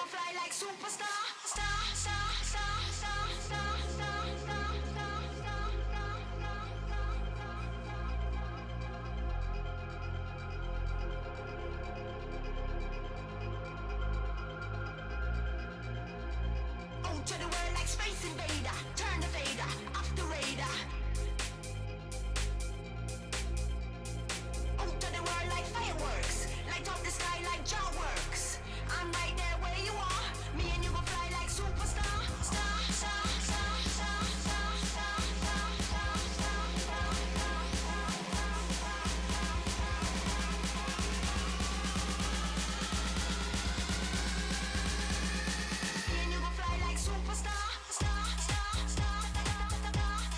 fly like superstar, star, star, star, star, star, star, star, star, to the world like Space Invader, turn the fader, off the radar. Out to the world like fireworks, light up the sky like jaw works. I'm right there where you are, me and you go fly like superstar, star, star, star, star, star, star, star, star, star, star, me and you go fly like superstar, star, star, star, star, star, star,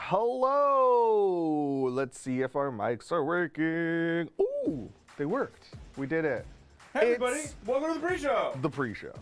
Hello! Let's see if our mics are working. Ooh, they worked. We did it. Hey everybody, welcome to the pre-show. The pre-show.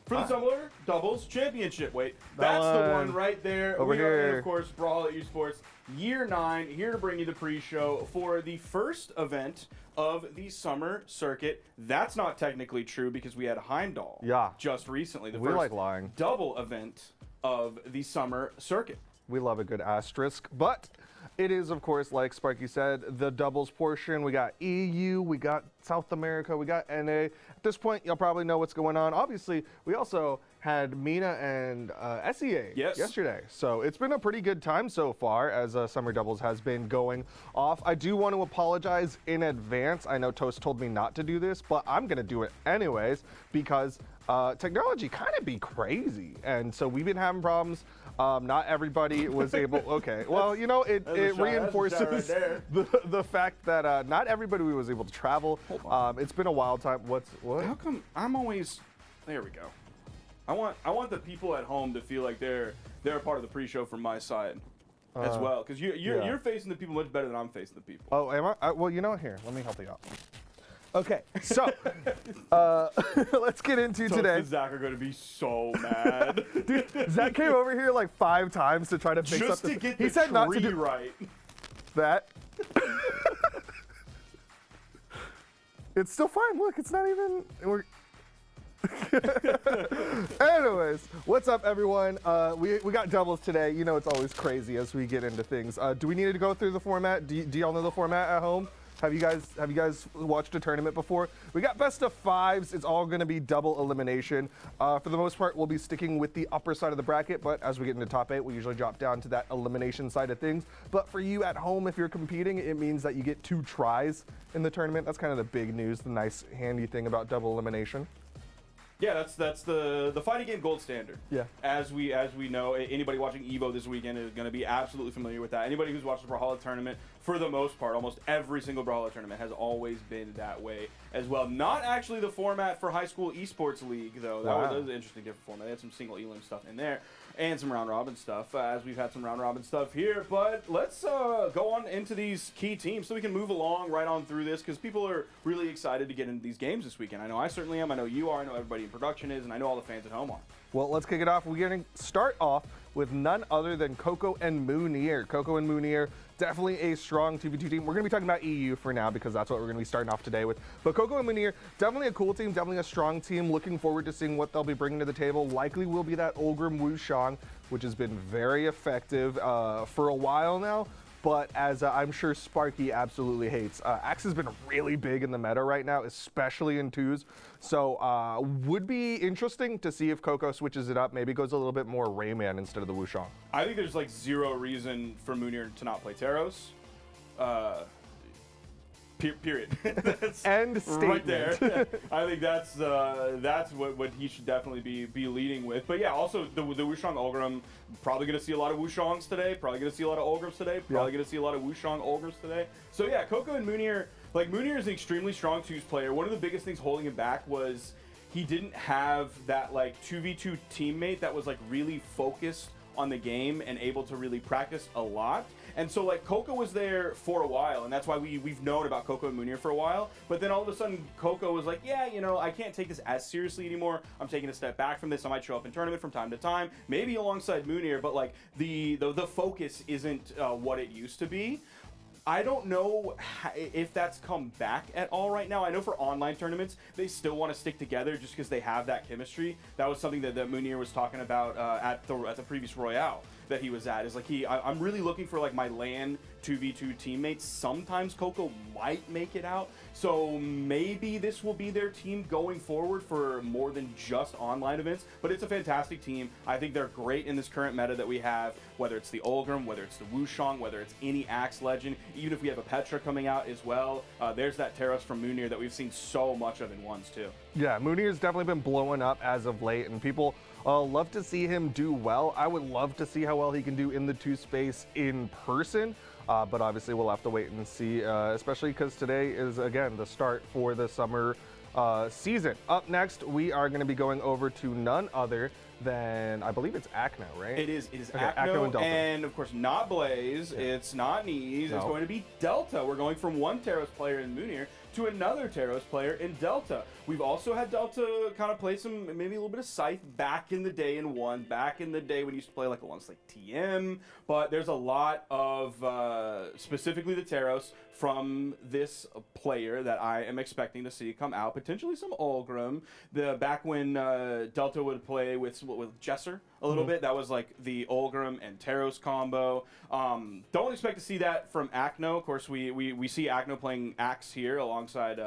For the Tumbler Doubles Championship. Wait, that's the one right there. Over we are in, here. of course, Brawlhalla Esports Year 9, here to bring you the pre-show for the first event of the summer circuit. That's not technically true because we had Heimdall just recently. The We first like lying. double event of the summer circuit. We love a good asterisk, but it is, of course, like Sparky said, the doubles portion. We got EU, we got South America, we got NA. At this point, you'll probably know what's going on. Obviously, we also had Mina and SEA yesterday. So it's been a pretty good time so far as Summer Doubles has been going off. I do want to apologize in advance. I know Toast told me not to do this, but I'm going to do it anyways because technology kind of be crazy. And so we've been having problems. Not everybody was able, okay. Well, you know, it reinforces the fact that not everybody was able to travel. It's been a wild time. What? How come I'm always, there we go. I want the people at home to feel like they're a part of the pre-show from my side as well, because you're facing the people much better than I'm facing the people. Oh, am I? Well, you know, here, let me help you out. Okay, so let's get into Toast today. and Zach are going to be so mad. Dude, Zach came over here like 5 times to try to fix Just up to get he the said tree not to do right. that. It's still fine. Look, it's not even. We're Anyways, what's up, everyone? We got doubles today. You know, it's always crazy as we get into things. Do we need to go through the format? Do y'all know the format at home? Have you guys watched a tournament before? We got best of 5s. It's all going to be double elimination. For the most part, we'll be sticking with the upper side of the bracket, but as we get into top 8, we usually drop down to that elimination side of things. But for you at home, if you're competing, it means that you get 2 tries in the tournament. That's kind of the big news, the nice handy thing about double elimination. Yeah, that's the fighting game gold standard. Yeah. As we know, anybody watching Evo this weekend is going to be absolutely familiar with that. Anybody who's watched the Brawlhalla tournament, for the most part, almost every single Brawlhalla tournament has always been that way as well. Not actually the format for high school esports league, though. That was an interesting different format. They had some single elim stuff in there and some round robin stuff, as we've had some round robin stuff here. But let's go on into these key teams so we can move along right on through this, because people are really excited to get into these games this weekend. I know I certainly am. I know you are. I know everybody in production is, and I know all the fans at home are. Well, let's kick it off. We're going to start off with none other than Koko and Moonier. Koko and Moonier, definitely a strong 2v2 team. We're going to be talking about EU for now because that's what we're going to be starting off today with. But Koko and Moonier, definitely a cool team, definitely a strong team. Looking forward to seeing what they'll be bringing to the table. Likely will be that Ulgrim Wushang, which has been very effective for a while now. But as I'm sure Sparky absolutely hates, Axe has been really big in the meta right now, especially in 2s. So would be interesting to see if Koko switches it up, maybe goes a little bit more Rayman instead of the Wushang. I think there's like zero reason for Moonier to not play Taros. Period. End statement. Right there. I think that's what he should definitely be leading with. But yeah, also the Wushang Ulgrim, probably going to see a lot of Wushangs today. Probably going to see a lot of Ulgrims today. Probably going to see a lot of Wushang Ulgrims today. So yeah, Koko and Moonier, like Moonier is an extremely strong 2s player. One of the biggest things holding him back was he didn't have that like 2v2 teammate that was like really focused on the game and able to really practice a lot. And so like Koko was there for a while, and that's why we've known about Koko and Moonier for a while. But then all of a sudden Koko was like, yeah, you know, I can't take this as seriously anymore. I'm taking a step back from this. I might show up in tournament from time to time, maybe alongside Moonier, but like the focus isn't what it used to be. I don't know if that's come back at all right now. I know for online tournaments, they still want to stick together just because they have that chemistry. That was something that Moonier was talking about at the previous Royale that he was at. Is like I'm really looking for like my LAN 2v2 teammates. Sometimes Koko might make it out, so maybe this will be their team going forward for more than just online events. But it's a fantastic team. I think they're great in this current meta that we have, whether it's the Ulgrim, whether it's the Wushang, whether it's any Axe Legend, even if we have a Petra coming out as well. There's that Taros from Moonier that we've seen so much of in ones too. Yeah, Moonier's definitely been blowing up as of late, and people love to see him do well. I would love to see how well he can do in the 2 space in person. But obviously we'll have to wait and see, especially because today is, again, the start for the summer season. Up next, we are going to be going over to none other than, I believe it's Acno, right? It is okay, Acno and Delta. And of course not Blaze, it's not Knees, it's going to be Delta. We're going from one Taros player in Moonier to another Taros player in Delta. We've also had Delta kind of play some, maybe a little bit of Scythe back in the day in 1, back in the day when you used to play like a once like TM, but there's a lot of, specifically the Taros from this player that I am expecting to see come out, potentially some Ulgrim. Back when Delta would play with Jesser a little bit, that was like the Ulgrim and Taros combo. Don't expect to see that from Acno. Of course, we see Acno playing Axe here alongside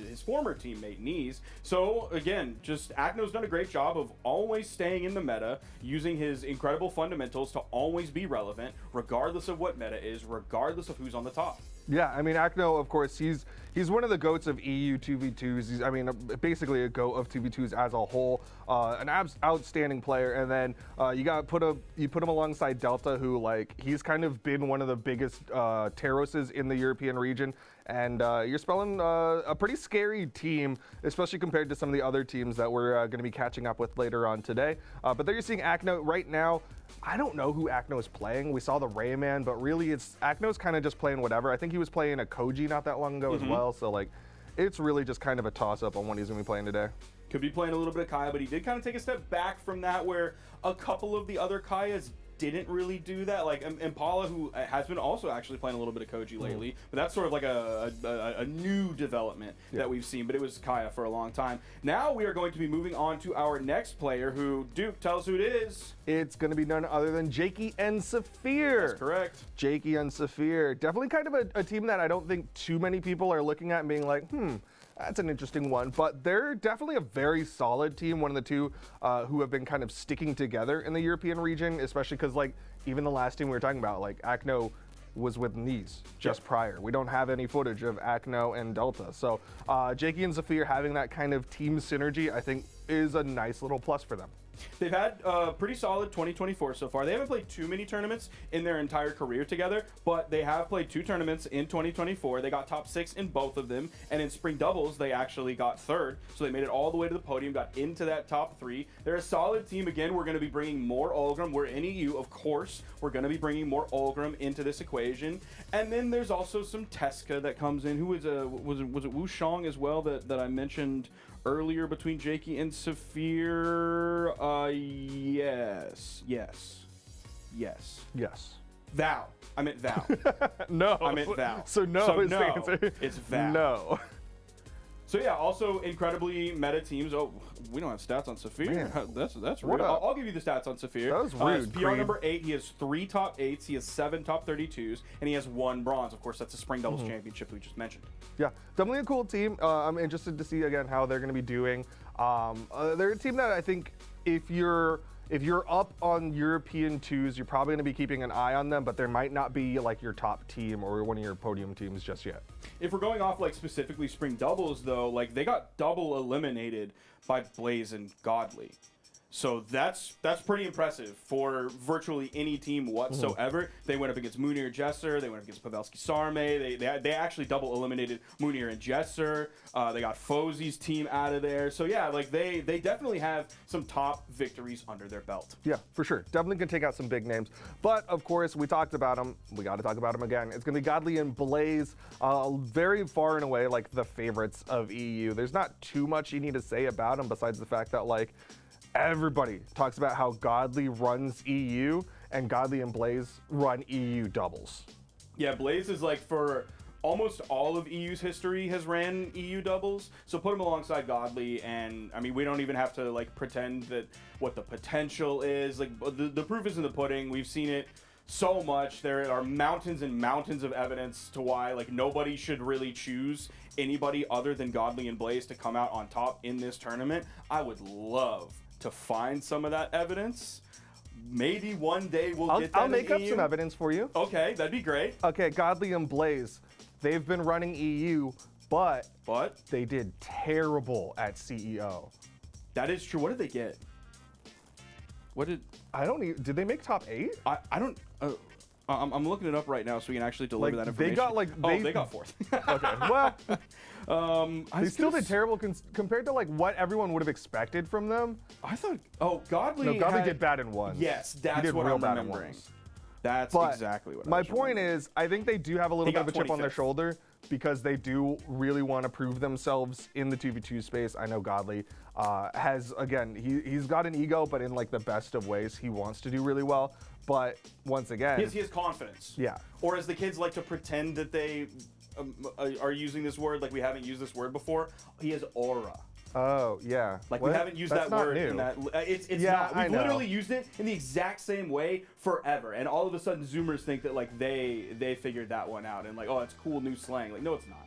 his former teammate Knees. So again, just Acno's done a great job of always staying in the meta, using his incredible fundamentals to always be relevant, regardless of what meta is, regardless of who's on the top. Yeah, I mean, Acno, of course, he's one of the GOATs of EU 2v2s. He's, I mean, basically a GOAT of 2v2s as a whole. An outstanding player. And then you put him alongside Delta, who, like, he's kind of been one of the biggest Taroses in the European region. And you're spelling a pretty scary team, especially compared to some of the other teams that we're going to be catching up with later on today. But there you're seeing Acno right now. I don't know who Acno is playing. We saw the Rayman, but really Acno's kind of just playing whatever. I think he was playing a Koji not that long ago as well. So like, it's really just kind of a toss-up on what he's going to be playing today. Could be playing a little bit of Kaio, but he did kind of take a step back from that, where a couple of the other Kaias didn't really do that. Like Impala, who has been also actually playing a little bit of Koji lately, but that's sort of like a new development that we've seen, but it was Kaio for a long time. Now we are going to be moving on to our next player, who, Duke, tell us who it is. It's going to be none other than Jakey and Saphir. That's correct. Jakey and Saphir. Definitely kind of a team that I don't think too many people are looking at and being like, that's an interesting one, but they're definitely a very solid team. One of the two who have been kind of sticking together in the European region, especially because like even the last team we were talking about, like Acno was with Nice just prior. We don't have any footage of Acno and Delta. So Jakey and Saphir having that kind of team synergy, I think is a nice little plus for them. They've had a pretty solid 2024 so far. They haven't played too many tournaments in their entire career together, but they have played 2 tournaments in 2024. They got top 6 in both of them, and in spring doubles, they actually got 3rd. So they made it all the way to the podium, got into that top 3. They're a solid team. Again, we're going to be bringing more Olgram. We're in EU, of course. We're going to be bringing more Olgram into this equation. And then there's also some Teska that comes in. Who was it Wu Shang as well that I mentioned earlier between Jakey and Saphir? Yes. Val. I meant Val. No. I meant Val. So no is the no, answer. it's Val. No. So yeah, also incredibly meta teams. Oh, we don't have stats on Saphir. Man. That's rude. I'll give you the stats on Saphir. That was rude, PR Creed. number 8. He has 3 top 8s. He has 7 top 32s, and he has 1 bronze. Of course, that's a spring doubles championship we just mentioned. Yeah, definitely a cool team. I'm interested to see again how they're going to be doing. They're a team that I think if you're up on European 2s, you're probably going to be keeping an eye on them, but there might not be like your top team or one of your podium teams just yet. If we're going off like specifically spring doubles though, like they got double eliminated by Blaze and Godly. So that's pretty impressive for virtually any team whatsoever. They went up against Munir Jesser. They went up against Pavelski Sarme. They actually double eliminated Munir and Jesser. They got Fozy's team out of there. So yeah, like they definitely have some top victories under their belt. Yeah, for sure. Definitely can take out some big names. But of course, we talked about them. We got to talk about them again. It's going to be Godly and Blaze, very far and away like the favorites of EU. There's not too much you need to say about them besides the fact that like everybody talks about how Godly runs EU and Godly and Blaze run EU doubles. Yeah, Blaze is like for almost all of EU's history has ran EU doubles. So put him alongside Godly, and I mean, we don't even have to like pretend that what the potential is. Like the proof is in the pudding. We've seen it so much. There are mountains and mountains of evidence to why like nobody should really choose anybody other than Godly and Blaze to come out on top in this tournament. I would love to find some of that evidence. Maybe one day we'll get that. I'll make up some evidence for you. Okay, that'd be great. Okay, Godly and Blaze, they've been running EU, but they did terrible at CEO. That is true. What did they get? Did they make top 8? I don't. I'm looking it up right now so we can actually deliver that information. They got 4th. Okay, well, they still did terrible compared to like what everyone would have expected from them. I thought. Oh, Godly. No, Godly did bad in ones. Yes, that's what I'm remembering. That's exactly what. My point is, I think they do have a little bit of a chip on their shoulder because they do really want to prove themselves in the 2v2 space. I know Godly has, again, he's got an ego, but in like the best of ways, he wants to do really well. But once again, he has confidence. Yeah. Or as the kids like to pretend that they are using this word, like we haven't used this word before, he has aura. Oh, yeah. Like we haven't used that word in that. It's not. We've literally used it in the exact same way forever. And all of a sudden Zoomers think that like they figured that one out and like, oh, it's cool new slang. Like, no, it's not.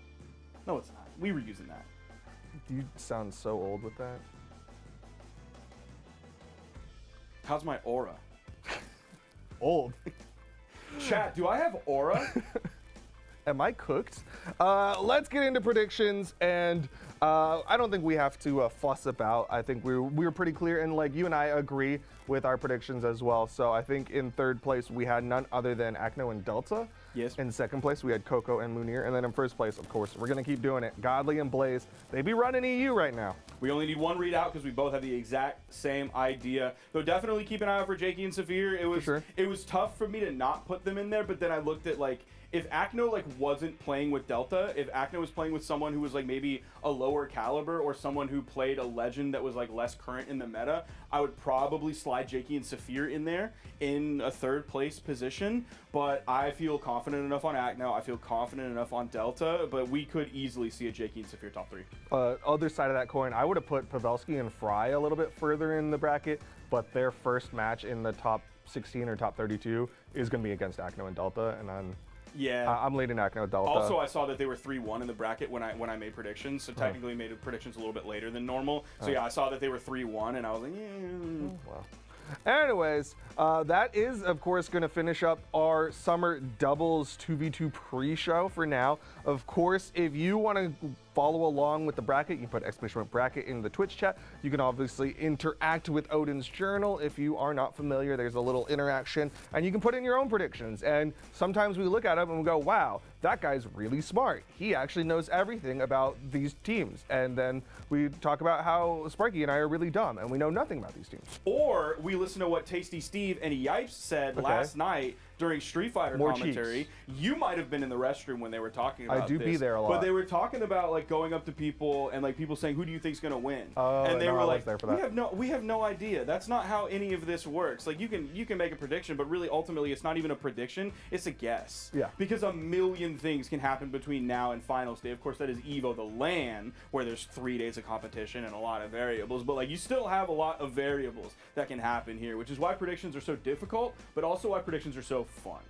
No, it's not. We were using that. You sound so old with that. How's my aura? Old. Chat, do I have aura? Am I cooked? Let's get into predictions, and I don't think we have to fuss about. I think we were pretty clear, and like you and I agree with our predictions as well. So I think in third place we had none other than Acno and Delta. Yes. In second place we had Koko and Munir, and then in first place, of course, we're gonna keep doing it. Godly and Blaze, they be running EU right now. We only need one readout because we both have the exact same idea. Though definitely keep an eye out for Jakey and Saphir. It was tough for me to not put them in there, but then I looked at like, if Acno like wasn't playing with Delta, if Acno was playing with someone who was like maybe a lower caliber or someone who played a legend that was like less current in the meta, I would probably slide Jakey and Saphir in there in a third place position. But I feel confident enough on Acno. I feel confident enough on Delta. But we could easily see a Jakey and Saphir top 3. Other side of that coin, I would have put Pavelski and Fry a little bit further in the bracket, but their first match in the top 16 or top 32 is going to be against Acno and Delta, and I'm leading Acno Delta. Also, I saw that they were 3-1 in the bracket when I made predictions, so technically made predictions a little bit later than normal. So yeah, I saw that they were 3-1, and I was like, yeah. Well. Anyways, that is, of course, going to finish up our summer doubles 2v2 pre-show for now. Of course, if you want to follow along with the bracket, you can put exclamation bracket in the Twitch chat. You can obviously interact with Odin's Journal. If you are not familiar, there's a little interaction, and you can put in your own predictions. And sometimes we look at them and we go, wow, that guy's really smart. He actually knows everything about these teams. And then we talk about how Sparky and I are really dumb and we know nothing about these teams. Or we listen to what Tasty Steve and Yipes said last night during Street Fighter commentary. You might have been in the restroom when they were talking about this. I do be there a lot. But they were talking about like going up to people and like people saying, who do you think's going to win? And they were like, we have no idea. That's not how any of this works. Like you can make a prediction, but really ultimately it's not even a prediction. It's a guess. Yeah. Because a million things can happen between now and finals day. Of course, that is EVO the LAN, where there's 3 days of competition and a lot of variables. But like you still have a lot of variables that can happen here, which is why predictions are so difficult, but also why predictions are so fun.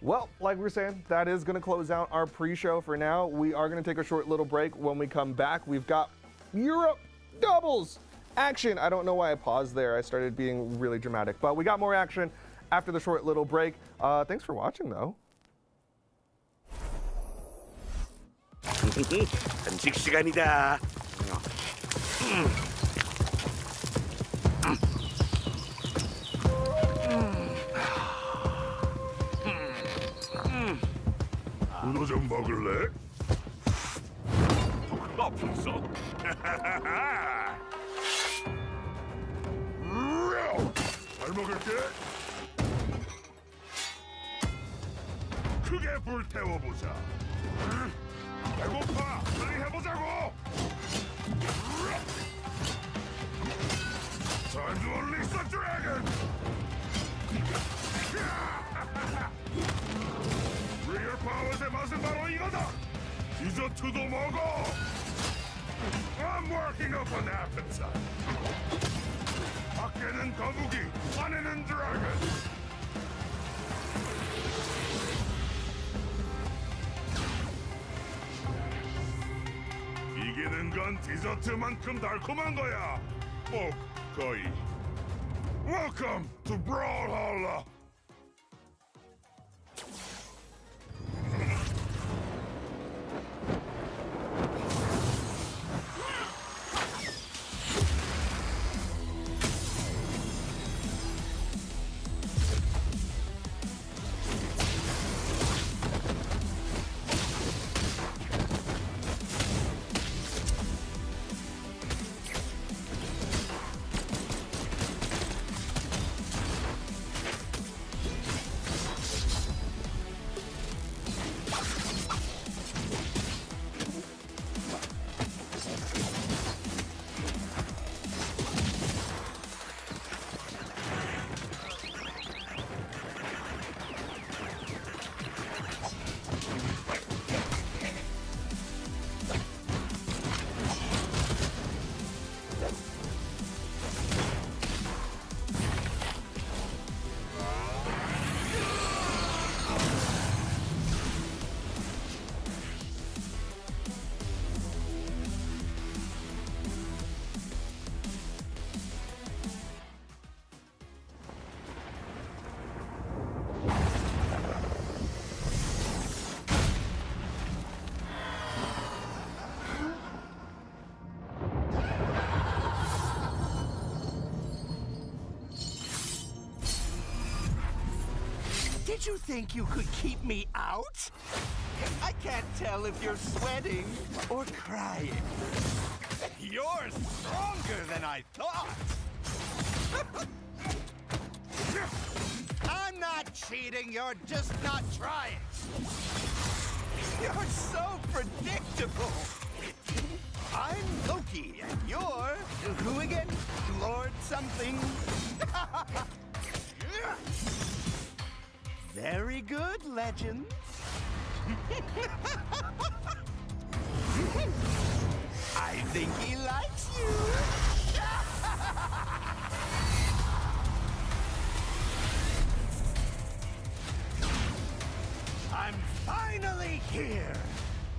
Well, like we were saying, that is going to close out our pre-show for now. We are going to take a short little break. When we come back, we've got Europe doubles action. I don't know why I paused there. I started being really dramatic, but we got more action after the short little break. Thanks for watching, though. 간식 시간이다. 문어 좀 먹을래? 없어. 잘 먹을게. 크게 불태워보자. 배고파. 빨리 해보자고. Time to unleash the dragon. Rear powers의 맛은 바로 이거다. 디저트도 먹어. I'm working up an appetite. 밖에는 거북이, 안에는 드래곤. 이기는 건 디저트만큼 달콤한 거야. 거의. Welcome to Brawlhalla. Did you think you could keep me out? I can't tell if you're sweating or crying. You're stronger than I thought. I'm not cheating, you're just not trying. You're so predictable. I'm Loki, and you're who again? Lord something? Very good, legend. I think he likes you. I'm finally here.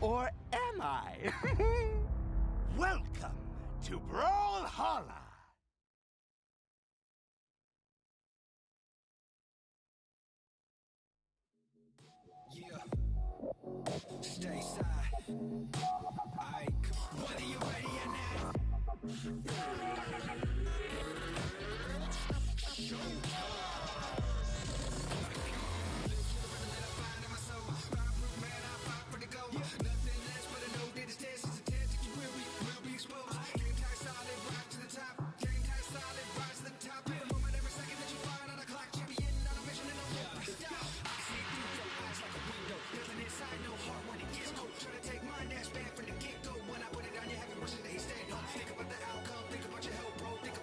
Or am I? Welcome to Brawlhalla. Stay side. Aight, what are you ready now? Think about the outcome, think about your health, bro. Think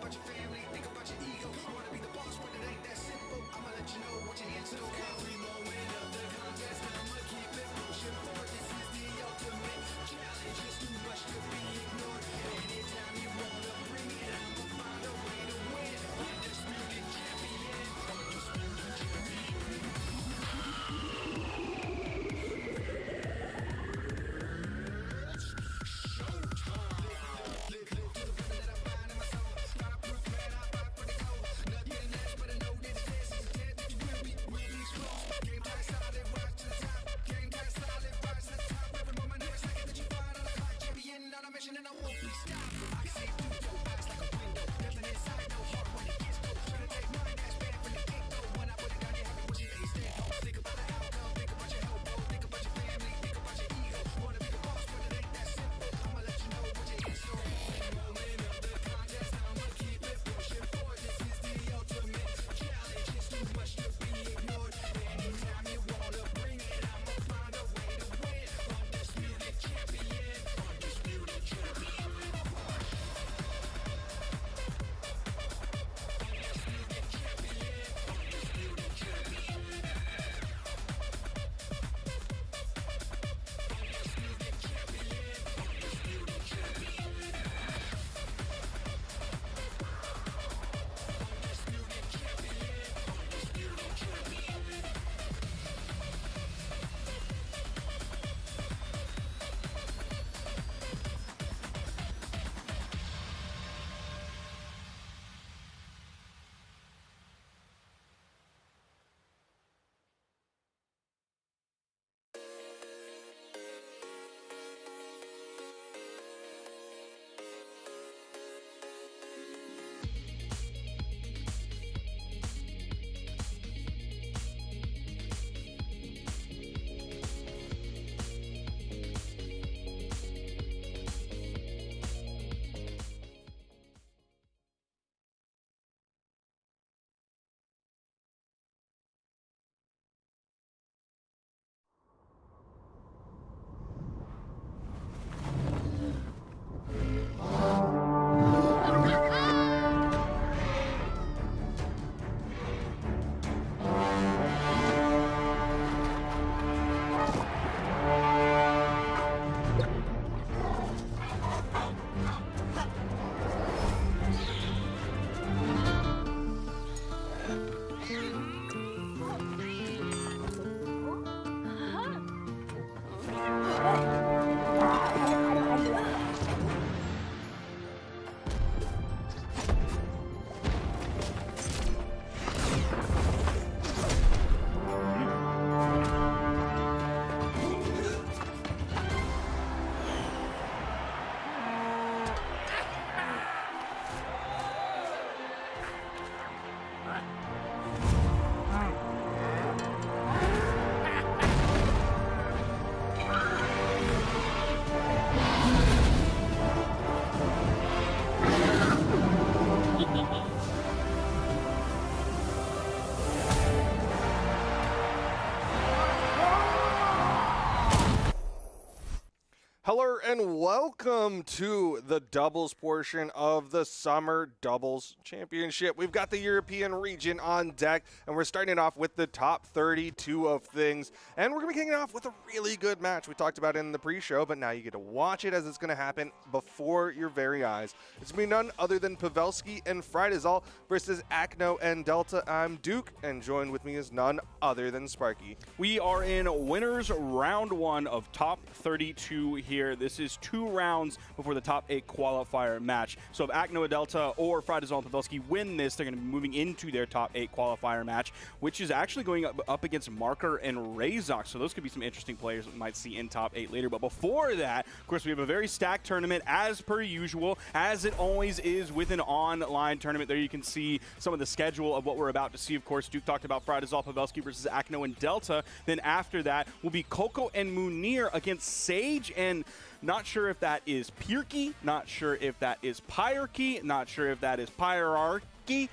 Hello and welcome to the doubles portion of the Summer Doubles Championship. We've got the European region on deck, and we're starting it off with the top 32 of things. And we're going to be kicking it off with a really good match. We talked about it in the pre-show, but now you get to watch it as it's going to happen before your very eyes. It's going to be none other than Pavelski and Finalist versus Acno and Delta. I'm Duke, and joined with me is none other than Sparky. We are in winners round 1 of top 32 here. This is 2 rounds before the top 8 qualifier match. So if Acno, Delta, or Finalist and Pavelski win this, they're going to be moving into their top 8 qualifier match, which is actually going up against Marker and Razok. So those could be some interesting players that we might see in top 8 later. But before that, of course, we have a very stacked tournament as per usual, as it always is with an online tournament. There you can see some of the schedule of what we're about to see. Of course, Duke talked about Finalist, Pavelski versus Acno and Delta. Then after that will be Koko and Munir against Sage and not sure if that is Pirky, not sure if that is Pyrarchy, not sure if that is Pyrarchy.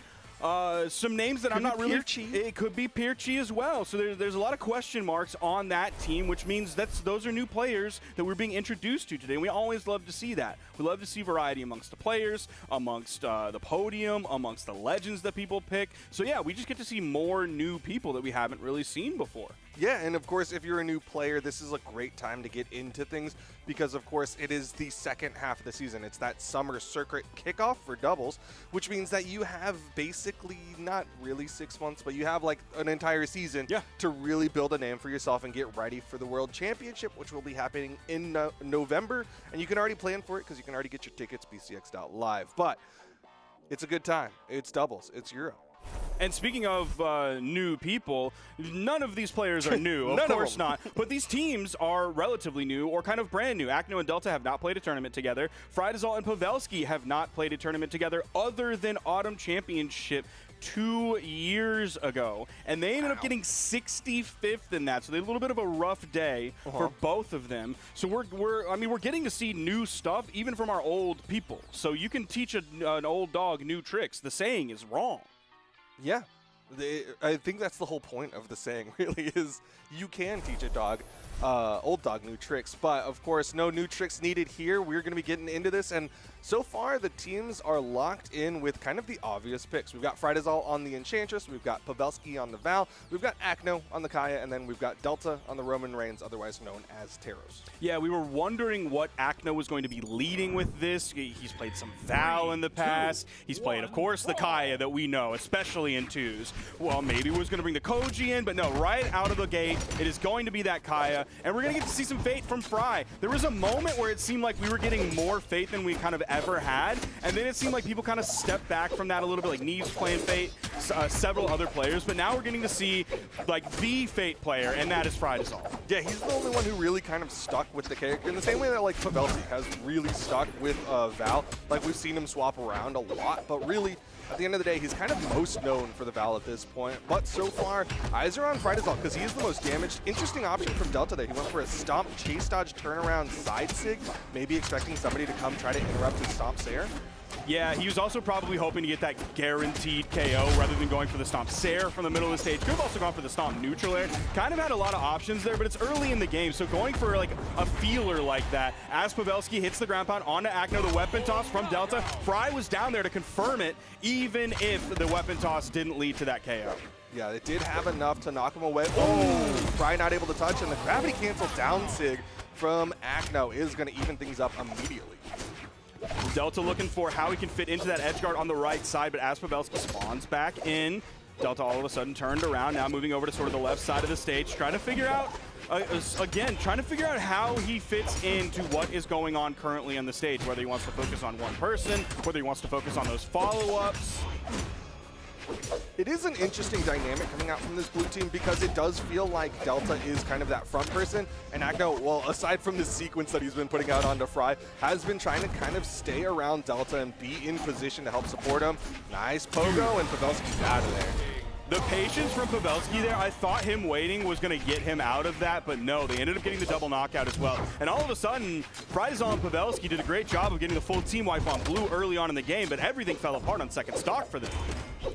Some names that I'm not really... It could be Pirchy as well. So there's a lot of question marks on that team, which means those are new players that we're being introduced to today. And we always love to see that. We love to see variety amongst the players, amongst the podium, amongst the legends that people pick. So yeah, we just get to see more new people that we haven't really seen before. Yeah, and of course, if you're a new player, this is a great time to get into things because, of course, it is the second half of the season. It's that summer circuit kickoff for doubles, which means that you have basically not really 6 months, but you have like an entire season to really build a name for yourself and get ready for the World Championship, which will be happening in November. And you can already plan for it because you can already get your tickets, bcx.live. But it's a good time. It's doubles. It's Euro. And speaking of new people, none of these players are new, of course not. But these teams are relatively new or kind of brand new. Acno and Delta have not played a tournament together. Finalist and Pavelski have not played a tournament together other than Autumn Championship 2 years ago. And they ended up getting 65th in that. So they had a little bit of a rough day for both of them. So we're getting to see new stuff even from our old people. So you can teach an old dog new tricks. The saying is wrong. Yeah, I think that's the whole point of the saying, really, is you can teach a dog, old dog, new tricks. But, of course, no new tricks needed here. We're going to be getting into this. And so far, the teams are locked in with kind of the obvious picks. We've got Finalist on the Enchantress. We've got Pavelski on the Val. We've got Acno on the Kaio. And then we've got Delta on the Roman Reigns, otherwise known as Taros. Yeah, we were wondering what Acno was going to be leading with this. He's played some Val in the past. He's played, of course, the Kaio that we know, especially in 2s. Well, maybe we was going to bring the Koji in, but no, right out of the gate, it is going to be that Kaio. And we're going to get to see some Fate from Fry. There was a moment where it seemed like we were getting more Fate than we kind of ever had, and then it seemed like people kind of stepped back from that a little bit, like Neves playing Fate, several other players, but now we're getting to see like the Fate player, and that is Finalist. Yeah, he's the only one who really kind of stuck with the character in the same way that like Pavelski has really stuck with Val. Like we've seen him swap around a lot, but really at the end of the day, he's kind of most known for the Val at this point. But so far, eyes are on Finalist because he is the most damaged. Interesting option from Delta there. He went for a stomp, chase dodge, turnaround, side sig, maybe expecting somebody to come try to interrupt his stomp Sair. Yeah, he was also probably hoping to get that guaranteed KO rather than going for the Stomp Sair from the middle of the stage. Could have also gone for the Stomp Neutral Air. Kind of had a lot of options there, but it's early in the game, so going for like a feeler like that, as Pavelski hits the ground pound onto Acno, the weapon toss from Delta, Fry was down there to confirm it, even if the weapon toss didn't lead to that KO. Yeah, it did have enough to knock him away. Oh, Fry not able to touch, and the gravity cancel down sig from Acno is going to even things up immediately. Delta looking for how he can fit into that edge guard on the right side, but as Pavelski spawns back in, Delta all of a sudden turned around, now moving over to sort of the left side of the stage, trying to figure out, how he fits into what is going on currently on the stage, whether he wants to focus on one person, whether he wants to focus on those follow-ups. It is an interesting dynamic coming out from this blue team because it does feel like Delta is kind of that front person, and Acno, well, aside from the sequence that he's been putting out onto Fry, has been trying to kind of stay around Delta and be in position to help support him. Nice pogo, and Pavelski's out of there. The patience from Pavelski there, I thought him waiting was going to get him out of that, but no, they ended up getting the double knockout as well. And all of a sudden, Finalist and Pavelski did a great job of getting the full team wipe on blue early on in the game, but everything fell apart on second stock for them.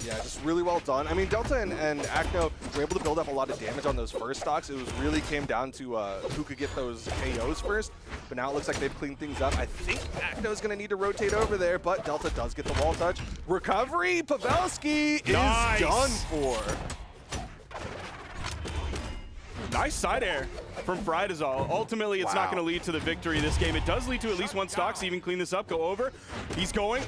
Yeah, just really well done. I mean, Delta and Acno were able to build up a lot of damage on those first stocks. It was really came down to who could get those KOs first. but now it looks like they've cleaned things up. I think Acno's going to need to rotate over there, but Delta does get the wall touch. Recovery, Pavelski is done for. Nice side air from Frydazol. Ultimately, it's not going to lead to the victory this game. It does lead to at least one stock, so even clean this up, go over. He's going.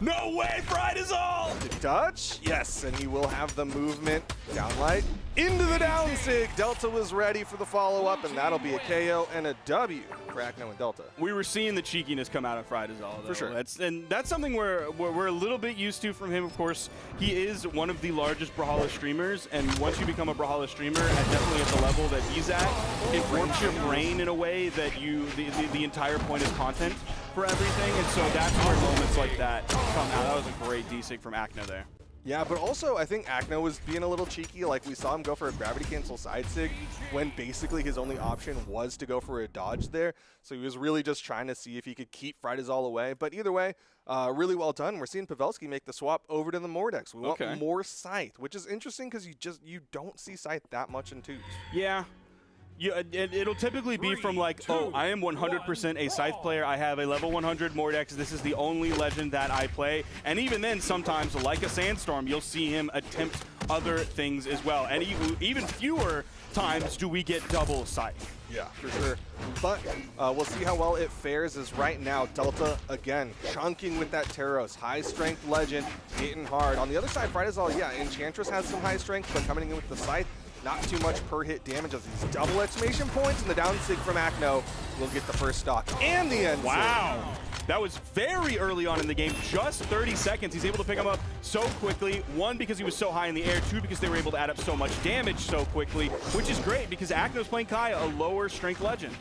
No way, Frydazol! The touch, yes, and he will have the movement. Downlight into the down sig. Delta was ready for the follow-up, and that'll be a KO and a W for Acno and Delta. We were seeing the cheekiness come out of Frydazol, though. For sure. That's something we're a little bit used to from him, of course. He is one of the largest Brawlhalla streamers, and once you become a Brawlhalla streamer, definitely at the level that he's at, it warps your brain in a way that the entire point is content for everything, and so that's where moments like that come out. That was a great D-Sig from Acno there. Yeah, but also I think Acno was being a little cheeky. Like, we saw him go for a gravity cancel side sig when basically his only option was to go for a dodge there. So he was really just trying to see if he could keep Frydazol away. But either way, really well done. We're seeing Pavelski make the swap over to the Mordex. We want more Scythe, which is interesting because you don't see Scythe that much in twos. Yeah. It'll typically be from like, oh, I am 100% a Scythe player. I have a level 100 Mordex. This is the only legend that I play. And even then, sometimes, like a Sandstorm, you'll see him attempt other things as well. And even fewer times do we get double Scythe. Yeah, for sure. But we'll see how well it fares as right now, Delta, again, chunking with that Teros. High strength legend, hitting hard. On the other side, Frydazol, yeah, Enchantress has some high strength, but coming in with the Scythe, not too much per hit damage as these double exclamation points, and the down sig from Acno will get the first stock and the end. Wow. That was very early on in the game, just 30 seconds. He's able to pick him up so quickly. One, because he was so high in the air. Two, because they were able to add up so much damage so quickly, which is great because Acno's playing Kaio, a lower strength legend.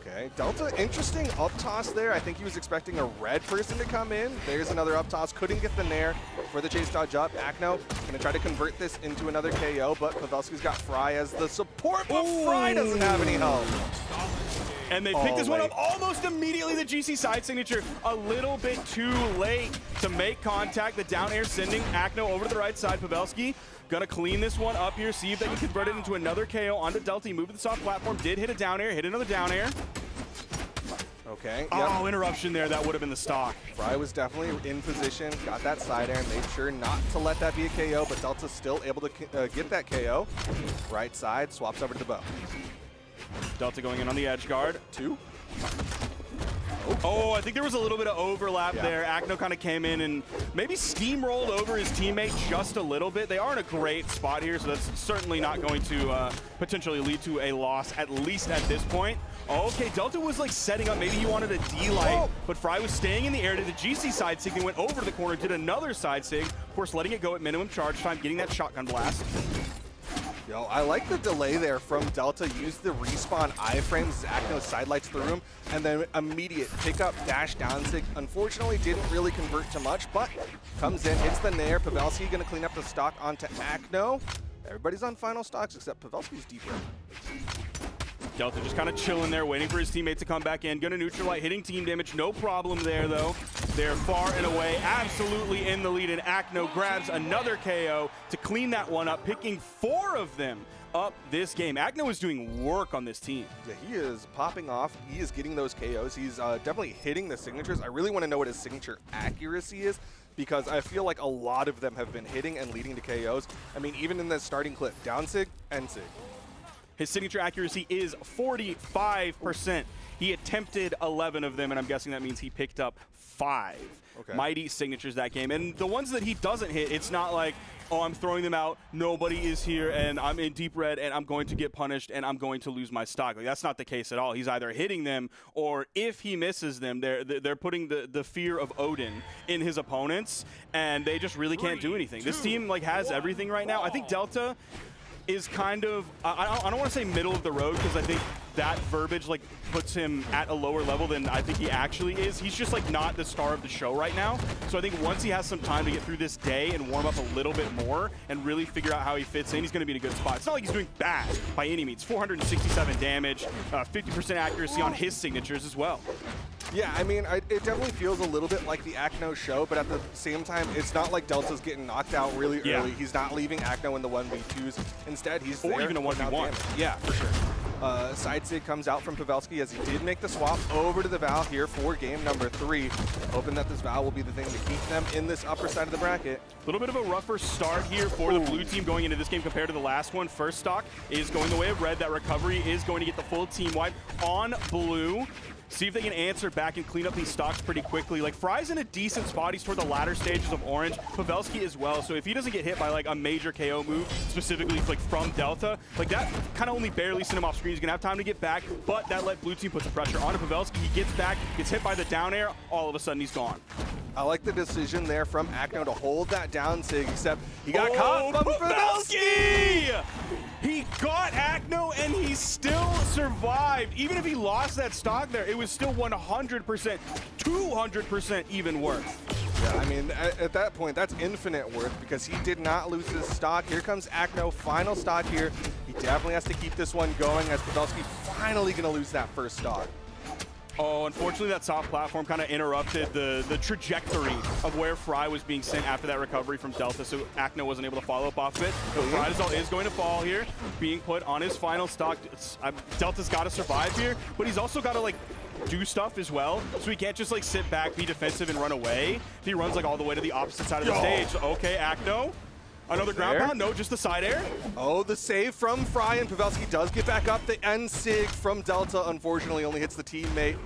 Okay, Delta, interesting up toss there. I think he was expecting a red person to come in. There's another up toss. Couldn't get the nair for the chase dodge up. Acno going to try to convert this into another KO, but Pavelski's got Fry as the support, but Fry doesn't have any help. And they picked this one up almost immediately. The GC side signature a little bit too late to make contact. The down air sending Acno over to the right side. Pavelski gonna clean this one up here, see if they can convert it into another KO onto Delta. He moved to the soft platform, did hit a down air, hit another down air. Okay. Oh, interruption there. That would have been the stock. Fry was definitely in position, got that side air, made sure not to let that be a KO, but Delta's still able to get that KO. Right side, swaps over to the bow. Delta going in on the edge guard. Two. Oh, I think there was a little bit of overlap there. Acno kind of came in and maybe steamrolled over his teammate just a little bit. They are in a great spot here, so that's certainly not going to potentially lead to a loss, at least at this point. Okay, Delta was like setting up. Maybe he wanted a D-light, but Fry was staying in the air to the GC side sig. They went over to the corner, did another side sig. Of course, letting it go at minimum charge time, getting that shotgun blast. Yo, I like the delay there from Delta. Use the respawn iframes as Acno sidelights the room, and then immediate pickup dash down sig. Unfortunately, didn't really convert to much, but comes in, hits the nair. Pavelski gonna clean up the stock onto Acno. Everybody's on final stocks except Pavelski's deep red. Delta just kind of chilling there, waiting for his teammate to come back in. Gonna neutralize, hitting team damage, no problem there though. They're far and away, absolutely in the lead, and Acno grabs another KO to clean that one up, picking 4 of them up this game. Acno is doing work on this team. Yeah, he is popping off. He is getting those KOs. He's definitely hitting the signatures. I really want to know what his signature accuracy is, because I feel like a lot of them have been hitting and leading to KOs. I mean, even in the starting clip, down sig, end sig. His signature accuracy is 45%. He attempted 11 of them, and I'm guessing that means he picked up 5 mighty signatures that game. And the ones that he doesn't hit, it's not like, oh, I'm throwing them out, nobody is here, and I'm in deep red, and I'm going to get punished, and I'm going to lose my stock. Like, that's not the case at all. He's either hitting them, or if he misses them, they're putting the fear of Odin in his opponents, and they just really can't do anything. This team like has everything right now. I think Delta is kind of, I don't want to say middle of the road, because I think that verbiage like puts him at a lower level than I think he actually is. He's just like not the star of the show right now. So I think once he has some time to get through this day and warm up a little bit more and really figure out how he fits in, he's going to be in a good spot. It's not like he's doing bad by any means. 467 damage, 50% accuracy on his signatures as well. Yeah, I mean, it definitely feels a little bit like the Acno show, but at the same time, it's not like Delta's getting knocked out really early. He's not leaving Acno in the 1v2s. Instead, he's or there even a 1v1. Yeah, for sure. Side sig comes out from Pavelski as he did make the swap over to the Val here for game number 3. Hoping that this Val will be the thing to keep them in this upper side of the bracket. A little bit of a rougher start here for the blue team going into this game compared to the last one. First stock is going the way of red. That recovery is going to get the full team wipe on blue. See if they can answer back and clean up these stocks pretty quickly. Like, Fry's in a decent spot. He's toward the latter stages of orange. Pavelski as well. So if he doesn't get hit by like a major KO move, specifically like from Delta, like that kind of only barely sent him off screen. He's gonna have time to get back, but that let blue team put some pressure on Pavelski. He gets back, gets hit by the down air. All of a sudden, he's gone. I like the decision there from Acno to hold that down sig, except he got caught from Pavelski! He got Acno and he still survived. Even if he lost that stock there, it was still 100%, 200% even worth. Yeah, I mean, at that point, that's infinite worth because he did not lose his stock. Here comes Acno, final stock here. He definitely has to keep this one going as Pavelski finally gonna lose that first stock. Oh, unfortunately, that soft platform kind of interrupted the trajectory of where Fry was being sent after that recovery from Delta, so Acno wasn't able to follow up off of it. But Fry is going to fall here, being put on his final stock. Delta's got to survive here, but he's also got to, like, do stuff as well, so he can't just, like, sit back, be defensive, and run away. If he runs, like, all the way to the opposite side of the stage. Okay, Acno. Another ground pound? No, just the side air. Oh, the save from Fry, and Pavelski does get back up. The end sig from Delta, unfortunately, only hits the teammate.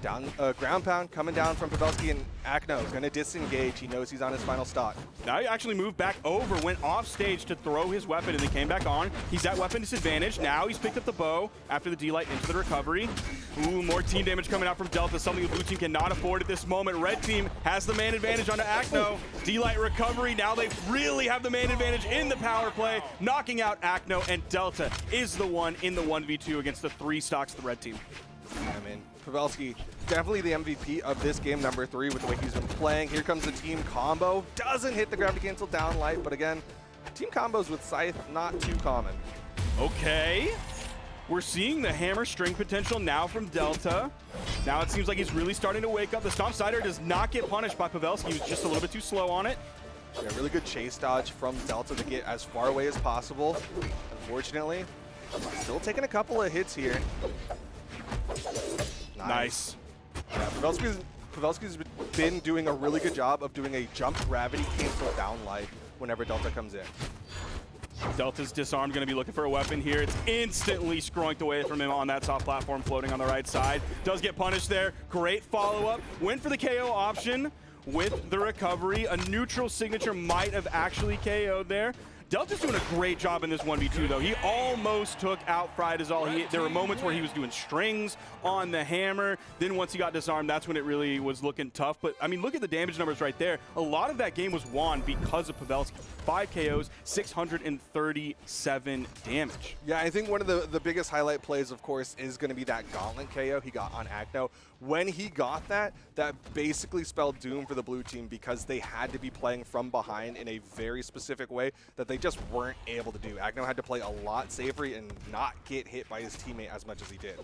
Down, ground pound coming down from Pavelski, and Acno gonna disengage. He knows he's on his final stock. Now he actually moved back over, went off stage to throw his weapon, and then came back on. He's at weapon disadvantage. Now he's picked up the bow after the D-Light into the recovery. Ooh, more team damage coming out from Delta, something the blue team cannot afford at this moment. Red team has the man advantage onto Acno. D-Light recovery. Now they really have the man advantage in the power play, knocking out Acno, and Delta is the one in the 1v2 against the 3 stocks of the red team. I mean, Pavelski, definitely the MVP of this game number 3 with the way he's been playing. Here comes the team combo. Doesn't hit the gravity cancel down light, but again, team combos with Scythe, not too common. Okay. We're seeing the hammer string potential now from Delta. Now it seems like he's really starting to wake up. The Stomp Sider does not get punished by Pavelski. He was just a little bit too slow on it. Yeah, really good chase dodge from Delta to get as far away as possible. Unfortunately, still taking a couple of hits here. Nice. Yeah, Pavelski's been doing a really good job of doing a jump gravity cancel down light whenever Delta comes in. Delta's disarmed, going to be looking for a weapon here. It's instantly scroinked away from him on that soft platform floating on the right side. Does get punished there. Great follow-up. Went for the KO option with the recovery. A neutral signature might have actually KO'd there. Delta's doing a great job in this 1v2, though. He almost took out Friedazol. There were moments where he was doing strings on the hammer. Then once he got disarmed, that's when it really was looking tough. But, I mean, look at the damage numbers right there. A lot of that game was won because of Pavelski. 5 KOs, 637 damage. Yeah, I think one of the biggest highlight plays, of course, is going to be that Gauntlet KO he got on Acno. When he got that basically spelled doom for the blue team because they had to be playing from behind in a very specific way that they just weren't able to do. Acno had to play a lot safer and not get hit by his teammate as much as he did.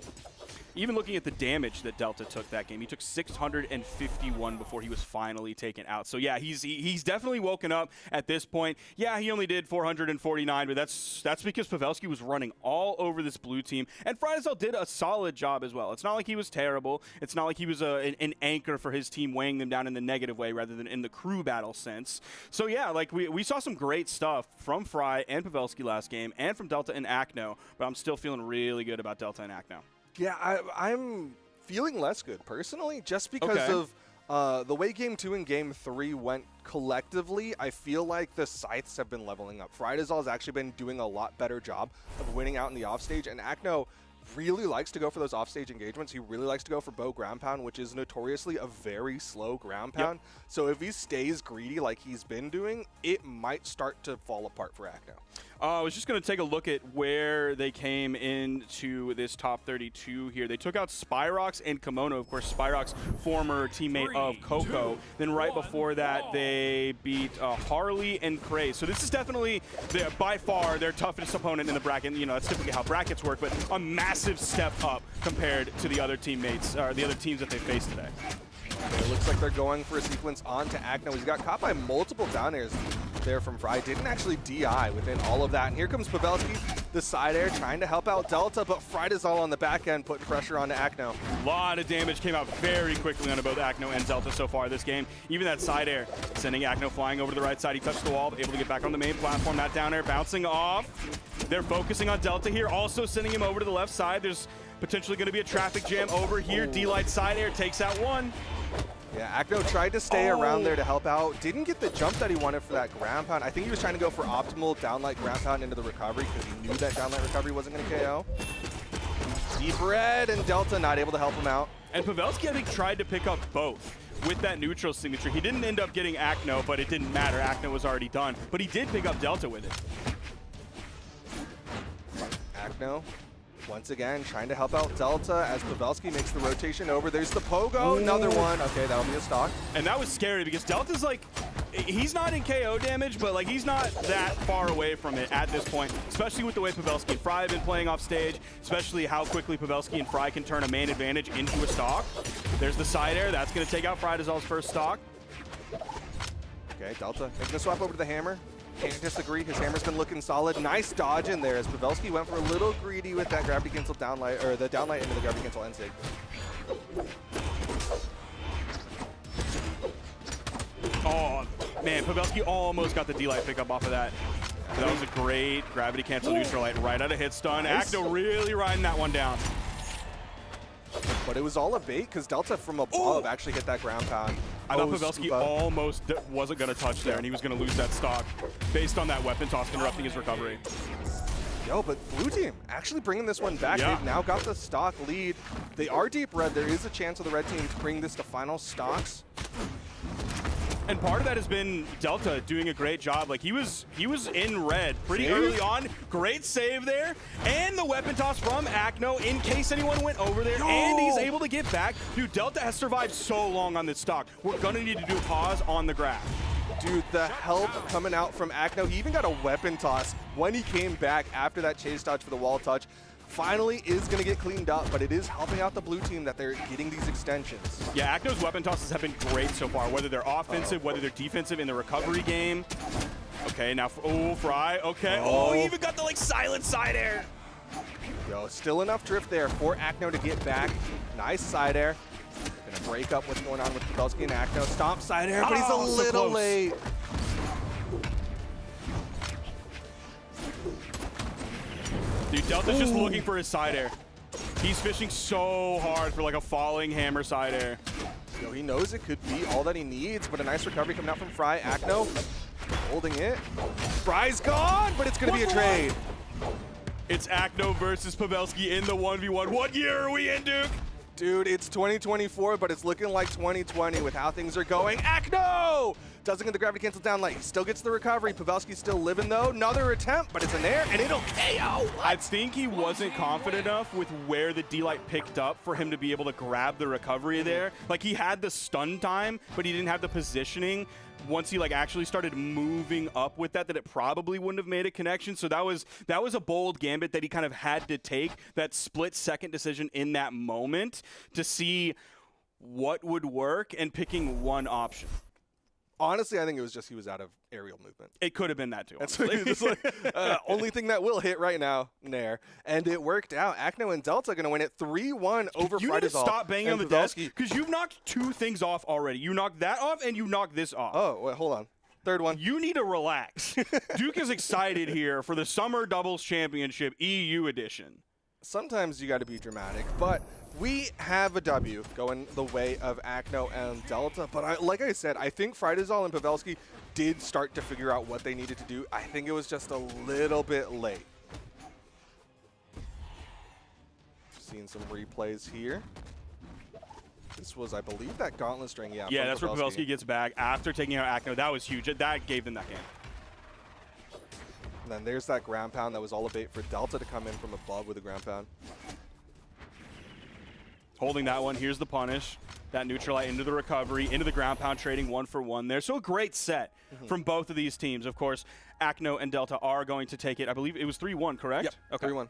Even looking at the damage that Delta took that game, he took 651 before he was finally taken out. So yeah, he's definitely woken up at this point. Yeah, he only did 449, but that's because Pavelski was running all over this blue team, and Friedazol did a solid job as well. It's not like he was terrible. It's not like he was an anchor for his team, weighing them down in the negative way rather than in the crew battle sense. So yeah, like we saw some great stuff from Fry and Pavelski last game, and from Delta and Acno, but I'm still feeling really good about Delta and Acno. Yeah, I'm feeling less good personally, just because of the way Game 2 and Game 3 went collectively. I feel like the Scythes have been leveling up. Friedazol has actually been doing a lot better job of winning out in the offstage, and Acno really likes to go for those offstage engagements. He really likes to go for bow ground pound, which is notoriously a very slow ground pound. Yep. So if he stays greedy like he's been doing, it might start to fall apart for Acno. I was just going to take a look at where they came into this top 32 here. They took out Spyrox and Kimono, of course, Spyrox, former teammate of Koko. Then right before that, they beat Harley and Cray. So this is definitely, by far, their toughest opponent in the bracket. You know, that's typically how brackets work, but a massive step up compared to the other teammates, or the other teams that they faced today. It looks like they're going for a sequence onto Acno. He's got caught by multiple down airs there from Fry. Didn't actually DI within all of that. And here comes Pavelski. the side air, trying to help out Delta, but Fried is all on the back end, putting pressure on to Acno. A lot of damage came out very quickly on both Acno and Delta so far this game. Even that side air, sending Acno flying over to the right side. He touched the wall, able to get back on the main platform. That down air bouncing off. They're focusing on Delta here, also sending him over to the left side. There's potentially going to be a traffic jam over here. D-Light side air takes out one. Yeah, Acno tried to stay around there to help out. Didn't get the jump that he wanted for that ground pound. I think he was trying to go for optimal downlight ground pound into the recovery because he knew that downlight recovery wasn't going to KO. Deep red, and Delta not able to help him out. And Pavelski, I think, tried to pick up both with that neutral signature. He didn't end up getting Acno, but it didn't matter. Acno was already done. But he did pick up Delta with it. Acno, once again, trying to help out Delta as Pavelski makes the rotation over. There's the Pogo, another one. Okay, that'll be a stock. And that was scary because Delta's like, he's not in KO damage, but like he's not that far away from it at this point, especially with the way Pavelski and Fry have been playing off stage, especially how quickly Pavelski and Fry can turn a main advantage into a stock. There's the side air. That's going to take out Frydazol's first stock. Okay, Delta making the swap over to the hammer. Can't disagree. His hammer's been looking solid. Nice dodge in there as Pavelski went for a little greedy with that gravity cancel downlight, or the downlight into the gravity cancel end sig. Oh, man, Pavelski almost got the D-Light pickup off of that. That was a great gravity cancel neutral light right out of hit stun. Nice. Acno really riding that one down. But it was all a bait because Delta from above actually hit that ground pound. I thought Pavelski almost wasn't going to touch there, and he was going to lose that stock based on that weapon toss interrupting his recovery. Yo, but blue team actually bringing this one back. Yeah. They've now got the stock lead. They are deep red. There is a chance of the red team to bring this to final stocks. And part of that has been Delta doing a great job. Like he was in red pretty early on. Great save there. And the weapon toss from Acno in case anyone went over there. Yo. And he's able to get back. Dude, Delta has survived so long on this stock. We're gonna need to do pause on the graph. Dude, the help coming out from Acno. He even got a weapon toss when he came back after that chase dodge for the wall touch. Finally is going to get cleaned up, but it is helping out the blue team that they're getting these extensions. Yeah, Acno's weapon tosses have been great so far, whether they're offensive, whether they're defensive in the recovery game. Okay, now, Fry, okay. Oh, he even got the, like, silent side air. Yo, still enough drift there for Acno to get back. Nice side air. Gonna break up what's going on with Pavelski and Acno. Stomp side air, but he's a so little close. late. Dude, Delta's just looking for his side air. He's fishing so hard for like a falling hammer side air. Yo, he knows it could be all that he needs, but a nice recovery coming out from Fry. Acno holding it. Fry's gone, but it's gonna be a trade. It's Acno versus Pavelski in the 1v1. What year are we in, Duke? Dude, it's 2024, but it's looking like 2020 with how things are going. Acno doesn't get the gravity cancel down light. He still gets the recovery. Pavelski's still living though. Another attempt, but it's in there, and it'll KO. I think he wasn't confident enough with where the D-Light picked up for him to be able to grab the recovery there. Like, he had the stun time, but he didn't have the positioning. Once he like actually started moving up with that it probably wouldn't have made a connection. So that was a bold gambit that he kind of had to take, that split second decision in that moment to see what would work and picking one option. Honestly, I think it was just he was out of aerial movement. It could have been that too. That's only thing that will hit right now, Nair. And it worked out. Acno and Delta going to win it 3-1 over Frydazol. You need to stop banging on the desk because you've knocked two things off already. You knocked that off and you knocked this off. Oh, wait, hold on. Third one. You need to relax. Duke is excited here for the Summer Doubles Championship EU edition. Sometimes you got to be dramatic, but we have a W going the way of Acno and Delta. But like I said, I think Frydazol and Pavelski did start to figure out what they needed to do. I think it was just a little bit late. Seeing some replays here. This was, I believe, that gauntlet string. Yeah, that's where Pavelski gets back after taking out Acno. That was huge. That gave them that game. And then there's that ground pound that was all a bait for Delta to come in from above with a ground pound. Holding that one. Here's the punish. That neutral light into the recovery, into the ground pound, trading 1-for-1 there. So a great set from both of these teams. Of course, Acno and Delta are going to take it. I believe it was 3-1, correct? Yep, okay. 3-1.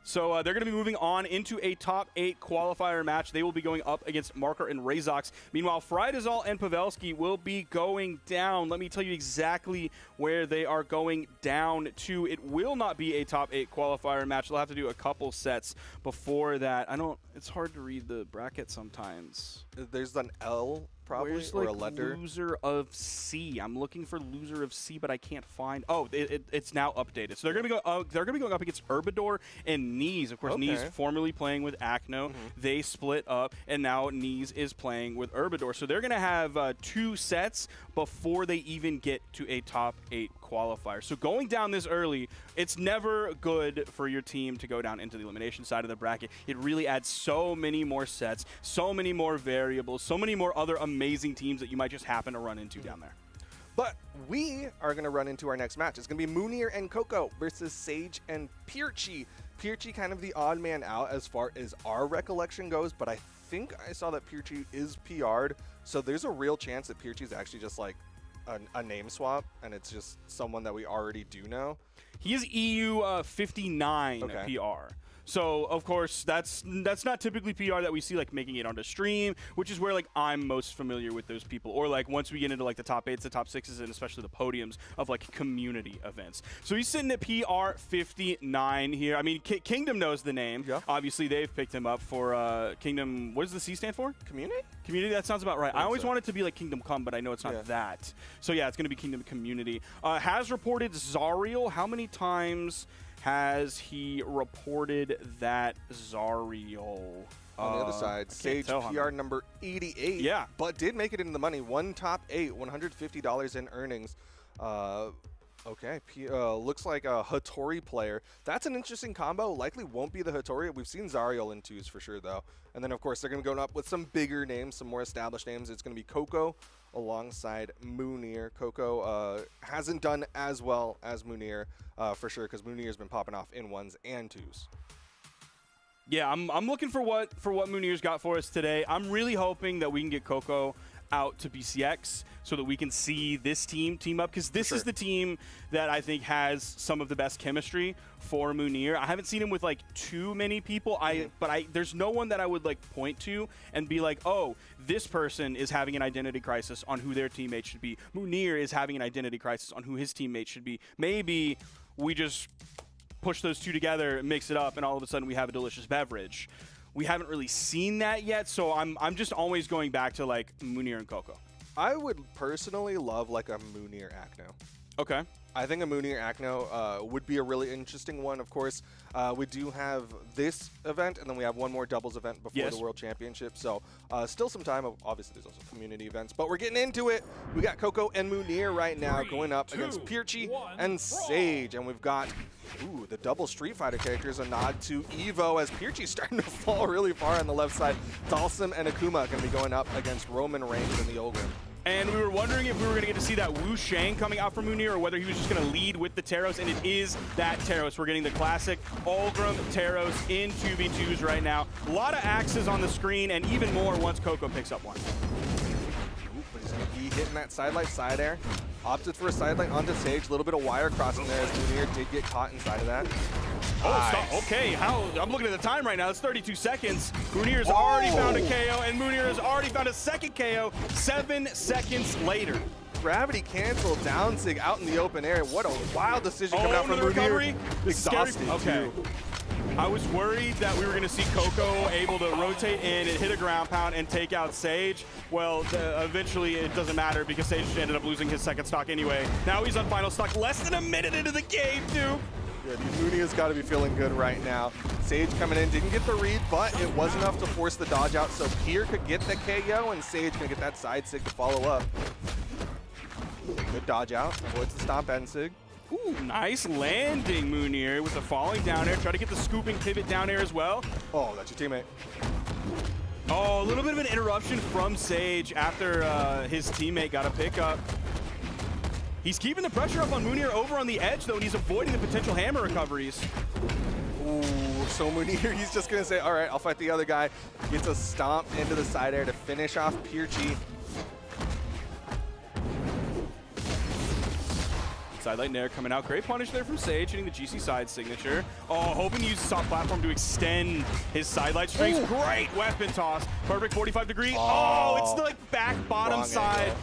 So they're going to be moving on into a top 8 qualifier match. They will be going up against Marker and Razox. Meanwhile, Frydazol and Pavelski will be going down. Let me tell you exactly where they are going down to. It will not be a top 8 qualifier match. They'll have to do a couple sets before that. It's hard to read the bracket sometimes. There's an L probably, Where's, or like, a letter. Loser of C. I'm looking for loser of C, but I can't find. Oh, it's now updated. So they're gonna go. They're gonna be going up against Urbador and Knees. Of course, Knees formerly playing with Acno. They split up, and now Knees is playing with Urbador. So they're gonna have 2 sets before they even get to a top 8 qualifier. So going down this early, it's never good for your team to go down into the elimination side of the bracket. It really adds so many more sets, so many more variables, so many more other amazing teams that you might just happen to run into down there. But we are going to run into our next match. It's going to be Munir and Koko versus Sage and Pirchi. Pirchi kind of the odd man out as far as our recollection goes, but I think I saw that Pirchi is PR'd, so there's a real chance that Pirchi is actually just like a name swap, and it's just someone that we already do know. He is EU 59 PR. So, of course, that's not typically PR that we see, like, making it onto stream, which is where, like, I'm most familiar with those people. Or, like, once we get into, like, the top 8s, the top 6s, and especially the podiums of, like, community events. So he's sitting at PR 59 here. I mean, Kingdom knows the name. Yeah. Obviously, they've picked him up for Kingdom. What does the C stand for? Community? Community, that sounds about right. I always want it to be, like, Kingdom Come, but I know it's not that. So, yeah, it's going to be Kingdom Community. Has reported Zariel. How many times has he reported that Zariel? On the other side, Sage PR number 88. Yeah. But did make it into the money. One top 8, $150 in earnings. Okay, looks like a Hattori player. That's an interesting combo. Likely won't be the Hattori. We've seen Zariel in 2s for sure, though. And then, of course, they're going to go up with some bigger names, some more established names. It's going to be Koko alongside Munir. Koko hasn't done as well as Munir for sure, because Munir's been popping off in 1s and 2s. Yeah, I'm looking for what Munir's got for us today. I'm really hoping that we can get Koko out to BCX so that we can see this team up, because this is the team that I think has some of the best chemistry for Munir. I haven't seen him with like too many people, but there's no one that I would like point to and be like, oh, this person is having an identity crisis on who their teammate should be. Munir is having an identity crisis on who his teammate should be. Maybe we just push those two together, mix it up, and all of a sudden we have a delicious beverage. We haven't really seen that yet, so I'm just always going back to like Munir and Koko. I would personally love like a Munir Acno. Okay. I think a Munir Acno would be a really interesting one. Of course, we do have this event, and then we have one more doubles event before the World Championship. So still some time. Obviously, there's also community events, but we're getting into it. We got Koko and Munir right now going up against Pirchi and Sage, and we've got the double Street Fighter characters. A nod to Evo as Pirchi's starting to fall really far on the left side. Dalsum and Akuma going to be going up against Roman Reigns and the Ogre. And we were wondering if we were going to get to see that Wu Shang coming out from Munir, or whether he was just going to lead with the Taros, and it is that Taros. We're getting the classic Ulgrim Taros in 2v2s right now. A lot of axes on the screen, and even more once Koko picks up one. But he's going to be hitting that sidelight side air. Opted for a sidelight onto Sage. A little bit of wire crossing there as Munir did get caught inside of that. Oh, stop. Okay, I'm looking at the time right now. It's 32 seconds. Munir's already found a KO, and Munir has already found a second KO 7 seconds later. Gravity canceled down Sig out in the open air. What a wild decision coming out from Munir. Recovery. Exhausted, okay. too. I was worried that we were going to see Koko able to rotate in and hit a ground pound and take out Sage. Well, eventually it doesn't matter because Sage ended up losing his second stock anyway. Now he's on final stock, less than a minute into the game, too. Yeah, Munia's got to be feeling good right now. Sage coming in, didn't get the read, but it was enough to force the dodge out, so Pier could get the KO, and Sage can get that side Sig to follow up. Good dodge out, avoids the stomp and Sig. Ooh, nice landing, Munir, with the falling down air. Try to get the scooping pivot down air as well. Oh, that's your teammate. Oh, a little bit of an interruption from Sage after his teammate got a pickup. He's keeping the pressure up on Munir over on the edge, though, and he's avoiding the potential hammer recoveries. Ooh, so Munir, he's just going to say, all right, I'll fight the other guy. Gets a stomp into the side air to finish off Pirchi. Sidelight Nair coming out. Great punish there from Sage, hitting the GC side signature. Oh, hoping to use the soft platform to extend his sidelight strings. Ooh. Great weapon toss. Perfect 45 degree. Oh, it's the like back bottom Wrong side,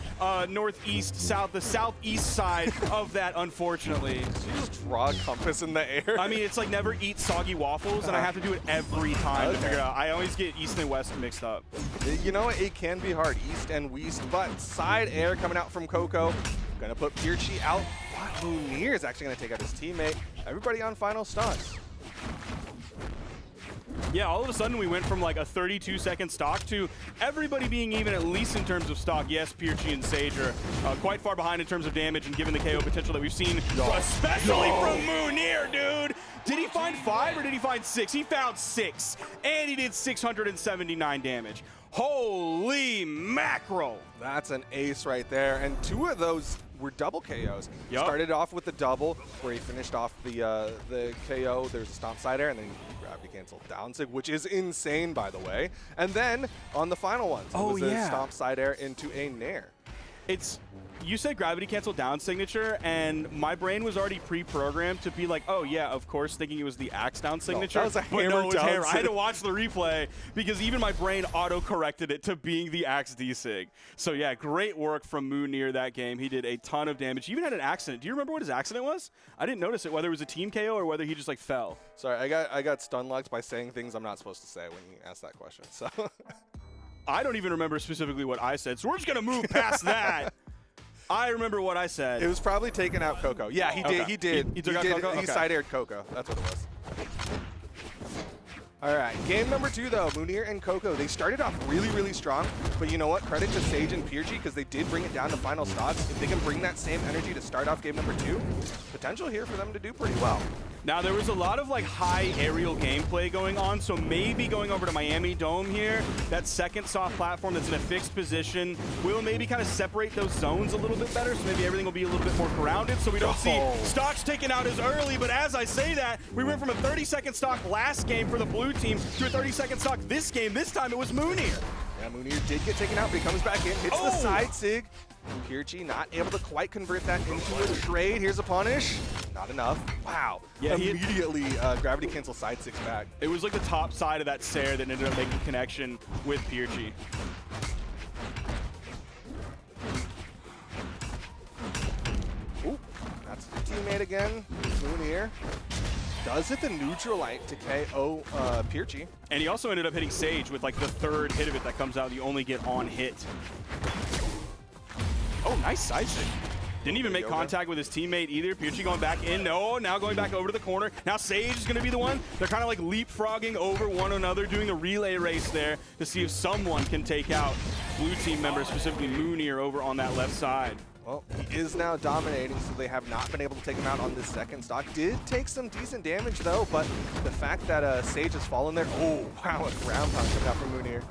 northeast, south, the southeast side of that, unfortunately. Did you just draw a compass in the air? I mean, it's like never eat soggy waffles, and I have to do it every time to figure it out. I always get east and west mixed up. You know, it can be hard, east and west, but side air coming out from Koko. Gonna put Pirchi out. Munir is actually gonna take out his teammate. Everybody on final stocks. Yeah, all of a sudden we went from like a 32-second stock to everybody being even, at least in terms of stock. Yes, Pirchi and Sage are quite far behind in terms of damage and given the KO potential that we've seen, especially from Munir, dude. Did he find 5 or did he find 6? He found 6, and he did 679 damage. Holy mackerel. That's an ace right there, and 2 of those were double KOs. Yep. Started off with the double, where he finished off the KO. There's a stomp side air, and then gravity cancel down sig, which is insane, by the way. And then on the final ones, it was a stomp side air into a nair. You said gravity cancel down signature, and my brain was already pre-programmed to be like, oh yeah, of course, thinking it was the axe down signature. No, that was a hammer it was down hammer. sig. I had to watch the replay because even my brain auto-corrected it to being the axe D-sig. So yeah, great work from Munir that game. He did a ton of damage. He even had an accident. Do you remember what his accident was? I didn't notice it, whether it was a team KO or whether he just like fell. Sorry, I got stun locked by saying things I'm not supposed to say when you ask that question. So I don't even remember specifically what I said, so we're just gonna move past that. I remember what I said. It was probably taking out Koko. Yeah, he did. Okay. He did. He took out Koko? He Okay. side-aired Koko. That's what it was. All right, game number 2, though. Munir and Koko, they started off really, really strong. But you know what? Credit to Sage and Pirchi because they did bring it down to final stocks. If they can bring that same energy to start off game number 2, potential here for them to do pretty well. Now, there was a lot of like high aerial gameplay going on, so maybe going over to Miami Dome here, that second soft platform that's in a fixed position will maybe kind of separate those zones a little bit better, so maybe everything will be a little bit more grounded, so we don't see stocks taken out as early. But as I say that, we went from a 30-second stock last game for the blue team to a 30-second stock this game. This time it was Munir. Yeah, Munir did get taken out, but he comes back in, hits the side sig. Pirchi not able to quite convert that into a trade. Here's a punish. Not enough. Wow. Yeah, immediately gravity cancel side six back. It was like the top side of that Sair that ended up making connection with Pirchi. Ooh, that's his teammate again. Munir does hit the neutral light to KO Pirchi. And he also ended up hitting Sage with like the 3rd hit of it that comes out. You only get on hit. Oh, nice side stick. Didn't even make contact with his teammate either. Pirchi going back in. No, now going back over to the corner. Now Sage is going to be the one. They're kind of like leapfrogging over one another, doing a relay race there to see if someone can take out blue team members, specifically Munir, over on that left side. Well, he is now dominating, so they have not been able to take him out on this second stock. Did take some decent damage, though, but the fact that Sage has fallen there, oh, wow, a ground pound coming out from Munir.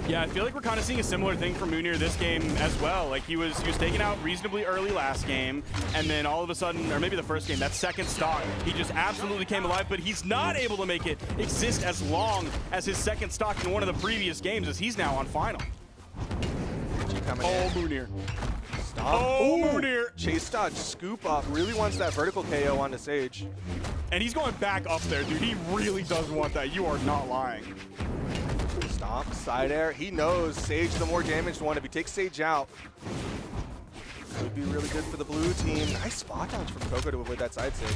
Yeah, I feel like we're kind of seeing a similar thing from Munir this game as well. Like he was taken out reasonably early last game, and then all of a sudden, or maybe the first game, that second stock, he just absolutely came alive, but he's not able to make it exist as long as his second stock in one of the previous games, as he's now on final. Oh, Munir. Stop. Oh, Munir. Chase dodge, scoop up, really wants that vertical KO onto Sage. And he's going back up there, dude. He really does want that. You are not lying. Stomp, side air. He knows Sage the more damaged one. If he takes Sage out, could be really good for the blue team. Nice spot dodge from Koko to avoid that side sig.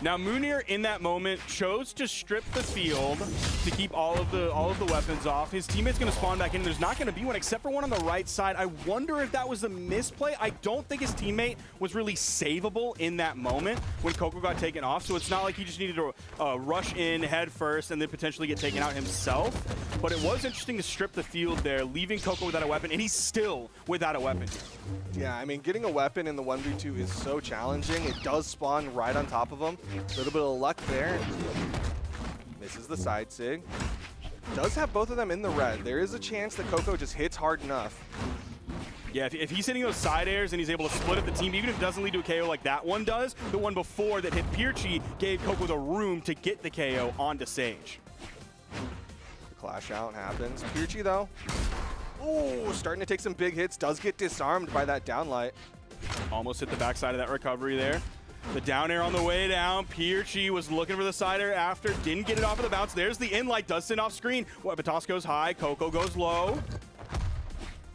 Now Munir in that moment chose to strip the field to keep all of the weapons off. His teammate's going to spawn back in. There's not going to be one except for one on the right side. I wonder if that was a misplay. I don't think his teammate was really savable in that moment when Koko got taken off. So it's not like he just needed to rush in head first and then potentially get taken out himself. But it was interesting to strip the field there, leaving Koko without a weapon, and he's still without a weapon. Yeah, I mean, getting a weapon in the 1v2 is so challenging. It does spawn right on top of him. A little bit of luck there. Misses the side sig. Does have both of them in the red. There is a chance that Koko just hits hard enough. Yeah, if he's hitting those side airs and he's able to split up the team, even if it doesn't lead to a KO like that one does, the one before that hit Pirchi gave Koko the room to get the KO onto Sage. The clash out happens. Pirchi, though, ooh, starting to take some big hits. Does get disarmed by that downlight. Almost hit the backside of that recovery there. The down air on the way down. Pirchi was looking for the side air after. Didn't get it off of the bounce. There's the in-light. Does send off screen. Batas goes high. Koko goes low.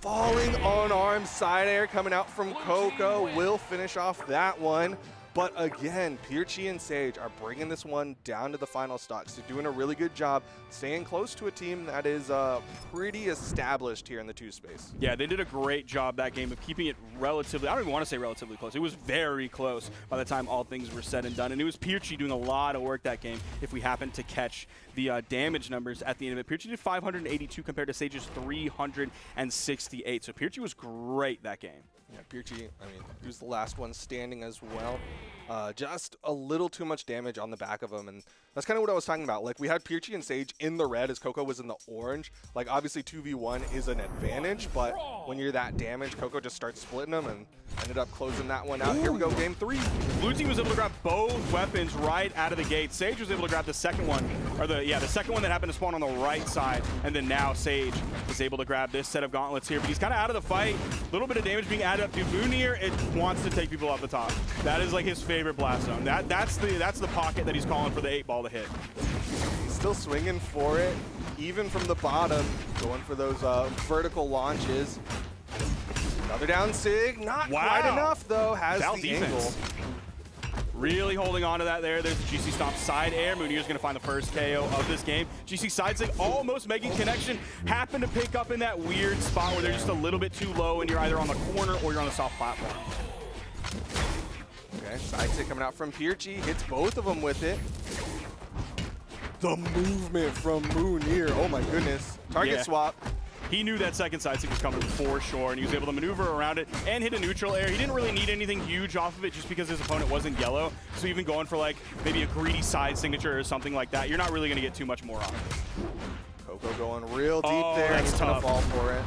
Falling on arm side air coming out from Koko will finish off that one. But again, Pirchi and Sage are bringing this one down to the final stocks. They're doing a really good job staying close to a team that is pretty established here in the 2 space. Yeah, they did a great job that game of keeping it relatively, I don't even want to say relatively close. It was very close by the time all things were said and done. And it was Pirchi doing a lot of work that game if we happen to catch the damage numbers at the end of it. Pirchi did 582 compared to Sage's 368. So Pirchi was great that game. Yeah, Pirchi, I mean, he was the last one standing as well. Just a little too much damage on the back of him, and that's kind of what I was talking about. Like, we had Pirchi and Sage in the red as Koko was in the orange. Like, obviously 2v1 is an advantage, but when you're that damaged, Koko just starts splitting them and ended up closing that one out. Here we go, game 3. Blue team was able to grab both weapons right out of the gate. Sage was able to grab the second one, or the second one that happened to spawn on the right side, and then now Sage is able to grab this set of gauntlets here, but he's kind of out of the fight. A little bit of damage being added up to Munir. It wants to take people off the top. That is like his favorite blast zone. That's the pocket that he's calling for the 8-ball to hit. He's still swinging for it, even from the bottom, going for those vertical launches. Another down sig, not quite enough though, has Val the defense. angle. Really holding on to that there. There's the GC stomp side air. Munir's going to find the first KO of this game. GC side sig almost making connection. Happened to pick up in that weird spot where they're just a little bit too low and you're either on the corner or you're on the soft platform. Okay, side sig coming out from Pirchi, hits both of them with it. The movement from Munir, oh my goodness. Target swap. He knew that second side stick was coming for sure, and he was able to maneuver around it and hit a neutral air. He didn't really need anything huge off of it just because his opponent wasn't yellow. So even going for like maybe a greedy side signature or something like that, you're not really going to get too much more off it. Koko going real deep there, and he's going to fall for it.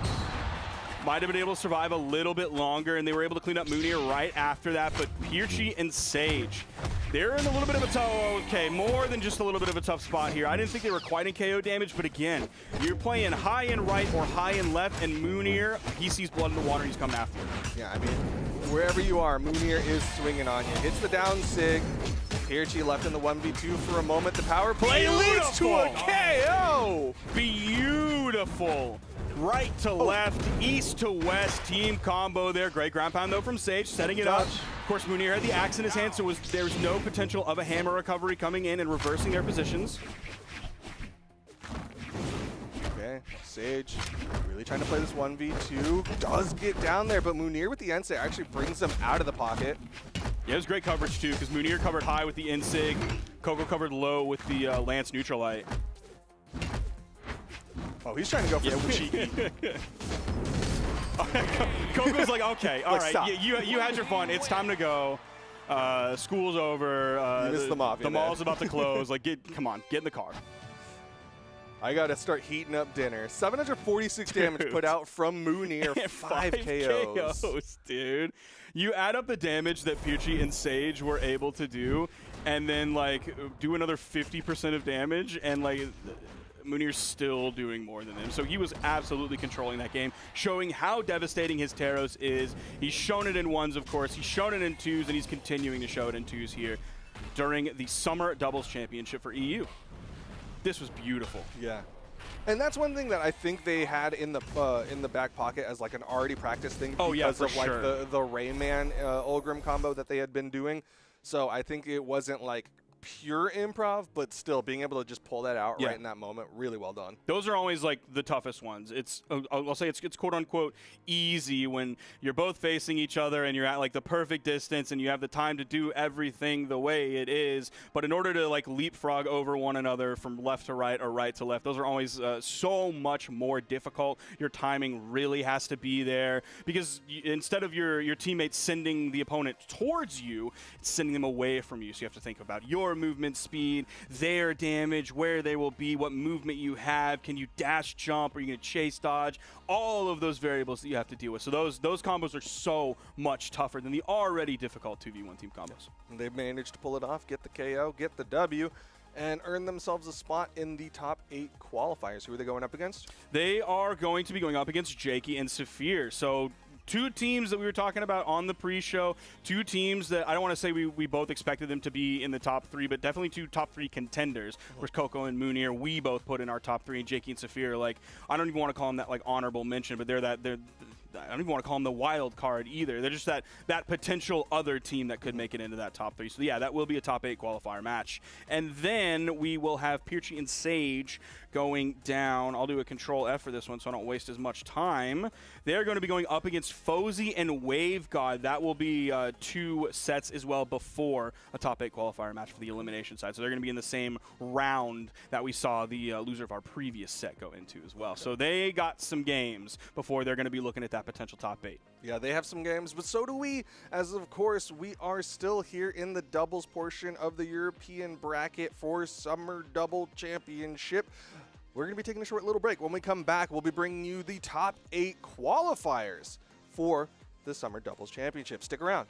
Might have been able to survive a little bit longer, and they were able to clean up Munir right after that, but Pirchi and Sage, they're in a little bit of a tough, more than just a little bit of a tough spot here. I didn't think they were quite in KO damage, but again, you're playing high and right or high and left, and Munir, he sees blood in the water, he's coming after you. Yeah, I mean, wherever you are, Munir is swinging on you. Hits the down sig. Pirchi left in the 1v2 for a moment. The power play leads to a KO! Beautiful. Right to left, east to west, team combo there. Great ground pound though from Sage, setting it up. Of course, Munir had the axe in his hand, so there's no potential of a hammer recovery coming in and reversing their positions. Okay, Sage really trying to play this 1v2. Does get down there, but Munir with the N-Sig actually brings him out of the pocket. Yeah, it was great coverage too, because Munir covered high with the N-Sig, Koko covered low with the Lance Neutralite. Oh, he's trying to go for some cheeky. Koko's like, okay, all right, you had your fun. It's time to go. School's over. You missed the mob. The mall's about to close. Like, come on, get in the car. I got to start heating up dinner. 746 damage put out from Munir. 5 KOs. Dude. You add up the damage that Pirchi and Sage were able to do, and then, like, do another 50% of damage, and, like, Munir's still doing more than him. So he was absolutely controlling that game, showing how devastating his Taros is. He's shown it in ones, of course. He's shown it in twos, and he's continuing to show it in twos here during the Summer Doubles Championship for EU. This was beautiful. Yeah. And that's one thing that I think they had in the back pocket as like an already practiced thing because of like the Rayman Ulgrim combo that they had been doing. So I think it wasn't like pure improv, but still being able to just pull that out right in that moment, really well done. Those are always like the toughest ones. It's I'll say it's quote unquote easy when you're both facing each other and you're at like the perfect distance and you have the time to do everything the way it is. But in order to like leapfrog over one another from left to right or right to left, those are always so much more difficult. Your timing really has to be there because instead of your teammates sending the opponent towards you, it's sending them away from you. So you have to think about your movement speed, their damage, where they will be, what movement you have, can you dash jump, are you going to chase dodge, all of those variables that you have to deal with. So those combos are so much tougher than the already difficult 2v1 team combos. And they've managed to pull it off, get the KO, get the W, and earn themselves a spot in the top 8 qualifiers. Who are they going up against? They are going to be going up against Jakey and Saphir. So two teams that we were talking about on the pre-show, two teams that I don't want to say we both expected them to be in the top 3, but definitely two top 3 contenders. Of course, Koko and Munir, we both put in our top 3, and Jakey and Saphir, like, I don't even want to call them that, like, honorable mention, but they're I don't even want to call them the wild card either. They're just that potential other team that could make it into that top 3. So yeah, that will be a top 8 qualifier match. And then we will have Pirchi and Sage going down. I'll do a control F for this one so I don't waste as much time. They're going to be going up against Fozy and Wave God. That will be 2 sets as well before a top 8 qualifier match for the elimination side. So they're going to be in the same round that we saw the loser of our previous set go into as well. So they got some games before they're going to be looking at that potential top 8. Yeah, they have some games, but so do we, as of course we are still here in the doubles portion of the European bracket for Summer Double Championship. We're going to be taking a short little break. When we come back, we'll be bringing you the top 8 qualifiers for the Summer Doubles Championship. Stick around.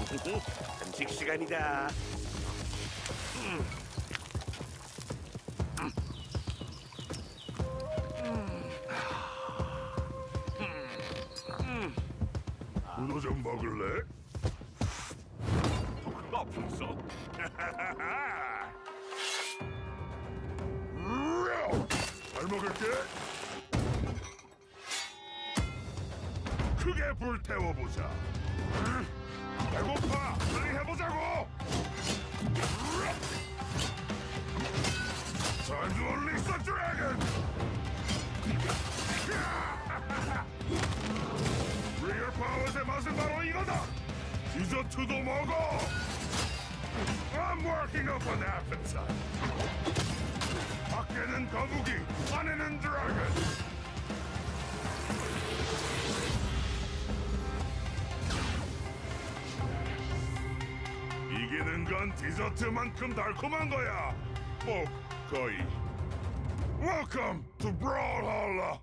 간식 시간이다. 문어 좀 먹을래? 없어. 잘 먹을게. 크게 불태워보자. 배고파. 빨리 해보자고. Time to unleash the dragon. Real power의 맛은 바로 이거다. 디저트도 먹어. I'm working up an appetite. 밖에는 거북이, 안에는 드래곤. 이기는 건 디저트만큼 달콤한 거야. 뭐 거의. Welcome to Brawlhalla.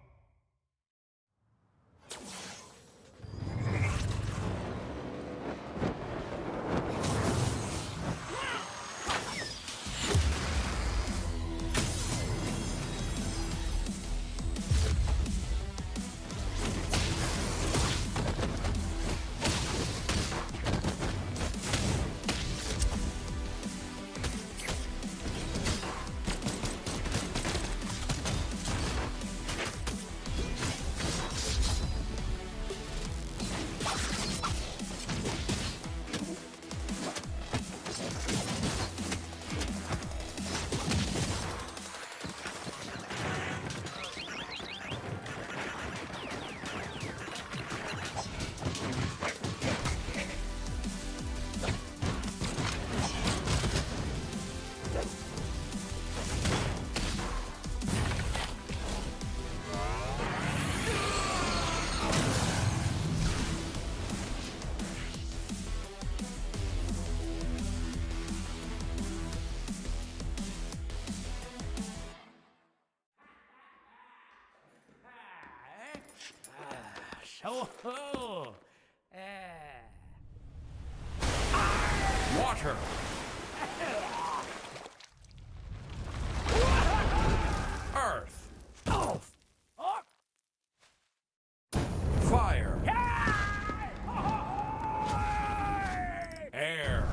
Oh, water. Earth. Fire. Air.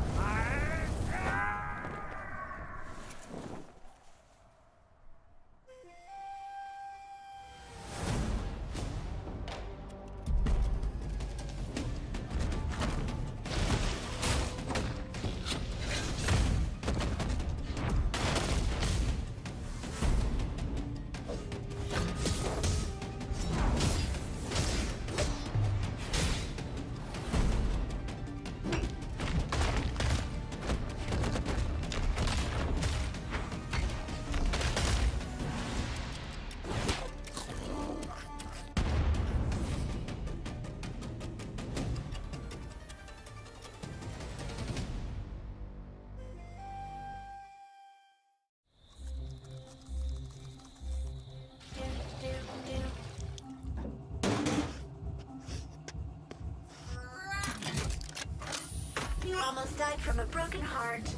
You almost died from a broken heart,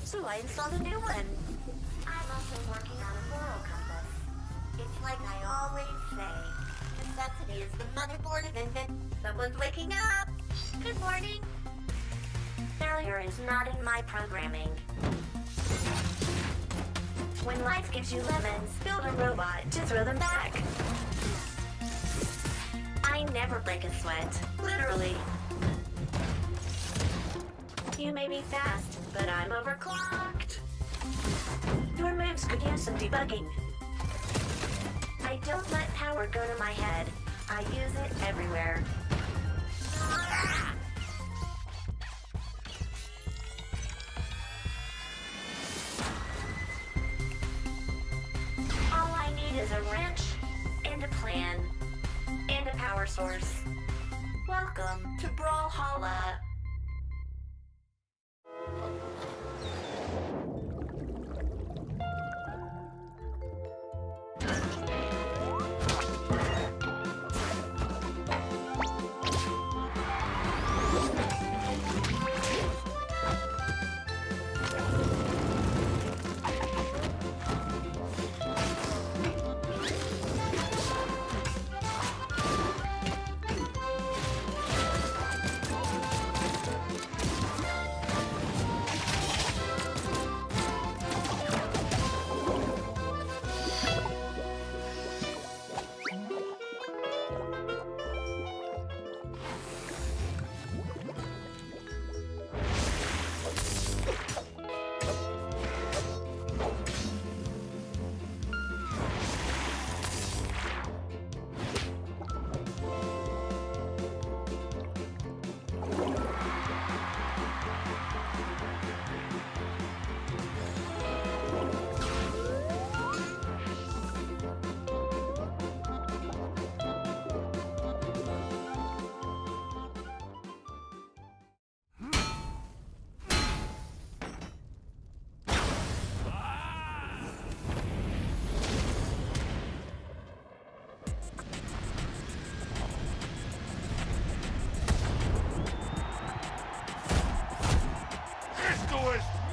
so I installed a new one. I'm also working on a moral compass. It's like I always say, necessity is the motherboard of invention. Someone's waking up. Good morning. Failure is not in my programming. When life gives you lemons, build a robot to throw them back. I never break a sweat, literally. You may be fast, but I'm overclocked. Your moves could use some debugging. I don't let power go to my head. I use it everywhere. All I need is a wrench, and a plan, and a power source. Welcome to Brawlhalla.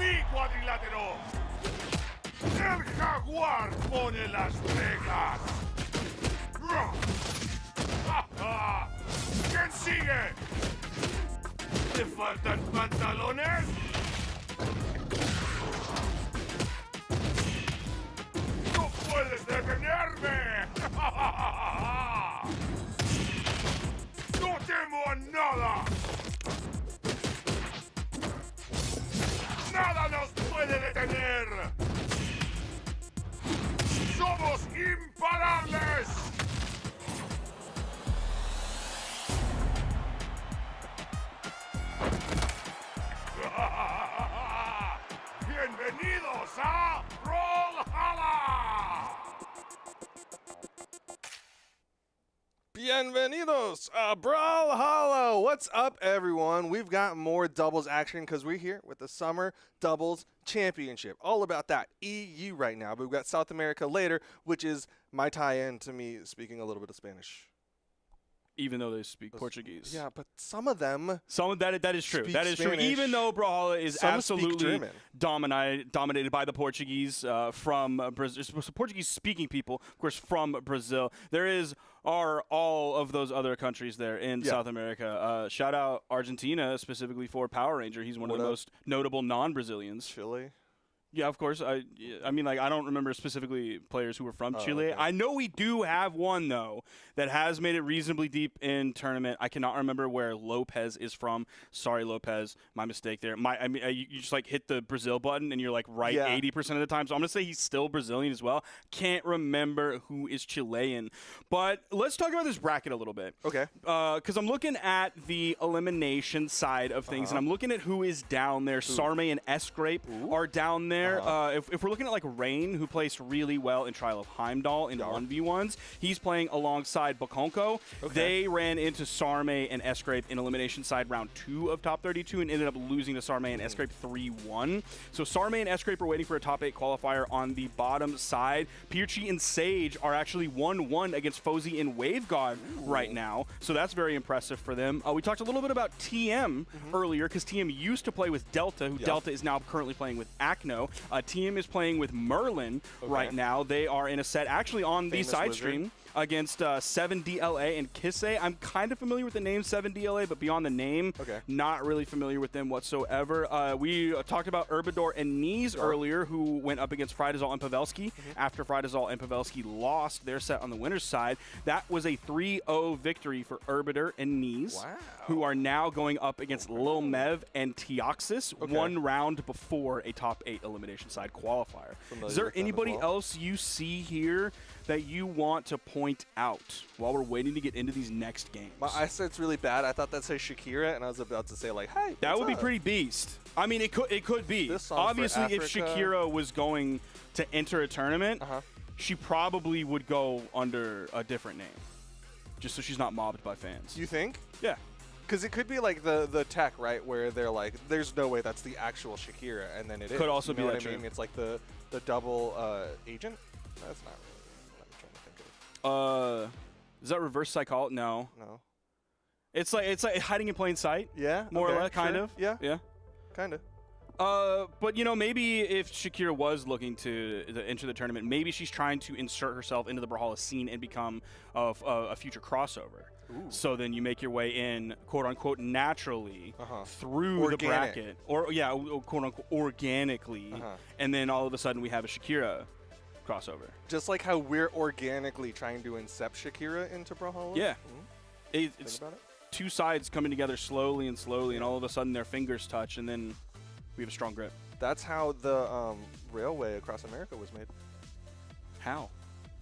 mi cuadrilátero. El jaguar pone las reglas. ¿Quién sigue? ¿Te faltan pantalones? ¡No puedes detenerme! ¡No temo a nada! ¡Nada nos puede detener! ¡Somos imparables! ¡Bienvenidos a Brawlhalla! Bienvenidos a Brawlhalla! What's up, everyone? We've got more doubles action because we're here with the Summer Doubles Championship. All about that EU right now, but we've got South America later, which is my tie-in to me speaking a little bit of Spanish. Even though they speak Portuguese. Yeah, but some of them. That is true. Speak That is true. Spanish. Even though Brawlhalla is Some speak absolutely German. dominated by the Portuguese from Brazil, Portuguese-speaking people, of course, from Brazil. There are all of those other countries there in South America. Shout out Argentina specifically for Power Ranger. He's one of the most notable non-Brazilians. Chile. Yeah, of course. I mean, like, I don't remember specifically players who were from Chile. Okay. I know we do have one, though, that has made it reasonably deep in tournament. I cannot remember where Lopez is from. Sorry, Lopez. My mistake there. You just, like, hit the Brazil button, and you're, like, right 80% of the time. So I'm going to say he's still Brazilian as well. Can't remember who is Chilean. But let's talk about this bracket a little bit. Okay. Because I'm looking at the elimination side of things, and I'm looking at who is down there. Sarme and S-Grape are down there. If we're looking at like Rain, who placed really well in Trial of Heimdall in 1v1s, he's playing alongside Bakonko. Okay. They ran into Sarme and S-Grape in elimination side round 2 of top 32 and ended up losing to Sarme and S-Grape 3-1. So Sarme and S-Grape are waiting for a top 8 qualifier on the bottom side. Pirchi and Sage are actually 1-1 against Fozy and Wavegod right now. So that's very impressive for them. We talked a little bit about TM earlier because TM used to play with Delta, who Delta is now currently playing with Acno. TM is playing with Merlin right now. They are in a set actually on the side stream against 7DLA and Kisse. I'm kind of familiar with the name 7DLA, but beyond the name, not really familiar with them whatsoever. We talked about Urbador and Knees earlier, who went up against Frydazol and Pavelski. After Frydazol and Pavelski lost their set on the winner's side, that was a 3-0 victory for Urbador and Knees, who are now going up against Lil Mev and Teoxys 1 round before a top 8 elimination side qualifier. Is there anybody else you see here that you want to point out while we're waiting to get into these next games? My eyesight's really bad. I thought that said Shakira, and I was about to say, like, hey, that would be pretty beast. I mean, it could be. Obviously, if Shakira was going to enter a tournament, she probably would go under a different name, just so she's not mobbed by fans. You think? Yeah. Because it could be like the tech, right, where they're like, there's no way that's the actual Shakira, and then it is. Could also be what that I mean? true. It's like the double agent. That's not really what I'm trying to think of. Is that reverse psychology? No. It's like hiding in plain sight. Yeah. More or less, kind of. Yeah. Yeah. Kind of. But, you know, maybe if Shakira was looking to enter the tournament, maybe she's trying to insert herself into the Brawlhalla scene and become a future crossover. Ooh. So then you make your way in, quote-unquote, naturally through the bracket. Or, quote-unquote, organically. And then all of a sudden we have a Shakira crossover. Just like how we're organically trying to incept Shakira into Brawlhalla? Yeah. It's two sides coming together slowly, and all of a sudden their fingers touch, and then we have a strong grip. That's how the railway across America was made. How?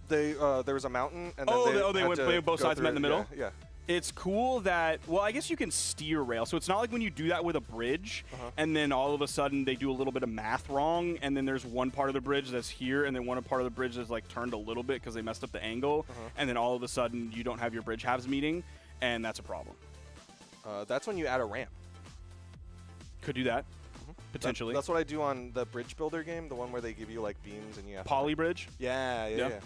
There was a mountain, and then they both sides met in the middle? Yeah. It's cool that, well, I guess you can steer rail. So it's not like when you do that with a bridge, and then all of a sudden they do a little bit of math wrong, and then there's one part of the bridge that's here, and then one part of the bridge that's like turned a little bit because they messed up the angle, and then all of a sudden you don't have your bridge halves meeting, and that's a problem. That's when you add a ramp. Could do that. Potentially. That's what I do on the bridge builder game, the one where they give you like beams and you have Poly bridge? Yeah.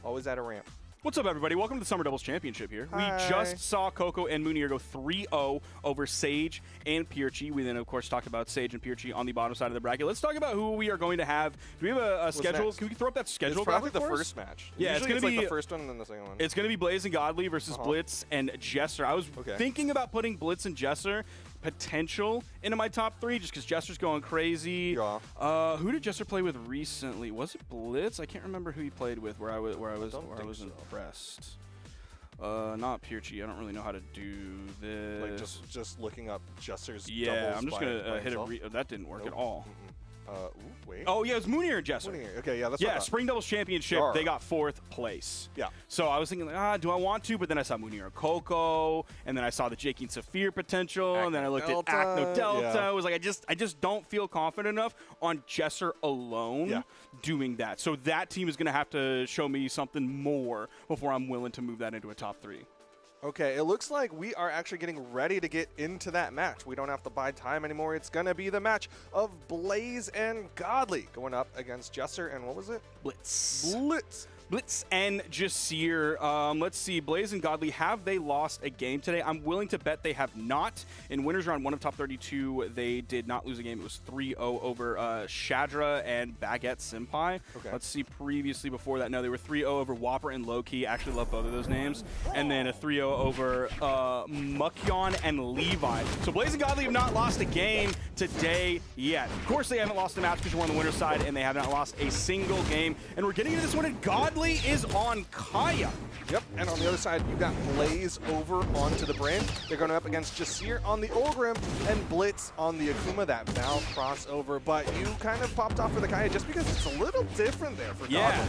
Always add a ramp. What's up, everybody? Welcome to the Summer Doubles Championship here. Hi. We just saw Koko and Moonier go 3-0 over Sage and Pirchi. We then, of course, talked about Sage and Pirchi on the bottom side of the bracket. Let's talk about who we are going to have. Do we have a schedule? next? Can we throw up that schedule? It's probably graphic the for us? first match. Yeah, Usually it's going to be like the first one and then the second one. It's going to be Blaze and Godly versus Blitz and Jesser. I was thinking about putting Blitz and Jesser potential into my top 3 just because Jesser's going crazy. Yeah. Who did Jesser play with recently? Was it Blitz? I can't remember who he played with where I was impressed. Not Pirchi. I don't really know how to do this. Like just looking up Jesser's doubles. Yeah, I'm just gonna hit himself. That didn't work at all. Wait. Oh yeah, it was Moonier and Jesser. Moonier. Okay, yeah, that's Yeah, Spring Doubles Championship. They got 4th place. Yeah. So I was thinking, like, do I want to? But then I saw Moonier and Koko, and then I saw the Jakey and Saphir potential, and then I looked at Acno Delta. Yeah. I was like, I just don't feel confident enough on Jesser alone doing that. So that team is gonna have to show me something more before I'm willing to move that into a top 3. Okay, it looks like we are actually getting ready to get into that match. We don't have to buy time anymore. It's going to be the match of Blaze and Godly going up against Jesser and what was it? Blitz and Jasir. Let's see. Blaze and Godly, have they lost a game today? I'm willing to bet they have not. In winners round 1 of top 32, they did not lose a game. It was 3-0 over Shadra and Baguette Senpai. Okay. Let's see. Previously, before that, no, they were 3-0 over Whopper and Loki. Actually love both of those names. And then a 3-0 over Mukyon and Levi. So Blaze and Godly have not lost a game today yet. Of course, they haven't lost a match because we're on the winner's side, and they have not lost a single game. And we're getting into this one at Godly is on Kaio. Yep, and on the other side, you got Blaze over onto the Brand. They're going up against Jasir on the Ulgrim and Blitz on the Akuma, that Val crossover. But you kind of popped off for the Kaio just because it's a little different there for Godly.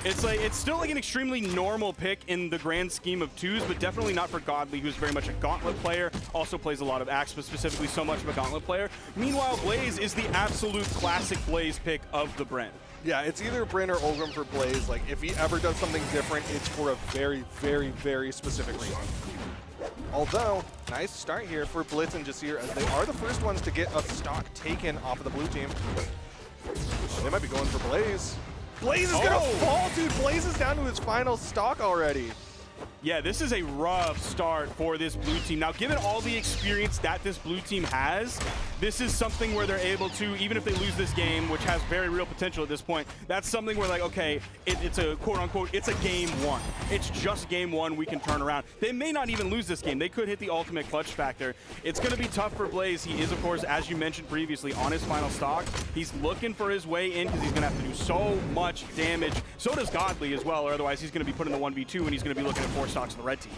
It's still like an extremely normal pick in the grand scheme of 2s, but definitely not for Godly, who's very much a Gauntlet player, also plays a lot of Axe, but specifically so much of a Gauntlet player. Meanwhile, Blaze is the absolute classic Blaze pick of the Brent. Yeah, it's either Bryn or Ulgrim for Blaze. Like, if he ever does something different, it's for a very, very, very specific reason. Although, nice start here for Blitz and Jasir, as they are the first ones to get a stock taken off of the blue team. They might be going for Blaze. Blaze is gonna fall, dude. Blaze is down to his final stock already. Yeah, this is a rough start for this blue team. Now, given all the experience that this blue team has, this is something where they're able to, even if they lose this game, which has very real potential at this point, that's something where, like, okay, it's a quote-unquote, it's a game 1. It's just game 1, we can turn around. They may not even lose this game. They could hit the ultimate clutch factor. It's going to be tough for Blaze. He is, of course, as you mentioned previously, on his final stock. He's looking for his way in because he's going to have to do so much damage. So does Godly as well, or otherwise he's going to be put in the 1v2 and he's going to be looking at 4 stocks of the red team.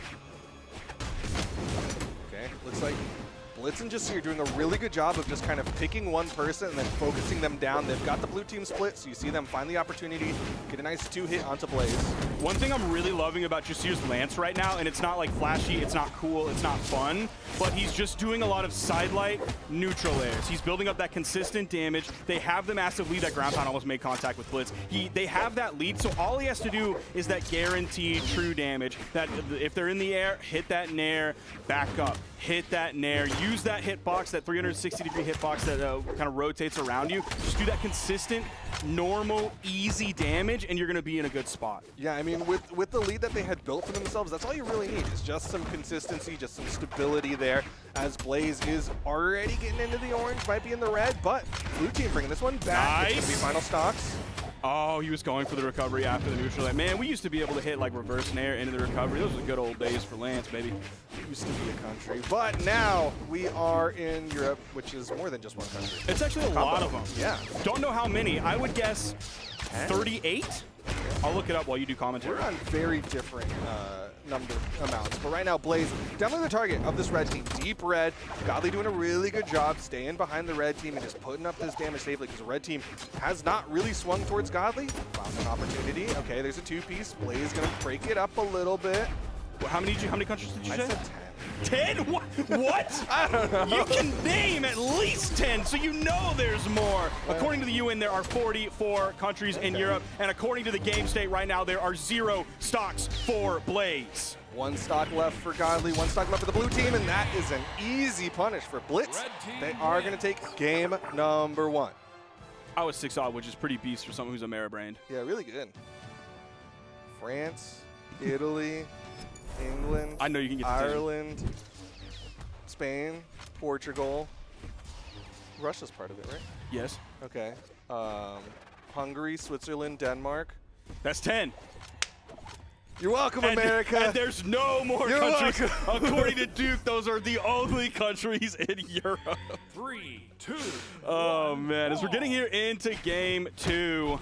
Okay, looks like Blitz and Jasir doing a really good job of just kind of picking one person and then focusing them down. They've got the blue team split, so you see them find the opportunity, get a nice 2-hit onto Blaze. One thing I'm really loving about Jasir's Lance right now, and it's not like flashy, it's not cool, it's not fun, but he's just doing a lot of sidelight neutral airs. He's building up that consistent damage. They have the massive lead. That ground pound almost made contact with Blitz. They have that lead, so all he has to do is that guaranteed true damage. That if they're in the air, hit that nair, back up, hit that nair, use that hitbox, that 360-degree hitbox that kind of rotates around you. Just do that consistent, normal, easy damage, and you're going to be in a good spot. Yeah, I mean, with the lead that they had built for themselves, that's all you really need is just some consistency, just some stability there, as Blaze is already getting into the orange, might be in the red, but blue team bringing this one back. It's gonna be final stocks. Oh, he was going for the recovery after the neutral. Man, we used to be able to hit like reverse nair into the recovery. Those were the good old days for Lance, baby. Used to be a country, but now we are in Europe, which is more than just one country. It's actually a lot of them. Yeah. Don't know how many. I would guess 38. I'll look it up while you do commentary. We're on very different amounts, but right now Blaze definitely the target of this red team. Deep red, Godly doing a really good job staying behind the red team and just putting up this damage safely because the red team has not really swung towards Godly. Found an opportunity. Okay, there's a 2-piece. Blaze gonna break it up a little bit. How many countries did you say? I said 10? What? I don't know. You can name at least 10, so you know there's more. According to the UN, there are 44 countries in Europe, and according to the game state right now, there are 0 stocks for Blaze. 1 stock left for Godly, 1 stock left for the blue team, and that is an easy punish for Blitz. They are going to take game number 1. I was 6 odd, which is pretty beast for someone who's a Mara brained. Yeah, really good. France. Italy, England, I know you can get the Ireland, Spain, Portugal. Russia's part of it, right? Yes. Okay. Hungary, Switzerland, Denmark. That's 10. You're welcome, America. And there's no more You're countries. welcome. According to Duke, those are the only countries in Europe. 3, 2. Oh, man. As we're getting here into game 2,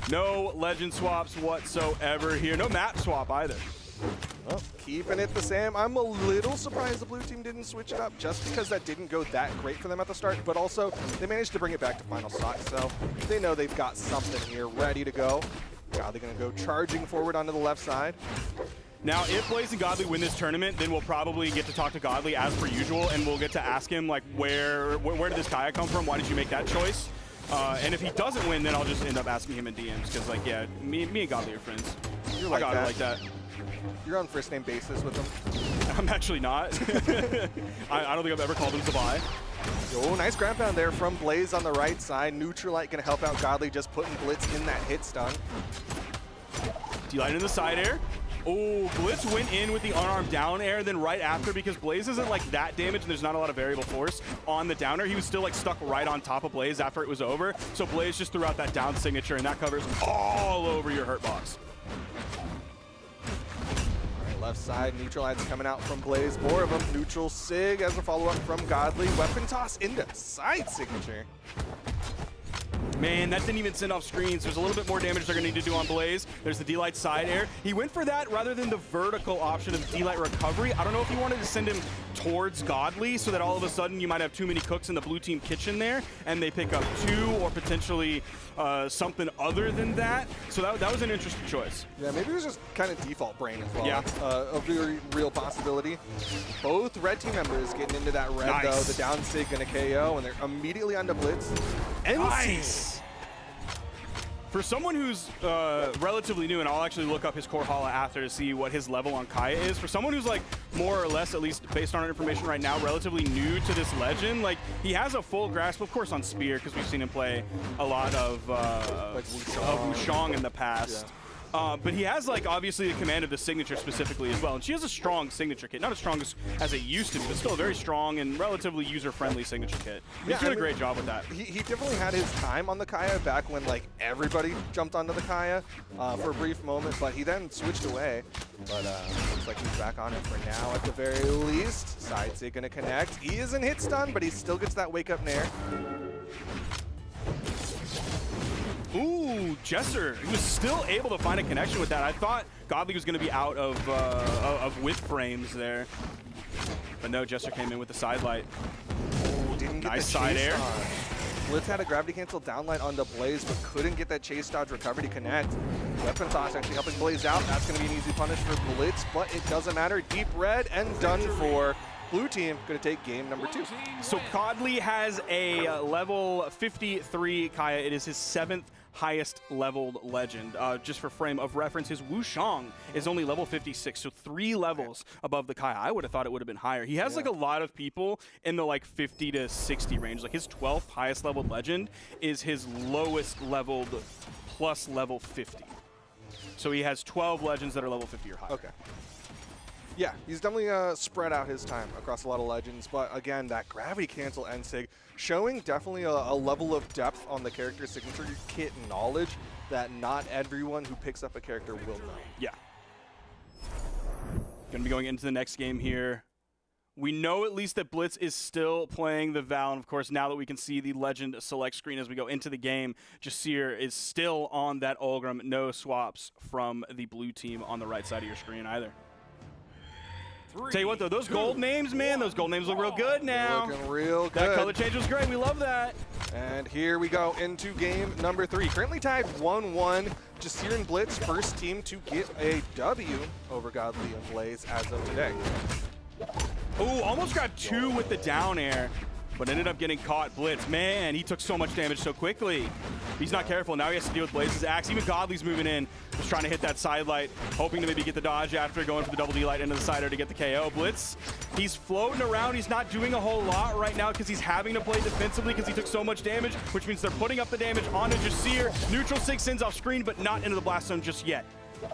no legend swaps whatsoever here. No map swap either. Well, keeping it the same. I'm a little surprised the blue team didn't switch it up just because that didn't go that great for them at the start, but also they managed to bring it back to final stock, so they know they've got something here ready to go. Godly gonna go charging forward onto the left side. Now, if Blaze and Godly win this tournament, then we'll probably get to talk to Godly as per usual, and we'll get to ask him, like, where did this Kaio come from? Why did you make that choice? And if he doesn't win, then I'll just end up asking him in DMs, because, like, yeah, me and Godly are friends. You're like Godly that. like that. You're on first name basis with him. I'm actually not. I don't think I've ever called him Zabai. Oh, nice ground pound there from Blaze on the right side. Neutralite gonna help out Godly, just putting Blitz in that hit stun. D-Light in the side air. Oh, Blitz went in with the unarmed down air, then right after, because Blaze isn't like that damage and there's not a lot of variable force on the down air, he was still like stuck right on top of Blaze after it was over. So Blaze just threw out that down signature, and that covers all over your hurt box. Left side, Neutralite's coming out from Blaze. More of them. Neutral Sig as a follow-up from Godly. Weapon toss into side signature. Man, that didn't even send off screens. There's a little bit more damage they're going to need to do on Blaze. There's the D-Light side air. He went for that rather than the vertical option of D-Light recovery. I don't know if he wanted to send him towards Godly so that all of a sudden you might have too many cooks in the blue team kitchen there and they pick up 2 or potentially something other than that. So that was an interesting choice. Yeah, maybe it was just kind of default brain as well. Yeah. A very real possibility. Both red team members getting into that red, though. The down sig gonna KO, and they're immediately onto Blitz. Nice! For someone who's relatively new, and I'll actually look up his Brawlhalla after to see what his level on Kaio is. For someone who's like more or less, at least based on our information right now, relatively new to this legend, like he has a full grasp, of course, on Spear because we've seen him play a lot of like Wushang in the past. Yeah. But he has, like, obviously the command of the signature specifically as well. And she has a strong signature kit. Not as strong as it used to be, but still a very strong and relatively user-friendly signature kit. He's doing a great job with that. He definitely had his time on the Kaio back when, like, everybody jumped onto the Kaio for a brief moment, but he then switched away. But looks like he's back on it for now at the very least. Side sig gonna connect. He isn't hit stun, but he still gets that wake-up nair. Ooh, Jesser, he was still able to find a connection with that. I thought Godly was going to be out of whip frames there. But no, Jesser came in with the side light. Ooh, didn't get nice the side chase air. dodge. Blitz had a gravity cancel downlight onto Blaze, but couldn't get that chase dodge recovery to connect. Weapon toss actually helping Blaze out. That's going to be an easy punish for Blitz, but it doesn't matter. Deep red and done for. Blue team going to take game number 2. So Godly has a level 53 Kaio. It is his 7th highest leveled legend. Just for frame of reference, his Wushang is only level 56, so 3 levels above the Kaio. I would have thought it would have been higher. He has like a lot of people in the like 50 to 60 range. Like his 12th highest leveled legend is his lowest leveled plus level 50. So he has 12 legends that are level 50 or higher. Okay. Yeah, he's definitely spread out his time across a lot of legends, but again, that gravity cancel end sig showing definitely a level of depth on the character signature kit knowledge that not everyone who picks up a character will know. Yeah. Gonna be going into the next game here. We know at least that Blitz is still playing the Val, and of course, now that we can see the legend select screen as we go into the game, Jasir is still on that Ulgrim. No swaps from the blue team on the right side of your screen either. Tell you what, though, those gold names, man, those gold names look real good now. Looking real good. That color change was great. We love that. And here we go into game number 3. Currently tied 1-1. Jasir and Blitz, first team to get a W over Godly and Blaze as of today. Ooh, almost grabbed 2 with the down air, but ended up getting caught. Blitz, man, he took so much damage so quickly. He's not careful. Now he has to deal with Blaze's axe. Even Godly's moving in, just trying to hit that side light, hoping to maybe get the dodge after going for the double D-Light into the side air to get the KO. Blitz, he's floating around. He's not doing a whole lot right now because he's having to play defensively because he took so much damage, which means they're putting up the damage onto Jasir. Neutral 6 sends off screen, but not into the blast zone just yet.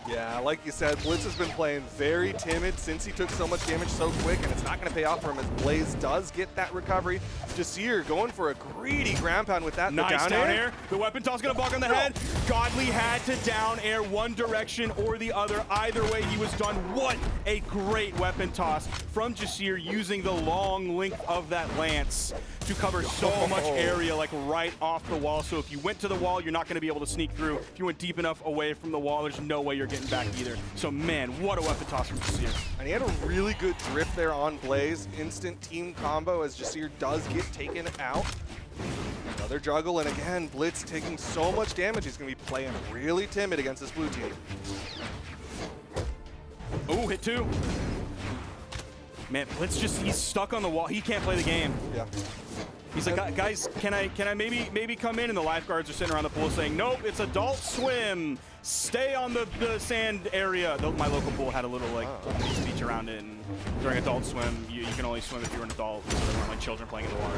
Yeah, like you said, Blitz has been playing very timid since he took so much damage so quick, and it's not going to pay off for him as Blaze does get that recovery. Jasir going for a greedy ground pound with that. Nice down air. The weapon toss going to bug on the head. Godly had to down air one direction or the other. Either way, he was done. What a great weapon toss from Jasir, using the long length of that lance to cover so much area, like right off the wall. So if you went to the wall, you're not going to be able to sneak through. If you went deep enough away from the wall, there's no way you're getting back either. So man, what a weapon toss from Jasir. And he had a really good drift there on Blaze. Instant team combo as Jasir does get taken out. Another juggle, and again, Blitz taking so much damage. He's going to be playing really timid against this blue team. Oh, hit two. Man, Blitz he's stuck on the wall. He can't play the game. Yeah. He's like, guys, can I maybe come in? And the lifeguards are sitting around the pool saying, nope, it's adult swim. Stay on the sand area. My local pool had a little speech around it. And during adult swim, you can only swim if you're an adult. So there weren't like children playing in the water.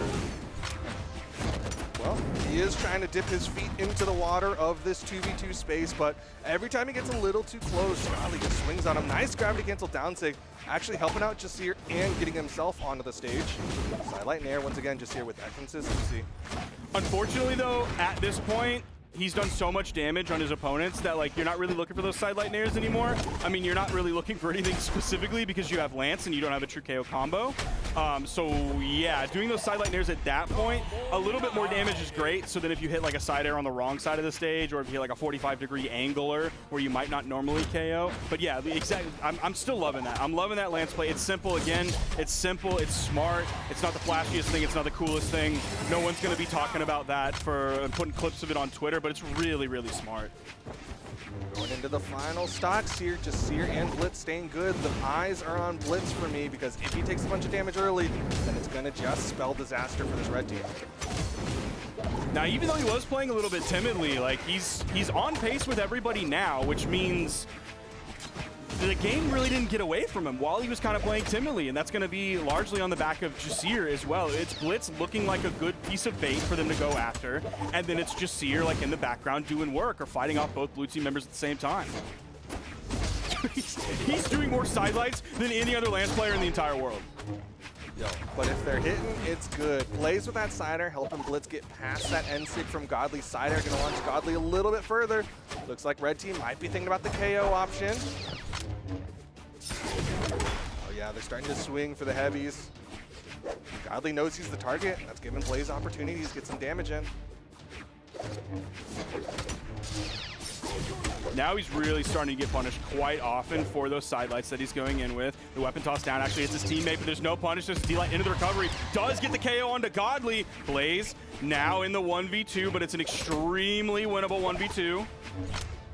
Well, he is trying to dip his feet into the water of this 2v2 space, but every time he gets a little too close, Godly just swings on him. Nice gravity cancel down sig, actually helping out Jasir and getting himself onto the stage. Sidelight and air once again, Jasir with that consistency. Unfortunately though, at this point, he's done so much damage on his opponents that like you're not really looking for those sidelight nairs anymore. I mean, you're not really looking for anything specifically because you have Lance and you don't have a true KO combo. So yeah, doing those sidelight nairs at that point, a little bit more damage is great. So then if you hit like a side air on the wrong side of the stage, or if you hit like a 45-degree angler where you might not normally KO. But yeah, exactly. I'm still loving that. I'm loving that Lance play. It's simple again. It's simple. It's smart. It's not the flashiest thing. It's not the coolest thing. No one's going to be talking about that for putting clips of it on Twitter, but it's really, really smart. Going into the final stocks here, Jasir and Blitz staying good. The eyes are on Blitz for me because if he takes a bunch of damage early, then it's going to just spell disaster for this red team. Now, even though he was playing a little bit timidly, like he's on pace with everybody now, which means the game really didn't get away from him while he was kind of playing timidly, and that's going to be largely on the back of Jasir as well. It's Blitz looking like a good piece of bait for them to go after, and then it's Jasir like in the background doing work or fighting off both blue team members at the same time. He's doing more sidelights than any other Lance player in the entire world. Yo, but if they're hitting, it's good. Plays with that sider, helping Blitz get past that end sig from Godly. Sider gonna launch Godly a little bit further. Looks like red team might be thinking about the KO option. Oh yeah, they're starting to swing for the heavies. Godly knows he's the target. That's giving Blaze opportunities to get some damage in. Now he's really starting to get punished quite often for those sidelights that he's going in with. The weapon toss down actually hits his teammate, but there's no punish. There's a D-light into the recovery. Does get the KO onto Godly. Blaze now in the 1v2, but it's an extremely winnable 1v2.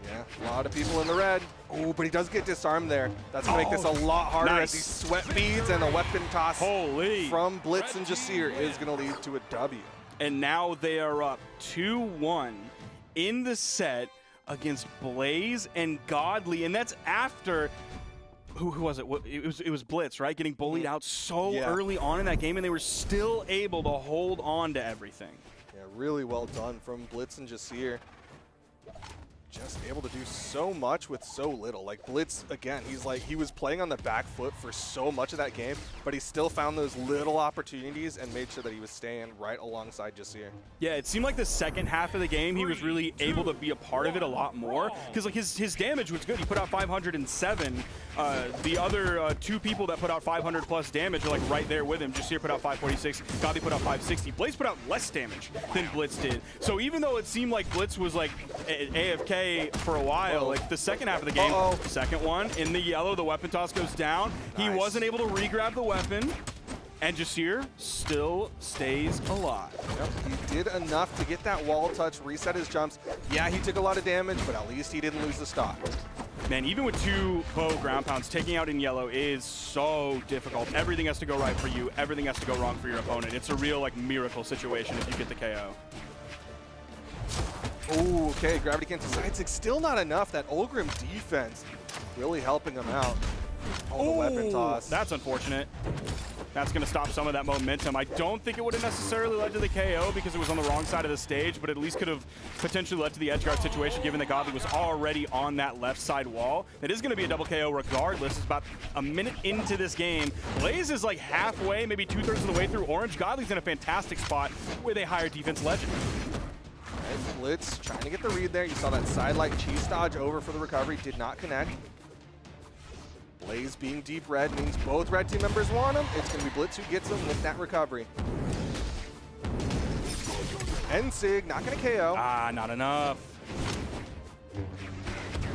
Yeah, a lot of people in the red. Oh, but he does get disarmed there. That's going to make this a lot harder as these sweat beads and a weapon toss from Blitz and Jasir is going to lead to a W. And now they are up 2-1 in the set against Blaze and Godly, and that's after who was it? It was Blitz, right? Getting bullied out so early on in that game, and they were still able to hold on to everything. Yeah, really well done from Blitz and Jasir. Just able to do so much with so little. Like Blitz, again, he was playing on the back foot for so much of that game, but he still found those little opportunities and made sure that he was staying right alongside Jasir. Yeah, it seemed like the second half of the game, he was really able to be a part of it a lot more, because like his damage was good. He put out 507. The other two people that put out 500 plus damage are like right there with him. Jasir put out 546. Godly put out 560. Blaze put out less damage than Blitz did. So even though it seemed like Blitz was like AFK for a while, like the second half of the game, second one in the yellow, the weapon toss goes down. He wasn't able to re-grab the weapon, and Jasir still stays alive. Yep, he did enough to get that wall touch, reset his jumps. Yeah, he took a lot of damage, but at least he didn't lose the stock. Man, even with 2 bow ground pounds, taking out in yellow is so difficult. Everything has to go right for you. Everything has to go wrong for your opponent. It's a real like miracle situation if you get the KO. Oh, okay, gravity cancel side sig, still not enough. That Ulgrim defense really helping him out. Oh, the weapon toss. That's unfortunate. That's going to stop some of that momentum. I don't think it would have necessarily led to the KO because it was on the wrong side of the stage, but at least could have potentially led to the edge guard situation given that Godly was already on that left side wall. It is going to be a double KO regardless. It's about a minute into this game. Blaze is like halfway, maybe 2/3 of the way through Orange. Godly's in a fantastic spot with a higher defense legend. And Blitz trying to get the read there. You saw that side light cheese dodge over for the recovery. Did not connect. Blaze being deep red means both red team members want him. It's going to be Blitz who gets him with that recovery. And Sig not going to KO. Ah, not enough.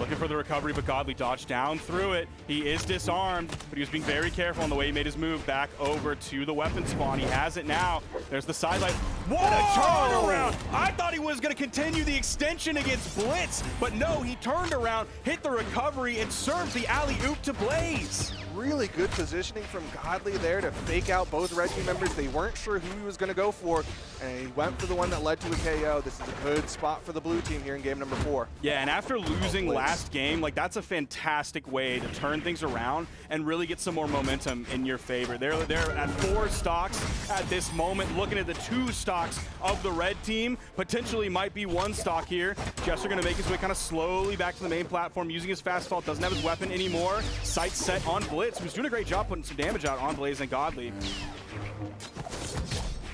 Looking for the recovery, but Godly dodged down through it. He is disarmed, but he was being very careful on the way he made his move back over to the weapon spawn. He has it now. There's the sidelight. What a turnaround! I thought he was going to continue the extension against Blitz, but no, he turned around, hit the recovery, and served the alley-oop to Blaze. Really good positioning from Godly there to fake out both red team members. They weren't sure who he was going to go for, and he went for the one that led to a KO. This is a good spot for the blue team here in game number 4. Yeah, and after losing last game, like that's a fantastic way to turn things around and really get some more momentum in your favor. They're at 4 stocks at this moment, looking at the 2 stocks of the red team. Potentially might be 1 stock here. Jester going to make his way kind of slowly back to the main platform, using his fast fall. Doesn't have his weapon anymore. Sight set on Blitz, who's doing a great job putting some damage out on Blaze and Godly.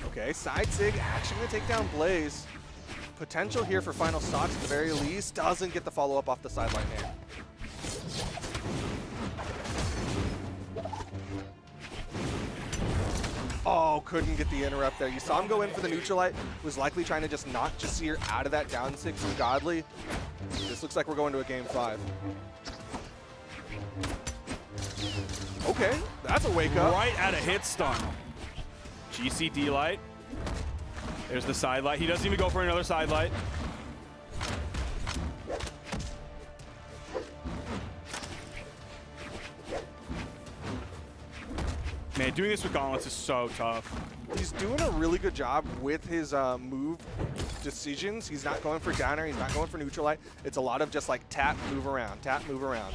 Okay, side Sig actually going to take down Blaze. Potential here for final stocks at the very least. Doesn't get the follow-up off the sideline here. Oh, couldn't get the interrupt there. You saw him go in for the neutral light. Was likely trying to just knock Jasir out of that down 6 from Godly. This looks like we're going to a game 5. Okay, that's a wake up. Right at a hit stun. GCD light. There's the side light. He doesn't even go for another side light. Man, doing this with gauntlets is so tough. He's doing a really good job with his move decisions. He's not going for downer. He's not going for neutral light. It's a lot of just like tap, move around, tap, move around.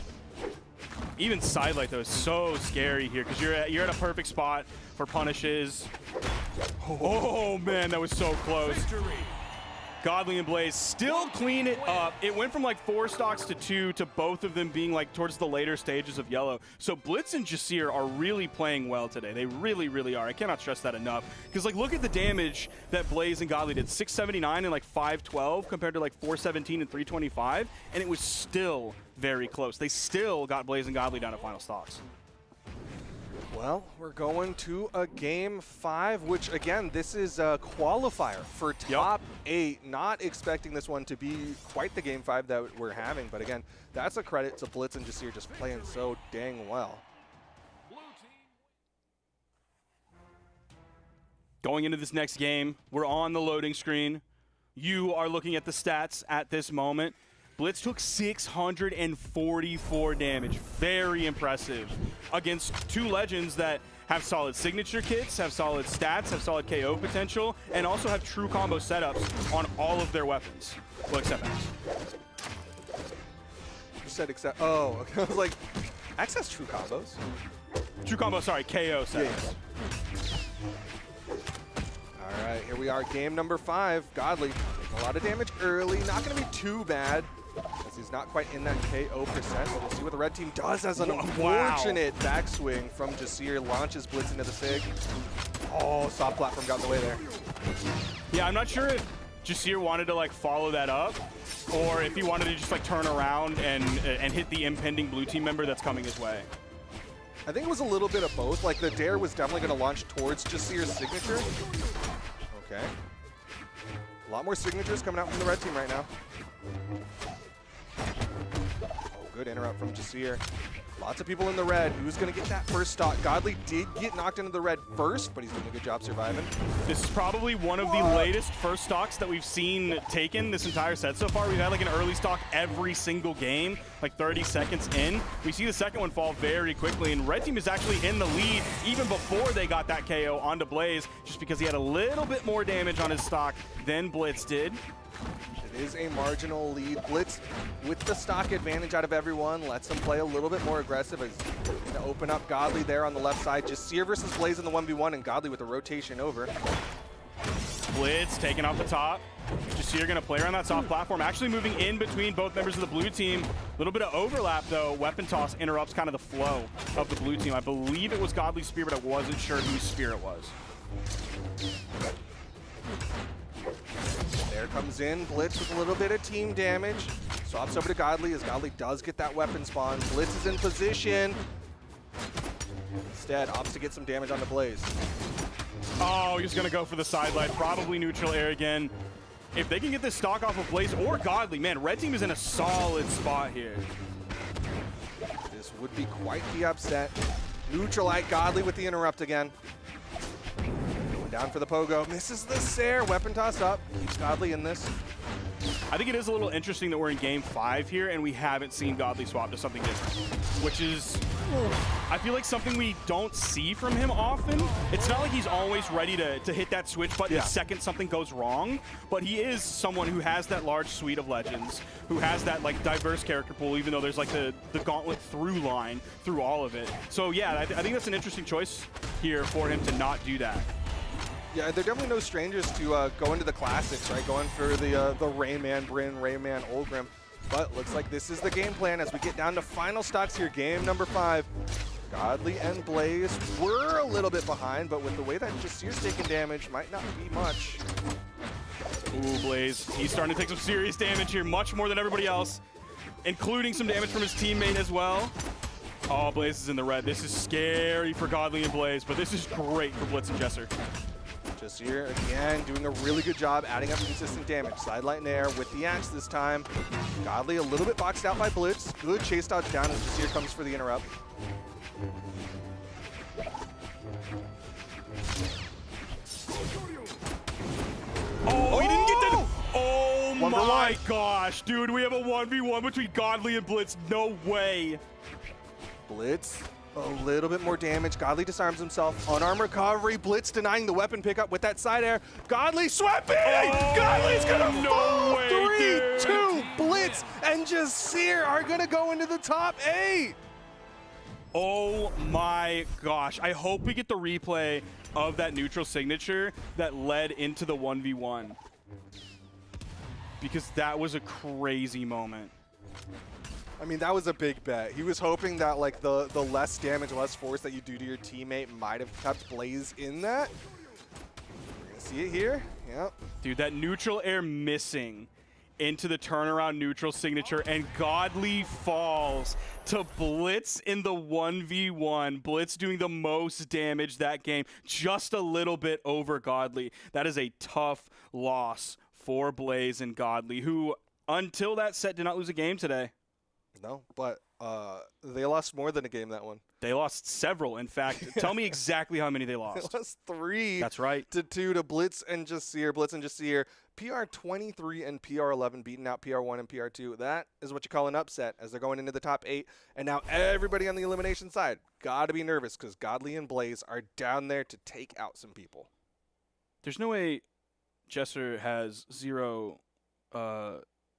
Even side light though is so scary here because you're at a perfect spot for punishes. Oh man, that was so close. Godly and Blaze still clean it up. It went from like 4 stocks to 2 to both of them being like towards the later stages of yellow. So Blitz and Jasir are really playing well today. They really, really are. I cannot stress that enough. Because like look at the damage that Blaze and Godly did. 679 and like 512 compared to like 417 and 325. And it was still very close. They still got Blaze and Godly down to final stocks. Well, we're going to a game 5, which again, this is a qualifier for top 8. Not expecting this one to be quite the game 5 that we're having, but again, that's a credit to Blitz and Jasir just playing so dang well. Going into this next game, we're on the loading screen. You are looking at the stats at this moment. Blitz took 644 damage. Very impressive against 2 legends that have solid signature kits, have solid stats, have solid KO potential, and also have true combo setups on all of their weapons. Well, except Max. You said except, oh, okay. I was like, X has true combos. True combo, sorry, KO setups. All right, here we are, game number 5. Godly, a lot of damage early, not gonna be too bad. As he's not quite in that KO percent, but we'll see what the red team does as an unfortunate backswing from Jasir. Launches Blitz into the Sig. Oh, soft platform got in the way there. Yeah, I'm not sure if Jasir wanted to like follow that up or if he wanted to just like turn around and hit the impending blue team member that's coming his way. I think it was a little bit of both. Like the dare was definitely going to launch towards Jasir's signature. Okay. A lot more signatures coming out from the red team right now. Oh, good interrupt from Jasir. Lots of people in the red. Who's going to get that first stock? Godly did get knocked into the red first, but he's doing a good job surviving. This is probably one of the latest first stocks that we've seen taken this entire set so far. We've had like an early stock every single game, like 30 seconds in. We see the second one fall very quickly, and red team is actually in the lead even before they got that KO onto Blaze, just because he had a little bit more damage on his stock than Blitz did. It is a marginal lead. Blitz with the stock advantage out of everyone lets them play a little bit more aggressive. As open up Godly there on the left side. Just Seer versus Blaze in the 1v1, and Godly with the rotation over. Blitz taking off the top. Jasir gonna play around that soft platform, actually moving in between both members of the blue team. A little bit of overlap though. Weapon toss interrupts kind of the flow of the blue team. I believe it was Godly's spear, but I wasn't sure whose spear it was. There comes in Blitz with a little bit of team damage. Swaps over to Godly as Godly does get that weapon spawn. Blitz is in position. Instead, opts to get some damage on the Blaze. Oh, he's gonna go for the sidelight, probably neutral air again. If they can get this stock off of Blaze or Godly, man, red team is in a solid spot here. This would be quite the upset. Neutralite Godly with the interrupt again. Going down for the pogo. Misses the Sair. Weapon toss up. Keeps Godly in this. I think it is a little interesting that we're in game 5 here and we haven't seen Godly swap to something different, which is, I feel like something we don't see from him often. It's not like he's always ready to hit that switch button the second something goes wrong, but he is someone who has that large suite of legends, who has that like diverse character pool, even though there's like the gauntlet through line through all of it. So yeah, I think that's an interesting choice here for him to not do that. Yeah, they're definitely no strangers to go into the classics, right? Going for the Rayman Bryn, Rayman Olgrim. But looks like this is the game plan as we get down to final stocks here. Game number 5. Godly and Blaze were a little bit behind, but with the way that Jasir's taking damage, might not be much. Ooh, Blaze, he's starting to take some serious damage here, much more than everybody else, including some damage from his teammate as well. Oh, Blaze is in the red. This is scary for Godly and Blaze, but this is great for Blitz and Jesser. Jasir, again, doing a really good job adding up consistent damage. Sidelight in air with the axe this time. Godly a little bit boxed out by Blitz. Good chase dodge down as Jasir comes for the interrupt. Oh, he didn't get that. Oh One for my one. gosh, dude, we have a 1v1 between Godly and Blitz. No way. Blitz, a little bit more damage. Godly disarms himself. Unarmed recovery. Blitz denying the weapon pickup with that side air. Godly sweeping! Oh, Godly's gonna no fall! way, 3, dude. 2, Blitz and Jasir are gonna go into the top 8. Oh my gosh. I hope we get the replay of that neutral signature that led into the 1v1. Because that was a crazy moment. I mean, that was a big bet. He was hoping that like the less damage, less force that you do to your teammate might have kept Blaze in that. We're gonna see it here. Yep. Dude, that neutral air missing into the turnaround neutral signature, and Godly falls to Blitz in the 1v1. Blitz doing the most damage that game, just a little bit over Godly. That is a tough loss for Blaze and Godly, who until that set did not lose a game today. No, but they lost more than a game that one. They lost several, in fact. Tell me exactly how many they lost. They lost 3. That's right. To 2 to Blitz and Jasir. Blitz and Jasir. PR23 and PR11 beating out PR1 and PR2. That is what you call an upset as they're going into the top 8. And now everybody on the elimination side got to be nervous because Godly and Blaze are down there to take out some people. There's no way Jesser has 0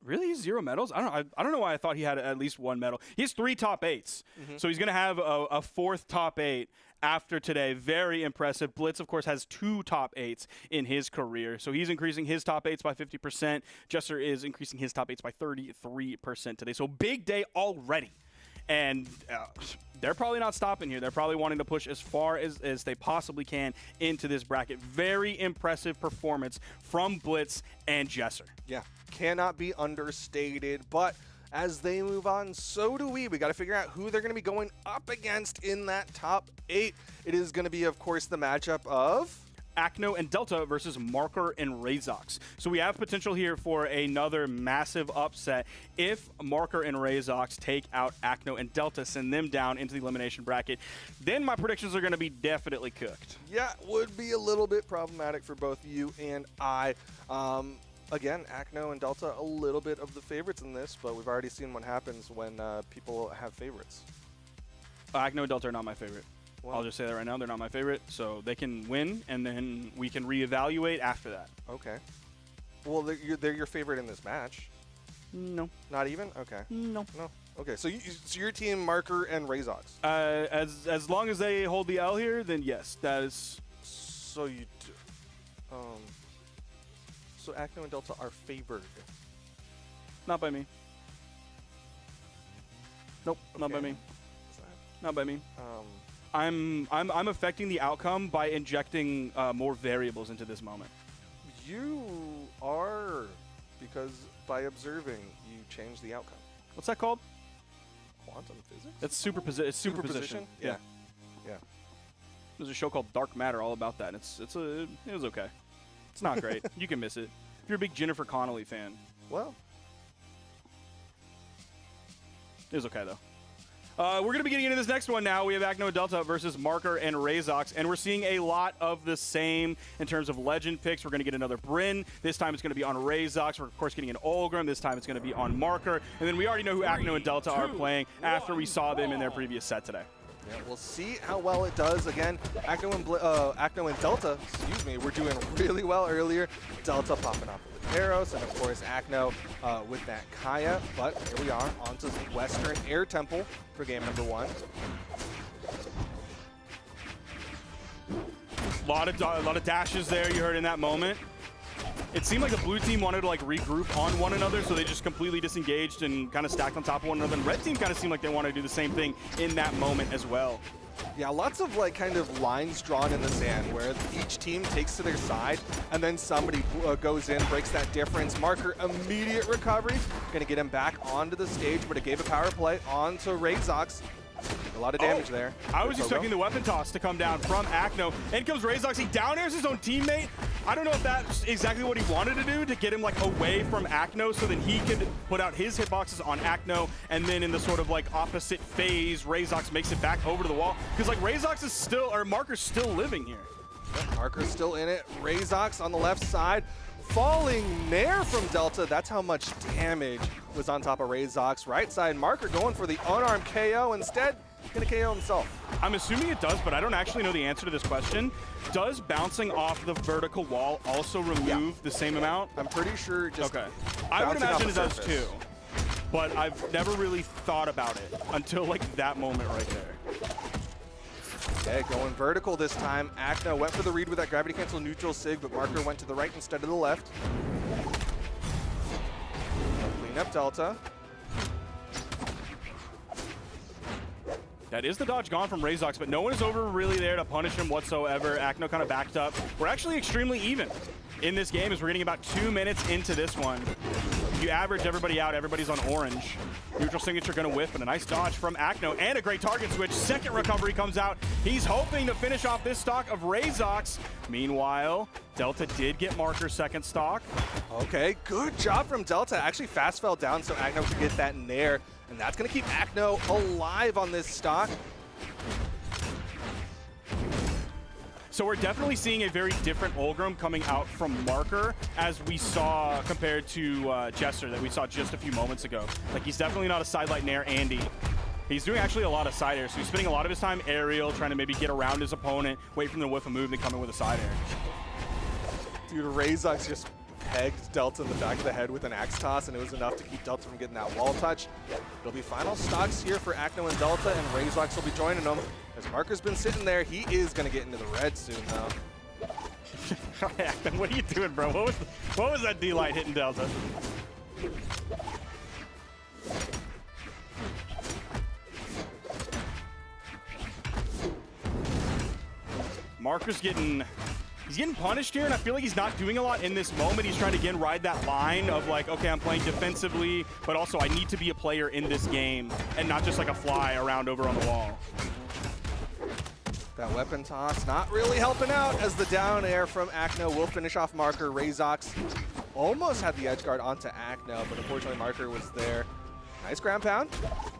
really? 0 medals? I don't know why I thought he had at least 1 medal. He has 3 top 8s. So he's going to have a 4th top 8 after today. Very impressive. Blitz, of course, has 2 top 8s in his career. So he's increasing his top 8s by 50%. Jesser is increasing his top 8s by 33% today. So big day already. And they're probably not stopping here. They're probably wanting to push as far as they possibly can into this bracket. Very impressive performance from Blitz and Jesser. Yeah, cannot be understated. But as they move on, so do we. We got to figure out who they're going to be going up against in that top 8. It is going to be, of course, the matchup of Acno and Delta versus Marker and Razox. So we have potential here for another massive upset if Marker and Razox take out Acno and Delta, send them down into the elimination bracket. Then my predictions are going to be definitely cooked. Yeah, would be a little bit problematic for both you and I. Again, Acno and Delta, a little bit of the favorites in this, but we've already seen what happens when people have favorites. Acno and Delta are not my favorite. Well, I'll just say that right now. They're not my favorite, so they can win, and then we can reevaluate after that. Okay. Well, they're your favorite in this match. No. Not even? Okay. No. No. Okay, so, so your team, Marker and Razox. As long as they hold the L here, then yes, that is. So you do, so Acno and Delta are favored. Not by me. Nope, not by me. Not by me. I'm affecting the outcome by injecting more variables into this moment. You are, because by observing, you change the outcome. What's that called? Quantum physics? It's superposition. Yeah. Yeah. There's a show called Dark Matter all about that. And it was okay. It's not great. You can miss it. If you're a big Jennifer Connelly fan. Well. It was okay, though. We're going to be getting into this next one now. We have Acno and Delta versus Marker and Razox, and we're seeing a lot of the same in terms of legend picks. We're going to get another Bryn. This time it's going to be on Razox. We're, of course, getting an Olgrim. This time it's going to be on Marker. And then we already know who Acno and Delta are playing after we saw them in their previous set today. Yeah, we'll see how well it does. Again, Acno and Delta, excuse me, were doing really well earlier. Delta popping off with Eros, and of course Acno with that Kaio. But here we are, onto the Western Air Temple for game number 1. A lot of dashes there you heard in that moment. It seemed like the blue team wanted to like regroup on one another, so they just completely disengaged and kind of stacked on top of one another. And red team kind of seemed like they wanted to do the same thing in that moment as well. Yeah, lots of like kind of lines drawn in the sand where each team takes to their side and then somebody goes in, breaks that difference. Marker, immediate recovery. Gonna get him back onto the stage, but it gave a power play onto Razox. A lot of damage there. I was expecting the weapon toss to come down from Acno. In comes Razox. He down airs his own teammate. I don't know if that's exactly what he wanted to do to get him like away from Acno so that he could put out his hitboxes on Acno, and then in the sort of like opposite phase, Razox makes it back over to the wall. Because like Razox is still, or Marker's still living here. Yep, Marker's still in it. Razox on the left side. Falling Nair from Delta. That's how much damage was on top of Razox. Right side, Marker going for the unarmed KO. Instead, gonna KO himself. I'm assuming it does, but I don't actually know the answer to this question. Does bouncing off the vertical wall also remove the same amount? I'm pretty sure just okay. I would imagine it does too, but I've never really thought about it until like that moment right there. Okay, going vertical this time. Acno went for the read with that gravity cancel neutral sig, but Marker went to the right instead of the left. Clean up Delta. That is the dodge gone from Razox, but no one is over really there to punish him whatsoever. Acno kind of backed up. We're actually extremely even in this game as we're getting about 2 minutes into this one. If you average everybody out, everybody's on orange. Neutral signature gonna whiff, but a nice dodge from Acno and a great target switch. Second recovery comes out. He's hoping to finish off this stock of Razox. Meanwhile, Delta did get Marker's second stock. Okay, good job from Delta. Actually fast fell down so Acno could get that Nair. And that's going to keep Acno alive on this stock. So we're definitely seeing a very different Olgrim coming out from Marker as we saw compared to Jester that we saw just a few moments ago. Like, he's definitely not a sidelight Nair Andy. He's doing actually a lot of side air, so he's spending a lot of his time aerial, trying to maybe get around his opponent, wait for them to whiff a move, then come in with a side air. Dude, Razox just pegged Delta in the back of the head with an axe toss, and it was enough to keep Delta from getting that wall touch. It'll be final stocks here for Acno and Delta, and Razox will be joining them. As Marker's been sitting there, he is going to get into the red soon, though. What are you doing, bro? What was that D-light hitting Delta? Marker's getting punished here, and I feel like he's not doing a lot in this moment. He's trying to, again, ride that line of like, okay, I'm playing defensively, but also I need to be a player in this game and not just like a fly around over on the wall. That weapon toss not really helping out as the down air from Acno will finish off Marker. Razox almost had the edge guard onto Acno, but unfortunately Marker was there. Nice ground pound.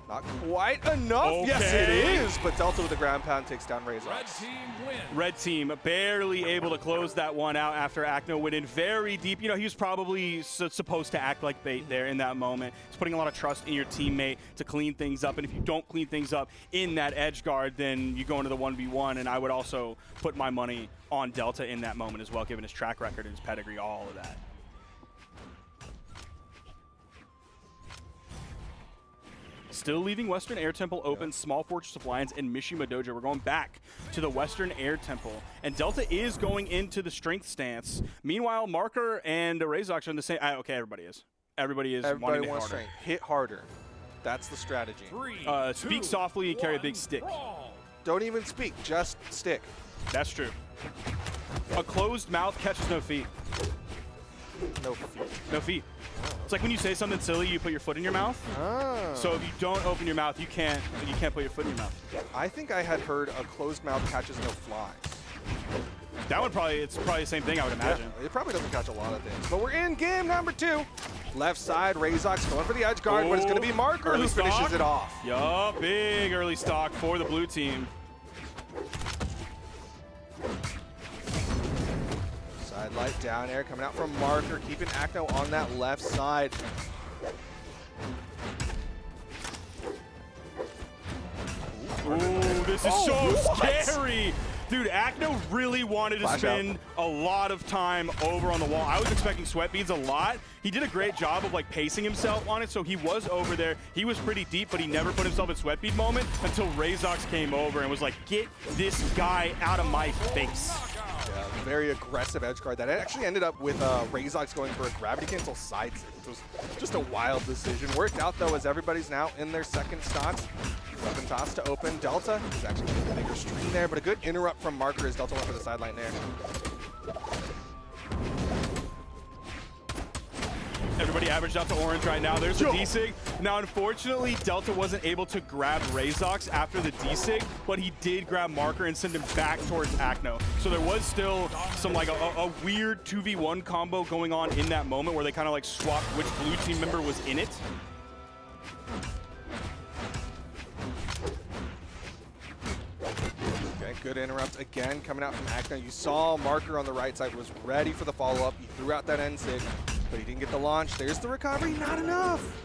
Not quite enough. Okay. Yes, it is. But Delta with the ground pound takes down Razox. Red team win. Red team barely able to close that one out after Acno went in very deep. You know, he was probably supposed to act like bait there in that moment. He's putting a lot of trust in your teammate to clean things up. And if you don't clean things up in that edge guard, then you go into the 1v1. And I would also put my money on Delta in that moment as well, given his track record and his pedigree, all of that. still leaving Western Air Temple open, Small Fortress of Lions, and Mishima Dojo. We're going back to the Western Air Temple, and Delta is going into the strength stance. Meanwhile, Marker and Razox are in the same. Okay, everybody is. Everybody is wanting to hit harder. Strength. Hit harder. That's the strategy. Speak softly and carry a big stick. Don't even speak, just stick. That's true. A closed mouth catches no feet. No feet. No feet. It's like when you say something silly, you put your foot in your mouth. Ah. So if you don't open your mouth, you can't put your foot in your mouth. I think I had heard a closed mouth catches no flies. That one it's probably the same thing, I would imagine. Yeah, it probably doesn't catch a lot of things. But we're in game number 2. Left side, Razox going for the edge guard, but it's going to be Marker who finishes it off. Yup, big early stock for the blue team. Side light down air coming out from Marker, keeping Acno on that left side. Ooh, this is so scary. Dude, Acno really wanted to spend a lot of time over on the wall. I was expecting sweat beads a lot. He did a great job of like pacing himself on it, so he was over there. He was pretty deep, but he never put himself in sweat bead moment until Razox came over and was like, get this guy out of my face. Yeah, very aggressive edge guard. That actually ended up with Razox going for a gravity cancel side stick, which was just a wild decision. Worked out though, as everybody's now in their second stocks. Weapon toss to open. Delta is actually getting a bigger stream there, but a good interrupt from Marker as Delta went for the sideline there. Everybody averaged out to orange right now. There's the D-Sig. Now, unfortunately, Delta wasn't able to grab Razox after the D-Sig, but he did grab Marker and send him back towards Acno. So there was still some like a weird 2v1 combo going on in that moment where they kind of like swapped which blue team member was in it. Good interrupt again coming out from Acno. You saw Marker on the right side was ready for the follow-up. He threw out that N-Sig, but he didn't get the launch. There's the recovery, not enough.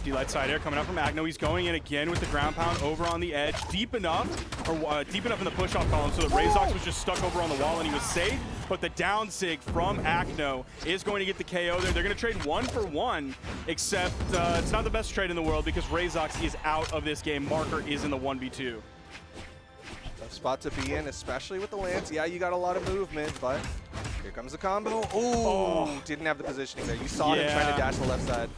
D-Light side air coming out from Acno. He's going in again with the ground pound over on the edge. Deep enough in the push-off column so that Razox was just stuck over on the wall and he was safe. But the down sig from Acno is going to get the KO there. They're going to trade 1-for-1, except it's not the best trade in the world because Razox is out of this game. Marker is in the 1v2. Tough spot to be in, especially with the Lance. Yeah, you got a lot of movement, but here comes the combo. Ooh, didn't have the positioning there. You saw him trying to dash the left side.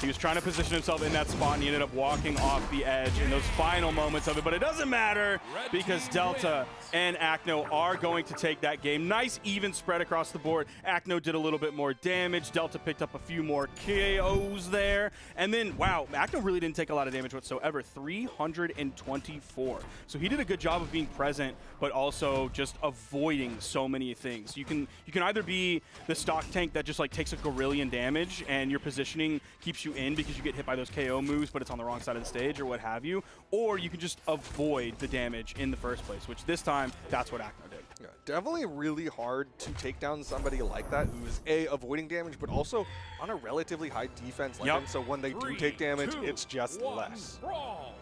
He was trying to position himself in that spot, and he ended up walking off the edge in those final moments of it. But it doesn't matter because Delta and Acno are going to take that game. Nice even spread across the board. Acno did a little bit more damage. Delta picked up a few more KOs there. And then, wow, Acno really didn't take a lot of damage whatsoever. 324. So he did a good job of being present, but also just avoiding so many things. You can either be the stock tank that just like takes a gorillion damage and your positioning keeps you in because you get hit by those KO moves, but it's on the wrong side of the stage or what have you, or you can just avoid the damage in the first place, which this time, that's what Acno did. Yeah, definitely really hard to take down somebody like that who is avoiding damage, but also on a relatively high defense like him, so when they do take damage, it's just less. All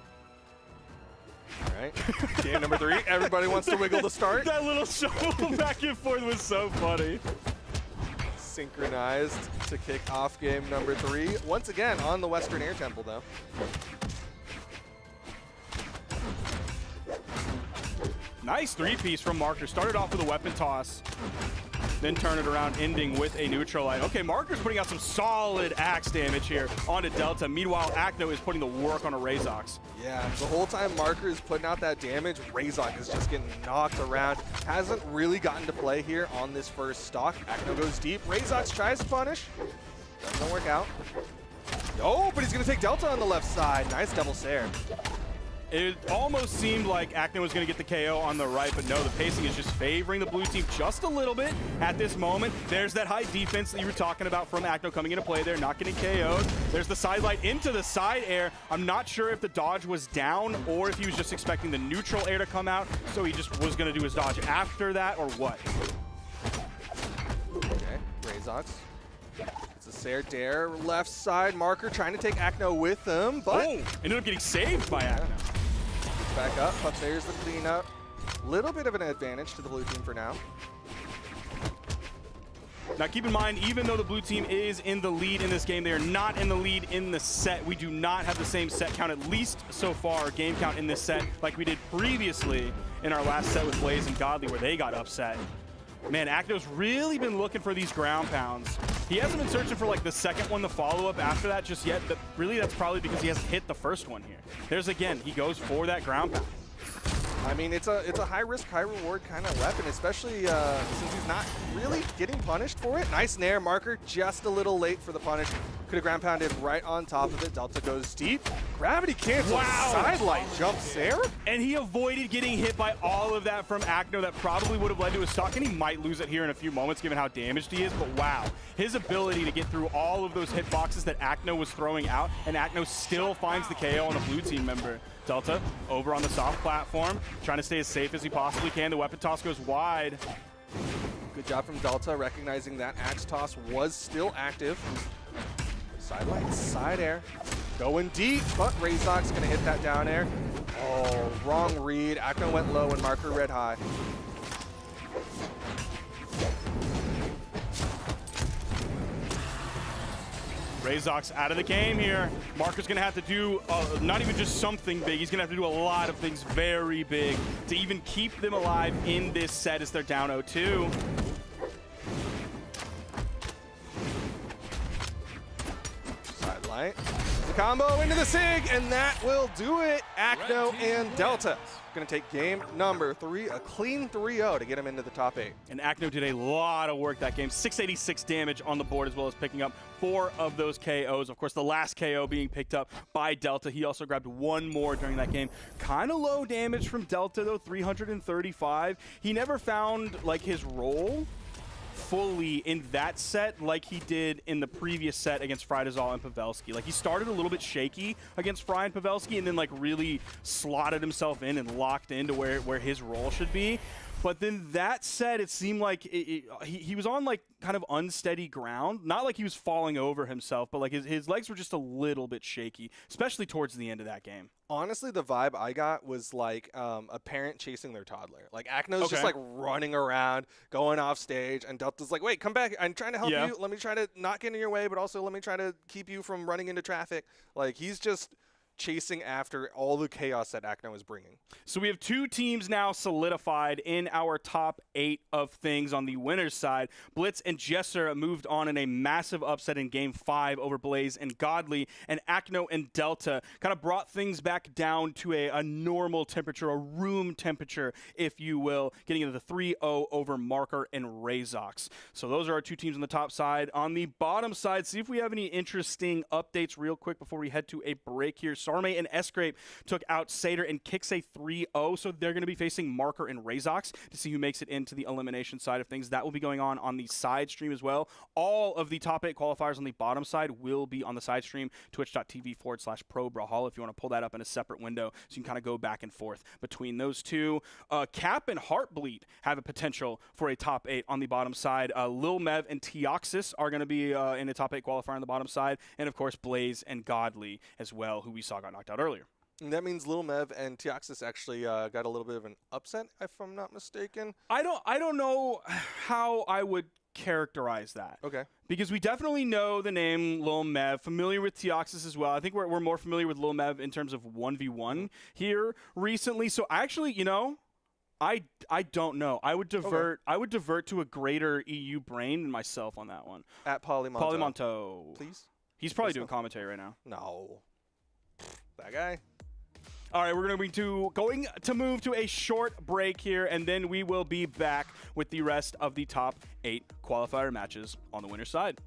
right, game number 3. Everybody wants to wiggle the start. That little shovel back and forth was so funny. Synchronized to kick off game number 3. Once again on the Western Air Temple, though. Nice 3-piece from Marker. Started off with a weapon toss, then turn it around, ending with a neutral light. Okay, Marker's putting out some solid axe damage here onto Delta. Meanwhile, Acno is putting the work on a Razox. Yeah, the whole time Marker is putting out that damage, Razox is just getting knocked around. Hasn't really gotten to play here on this first stock. Acno goes deep. Razox tries to punish. Doesn't work out. Oh, but he's going to take Delta on the left side. Nice double Sair. It almost seemed like Acno was going to get the KO on the right, but no, the pacing is just favoring the blue team just a little bit at this moment. There's that high defense that you were talking about from Acno coming into play there, not getting KO'd. There's the side light into the side air. I'm not sure if the dodge was down or if he was just expecting the neutral air to come out, so he just was going to do his dodge after that or what. Okay, Razox. It's a Sair dare, left side. Marker trying to take Acno with him, but ended up getting saved by Acno. Back up, but there's the cleanup. Little bit of an advantage to the blue team for now. Now keep in mind, even though the blue team is in the lead in this game, they are not in the lead in the set. We do not have the same set count, at least so far, game count in this set, like we did previously in our last set with Blaze and Godly, where they got upset. Man, Acno's really been looking for these ground pounds. He hasn't been searching for like the second one, the follow-up after that just yet, but really that's probably because he hasn't hit the first one here. There's again, he goes for that ground pound. I mean, it's a high-risk, high-reward kind of weapon, especially since he's not really getting punished for it. Nice nair, Marker just a little late for the punish. Could have ground pounded right on top of it. Delta goes deep. Gravity cancel. Wow. Sidelight jumps there. And he avoided getting hit by all of that from Acno. That probably would have led to a stock, and he might lose it here in a few moments given how damaged he is. But wow, his ability to get through all of those hitboxes that Acno was throwing out, and Acno still finds the KO on the blue team member. Delta over on the soft platform, trying to stay as safe as he possibly can. The weapon toss goes wide. Good job from Delta, recognizing that axe toss was still active. Sidelight, side air. Going deep, but Razok's gonna hit that down air. Oh, wrong read. Acno went low and Marker red high. Razok's out of the game here. Marker's gonna have to do not even just something big, he's gonna have to do a lot of things very big to even keep them alive in this set as they're down 0-2. Sidelight. The combo into the SIG, and that will do it. Acno and Delta gonna take game number 3, a clean 3-0 to get him into the top 8. And Acno did a lot of work that game. 686 damage on the board, as well as picking up 4 of those KOs. Of course, the last KO being picked up by Delta. He also grabbed 1 more during that game. Kind of low damage from Delta, though, 335. He never found, like, his role fully in that set like he did in the previous set against Frydazol and Pavelski. Like, he started a little bit shaky against Fry and Pavelski and then like really slotted himself in and locked into where his role should be. But then that set, it seemed like he was on like kind of unsteady ground. Not like he was falling over himself, but like his legs were just a little bit shaky, especially towards the end of that game. Honestly, the vibe I got was like a parent chasing their toddler. Like Acno's just like running around, going off stage, and Delta's like, wait, come back. I'm trying to help you. Let me try to not get in your way, but also let me try to keep you from running into traffic. Like, he's just chasing after all the chaos that Acno is bringing. So we have 2 teams now solidified in our top 8 of things on the winner's side. Blitz and Jesser moved on in a massive upset in Game 5 over Blaze and Godly, and Acno and Delta kind of brought things back down to a normal temperature, a room temperature, if you will, getting into the 3-0 over Marker and Razox. So those are our 2 teams on the top side. On the bottom side, see if we have any interesting updates real quick before we head to a break here. Sarme and Escrape took out Satyr and Kixay 3-0, so they're going to be facing Marker and Razox to see who makes it into the elimination side of things. That will be going on the side stream as well. All of the top 8 qualifiers on the bottom side will be on the side stream, twitch.tv/pro Brawlhalla, if you want to pull that up in a separate window so you can kind of go back and forth between those 2. Cap and Heartbleed have a potential for a top 8 on the bottom side. Lil Mev and Teoxys are going to be in a top 8 qualifier on the bottom side, and of course Blaze and Godly as well, who we saw got knocked out earlier. And that means Lil Mev and Teoxys actually got a little bit of an upset, if I'm not mistaken. I don't know how I would characterize that. Okay. Because we definitely know the name Lil Mev, familiar with Teoxys as well. I think we're more familiar with Lil Mev in terms of 1v1 here recently. So actually, you know, I don't know. I would divert to a greater EU brain than myself on that one. At Polymonto. Polymonto. Please? He's probably doing commentary right now. No. That guy. All right, we're going to move to a short break here, and then we will be back with the rest of the top 8 qualifier matches on the winner's side.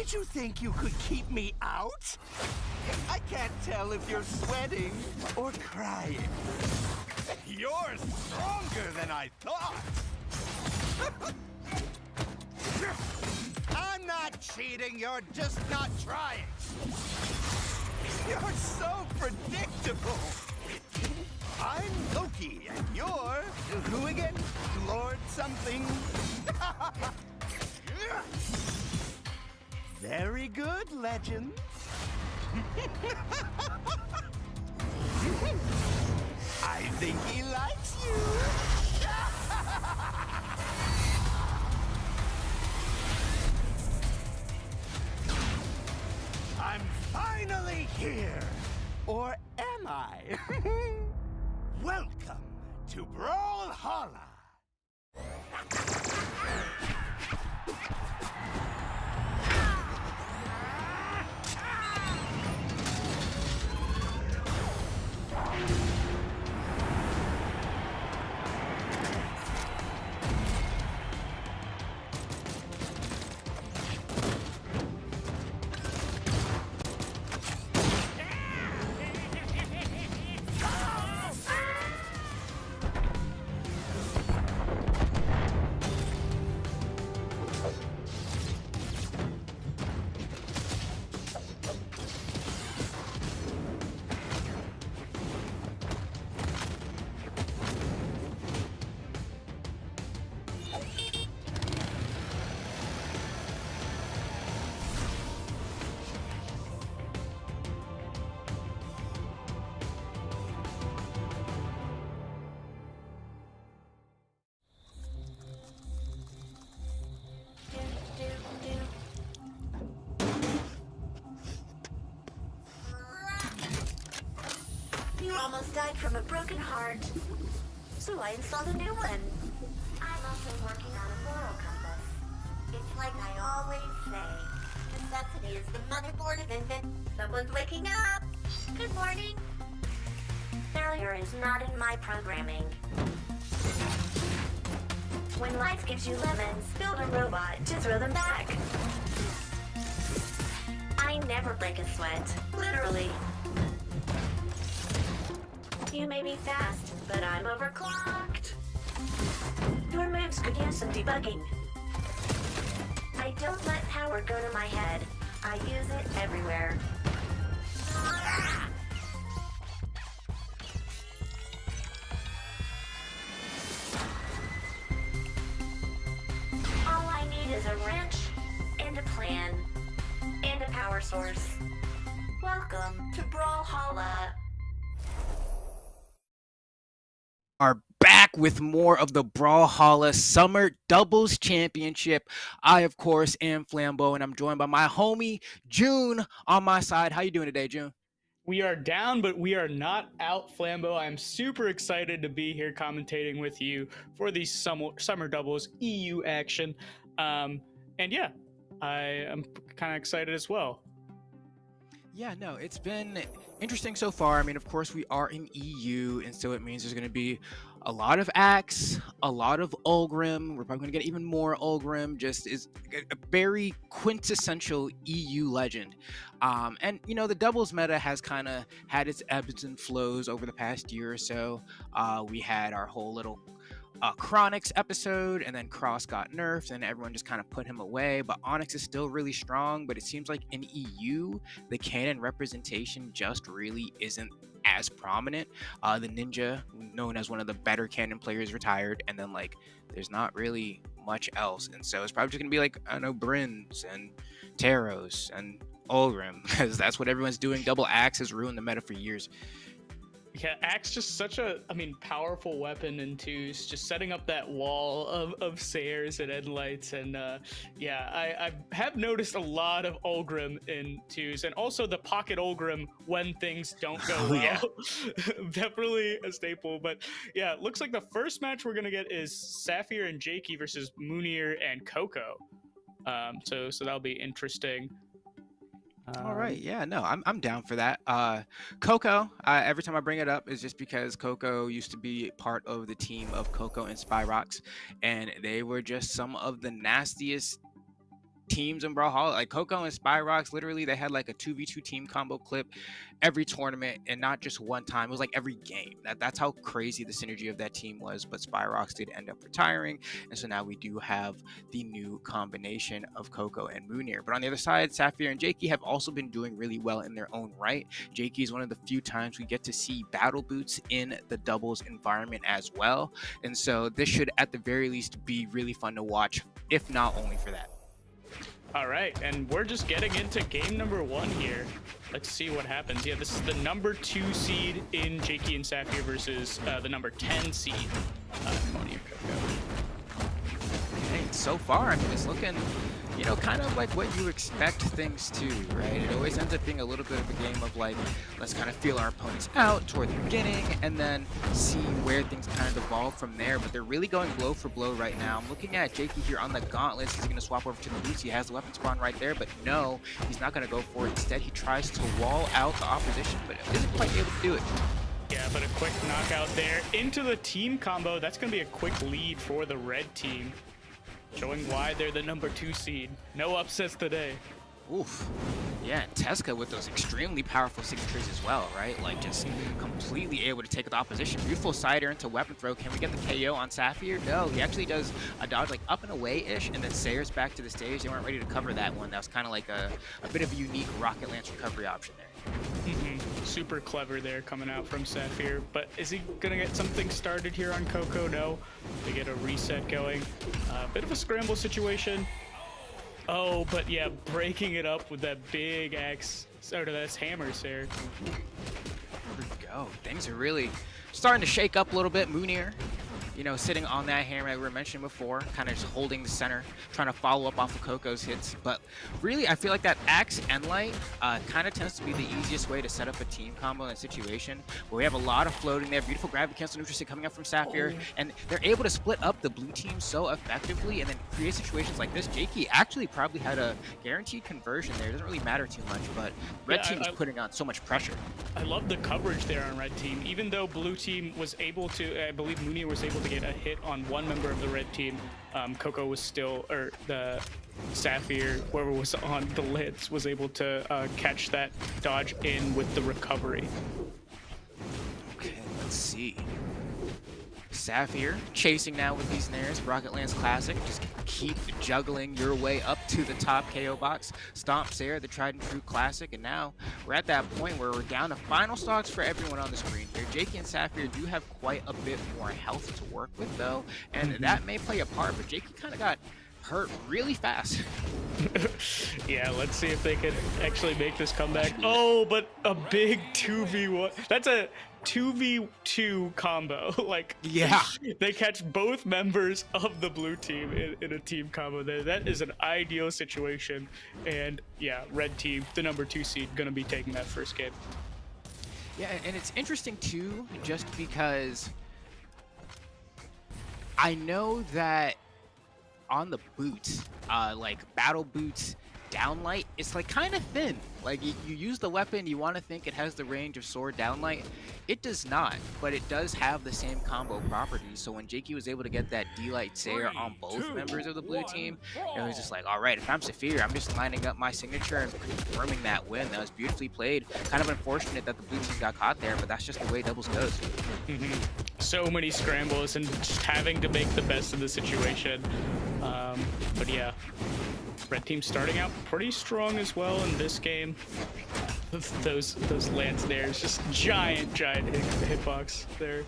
Did you think you could keep me out? I can't tell if you're sweating or crying. You're stronger than I thought. I'm not cheating, you're just not trying. You're so predictable. I'm Loki, and you're who again? Lord something? Very good, legend. I think he likes you. I'm finally here. Or am I? Welcome to Brawlhalla. You almost died from a broken heart, so I installed a new one. I'm also working on a moral compass. It's like I always say, necessity is the motherboard of invention. Someone's waking up. Good morning. Failure is not in my programming. When life gives you lemons, build a robot to throw them back. I never break a sweat, literally. You may be fast, but I'm overclocked. Your moves could use some debugging. I don't let power go to my head. I use it everywhere. All I need is a wrench, and a plan, and a power source. Welcome to Brawlhalla. Are back with more of the Brawlhalla Summer Doubles Championship. I, of course, am Flambeau, and I'm joined by my homie, June, on my side. How you doing today, June? We are down, but we are not out, Flambeau. I'm super excited to be here commentating with you for the Summer Doubles EU action. And yeah, I am kind of excited as well. Yeah, no, it's been interesting so far. I mean, of course, we are in EU, and so it means there's going to be a lot of Axe, a lot of Ulgrim. We're probably going to get even more Ulgrim. Just is a very quintessential EU legend. And, you know, the doubles meta has kind of had its ebbs and flows over the past year or so. We had our whole little Chronix episode, and then Cross got nerfed and everyone just kind of put him away, but Onyx is still really strong. But it seems like in EU the canon representation just really isn't as prominent. The Ninja, known as one of the better canon players, retired, and then like there's not really much else, and so it's probably just gonna be like, I don't know, Brins and Taros and Ulgrim, because that's what everyone's doing. Double Axe has ruined the meta for years. Yeah, Axe just such a, powerful weapon in twos, just setting up that wall of Sayers and Endlights. And yeah, I have noticed a lot of Ulgrim in twos, and also the pocket Ulgrim when things don't go well. Yeah. Definitely a staple. But yeah, it looks like the first match we're going to get is Sapphire and Jakey versus Munir and Koko. So that'll be interesting. All right, yeah, no, I'm down for that. Koko, every time I bring it up is just because Koko used to be part of the team of Koko and Spyrox, and they were just some of the nastiest teams in Brawlhalla. Like Koko and Spyrox, literally they had like a 2v2 team combo clip every tournament, and not just one time. It was like every game. That's how crazy the synergy of that team was. But Spyrox did end up retiring, and so now we do have the new combination of Koko and Munir. But on the other side, Sapphire and Jakey have also been doing really well in their own right. Jakey is one of the few times we get to see battle boots in the doubles environment as well, and so this should at the very least be really fun to watch, if not only for that. All right, and we're just getting into game number 1 here. Let's see what happens. Yeah, this is the number 2 seed in Jakey and Sapphire versus the number 10 seed, Moni and Koko. Okay, so far, I mean, it's looking, you know, kind of like what you expect things to, right? It always ends up being a little bit of a game of like, let's kind of feel our opponents out toward the beginning and then see where things kind of evolve from there. But they're really going blow for blow right now. I'm looking at Jakey here on the gauntlets. He's going to swap over to the boots. He has the weapon spawn right there, but no, he's not going to go for it. Instead, he tries to wall out the opposition, but isn't quite able to do it. Yeah, but a quick knockout there into the team combo. That's going to be a quick lead for the red team, showing why they're the number 2 seed. No upsets today. Oof. Yeah, and Teska with those extremely powerful signatures as well, right? Like, just completely able to take the opposition. Beautiful side air into weapon throw. Can we get the KO on Sapphire? No, he actually does a dodge like up and away-ish, and then Sayers back to the stage. They weren't ready to cover that one. That was kind of like a bit of a unique Rocket Lance recovery option there. Super clever there coming out from Sapphire, but is he gonna get something started here on Koko? No. They get a reset going. Bit of a scramble situation. Oh, but yeah, breaking it up with that big axe, or that's hammers there. There we go. Things are really starting to shake up a little bit. Munir, you know, sitting on that hammer that we were mentioning before, kind of just holding the center, trying to follow up off of Koko's hits. But really, I feel like that axe and light kind of tends to be the easiest way to set up a team combo in that situation, where we have a lot of floating there. Beautiful gravity cancel neutral stick coming up from Sapphire, and they're able to split up the blue team so effectively and then create situations like this. Jakey actually probably had a guaranteed conversion there. It doesn't really matter too much, but red team is putting on so much pressure. I love the coverage there on red team. Even though blue team was able to, I believe Munir was able to get a hit on one member of the red team, Koko was still, or the Sapphire, whoever was on the lids, was able to catch that dodge in with the recovery. Okay, let's see. Sapphire chasing now with these snares. Rocket Lance classic. Just keep juggling your way up to the top KO box. Stomp Sarah, the tried and true classic. And now we're at that point where we're down to final stocks for everyone on the screen here. Jakey and Sapphire do have quite a bit more health to work with though, and that may play a part, but Jakey kind of got hurt really fast. Yeah, let's see if they can actually make this comeback. Oh, but a big 2v1. That's a 2v2 combo. Like, yeah, they catch both members of the blue team in a team combo there. That is an ideal situation. And yeah, red team, the number 2 seed, gonna be taking that first game. Yeah, and it's interesting too, just because I know that on the boots, like battle boots downlight, it's like kind of thin. Like you use the weapon, you want to think it has the range of sword downlight. It does not, but it does have the same combo properties. So when Jakey was able to get that D-Light Sayer on both members of the blue team, it was just like, all right, if I'm Sapphire, I'm just lining up my signature and confirming that win. That was beautifully played. Kind of unfortunate that the blue team got caught there, but that's just the way doubles goes. So many scrambles and just having to make the best of the situation. But yeah, red team starting out pretty strong as well in this game. Those lance snares, just giant hitbox there.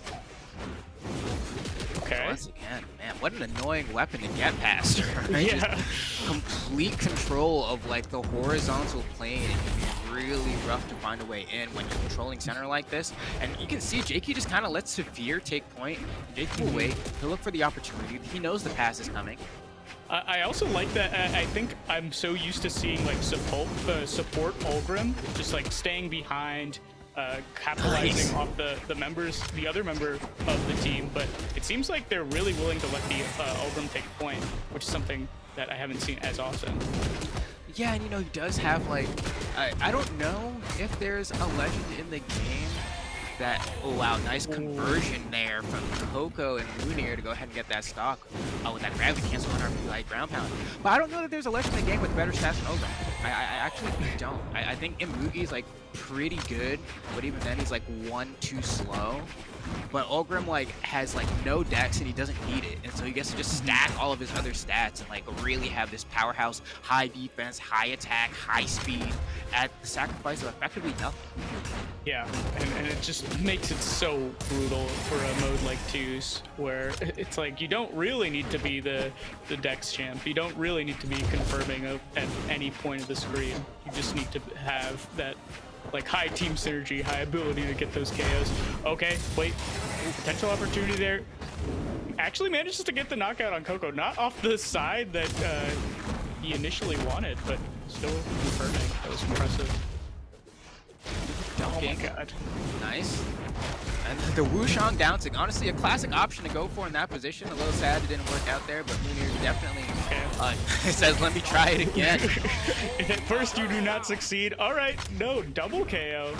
Okay. Once again, man, what an annoying weapon to get past. Right? Yeah. Just complete control of like the horizontal plane. It can be really rough to find a way in when you're controlling center like this. And you can see Jakey just kind of lets Sapphire take point. Jakey will wait. He'll look for the opportunity. He knows the pass is coming. I also like that. I think I'm so used to seeing like support Ulgrim just like staying behind, capitalizing off the other member of the team, but it seems like they're really willing to let the Ulgrim take point, which is something that I haven't seen as often. Yeah, and he does have like, I don't know if there's a legend in the game that, oh wow, nice conversion there from Koko and Munir to go ahead and get that stock with that gravity cancel on our light ground pound. But I don't know that there's a legend in the game with better stats than Ogre. I actually don't. I think Imugi's like pretty good, but even then he's like 1 too slow. But Ulgrim like has like no dex and he doesn't need it, and so he gets to just stack all of his other stats and like really have this powerhouse, high defense, high attack, high speed at the sacrifice of effectively nothing. Yeah, and it just makes it so brutal for a mode like twos, where it's like you don't really need to be the dex champ. You don't really need to be confirming at any point of the screen. You just need to have that like high team synergy, high ability to get those KOs. Okay, wait, potential opportunity there. Actually manages to get the knockout on Koko, not off the side that he initially wanted, but still confirming. That was impressive. Oh my god. Nice. And the Wushang down tick, honestly a classic option to go for in that position. A little sad it didn't work out there, but Munir definitely says, let me try it again. At first you do not succeed. All right, no, double KO.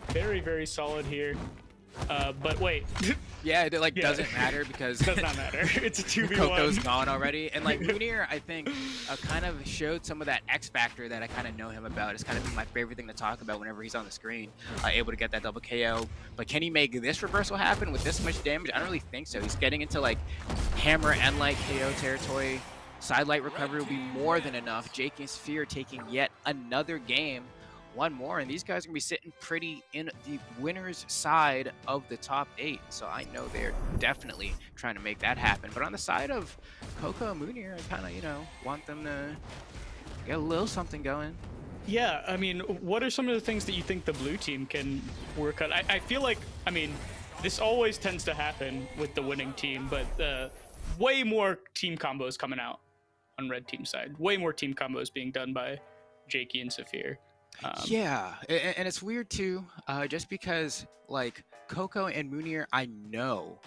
Very, very solid here. But wait. Yeah, it like doesn't matter because does not matter. It's a 2v1. Koko's gone already, and like Munir, I think kind of showed some of that X factor that I kind of know him about. It's kind of been my favorite thing to talk about whenever he's on the screen, able to get that double KO. But can he make this reversal happen with this much damage? I don't really think so. He's getting into like hammer and light KO territory. Side light recovery will be more than enough. Jake and Sphere taking yet another game. One more, and these guys are gonna be sitting pretty in the winner's side of the top 8, so I know they're definitely trying to make that happen. But on the side of Koko and Munir, I kind of, you know, want them to get a little something going. Yeah, I mean, what are some of the things that you think the blue team can work on? I feel like, I mean, this always tends to happen with the winning team, but way more team combos coming out on red team side. Way more team combos being done by Jakey and Saphir. Yeah, and it's weird too, just because like Koko and Munir, I know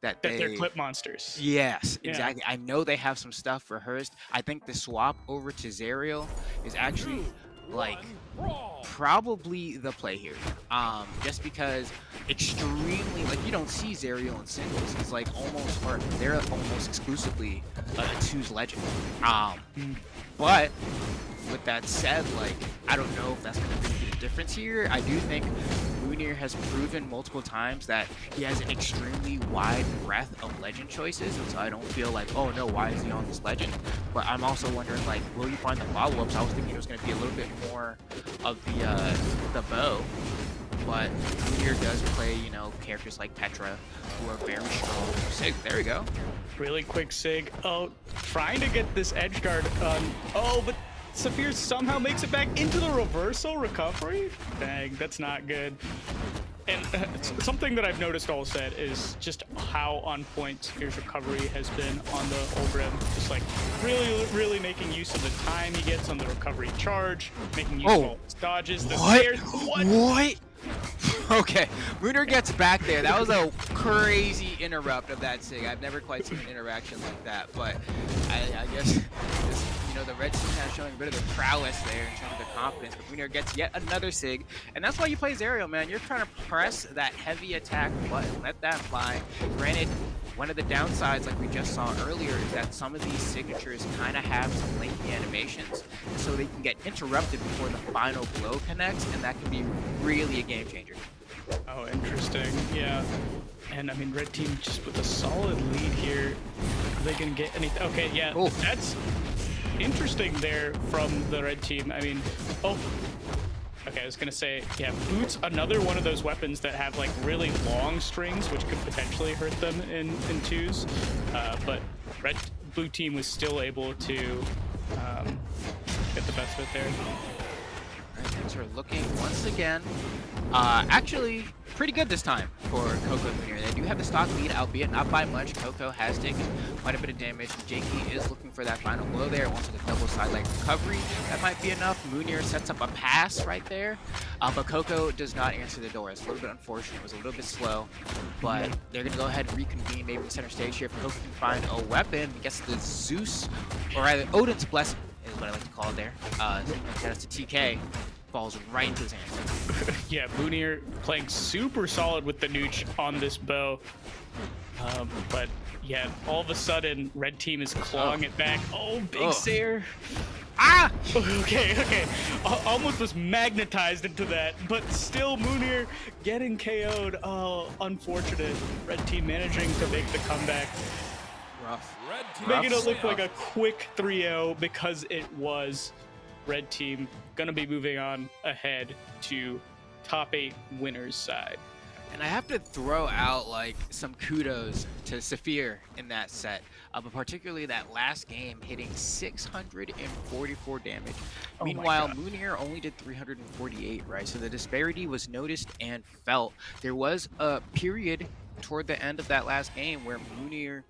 that they're clip monsters. Yes, exactly. I know they have some stuff for Hurst. I think the swap over to Zerial is actually like probably the play here. Just because extremely, like, you don't see Zerial in singles. He's like almost, or they're almost exclusively a 2's legend. But with that said, like, I don't know if that's going to be the difference here. I do think Munir has proven multiple times that he has an extremely wide breadth of legend choices, and so I don't feel like, oh no, why is he on this legend? But I'm also wondering, like, will you find the follow-ups? I was thinking it was going to be a little bit more of the bow, but Munir does play, you know, characters like Petra who are very strong. Sig, there we go. Really quick Sig. Oh, trying to get this edge guard on. Oh, but Saphir somehow makes it back into the reversal recovery? Dang, that's not good. And something that I've noticed all set is just how on point Saphir's recovery has been on the Ulgrim. Just like really making use of the time he gets on the recovery charge, making use of all his dodges. The stairs. What? Okay, Munir gets back there. That was a crazy interrupt of that Sig. I've never quite seen an interaction like that, but I guess just, you know, the red team kind of showing a bit of their prowess there in terms of their confidence. But Munir gets yet another Sig, and that's why you play Zerial, man. You're trying to press that heavy attack button, let that fly. Granted, one of the downsides, like we just saw earlier, is that some of these signatures kind of have some lengthy animations, so they can get interrupted before the final blow connects, and that can be really a game changer. Oh, interesting. Yeah. And I mean, red team just with a solid lead here. Are they gonna get anything? Okay, yeah. Ooh. That's interesting there from the red team. I mean, okay, I was gonna say, yeah, boots, another one of those weapons that have like really long strings, which could potentially hurt them in 2s. But blue team was still able to get the best of it there. Things are looking once again actually pretty good this time for Koko and Munir. They do have the stock lead, albeit not by much. Koko has taken quite a bit of damage. Jakey is looking for that final blow there. Wants the double side leg recovery. That might be enough. Munir sets up a pass right there, but Koko does not answer the door. It's a little bit unfortunate. It was a little bit slow, but they're going to go ahead and reconvene maybe in center stage here. If Koko can find a weapon, he gets the Zeus, or rather Odin's Blessing is what I like to call it there. That is to TK. falls right into his hands. Yeah, Moonier playing super solid with the Nooch on this bow. But yeah, all of a sudden, red team is clawing it back. Oh, big Sayer. Ah! Okay. Almost was magnetized into that, but still Moonier getting KO'd. Oh, unfortunate. Red team managing to make the comeback. Rough. Making it look like a quick 3-0 because it was. Red team gonna be moving on ahead to top 8 winners side. And I have to throw out like some kudos to Saphir in that set, but particularly that last game hitting 644 damage. Oh Meanwhile, Moonier only did 348, right? So the disparity was noticed and felt. There was a period toward the end of that last game where Moonier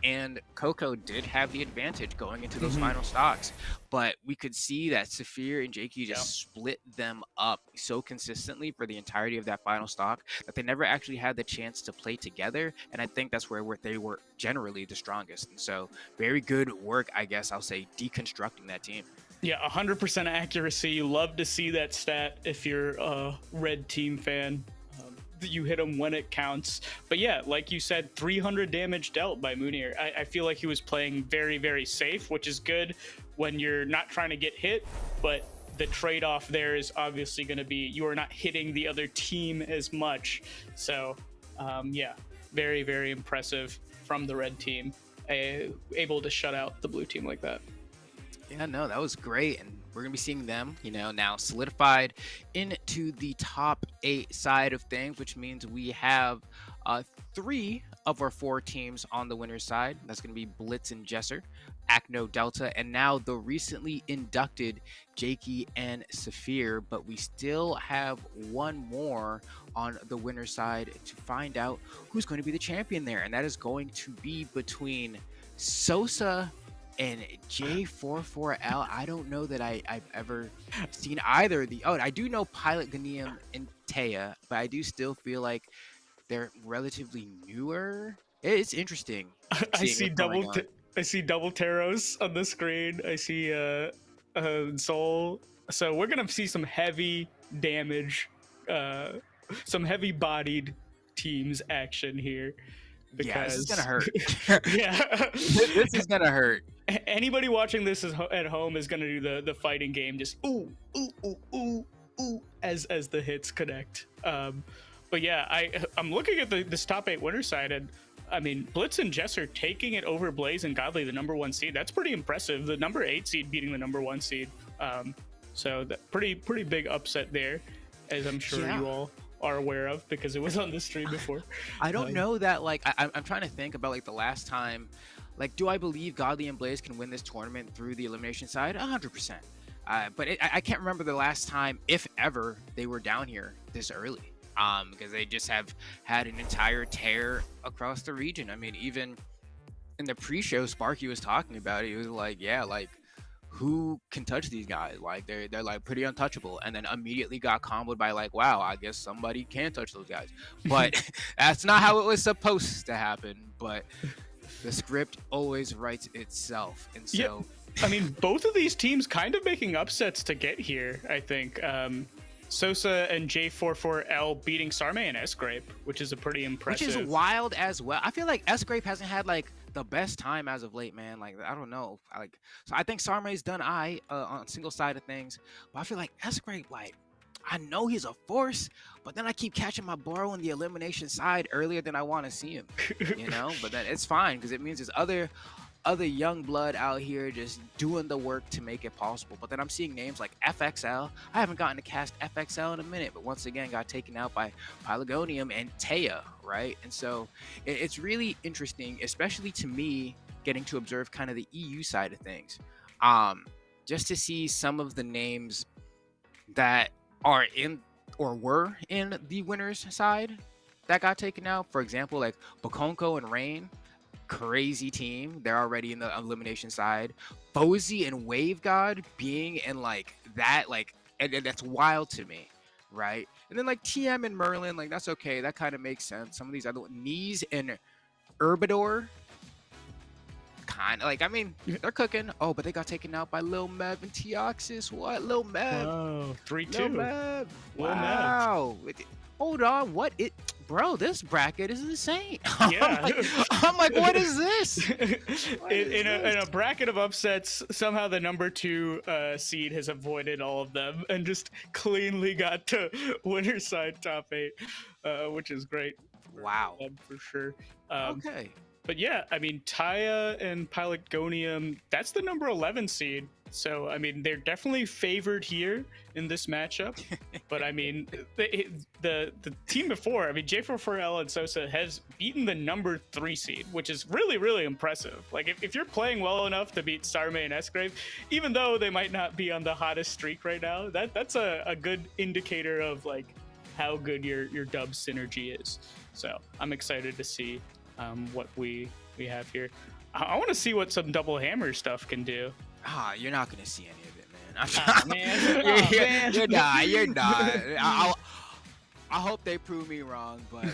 and Koko did have the advantage going into those final stocks, but we could see that Saphir and Jakey just split them up so consistently for the entirety of that final stock that they never actually had the chance to play together, and I think that's where they were generally the strongest. And so very good work, I guess I'll say, deconstructing that team. Yeah, 100% accuracy. You love to see that stat if you're a red team fan. You hit him when it counts. But yeah, like you said, 300 damage dealt by Moonier. I feel like he was playing very, very safe, which is good when you're not trying to get hit, but the trade-off there is obviously going to be you are not hitting the other team as much. So yeah, very, very impressive from the red team, able to shut out the blue team like that. Yeah, no, that was great. And we're going to be seeing them, now solidified into the top 8 side of things, which means we have 3 of our 4 teams on the winner's side. That's going to be Blitz and Jesser, Acno, Delta, and now the recently inducted Jakey and Saphir. But we still have one more on the winner's side to find out who's going to be the champion there. And that is going to be between Sosa and J44L. I don't know that I've ever seen either of the. Oh, I do know Pilot Ganium and Taya, but I do still feel like they're relatively newer. It's interesting. I see double Taros on the screen. I see Soul. So we're gonna see some heavy damage, some heavy bodied teams action here. Because yeah, this is gonna hurt. Yeah, this is gonna hurt. Anybody watching this at home is gonna do the fighting game, just ooh ooh ooh ooh ooh as the hits connect. But yeah, I'm looking at this top 8 winner side, and I mean Blitz and Jesser taking it over Blaze and Godly, the number 1 seed. That's pretty impressive. The number 8 seed beating the number 1 seed. So that pretty big upset there, as I'm sure you all are aware of because it was on the stream before. I don't know that, like, I'm trying to think about like the last time, like, do I believe Godly and Blaze can win this tournament through the elimination side? 100%. But I can't remember the last time, if ever, they were down here this early. Because they just have had an entire tear across the region. I mean, even in the pre-show, Sparky was talking about it. He was like, yeah, like, who can touch these guys? Like, they're like pretty untouchable, and then immediately got comboed by like, wow, I guess somebody can touch those guys. But that's not how it was supposed to happen. But the script always writes itself, and so I mean, both of these teams kind of making upsets to get here. I think Sosa and J44L beating Sarme and S-Grape, which is a pretty impressive. Which is wild as well. I feel like S-Grape hasn't had like the best time as of late, man. Like, I don't know. So I think Sarme's done on single side of things, but I feel like S-Grape, like, I know he's a force, but then I keep catching my Baro on the elimination side earlier than I want to see him, But then it's fine because it means there's other young blood out here just doing the work to make it possible. But then I'm seeing names like FXL. I haven't gotten to cast FXL in a minute, but once again got taken out by Pelagonium and Taya, right? And so it's really interesting, especially to me, getting to observe kind of the EU side of things. Just to see some of the names that are in or were in the winners side that got taken out. For example, like Bokonko and Rain. Crazy team. They're already in the elimination side. Bozy and Wave God being in like that, like, and that's wild to me, right? And then like TM and Merlin, like, that's okay. That kind of makes sense. Some of these other Knees and Urbador kind of like, I mean, they're cooking. Oh, but they got taken out by Lil Mev and Teoxys. What? Lil Mev. Oh, 3-2. Lil Mev. Lil Mev. Wow. Hold on. What it? Bro, this bracket is insane. Yeah. I'm like, what is this? In a bracket of upsets, somehow the number 2 seed has avoided all of them and just cleanly got to winner's side top 8, which is great. Wow. For sure. Okay. But yeah, I mean, Taya and Pelagonium, that's the number 11 seed. So, I mean, they're definitely favored here in this matchup. But, I mean, the team before, I mean, J44L and Sosa has beaten the number 3 seed, which is really, really impressive. Like, if you're playing well enough to beat Starmie and S-Grave, even though they might not be on the hottest streak right now, that's a good indicator of, like, how good your dub synergy is. So, I'm excited to see what we have here. I want to see what some double hammer stuff can do. Ah, you're not gonna see any of it, man. You're not. I hope they prove me wrong, but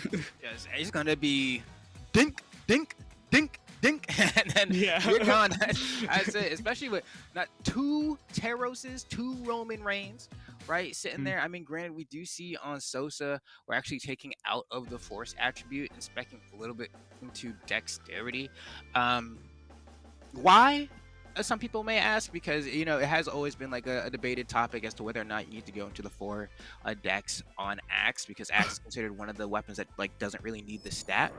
yes, it's gonna be dink, dink, dink, dink, and then you're gone. That's it. Especially with not 2 Terroses, 2 Roman Reigns, right? Sitting there. I mean, granted, we do see on Sosa, we're actually taking out of the force attribute and specking a little bit into dexterity. Why? Some people may ask, because you know it has always been like a debated topic as to whether or not you need to go into the 4 dex on Axe, because Axe is considered one of the weapons that like doesn't really need the stat.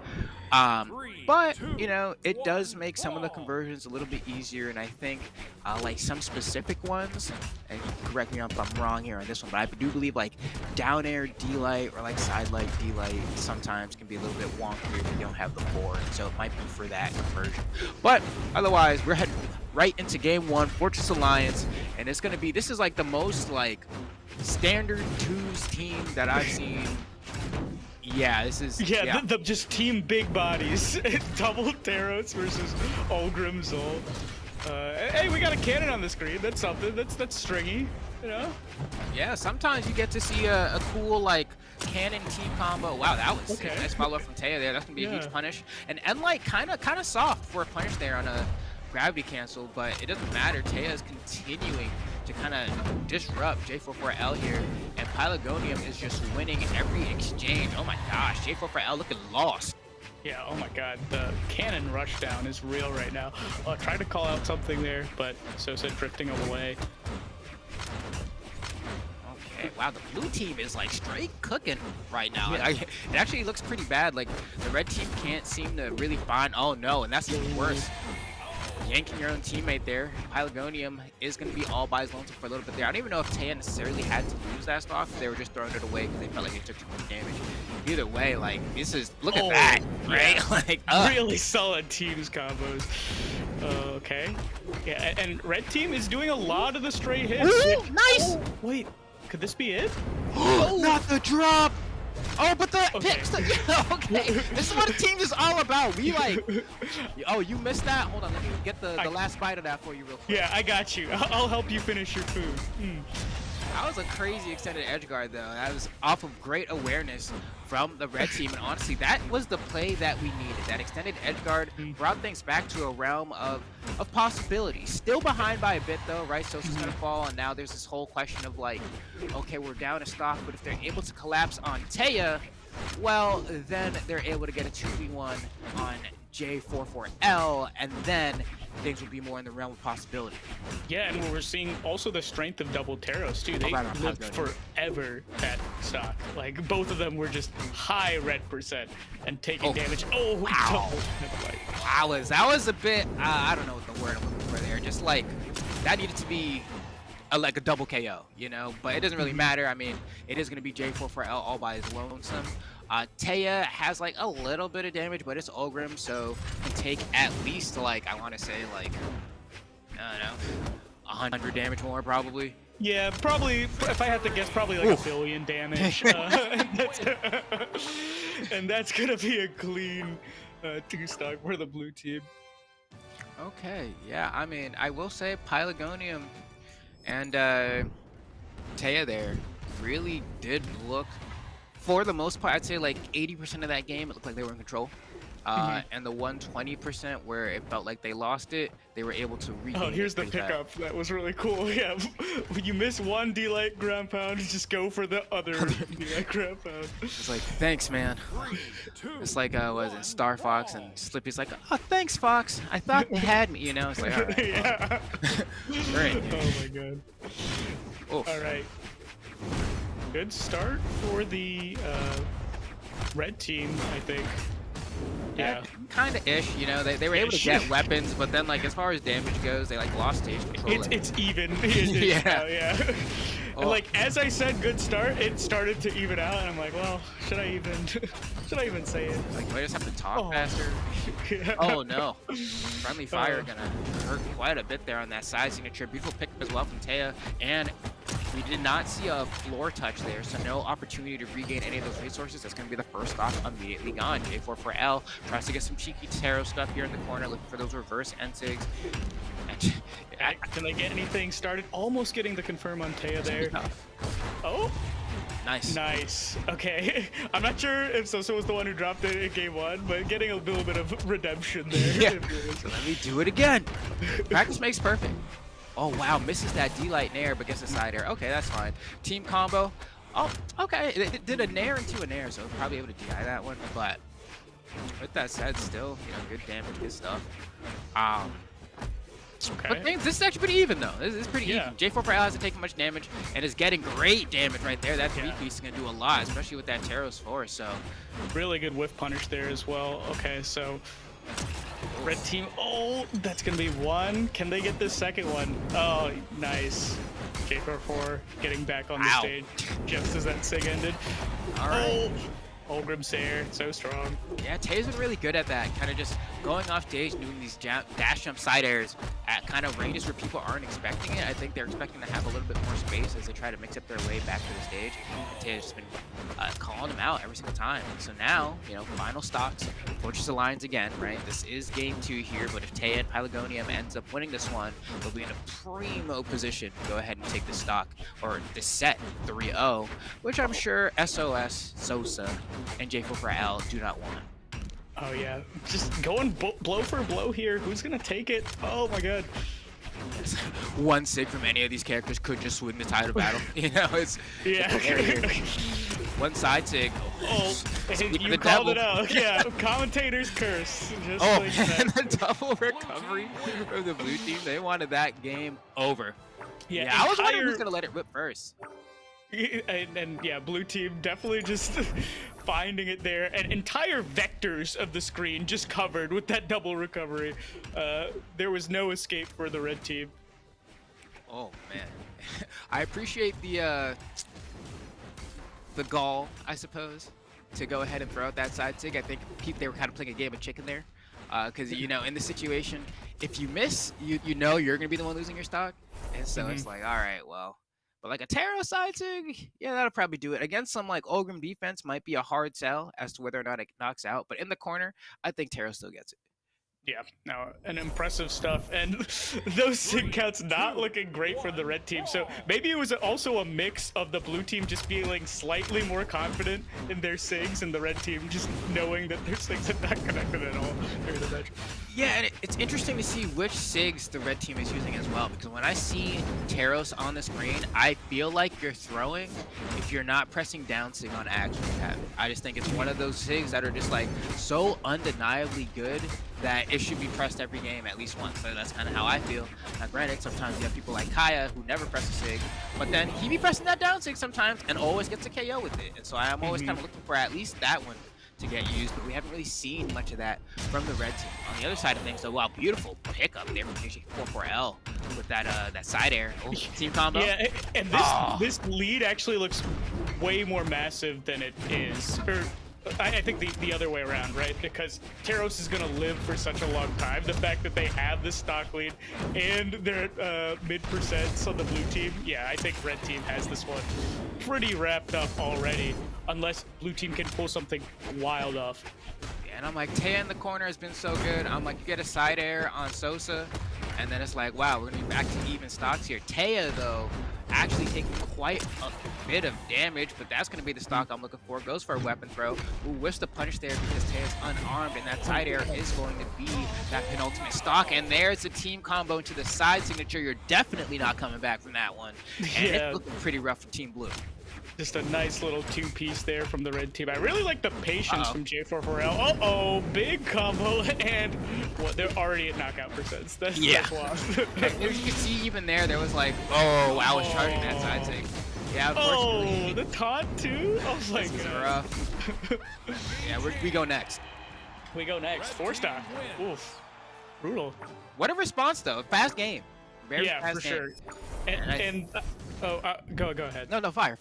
But you know, it does make some of the conversions a little bit easier, and I think like some specific ones, and correct me if I'm wrong here on this one, but I do believe like down air D-light or like side light D-light sometimes can be a little bit wonky if you don't have the 4, so it might be for that conversion. But otherwise, we're heading right into game 1, Fortress Alliance, and it's gonna be, this is like the most like standard 2s team that I've seen. Yeah, this is the just team big bodies. Double Taros versus Ulgrim Zol. Hey, we got a cannon on the screen. That's something. That's stringy, you know. Yeah, sometimes you get to see a cool like cannon team combo. Wow, that was okay. A nice follow up from Taya there. That's gonna be a huge punish. And Enlight kind of soft for a punish there on a gravity cancel, but it doesn't matter. Taya is continuing to kind of disrupt J44L here, and Pelagonium is just winning every exchange. Oh my gosh, J44L looking lost. Yeah, oh my god, the cannon rush down is real right now. Tried to call out something there, but Sosa drifting away. Okay, wow, the blue team is like straight cooking right now. It actually looks pretty bad. Like the red team can't seem to really find, oh no, and that's even worse. Yanking your own teammate there. Pelagonium is going to be all by his lonesome for a little bit there. I don't even know if Taya necessarily had to lose that stock, if they were just throwing it away because they felt like they took too much damage. Either way, like, this is, look at that, right? Like, really solid teams combos. Okay. Yeah, and red team is doing a lot of the straight hits. Ooh, nice! Oh, wait, could this be it? Not the drop! Oh, but the picks. Okay, this is what a team is all about. We like. Oh, you missed that. Hold on, let me get the last bite of that for you real quick. Yeah, I got you. I'll help you finish your food. That was a crazy extended edge guard though. That was off of great awareness from the red team, and honestly, that was the play that we needed. That extended edge guard brought things back to a realm of possibilities. Still behind by a bit though, right? So she's gonna fall, and now there's this whole question of like, okay, we're down a stock, but if they're able to collapse on Taya, well, then they're able to get a 2v1 on J44L, and then things would be more in the realm of possibility. Yeah, and we're seeing also the strength of double Taros too. They lived forever at stock. Like both of them were just high red percent and taking damage. Oh, wow. That was a bit, I don't know what the word I'm looking for there. Just like, that needed to be like a double KO, you know? But it doesn't really matter. I mean, it is going to be J44L all by his lonesome. Taya has like a little bit of damage, but it's Ulgrim, so can take at least like, I want to say like, I don't know, 100 damage more probably. Yeah, probably, if I had to guess, probably like 1 billion damage. And that's going to be a clean 2-stock for the blue team. Okay, yeah, I mean, I will say Pelagonium and Taya there really did look, for the most part, I'd say like 80% of that game, it looked like they were in control. And the 120% where it felt like they lost it, they were able to regain it. Oh, here's the pickup. That was really cool. Yeah, when you miss one D-Light ground pound, just go for the other D-Light ground pound. It's like, thanks, man. It's like, was it Star Fox and Slippy's like, oh, thanks, Fox. I thought they had me, you know? It's like, all right. Yeah. Great. Oh my god. Oof. All right. Good start for the red team, I think. Yeah. Kind of ish, you know. They were able to get weapons, but then like as far as damage goes, they like lost stage control. It's even. It is Yeah. now, yeah. And like as I said, good start. It started to even out, and I'm like, well, should I even say it? Like, do I just have to talk faster? Yeah. Oh no. Friendly fire gonna hurt quite a bit there on that side signature. Beautiful pick as well from Taya, and we did not see a floor touch there, so no opportunity to regain any of those resources. That's going to be the first stock immediately gone. J44L tries to get some cheeky tarot stuff here in the corner, looking for those reverse NSIGs. Can they get anything started? Almost getting the confirm on Taya there. Oh. Nice. Nice. Okay. I'm not sure if Sosa was the one who dropped it in game 1, but getting a little bit of redemption there. Yeah. So let me do it again. Practice makes perfect. Oh, wow. Misses that D-Light Nair, but gets a side air. Okay, that's fine. Team combo. Oh, okay. It did a Nair into a Nair, so probably able to DI that one. But with that said, still, you know, good damage, good stuff. Okay. But this is actually pretty even, though. This is pretty even. J4 hasn't taken much damage and is getting great damage right there. That 3-piece is going to do a lot, especially with that Taros Force. So really good whiff punish there as well. Okay, so red team. Oh, that's going to be one. Can they get this second one? Oh, nice. J44 getting back on the stage just as that SIG ended. All right. Oh, Olgrim Sayer, so strong. Yeah, Tay's been really good at that, kind of just going off stage, doing these dash jump side airs at kind of ranges where people aren't expecting it. I think they're expecting to have a little bit more space as they try to mix up their way back to the stage. And Tay's just been calling them out every single time. And so now, you know, final stocks, Fortress Alliance again, right? This is game 2 here, but if Taya and Pelagonium ends up winning this one, they'll be in a primo position to go ahead and take the stock, or the set 3-0, which I'm sure SOS, Sosa, and J4L do not want. Oh yeah, just going blow for blow here. Who's gonna take it? Oh my god. One SIG from any of these characters could just win the title battle. You know, it's one side SIG. Oh, you called it out. Yeah, commentator's curse. Just oh, like and the double recovery from the blue team. They wanted that game over. Yeah, I was wondering who's gonna let it rip first. And yeah, blue team definitely just finding it there, and entire vectors of the screen just covered with that double recovery. There was no escape for the red team. Oh man, I appreciate the gall, I suppose, to go ahead and throw out that side SIG. I think they were kind of playing a game of chicken there, because you know, in the situation, if you miss, you know you're gonna be the one losing your stock, and so it's like, all right, well. But like a Taro side SIG, yeah, that'll probably do it. Against some like Olgrim defense might be a hard sell as to whether or not it knocks out. But in the corner, I think Taro still gets it. Yeah, no, an impressive stuff, and those SIG counts not looking great for the red team. So maybe it was also a mix of the blue team just feeling slightly more confident in their SIGs, and the red team just knowing that their SIGs are not connected at all during the match. Yeah, and it's interesting to see which SIGs the red team is using as well, because when I see Taros on the screen, I feel like you're throwing if you're not pressing down SIG on action you have it. I just think it's one of those SIGs that are just like so undeniably good that it should be pressed every game at least once. So that's kind of how I feel. Now granted, sometimes you have people like Kaio who never press a SIG, but then he be pressing that down SIG sometimes and always gets a KO with it. And so I'm always kind of looking for at least that one to get used, but we haven't really seen much of that from the red team. On the other side of things, though, wow, beautiful pickup there from J44L with that that side air. Oh, team combo. Yeah, and this lead actually looks way more massive than it is. I think the other way around, right? Because Taros is going to live for such a long time. The fact that they have this stock lead and they're mid-percents on the blue team, yeah, I think red team has this one pretty wrapped up already, unless blue team can pull something wild off. Yeah, and I'm like, Taya in the corner has been so good. I'm like, you get a side air on Sosa, and then it's like, wow, we're gonna be back to even stocks here. Taya, though, actually taking quite a bit of damage, but that's gonna be the stock I'm looking for. Goes for a weapon throw. Ooh, whiffs the punish there because Taya's unarmed, and that side air is going to be that penultimate stock. And there's a team combo into the side signature. You're definitely not coming back from that one. And it's looking pretty rough for Team Blue. Just a nice little two-piece there from the red team. I really like the patience from J4-4L. Uh-oh, big combo, and they're already at knockout percents. That's lost. You can see even there was like, oh, I was charging that side sig. Yeah, unfortunately. Oh, the taunt too? Oh my god. This is rough. Yeah, we go next. We go next. 4-stock. Oof. Brutal. What a response, though. Fast game. Very fast for game. sure. And go ahead. No, fire.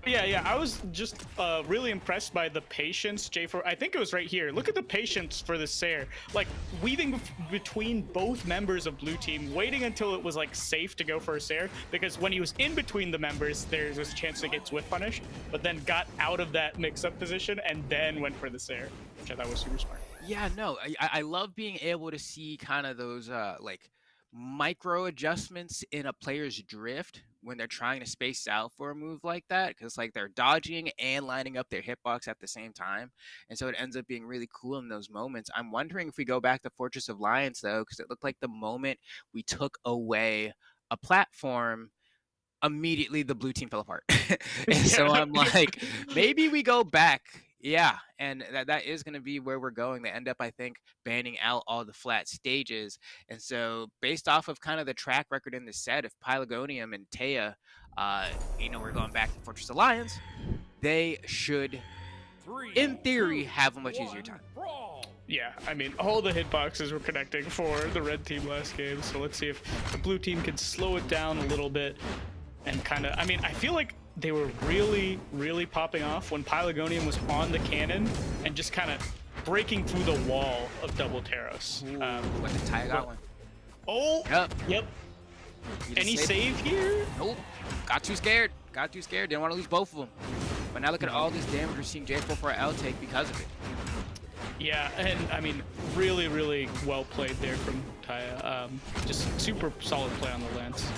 Yeah, I was just really impressed by the patience, J4. I think it was right here. Look at the patience for the Sair. Like, weaving between both members of blue team, waiting until it was, like, safe to go for a Sair, because when he was in between the members, there was a chance to get Swift punished, but then got out of that mix-up position and then went for the Sair, which I thought was super smart. Yeah, no, I love being able to see kind of those, like, micro adjustments in a player's drift when they're trying to space out for a move like that, because like they're dodging and lining up their hitbox at the same time, and so it ends up being really cool in those moments. I'm wondering if we go back to Fortress of Lions though, because it looked like the moment we took away a platform, immediately the blue team fell apart. And so I'm like, maybe we go back. Yeah, and that is going to be where we're going. They end up, I think, banning out all the flat stages. And so based off of kind of the track record in the set, if Pelagonium and Taya, we're going back to Fortress Alliance, they should, in theory, have a much easier time. Yeah, I mean, all the hitboxes were connecting for the red team last game. So let's see if the blue team can slow it down a little bit and kind of, I mean, I feel like they were really, really popping off when Pelagonium was on the cannon and just kind of breaking through the wall of double Taros. What the Taya got one? Oh, yep. Any save here? Nope. Got too scared. Didn't want to lose both of them. But now look at all this damage we're seeing J4-4L take because of it. Yeah, and I mean, really, really well played there from Taya. Just super solid play on the lance.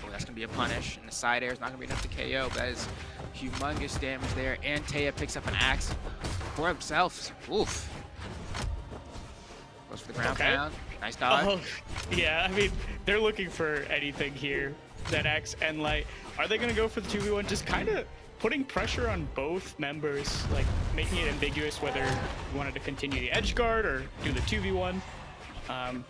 That's going to be a punish, and the side air is not going to be enough to KO, but that is humongous damage there, and Taya picks up an axe for himself. Oof. Goes for the ground pound. Nice dodge. Oh, yeah, I mean, they're looking for anything here. That axe and light. Are they going to go for the 2v1? Just kind of putting pressure on both members, like making it ambiguous whether you wanted to continue the edge guard or do the 2v1. Taya.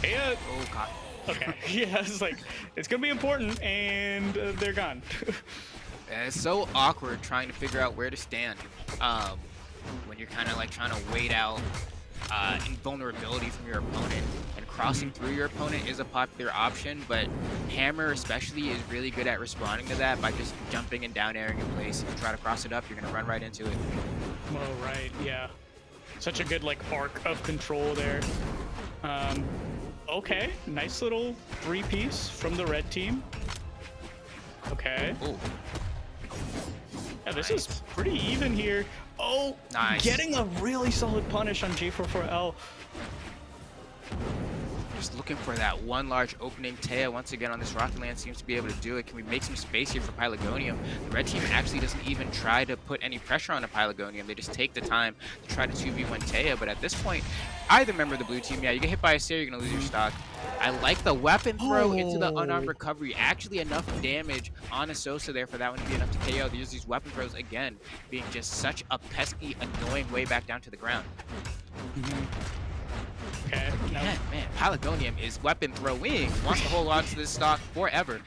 Oh, God. Okay, yeah, it's like, it's gonna be important, and they're gone. It's so awkward trying to figure out where to stand when you're kind of like trying to wait out invulnerability from your opponent, and crossing through your opponent is a popular option, but Hammer especially is really good at responding to that by just jumping and down airing in place. If you try to cross it up, you're gonna run right into it. Oh, right, yeah. Such a good like arc of control there. Okay, nice little 3-piece from the red team. Okay. Ooh. Yeah, this is pretty even here. Oh, nice. Getting a really solid punish on J4-4L. Just looking for that one large opening. Taya, once again, on this Rocket Land seems to be able to do it. Can we make some space here for Pelagonium? The red team actually doesn't even try to put any pressure on the Pelagonium. They just take the time to try to 2v1 Taya, but at this point, either member of the blue team, yeah, you get hit by a Sair, you're going to lose your stock. I like the weapon throw into the unarmed recovery. Actually enough damage on Asosa there for that one to be enough to KO. There's these weapon throws, again, being just such a pesky, annoying way back down to the ground. Okay. Again, man, Pelagonium is weapon throwing. Wants to hold on to this stock forever.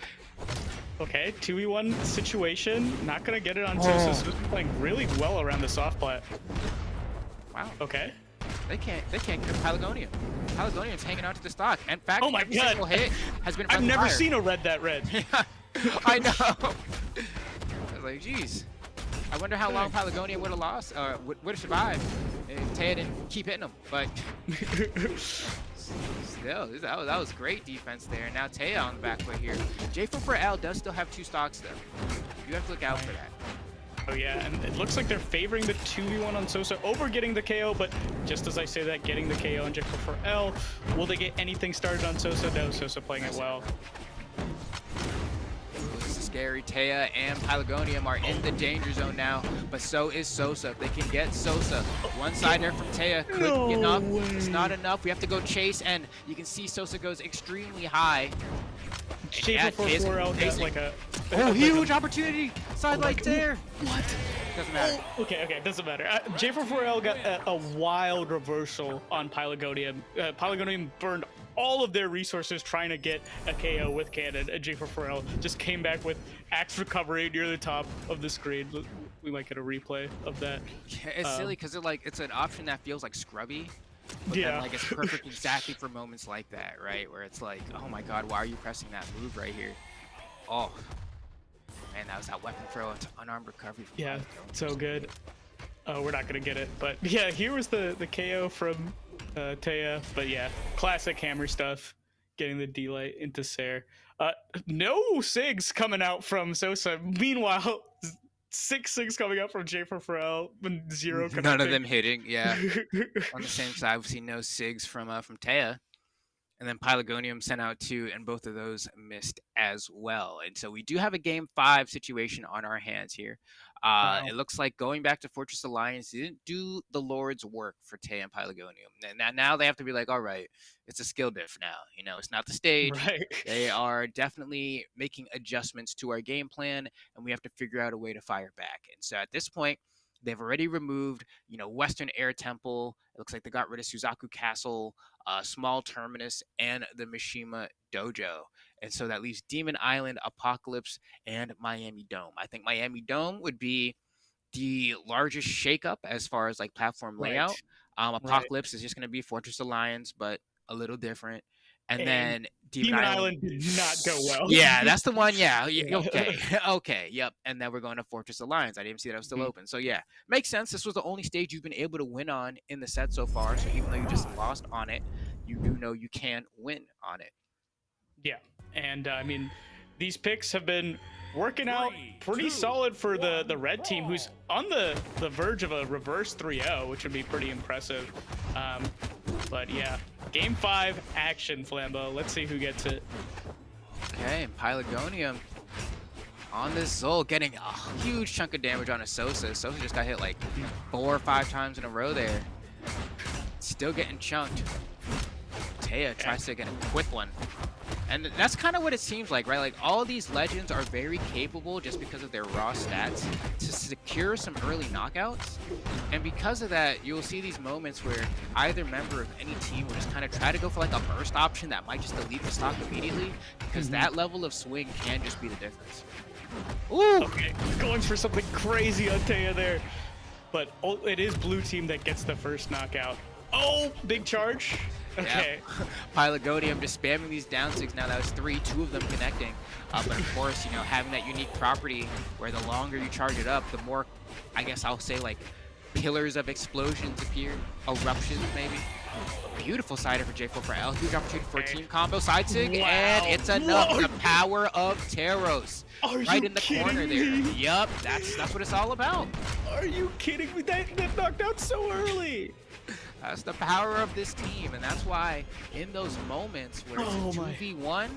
Okay, 2v1 situation. Not going to get it on Sosa. Sosa's playing really well around the soft plat. Wow. Okay. They can't get Pelagonium. Pelagonium's hanging on to the stock. In fact, oh my every God. single hit has been I've never fire. seen a red that red. I know. I was like, geez. I wonder how long Pelagonium would have lost, or would have survived if Taya didn't keep hitting him. But still, that was great defense there. Now Taya on the back foot here. J4-4L does still have 2 stocks though. You have to look out for that. Oh yeah, and it looks like they're favoring the 2v1 on Sosa over getting the KO, but just as I say that, getting the KO on J4L, will they get anything started on Sosa? No, Sosa playing it well. This is scary. Taya and Pelagonium are in the danger zone now, but so is Sosa. If they can get Sosa, one side there from Taya could be enough. It's not enough. We have to go chase, and you can see Sosa goes extremely high. J4L got like a huge opportunity. Sidelight there. What? Doesn't matter. Okay, it doesn't matter. J4L got a wild reversal on Pelagonium. Pelagonium burned all of their resources trying to get a KO with cannon, and J4L just came back with axe recovery near the top of the screen. We might get a replay of that. Yeah, it's silly because it's an option that feels like scrubby. But yeah. then, like, it's perfect exactly for moments like that, right? Where it's like, oh my god, why are you pressing that move right here? Oh. Man, that was that weapon throw. It's unarmed recovery. From yeah, so good. We're not going to get it. But yeah, here was the KO from Taya. But yeah, classic hammer stuff. Getting the D-Light into Sair. No SIGs coming out from Sosa. Meanwhile, 6-6 coming out from J4L, 0 connecting. None of them hitting, yeah. On the same side, we've seen no SIGs from Taya. And then Pelagonium sent out 2, and both of those missed as well. And so we do have a Game 5 situation on our hands here. Wow. It looks like going back to Fortress Alliance didn't do the Lord's work for Taya and Pelagonium. And now they have to be like, all right, it's a skill diff now. You know, it's not the stage. Right. They are definitely making adjustments to our game plan, and we have to figure out a way to fire back. And so at this point, they've already removed, Western Air Temple. It looks like they got rid of Suzaku Castle, Small Terminus, and the Mishima Dojo. And so that leaves Demon Island, Apocalypse, and Miami Dome. I think Miami Dome would be the largest shakeup as far as like platform layout. Apocalypse is just going to be Fortress Alliance, but a little different. And then Demon Island did not go well. Yeah, that's the one. Yeah. Okay. Okay. Yep. And then we're going to Fortress Alliance. I didn't see that it was still open. So yeah, makes sense. This was the only stage you've been able to win on in the set so far. So even though you just lost on it, you do know you can win on it. Yeah. And I mean, these picks have been working out pretty solid for the red team, who's on the verge of a reverse 3-0, which would be pretty impressive. But yeah, Game 5 action, Flambeau. Let's see who gets it. Okay, and Pelagonium on this Zol getting a huge chunk of damage on a Sosa. Sosa just got hit like 4 or 5 times in a row there. Still getting chunked. Taya tries to get a quick one. And that's kind of what it seems like, right? Like, all these legends are very capable just because of their raw stats to secure some early knockouts. And because of that, you'll see these moments where either member of any team will just kind of try to go for like a burst option that might just delete the stock immediately, because that level of swing can just be the difference. Ooh! Okay, going for something crazy on Taya there. But it is blue team that gets the first knockout. Oh, big charge. Okay. Yep. Pelagonium just spamming these down 6. Now that was 3, 2 of them connecting. But of course, having that unique property where the longer you charge it up, the more, I guess I'll say, like, pillars of explosions appear. Eruptions, maybe. Beautiful sider for J4L. Huge opportunity for a team combo. Side sig, and it's enough. The power of Teros. Right in the corner there. Yup, that's what it's all about. Are you kidding me? That knocked out so early. That's the power of this team, and that's why in those moments where it's a 2v1,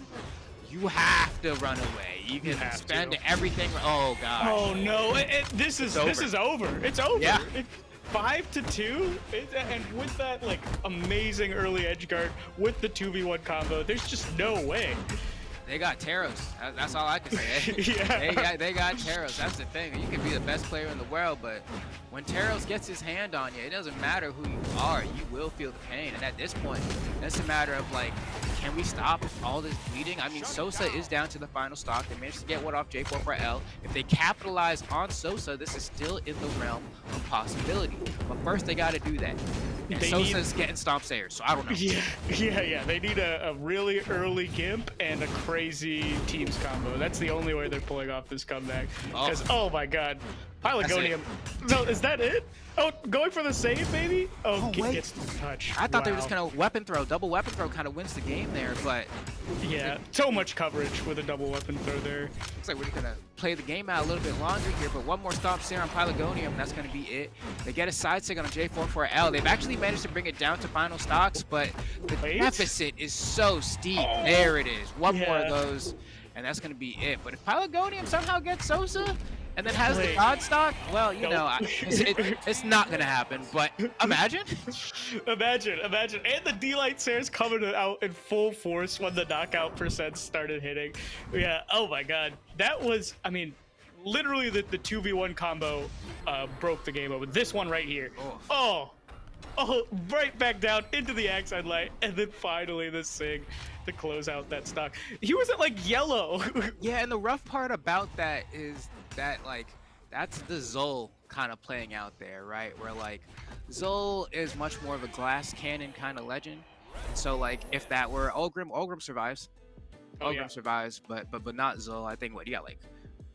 you have to run away. You can spend everything. Oh god. Oh no! This is over. It's over. Yeah. It's 5-2, and with that like amazing early edge guard with the 2v1 combo, there's just no way. They got Teros. That's all I can say. Yeah. They got Teros. That's the thing. You can be the best player in the world, but when Teros gets his hand on you, it doesn't matter who you are. You will feel the pain. And at this point, it's a matter of like, can we stop all this bleeding? I mean, Sosa is down to the final stock. They managed to get one off J4L. If they capitalize on Sosa, this is still in the realm of possibility. But first, they got to do that. And Sosa's getting stomp Sayers, so I don't know. Yeah. They need a really early Gimp and a crazy teams combo. That's the only way they're pulling off this comeback. Because, oh my god. Pelagonium. No, is that it? Oh, going for the save, maybe? Oh, gets the touch. I thought they were just going to weapon throw. Double weapon throw kind of wins the game there, but... Yeah, so much coverage with a double weapon throw there. Looks like we're going to play the game out a little bit longer here, but one more stop there on Pelagonium, that's going to be it. They get a side stick on a J44L. They've actually managed to bring it down to final stocks, but the deficit is so steep. There it is. One more of those, and that's going to be it. But if Pelagonium somehow gets Sosa and then has the God stock, well, you know, it's not going to happen, but imagine. Imagine. And the D-Light Sares coming out in full force when the knockout percent started hitting. Yeah, oh my God. That was, I mean, literally the 2v1 combo broke the game open. This one right here. Oh, right back down into the Axide Light, and then finally the Sig to close out that stock. He was at like yellow. Yeah, and the rough part about that is that, like, that's the Zol kind of playing out there, right? Where, like, Zol is much more of a glass cannon kind of legend. And so, like, if that were Ulgrim survives. Ulgrim survives, but not Zol. I think, what, you got, like,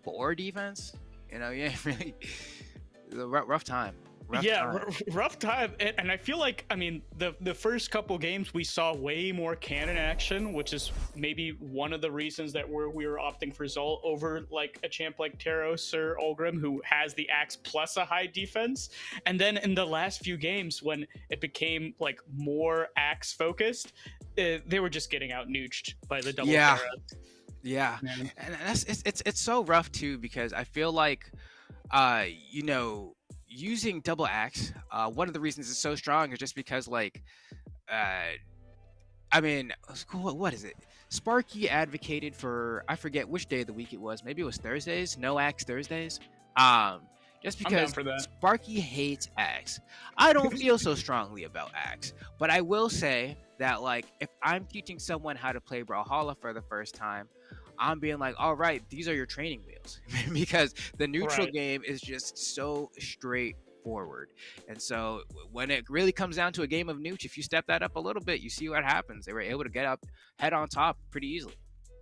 4 defense? You know, yeah, really, rough time. Rough time. And I feel like, I mean, the first couple games we saw way more cannon action, which is maybe one of the reasons that we were opting for Zol over like a champ like Teros or Ulgrim, who has the axe plus a high defense. And then in the last few games, when it became like more axe focused, they were just getting out nooched by the double Terra. Yeah, and it's so rough too, because I feel like you know, using double axe, one of the reasons it's so strong is just because, like, I mean, what is it? Sparky advocated for, I forget which day of the week it was. Maybe it was Thursdays, no axe Thursdays. Just because Sparky hates axe. I don't feel so strongly about axe, but I will say that, like, if I'm teaching someone how to play Brawlhalla for the first time, I'm being like, all right, these are your training wheels, because the neutral game is just so straightforward. And so when it really comes down to a game of nooch, if you step that up a little bit, you see what happens. They were able to get up head on top pretty easily.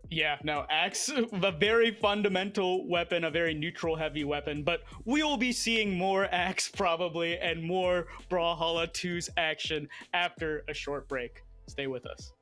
Yeah, no, axe, a very fundamental weapon, a very neutral heavy weapon, but we will be seeing more axe probably and more Brawlhalla 2's action after a short break. Stay with us.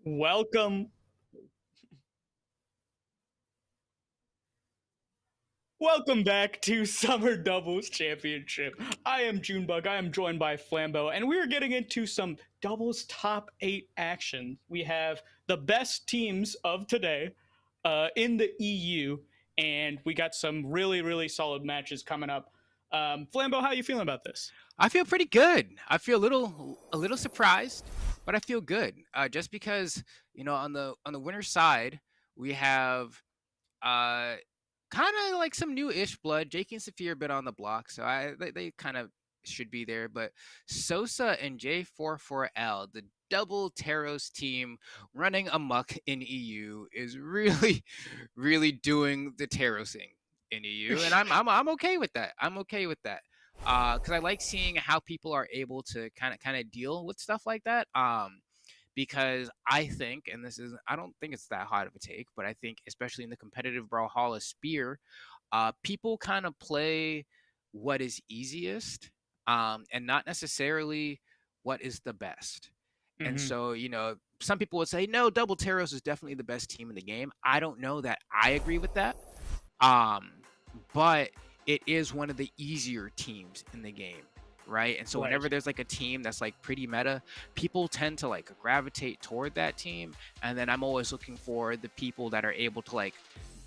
Welcome. Welcome back to Summer Doubles Championship. I am Junebug. I am joined by Flambeau, and we are getting into some doubles top 8 action. We have the best teams of today in the EU, and we got some really, really solid matches coming up. Flambeau, how are you feeling about this? I feel pretty good. I feel a little surprised, but I feel good. Just because, you know, on the winner's side, we have kind of like some new-ish blood. Jake and Sophia are a bit on the block, so they kind of should be there. But Sosa and J44L, the double Taros team running amok in EU, is really, really doing the Tarosing in EU, and I'm okay with that. I'm okay with that. Because I like seeing how people are able to kind of deal with stuff like that. Because I think, and I don't think it's that hot of a take, but I think especially in the competitive Brawlhalla sphere, people kind of play what is easiest, and not necessarily what is the best. Mm-hmm. And so, you know, some people would say, no, Double Taros is definitely the best team in the game. I don't know that I agree with that. But it is one of the easier teams in the game, right? And so whenever there's like a team that's like pretty meta, people tend to like gravitate toward that team. And then I'm always looking for the people that are able to like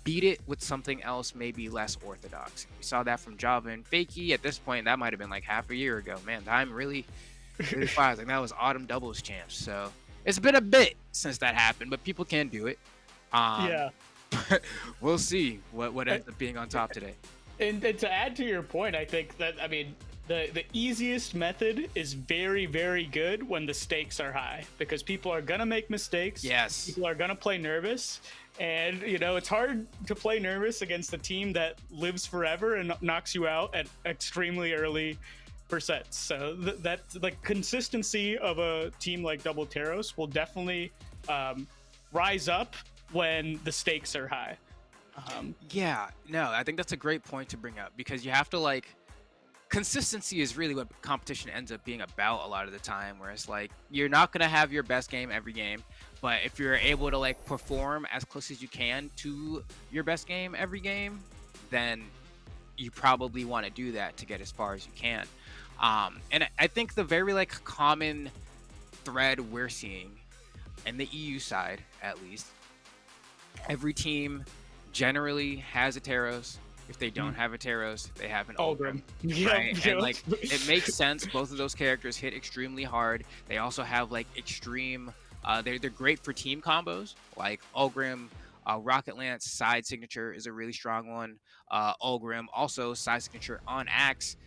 beat it with something else, maybe less orthodox. We saw that from Java and Fakey. At this point, that might have been like half a year ago. Man, time really flies. Like that was Autumn Doubles champs. So it's been a bit since that happened, but people can do it. Yeah. But we'll see what ends up being on top today. And to add to your point, I think that, I mean, the easiest method is very, very good when the stakes are high, because people are going to make mistakes. Yes. People are going to play nervous. And, you know, it's hard to play nervous against a team that lives forever and knocks you out at extremely early percents. So that's like consistency of a team like Double Taros will definitely rise up when the stakes are high. Yeah, no, I think that's a great point to bring up, because you have to like, consistency is really what competition ends up being about a lot of the time, where it's like, you're not going to have your best game every game, but if you're able to like perform as close as you can to your best game every game, then you probably want to do that to get as far as you can. And I think the very like common thread we're seeing in the EU side, at least, every team generally has a Taros. If they don't have a Taros, they have an Ulgrim. Right? Yep. And like it makes sense. Both of those characters hit extremely hard. They also have like extreme they're great for team combos. Like Ulgrim, Rocket Lance side signature is a really strong one. Ulgrim also side signature on Axe.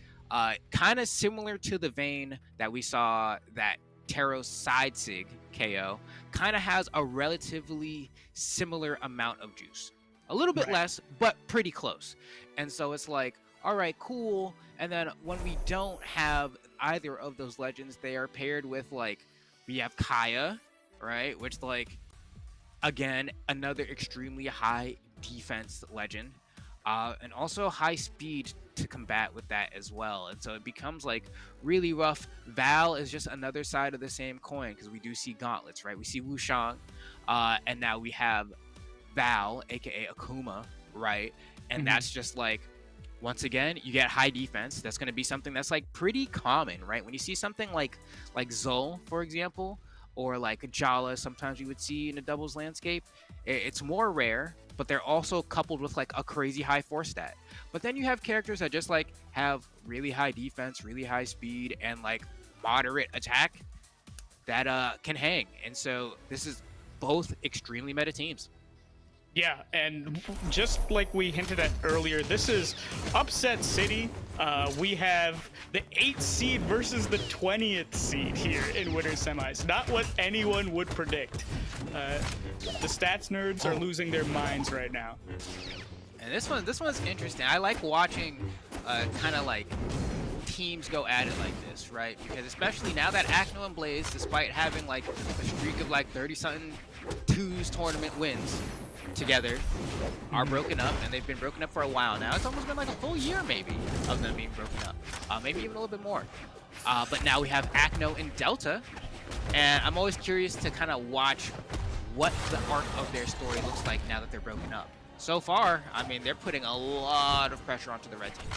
Kind of similar to the vein that we saw that Taros side sig KO kind of has a relatively similar amount of juice. A little bit less, but pretty close. And so it's like, all right, cool. And then when we don't have either of those legends, they are paired with like, we have Kaio, right? Which like, again, another extremely high defense legend. And also high speed to combat with that as well. And so it becomes like really rough. Val is just another side of the same coin, because we do see gauntlets, right? We see Wushang, and now we have Val, aka Akuma, right? And that's just like, once again, you get high defense. That's going to be something that's like pretty common, right? When you see something like Zul, for example, or like Jala, sometimes you would see in a doubles landscape, it's more rare, but they're also coupled with like a crazy high force stat. But then you have characters that just like have really high defense, really high speed, and like moderate attack that can hang. And so this is both extremely meta teams. Yeah, and just like we hinted at earlier, this is Upset City. We have the 8th seed versus the 20th seed here in Winter Semis. Not what anyone would predict. The stats nerds are losing their minds right now. And this one's interesting. I like watching kind of like teams go at it like this, right? Because especially now that Acno and Blaze, despite having like a streak of like 30-something twos tournament wins together, are broken up, and they've been broken up for a while now. It's almost been like a full year maybe of them being broken up, maybe even a little bit more. But now we have Acno and Delta, and I'm always curious to kind of watch what the arc of their story looks like now that they're broken up. So far, I mean, they're putting a lot of pressure onto the red team.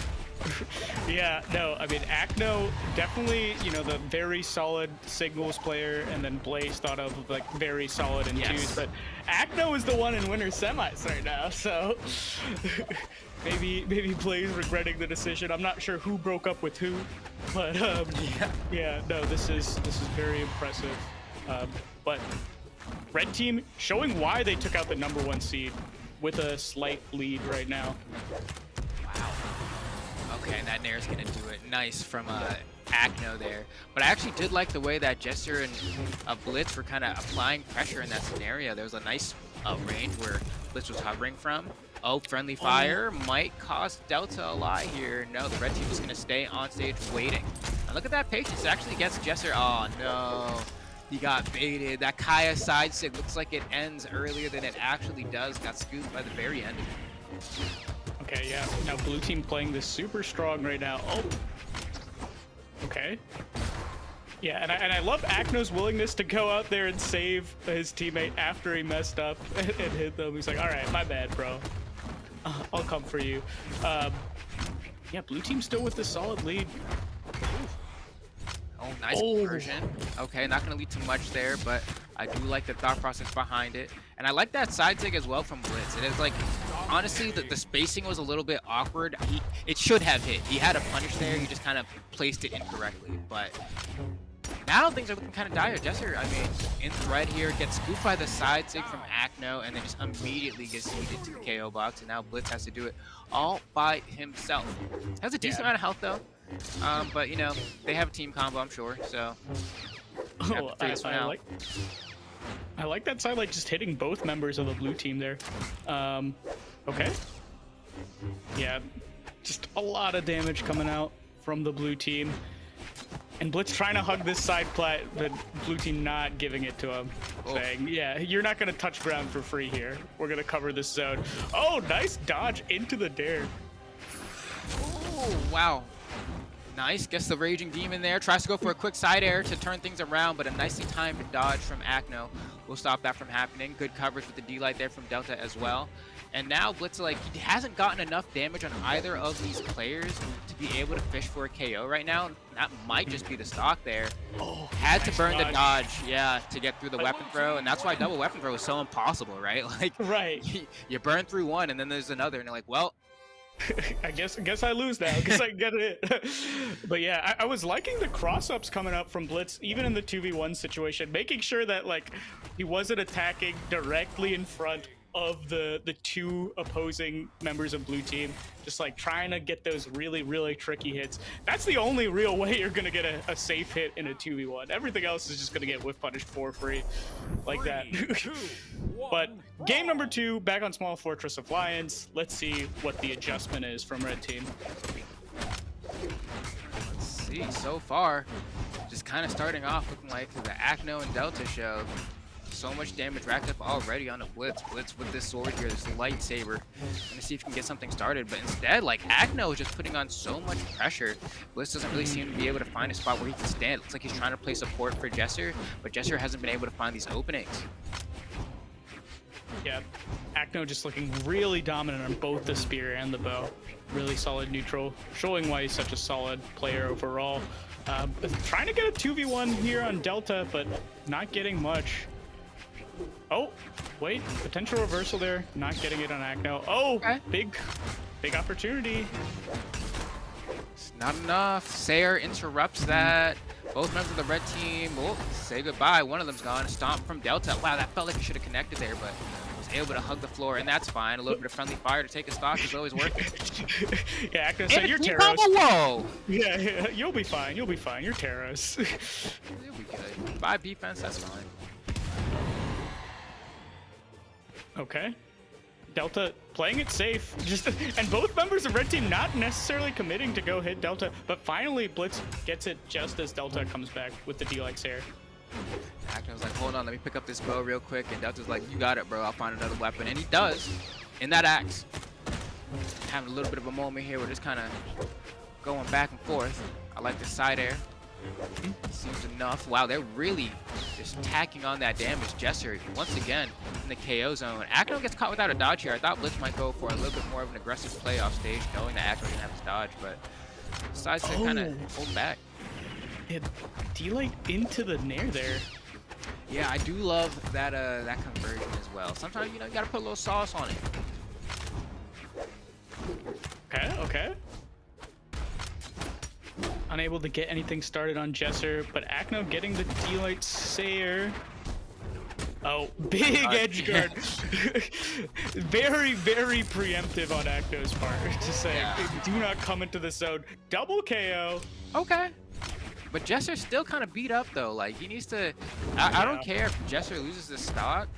Yeah, no, I mean, Acno definitely, you know, the very solid singles player, and then Blaze thought of like very solid in twos, but Acno is the one in winner semis right now, so maybe Blaze regretting the decision. I'm not sure who broke up with who, but yeah, no, this is very impressive. But red team showing why they took out the #1 seed with a slight lead right now. Wow. Okay, and that Nair's gonna do it. Nice from Acno there. But I actually did like the way that Jester and Blitz were kind of applying pressure in that scenario. There was a nice range where Blitz was hovering from. Oh, friendly fire might cost Delta a lot here. No, the red team is gonna stay on stage waiting. And look at that patience. It actually gets Jester. Oh no. He got baited. That Kaio side sig looks like it ends earlier than it actually does. Got scooped by the very end. Okay, yeah. Now blue team playing this super strong right now. Oh. Okay. Yeah, and I love Acno's willingness to go out there and save his teammate after he messed up and hit them. He's like, all right, my bad, bro. I'll come for you. Yeah, blue team still with the solid lead. Oh, nice conversion. Okay, not going to lead too much there, but I do like the thought process behind it. And I like that side dig as well from Blitz. It is like, honestly, the spacing was a little bit awkward. It should have hit. He had a punish there. He just kind of placed it incorrectly. But now things are looking kind of dire. Jester, I mean, in thread here, gets scooped by the side sig from Acno, and then just immediately gets heated to the KO box. And now Blitz has to do it all by himself. Has a decent amount of health, though. But, you know, they have a team combo, I'm sure, so I like that side, like just hitting both members of the blue team there. Okay. Yeah, just a lot of damage coming out from the blue team. And Blitz trying to hug this side plat, but blue team not giving it to him. Saying, yeah, you're not going to touch ground for free here. We're going to cover this zone. Oh, nice dodge into the dare. Oh, wow. Nice, gets the Raging Demon there, tries to go for a quick side air to turn things around, but a nicely timed dodge from Acno will stop that from happening. Good coverage with the D-Light there from Delta as well. And now Blitz, like, he hasn't gotten enough damage on either of these players to be able to fish for a KO right now. That might just be the stock there. Oh, had to burn the dodge, yeah, to get through the weapon throw, and that's why double weapon throw is so impossible, right? Like, you burn through one, and then there's another, and you're like, well, I guess I lose now because I get it. But yeah, I was liking the cross-ups coming up from Blitz, even in the 2v1 situation, making sure that like he wasn't attacking directly in front of the two opposing members of blue team, just like trying to get those really tricky hits. That's the only real way you're gonna get a safe hit in a 2v1. Everything else is just gonna get whiff punished for free like that. But game number 2 back on Small Fortress of Lions. Let's see what the adjustment is from red team. Let's see, so far just kind of starting off looking like the Acno and Delta show. So much damage racked up already on the Blitz. Blitz with this sword here, this lightsaber. Gonna see if he can get something started, but instead, like, Acno is just putting on so much pressure. Blitz doesn't really seem to be able to find a spot where he can stand. Looks like he's trying to play support for Jester, but Jester hasn't been able to find these openings. Yeah, Acno just looking really dominant on both the spear and the bow. Really solid neutral, showing why he's such a solid player overall. Trying to get a 2v1 here on Delta, but not getting much. Oh, wait, potential reversal there. Not getting it on Acno. Oh, okay. Big opportunity. It's not enough. Sayer interrupts that. Both members of the red team will say goodbye. One of them's gone. Stomp from Delta. Wow, that felt like it should have connected there, but was able to hug the floor, and that's fine. A little bit of friendly fire to take a stock is always worth it. Yeah, Acno said you're Terros. Whoa! Yeah, you'll be fine. You'll be fine. You're Terros. You'll be good. 5 defense, that's fine. Okay. Delta playing it safe, and both members of Red Team not necessarily committing to go hit Delta, but finally Blitz gets it just as Delta comes back with the D-like Sayer. Acno's like, hold on, let me pick up this bow real quick, and Delta's like, you got it, bro, I'll find another weapon, and he does, in that axe. Having a little bit of a moment here, we're just kind of going back and forth. I like the side air. Seems enough. Wow, they're really just tacking on that damage. Jesser, once again, in the KO zone. Acno gets caught without a dodge here. I thought Blitz might go for a little bit more of an aggressive play off stage, knowing that Acno didn't have his dodge, but decides to kind of hold back. Yeah, D-Light into the Nair there. Yeah, I do love that that conversion as well. Sometimes, you know, you gotta put a little sauce on it. Okay. Unable to get anything started on Jesser, but Acno getting the D-Light Sayer. Oh, big edge guard. Very, very preemptive on Acno's part. Just saying, do not come into the zone. Double KO. Okay. But Jesser's still kind of beat up though. Like, he needs to. I don't care if Jesser loses the stock.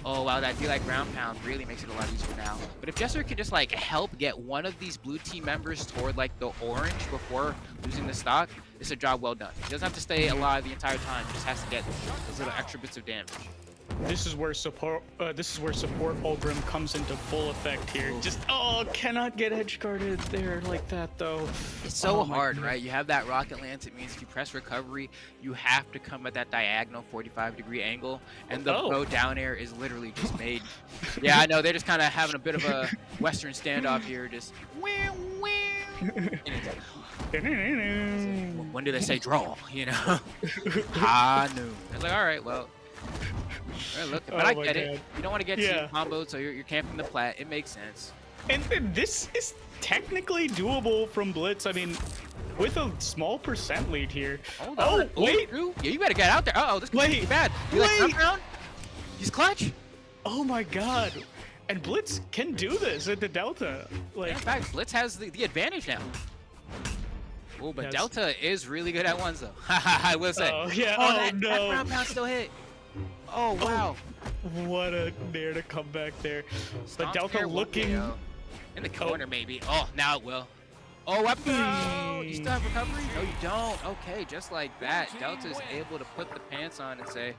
Oh wow, that D-like ground pound really makes it a lot easier now. But if Jesser could just like help get one of these blue team members toward like the orange before losing the stock, it's a job well done. He doesn't have to stay alive the entire time. He just has to get those little extra bits of damage. This is where support Ulgrim comes into full effect here. Just cannot get edge guarded there like that though. It's so hard, right? You have that rocket lance. It means if you press recovery, you have to come at that diagonal 45-degree angle, and the bow down air is literally just made. Yeah, I know they're just kind of having a bit of a Western standoff here. Just when do they say draw? You know, high noon. I was like, all right, well. Look, but I get it. You don't want to get team comboed, so you're camping the plat. It makes sense. And this is technically doable from Blitz. I mean, with a small % lead here. Wait. Yeah, you better get out there. This could be bad. You like jump around? He's clutch. Oh my god. And Blitz can do this at the Delta. Like, in fact, Blitz has the advantage now. Oh, but Delta is really good at ones though. I will say. That ground pound still hit. Oh wow! What a Nair to come back there. But Delta looking in the corner maybe. Oh, now it will. Oh, no! You still have recovery? No, you don't. Okay, just like that, Delta's able to put the pants on and say,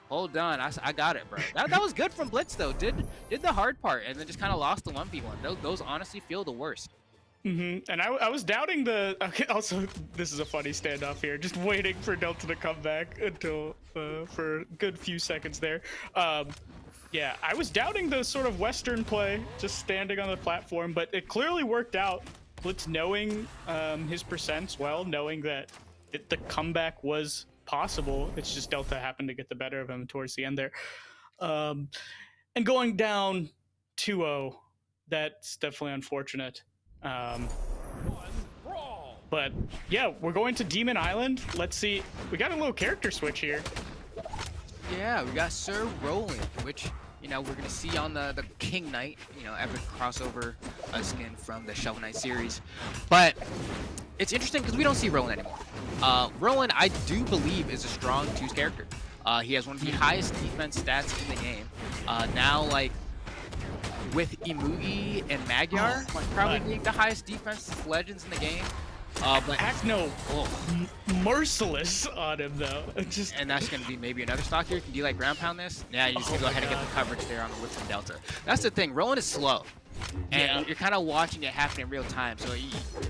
"Hold on, I got it, bro." That was good from Blitz though. Did the hard part and then just kind of lost the 1v1. Those honestly feel the worst. And I was doubting the. Okay, also, this is a funny standoff here. Just waiting for Delta to come back until for a good few seconds there. Yeah, I was doubting the sort of Western play, just standing on the platform, but it clearly worked out. Blitz knowing his percents well, knowing that the comeback was possible. It's just Delta happened to get the better of him towards the end there. And going down 2-0, that's definitely unfortunate. But yeah, we're going to Demon Island. Let's see. We got a little character switch here. Yeah, we got Sir Roland, which, you know, we're going to see on the King Knight, you know, epic crossover skin from the Shovel Knight series. But it's interesting because we don't see Roland anymore. Roland, I do believe, is a strong 2s character. He has one of the highest defense stats in the game. Now, like, with Imugi and Magyar probably being the highest defense legends in the game. But Acno merciless on him though. And that's going to be maybe another stock here. Can you like ground pound this? Yeah, you just go ahead and get the coverage there on the Blitz and Delta. That's the thing. Roland is slow. And you're kind of watching it happen in real time. So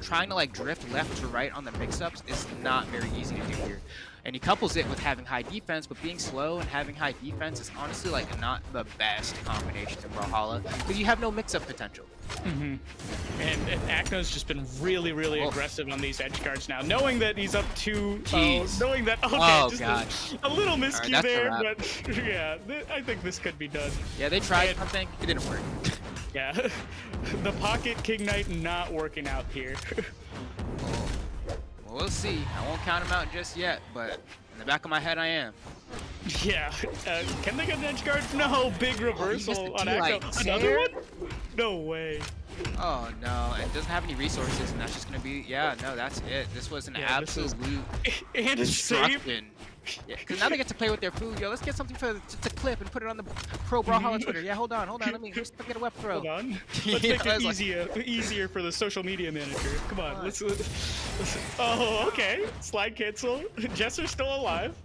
trying to like drift left to right on the mix-ups is not very easy to do here. And he couples it with having high defense, but being slow and having high defense is honestly like not the best combination in Brawlhalla because you have no mix-up potential. And Acno's just been really, really aggressive on these edge guards now, knowing that he's up 2-0, knowing that a little miscue there, but yeah, I think this could be done. Yeah, they tried something, it didn't work. Yeah, the pocket King Knight not working out here. Well, we'll see. I won't count him out just yet, but in the back of my head, I am. Yeah. Can they get an edge guard? No. Big reversal on Acno. Another one? No way. Oh, no. It doesn't have any resources, and that's just going to be... Yeah, no, that's it. This was an absolute and a save. Yeah, because now they get to play with their food. Yo, let's get something to clip and put it on the Pro Brawlhalla Twitter. Yeah, hold on. Let me get a web throw. Hold on. Let's make it easier for the social media manager. Come on. Let's. Oh, okay. Slide cancel. Jesser's still alive.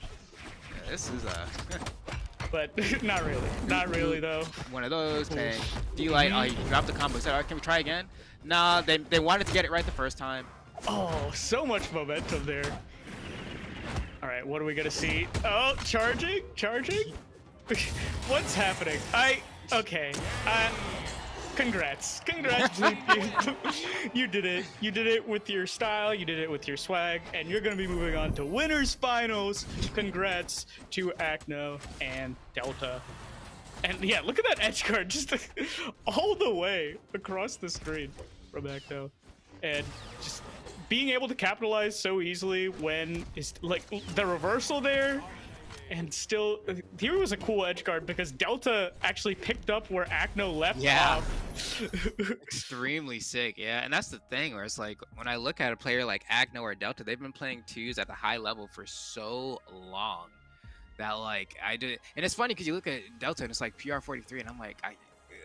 Yeah, this is But not really. Not really though. One of those. Okay. D-Light. Oh, you dropped the combo. So, can we try again? Nah, they wanted to get it right the first time. Oh, so much momentum there. All right, what are we gonna see? Oh, charging. What's happening? Okay. Congrats, you did it. You did it with your style. You did it with your swag, and you're gonna be moving on to winners finals. Congrats to Acno and Delta. And yeah, look at that edge guard just all the way across the screen from Acno, and just being able to capitalize so easily when it's like the reversal there. And still, here was a cool edge guard because Delta actually picked up where Acno left off. Extremely sick, yeah. And that's the thing where it's like, when I look at a player like Acno or Delta, they've been playing twos at the high level for so long that like, and it's funny because you look at Delta and it's like PR43 and I'm like,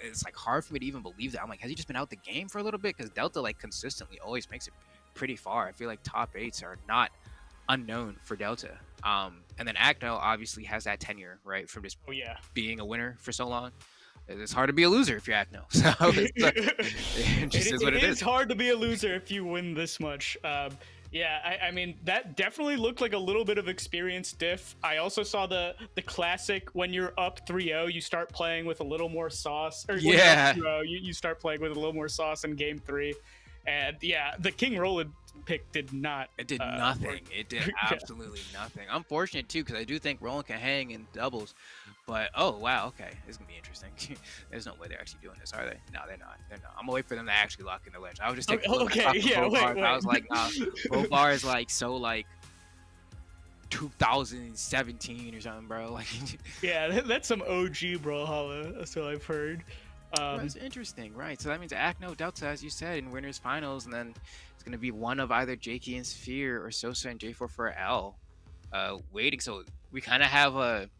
it's like hard for me to even believe that. I'm like, has he just been out the game for a little bit? Because Delta like consistently always makes it pretty far. I feel like top 8s are not unknown for Delta. And then Acno obviously has that tenure, right, from just being a winner for so long. It's hard to be a loser if you're Acno. So it just is what it is. It's hard to be a loser if you win this much. Yeah, I mean, that definitely looked like a little bit of experience diff. I also saw the classic, when you're up 3-0, you start playing with a little more sauce. Or when you're up 2-0, you start playing with a little more sauce in game 3. And yeah, the King Roland pick did not. It did nothing. It did absolutely nothing. Unfortunate too, because I do think Roland can hang in doubles. But oh wow, okay, this is gonna be interesting. There's no way they're actually doing this, are they? No, they're not. They're not. I'm gonna wait for them to actually lock in the ledge. I was just taking wait. I was like, nah, Bobar is like so like 2017 or something, bro. Like, yeah, that's some OG Brawlhalla. That's what I've heard. That's interesting, right? So that means Acno, Delta, as you said, in winners finals, and then it's going to be one of either Jakey and Sphere or Sosa and J4 for L waiting. So we kind of have a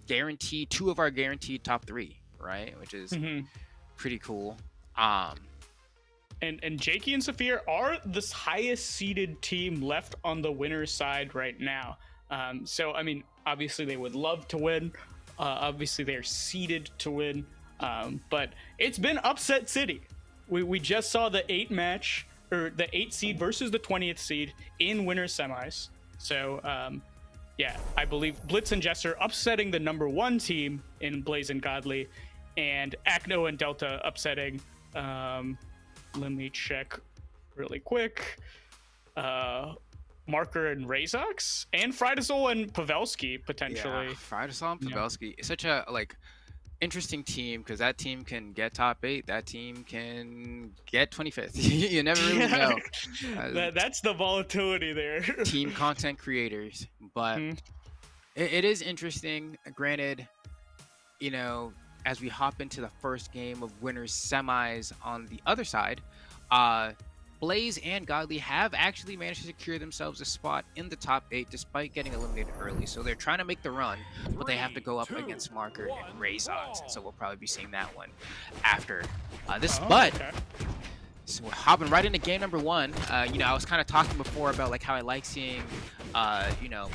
guaranteed, 2 of our guaranteed top 3, right? Which is pretty cool. And Jakey and Saphir are the highest seeded team left on the winner's side right now. So, I mean, obviously they would love to win. Obviously they're seeded to win. But it's been upset city. We just saw the 8 match, or the 8 seed versus the 20th seed in winners semis. So yeah, I believe Blitz and Jesser upsetting the #1 team in Blaze and Godly, and Acno and Delta upsetting, let me check really quick, Marker and Razox, and Frydasol and Pavelski potentially. Yeah, Frydasol and Pavelski. It's such a like interesting team, because that team can get top 8, that team can get 25th. You never really know. That's the volatility there. Team content creators, but it is interesting. Granted, you know, as we hop into the first game of winners semis on the other side, Blaze and Godly have actually managed to secure themselves a spot in the top 8 despite getting eliminated early. So they're trying to make the run, but they have to go up against Marker and Razox. And so we'll probably be seeing that one after this. So we're hopping right into game #1. You know, I was kind of talking before about like how I like seeing, you know,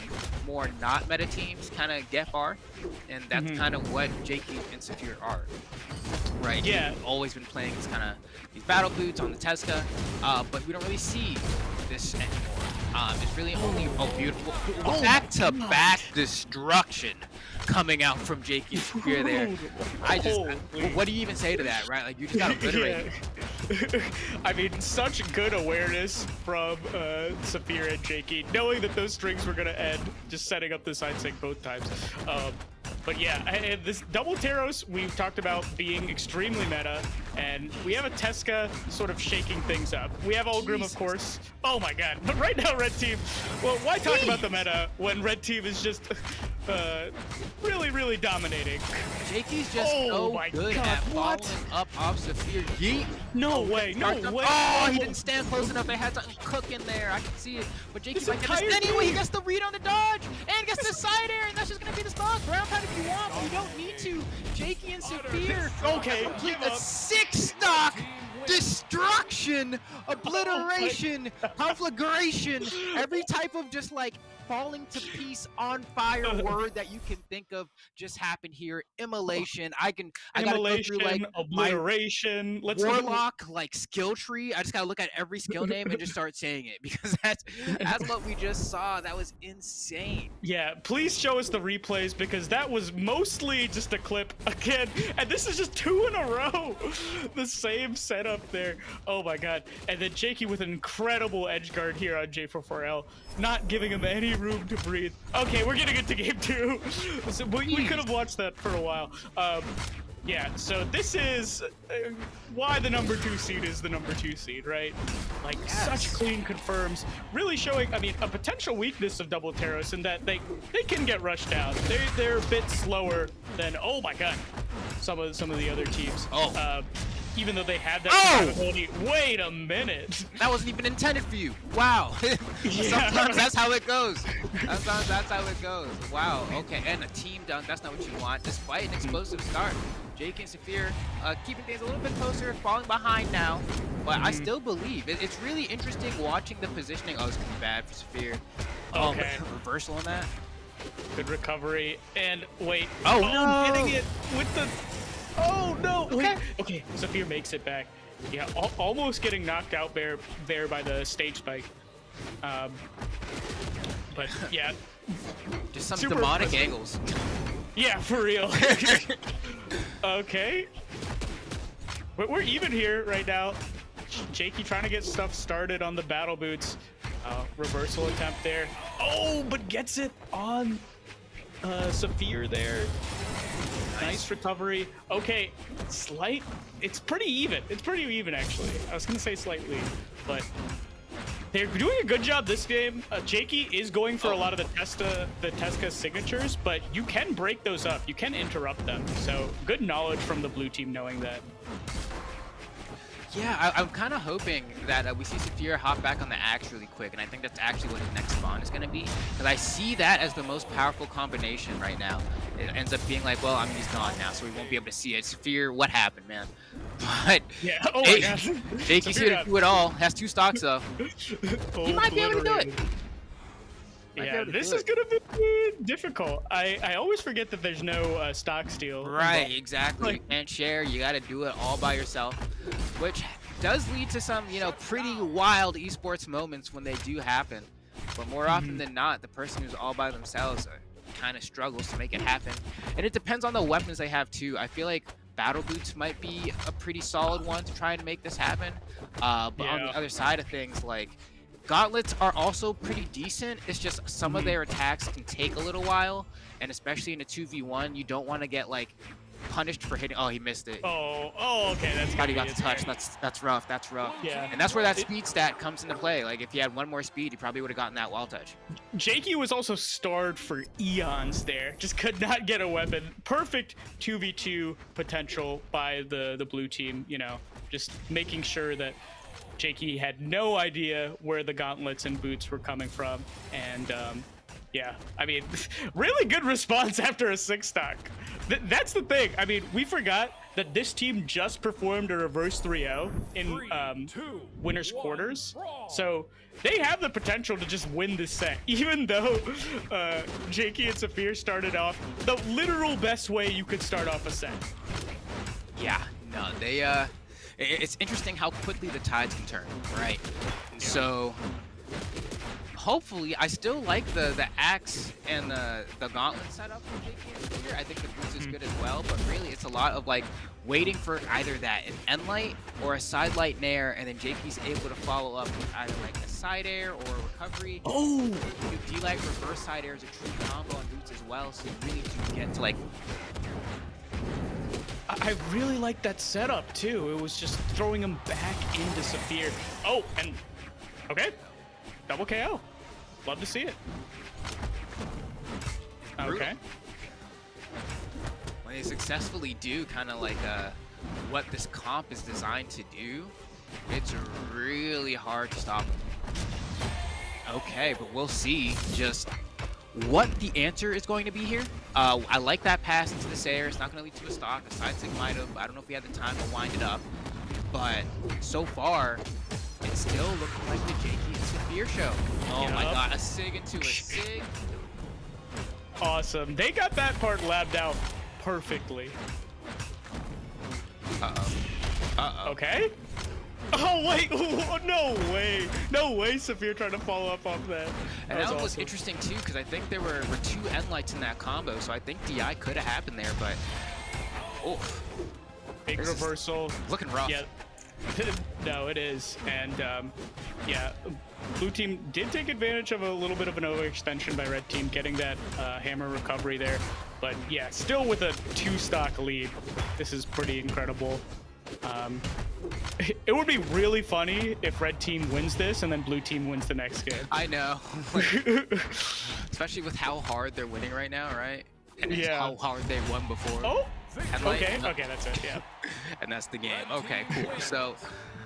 more not meta teams kind of get far, and that's kind of what Jakey and Saphir are, right? Yeah. We've always been playing this kind of these battle boots on the Tesca, but we don't really see this anymore. It's really only beautiful back-to-back destruction coming out from Jakey and Saphir there. What do you even say to that, right? Like, you just got obliterated. I mean, such good awareness from Saphir and Jakey, knowing that those strings were going to end, just setting up the side sync both times. But yeah, and this double Taros we've talked about being extremely meta, and we have a Tesca sort of shaking things up. We have Ulgrim, of course. Oh my god, but right now Red Team, well, why talk about the meta when Red Team is just really, really dominating? Jakey's just so good at following up off Saphir. No way. Oh, he didn't stand close enough. They had something cook in there. I can see it. But Jakey might get this anyway. He gets the read on the dodge. Okay, Complete give a up. 6-stock destruction, obliteration, conflagration, every type of just like falling to piece on fire word that you can think of just happened here. Immolation. I gotta go through like obliteration. Let's warlock like skill tree. I just gotta look at every skill name and just start saying it because that's what we just saw. That was insane. Yeah, please show us the replays because that was mostly just a clip again, and this is just 2 in a row. The same setup there. Oh my god. And then Jakey with an incredible edge guard here on J44L, not giving him any room to breathe. Okay, we're getting into game 2. So we could have watched that for a while. Yeah, so this is why the number 2 seed is the number 2 seed, right? Like, such clean confirms, really showing, I mean, a potential weakness of Double Terros in that they can get rushed down. They're a bit slower than, oh my god, some of the other teams. Even though they had that capability. Wait a minute. That wasn't even intended for you. Wow. Sometimes that's how it goes. Sometimes that's how it goes. Wow. Okay. And a team dunk. That's not what you want. Despite an explosive start, Jake and Saphir keeping things a little bit closer, falling behind now. But I still believe it's really interesting watching the positioning. Oh, it's gonna be bad for Saphir. Okay. Reversal on that. Good recovery. And wait. Oh, no. Getting it with the. Oh no! Wait. Okay, Saphir makes it back. Yeah, almost getting knocked out there by the stage spike. But yeah, just some demonic angles. Yeah, for real. Okay, but we're even here right now. Jakey trying to get stuff started on the battle boots. Reversal attempt there. Oh, but gets it on Saphir there. Nice recovery. Okay, it's pretty even. It's pretty even, actually. I was going to say slightly, but they're doing a good job this game. Jakey is going for a lot of the Tesca signatures, but you can break those up. You can interrupt them. So good knowledge from the blue team knowing that. Yeah, I'm kind of hoping that we see Saphir hop back on the axe really quick, and I think that's actually what his next spawn is going to be. Because I see that as the most powerful combination right now. It ends up being like, well, I mean, he's gone now, so we won't be able to see it. Saphir, what happened, man? But yeah, oh my gosh. Jakey's here to do it all. Has 2 stocks, though. He might be able to do it. Yeah, this is gonna be difficult. I always forget that there's no stock steal. Right, exactly. You can't share. You got to do it all by yourself, which does lead to some, pretty wild esports moments when they do happen. But more often than not, the person who's all by themselves kind of struggles to make it happen. And it depends on the weapons they have too. I feel like battle boots might be a pretty solid one to try and make this happen. But on the other side of things, like, gauntlets are also pretty decent. It's just some of their attacks can take a little while, and especially in a 2v1, you don't want to get like punished for hitting. Oh, he missed it. Oh, okay. That's how he got the touch. That's rough. That's rough. Yeah. And that's where that speed stat comes into play. Like if he had 1 more speed, he probably would have gotten that wall touch. Jakey was also starved for eons there. Just could not get a weapon. Perfect 2v2 potential by the blue team. Just making sure that Jakey had no idea where the gauntlets and boots were coming from, and yeah, I mean, really good response after a 6-stock. That's the thing. I mean, we forgot that this team just performed a reverse 3-0 in winners quarters, so they have the potential to just win this set, even though Jakey and Saphir started off the literal best way you could start off a set. Yeah, no, they it's interesting how quickly the tides can turn, right? Yeah. So hopefully, I still like the axe and the gauntlet setup for JK here. I think the boots is good as well, but really it's a lot of like waiting for either that an end light or a side light nair, and then JK's able to follow up with either like a side air or a recovery. Oh! You do D-light reverse side air is a true combo on boots as well, so you really do get to like. I really like that setup too. It was just throwing him back into Saphir. Oh, and okay, double KO. Love to see it. Okay. When they successfully do kind of like what this comp is designed to do, it's really hard to stop them. Okay, but we'll see just what the answer is going to be here. I like that pass into the Sayer. It's not going to lead to a stock. A side sig might have. I don't know if we had the time to wind it up. But so far, it's still looking like the Jakey and Saphir show. Oh my god, a sig into a sig. Awesome. They got that part labbed out perfectly. Okay. Oh wait, no way. No way Saphir trying to follow up off that. And that was awesome. interesting too, because I think there were 2 end lights in that combo, so I think DI could have happened there, but big reversal. Looking rough. Yeah. No, it is. And yeah, blue team did take advantage of a little bit of an overextension by red team, getting that hammer recovery there. But yeah, still with a 2-stock lead. This is pretty incredible. It would be really funny if red team wins this and then blue team wins the next game. I know. Especially with how hard they're winning right now, right? And Yeah. how hard they won before. Oh, And like, okay, that's it, yeah. and that's the game. Okay, cool. So,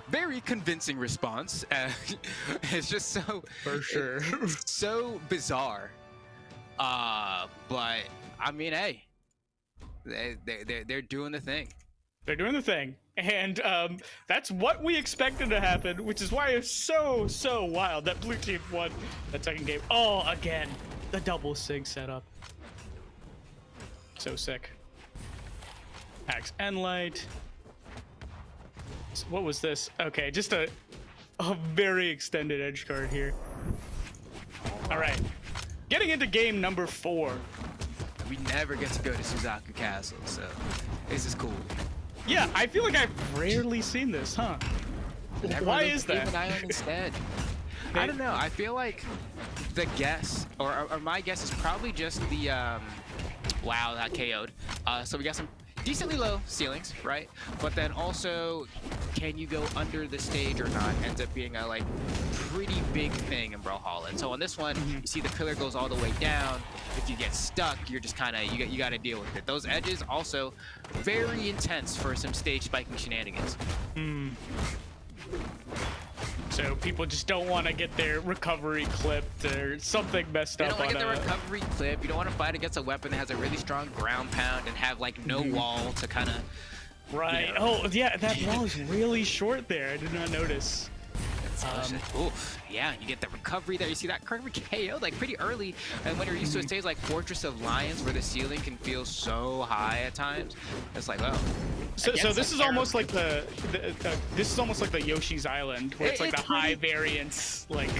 very convincing response. It's just so For sure. it's so bizarre. But I mean, hey, they're doing the thing. They're doing the thing. And that's what we expected to happen, which is why it's so wild that blue team won that second game. Oh, again, the double sig setup. So sick. Axe and light. What was this? Okay, just a very extended edge card here. All right, getting into game number 4. We never get to go to Suzaku Castle, so this is cool. Yeah, I feel like I've rarely seen this, huh? Why is that? Instead. I don't know. I feel like the guess, or my guess is probably just the, wow, that KO'd. So we got some decently low ceilings, right? But then also, can you go under the stage or not? Ends up being a like pretty big thing in Brawlhalla. And so on this one, you see the pillar goes all the way down. If you get stuck, you're just kind of you got to deal with it. Those edges also very intense for some stage spiking shenanigans. So people just don't want to get their recovery clipped or something messed up. You don't want on to get the recovery clip. You don't want to fight against a weapon that has a really strong ground pound and have like no wall to kind of. Right. Oh yeah, that wall is really short there. I did not notice. Oof. Yeah, you get the recovery there. You see that recovery KO like pretty early, and when you're used to a stage like Fortress of Lions, where the ceiling can feel so high at times, it's like, oh. So this is almost like this is almost like the Yoshi's Island, where it's like the high variance, like.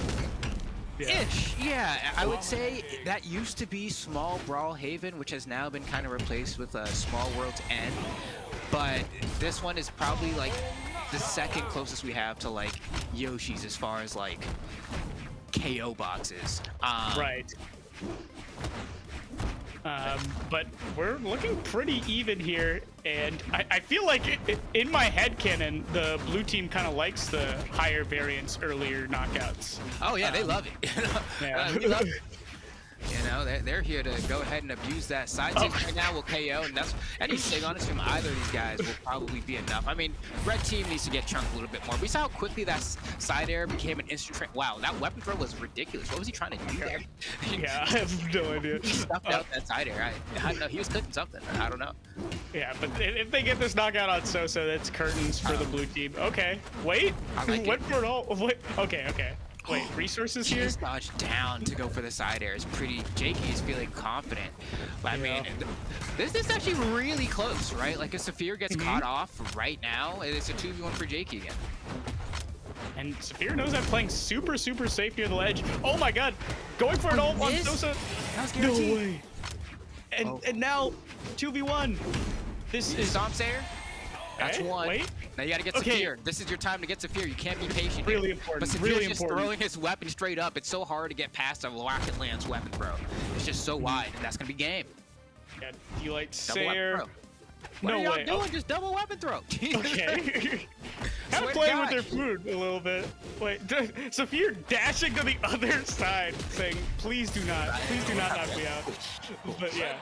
Yeah. Ish, yeah. I would say that used to be Small Brawlhaven, which has now been kind of replaced with Small World's End. But this one is probably like the second closest we have to like Yoshi's as far as like KO boxes. Right. But we're looking pretty even here, and I feel like in my headcanon, the blue team kind of likes the higher variance earlier knockouts. Oh yeah, they love it. Yeah. We love it. You know, they're here to go ahead and abuse that side sig right now will KO, and that's any sig on us from either of these guys will probably be enough. I mean, red team needs to get chunked a little bit more. We saw how quickly that side air became an instant. Wow, that weapon throw was ridiculous. What was he trying to do there? Yeah, I have no idea. He stuffed out that side air. I don't know. He was cooking something. I don't know. Yeah, but if they get this knockout on Sosa, that's curtains for the blue team. Okay, wait. I like Went it. for it all. Wait. Okay. Wait, resources here? He's dodged down to go for the side air. It's pretty. Jakey is feeling confident. But I mean, this is actually really close, right? Like if Saphir gets caught off right now, it's a 2v1 for Jakey again. And Saphir knows I'm playing super safe near the ledge. Oh my god, going for it all on Sosa. That was No guaranteed. way. And now 2v1. This is Stomp Sayer. That's one. Wait. Now you gotta get Okay. Saphir. This is your time to get Saphir. You can't be patient. Really here. important, But Saphir's really just important. throwing his weapon straight up. It's so hard to get past a rocket lance weapon throw. It's just so wide, and that's gonna be game. Yeah, you like Double weapon Sayer. throw. What No are y'all way. doing? Just double weapon throw. Okay. Kind Swear of to playing with God. their food a little bit. Wait, Saphir dashing to the other side, saying, "Please do not knock me out." But yeah,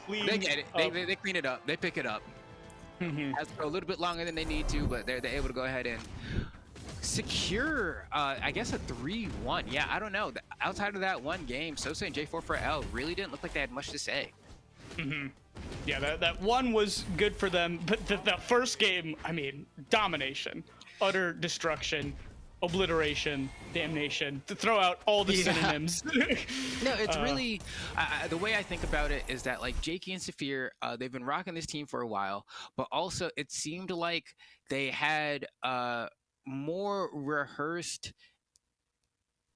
clean They get it. up. They clean it up. They pick it up. Has to go a little bit longer than they need to, but they're able to go ahead and secure, I guess a 3-1. Yeah, I don't know. Outside of that one game, Sosa and J4 really didn't look like they had much to say. Yeah, that one was good for them, but the first game, I mean, domination, utter destruction, obliteration, damnation, to throw out all the synonyms. No, it's really, the way I think about it is that like Jakey and Saphir, they've been rocking this team for a while, but also it seemed like they had more rehearsed,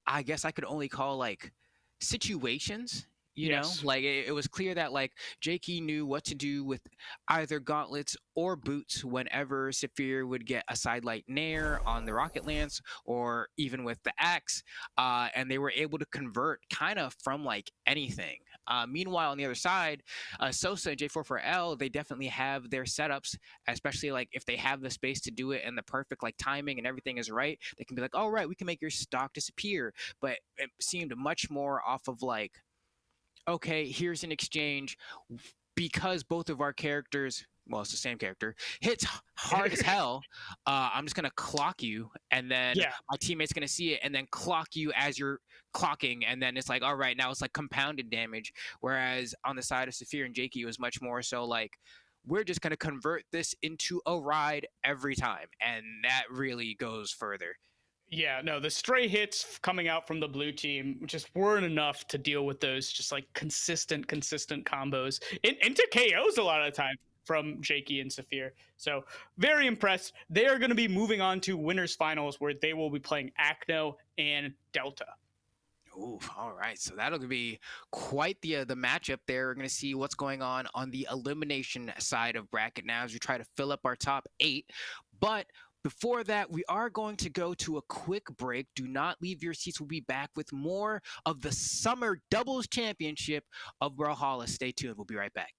I guess I could only call like situations. You know, like it was clear that like Jakey knew what to do with either gauntlets or boots whenever Saphir would get a sidelight nair on the Rocket Lance or even with the axe, and they were able to convert kind of from like anything. Meanwhile, on the other side, Sosa and J4 they definitely have their setups, especially like if they have the space to do it and the perfect like timing and everything is right, they can be like, all right, we can make your stock disappear. But it seemed much more off of like, okay, here's an exchange because both of our characters, well, it's the same character, hits hard as hell. I'm just going to clock you, and then my teammate's going to see it and then clock you as you're clocking, and then it's like, all right, now it's like compounded damage. Whereas on the side of Saphir and Jakey, it was much more so like, we're just going to convert this into a ride every time, and that really goes further. Yeah, no, the stray hits coming out from the blue team just weren't enough to deal with those just like consistent combos into KOs a lot of the time from Jakey and Saphir. So very impressed. They are going to be moving on to winners finals where they will be playing Acno and Delta. Ooh, all right. So that'll be quite the matchup there. We're going to see what's going on the elimination side of bracket now as we try to fill up our top 8. But before that, we are going to go to a quick break. Do not leave your seats. We'll be back with more of the Summer Doubles Championship of Brawlhalla. Stay tuned. We'll be right back.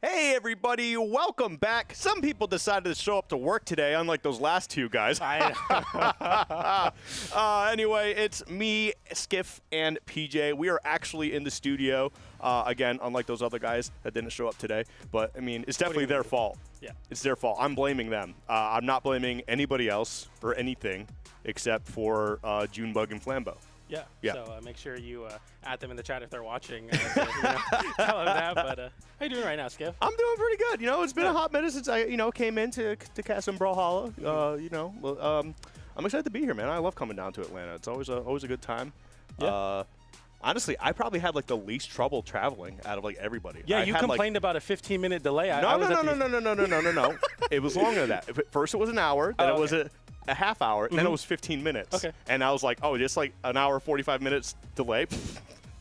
Hey everybody, welcome back. Some people decided to show up to work today, unlike those last two guys. Anyway, it's me, Skiff, and PJ. We are actually in the studio. Again, unlike those other guys that didn't show up today. But, I mean, it's definitely their fault. Yeah. It's their fault. I'm blaming them. I'm not blaming anybody else or anything except for Junebug and Flambeau. Yeah. Yeah. So make sure you add them in the chat if they're watching. So, tell them that. But how you doing right now, Skip? I'm doing pretty good. You know, it's been a hot minute since I, came in to cast some Brawlhalla. I'm excited to be here, man. I love coming down to Atlanta. It's always a good time. Yeah. Honestly, I probably had like the least trouble traveling out of like everybody. Yeah, you complained about a 15-minute delay. No. It was longer than that. First it was an hour, then it was a half hour, and then it was 15 minutes. Okay. And I was like, oh, just like an hour, 45 minutes delay.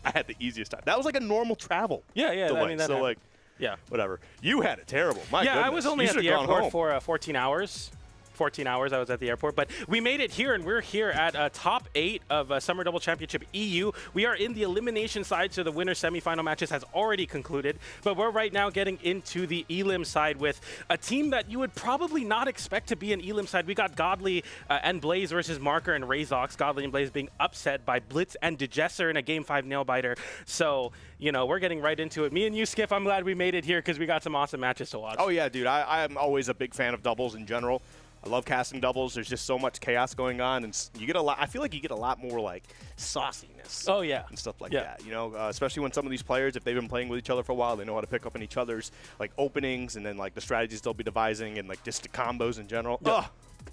I had the easiest time. That was like a normal travel. Yeah. delay. I mean, that so happened. like, yeah, whatever. You had it terrible. My goodness. I was only You at the should've gone airport home. for 14 hours. 14 hours I was at the airport, but we made it here, and we're here at top 8 of Summer Double Championship EU. We are in the elimination side, so the winner semifinal matches has already concluded, but we're right now getting into the elim side with a team that you would probably not expect to be an elim side. We got Godly and Blaze versus Marker and Razox. Godly and Blaze being upset by Blitz and Digesser in a Game 5 nail-biter. So, we're getting right into it. Me and you, Skiff, I'm glad we made it here because we got some awesome matches to watch. Oh, yeah, dude. I'm always a big fan of doubles in general. I love casting doubles. There's just so much chaos going on, and you get a lot. I feel like you get a lot more like sauciness. Oh yeah, and stuff like that. Especially when some of these players, if they've been playing with each other for a while, they know how to pick up on each other's like openings and then like the strategies they'll be devising and like just the combos in general. Yeah.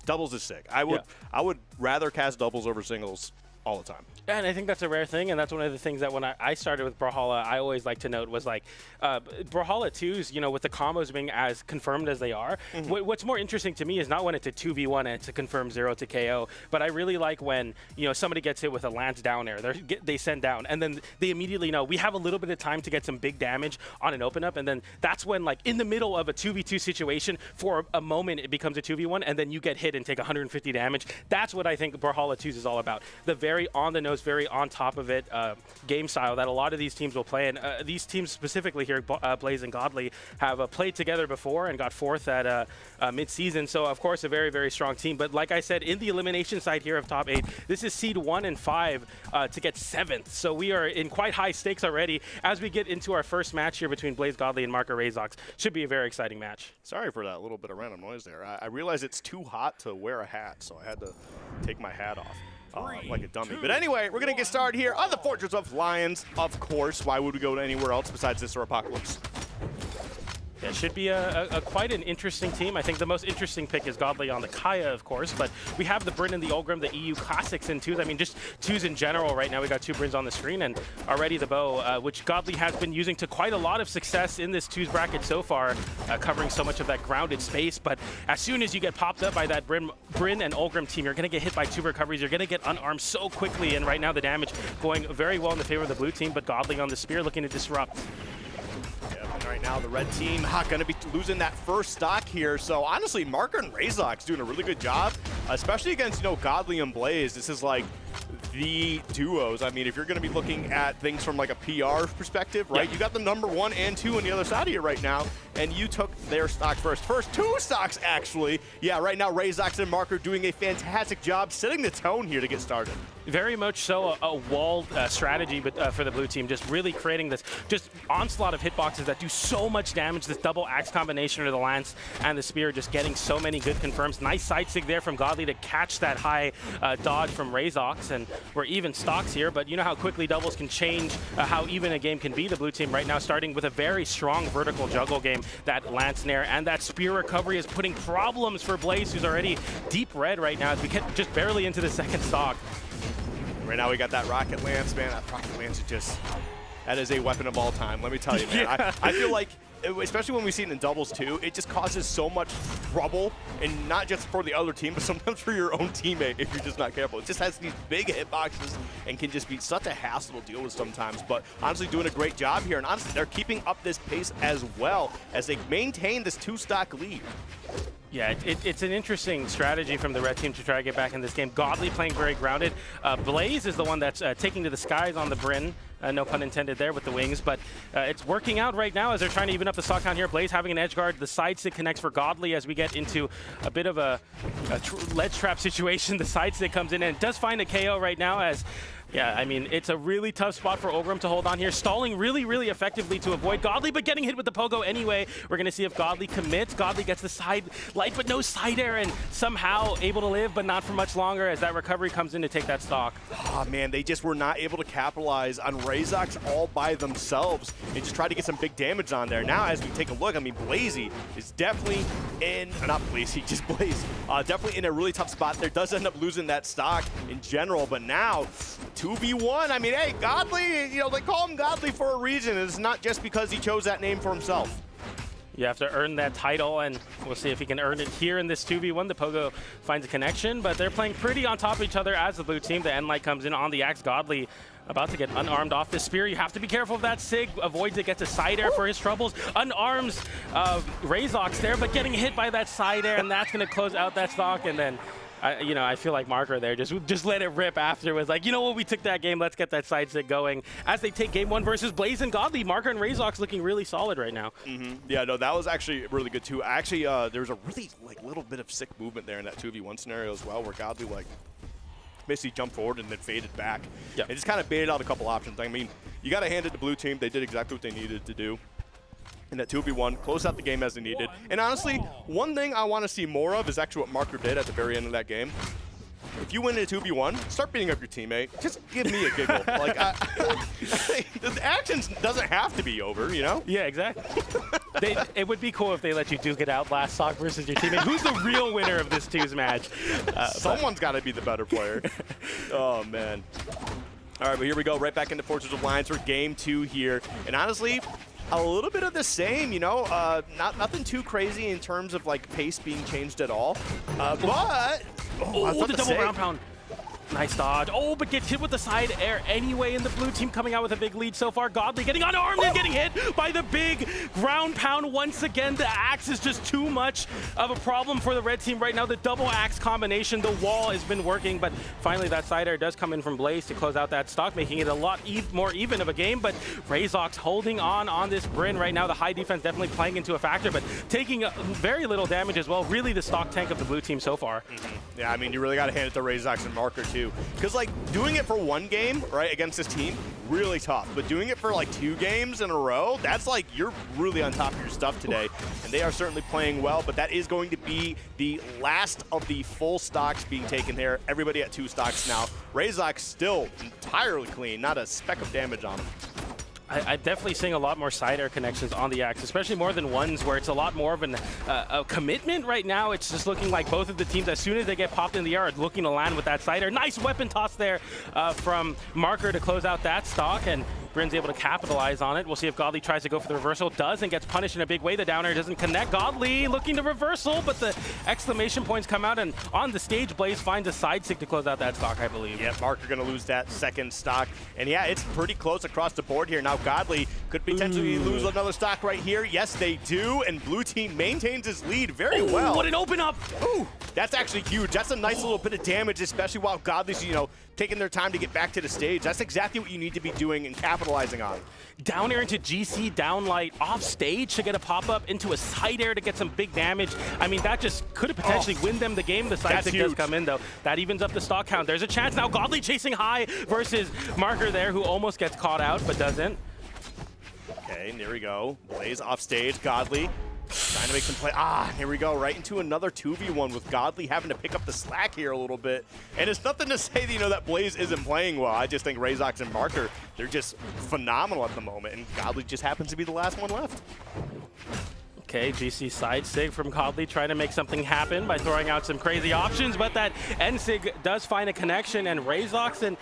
Doubles is sick. I would rather cast doubles over singles all the time. And I think that's a rare thing, and that's one of the things that when I started with Brawlhalla, I always like to note was like Brawlhalla 2s, with the combos being as confirmed as they are, what's more interesting to me is not when it's a 2v1 and it's a confirmed 0 to KO, but I really like when, somebody gets hit with a Lance down air, they send down, and then they immediately know we have a little bit of time to get some big damage on an open up, and then that's when like in the middle of a 2v2 situation, for a moment it becomes a 2v1, and then you get hit and take 150 damage. That's what I think Brawlhalla 2s is all about. The very on the nose, very on top of it game style that a lot of these teams will play, and these teams specifically here, Blaze and Godly, have played together before and got 4th at mid-season, so of course a very, very strong team. But like I said, in the elimination side here of top 8, this is seed 1 and 5 to get 7th, so we are in quite high stakes already as we get into our first match here between Blaze Godly and Marker Razox. Should be a very exciting match. Sorry for that little bit of random noise there. I realized it's too hot to wear a hat, so I had to take my hat off. Like a dummy. But anyway, we're going to get started here on the Fortress of Lions, of course. Why would we go to anywhere else besides this or Apocalypse? Yeah, it should be quite an interesting team. I think the most interesting pick is Godly on the Kaio, of course, but we have the Bryn and the Ulgrim, the EU Classics in 2s. I mean, just 2s in general right now. We got 2 Bryns on the screen, and already the bow, which Godly has been using to quite a lot of success in this 2s bracket so far, covering so much of that grounded space. But as soon as you get popped up by that Bryn and Ulgrim team, you're going to get hit by 2 recoveries. You're going to get unarmed so quickly, and right now the damage going very well in the favor of the blue team, but Godly on the spear looking to disrupt. Right now, the red team going to be losing that first stock here. So honestly, Marker and Razox doing a really good job, especially against Godly and Blaze. This is like the duos. I mean, if you're going to be looking at things from like a PR perspective, right? Yeah. You got the number 1 and 2 on the other side of you right now, and you took their stock first. First 2 stocks, actually. Yeah, right now, Razox and Marker doing a fantastic job setting the tone here to get started. Very much so a walled strategy, but for the blue team, just really creating this just onslaught of hitboxes that do so much damage. This double axe combination of the lance and the spear, just getting so many good confirms. Nice side sig there from Godly to catch that high dodge from Razox, and we're even stocks here. But you know how quickly doubles can change how even a game can be. The blue team right now starting with a very strong vertical juggle game. That lance nair and that spear recovery is putting problems for Blaze, who's already deep red right now as we get just barely into the second stock. Right now we got that rocket lance, man. That rocket lance is just, that is a weapon of all time. Let me tell you, man. Yeah. I feel like especially when we see it in doubles too, it just causes so much trouble, and not just for the other team, but sometimes for your own teammate if you're just not careful. It just has these big hitboxes and can just be such a hassle to deal with sometimes. But honestly, doing a great job here, and honestly, they're keeping up this pace as well as they maintain this 2-stock lead. Yeah, it's an interesting strategy from the red team to try to get back in this game. Godly playing very grounded. Blaze is the one that's taking to the skies on the Bryn. No pun intended there with the wings, but it's working out right now as they're trying to even up the stock count here. Blaze having an edge guard. The side stick connects for Godly as we get into a bit of a ledge trap situation. The side stick comes in and does find a KO right now as... Yeah, I mean, it's a really tough spot for Ogrim to hold on here. Stalling really, really effectively to avoid Godly, but getting hit with the pogo anyway. We're going to see if Godly commits. Godly gets the side light, but no side air, and somehow able to live, but not for much longer as that recovery comes in to take that stock. Oh, man, they just were not able to capitalize on Razox all by themselves and just try to get some big damage on there. Now, as we take a look, I mean, Blazy is definitely in, not Blazy, just Blaze, definitely in a really tough spot there. Does end up losing that stock in general, but now 2v1. I mean, hey, Godly, you know, they call him Godly for a reason. It's not just because he chose that name for himself. You have to earn that title, and we'll see if he can earn it here in this 2v1. The pogo finds a connection, but they're playing pretty on top of each other as the blue team. The end light comes in on the axe. Godly about to get unarmed off the spear. You have to be careful of that. Sig avoids it, gets a side air for his troubles. Unarms Razox there, but getting hit by that side air, and that's going to close out that stock, and then you know, I feel like Marker there just let it rip afterwards. Like, you know what, we took that game. Let's get that side stick going. As they take game 1 versus Blaze and Godly, Marker and Razox looking really solid right now. Yeah, no, that was actually really good too. Actually, there was a really little bit of sick movement there in that 2v1 scenario as well, where Godly basically jumped forward and then faded back. Yep. It just kind of baited out a couple options. I mean, you got to hand it to blue team. They did exactly what they needed to do in that 2v1, close out the game as they needed. And honestly, one thing I want to see more of is actually what Marker did at the very end of that game. If you win in a 2v1, start beating up your teammate. Just give me a giggle. Like, the action doesn't have to be over, you know? Yeah, exactly. It would be cool if they let you duke it out last stock versus your teammate. Who's the real winner of this 2's match? Someone's got to be the better player. Oh, man. All right, but here we go. Right back into Forces of Lions for game 2 here. And honestly, a little bit of the same, you know, nothing too crazy in terms of pace being changed at all. But the double ground pound. Nice dodge. Oh, but gets hit with the side air anyway, and the blue team coming out with a big lead so far. Godly getting unarmed and getting hit by the big ground pound once again. The axe is just too much of a problem for the red team right now. The double axe combination, the wall has been working, but finally that side air does come in from Blaze to close out that stock, making it a lot more even of a game. But Razox holding on this Bryn right now. The high defense definitely playing into a factor, but taking very little damage as well. Really the stock tank of the blue team so far. Yeah, I mean, you really got to hand it to Razox and Marker too. Because, doing it for one game, right, against this team, really tough. But doing it for, 2 games in a row, that's, you're really on top of your stuff today. And they are certainly playing well, but that is going to be the last of the full stocks being taken there. Everybody at 2 stocks now. Razox still entirely clean, not a speck of damage on him. I'm definitely seeing a lot more side air connections on the axe, especially more than ones where it's a lot more of a commitment right now. It's just looking like both of the teams, as soon as they get popped in the air, are looking to land with that side air. Nice weapon toss there from Marker to close out that stock, and Bryn's able to capitalize on it. We'll see if Godly tries to go for the reversal. Does, and gets punished in a big way. The down air doesn't connect. Godly looking to reversal, but the exclamation points come out, and on the stage, Blaze finds a side stick to close out that stock, I believe. Yeah, Marker going to lose that second stock. And yeah, it's pretty close across the board here. Now Godly could potentially lose another stock right here. Yes, they do, and blue team maintains his lead very well. What an open up! Ooh, that's actually huge. That's a nice little bit of damage, especially while Godly's, taking their time to get back to the stage. That's exactly what you need to be doing and capitalizing on. Down air into GC, down light, off stage to get a pop-up into a side air to get some big damage. I mean, that just could have potentially win them the game. The side stick does come in, though. That evens up the stock count. There's a chance now. Godly chasing high versus Marker there, who almost gets caught out, but doesn't. Okay, and there we go. Blaze off stage. Godly trying to make some play. Here we go. Right into another 2v1 with Godly having to pick up the slack here a little bit. And it's nothing to say that, that Blaze isn't playing well. I just think Razox and Marker, they're just phenomenal at the moment. And Godly just happens to be the last one left. Okay, GC side sig from Godly trying to make something happen by throwing out some crazy options, but that end sig does find a connection, and Razox and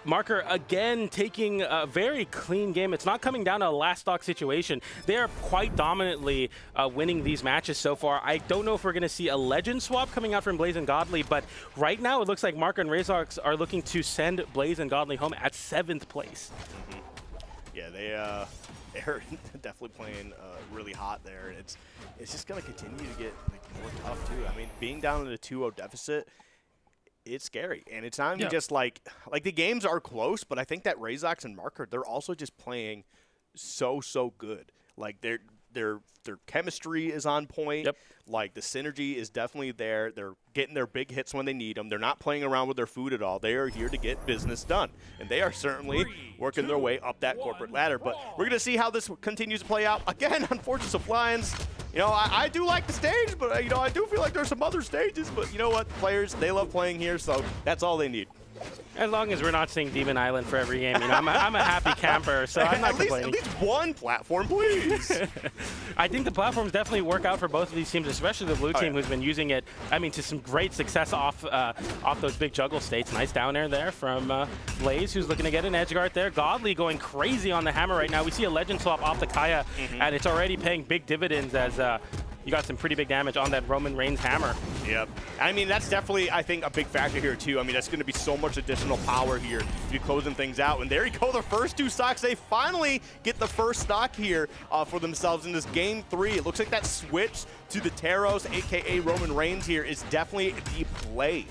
Marker again taking a very clean game. It's not coming down to a last stock situation. They are quite dominantly winning these matches so far. I don't know if we're going to see a legend swap coming out from Blaze and Godly, but right now it looks like Marker and Razox are looking to send Blaze and Godly home at 7th place. Yeah, they're definitely playing really hot there. It's just going to continue to get more tough too. I mean, being down in a 2-0 deficit, it's scary. And it's not even just like the games are close, but I think that Razox and Marker, they're also just playing so good. Like their chemistry is on point. Yep. Like the synergy is definitely there. They're getting their big hits when they need them. They're not playing around with their food at all. They are here to get business done. And they are certainly working their way up that corporate ladder. But we're going to see how this continues to play out. Again, on Fortress of Lions, you know, I do like the stage, but, you know, I do feel like there's some other stages. But you know what? Players, they love playing here, so that's all they need. As long as we're not seeing Demon Island for every game, you know, I'm a happy camper, so I'm not complaining. At least one platform, please. I think the platforms definitely work out for both of these teams, especially the blue team, who's been using it, I mean, to some great success off those big juggle states. Nice down air there from Blaze, who's looking to get an edge guard there. Godly going crazy on the hammer right now. We see a legend swap off the Kaio, and it's already paying big dividends as you got some pretty big damage on that Roman Reigns hammer. Yep. I mean, that's definitely, I think, a big factor here, too. I mean, that's going to be so much additional power here to be closing things out. And there you go, the first 2 stocks. They finally get the first stock here for themselves in this game 3. It looks like that switch to the Taros, a.k.a. Roman Reigns here, is definitely the play.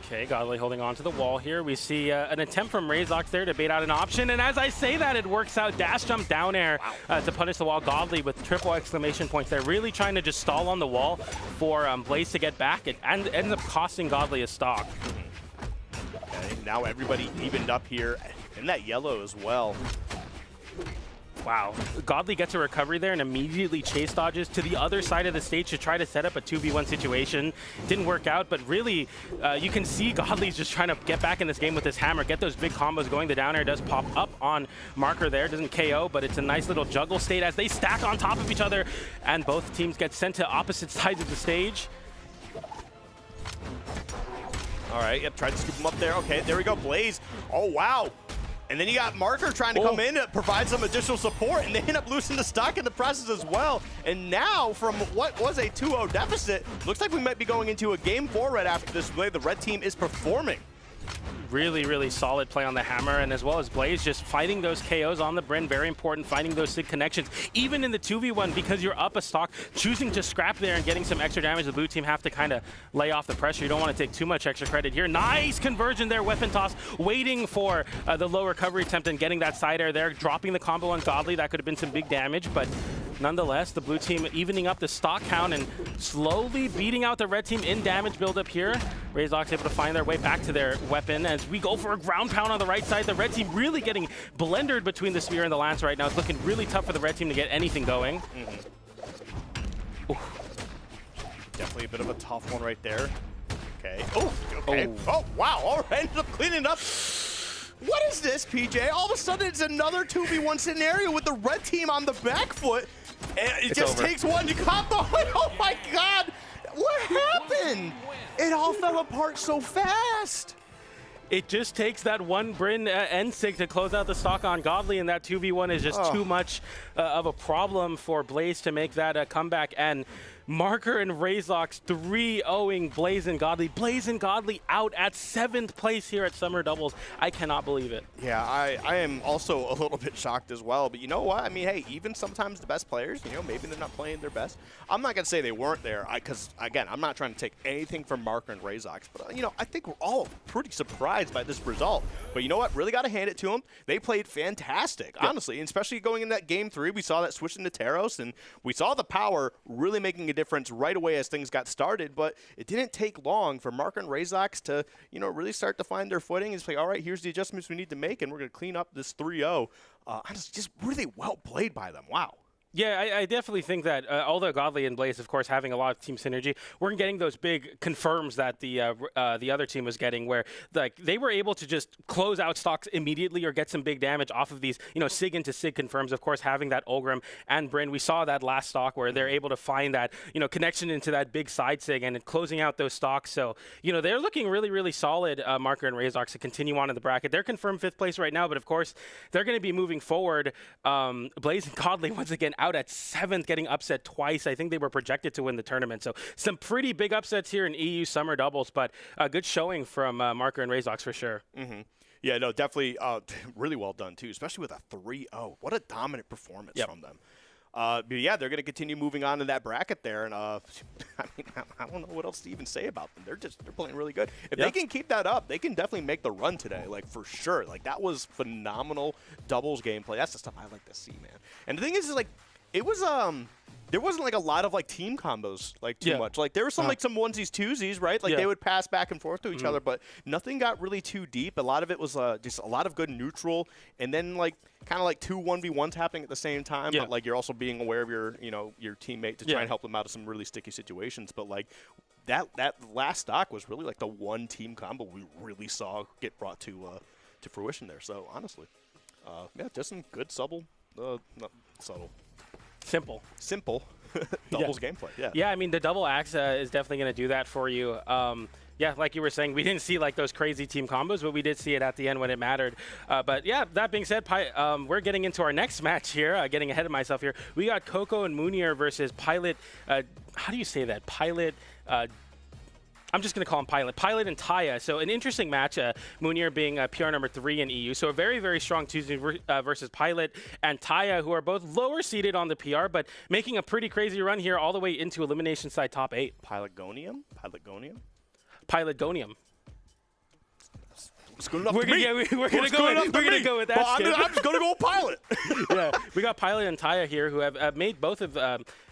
Okay, Godly holding on to the wall here. We see an attempt from Razox there to bait out an option, and as I say that, it works out. Dash jump down air to punish the wall. Godly with triple exclamation points. They're really trying to just stall on the wall for Blaze to get back. It ends up costing Godly a stock. Okay, now everybody evened up here, and that yellow as well. Wow. Godly gets a recovery there and immediately chase dodges to the other side of the stage to try to set up a 2v1 situation. Didn't work out, but really, you can see Godly's just trying to get back in this game with this hammer, get those big combos going. The down air does pop up on Marker there. Doesn't KO, but it's a nice little juggle state as they stack on top of each other, and both teams get sent to opposite sides of the stage. All right, yep, tried to scoop him up there. Okay, there we go, Blaze. Oh, wow. And then you got Marker trying to come in to provide some additional support, and they end up losing the stock in the process as well. And now, from what was a 2-0 deficit, looks like we might be going into a Game 4 right after this, the way the red team is performing. Really solid play on the hammer, and as well as Blaze just fighting those KOs on the Bryn. Very important, finding those sig connections. Even in the 2v1, because you're up a stock, choosing to scrap there and getting some extra damage, the blue team have to kind of lay off the pressure. You don't want to take too much extra credit here. Nice conversion there, weapon toss, waiting for the low recovery attempt and getting that side air there, dropping the combo on Godly. That could have been some big damage, but nonetheless, the blue team evening up the stock count and slowly beating out the red team in damage buildup here. Razox able to find their way back to their weapon as we go for a ground pound on the right side. The red team really getting blendered between the spear and the lance right now. It's looking really tough for the red team to get anything going. Definitely a bit of a tough one right there. Okay. Oh, okay. Oh, wow. All right, ended up cleaning up. What is this, PJ? All of a sudden, it's another 2v1 scenario with the red team on the back foot. And it just takes one to combo. Oh, my God. What happened? It all fell apart so fast. It just takes that one Bryn N-Sig to close out the stock on Godly, and that 2v1 is just too much of a problem for Blaze to make that comeback. And Marker and Razox 3-0ing Blaze and Godly. Blaze and Godly out at 7th place here at Summer Doubles. I cannot believe it. Yeah, I am also a little bit shocked as well. But you know what? I mean, hey, even sometimes the best players, you know, maybe they're not playing their best. I'm not going to say they weren't there because, again, I'm not trying to take anything from Marker and Razox. But, you know, I think we're all pretty surprised by this result. But you know what? Really got to hand it to them. They played fantastic, honestly. And especially going in that Game 3, we saw that switch into Taros, and we saw the power really making a difference right away as things got started, but it didn't take long for Mark and Razox to, you know, really start to find their footing and say, all right, here's the adjustments we need to make, and we're going to clean up this 3-0. Honestly, just really well played by them. Wow. Yeah, I definitely think that although Godly and Blaze, of course, having a lot of team synergy, weren't getting those big confirms that the other team was getting, where like they were able to just close out stocks immediately or get some big damage off of these, Sig into Sig confirms. Of course, having that Ulgrim and Bryn, we saw that last stock where they're able to find that connection into that big side Sig and closing out those stocks. So they're looking really, really solid. Marker and Razox to continue on in the bracket. They're confirmed 5th place right now, but of course they're going to be moving forward. Blaze and Godly once again out at 7th, getting upset twice. I think they were projected to win the tournament. So some pretty big upsets here in EU Summer Doubles, but a good showing from Marker and Razox for sure. Yeah, no, definitely really well done too, especially with a 3-0. What a dominant performance from them. But yeah, they're going to continue moving on in that bracket there, and I mean, I don't know what else to even say about them. They're playing really good. If they can keep that up, they can definitely make the run today, like for sure. Like that was phenomenal doubles gameplay. That's the stuff I like to see, man. And the thing is like it was there wasn't like a lot of like team combos like too much. Like there were some like some onesies twosies, right? Like they would pass back and forth to each other, but nothing got really too deep. A lot of it was just a lot of good neutral, and then like kind of like 2 1v1s happening at the same time. But like you're also being aware of your your teammate to try and help them out of some really sticky situations. But like that last stock was really like the one team combo we really saw get brought to fruition there. So honestly, yeah, just some good subtle, not subtle. Simple doubles gameplay. Yeah, I mean the double axe is definitely going to do that for you. Yeah, like you were saying, we didn't see like those crazy team combos, but we did see it at the end when it mattered. But yeah, that being said, we're getting into our next match here. Getting ahead of myself here, we got Koko and Munir versus Pilot. How do you say that? Pilot. I'm just going to call him Pilot and Taya. So an interesting match, Munir being PR number 3 in EU. So a very, very strong Tuesday versus Pilot and Taya, who are both lower seeded on the PR, but making a pretty crazy run here all the way into elimination side top 8. Pilotgonium? It's good enough we're to me. We're going to go with that. Well, I'm just going to go Pilot. Yeah, we got Pilot and Taya here who have made both of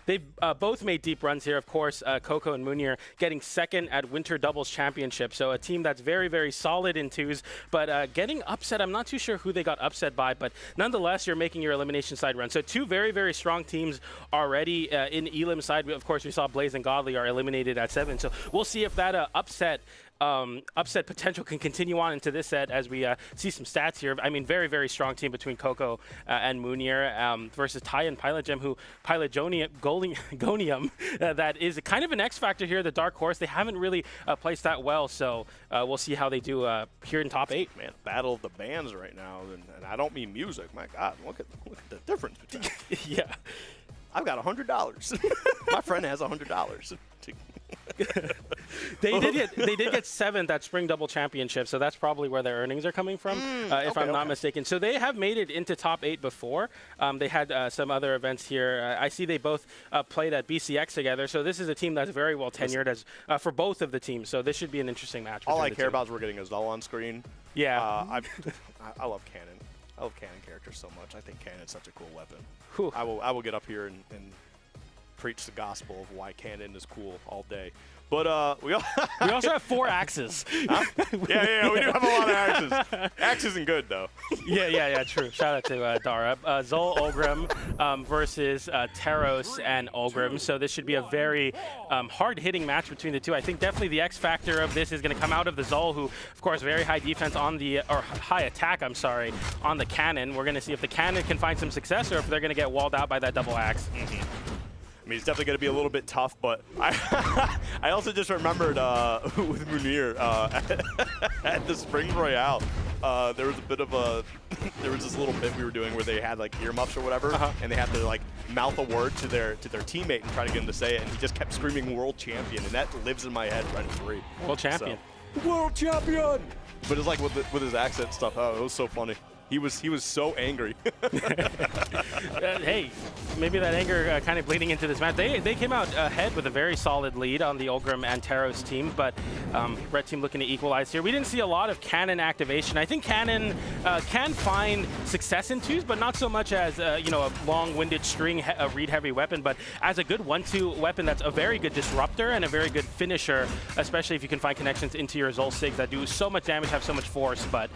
they've both made deep runs here. Of course, Koko and Munir getting 2nd at Winter Doubles Championship. So a team that's very, very solid in twos, but getting upset. I'm not too sure who they got upset by, but nonetheless, you're making your elimination side run. So 2 very, very strong teams already in Elim side. Of course, we saw Blaze and Godly are eliminated at 7. So we'll see if that upset potential can continue on into this set as we see some stats here. I mean, very, very strong team between Koko and Munir versus Taya and Pilot Gem, who Pilotgonium, that is kind of an X factor here, the dark horse. They haven't really placed that well, so we'll see how they do here in top 8. Man, battle of the bands right now, and I don't mean music. My God, look at the difference between. Yeah, I've got $100. My friend has $100. They did get 7th at Spring Double Championship, so that's probably where their earnings are coming from, if I'm not mistaken. So they have made it into top 8 before. They had some other events here. I see they both played at BCX together, so this is a team that's very well tenured as for both of the teams. So this should be an interesting match. All I care about is we're getting a Zul on screen. Yeah, I love Cannon. I love Cannon characters so much. I think Cannon's such a cool weapon. Whew. I will get up here and preach the gospel of why Cannon is cool all day. But we also have 4 axes. Huh? Yeah, we do have a lot of axes. Axe isn't good, though. Yeah, true. Shout out to Dara. Zul Ulgrim versus Taros and Ulgrim. So this should be a very hard-hitting match between the two. I think definitely the X factor of this is going to come out of the Zul, who, of course, very high defense on the, or high attack, I'm sorry, on the Cannon. We're going to see if the Cannon can find some success or if they're going to get walled out by that double axe. I mean, it's definitely going to be a little bit tough, but I also just remembered with Munir at the Spring Royale, there was a bit of a there was this little bit we were doing where they had like earmuffs or whatever, and they had to like mouth a word to their teammate and try to get him to say it, and he just kept screaming "World Champion," and that lives in my head rent free. World Champion. So, World Champion. But it's like with his accent stuff. Oh, it was so funny. He was so angry. Hey, maybe that anger kind of bleeding into this match. They came out ahead with a very solid lead on the Ulgrim and Taros team, but red team looking to equalize here. We didn't see a lot of Cannon activation. I think Cannon can find success in twos, but not so much as a long-winded string read-heavy weapon, but as a good 1-2 weapon that's a very good disruptor and a very good finisher, especially if you can find connections into your Zul Sigs that do so much damage, have so much force. But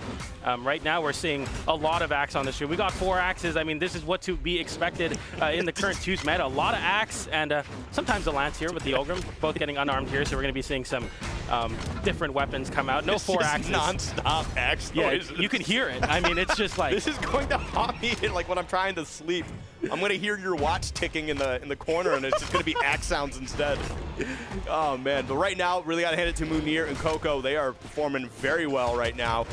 right now we're seeing a lot of Axe on the stream. We got 4 Axes. I mean, this is what to be expected in the current 2s meta. A lot of Axe and sometimes a Lance here with the Ulgrim, both getting unarmed here. So we're going to be seeing some different weapons come out. No 4 Axes. Non-stop Axe noises. Yeah, you can hear it. I mean, it's just like this is going to haunt me like when I'm trying to sleep. I'm going to hear your watch ticking in the corner, and it's just going to be Axe sounds instead. Oh man! But right now, really got to hand it to Munir and Koko. They are performing very well right now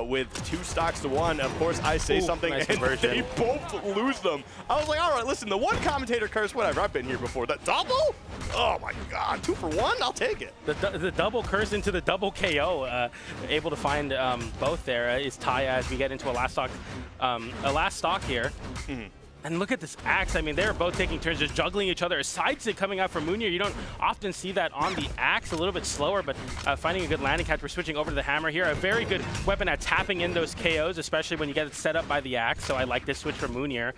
with 2 stocks to 1. Of course, I say something, nice and conversion. they both lose them. I was like, all right, listen. The one commentator curse, whatever. I've been here before. That double? Oh my God! 2 for 1. I'll take it. The double curse into the double KO. Able to find both there is Taya as we get into a last stock here. And look at this Axe. I mean, they're both taking turns just juggling each other. A side sit coming out from Munir. You don't often see that on the Axe. A little bit slower, but finding a good landing catch. We're switching over to the hammer here. A very good weapon at tapping in those KOs, especially when you get it set up by the Axe. So I like this switch from Munir.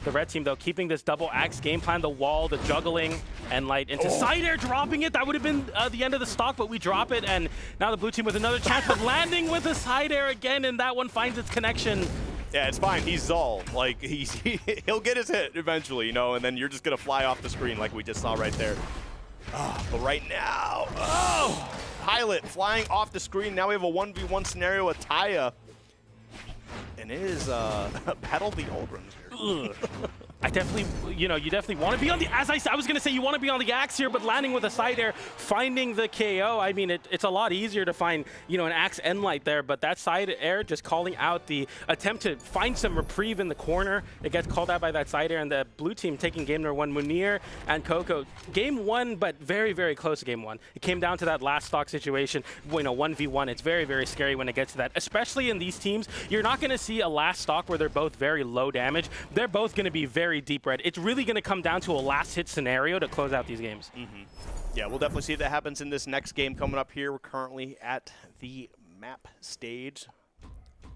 The red team, though, keeping this double Axe game plan, the wall, the juggling, and light into side air, dropping it. That would have been the end of the stock, but we drop it. And now the blue team with another chance, but landing with a side air again, and that one finds its connection. Yeah, it's fine. He's Zol. Like, he'll get his hit eventually, you know, and then you're just going to fly off the screen like we just saw right there. But right now, Pilot flying off the screen. Now we have a 1v1 scenario with Taya. And it is Battle the Ulgrims here. I definitely, you definitely want to be on the, as I was going to say, you want to be on the Axe here, but landing with a side air, finding the KO, I mean, it's a lot easier to find, an Axe end light there, but that side air just calling out the attempt to find some reprieve in the corner. It gets called out by that side air, and the blue team taking game number 1, Munir and Koko. Game 1, but very, very close to game 1. It came down to that last stock situation, 1v1. It's very, very scary when it gets to that, especially in these teams. You're not going to see a last stock where they're both very low damage. They're both going to be very deep red. It's really going to come down to a last hit scenario to close out these games. Yeah, we'll definitely see if that happens in this next game coming up here. We're currently at the map stage.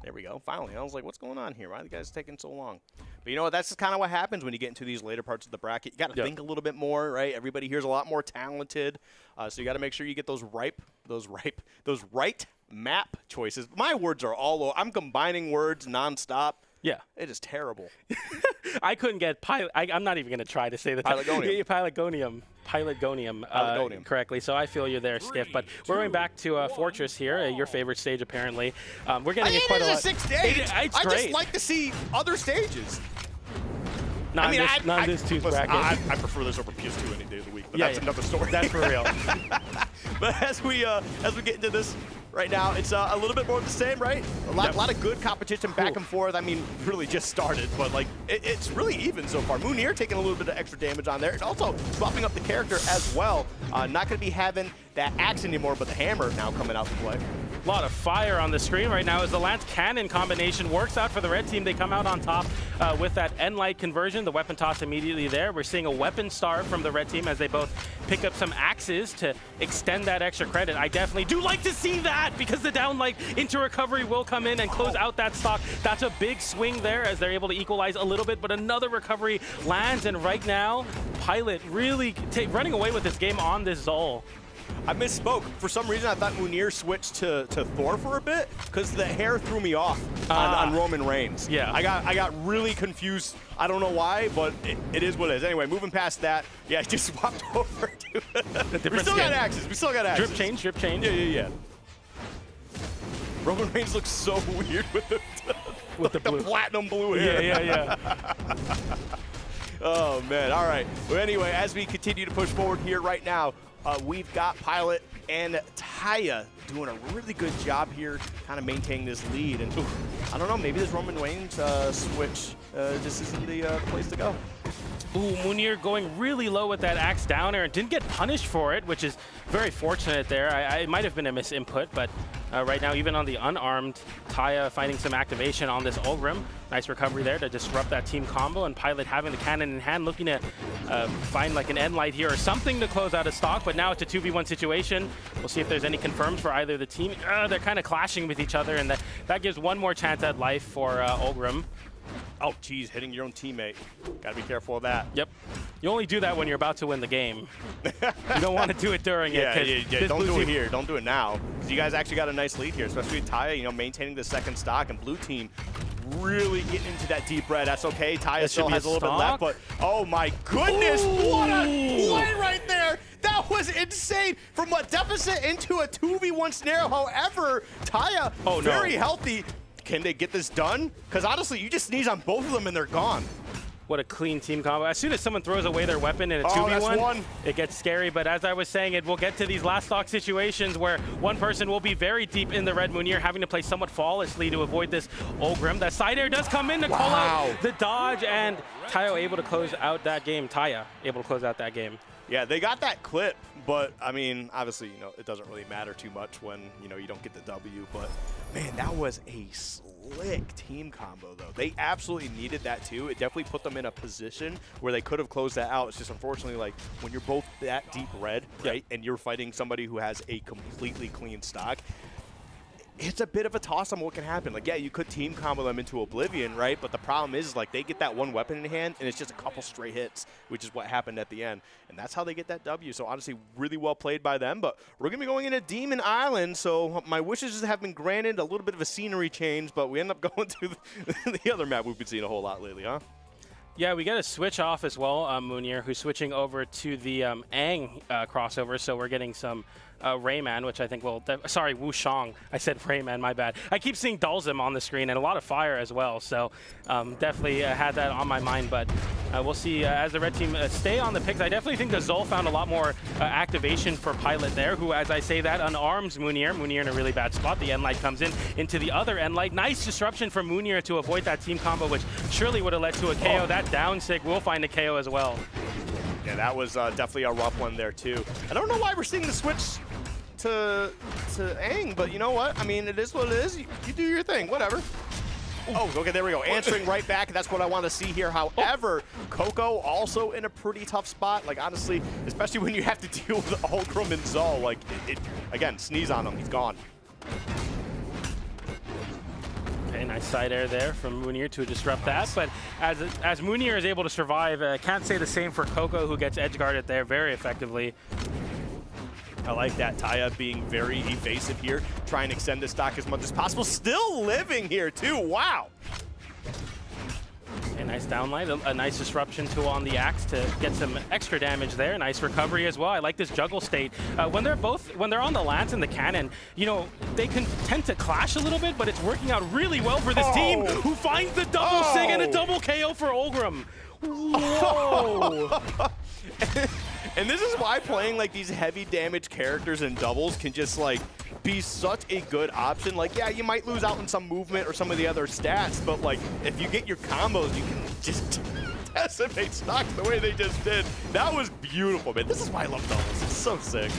There we go. Finally, I was like, what's going on here? Why are the guys taking so long? But you know what? That's just kind of what happens when you get into these later parts of the bracket. You got to think a little bit more, right? Everybody here's a lot more talented, so you got to make sure you get those right map choices. My words are all over. I'm combining words nonstop. Yeah. It is terrible. I couldn't get I'm not even going to try to say the Pilotgonium correctly, so I feel you're there, Skiff. But we're going back to Fortress here, your favorite stage apparently. We're getting quite a lot. It's a 6th stage. It's I great. just like to see other stages. Not this 2's bracket. I prefer this over PS2 any day of the week, but that's another story. That's for real. But as we get into this right now, it's a little bit more of the same, right? A lot of good competition back and forth. I mean, really just started, but like it's really even so far. Munir taking a little bit of extra damage on there, and also swapping up the character as well. Not going to be having that axe anymore, but the hammer now coming out to play. A lot of fire on the screen right now as the Lance Cannon combination works out for the red team. They come out on top with that end light conversion. The weapon toss immediately there. We're seeing a weapon star from the red team as they both pick up some axes to extend that extra credit. I definitely do like to see that because the down light into recovery will come in and close out that stock. That's a big swing there as they're able to equalize a little bit, but another recovery lands, and right now, Pilot really running away with this game on this Zol. I misspoke. For some reason, I thought Munir switched to Thor for a bit because the hair threw me off on Roman Reigns. Yeah. I got really confused. I don't know why, but it is what it is. Anyway, moving past that, yeah, I just swapped over to We still got axes. Drip change. Yeah. Roman Reigns looks so weird with the platinum blue hair. Yeah. Oh, man. All right. Well, anyway, as we continue to push forward here right now, we've got Pilot and Taya doing a really good job here, kind of maintaining this lead. And I don't know, maybe this Roman Reigns switch just isn't the place to go. Ooh, Munir going really low with that axe down air and didn't get punished for it, which is very fortunate there. It might have been a misinput, but right now, even on the unarmed, Taya finding some activation on this Ulgrim. Nice recovery there to disrupt that team combo, and Pilot having the cannon in hand, looking to find like an end light here or something to close out a stock, but now it's a 2v1 situation. We'll see if there's any confirms for either the team. They're kind of clashing with each other, and that gives one more chance at life for Ulgrim. Oh, geez, hitting your own teammate. Gotta be careful of that. Yep. You only do that when you're about to win the game. You don't want to do it during it. Yeah, don't do it here. Don't do it now. Because you guys actually got a nice lead here, especially with Taya, you know, maintaining the second stock, and blue team really getting into that deep red. That's okay. Taya still has a little bit left, but oh my goodness, what a play right there. That was insane. From a deficit into a 2v1 scenario. However, Taya, very healthy. Can they get this done? Because honestly, you just sneeze on both of them and they're gone. What a clean team combo. As soon as someone throws away their weapon in a 2v1, it gets scary. But as I was saying, it will get to these last stock situations where one person will be very deep in the red. Munir having to play somewhat flawlessly to avoid this Ulgrim. That side air does come in to call out the dodge, and Tayo able to close out that game. Taya able to close out that game. Yeah, they got that clip, but I mean, obviously, you know, it doesn't really matter too much when, you know, you don't get the W. But man, that was a slick team combo, though. They absolutely needed that too. It definitely put them in a position where they could have closed that out. It's just unfortunately, like, when you're both that deep red, right, and you're fighting somebody who has a completely clean stock, it's a bit of a toss on what can happen. Like, yeah, you could team combo them into oblivion, right? But the problem is, like, they get that one weapon in hand, and it's just a couple straight hits, which is what happened at the end. And that's how they get that W. So, honestly, really well played by them. But we're going to be going into Demon Island, so my wishes have been granted. A little bit of a scenery change, but we end up going to the other map we've been seeing a whole lot lately, huh? Yeah, we got a switch off as well, Munir, who's switching over to the Aang crossover, so we're getting some Rayman, which I think will, sorry, Wushang. I said Rayman, my bad. I keep seeing Dulzim on the screen and a lot of fire as well, so definitely had that on my mind, but we'll see as the red team stay on the picks. I definitely think the Zol found a lot more activation for Pilot there, who, as I say that, unarms Munir. Munir in a really bad spot. The End-Light comes in into the other End-Light. Nice disruption from Munir to avoid that team combo, which surely would have led to a KO. That down sig will find a KO as well. Yeah, that was definitely a rough one there, too. I don't know why we're seeing the switch to Aang, but you know what? I mean, it is what it is. You do your thing, whatever. Oh, okay, there we go. Answering right back. That's what I want to see here. However, Koko also in a pretty tough spot. Like, honestly, especially when you have to deal with Ulgrim and Zol. Like, again, sneeze on him. He's gone. Okay, nice side air there from Munir to disrupt that. But as Munir is able to survive, can't say the same for Koko, who gets edge guarded there very effectively. I like that. Taya being very evasive here, trying to extend the stock as much as possible. Still living here, too. Wow. A nice downlight, a nice disruption tool on the axe to get some extra damage there. Nice recovery as well. I like this juggle state. When they're on the lance and the cannon, you know, they can tend to clash a little bit, but it's working out really well for this team, who finds the double sig and a double KO for Ulgrim. Whoa. And this is why playing like these heavy damage characters in doubles can just like be such a good option. Like, yeah, you might lose out on some movement or some of the other stats, but like if you get your combos, you can just decimate stocks the way they just did. That was beautiful, man. This is why I love doubles. It's so sick.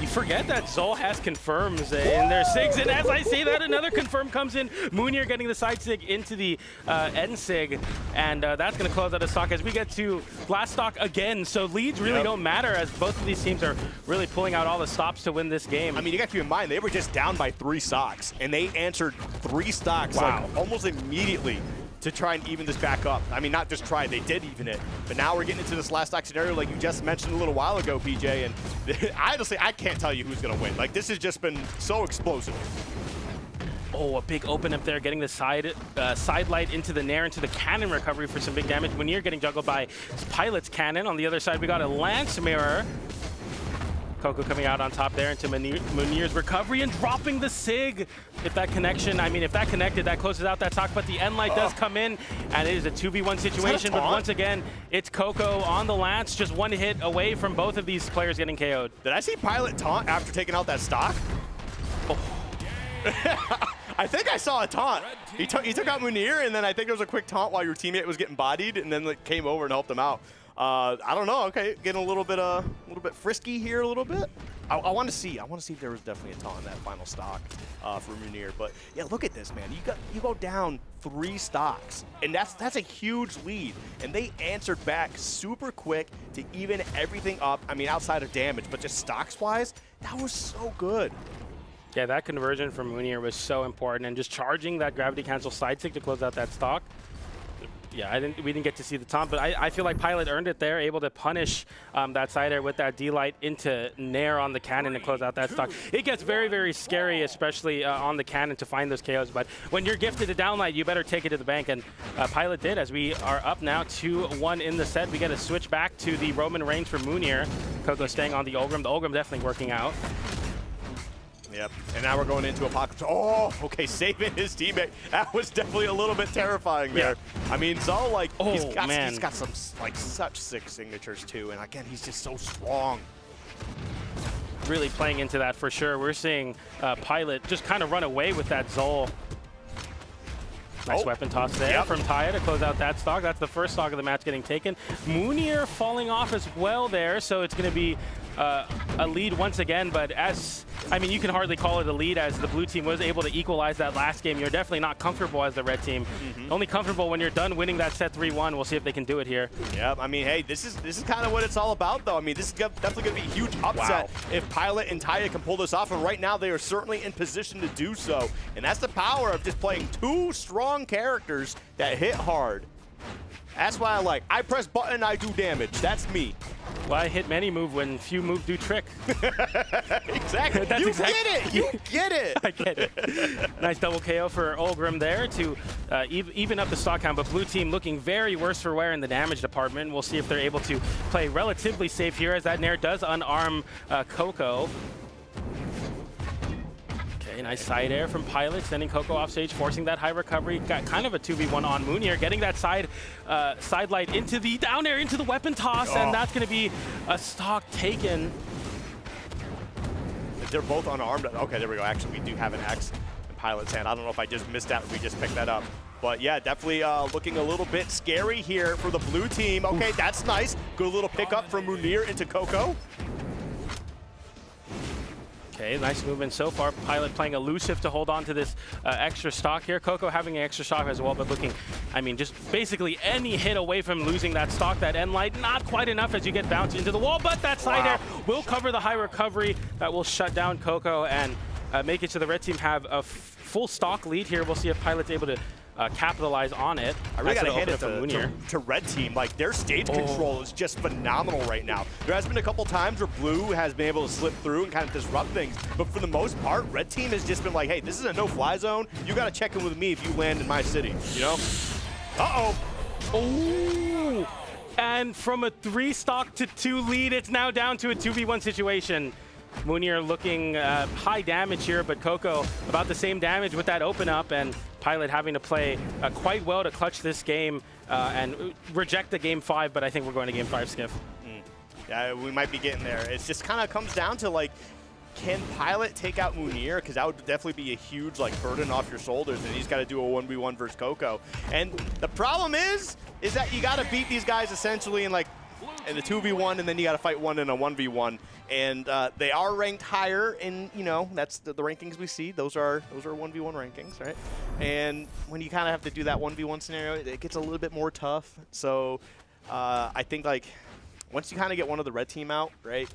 You forget that Zol has confirms in their sigs, and as I say that, another confirm comes in. Munir getting the side sig into the end sig, and that's going to close out a stock as we get to last stock again. So leads really don't matter, as both of these teams are really pulling out all the stops to win this game. I mean, you got to keep in mind, they were just down by 3 stocks, and they answered 3 stocks like almost immediately to try and even this back up. I mean, not just try, they did even it. But now we're getting into this last stock scenario like you just mentioned a little while ago, PJ, and honestly, I can't tell you who's going to win. Like, this has just been so explosive. Oh, a big open up there, getting the side light into the Nair, into the cannon recovery for some big damage. Munir getting juggled by Pilot's cannon. On the other side, we got a Lance Mirror. Koko coming out on top there into Munir's recovery and dropping the sig. If that connection, I mean, if that connected, that closes out that stock, but the end light does come in, and it is a 2v1 situation. But once again, it's Koko on the Lance, just one hit away from both of these players getting KO'd. Did I see Pilot taunt after taking out that stock? Oh. I think I saw a taunt. He took out Munir, and then I think there was a quick taunt while your teammate was getting bodied, and then like, came over and helped him out. I don't know. Okay, getting a little bit frisky here, a little bit. I want to see if there was definitely a taunt in that final stock for Munir. But yeah, look at this, man. You go down 3 stocks, and that's a huge lead. And they answered back super quick to even everything up. I mean, outside of damage, but just stocks wise, that was so good. Yeah, that conversion from Munir was so important, and just charging that gravity cancel side stick to close out that stock. Yeah, we didn't get to see the taunt, but I feel like Pilot earned it there, able to punish that side air with that D-Light into Nair on the cannon and close out that stock. It gets very, very scary, especially on the cannon to find those KOs, but when you're gifted a downlight, you better take it to the bank, and Pilot did, as we are up now 2-1 in the set. We get a switch back to the Roman Reigns for Moonir. Koko staying on the Ulgrim. The Ulgrim definitely working out. Yep, and now we're going into Apocalypse. Oh, okay, saving his teammate. That was definitely a little bit terrifying there. Yeah. I mean, Zoe, like, he's got some, like, such sick signatures, too, and again, he's just so strong. Really playing into that for sure. We're seeing Pilot just kind of run away with that Zol. Nice weapon toss there from Taya to close out that stock. That's the first stock of the match getting taken. Moonir falling off as well there, so it's going to be a lead once again, but I mean, you can hardly call it a lead as the blue team was able to equalize that last game. You're definitely not comfortable as the red team. Only comfortable when you're done winning that set 3-1. We'll see if they can do it here. Yep, I mean, hey, this is kind of what it's all about, though. I mean, this is definitely going to be a huge upset if Pilot and Taya can pull this off, and right now they are certainly in position to do so. And that's the power of just playing two strong characters that hit hard. That's why I press button, I do damage. That's me. Well, I hit many move when few move do trick. Exactly. Get it. You get it. I get it. Nice double KO for Ulgrim there to even up the stock count, but blue team looking very worse for wear in the damage department. We'll see if they're able to play relatively safe here as that Nair does unarm Koko. Nice side air from Pilot, sending Koko off stage, forcing that high recovery. Got kind of a 2v1 on Moonir, getting that side light into the down air, into the weapon toss, and that's going to be a stock taken. They're both unarmed. Okay, there we go. Actually, we do have an X in Pilot's hand. I don't know if I just missed that or we just picked that up. But yeah, definitely looking a little bit scary here for the blue team. Okay, that's nice. Good little pickup from Moonir into Koko. Okay, nice movement so far. Pilot playing elusive to hold on to this extra stock here. Koko having an extra stock as well, but looking, I mean, just basically any hit away from losing that stock, that end light. Not quite enough as you get bounced into the wall, but that side air will cover the high recovery. That will shut down Koko and make it so the red team have a full stock lead here. We'll see if Pilot's able to capitalize on it. I really got to hand it to red team. Like, their stage control is just phenomenal right now. There has been a couple times where blue has been able to slip through and kind of disrupt things, but for the most part, red team has just been like, hey, this is a no-fly zone. You got to check in with me if you land in my city, you know? Oh, and from a 3 stock to 2 lead, it's now down to a 2v1 situation. Moonir looking high damage here, but Koko about the same damage with that open up, and Pilot having to play quite well to clutch this game and reject the game 5, but I think we're going to game 5, Skiff. Yeah, we might be getting there. It just kind of comes down to, like, can Pilot take out Moonir? Because that would definitely be a huge, like, burden off your shoulders, and he's got to do a 1v1 versus Koko. And the problem is that you got to beat these guys essentially in, like, in the 2v1, and then you got to fight one in a 1v1. And they are ranked higher in, you know, that's the rankings we see. Those are 1v1 rankings, right? And when you kind of have to do that 1v1 scenario, it gets a little bit more tough. So I think, like, once you kind of get one of the red team out, right,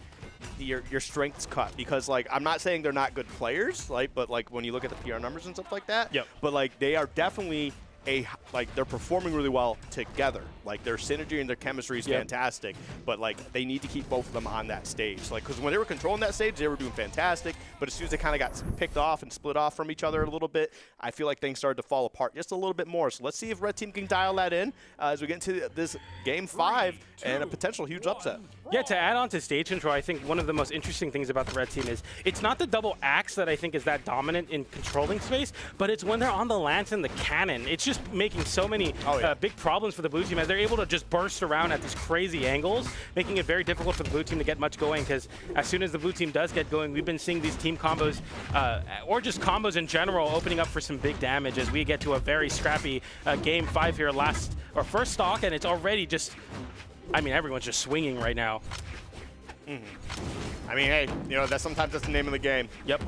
your strength's cut. Because, like, I'm not saying they're not good players, like, but, like, when you look at the PR numbers and stuff like that, but, like, they are definitely they're performing really well together. Like, their synergy and their chemistry is fantastic, but, like, they need to keep both of them on that stage. Like, because when they were controlling that stage, they were doing fantastic, but as soon as they kind of got picked off and split off from each other a little bit, I feel like things started to fall apart just a little bit more. So let's see if red team can dial that in as we get into this game 5 and a potential huge upset. Yeah, to add on to stage control, I think one of the most interesting things about the red team is it's not the double axe that I think is that dominant in controlling space, but it's when they're on the lance and the cannon. It's just making so many big problems for the blue team as they're able to just burst around at these crazy angles, making it very difficult for the blue team to get much going, because as soon as the blue team does get going, we've been seeing these team combos, or just combos in general, opening up for some big damage as we get to a very scrappy game 5 here, first stock, and it's already just, I mean, everyone's just swinging right now. I mean, hey, you know, sometimes that's the name of the game. Yep.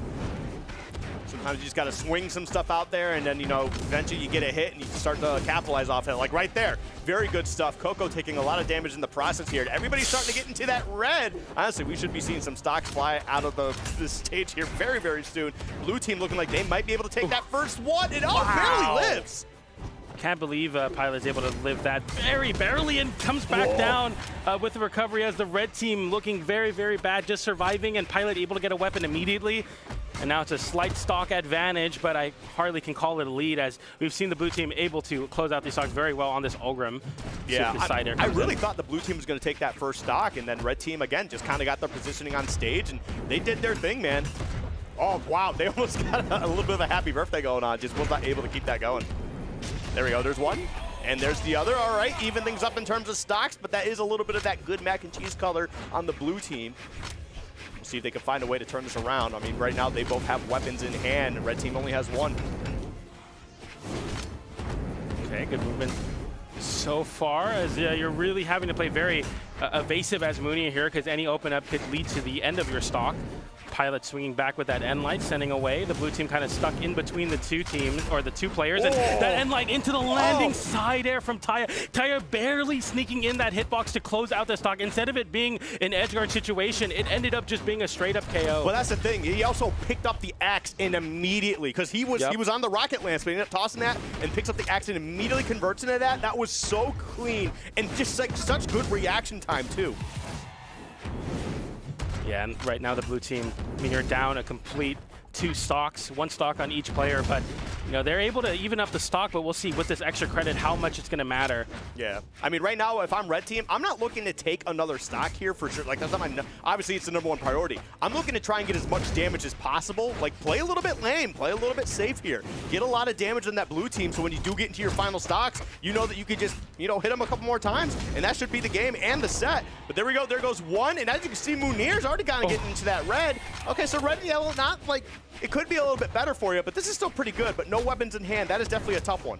Sometimes you just got to swing some stuff out there, and then, you know, eventually you get a hit and you start to capitalize off it. Like right there, very good stuff. Koko taking a lot of damage in the process here. Everybody's starting to get into that red. Honestly, we should be seeing some stocks fly out of the stage here very, very soon. Blue team looking like they might be able to take that first one. It all barely lives. can't believe Pilot's able to live that very barely and comes back down with the recovery as the red team looking very, very bad, just surviving, and Pilot able to get a weapon immediately. And now it's a slight stock advantage, but I hardly can call it a lead as we've seen the blue team able to close out these stocks very well on this Ulgrim. Yeah, I really thought the blue team was going to take that first stock, and then red team, again, just kind of got their positioning on stage, and they did their thing, man. Oh, wow, they almost got a little bit of a happy birthday going on, just was not able to keep that going. There we go, there's one, and there's the other. All right, even things up in terms of stocks, but that is a little bit of that good mac and cheese color on the blue team. See if they can find a way to turn this around. I mean, right now they both have weapons in hand, and red team only has one. Okay, good movement so far, as you're really having to play very evasive as Mooney here, because any open up could lead to the end of your stock. Pilot swinging back with that end light, sending away. The blue team kind of stuck in between the two teams, or the two players, and that end light into the landing side air from Taya. Taya barely sneaking in that hitbox to close out the stock. Instead of it being an edge guard situation, it ended up just being a straight up KO. Well, that's the thing. He also picked up the axe and immediately, because he was on the rocket lance, but he ended up tossing that and picks up the axe and immediately converts into that. That was so clean and just like such good reaction time too. Yeah, and right now the blue team, I mean, you're down a complete 2 stocks, 1 stock on each player, but you know, they're able to even up the stock, but we'll see with this extra credit how much it's going to matter. Yeah, I mean, right now, if I'm red team, I'm not looking to take another stock here for sure. Like, that's not my, obviously, it's the #1 priority. I'm looking to try and get as much damage as possible. Like, play a little bit lame, play a little bit safe here. Get a lot of damage on that blue team, so when you do get into your final stocks, you know that you could just, you know, hit them a couple more times, and that should be the game and the set. But there we go, there goes one, and as you can see, Munir's already kind of getting into that red. Okay, so red and yellow, not like, it could be a little bit better for you, but this is still pretty good, but no weapons in hand. That is definitely a tough one.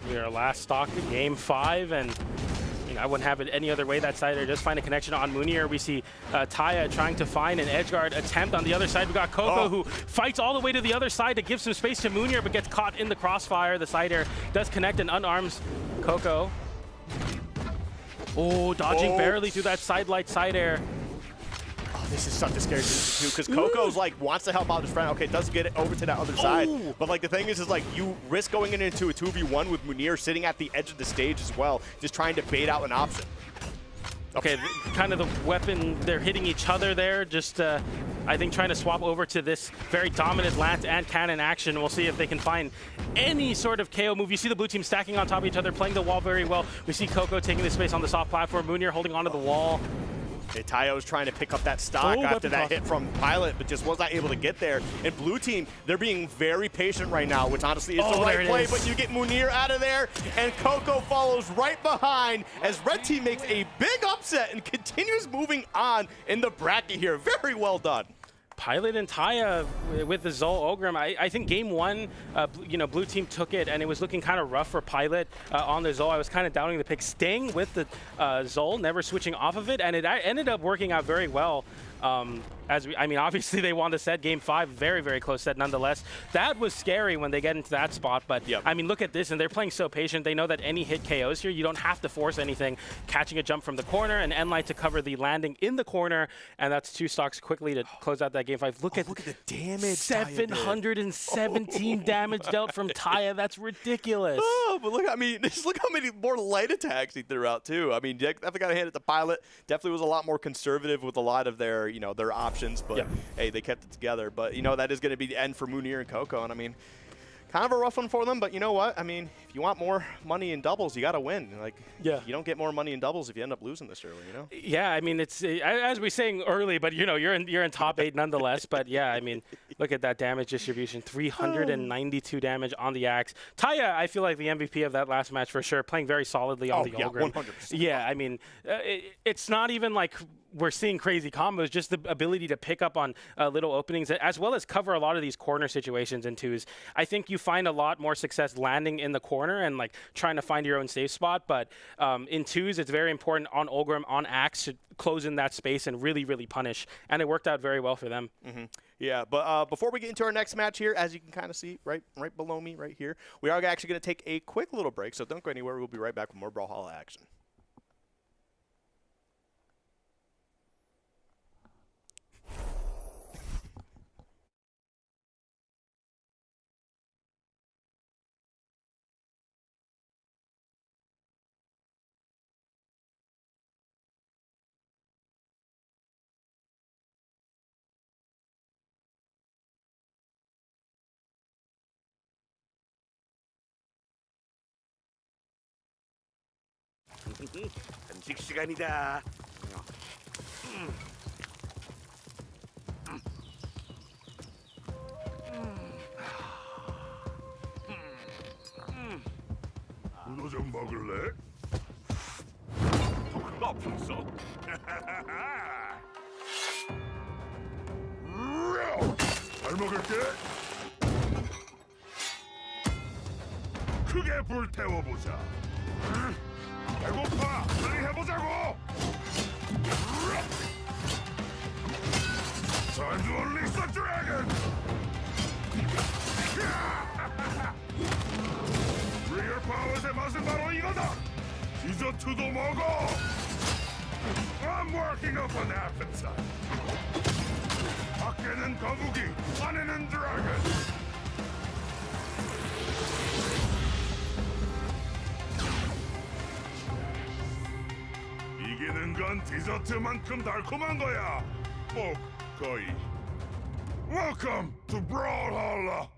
We are last stock in game 5, and you know, I wouldn't have it any other way that side. Or just find a connection on Munir. We see Taya trying to find an edge guard attempt on the other side. We got Koko who fights all the way to the other side to give some space to Munir, but gets caught in the crossfire. The side air does connect and unarms Koko. Oh, dodging barely through that side light side air. This is such a scary situation too, because Koko's like wants to help out his friend. Okay, doesn't get it over to that other side. But like the thing is like you risk going into a 2v1 with Munir sitting at the edge of the stage as well, just trying to bait out an option. Okay, kind of the weapon, they're hitting each other there. Just, I think, trying to swap over to this very dominant lance and cannon action. We'll see if they can find any sort of KO move. You see the blue team stacking on top of each other, playing the wall very well. We see Koko taking the space on the soft platform, Munir holding onto the wall. Okay, Tayo was trying to pick up that stock after that hit from Pilot, but just was not able to get there. And blue team, they're being very patient right now, which honestly is the right play, but you get Munir out of there, and Koko follows right behind as red team makes a big upset and continues moving on in the bracket here. Very well done. Pilot and Taya with the Zol Ogrim. I think game 1, you know, blue team took it, and it was looking kind of rough for Pilot on the Zol. I was kind of doubting the pick, staying with the Zol, never switching off of it, and it ended up working out very well. I mean, obviously they won the set, game 5, very, very close set nonetheless. That was scary when they get into that spot, but I mean, look at this, and they're playing so patient. They know that any hit KOs here, you don't have to force anything. Catching a jump from the corner, and N-Light to cover the landing in the corner, and that's 2 stocks quickly to close out that game 5. Look at the damage. 717 damage dealt from Taya. That's ridiculous. Oh, but look, I mean, just look how many more light attacks he threw out too. I mean, definitely got to hand it to Pilot. Definitely was a lot more conservative with a lot of their, you know, their options. But hey, they kept it together. But you know, that is going to be the end for Munir and Koko. And I mean, kind of a rough one for them. But you know what? I mean, if you want more money in doubles, you got to win. Like, you don't get more money in doubles if you end up losing this early. You know? Yeah, I mean, it's as we were saying early, but you know, you're in top 8 nonetheless. But yeah, I mean, look at that damage distribution: 392 damage on the axe. Taya, I feel like the MVP of that last match for sure, playing very solidly on the Ulgrim. 100%. Yeah, I mean, it's not even like we're seeing crazy combos, just the ability to pick up on little openings, as well as cover a lot of these corner situations in 2s. I think you find a lot more success landing in the corner and like trying to find your own safe spot. But in 2s, it's very important on Ulgrim, on Axe, to close in that space and really, really punish. And it worked out very well for them. Yeah, but before we get into our next match here, as you can kind of see right below me right here, we are actually going to take a quick little break, so don't go anywhere. We'll be right back with more Brawlhalla action. 간식 시간이다. 너도 좀 먹을래? 아프소. 잘 먹을게. 크게 불태워보자. 배고파. 빨리 해보자고. Time to unleash the dragon. Real powers 맛은 바로 이거다. 디저트도 먹어. I'm working up an appetite. 밖에는 거북이, 안에는 드래곤. 이기는 건 디저트만큼 달콤한 거야. 거의. Welcome to Brawlhalla.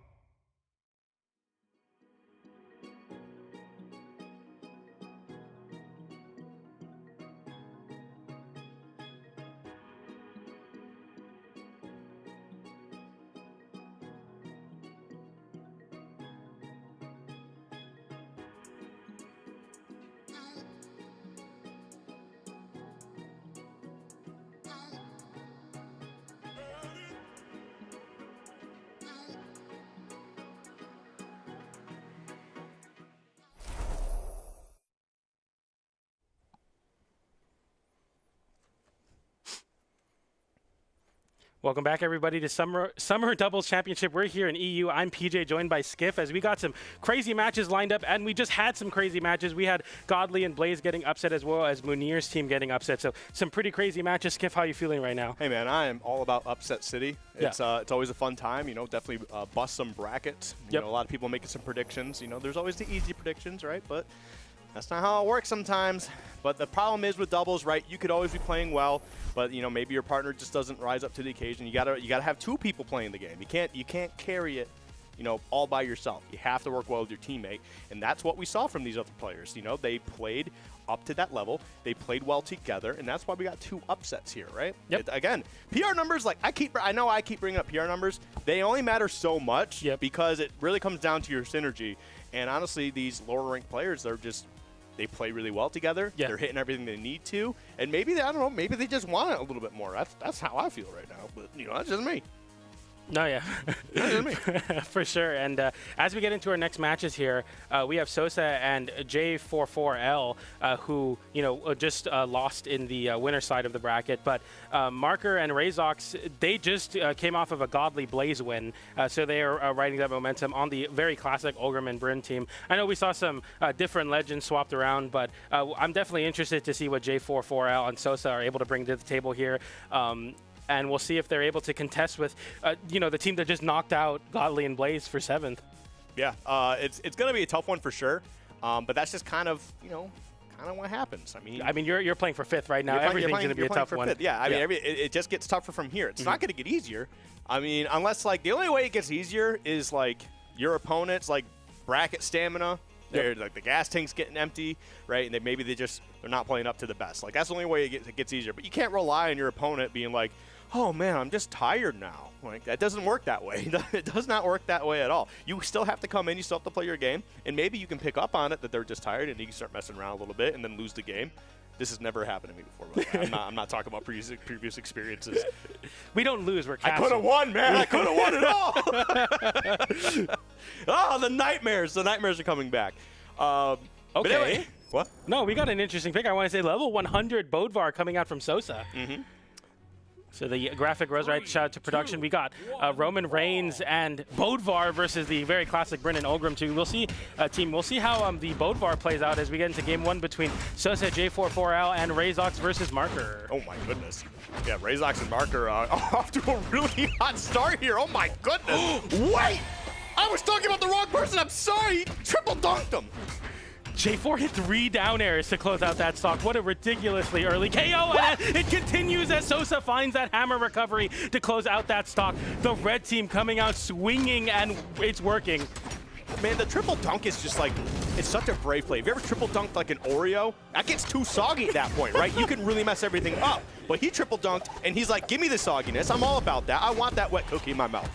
Welcome back, everybody, to Summer Doubles Championship. We're here in EU. I'm PJ, joined by Skiff, as we got some crazy matches lined up, and we just had some crazy matches. We had Godly and Blaze getting upset, as well as Munir's team getting upset. So some pretty crazy matches. Skiff, how are you feeling right now? Hey, man, I am all about Upset City. It's always a fun time. You know, definitely bust some brackets. You know, a lot of people making some predictions. You know, there's always the easy predictions, right? But that's not how it works sometimes. But the problem is with doubles, right? You could always be playing well, but you know maybe your partner just doesn't rise up to the occasion. You gotta have two people playing the game. You can't carry it, you know, all by yourself. You have to work well with your teammate, and that's what we saw from these other players. You know, they played up to that level. They played well together, and that's why we got two upsets here, right? Yep. Again, PR numbers, like I know I keep bringing up PR numbers. They only matter so much because it really comes down to your synergy. And honestly, these lower ranked players, they play really well together. They're hitting everything they need to, and maybe I don't know. Maybe they just want it a little bit more. That's how I feel right now. But you know, that's just me. No, yeah. For sure. And as we get into our next matches here, we have Sosa and J44L, who, you know, just lost in the winner side of the bracket. But Marker and Razox, they just came off of a Godly Blaze win. So they are riding that momentum on the very classic Olgrim and Bryn team. I know we saw some different legends swapped around, but I'm definitely interested to see what J44L and Sosa are able to bring to the table here. And we'll see if they're able to contest with, you know, the team that just knocked out Godly and Blaze for 7th. Yeah, it's going to be a tough one for sure. But that's just kind of, you know, what happens. I mean, you're playing for 5th right now. Everything's going to be a tough one. 5th. Yeah, I mean, it just gets tougher from here. It's not going to get easier. I mean, unless like the only way it gets easier is like your opponent's like bracket stamina. They're like the gas tank's getting empty, right? And they're not playing up to the best. Like that's the only way it gets easier. But you can't rely on your opponent being like, oh man, I'm just tired now. Like that doesn't work that way. It does not work that way at all. You still have to come in, you still have to play your game, and maybe you can pick up on it that they're just tired and you can start messing around a little bit and then lose the game. This has never happened to me before. But I'm not talking about previous experiences. We don't lose, we're catching. I could have won, man. I could have won it all. Oh, the nightmares. The nightmares are coming back. Okay. Anyway, what? No, we got an interesting pick. I want to say level 100 Bodvar coming out from Sosa. So the graphic was right. Shout out to production. We got Roman Reigns and Bodvar versus the very classic Bryn and Olgrim team. We'll see, We'll see how the Bodvar plays out as we get into game 1 between Sosa, J44L, and Razox versus Marker. Oh my goodness. Yeah, Razox and Marker are off to a really hot start here. Oh my goodness. Wait! I was talking about the wrong person. I'm sorry. He triple dunked him. J4 hit 3 down airs to close out that stock. What a ridiculously early KO, and it continues as Sosa finds that hammer recovery to close out that stock. The red team coming out swinging, and it's working. man, the triple dunk is just like, it's such a brave play. If you ever triple dunked like an Oreo, that gets too soggy at that point, right? You can really mess everything up. But he triple dunked, and he's like, give me the sogginess. I'm all about that. I want that wet cookie in my mouth.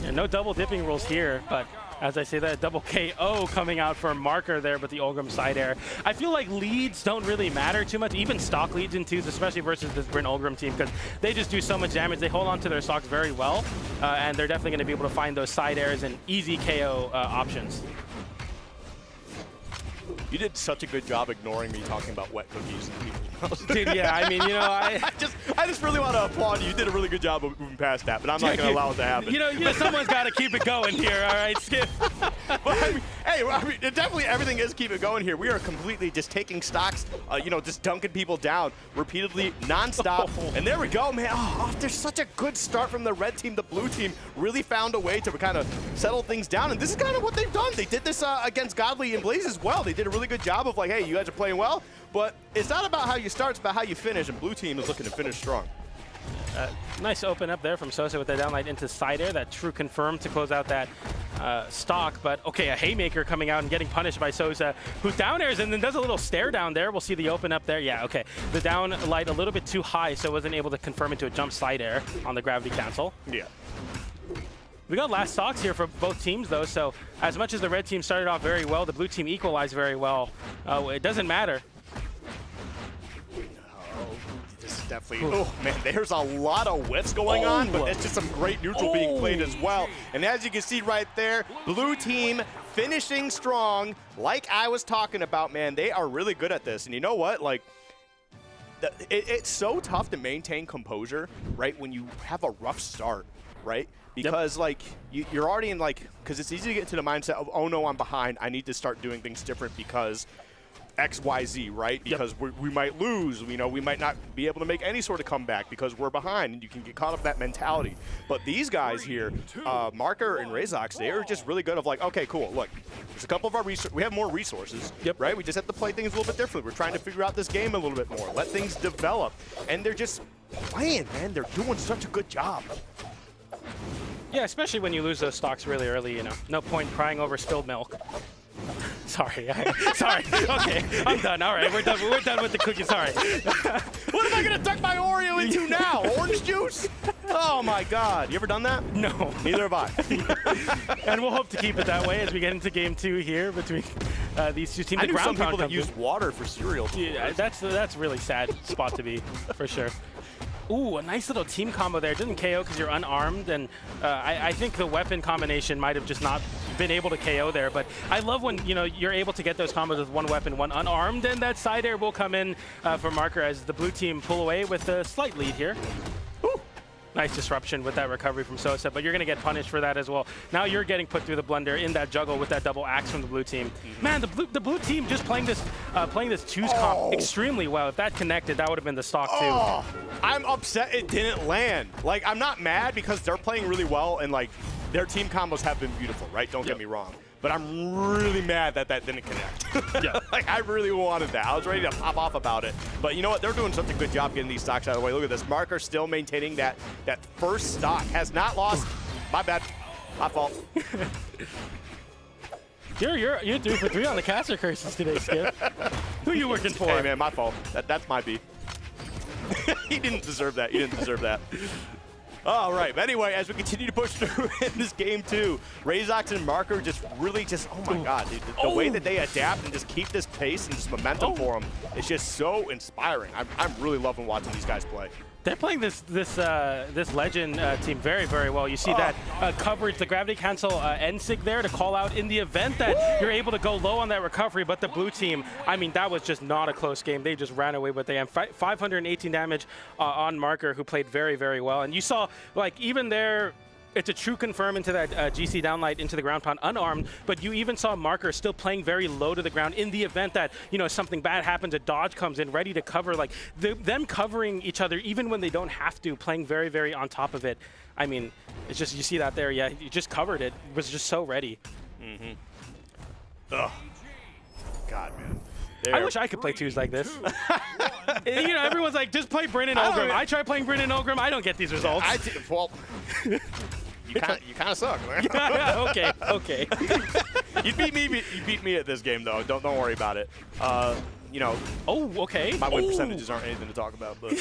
Yeah, no double dipping rules here, but as I say that, double KO coming out for Marker there, but the Olgrim side air. I feel like leads don't really matter too much, even stock leads in twos, especially versus this Bryn Olgrim team, because they just do so much damage. They hold on to their stocks very well, and they're definitely going to be able to find those side airs and easy KO options. You did such a good job ignoring me talking about wet cookies and people's mouths. Dude, yeah, I mean, you know, I just really want to applaud you. You did a really good job of moving past that, but I'm not going to allow it to happen. You know, someone's got to keep it going here, all right, Skip? But I mean, hey, I mean, definitely everything is keep it going here. We are completely just taking stocks, you know, just dunking people down repeatedly, nonstop. And there we go, man. Oh, there's such a good start from the red team. The blue team really found a way to kind of settle things down. And this is kind of what they've done. They did this against Godly and Blaze as well. They did a really good job of like, hey, you guys are playing well, but it's not about how you start, it's about how you finish, and blue team is looking to finish strong. Nice open up there from Sosa with the downlight into side air. That true confirmed to close out that stock. But okay, a haymaker coming out and getting punished by Sosa, who down airs and then does a little stare down there. We'll see the open up there. Yeah, okay. The down light a little bit too high, so wasn't able to confirm into a jump side air on the gravity cancel. Yeah. We got last stocks here for both teams, though, so as much as the red team started off very well, the blue team equalized very well. It doesn't matter. This is definitely, oh man, there's a lot of whiffs going on, but it's just some great neutral being played as well. And as you can see right there, blue team finishing strong. Like I was talking about, man, they are really good at this. And you know what? Like, it's so tough to maintain composure, right, when you have a rough start, right? Because, like, you're already in, like, because it's easy to get into the mindset of, oh, no, I'm behind. I need to start doing things different because X, Y, Z, right? Because we might lose. You know, we might not be able to make any sort of comeback because we're behind, and you can get caught up in that mentality. But these guys here, Marker and Razox, they are just really good of, like, okay, cool, look, there's a couple of our we have more resources, right? We just have to play things a little bit differently. We're trying to figure out this game a little bit more, let things develop. And they're just playing, man. They're doing such a good job. Yeah, especially when you lose those stocks really early, you know. No point crying over spilled milk. Sorry. Sorry. Okay, I'm done. All right, we're done with the cookies. Sorry. What am I going to duck my Oreo into now? Orange juice? Oh, my God. You ever done that? No. Neither have I. And we'll hope to keep it that way as we get into game 2 here between these two teams. I knew some people that use water for cereal. Yeah, that's a really sad spot to be, for sure. Ooh, a nice little team combo there. It doesn't KO because you're unarmed, and I think the weapon combination might have just not been able to KO there. But I love when, you know, you're able to get those combos with one weapon, one unarmed, and that side air will come in for Marker as the blue team pull away with a slight lead here. Ooh. Nice disruption with that recovery from Sosa, but you're going to get punished for that as well. Now you're getting put through the blender in that juggle with that double axe from the blue team. Man, the blue team just playing this twos comp extremely well. If that connected, that would have been the stock too. Oh, I'm upset it didn't land. Like, I'm not mad because they're playing really well and, like, their team combos have been beautiful, right? Don't get me wrong. But I'm really mad that that didn't connect. Yeah. Like, I really wanted that. I was ready to pop off about it. But you know what? They're doing such a good job getting these stocks out of the way. Look at this. Marker still maintaining that first stock. Has not lost. My bad. My fault. You're 3 for 3 on the caster curses today, Skip. Who are you working for? Hey, man, my fault. That's my beef. He didn't deserve that. He didn't deserve that. All right, but anyway, as we continue to push through in this game 2, Razox and Marker just really oh my God, dude, the way that they adapt and just keep this pace and just momentum for them is just so inspiring. I'm really loving watching these guys play. They're playing this Legend team very, very well. You see that coverage, the gravity cancel NSIG there to call out in the event that you're able to go low on that recovery. But the blue team, I mean, that was just not a close game. They just ran away with the 518 damage on Marker, who played very, very well. And you saw, like, even there, it's a true confirm into that GC downlight into the ground pound unarmed, but you even saw Marker still playing very low to the ground in the event that, you know, something bad happens, a dodge comes in ready to cover. Like, them covering each other even when they don't have to, playing very, very on top of it. I mean, it's just, you see that there, yeah, you just covered it. It was just so ready. Ugh. God, man. I wish I could play twos like this. You know, everyone's like, just play Bryn and Olgrim. I try playing Bryn and Olgrim. I don't get these results. You kind of suck, man. Okay. You beat me at this game though. Don't worry about it. You know. Oh, okay. My win percentages aren't anything to talk about, but.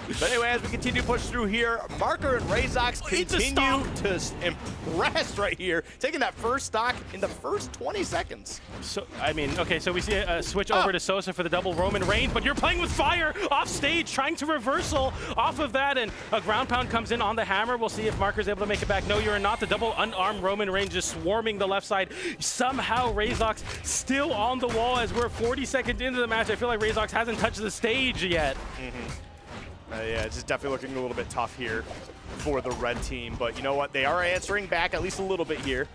But anyway, as we continue to push through here, Marker and Razox continue to impress right here, taking that first stock in the first 20 seconds. So, I mean, okay, so we see a switch over to Sosa for the double Roman Reigns, but you're playing with fire off stage, trying to reversal off of that, and a ground pound comes in on the hammer. We'll see if Marker's able to make it back. No, you're not. The double unarmed Roman Reigns just swarming the left side. Somehow, Razox still on the wall as we're 40 seconds into the match. I feel like Razox hasn't touched the stage yet. Yeah, it's just definitely looking a little bit tough here for the red team. But you know what? They are answering back at least a little bit here.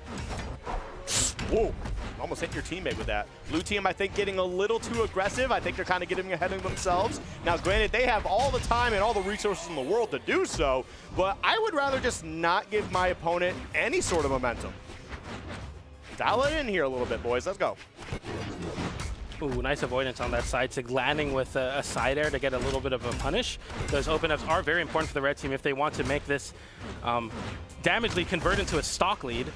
Whoa. Almost hit your teammate with that. Blue team, I think, getting a little too aggressive. I think they're kind of getting ahead of themselves. Now, granted, they have all the time and all the resources in the world to do so, but I would rather just not give my opponent any sort of momentum. Dial it in here a little bit, boys. Let's go. Ooh, nice avoidance on that side. Sig landing with a side air to get a little bit of a punish. Those open ups are very important for the red team if they want to make this damage lead convert into a stock lead.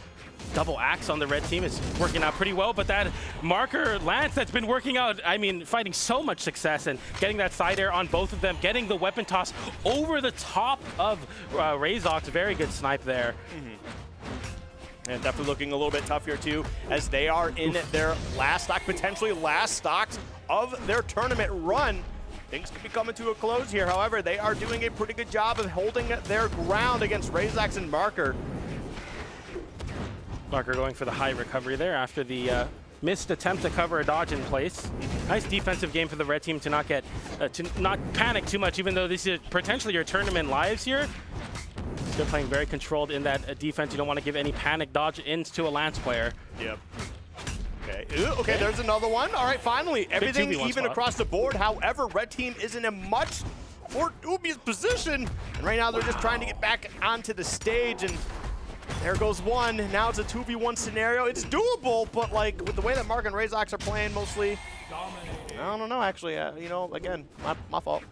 Double axe on the red team is working out pretty well, but that Marker Lance that's been working out, I mean, finding so much success and getting that side air on both of them, getting the weapon toss over the top of Razox. Very good snipe there. And definitely looking a little bit tough here too, as they are in their last stock, potentially last stocks of their tournament run. Things could be coming to a close here. However, they are doing a pretty good job of holding their ground against Razox and Marker. Marker going for the high recovery there after the missed attempt to cover a dodge in place. Nice defensive game for the red team to not get to not panic too much, even though this is potentially your tournament lives here. They're playing very controlled in that defense. You don't want to give any panic dodge ins to a Lance player. Yep. Okay. Okay, there's another one. All right, finally, everything even across the board. However, red team is in a much more dubious position. And right now they're just trying to get back onto the stage, and there goes one. Now it's a 2v1 scenario. It's doable, but like with the way that Mark and Razox are playing mostly, I don't know, actually. You know, again, my fault.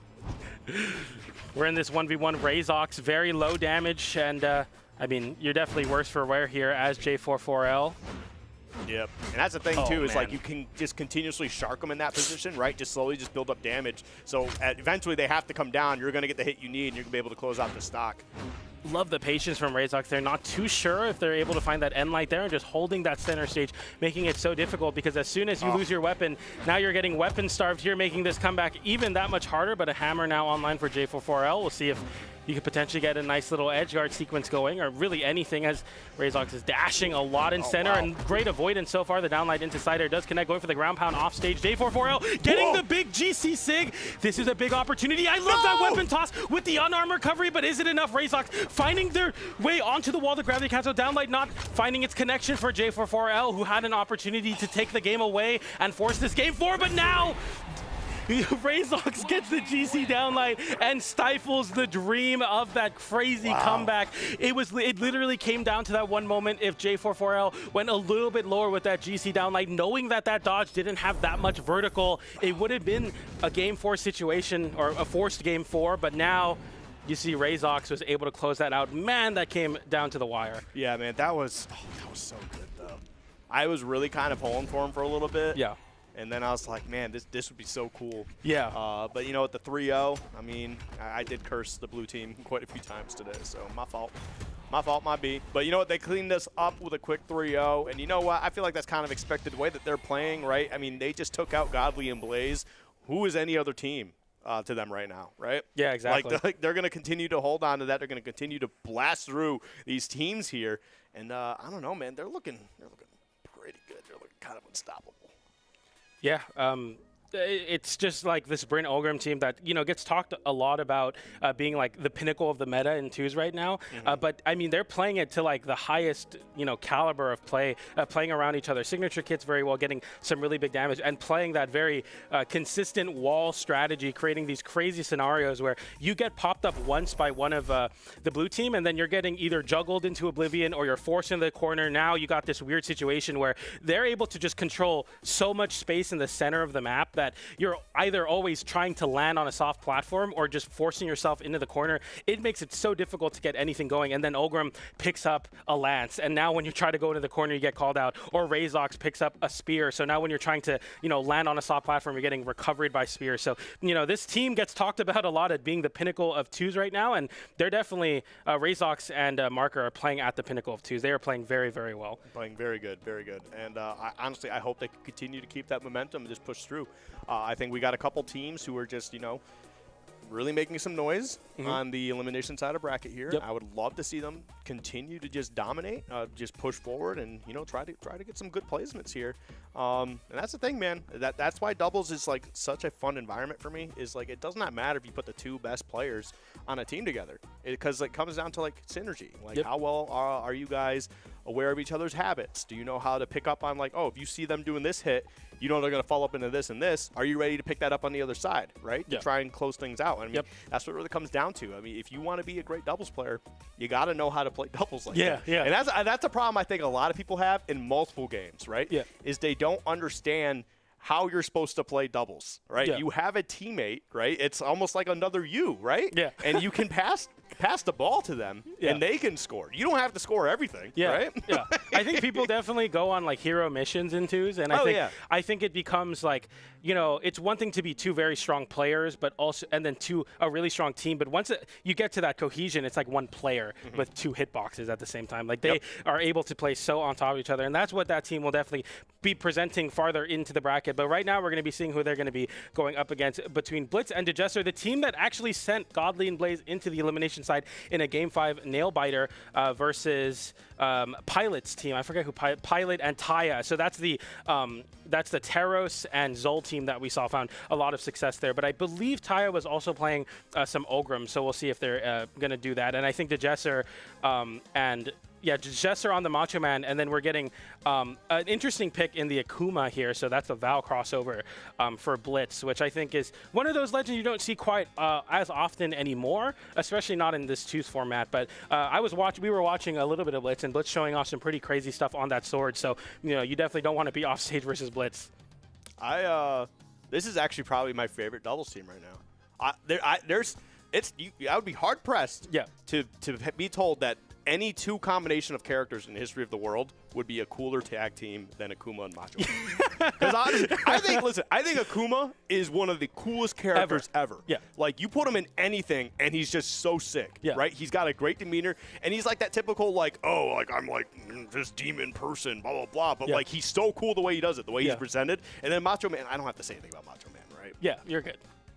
We're in this 1v1 Razox, very low damage, and I mean, you're definitely worse for wear here as J44L. Yep, and that's the thing too, is like you can just continuously shark them in that position, right? Just slowly just build up damage. So eventually they have to come down. You're gonna get the hit you need, and you're gonna be able to close out the stock. Love the patience from Razox. They're not too sure if they're able to find that end light there and just holding that center stage, making it so difficult because as soon as you lose your weapon, now you're getting weapon starved here, making this comeback even that much harder. But a hammer now online for J44L. We'll see if you could potentially get a nice little edge guard sequence going, or really anything, as Razox is dashing a lot in center, and great avoidance so far. The downlight into side air does connect, going for the ground pound off stage. J44L getting the big GC Sig. This is a big opportunity. I love that weapon toss with the unarmed recovery, but is it enough? Razox finding their way onto the wall. The gravity cancel downlight not finding its connection for J44L, who had an opportunity to take the game away and force this game forward, but now Razox gets the GC downlight and stifles the dream of that crazy comeback. It literally came down to that one moment. If J44L went a little bit lower with that GC downlight, knowing that that dodge didn't have that much vertical, it would have been a game 4 situation, or a forced game 4, but now you see Razox was able to close that out. Man, that came down to the wire. Yeah, man, that was so good though. I was really kind of pulling for him for a little bit. Yeah. And then I was like, man, this would be so cool. Yeah. But you know, at the 3-0, I mean, I did curse the blue team quite a few times today, so my fault. My fault, my B. But you know what? They cleaned us up with a quick 3-0. And you know what? I feel like that's kind of expected the way that they're playing, right? I mean, they just took out Godly and Blaze. Who is any other team to them right now, right? Yeah, exactly. Like they're going to continue to hold on to that. They're going to continue to blast through these teams here. And I don't know, man. They're looking pretty good. They're looking kind of unstoppable. Yeah, it's just like this Bryn Ulgrim team that, you know, gets talked a lot about being like the pinnacle of the meta in twos right now. But I mean, they're playing it to like the highest, you know, caliber of play, playing around each other. Signature kits very well, getting some really big damage, and playing that very consistent wall strategy, creating these crazy scenarios where you get popped up once by one of the blue team, and then you're getting either juggled into oblivion or you're forced into the corner. Now you got this weird situation where they're able to just control so much space in the center of the map that that you're either always trying to land on a soft platform or just forcing yourself into the corner, it makes it so difficult to get anything going. And then Ulgrim picks up a lance, and now when you try to go into the corner, you get called out. Or Razox picks up a spear, so now when you're trying to, land on a soft platform, you're getting recovered by spear. So, this team gets talked about a lot at being the pinnacle of twos right now, and they're definitely, Razox and Marker are playing at the pinnacle of twos. They are playing very, very well. Playing very good, very good. And honestly, I hope they can continue to keep that momentum and just push through. I think we got a couple teams who are just, really making some noise on the elimination side of bracket here. Yep. I would love to see them continue to just dominate, just push forward, and try to get some good placements here. And that's the thing, man. That's why doubles is like such a fun environment for me. Is like it does not matter if you put the two best players on a team together, because it comes down to like synergy. Like how well are you guys aware of each other's habits? Do you know how to pick up on, like, oh, if you see them doing this hit, they're going to follow up into this and this. Are you ready to pick that up on the other side, right? To try and close things out. I mean, that's what it really comes down to. I mean, if you want to be a great doubles player, you got to know how to play doubles like that. Yeah. And that's a problem I think a lot of people have in multiple games, right? Yeah. Is they don't understand how you're supposed to play doubles, right? Yeah. You have a teammate, right? It's almost like another you, right? Yeah. And you can pass the ball to them, and they can score. You don't have to score everything, right? Yeah. I think people definitely go on like hero missions in twos, and I think it becomes like, it's one thing to be two very strong players, but also and then a really strong team. But once you get to that cohesion, it's like one player with two hitboxes at the same time. Like they are able to play so on top of each other, and that's what that team will definitely be presenting farther into the bracket. But right now, we're going to be seeing who they're going to be going up against between Blitz and Digester, the team that actually sent Godly and Blaze into the elimination side in a Game 5 nail-biter versus Pilot's team. I forget who, Pilot and Taya. So that's the Teros and Zol team that we saw found a lot of success there. But I believe Taya was also playing some Ogrim, so we'll see if they're going to do that. And I think Digester Digester on the Macho Man, and then we're getting an interesting pick in the Akuma here. So that's a Val crossover for Blitz, which I think is one of those legends you don't see quite as often anymore, especially not in this twos format. But we were watching a little bit of Blitz, and Blitz showing off some pretty crazy stuff on that sword. So you definitely don't want to be off stage versus Blitz. This is actually probably my favorite doubles team right now. I would be hard pressed to be told that any two combination of characters in the history of the world would be a cooler tag team than Akuma and Macho. Because I think Akuma is one of the coolest characters ever. Yeah. Like, you put him in anything, and he's just so sick, right? He's got a great demeanor, and he's like that typical, like, I'm like this demon person, blah, blah, blah. But, like, he's so cool the way he does it, the way he's presented. And then Macho Man, I don't have to say anything about Macho Man, right? Yeah, you're good.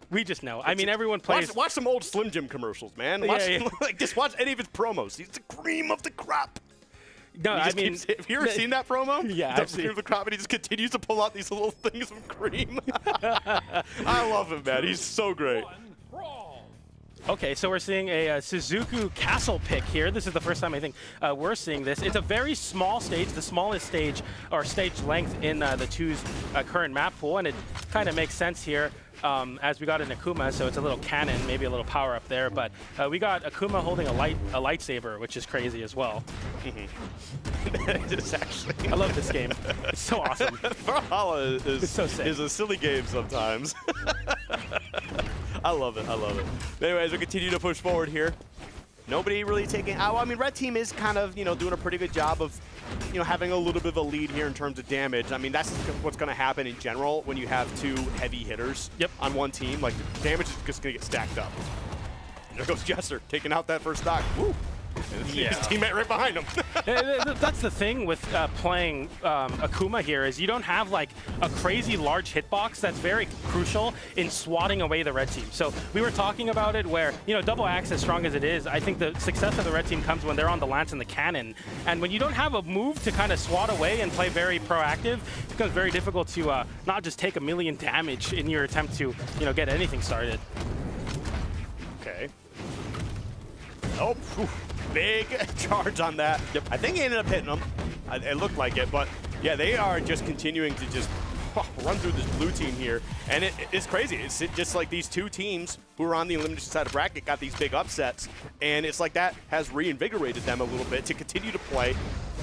We just know. I mean, everyone plays. Watch some old Slim Jim commercials, man. Just watch any of his promos. He's the cream of the crop. No, have you ever seen that promo? Yeah, I've seen the crop, and he just continues to pull out these little things of cream. I love him, man. He's so great. Okay, so we're seeing a Suzuku Castle pick here. This is the first time I think we're seeing this. It's a very small stage, the smallest stage or stage length in the two's current map pool, and it kind of makes sense here. As we got an Akuma, so it's a little cannon, maybe a little power up there, but we got Akuma holding a lightsaber, which is crazy as well. I love this game. It's so awesome. Brawlhalla is a silly game sometimes. I love it. I love it. Anyways, we continue to push forward here. Nobody really taking. I mean, red team is kind of doing a pretty good job of having a little bit of a lead here in terms of damage. I mean, that's what's going to happen in general when you have two heavy hitters on one team. Like, the damage is just going to get stacked up. And there goes Jester taking out that first stock. Woo! And his teammate right behind him. That's the thing with playing Akuma here, is you don't have like a crazy large hitbox that's very crucial in swatting away the red team. So we were talking about it where, double axe, as strong as it is, I think the success of the red team comes when they're on the lance and the cannon. And when you don't have a move to kind of swat away and play very proactive, it becomes very difficult to not just take a million damage in your attempt to, get anything started. Okay. Oh, whew. Big charge on that. I think he ended up hitting him. It looked like it, but yeah, they are just continuing to just run through this blue team here, and it's crazy. It's just like these two teams who are on the elimination side of bracket got these big upsets, and it's like that has reinvigorated them a little bit to continue to play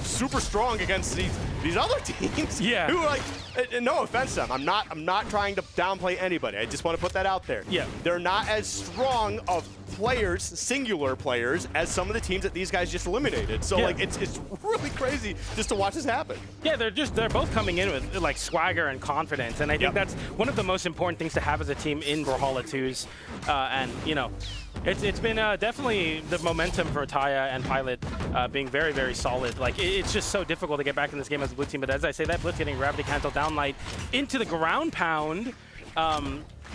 super strong against these these other teams Yeah. who are like, no offense to them, I'm not trying to downplay anybody. I just want to put that out there. Yeah. They're not as strong of players, singular players, as some of the teams that these guys just eliminated. So Yeah. like it's really crazy just to watch this happen. Yeah, they're both coming in with like swagger and confidence, and I think that's one of the most important things to have as a team in Brawlhalla 2s. And you know, it's been definitely the momentum for Taya and Pilot being very, very solid. Like it's just so difficult to get back in this game as a blue team. But as I say, that Blitz getting gravity cancel down light into the ground pound.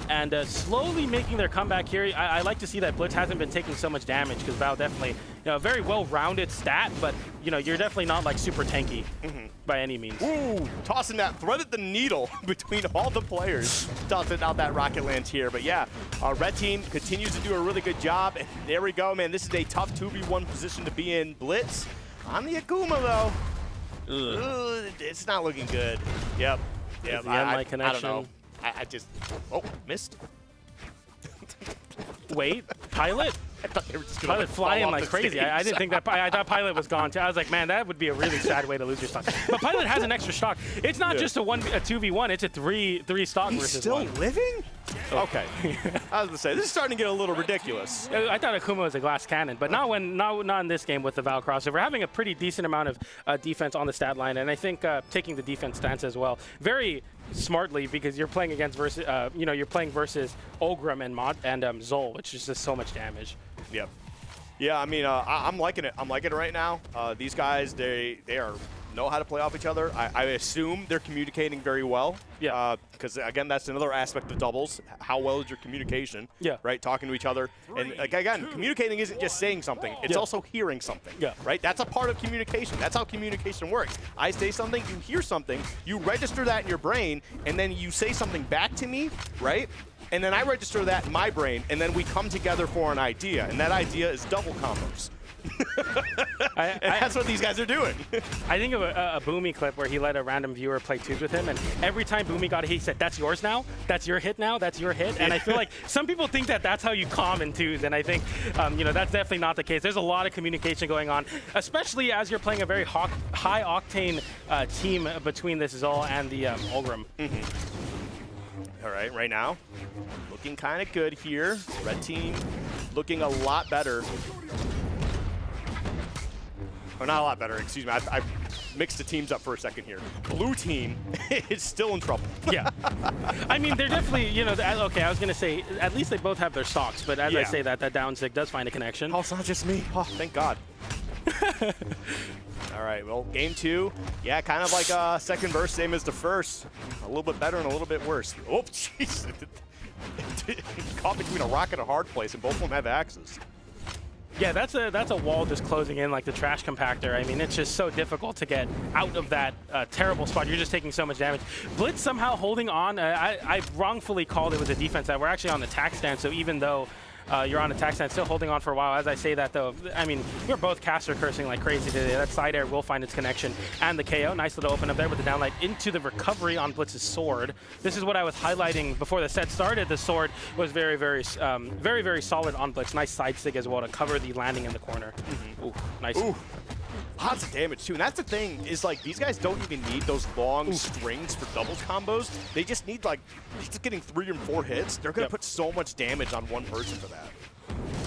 And slowly making their comeback here. I like to see that Blitz hasn't been taking so much damage, because Val definitely, you know, a very well-rounded stat, but you know, you're definitely not like super tanky by any means. Ooh, tossing that, threaded the needle between all the players, tossing out that rocket launch here. But yeah, our red team continues to do a really good job. And there we go, man. This is a tough 2v1 position to be in. Blitz on the Akuma though. Ugh, it's not looking good. Yep. Is the end-line connection? I don't know. I just, oh, missed. Wait, Pilot? I thought they were just Pilot flying like crazy. Stage. I didn't think that. I thought Pilot was gone too. I was like, man, that would be a really sad way to lose your stock. But Pilot has an extra stock. It's not just a 2v1. It's a three stock He's versus still one. living? Okay. I was gonna say this is starting to get a little ridiculous. I thought Akuma was a glass cannon, but not in this game with the Val crossover. Having a pretty decent amount of defense on the stat line, and I think taking the defense stance as well, very smartly, because you're playing against versus you're playing versus Olgrim and Zol, which is just so much damage. Yep. Yeah, I mean, I'm liking it. I'm liking it right now. These guys, they know how to play off each other. I assume they're communicating very well. Yeah. Because again, that's another aspect of doubles. How well is your communication? Yeah. Right. Talking to each other, and like, again, communicating isn't just saying something. It's also hearing something. Yeah. Right. That's a part of communication. That's how communication works. I say something, you hear something, you register that in your brain, and then you say something back to me. Right. And then I register that in my brain, and then we come together for an idea, and that idea is double combos. And that's what these guys are doing. I think of a Boomy clip where he let a random viewer play twos with him, and every time Boomy got a hit, he said, "That's yours now. That's your hit now. That's your hit." And I feel like some people think that that's how you calm in twos, and I think that's definitely not the case. There's a lot of communication going on, especially as you're playing a very high octane team between this Zol and the Olgrim. All right, right now, looking kind of good here. Red team looking a lot better. Or not a lot better, excuse me. I mixed the teams up for a second here. Blue team is still in trouble. Yeah. I mean, they're definitely, okay, I was going to say, at least they both have their stocks, but as I say that down sig does find a connection. Oh, it's not just me. Oh, thank God. All right, well, game two. Yeah, kind of like second verse, same as the first. A little bit better and a little bit worse. Oh, jeez. Caught between a rock and a hard place, and both of them have axes. Yeah, that's a wall just closing in like the trash compactor. I mean, it's just so difficult to get out of that terrible spot. You're just taking so much damage. Blitz somehow holding on. I wrongfully called it with a defense that we're actually on the attack stand, so even though you're on attack stand, still holding on for a while. As I say that, though, I mean, we're both caster cursing like crazy today. That side air will find its connection. And the KO, nice little open up there with the downlight into the recovery on Blitz's sword. This is what I was highlighting before the set started. The sword was very, very solid on Blitz. Nice side sig as well to cover the landing in the corner. Ooh, nice. Ooh. Lots of damage, too. And that's the thing, is like, these guys don't even need those long strings for doubles combos. They just need, like, just getting 3 and 4 hits. They're going to put so much damage on one person for that.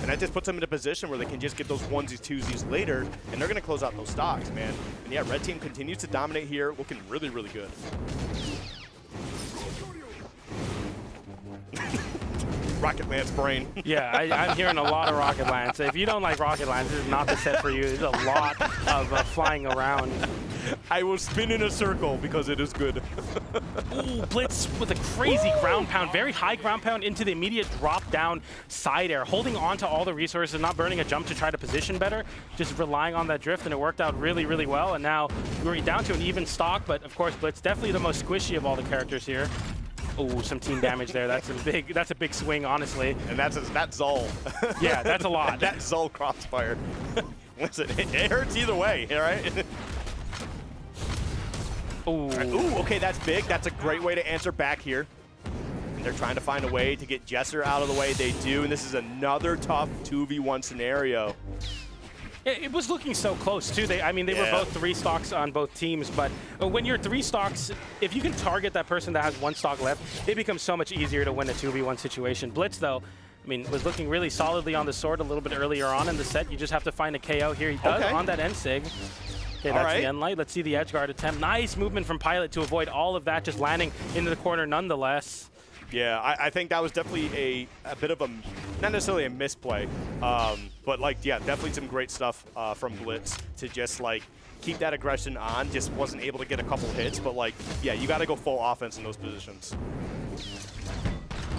And that just puts them in a position where they can just get those onesies, twosies later, and they're going to close out those stocks, man. And yeah, red team continues to dominate here, looking really, really good. Rocket Lance brain. Yeah, I'm hearing a lot of Rocket Lance. If you don't like Rocket Lance, this is not the set for you. There's a lot of flying around. I will spin in a circle because it is good. Ooh, Blitz with a crazy ground pound, very high ground pound into the immediate drop down side air, holding on to all the resources, not burning a jump to try to position better, just relying on that drift, and it worked out really, really well. And now we're down to an even stock, but of course Blitz definitely the most squishy of all the characters here. Oh, some team damage there. That's a big swing, honestly. And that's Zol. Yeah, that's a lot. That Zol crossfire. Listen, it hurts either way, all right? Ooh. Right. Ooh, okay, that's big. That's a great way to answer back here. And they're trying to find a way to get Jesser out of the way. They do, and this is another tough 2v1 scenario. It was looking so close too. They were both 3 stocks on both teams, but when you're 3 stocks, if you can target that person that has 1 stock left, it becomes so much easier to win a 2v1 situation. Blitz, though, I mean, was looking really solidly on the sword a little bit earlier on in the set. You just have to find a KO. Here he does on that end sig. Okay, that's the end light. Let's see the edge guard attempt. Nice movement from Pilot to avoid all of that, just landing into the corner nonetheless. Yeah, I think that was definitely a bit of a, not necessarily a misplay, but like, yeah, definitely some great stuff from Blitz to just like keep that aggression on. Just wasn't able to get a couple hits, but like, yeah, you got to go full offense in those positions.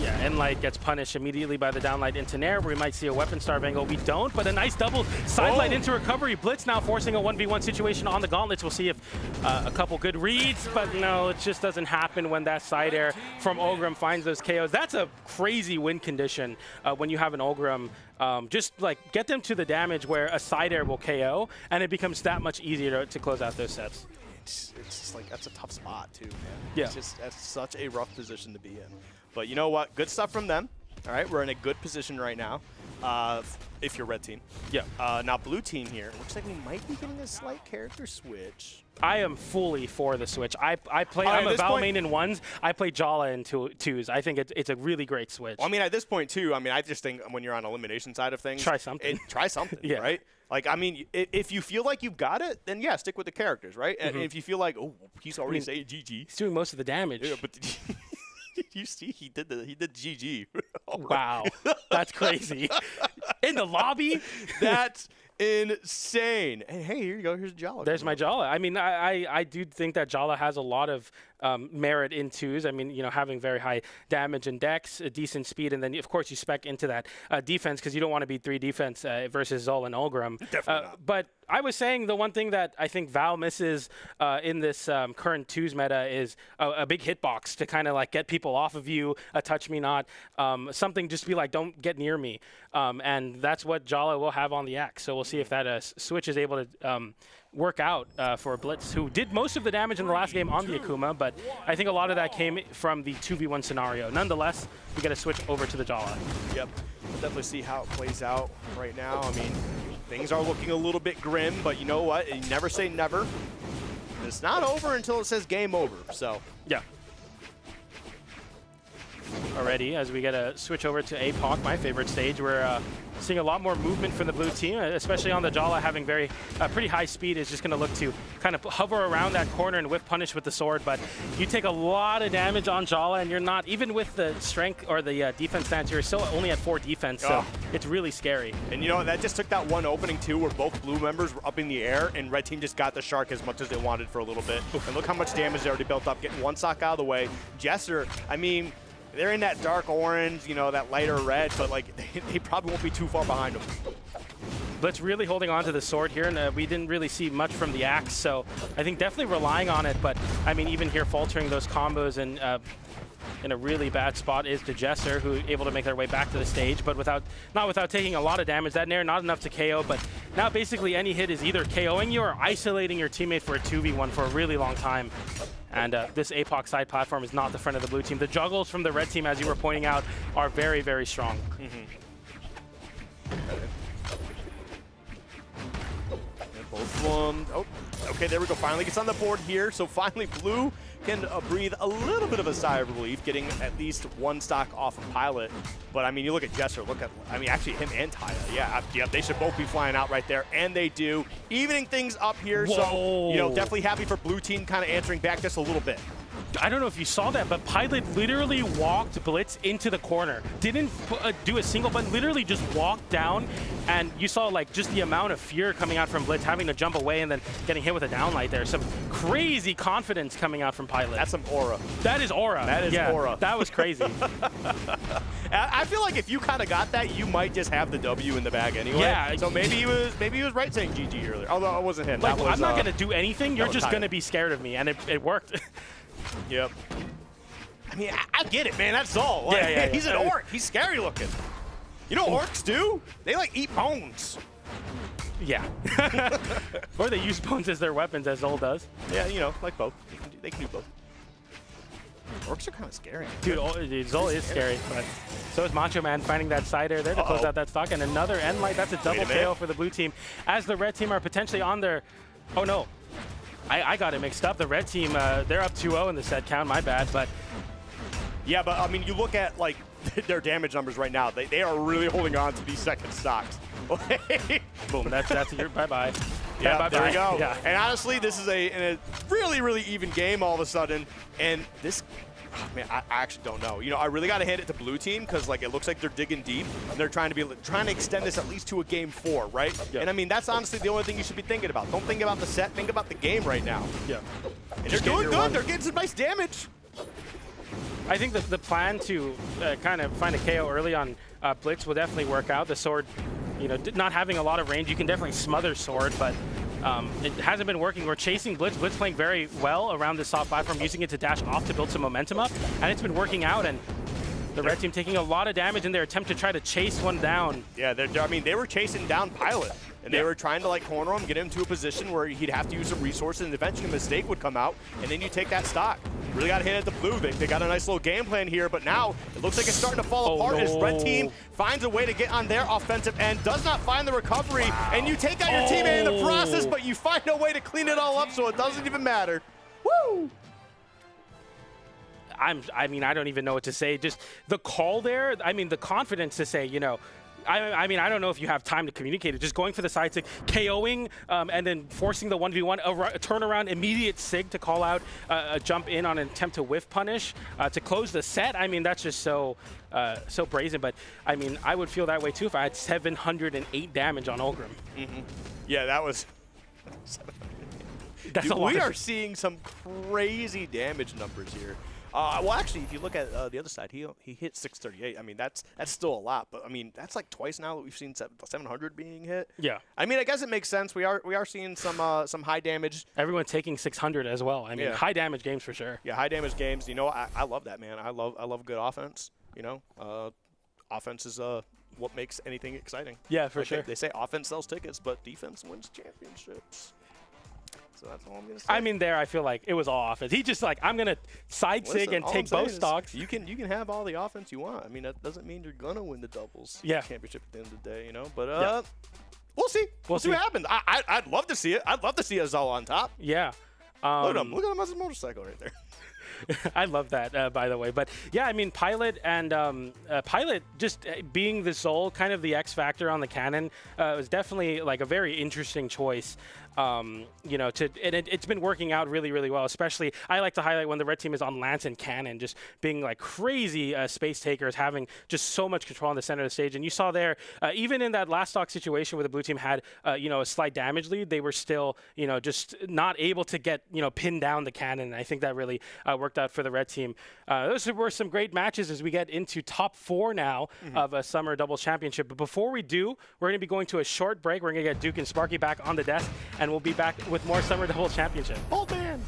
Yeah, end light gets punished immediately by the downlight into Nair, where we might see a weapon starve angle. We don't, but a nice double side light into recovery. Blitz now forcing a 1v1 situation on the gauntlets. We'll see if a couple good reads, but no, it just doesn't happen when that side air from Ulgrim finds those KOs. That's a crazy win condition when you have an Ulgrim. Just like get them to the damage where a side air will KO, and it becomes that much easier to close out those sets. It's just like, that's a tough spot too, man. Yeah. It's just, that's such a rough position to be in. But you know what? Good stuff from them. All right, we're in a good position right now. If you're red team. Yeah. Now blue team here. Looks like we might be getting a slight character switch. I am fully for the switch. I'm a Val main in 1s. I play Brawlhalla in 2s. I think it's a really great switch. Well, I mean, at this point too, I mean, I just think when you're on elimination side of things, try something. Try something, yeah. Right? Like, I mean, if you feel like you've got it, then yeah, stick with the characters, right? And if you feel like, oh, he's already saying GG. He's doing most of the damage. Yeah, but you see, he did GG. Wow, that's crazy. In the lobby, that's insane. And hey, here you go. Here's Jala. There's my Jala. I mean, I do think that Jala has a lot of merit in 2s. I mean, you know, having very high damage and dex, a decent speed, and then of course you spec into that defense because you don't want to be 3 defense versus Zol and Ulgrim. Definitely not. But I was saying the one thing that I think Val misses in this current 2s meta is a big hitbox to kind of like get people off of you, a touch me not, something just to be like, don't get near me. And that's what Jala will have on the Axe. So we'll see if that switch is able to work out for Blitz, who did most of the damage in the last game on the Akuma, but I think a lot of that came from the 2v1 scenario. Nonetheless, we got to switch over to the Jala. Yep, we'll definitely see how it plays out right now. I mean, things are looking a little bit grim, but you know what? You never say never. It's not over until it says game over, so. Yeah. Already, as we get a switch over to APOC, my favorite stage, we're seeing a lot more movement from the blue team, especially on the Jala having pretty high speed. Is just going to look to kind of hover around that corner and whip punish with the sword, but you take a lot of damage on Jala, and you're not, even with the strength or the defense stance, you're still only at 4 defense, so it's really scary. And you know, that just took that one opening too, where both blue members were up in the air, and red team just got the shark as much as they wanted for a little bit. And look how much damage they already built up, getting 1 stock out of the way. Jesser, I mean, they're in that dark orange, you know, that lighter red, but like they probably won't be too far behind them. Blitz really holding on to the sword here, and we didn't really see much from the Axe, so I think definitely relying on it, but I mean, even here faltering those combos and in a really bad spot is the Jesser, who able to make their way back to the stage, but not without taking a lot of damage. That Nair not enough to KO, but now basically any hit is either KOing you or isolating your teammate for a 2v1 for a really long time. And this APOC side platform is not the friend of the blue team. The juggles from the red team, as you were pointing out, are very, very strong. Both of them. Oh, okay, there we go. Finally gets on the board here. So finally, blue can breathe a little bit of a sigh of relief, getting at least 1 stock off of Pilot. But I mean, you look at Jesser. Look at, I mean, actually him and Taya. Yeah, they should both be flying out right there, and they do, evening things up here. Whoa. So you know, definitely happy for blue team, kind of answering back just a little bit. I don't know if you saw that, but Pilot literally walked Blitz into the corner. Didn't do a single button, literally just walked down, and you saw like just the amount of fear coming out from Blitz, having to jump away and then getting hit with a downlight there. Some crazy confidence coming out from Pilot. That's some aura. That is aura. That is aura. That was crazy. I feel like if you kind of got that, you might just have the W in the bag anyway. Yeah. So maybe he was right saying GG earlier. Although it wasn't him. Like, that was, I'm not gonna do anything. You're just Taya. gonna be scared of me, and it worked. Yep. I mean, I get it, man. That's all. Like, yeah. He's an orc. He's scary looking. You know what orcs do? They like eat bones. Yeah. Or they use bones as their weapons, as Zol does. Yeah, you know, like both. They can do both. Orcs are kind of scary. Dude, Zol is scary, but so is Macho Man finding that side air there to close out that stock. And another end light. That's a double KO for the blue team. As the red team are potentially on their... Oh, no. I got it mixed up. The red team, they're up 2-0 in the set count. My bad, but... Yeah, but, I mean, you look at, like, their damage numbers right now. They are really holding on to these second stocks. Boom, that's your bye-bye. Yeah, bye-bye. there we go. Yeah. And honestly, this is a really, really even game all of a sudden. And this, man, I actually don't know. You know, I really got to hand it to blue team because, like, it looks like they're digging deep and they're trying to extend this at least to a game 4, right? Yeah. And I mean, that's honestly the only thing you should be thinking about. Don't think about the set. Think about the game right now. Yeah. And they're doing good. They're getting some nice damage. I think the plan to kind of find a KO early on Blitz will definitely work out. The sword, you know, not having a lot of range, you can definitely smother sword, but it hasn't been working. We're chasing Blitz. Blitz playing very well around the soft platform, using it to dash off to build some momentum up, and it's been working out. And the red team taking a lot of damage in their attempt to try to chase one down. Yeah, I mean, they were chasing down Pilot, and they were trying to, like, corner him, get him to a position where he'd have to use some resources, and eventually a mistake would come out, and then you take that stock. Really got to hand it to blue. They got a nice little game plan here, but now it looks like it's starting to fall apart as red team finds a way to get on their offensive end, does not find the recovery, and you take out your teammate in the process, but you find a way to clean it all up so it doesn't even matter. Woo! I mean, I don't even know what to say. Just the call there, I mean, the confidence to say, you know, I mean, I don't know if you have time to communicate it. Just going for the side sig, KOing, and then forcing the 1v1, a turnaround, immediate sig to call out a jump in on an attempt to whiff punish to close the set. I mean, that's just so brazen. But, I mean, I would feel that way, too, if I had 708 damage on Ulgrim. Mm-hmm. Yeah, that was... That's a lot. We are seeing some crazy damage numbers here. Well, actually, if you look at the other side, he hit 638. I mean, that's still a lot, but I mean, that's like twice now that we've seen 700 being hit. Yeah. I mean, I guess it makes sense. We are seeing some high damage. Everyone taking 600 as well. I mean, high damage games for sure. Yeah, high damage games. You know, I love that, man. I love good offense. You know, offense is what makes anything exciting. Yeah, for sure. They say offense sells tickets, but defense wins championships. So that's all I'm gonna say. I mean, there I feel like it was all offense. He just like, I'm gonna side sig and take both stocks. You can have all the offense you want. I mean, that doesn't mean you're gonna win the doubles championship at the end of the day, you know. But we'll see. We'll see what happens. I'd love to see it. I'd love to see us all on top. Yeah. Look at him. Look at him as a motorcycle right there. I love that, by the way. But yeah, I mean, Pilot and Pilot just being the Zol, kind of the X factor on the cannon, was definitely like a very interesting choice. You know, and it's been working out really, really well. Especially, I like to highlight when the red team is on Lance and Cannon, just being like crazy space takers, having just so much control on the center of the stage. And you saw there, even in that last stock situation where the blue team had, you know, a slight damage lead, they were still, you know, just not able to get, you know, pin down the Cannon. And I think that really worked out for the red team. Those were some great matches as we get into top 4 now of a Summer Doubles Championship. But before we do, we're going to be going to a short break. We're going to get Duke and Sparky back on the desk, and we'll be back with more Summer Doubles Championship. Hold on.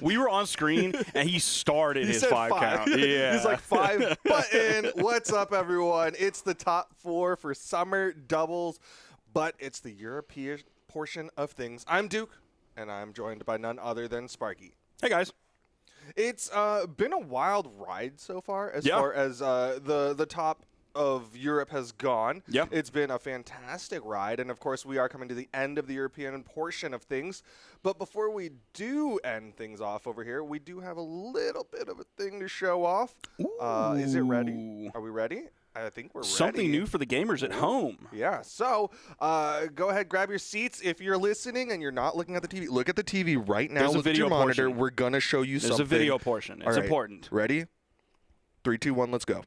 We were on screen, and he started his said 5 count. Yeah. He's like 5 button. What's up, everyone? It's the top 4 for summer doubles, but it's the European portion of things. I'm Duke, and I'm joined by none other than Sparky. Hey, guys. It's been a wild ride so far as the top of Europe has gone. Yeah. It's been a fantastic ride, and of course we are coming to the end of the European portion of things. But before we do end things off over here, we do have a little bit of a thing to show off. Is it ready? Are we ready? I think we're ready. Something new for the gamers at home. Yeah, so go ahead, grab your seats. If you're listening and you're not looking at the TV, look at the TV right now. There's a look at video your monitor. portion. We're going to show you something. There's a video portion. It's important. Ready? 3, 2, 1, let's go.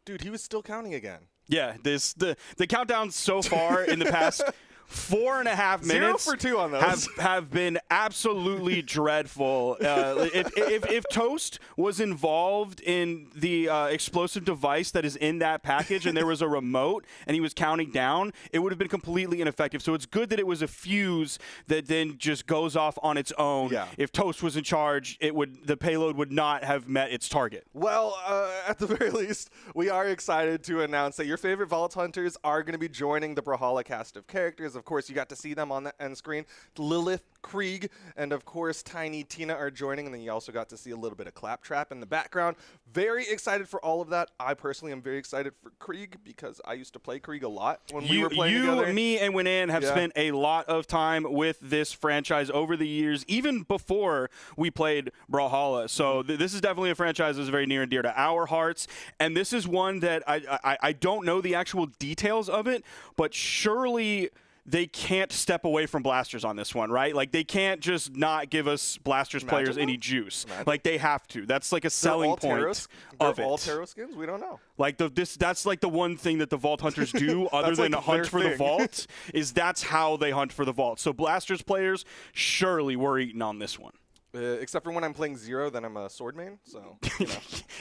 Dude, he was still counting again. Yeah, the countdown so far in the past 4.5 minutes 0 for 2 on those. have been absolutely dreadful. If Toast was involved in the explosive device that is in that package and there was a remote and he was counting down, it would have been completely ineffective. So it's good that it was a fuse that then just goes off on its own. Yeah. If Toast was in charge, the payload would not have met its target. Well, at the very least, we are excited to announce that your favorite Vault Hunters are going to be joining the Brawlhalla cast of characters. Of course, you got to see them on the end screen. Lilith, Krieg, and of course, Tiny Tina are joining, and then you also got to see a little bit of Claptrap in the background. Very excited for all of that. I personally am very excited for Krieg because I used to play Krieg a lot when we were playing together. Me, and Winan have spent a lot of time with this franchise over the years, even before we played Brawlhalla. So this is definitely a franchise that's very near and dear to our hearts, and this is one that I don't know the actual details of it, but surely they can't step away from blasters on this one, right? Like, they can't just not give us blasters players any juice. Like, they have to. That's like a selling point of it. All tarot skins? We don't know. Like, that's like the one thing that the Vault Hunters do other than hunt for the Vault, is that's how they hunt for the Vault. So blasters players, surely we're eating on this one. Except for when I'm playing 0, then I'm a sword main. So, you know.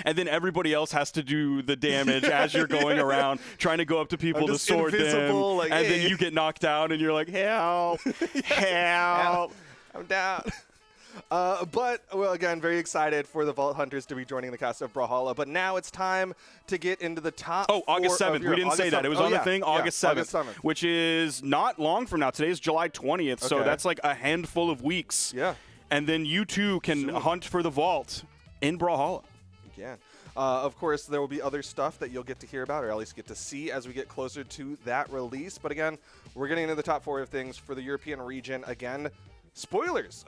And then everybody else has to do the damage as you're going around trying to go up to people to sword them. Like, and then you get knocked down and you're like, help, help. I'm down. But, well, again, very excited for the Vault Hunters to be joining the cast of Brawlhalla. But now it's time to get into the top. Oh, August 7th. We didn't say that. It was on the thing, August 7th, August 7th, which is not long from now. Today is July 20th, so that's like a handful of weeks. Yeah. And then you too can hunt for the Vault in Brawlhalla. You can. Of course, there will be other stuff that you'll get to hear about, or at least get to see as we get closer to that release. But again, we're getting into the top 4 of things for the European region. Again, spoilers.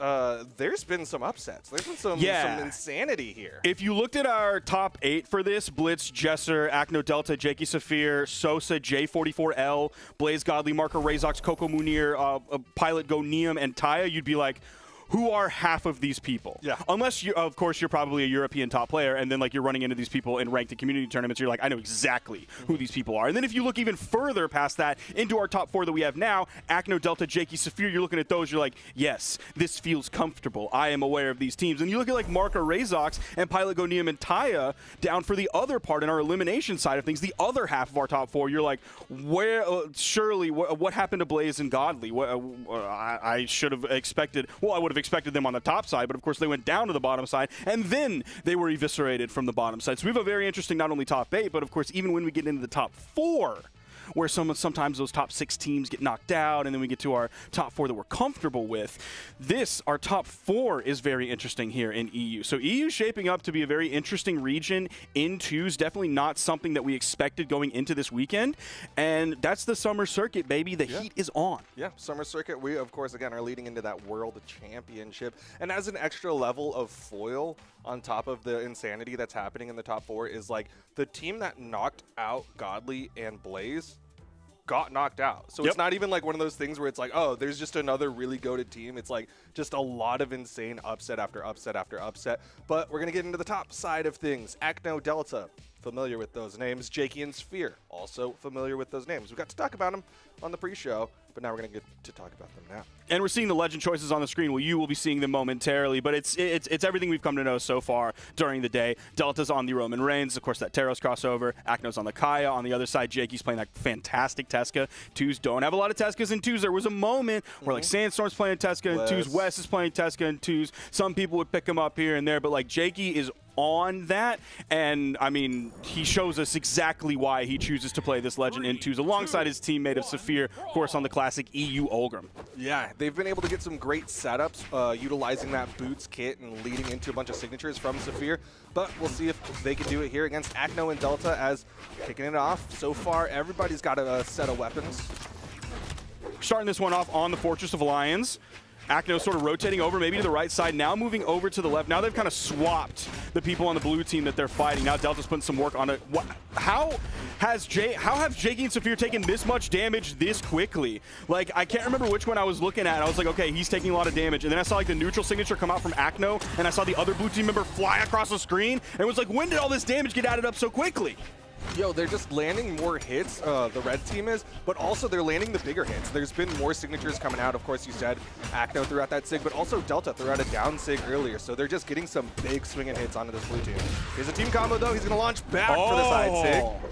There's been some upsets. There's been some insanity here. If you looked at our top 8 for this, Blitz, Jesser, Acno Delta, Jakey Saphir, Sosa, J44L, Blaze Godly, Marker Razox, Koko Munir, Pilot Go, Neum, and Taya, you'd be like, who are half of these people? Yeah. Unless, of course, you're probably a European top player, and then like you're running into these people in ranked and community tournaments, you're like, I know exactly who these people are. And then if you look even further past that into our top 4 that we have now, Acno, Delta, Jakey, Saphir, you're looking at those, you're like, yes, this feels comfortable. I am aware of these teams. And you look at like Marker Razox and Pilot Go, Neum, and Taya down for the other part in our elimination side of things, the other half of our top 4, you're like, where, surely, what happened to Blaze and Godly? I should have expected, well, I would have expected them on the top side, but of course they went down to the bottom side, and then they were eviscerated from the bottom side. So we have a very interesting not only top 8, but of course even when we get into the top 4, where sometimes those top 6 teams get knocked out, and then we get to our top 4 that we're comfortable with. Our top 4 is very interesting here in EU. So EU shaping up to be a very interesting region in twos, definitely not something that we expected going into this weekend, and that's the Summer Circuit, baby. The heat is on. Yeah, Summer Circuit, we, of course, again, are leading into that World Championship, and as an extra level of foil on top of the insanity that's happening in the top 4 is like the team that knocked out Godly and Blaze got knocked out. So it's not even like one of those things where it's like, oh, there's just another really goated team. It's like just a lot of insane upset after upset after upset. But we're going to get into the top side of things. Acno, Delta, familiar with those names. Jakey and Sphere, also familiar with those names. We got to talk about them on the pre-show, but now we're going to get to talk about them now. And we're seeing the legend choices on the screen. Well, you will be seeing them momentarily, but it's everything we've come to know so far during the day. Delta's on the Roman Reigns, of course, that Taros crossover. Acno's on the Kaio. On the other side, Jakey's playing that fantastic Teska. Twos don't have a lot of Teskas in twos. There was a moment where like Sandstorm's playing Teska and twos, Wes is playing Teska and twos. Some people would pick him up here and there, but like Jakey is on that, and I mean, he shows us exactly why he chooses to play this legend in twos alongside his teammate of Saphir, of course, on the classic EU Olgrim. Yeah, they've been able to get some great setups utilizing that Boots kit and leading into a bunch of signatures from Saphir, but we'll see if they can do it here against Acno and Delta as kicking it off. So far, everybody's got a set of weapons. Starting this one off on the Fortress of Lions. Acno sort of rotating over maybe to the right side, now moving over to the left. Now they've kind of swapped the people on the blue team that they're fighting. Now Delta's putting some work on it. How have Jakey and Saphir taken this much damage this quickly? Like, I can't remember which one I was looking at. I was like, okay, he's taking a lot of damage. And then I saw like the neutral signature come out from Acno, and I saw the other blue team member fly across the screen, and it was like, when did all this damage get added up so quickly? Yo, they're just landing more hits, the red team is, but also they're landing the bigger hits. There's been more signatures coming out. Of course, you said Acno threw out that sig, but also Delta threw out a down sig earlier, so they're just getting some big swinging hits onto this blue team. Here's a team combo, though. He's going to launch back for the side sig.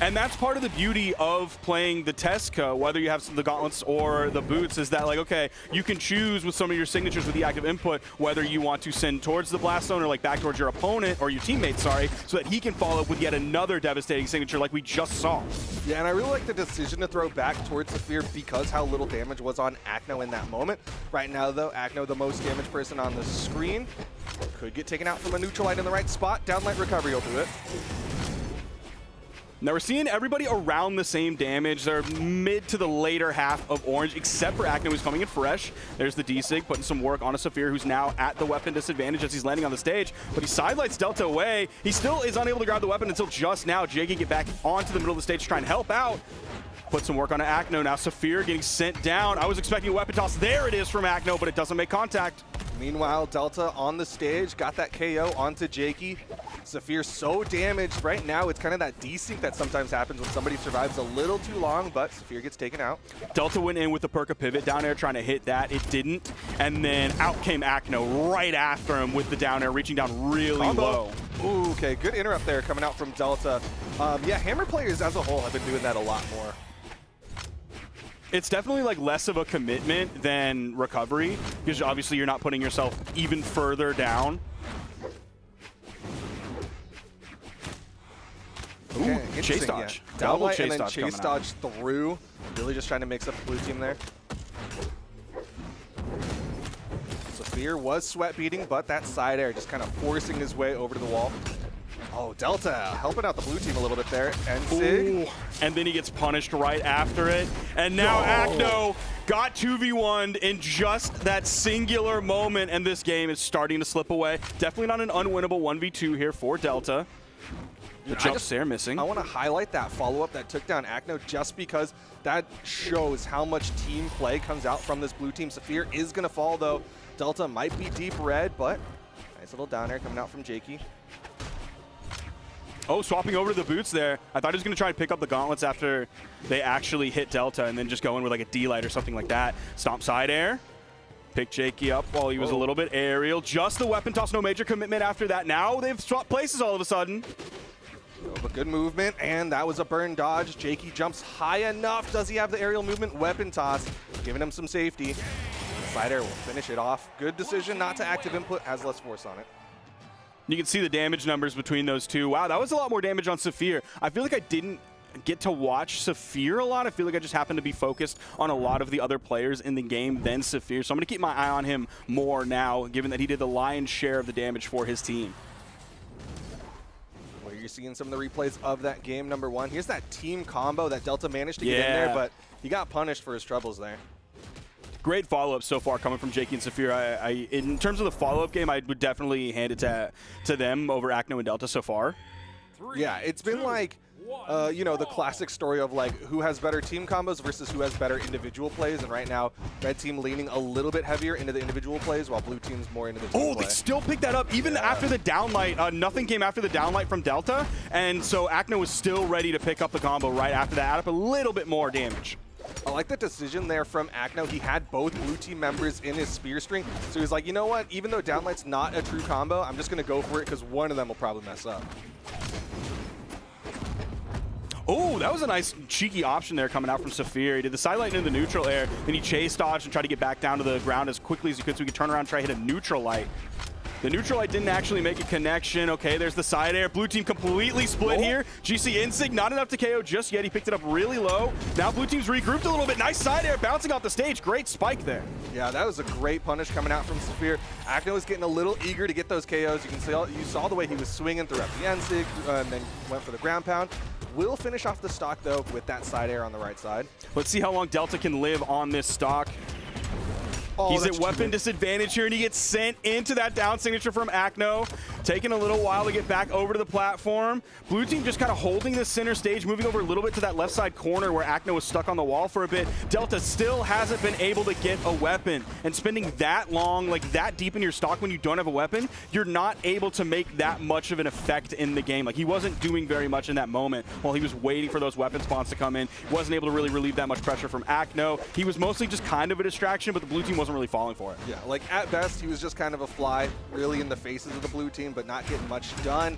And that's part of the beauty of playing the Teska, whether you have the gauntlets or the boots, is that, like, okay, you can choose with some of your signatures with the active input whether you want to send towards the blast zone or like back towards your opponent or your teammate, sorry, so that he can follow up with yet another devastating signature like we just saw. Yeah, and I really like the decision to throw back towards Saphir because how little damage was on Acno in that moment. Right now, though, Acno, the most damaged person on the screen, could get taken out from a neutral light in the right spot. Downlight recovery will do it. Now we're seeing everybody around the same damage. They're mid to the later half of orange, except for Acno, who's coming in fresh. There's the D-Sig, putting some work on a Saphir, who's now at the weapon disadvantage as he's landing on the stage. But he sidelights Delta away. He still is unable to grab the weapon until just now. Jakey get back onto the middle of the stage to try and help out. Put some work on Acno. Now Saphir getting sent down. I was expecting a weapon toss. There it is from Acno, but it doesn't make contact. Meanwhile, Delta on the stage, got that KO onto Jakey. Saphir so damaged right now. It's kind of that desync that sometimes happens when somebody survives a little too long, but Saphir gets taken out. Delta went in with the Perka pivot down air trying to hit that. It didn't. And then out came Acno right after him with the down air, reaching down really low. Ooh, okay, good interrupt there coming out from Delta. Yeah, Hammer players as a whole have been doing that a lot more. It's definitely like less of a commitment than recovery, because obviously you're not putting yourself even further down. Okay, ooh, chase dodge. Yeah. Double chase and then dodge chase dodge through. Really just trying to mix up the blue team there. Saphir was sweat beating, but that side air just kind of forcing his way over to the wall. Oh, Delta helping out the blue team a little bit there. And Sig. Ooh. And then he gets punished right after it. And now Acno got 2v1'd in just that singular moment, and this game is starting to slip away. Definitely not an unwinnable 1v2 here for Delta. The jump there missing. I want to highlight that follow-up that took down Acno just because that shows how much team play comes out from this blue team. Saphir is going to fall, though. Delta might be deep red, but nice little down air coming out from Jakey. Oh, swapping over to the boots there. I thought he was going to try and pick up the gauntlets after they actually hit Delta and then just go in with like a D-light or something like that. Stomp side air. Pick Jakey up while he was a little bit aerial. Just the weapon toss, no major commitment after that. Now they've swapped places all of a sudden. Oh, but good movement, and that was a burn dodge. Jakey jumps high enough. Does he have the aerial movement? Weapon toss, giving him some safety. Side air will finish it off. Good decision not to active input, has less force on it. You can see the damage numbers between those two. Wow, that was a lot more damage on Saphir. I feel like I didn't get to watch Saphir a lot. I feel like I just happened to be focused on a lot of the other players in the game than Saphir. So I'm going to keep my eye on him more now, given that he did the lion's share of the damage for his team. Well, you're seeing some of the replays of that game number one. Here's that team combo that Delta managed to get in there, but he got punished for his troubles there. Great follow-up so far coming from Jakey and Saphir. In terms of the follow-up game, I would definitely hand it to them over Acno and Delta so far. Yeah, it's been like you know, the classic story of like who has better team combos versus who has better individual plays. And right now, red team leaning a little bit heavier into the individual plays, while blue team's more into the team play. They still picked that up even after the downlight. Nothing came after the downlight from Delta, and so Acno was still ready to pick up the combo right after that, add up a little bit more damage. I like the decision there from Acno. He had both blue team members in his spear string, so he's like, you know what? Even though downlight's not a true combo, I'm just going to go for it because one of them will probably mess up. Oh, that was a nice cheeky option there coming out from Saphir. He did the sidelight into the neutral air, then he chase dodged and tried to get back down to the ground as quickly as he could so he could turn around and try to hit a neutral light. The neutral light didn't actually make a connection. Okay, there's the side air. Blue team completely split here. GC Insig, not enough to KO just yet. He picked it up really low. Now blue team's regrouped a little bit. Nice side air bouncing off the stage. Great spike there. Yeah, that was a great punish coming out from Saphir. Acno was getting a little eager to get those KOs. You can see, you saw the way he was swinging throughout the Insig and then went for the ground pound. Will finish off the stock, though, with that side air on the right side. Let's see how long Delta can live on this stock. Oh, he's at weapon disadvantage here, and he gets sent into that down signature from Acno. Taking a little while to get back over to the platform. Blue team just kind of holding the center stage, moving over a little bit to that left side corner where Acno was stuck on the wall for a bit. Delta still hasn't been able to get a weapon, and spending that long, like that deep in your stock when you don't have a weapon, you're not able to make that much of an effect in the game. Like, he wasn't doing very much in that moment while he was waiting for those weapon spawns to come in. He wasn't able to really relieve that much pressure from Acno. He was mostly just kind of a distraction, but the blue team wasn't really falling for it. Yeah, like at best, he was just kind of a fly really in the faces of the blue team, but not getting much done.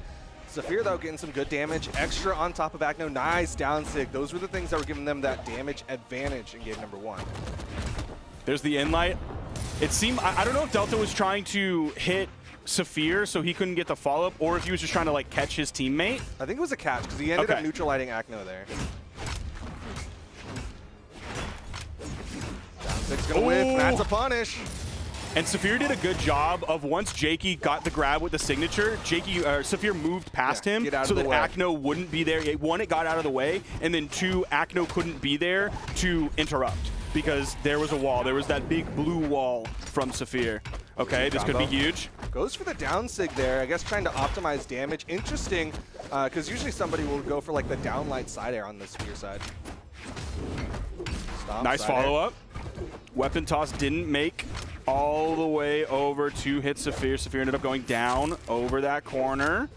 Saphir, though, getting some good damage. Extra on top of Acno. Nice down sig. Those were the things that were giving them that damage advantage in game number 1. There's the in-light. It seemed, I don't know if Delta was trying to hit Saphir so he couldn't get the follow-up, or if he was just trying to like catch his teammate. I think it was a catch because he ended up neutralizing Acno there. Down sig's gonna whiff. That's a punish. And Saphir did a good job of once Jakey got the grab with the signature, Saphir moved past him so that Acno wouldn't be there. One, it got out of the way, and then two, Acno couldn't be there to interrupt because there was a wall. There was that big blue wall from Saphir. Okay, this could be huge. Goes for the down sig there, I guess trying to optimize damage. Interesting, because usually somebody will go for like the downlight side air on the Saphir side. Stop, nice follow-up. Weapon toss didn't make all the way over to hit Saphir. Saphir ended up going down over that corner.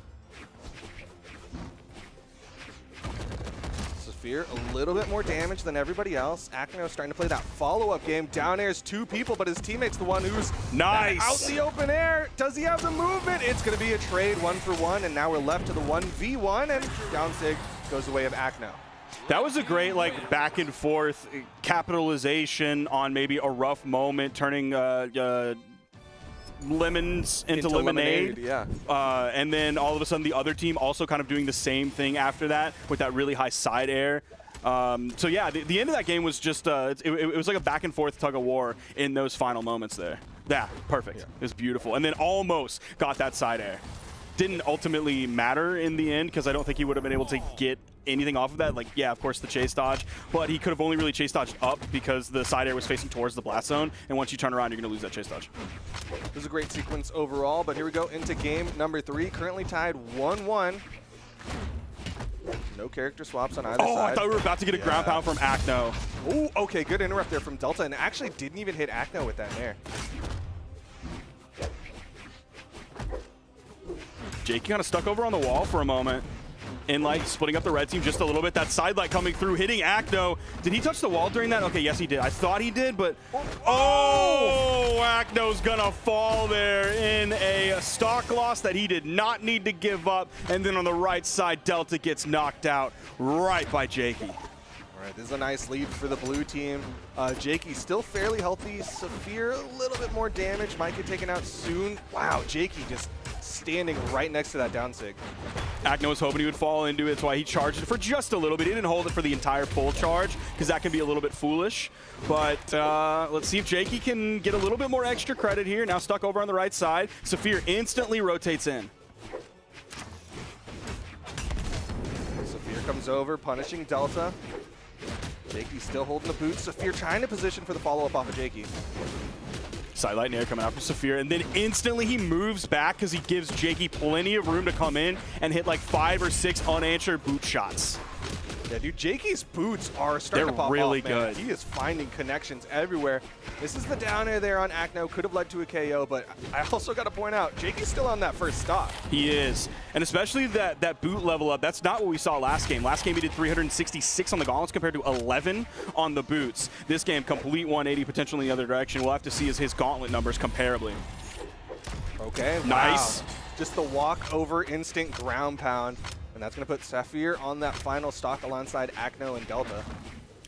Saphir a little bit more damage than everybody else. Acno starting to play that follow-up game. Down airs 2 people, but his teammate's the one who's out in the open air. Does he have the movement? It's going to be a trade 1-for-1, and now we're left to the 1v1, and down sig goes the way of Acno. That was a great like back and forth capitalization on maybe a rough moment, turning lemons into lemonade. Yeah. And then all of a sudden the other team also kind of doing the same thing after that with that really high side air. So yeah, the end of that game was just, it was like a back and forth tug of war in those final moments there. Yeah, perfect. Yeah. It was beautiful. And then almost got that side air. Didn't ultimately matter in the end because I don't think he would have been able to get anything off of that. Like, yeah, of course, the chase dodge, but he could have only really chase dodged up because the side air was facing towards the blast zone, and once you turn around, you're going to lose that chase dodge. It was a great sequence overall, but here we go into game number 3, currently tied 1-1. No character swaps on either side. Oh, I thought we were about to get a ground pound from Acno. Oh, okay, good interrupt there from Delta, and actually didn't even hit Acno with that nair. Jake kind of stuck over on the wall for a moment. And like splitting up the red team just a little bit. That side light coming through, hitting Acno. Did he touch the wall during that? Okay, yes he did. I thought he did, but oh, Acno's gonna fall there in a stock loss that he did not need to give up. And then on the right side, Delta gets knocked out right by Jakey. All right, this is a nice lead for the blue team. Jakey still fairly healthy. Saphir a little bit more damage. Might get taken out soon. Wow, Jakey just standing right next to that down sig. Acno was hoping he would fall into it. That's why he charged it for just a little bit. He didn't hold it for the entire full charge because that can be a little bit foolish. But let's see if Jakey can get a little bit more extra credit here. Now stuck over on the right side. Saphir instantly rotates in. Saphir comes over, punishing Delta. Jakey still holding the boot. Saphir trying to position for the follow-up off of Jakey. Sidelight Nair coming out from Saphir, and then instantly he moves back because he gives Jakey plenty of room to come in and hit like 5 or 6 unanswered boot shots. Yeah, dude, Jakey's boots are starting to pop really off, man. good. He is finding connections everywhere. This is the down air there on Acno. Could have led to a KO, but I also got to point out, Jakey's still on that first stock. He is. And especially that boot level up, that's not what we saw last game. Last game he did 366 on the gauntlets compared to 11 on the boots. This game, complete 180, potentially in the other direction. We'll have to see his gauntlet numbers comparably. Okay, nice. Wow. Just the walk over instant ground pound. And that's going to put Saphir on that final stock alongside Acno and Delta.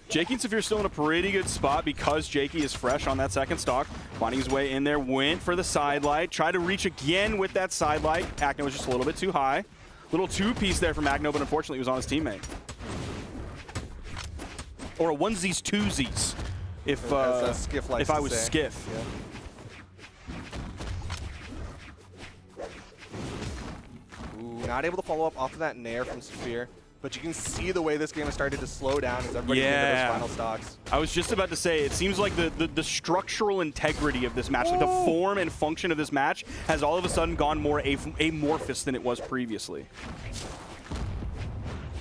Jakey and Saphir still in a pretty good spot because Jakey is fresh on that second stock. Finding his way in there, went for the sidelight. Tried to reach again with that sidelight. Acno was just a little bit too high. Little two-piece there from Acno, but unfortunately he was on his teammate. Or a onesies, twosies, if I was Skiff. Yeah. Not able to follow up off of that Nair from Saphir, but you can see the way this game has started to slow down as everybody gets into those final stocks. I was just about to say, it seems like the structural integrity of this match, like the form and function of this match, has all of a sudden gone more amorphous than it was previously.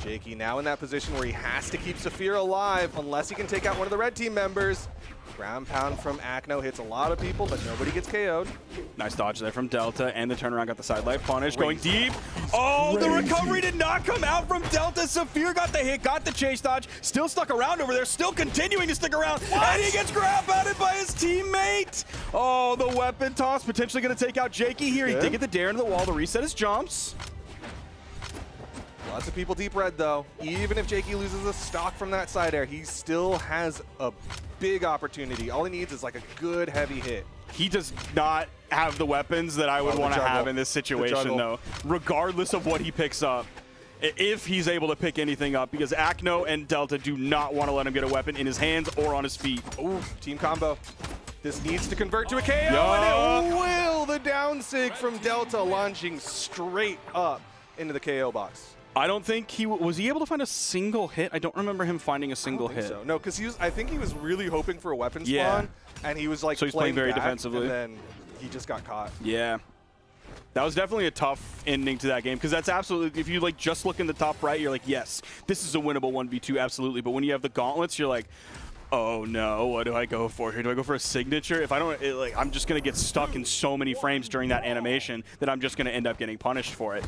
Jakey now in that position where he has to keep Saphir alive unless he can take out one of the red team members. Ground pound from Acno hits a lot of people, but nobody gets KO'd. Nice dodge there from Delta, and the turnaround got the sidelight punish. Going deep. Oh, the recovery did not come out from Delta. Saphir got the hit, got the chase dodge, still stuck around over there, still continuing to stick around, and he gets ground pounded by his teammate. Oh, the weapon toss potentially going to take out Jakey here. He did get the dare into the wall to reset his jumps. Lots of people deep red, though. Even if Jakey loses a stock from that side air, he still has a big opportunity. All he needs is like a good heavy hit. He does not have the weapons that I would want to have in this situation, though, regardless of what he picks up, if he's able to pick anything up, because Acno and Delta do not want to let him get a weapon in his hands or on his feet. Ooh, team combo. This needs to convert to a KO, and it will! The down sig from Delta launching straight up into the KO box. I don't think was he able to find a single hit? I don't remember him finding a single hit. So. No, because I think he was really hoping for a weapon spawn, and he was like so he's playing very back, defensively. And then he just got caught. Yeah. That was definitely a tough ending to that game, because that's absolutely, if you like just look in the top right, you're like, yes, this is a winnable 1v2, absolutely. But when you have the gauntlets, you're like, oh no, what do I go for here? Do I go for a signature? If I don't, I'm just gonna get stuck in so many frames during that animation that I'm just gonna end up getting punished for it.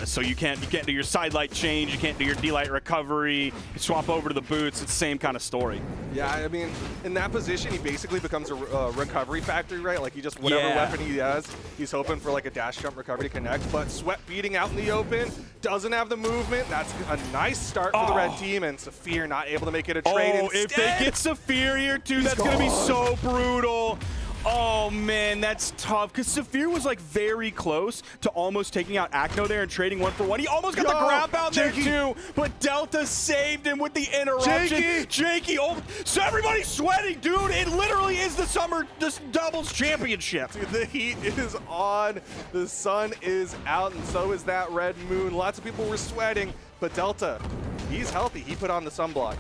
So you can't do your sidelight change, you can't do your D-light recovery, you swap over to the boots. It's the same kind of story. Yeah, I mean, in that position, he basically becomes a recovery factory, right? Like he just, whatever weapon he has, he's hoping for like a dash jump recovery to connect, but Sweat beating out in the open, doesn't have the movement. That's a nice start for the red team, and Saphir not able to make it a trade instead. If they get Saphir here too, that's going to be so brutal. Oh man, that's tough, because Saphir was like very close to almost taking out Acno there and trading 1-for-1. He almost got the ground pound there too, but Delta saved him with the interruption. Jakey, so everybody's sweating, dude. It literally is this doubles championship. Dude, the heat is on, the sun is out, and so is that red moon. Lots of people were sweating, but Delta, he's healthy. He put on the sunblock.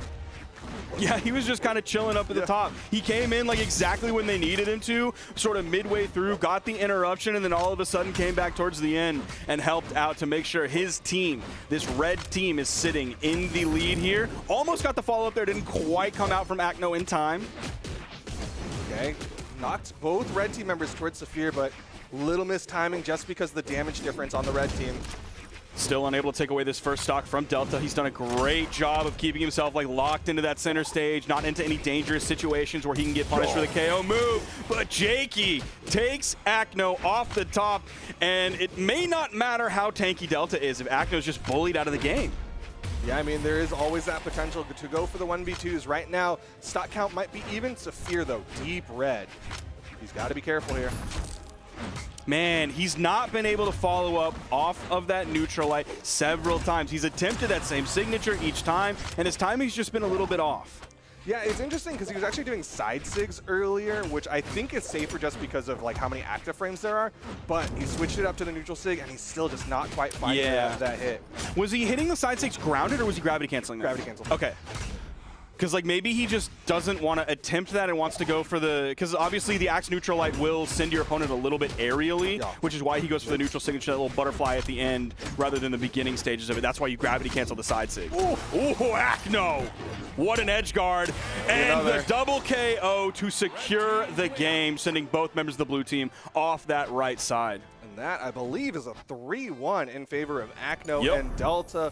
Yeah, he was just kind of chilling up at the top. He came in like exactly when they needed him to, sort of midway through, got the interruption, and then all of a sudden came back towards the end and helped out to make sure his team, this red team, is sitting in the lead here. Almost got the follow-up there, didn't quite come out from Acno in time. Okay, knocked both red team members towards Saphir, but little mistiming just because of the damage difference on the red team. Still unable to take away this first stock from Delta. He's done a great job of keeping himself like locked into that center stage, not into any dangerous situations where he can get punished for the KO move. But Jakey takes Acno off the top, and it may not matter how tanky Delta is if Acno's just bullied out of the game. Yeah, I mean, there is always that potential to go for the 1v2s. Right now, stock count might be even. Saphir, though, deep red. He's got to be careful here. Man, he's not been able to follow up off of that neutral light several times. He's attempted that same signature each time, and his timing's just been a little bit off. Yeah, it's interesting because he was actually doing side sigs earlier, which I think is safer just because of like how many active frames there are, but he switched it up to the neutral sig, and he's still just not quite finding that hit. Was he hitting the side sigs grounded, or was he gravity canceling that? Gravity cancel. Okay. Because like maybe he just doesn't want to attempt that and wants to go for the, because obviously the Axe Neutral Light will send your opponent a little bit aerially, which is why he goes for the neutral signature, that little butterfly at the end rather than the beginning stages of it. That's why you gravity cancel the side sig. Ooh, Acno. What an edge guard. And the double KO to secure the game, sending both members of the blue team off that right side. And that, I believe, is a 3-1 in favor of Acno and Delta.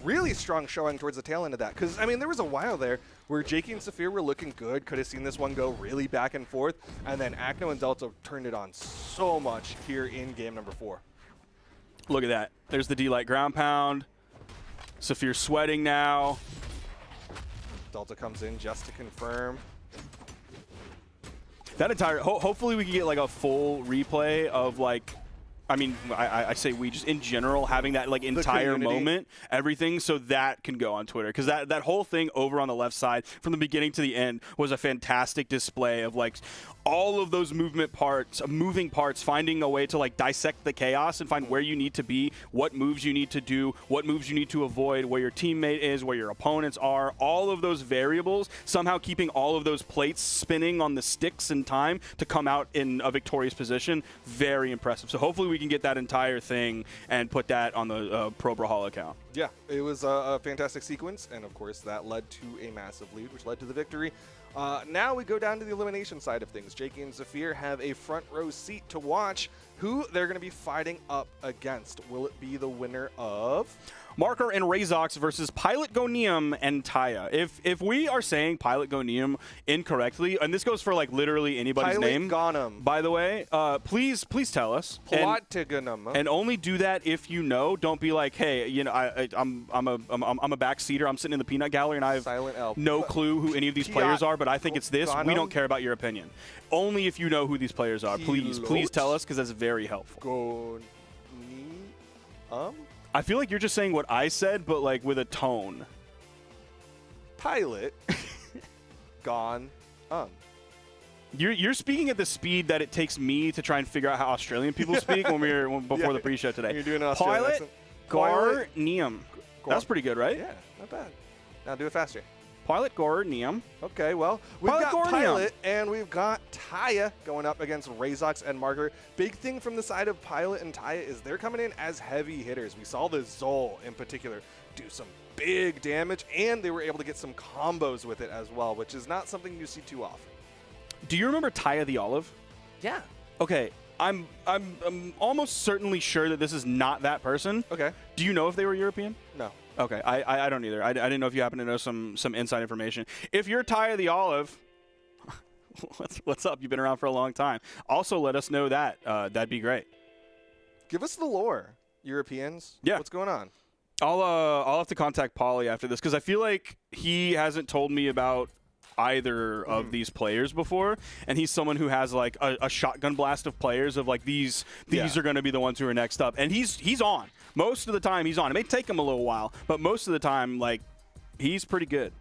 Really strong showing towards the tail end of that. Because, I mean, there was a while there where Jakey and Saphir were looking good, could have seen this one go really back and forth, and then Acno and Delta turned it on so much here in game number 4. Look at that. There's the D-Light ground pound. Saphir sweating now. Delta comes in just to confirm. That entire, hopefully we can get like a full replay of like, I mean, I say we just in general having that like entire moment, everything, so that can go on Twitter, because that whole thing over on the left side from the beginning to the end was a fantastic display of like all of those moving parts, finding a way to like dissect the chaos and find where you need to be, what moves you need to do, what moves you need to avoid, where your teammate is, where your opponents are, all of those variables, somehow keeping all of those plates spinning on the sticks in time to come out in a victorious position. Very impressive. So hopefully we can get that entire thing and put that on the Pro Brawlhalla account. Yeah, it was a fantastic sequence, and of course that led to a massive lead, which led to the victory. Now we go down to the elimination side of things. Jakey and Saphir have a front row seat to watch who they're going to be fighting up against. Will it be the winner of Marker and Razox versus Pilot Gonium and Taya? If we are saying Pilot Gonium incorrectly, and this goes for like literally anybody's name, by the way, please tell us. And only do that if you know. Don't be like, hey, you know, I'm a backseater. I'm sitting in the peanut gallery and I have no clue who any of these players are, but I think it's this. We don't care about your opinion. Only if you know who these players are. Please tell us, because that's very helpful. I feel like you're just saying what I said, but like with a tone. Pilot gone. You're speaking at the speed that it takes me to try and figure out how Australian people speak before the pre-show today. You're doing an Australian Pilot Garnium. That's pretty good, right? Yeah, not bad. Now do it faster. Pilot Garnium. Okay, well, we've got Pilot and we've got Taya going up against Razox and Marker. Big thing from the side of Pilot and Taya is they're coming in as heavy hitters. We saw the Zol in particular do some big damage, and they were able to get some combos with it as well, which is not something you see too often. Do you remember Taya the Olive? Yeah. Okay, I'm almost certainly sure that this is not that person. Okay. Do you know if they were European? No. Okay, I don't either. I didn't know if you happen to know some inside information. If you're Taya the Olive, what's up? You've been around for a long time. Also, let us know that. That'd be great. Give us the lore, Europeans. Yeah. What's going on? I'll have to contact Pauly after this, because I feel like he hasn't told me about either of these players before, and he's someone who has like a shotgun blast of players of like these are going to be the ones who are next up, and he's on most of the time. He's on. It may take him a little while, but most of the time, like, he's pretty good.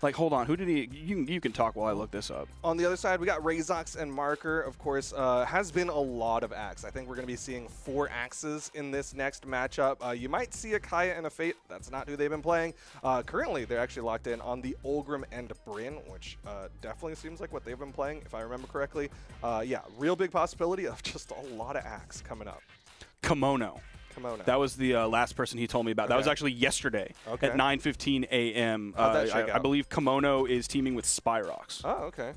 Like, hold on, who did he? You can talk while I look this up. On the other side, we got Razox and Marker. Of course, has been a lot of Axe. I think we're going to be seeing 4 Axes in this next matchup. You might see a Kaio and a Fate. That's not who they've been playing. Currently, they're actually locked in on the Olgrim and Bryn, which definitely seems like what they've been playing, if I remember correctly. Yeah, real big possibility of just a lot of Axe coming up. Kimono. That was the last person he told me about. Okay. That was actually yesterday at 9:15 a.m. I believe Kimono is teaming with Spyrox. Oh, okay.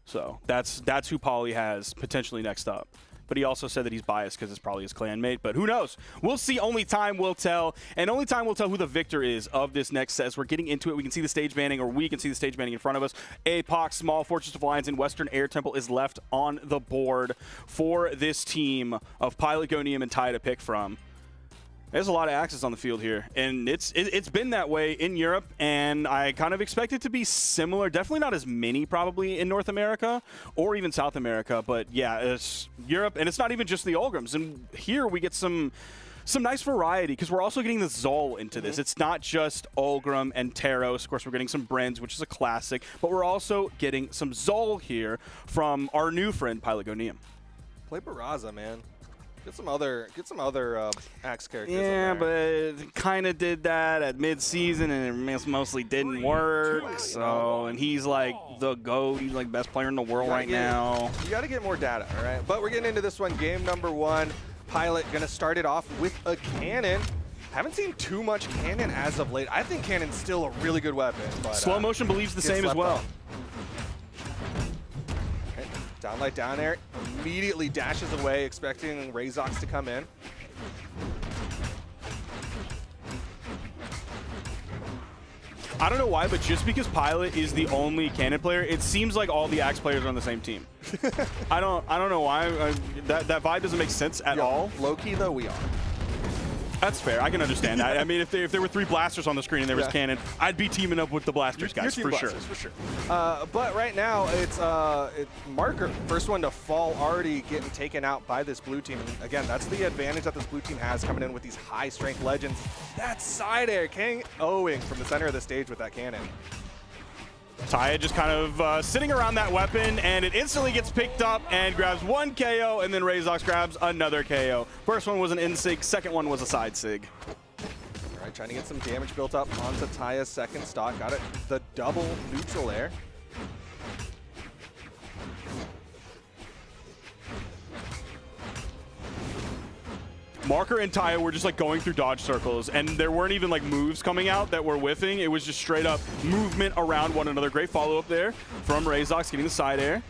So that's who Pauly has potentially next up. But he also said that he's biased because it's probably his clanmate. But who knows? We'll see. Only time will tell. And only time will tell who the victor is of this next set. As we're getting into it, we can see the stage banning, or we can see the stage banning in front of us. APOC, Small Fortress of Lions, and Western Air Temple is left on the board for this team of Pilot Gonium and Taya to pick from. There's a lot of Axes on the field here, and it's been that way in Europe, and I kind of expect it to be similar. Definitely not as many probably in North America or even South America, but yeah, it's Europe, and it's not even just the Olgrims. And here we get some nice variety, because we're also getting the Zol into this. It's not just Olgrim and Taros. Of course, we're getting some Brins, which is a classic, but we're also getting some Zol here from our new friend, Pilot Gonium. Play Barraza, man. Get some other Axe characters. Yeah, but kind of did that at mid-season, and it mostly didn't work. So, and he's like the GOAT. He's like best player in the world right now. You got to get more data, all right? But we're getting into this one. Game number 1. Pilot gonna start it off with a cannon. Haven't seen too much cannon as of late. I think cannon's still a really good weapon. But, Slow motion believes the same as well. Downlight down air, immediately dashes away, expecting Razox to come in. I don't know why, but just because Pilot is the only cannon player, it seems like all the Axe players are on the same team. I don't know why. That vibe doesn't make sense at all. Low key though, we are. That's fair. I can understand that. I mean, if there were 3 blasters on the screen and there was cannon, I'd be teaming up with the blasters guys for sure. For sure. But right now, it's Marker, first one to fall, already getting taken out by this blue team. And again, that's the advantage that this blue team has coming in with these high-strength legends. That side air, KOing from the center of the stage with that cannon. Taya just kind of sitting around that weapon, and it instantly gets picked up and grabs 1 KO, and then Razox grabs another KO. First one was an in-sig, second one was a side sig. All right, trying to get some damage built up onto Taya's second stock. Got it, the double neutral there. Marker and Taya were just like going through dodge circles, and there weren't even like moves coming out that were whiffing. It was just straight up movement around one another. Great follow up there from Razox getting the side air.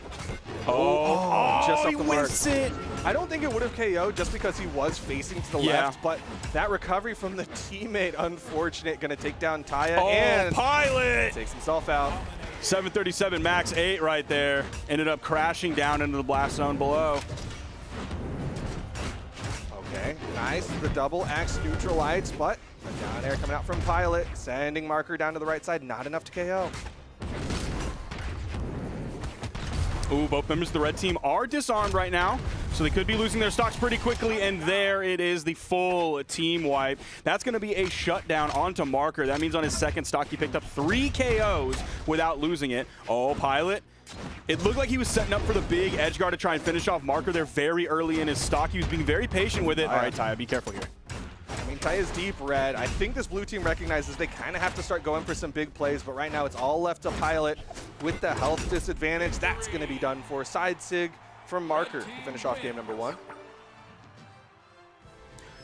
Just off he the mark. whiffs it. I don't think it would have KO'd just because he was facing to the left, but that recovery from the teammate, unfortunate, going to take down Taya, and Pilot takes himself out. 737 max 8 right there. Ended up crashing down into the blast zone below. Okay, nice. The double axe neutralites, but the down air coming out from Pilot, sending Marker down to the right side. Not enough to KO. Ooh, both members of the red team are disarmed right now, so they could be losing their stocks pretty quickly, and there it is, the full team wipe. That's going to be a shutdown onto Marker. That means on his second stock, he picked up 3 KOs without losing it. Oh, Pilot. It looked like he was setting up for the big edge guard to try and finish off Marker there very early in his stock. He was being very patient with it. All right, Taya, be careful here. I mean, Taya's deep red. I think this blue team recognizes they kind of have to start going for some big plays, but right now it's all left to Pilot with the health disadvantage. That's going to be done for. Side sig from Marker to finish off game number 1.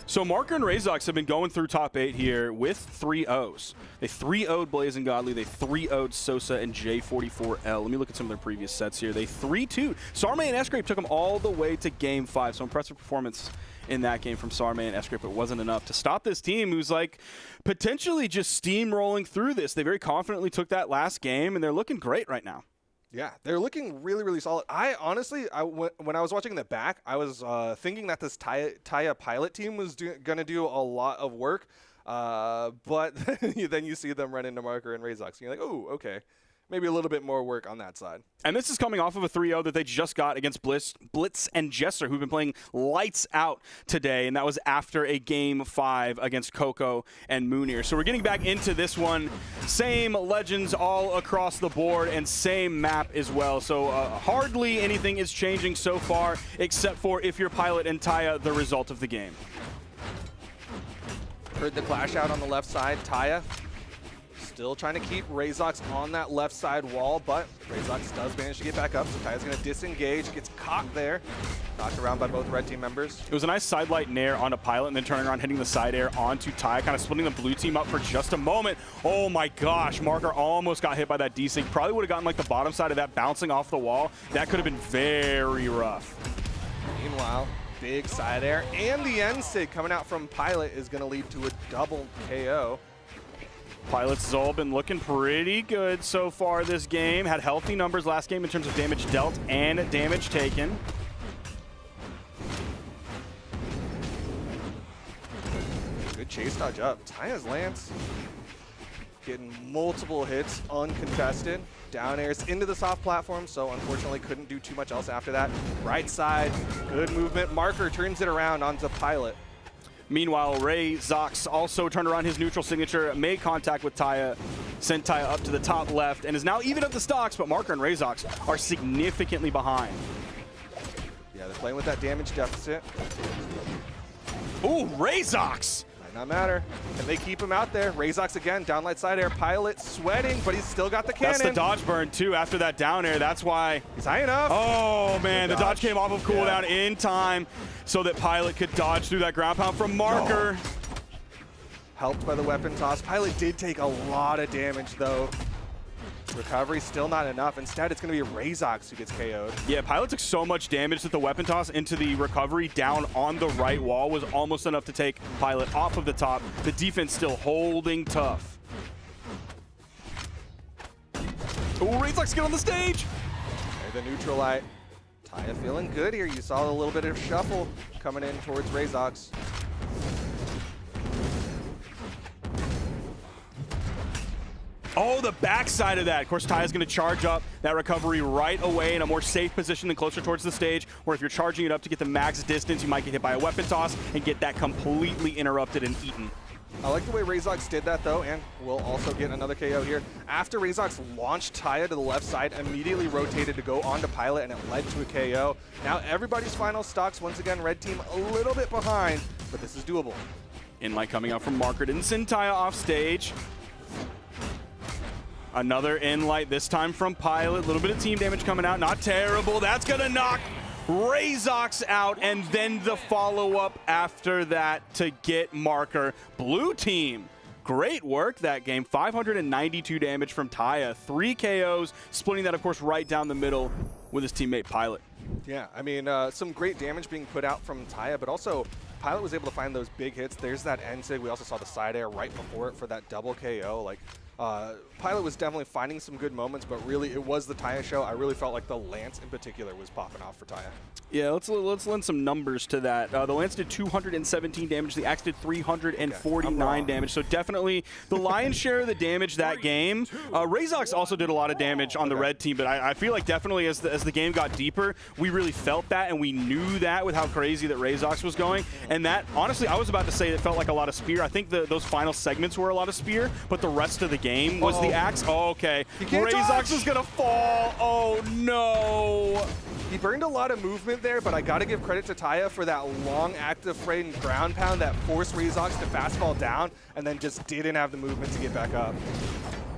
So Marker and Razox have been going through top 8 here with 3-0s. They 3-0'd Blaze and Godly. They 3-0'd Sosa and J44L. Let me look at some of their previous sets here. They 3-2'd. Sarme and Escrape took them all the way to game 5. So impressive performance in that game from Sarme and Escrape. It wasn't enough to stop this team who's like potentially just steamrolling through this. They very confidently took that last game, and they're looking great right now. Yeah, they're looking really, really solid. I honestly, when I was watching the back, I was thinking that this Taya Pilot team was going to do a lot of work, but then you see them run into Marker and Razox, and you're like, oh, okay. Maybe a little bit more work on that side. And this is coming off of a 3-0 that they just got against Blitz and Jesser, who've been playing lights out today, and that was after a game 5 against Koko and Moonir. So we're getting back into this one. Same legends all across the board and same map as well. So hardly anything is changing so far, except for if you're Pilot and Taya, the result of the game. Heard the clash out on the left side. Taya still trying to keep Razox on that left side wall, but Razox does manage to get back up, so Taya's going to disengage, gets caught there, knocked around by both red team members. It was a nice side light nair onto Pilot and then turning around, hitting the side air onto Taya, kind of splitting the blue team up for just a moment. Oh my gosh, Marker almost got hit by that desync. Probably would have gotten like the bottom side of that bouncing off the wall. That could have been very rough. Meanwhile, big side air and the N-Sig coming out from Pilot is going to lead to a double KO. Pilot's all been looking pretty good so far this game. Had healthy numbers last game in terms of damage dealt and damage taken. Good chase dodge up. Taya's Lance getting multiple hits uncontested. Down airs into the soft platform, so unfortunately couldn't do too much else after that. Right side, good movement. Marker turns it around onto Pilot. Meanwhile, Razox also turned around his neutral signature, made contact with Taya, sent Taya up to the top left, and is now even up the stocks, but Marker and Razox are significantly behind. Yeah, they're playing with that damage deficit. Ooh, Razox! Might not matter. Can they keep him out there? Razox again, downlight side air. Pilot sweating, but he's still got the cannon. That's the dodge burn, too, after that down air. That's why. He's high enough. Oh, man, the dodge came off of cooldown in time so that Pilot could dodge through that ground pound from Marker. No. Helped by the weapon toss. Pilot did take a lot of damage, though. Recovery still not enough. Instead, it's going to be Razox who gets KO'd. Yeah, Pilot took so much damage that the weapon toss into the recovery down on the right wall was almost enough to take Pilot off of the top. The defense still holding tough. Oh, Razox get on the stage! Okay, the neutral light. Taya feeling good here. You saw a little bit of shuffle coming in towards Razox. Oh, the backside of that. Of course, Taya's going to charge up that recovery right away in a more safe position than closer towards the stage, where if you're charging it up to get the max distance, you might get hit by a weapon toss and get that completely interrupted and eaten. I like the way Razox did that, though, and we'll also get another KO here. After Razox launched Taya to the left side, immediately rotated to go onto Pilot, and it led to a KO. Now everybody's final stocks. Once again, red team a little bit behind, but this is doable. Inlight coming out from Marker. Didn't send Taya off stage. Another Inlight, this time from Pilot. A little bit of team damage coming out. Not terrible. That's going to knock Razox out, and then the follow-up after that to get Marker. Blue team, great work that game. 592 damage from Taya. 3 KOs, splitting that, of course, right down the middle with his teammate Pilot. Yeah, I mean, some great damage being put out from Taya, but also Pilot was able to find those big hits. There's that N-sig. We also saw the side air right before it for that double KO. Like, Pilot was definitely finding some good moments, but really it was the Taya show. I really felt like the Lance in particular was popping off for Taya. Yeah, let's lend some numbers to that. The Lance did 217 damage. The Axe did 349 damage. So definitely the lion's share of the damage that game. Razox also did a lot of damage on the red team, but I feel like definitely as the game got deeper, we really felt that, and we knew that with how crazy that Razox was going. And that, honestly, I was about to say it felt like a lot of spear. I think those final segments were a lot of spear, but the rest of the game was the Axe. Oh, okay. Razox is going to fall. Oh, no. He burned a lot of movement there, but I got to give credit to Taya for that long active frame ground pound that forced Razox to fast fall down and then just didn't have the movement to get back up.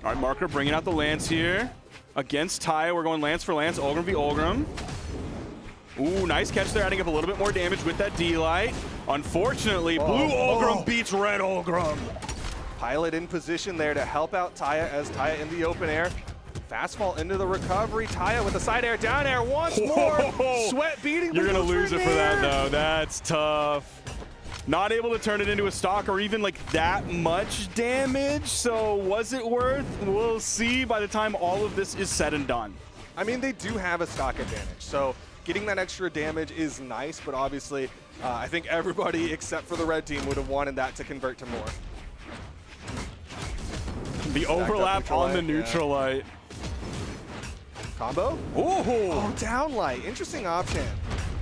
All right, Marker bringing out the Lance here against Taya. We're going Lance for Lance, Ulgrim v. Ulgrim. Ooh, nice catch there, adding up a little bit more damage with that D-Light. Unfortunately, blue Ulgrim beats red Ulgrim. Pilot in position there to help out Taya as Taya in the open air. Fast fall into the recovery. Taya with the side air, down air once more. Sweat beating. You're going to lose it for that, though. That's tough. Not able to turn it into a stock or even like that much damage. So was it worth? We'll see by the time all of this is said and done. I mean, they do have a stock advantage. So getting that extra damage is nice, but obviously I think everybody except for the red team would have wanted that to convert to more. The overlap on the neutral light. Combo? Ooh. Oh, downlight. Interesting option.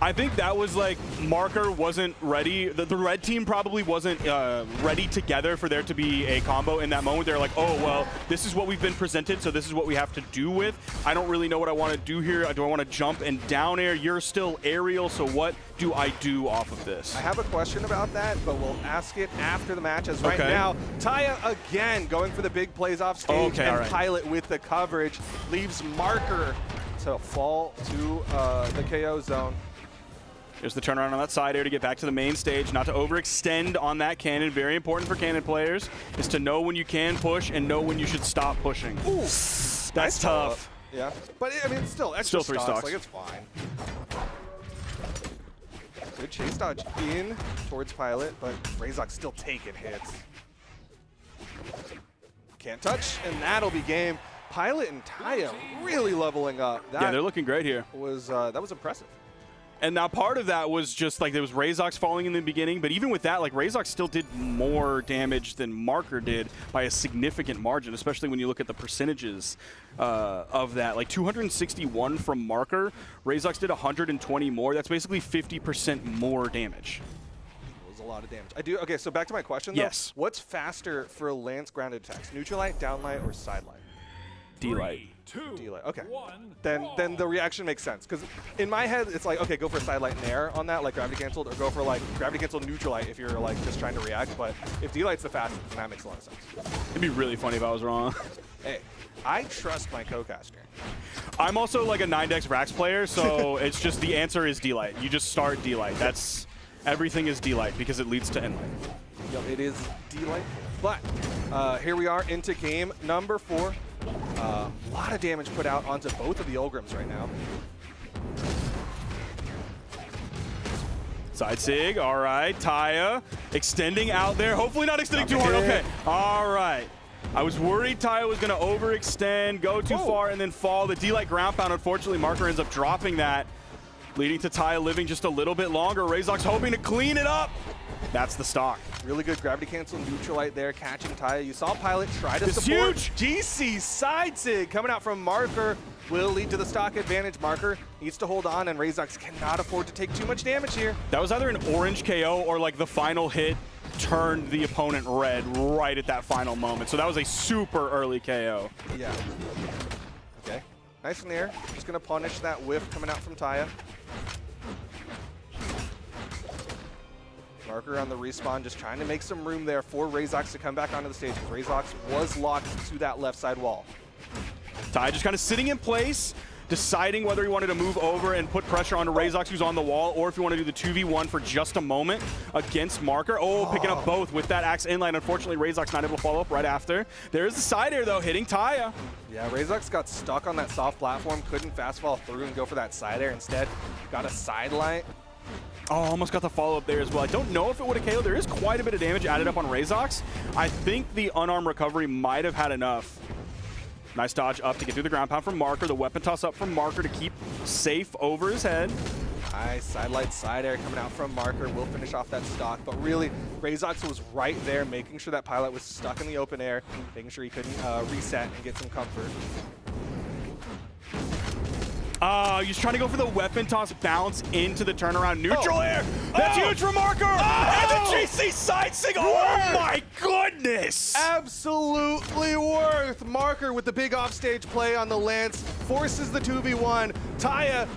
I think that was like Marker wasn't ready. The red team probably wasn't ready together for there to be a combo in that moment. They're like, oh, well, this is what we've been presented, so this is what we have to do with. I don't really know what I want to do here. Do I want to jump and down air? You're still aerial, so what do I do off of this? I have a question about that, but we'll ask it after the match. As right now, Taya again going for the big plays off stage, and Pilot with the coverage leaves Marker to fall to the KO zone. There's the turnaround on that side air to get back to the main stage, not to overextend on that cannon. Very important for cannon players is to know when you can push and know when you should stop pushing. Ooh, that's tough. Yeah, but I mean, still 3 stocks. Like, it's fine. Good chase dodge in towards Pilot, but Razox still taking hits. Can't touch, and that'll be game. Pilot and Taya really leveling up. Yeah, they're looking great here. That was impressive. And now part of that was just like there was Razox falling in the beginning, but even with that, like Razox still did more damage than Marker did by a significant margin, especially when you look at the percentages of that. Like 261 from Marker, Razox did 120 more. That's basically 50% more damage. It was a lot of damage. Okay, so back to my question though. Yes. What's faster for Lance grounded attacks? Neutral light, down light, or side light? D-Light. D-Light. Okay. Then the reaction makes sense. Because in my head, it's like, okay, go for a side light and air on that, like gravity canceled, or go for like gravity canceled neutral light if you're like just trying to react. But if D-Light's the fastest, then that makes a lot of sense. It'd be really funny if I was wrong. Hey, I trust my co-caster. I'm also like a 9-dex Rax player, so it's just the answer is D-Light. You just start D-Light. That's everything is D-Light because it leads to N-Light. Yep, it is D-Light. But here we are into game number 4. A lot of damage put out onto both of the Ulgrims right now. Side sig, all right. Taya extending out there. Hopefully not extending too hard. Okay, all right. I was worried Taya was going to overextend, go too far, and then fall. The D-Light ground pound, unfortunately, Marker ends up dropping that, leading to Taya living just a little bit longer. Razor's hoping to clean it up. That's the stock. Really good gravity cancel neutral light there, catching Taya. You saw Pilot try to support. Huge. GC side sig coming out from Marker will lead to the stock advantage. Marker needs to hold on, and Razor's cannot afford to take too much damage here. That was either an orange KO or like the final hit turned the opponent red right at that final moment. So that was a super early KO. Yeah. Okay. Nice in the air. Just going to punish that whiff coming out from Taya. Marker on the respawn, just trying to make some room there for Razor's to come back onto the stage. Razor's was locked to that left side wall. Taya just kind of sitting in place, deciding whether he wanted to move over and put pressure onto Razor's, who's on the wall, or if he wanted to do the 2v1 for just a moment against Marker. Oh, picking up both with that axe inline. Unfortunately, Razor's not able to follow up right after. There's the side air, though, hitting Taya. Yeah, Razor's got stuck on that soft platform, couldn't fast fall through and go for that side air. Instead, got a side light. Oh, almost got the follow-up there as well. I don't know if it would have KO'd. There is quite a bit of damage added up on Razor's. I think the unarmed recovery might have had enough. Nice dodge up to get through the ground pound from Marker. The weapon toss up from Marker to keep safe over his head. Nice side light, side air coming out from Marker. Will finish off that stock. But really, Razor's was right there, making sure that Pilot was stuck in the open air, making sure he couldn't reset and get some comfort. He's trying to go for the weapon toss, bounce into the turnaround. Neutral air. That's huge for Marker. And the GC side sig. Oh my goodness. Absolutely worth. Marker with the big offstage play on the Lance. Forces the 2v1. Taya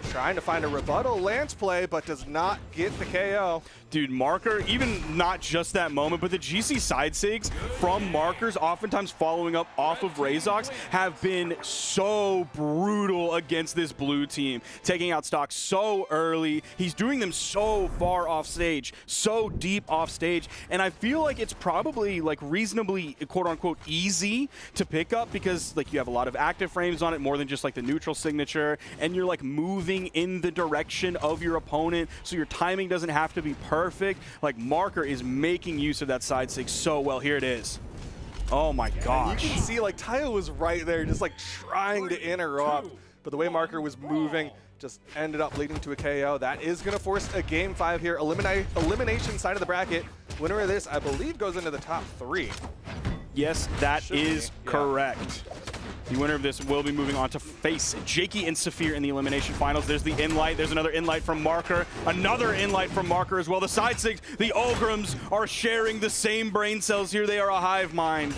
trying to find a rebuttal Lance play, but does not get the KO. Dude, Marker, even not just that moment, but the GC side sigs from Markers, oftentimes following up off of Razor's, have been so brutal against this blue team. Taking out stock so early. He's doing them so far off stage, so deep off stage. And I feel like it's probably like reasonably, quote unquote, easy to pick up because like you have a lot of active frames on it, more than just like the neutral signature. And you're like moving in the direction of your opponent. So your timing doesn't have to be perfect. Like Marker is making use of that side sig so well. Here it is. Oh my gosh. You can see like Taya was right there just like trying to interrupt, but the way Marker was moving just ended up leading to a KO. That is going to force a game 5 here. Elimination side of the bracket. Winner of this, I believe, goes into the top 3. Yes, that is correct. The winner of this will be moving on to face Jakey and Saphir in the elimination finals. There's the in-light. There's another in-light from Marker. Another in-light from Marker as well. The side sigs, the Ulgrims are sharing the same brain cells here. They are a hive mind.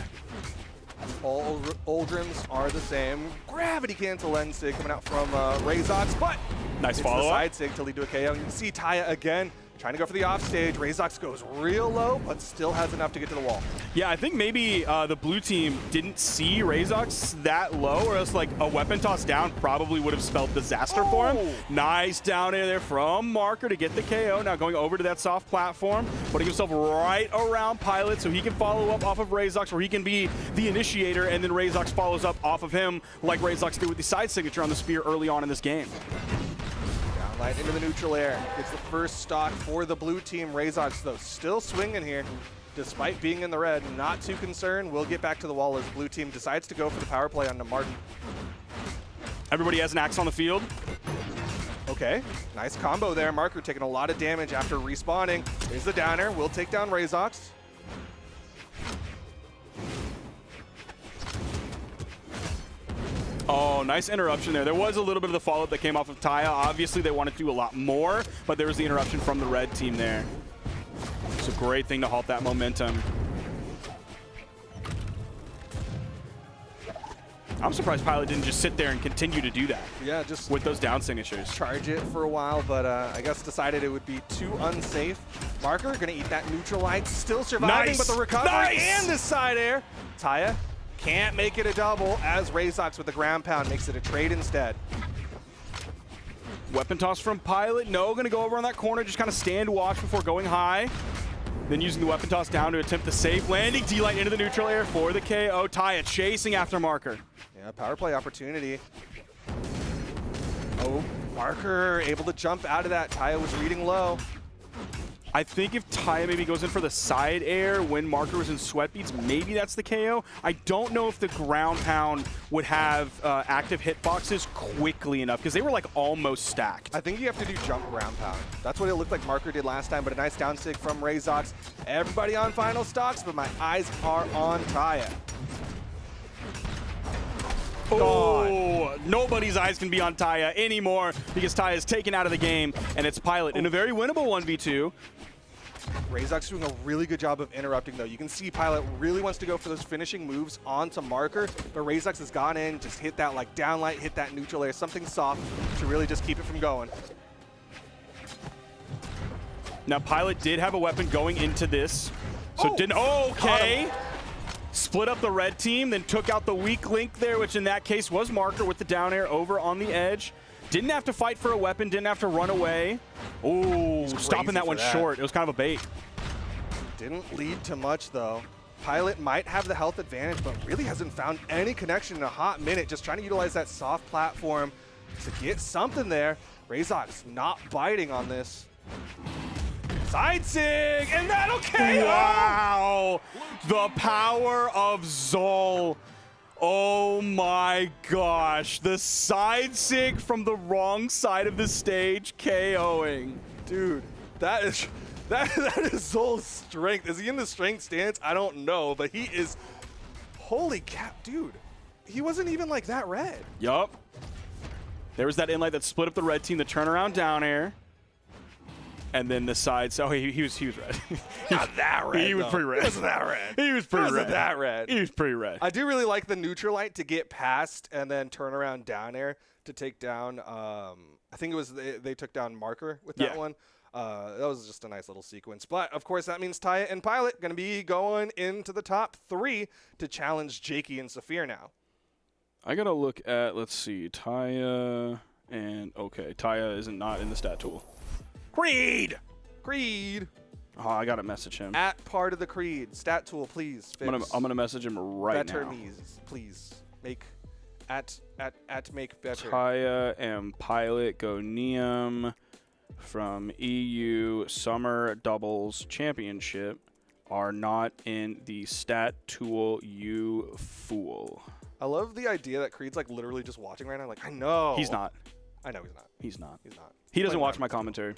All Ulgrims are the same. Gravity cancel end sig coming out from Razor's, but nice follow-up. The side sig to lead to a KO. You can see Taya again trying to go for the offstage. Razor's goes real low, but still has enough to get to the wall. Yeah, I think maybe the blue team didn't see Razor's that low, or else like a weapon toss down probably would have spelled disaster for him. Nice down air there from Marker to get the KO. Now going over to that soft platform, putting himself right around Pilot so he can follow up off of Razor's, or he can be the initiator, and then Razor's follows up off of him like Razor's did with the side signature on the spear early on in this game. Light into the neutral air. Gets the first stock for the blue team. Razor's, though, still swinging here. Despite being in the red, not too concerned. We'll get back to the wall as blue team decides to go for the power play onto Martin. Everybody has an axe on the field. Okay, nice combo there. Marker taking a lot of damage after respawning. There's the downer. We'll take down Razor's. Oh, nice interruption there. There was a little bit of the follow-up that came off of Taya. Obviously, they wanted to do a lot more, but there was the interruption from the red team there. It's a great thing to halt that momentum. I'm surprised Pilot didn't just sit there and continue to do that. Yeah, just with those down signatures. Charge it for a while, but I guess decided it would be too unsafe. Marker gonna eat that neutral light, still surviving, but the recovery and the side air. Taya can't make it a double as Razorx with the ground pound makes it a trade instead. Weapon toss from Pilot. No, gonna go over on that corner, just kind of stand watch before going high. Then using the weapon toss down to attempt the safe landing. D-Light into the neutral air for the KO. Taya chasing after Marker. Yeah, power play opportunity. Oh, Marker able to jump out of that. Taya was reading low. I think if Taya maybe goes in for the side air when Marker was in sweat beats, maybe that's the KO. I don't know if the ground pound would have active hitboxes quickly enough because they were like almost stacked. I think you have to do jump ground pound. That's what it looked like Marker did last time, but a nice down stick from Razorx. Everybody on final stocks, but my eyes are on Taya. Oh, nobody's eyes can be on Taya anymore because Taya is taken out of the game, and it's Pilot in a very winnable 1v2. Razorx doing a really good job of interrupting, though. You can see Pilot really wants to go for those finishing moves onto Marker, but Razorx has gone in, just hit that like down light, hit that neutral air, something soft to really just keep it from going. Now, Pilot did have a weapon going into this, so didn't. Okay. Split up the red team, then took out the weak link there, which in that case was Marker with the down air over on the edge. Didn't have to fight for a weapon, didn't have to run away. Oh, stopping that one short. It was kind of a bait. Didn't lead to much, though. Pilot might have the health advantage, but really hasn't found any connection in a hot minute. Just trying to utilize that soft platform to get something there. Razorx not biting on this. Side sig, and that'll KO! Wow! The power of Zol. Oh my gosh. The side sig from the wrong side of the stage KOing. Dude, that is Zol's strength. Is he in the strength stance? I don't know, but he is, holy cap, dude. He wasn't even like that red. Yup. There was that inlight that split up the red team, the turnaround down air. And then the sides. Oh, he was red. Not that red. He was pretty red. He wasn't that red. He was pretty red. Wasn't that red. He was pretty red. I do really like the neutral light to get past and then turn around down air to take down. I think it was they took down Marker with that one. That was just a nice little sequence. But of course, that means Taya and Pilot going to be going into the top 3 to challenge Jakey and Saphir now. I gotta look at. Let's see, Taya and Taya isn't not in the stat tool. Creed! Oh, I gotta message him. At part of the Creed. Stat tool, please. Fix. I'm gonna message him right better now. Me's, please. Make make better. Taya and Pilot go Neum from EU Summer Doubles Championship are not in the stat tool, you fool. I love the idea that Creed's like literally just watching right now. Like, I know. He's not. I know he's not. He's not. He's not. He doesn't watch my commentary.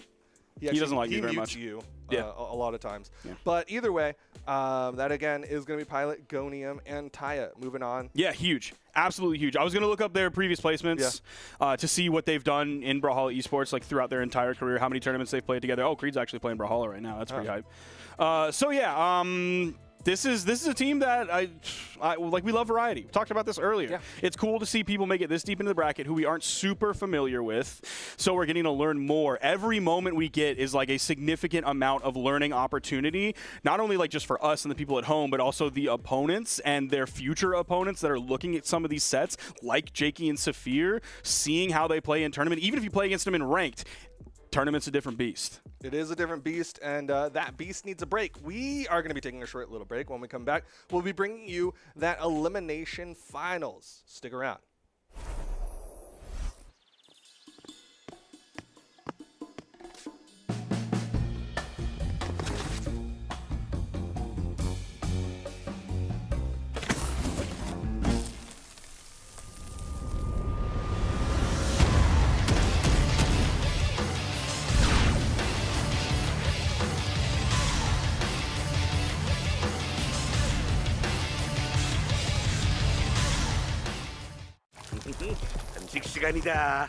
He doesn't like me very much. You, yeah, a lot of times. Yeah. But either way, that again is going to be Pilot, Gonium, and Taya. Moving on. Yeah, huge. Absolutely huge. I was going to look up their previous placements to see what they've done in Brawlhalla esports, like throughout their entire career, how many tournaments they've played together. Oh, Creed's actually playing Brawlhalla right now. That's pretty hype. So yeah, this is a team that I like. We love variety. We talked about this earlier. Yeah. It's cool to see people make it this deep into the bracket who we aren't super familiar with. So we're getting to learn more. Every moment we get is like a significant amount of learning opportunity, not only like just for us and the people at home, but also the opponents and their future opponents that are looking at some of these sets, like Jakey and Saphir, seeing how they play in tournament. Even if you play against them in ranked, tournament's a different beast. It is a different beast, and that beast needs a break. We are going to be taking a short little break. When we come back, we'll be bringing you that elimination finals. Stick around. 간식 시간이다.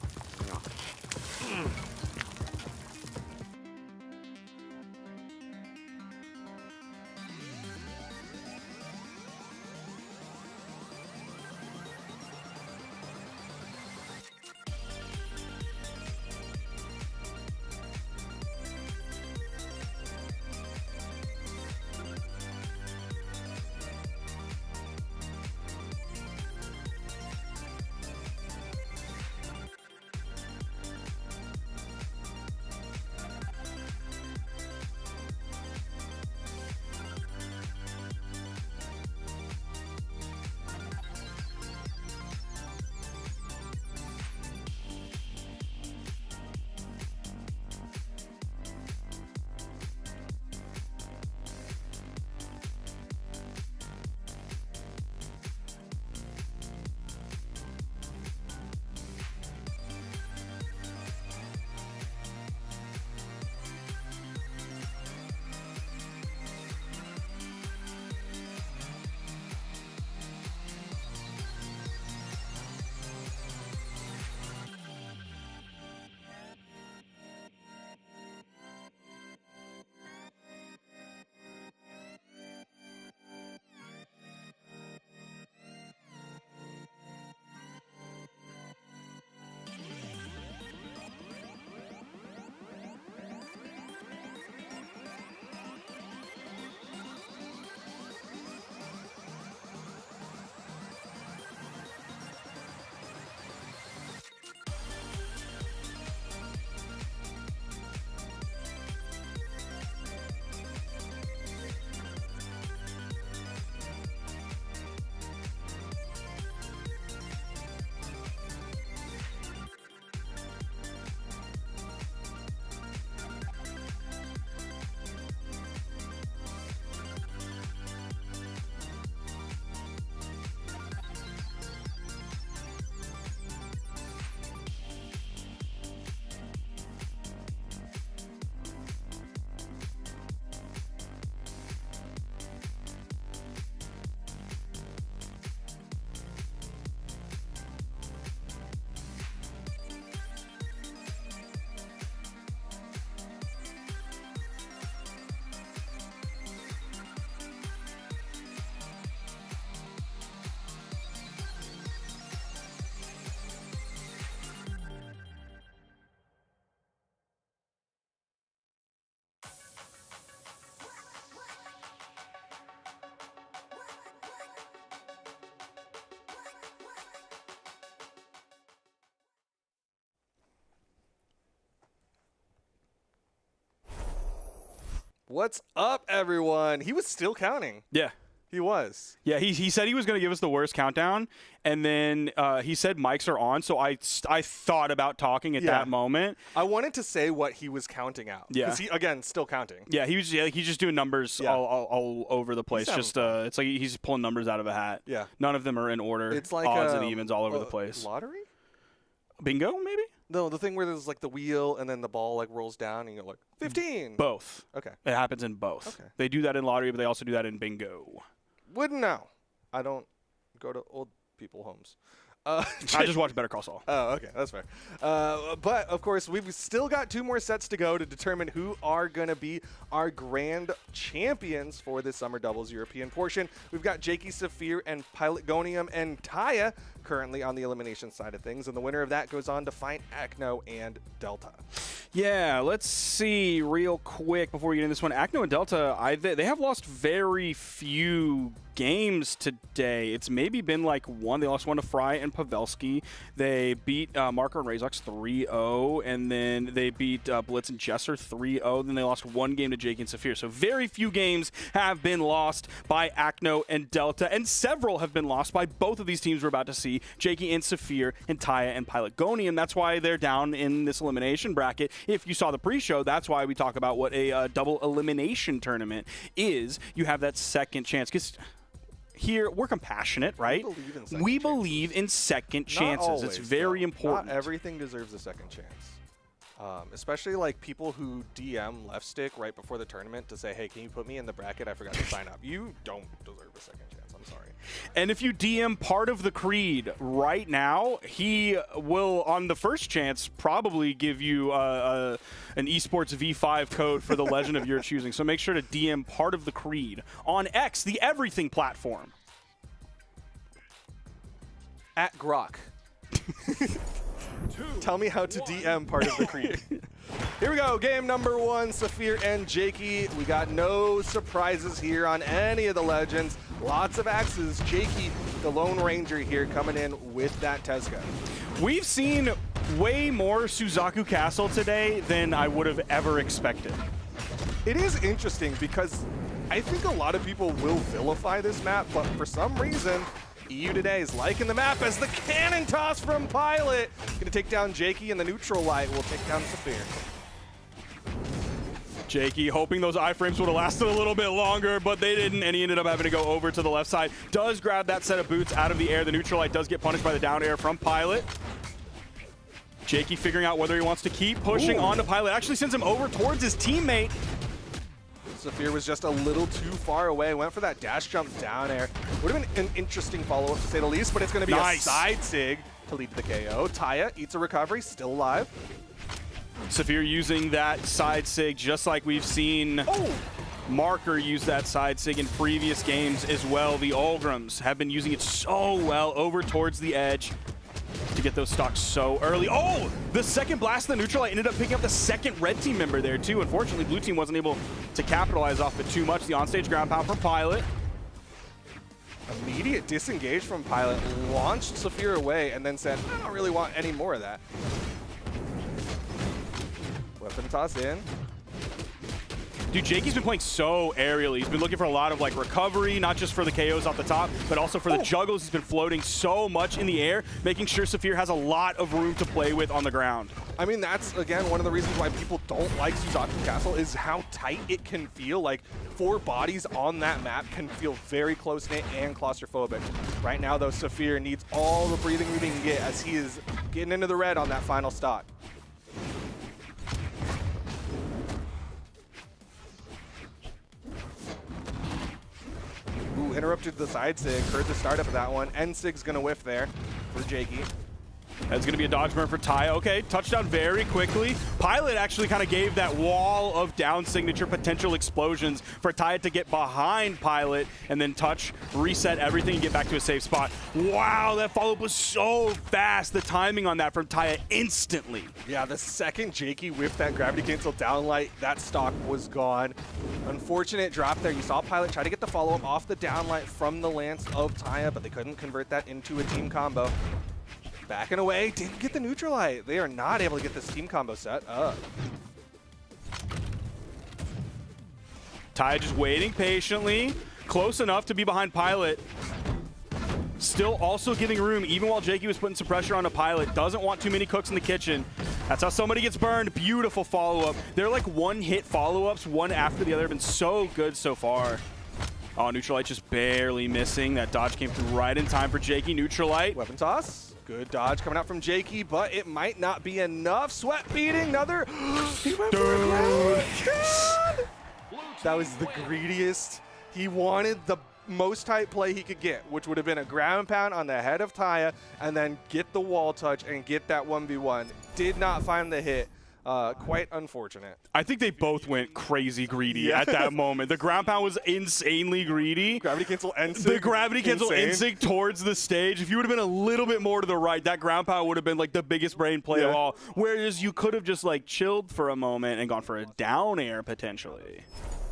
What's up, everyone? He was still counting. Yeah. He was. Yeah, he said he was going to give us the worst countdown, and then he said mics are on, so I thought about talking at that moment. I wanted to say what he was counting out. Yeah. Because he, again, still counting. Yeah, he's just doing numbers all over the place. Just it's like he's pulling numbers out of a hat. Yeah. None of them are in order. It's like odds and evens all over the place. Lottery? Bingo, maybe? No, the thing where there's like the wheel and then the ball like rolls down and you're like 15. Both. Okay. It happens in both. Okay. They do that in lottery, but they also do that in bingo. Wouldn't know. I don't go to old people homes. I just watch Better Call Saul. Oh, okay. That's fair. But, of course, we've still got 2 more sets to go to determine who are going to be our grand champions for this Summer Doubles European portion. We've got Jakey Saphir and Pilot Gonium and Taya currently on the elimination side of things, and the winner of that goes on to fight Acno and Delta. Yeah, let's see real quick before we get into this one. Acno and Delta, they have lost very few games today. It's maybe been like one. They lost one to Fry and Pavelski. They beat Marco and Razox 3-0, and then they beat Blitz and Jesser 3-0. Then they lost one game to Jake and Saphir. So very few games have been lost by Acno and Delta, and several have been lost by both of these teams we're about to see, Jakey and Saphir and Taya and Pilot Gonium. That's why they're down in this elimination bracket. If you saw the pre-show, that's why we talk about what a double elimination tournament is. You have that second chance. Because here, we're compassionate, right? We believe in second chances. Always, it's very important. Not everything deserves a second chance. Especially like people who DM left stick right before the tournament to say, hey, can you put me in the bracket? I forgot to sign up. You don't deserve a second chance. I'm sorry. And if you DM part of the Creed right now, he will, on the first chance, probably give you an esports V5 code for the legend of your choosing. So make sure to DM part of the Creed on X, the everything platform. At Grok. Tell me how to DM part of the Creed. Here we go, game number 1, Saphir and Jakey. We got no surprises here on any of the legends. Lots of axes. Jakey, the Lone Ranger here, coming in with that Tezuka. We've seen way more Suzaku Castle today than I would have ever expected. It is interesting because I think a lot of people will vilify this map, but for some reason, EU today is liking the map as the cannon toss from Pilot. Gonna take down Jakey, and the neutral light will take down Saphir. Jakey hoping those iframes would have lasted a little bit longer, but they didn't, and he ended up having to go over to the left side. Does grab that set of boots out of the air. The neutral light does get punished by the down air from Pilot. Jakey figuring out whether he wants to keep pushing onto Pilot. Actually sends him over towards his teammate. Saphir was just a little too far away. Went for that dash jump down air. Would have been an interesting follow-up to say the least, but it's going to be a side sig to lead to the KO. Taya eats a recovery, still alive. Saphir using that side sig just like we've seen Marker use that side sig in previous games as well. The Ulgrams have been using it so well over towards the edge to get those stocks so early. Oh, the second blast of the neutral light ended up picking up the second red team member there too. Unfortunately, blue team wasn't able to capitalize off it too much. The onstage ground pound from Pilot. Immediate disengage from Pilot, launched Saphir away, and then said, I don't really want any more of that. Weapon toss in. Dude, Jakey's been playing so aerially. He's been looking for a lot of like recovery, not just for the KOs off the top, but also for the juggles. He's been floating so much in the air, making sure Saphir has a lot of room to play with on the ground. I mean, that's, again, one of the reasons why people don't like Suzaku Castle is how tight it can feel. Like, 4 bodies on that map can feel very close-knit and claustrophobic. Right now, though, Saphir needs all the breathing room he can get as he is getting into the red on that final stock. Ooh, interrupted the side sig, heard the startup of that one. N-Sig's gonna whiff there for Jakey. That's going to be a dodge burn for Ty. Okay, touchdown very quickly. Pilot actually kind of gave that wall of down signature potential explosions for Ty to get behind Pilot and then touch, reset everything, and get back to a safe spot. Wow, that follow-up was so fast. The timing on that from Taya instantly. Yeah, the second Jakey whiffed that gravity cancel downlight, that stock was gone. Unfortunate drop there. You saw Pilot try to get the follow-up off the downlight from the lance of Taya, but they couldn't convert that into a team combo. Backing away, didn't get the neutral light. They are not able to get this team combo set up. Taya just waiting patiently, close enough to be behind Pilot. Still also giving room, even while Jakey was putting some pressure on a Pilot. Doesn't want too many cooks in the kitchen. That's how somebody gets burned. Beautiful follow-up. They're like one-hit follow-ups, one after the other. Have been so good so far. Oh, Neutralite just barely missing. That dodge came through right in time for Jakey. Neutralite. Weapon toss. Good dodge coming out from Jakey, but it might not be enough. Sweat beating, another. He went for a ground. God! That was the greediest. He wanted the most tight play he could get, which would have been a ground pound on the head of Taya and then get the wall touch and get that 1v1. Did not find the hit. Quite unfortunate. I think they both went crazy greedy at that moment. The ground pound was insanely greedy. Gravity cancel NSYNC. The gravity cancel NSYNC towards the stage. If you would have been a little bit more to the right, that ground pound would have been like the biggest brain play of all. Whereas you could have just like chilled for a moment and gone for a down air potentially.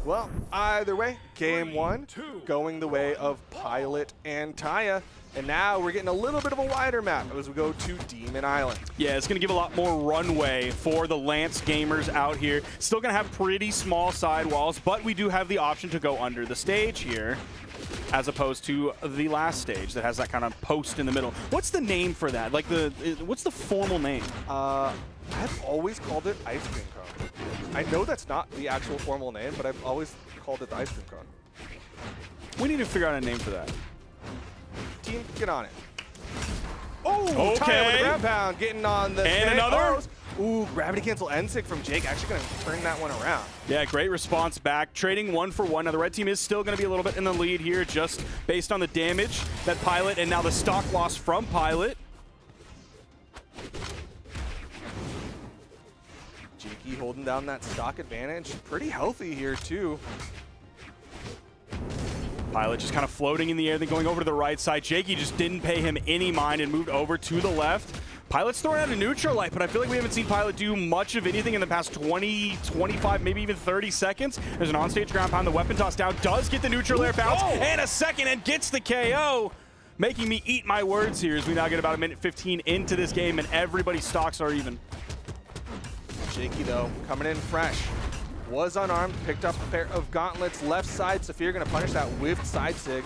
Well, either way, game 1 going the way of Pilot and Taya. And now we're getting a little bit of a wider map as we go to Demon Island. Yeah, it's going to give a lot more runway for the Lance gamers out here. Still going to have pretty small sidewalls, but we do have the option to go under the stage here, as opposed to the last stage that has that kind of post in the middle. What's the name for that? Like what's the formal name? I've always called it ice cream cone. I know that's not the actual formal name, but I've always called it the ice cream cone. We need to figure out a name for that. Team, get on it. Oh, okay. Taya with a ground pound, getting on the and another. Ooh, gravity cancel NSYNC from Jake. Actually going to turn that one around. Yeah, great response back. Trading 1 for 1. Now the red team is still going to be a little bit in the lead here, just based on the damage that Pilot and now the stock loss from Pilot. Jakey holding down that stock advantage. Pretty healthy here, too. Pilot just kind of floating in the air, then going over to the right side. Jakey just didn't pay him any mind and moved over to the left. Pilot's throwing out a Neutralite, but I feel like we haven't seen Pilot do much of anything in the past 20, 25, maybe even 30 seconds. There's an onstage ground pound. The weapon toss down does get the neutral air bounce, and a second, and gets the KO. Making me eat my words here as we now get about a minute 15 into this game, and everybody's stocks are even. Jakey, though, coming in fresh. Was unarmed, picked up a pair of gauntlets. Left side, Saphir going to punish that with side sig.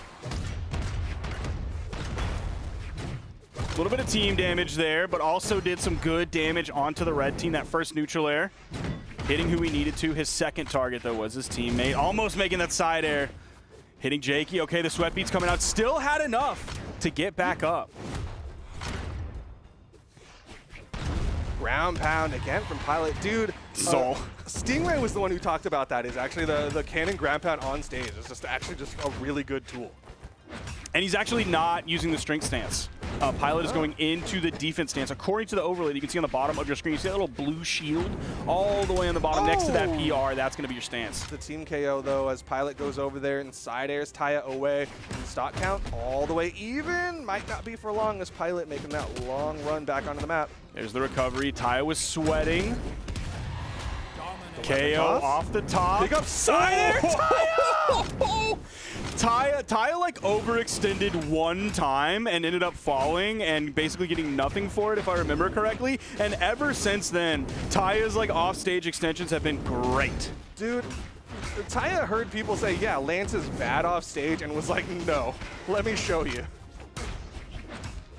A little bit of team damage there, but also did some good damage onto the red team. That first neutral air, hitting who he needed to. His second target, though, was his teammate. Almost making that side air. Hitting Jakey. Okay, the sweat beat's coming out. Still had enough to get back up. Ground pound again from Pilot. Dude, Stingray was the one who talked about that. Is actually the cannon ground pound on stage. It's just actually just a really good tool. And he's actually not using the strength stance. Pilot is going into the defense stance. According to the overlay that you can see on the bottom of your screen, you see that little blue shield all the way on the bottom next to that PR. That's going to be your stance. The team KO, though, as Pilot goes over there and side airs Taya away. Stock count all the way even. Might not be for long as Pilot making that long run back onto the map. There's the recovery. Taya was sweating. KO off the top. Pick up side air, Taya! Taya like overextended one time and ended up falling and basically getting nothing for it, if I remember correctly. And ever since then, Taya's like offstage extensions have been great. Dude, Taya heard people say, yeah, Lance is bad off stage, and was like, no, let me show you.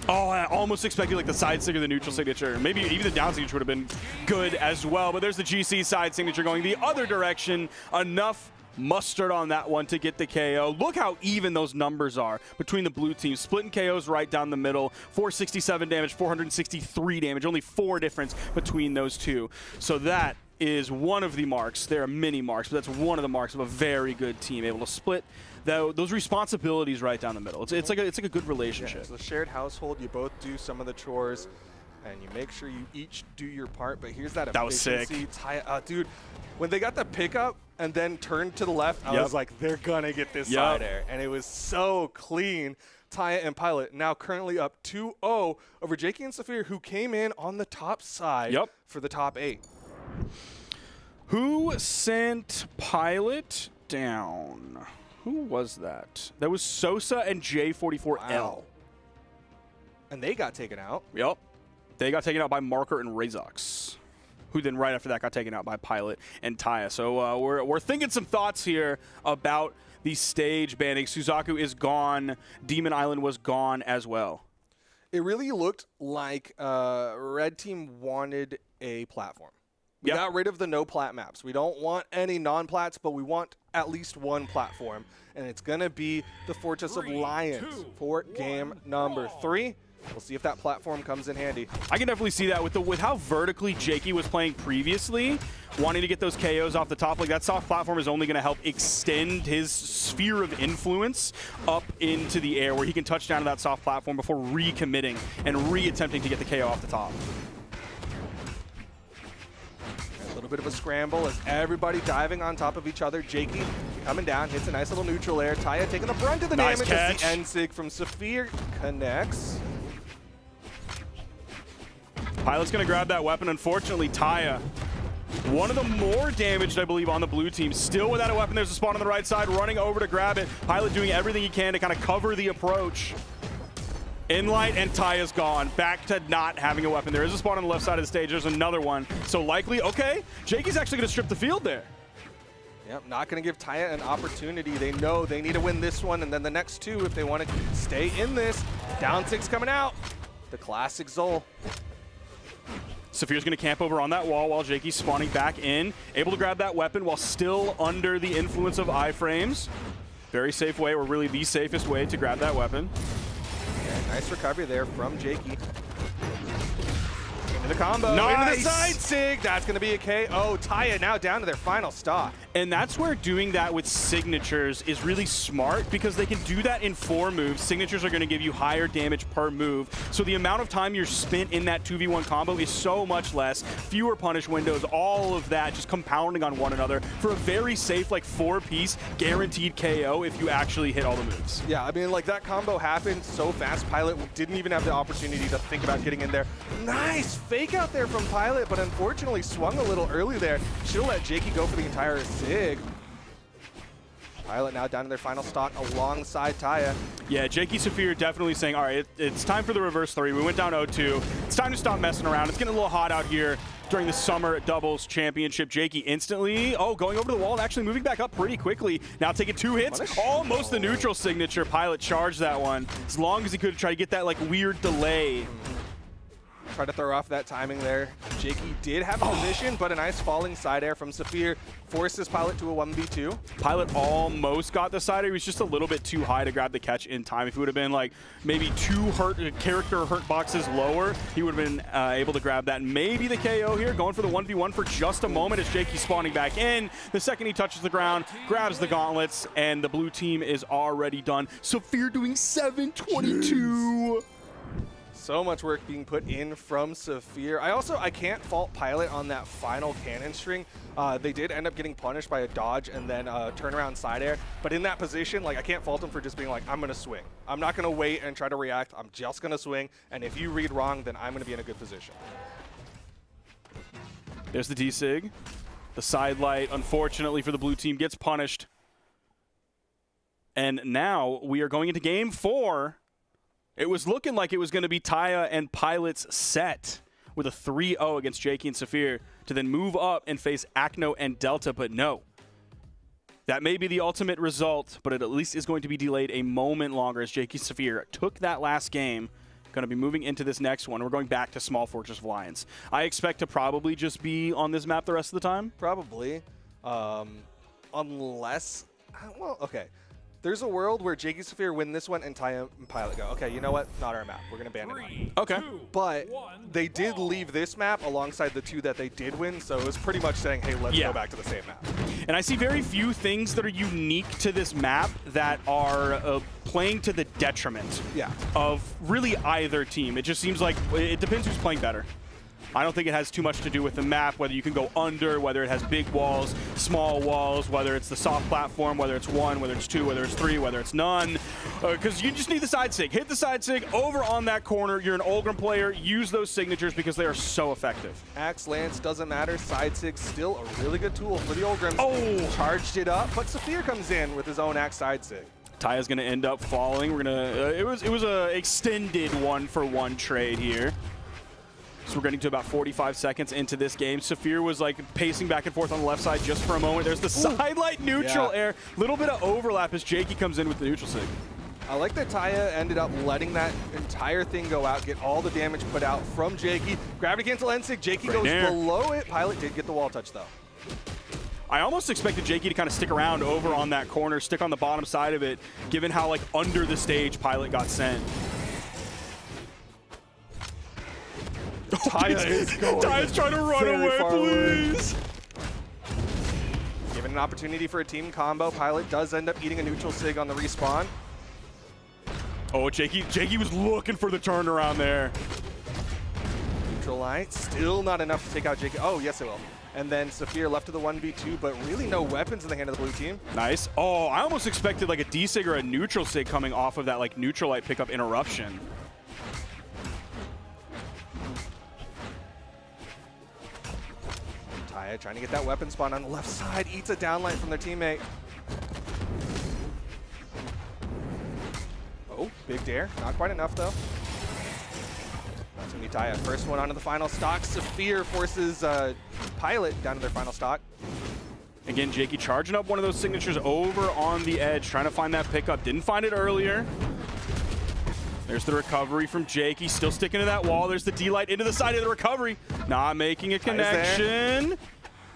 Oh, I almost expected like the side sig or the neutral signature. Maybe even the down signature would have been good as well. But there's the GC side signature going the other direction. Enough mustard on that one to get the KO. Look how even those numbers are between the blue teams. Splitting KOs right down the middle. 467 damage, 463 damage. Only 4 difference between those two. So that is one of the marks. There are many marks, but that's one of the marks of a very good team, able to split those responsibilities right down the middle. It's like a good relationship. Yeah, it's a shared household. You both do some of the chores, and you make sure you each do your part. But here's that efficiency. That was sick. Dude, when they got the pickup and then turned to the left, I was like, they're gonna get this side air, and it was so clean. Taya and Pilot now currently up 2-0 over Jakey and Saphir, who came in on the top side for the top 8. Who sent Pilot down? Who was that? That was Sosa and J44L. Wow. And they got taken out. Yep. They got taken out by Marker and Razox. who then right after that got taken out by Pilot and Taya. So we're thinking some thoughts here about the stage banning. Suzaku is gone. Demon Island was gone as well. It really looked like Red Team wanted a platform. We got rid of the no plat maps. We don't want any non-plats, but we want at least one platform. And it's going to be the Fortress of Lions for game number 3. We'll see if that platform comes in handy. I can definitely see that with how vertically Jakey was playing previously, wanting to get those KOs off the top. Like, that soft platform is only going to help extend his sphere of influence up into the air, where he can touch down to that soft platform before recommitting and re-attempting to get the KO off the top. A little bit of a scramble as everybody diving on top of each other. Jakey coming down, hits a nice little neutral air. Taya taking the brunt of the damage as the N-Sig from Saphir connects. Pilot's going to grab that weapon. Unfortunately, Taya, one of the more damaged, I believe, on the blue team. Still without a weapon. There's a spawn on the right side, running over to grab it. Pilot doing everything he can to kind of cover the approach. Inlight, and Taya's gone. Back to not having a weapon. There is a spawn on the left side of the stage. There's another one. So likely, okay, Jakey's actually going to strip the field there. Yep, not going to give Taya an opportunity. They know they need to win this one and then the next two if they want to stay in this. Down 6 coming out. The classic Zol. Saphir's going to camp over on that wall while Jakey's spawning back in. Able to grab that weapon while still under the influence of iframes. Very safe way, or really the safest way to grab that weapon. Yeah, nice recovery there from Jakey. Into the combo, nice. Into the side sig. That's going to be a KO. Taya now down to their final stock. And that's where doing that with signatures is really smart, because they can do that in 4 moves. Signatures are going to give you higher damage per move. So the amount of time you're spent in that 2v1 combo is so much less. Fewer punish windows, all of that just compounding on one another for a very safe, like, 4-piece guaranteed KO if you actually hit all the moves. Yeah, I mean, like, that combo happened so fast. Pilot didn't even have the opportunity to think about getting in there. Nice fake out there from Pilot, but unfortunately swung a little early there. Should have let Jakey go for the entire sig. Pilot now down to their final stock alongside Taya. Yeah, Jakey Saphir definitely saying, all right, it's time for the reverse 3. We went down 0-2. It's time to stop messing around. It's getting a little hot out here during the Summer Doubles Championship. Jakey instantly, going over to the wall and actually moving back up pretty quickly. Now taking 2 hits, almost the neutral signature. Pilot charged that one as long as he could try to get that, like, weird delay. Try to throw off that timing there. Jakey did have a position, but a nice falling side air from Saphir forces Pilot to a 1v2. Pilot almost got the side air. He was just a little bit too high to grab the catch in time. If it would have been like maybe 2 character hurt boxes lower, he would have been able to grab that. Maybe the KO here, going for the 1v1 for just a moment as Jakey spawning back in. The second he touches the ground, grabs the gauntlets, and the blue team is already done. Saphir doing 722. So much work being put in from Saphir. I can't fault Pilot on that final cannon string. They did end up getting punished by a dodge and then a turnaround side air. But in that position, like, I can't fault him for just being like, I'm going to swing. I'm not going to wait and try to react. I'm just going to swing. And if you read wrong, then I'm going to be in a good position. There's the D-Sig. The side light, unfortunately for the blue team, gets punished. And now we are going into game 4. It was looking like it was going to be Taya and Pilot's set with a 3-0 against Jakey and Saphir to then move up and face Acno and Delta, but no. That may be the ultimate result, but it at least is going to be delayed a moment longer as Jakey and Saphir took that last game. Going to be moving into this next one. We're going back to Small Fortress of Lions. I expect to probably just be on this map the rest of the time. Probably. Unless, well, okay. There's a world where Jakey Saphir win this one and Taya and Pilot go, okay, you know what? Not our map. We're going to ban it. Okay. But they did leave this map alongside the 2 that they did win, so it was pretty much saying, hey, let's go back to the same map. And I see very few things that are unique to this map that are playing to the detriment of really either team. It just seems like it depends who's playing better. I don't think it has too much to do with the map, whether you can go under, whether it has big walls, small walls, whether it's the soft platform, whether it's 1, whether it's 2, whether it's 3, whether it's none. Because you just need the side sig. Hit the side sig over on that corner. You're an Olgrim player. Use those signatures because they are so effective. Axe, Lance, doesn't matter. Side sig still a really good tool for the Olgrims. Charged it up, but Saphir comes in with his own Axe side sig. Taya's going to end up falling. We're going to. It was a extended 1-for-1 trade here. So we're getting to about 45 seconds into this game. Saphir was like pacing back and forth on the left side just for a moment. There's the sidelight neutral air. Little bit of overlap as Jakey comes in with the neutral sig. I like that Taya ended up letting that entire thing go out, get all the damage put out from Jakey. Gravity cancel N-Sig, Jakey goes below it. Pilot did get the wall touch though. I almost expected Jakey to kind of stick around over on that corner, stick on the bottom side of it, given how like under the stage Pilot got sent. Taya's trying to run away, please. Given an opportunity for a team combo, Pilot does end up eating a neutral sig on the respawn. Oh, Jakey was looking for the turnaround there. Neutral light, still not enough to take out Jakey. Oh, yes it will. And then Saphir left to the 1v2, but really no weapons in the hand of the blue team. Nice. Oh, I almost expected like a D-Sig or a neutral sig coming off of that like neutral light pickup interruption. Taya trying to get that weapon spawn on the left side, eats a downlight from their teammate. Oh, big dare. Not quite enough though. That's going to be Taya. First one onto the final stock. Saphir forces Pilot down to their final stock. Again, Jakey charging up one of those signatures over on the edge, trying to find that pickup. Didn't find it earlier. There's the recovery from Jakey, still sticking to that wall. There's the D-Light into the side of the recovery. Not making a connection.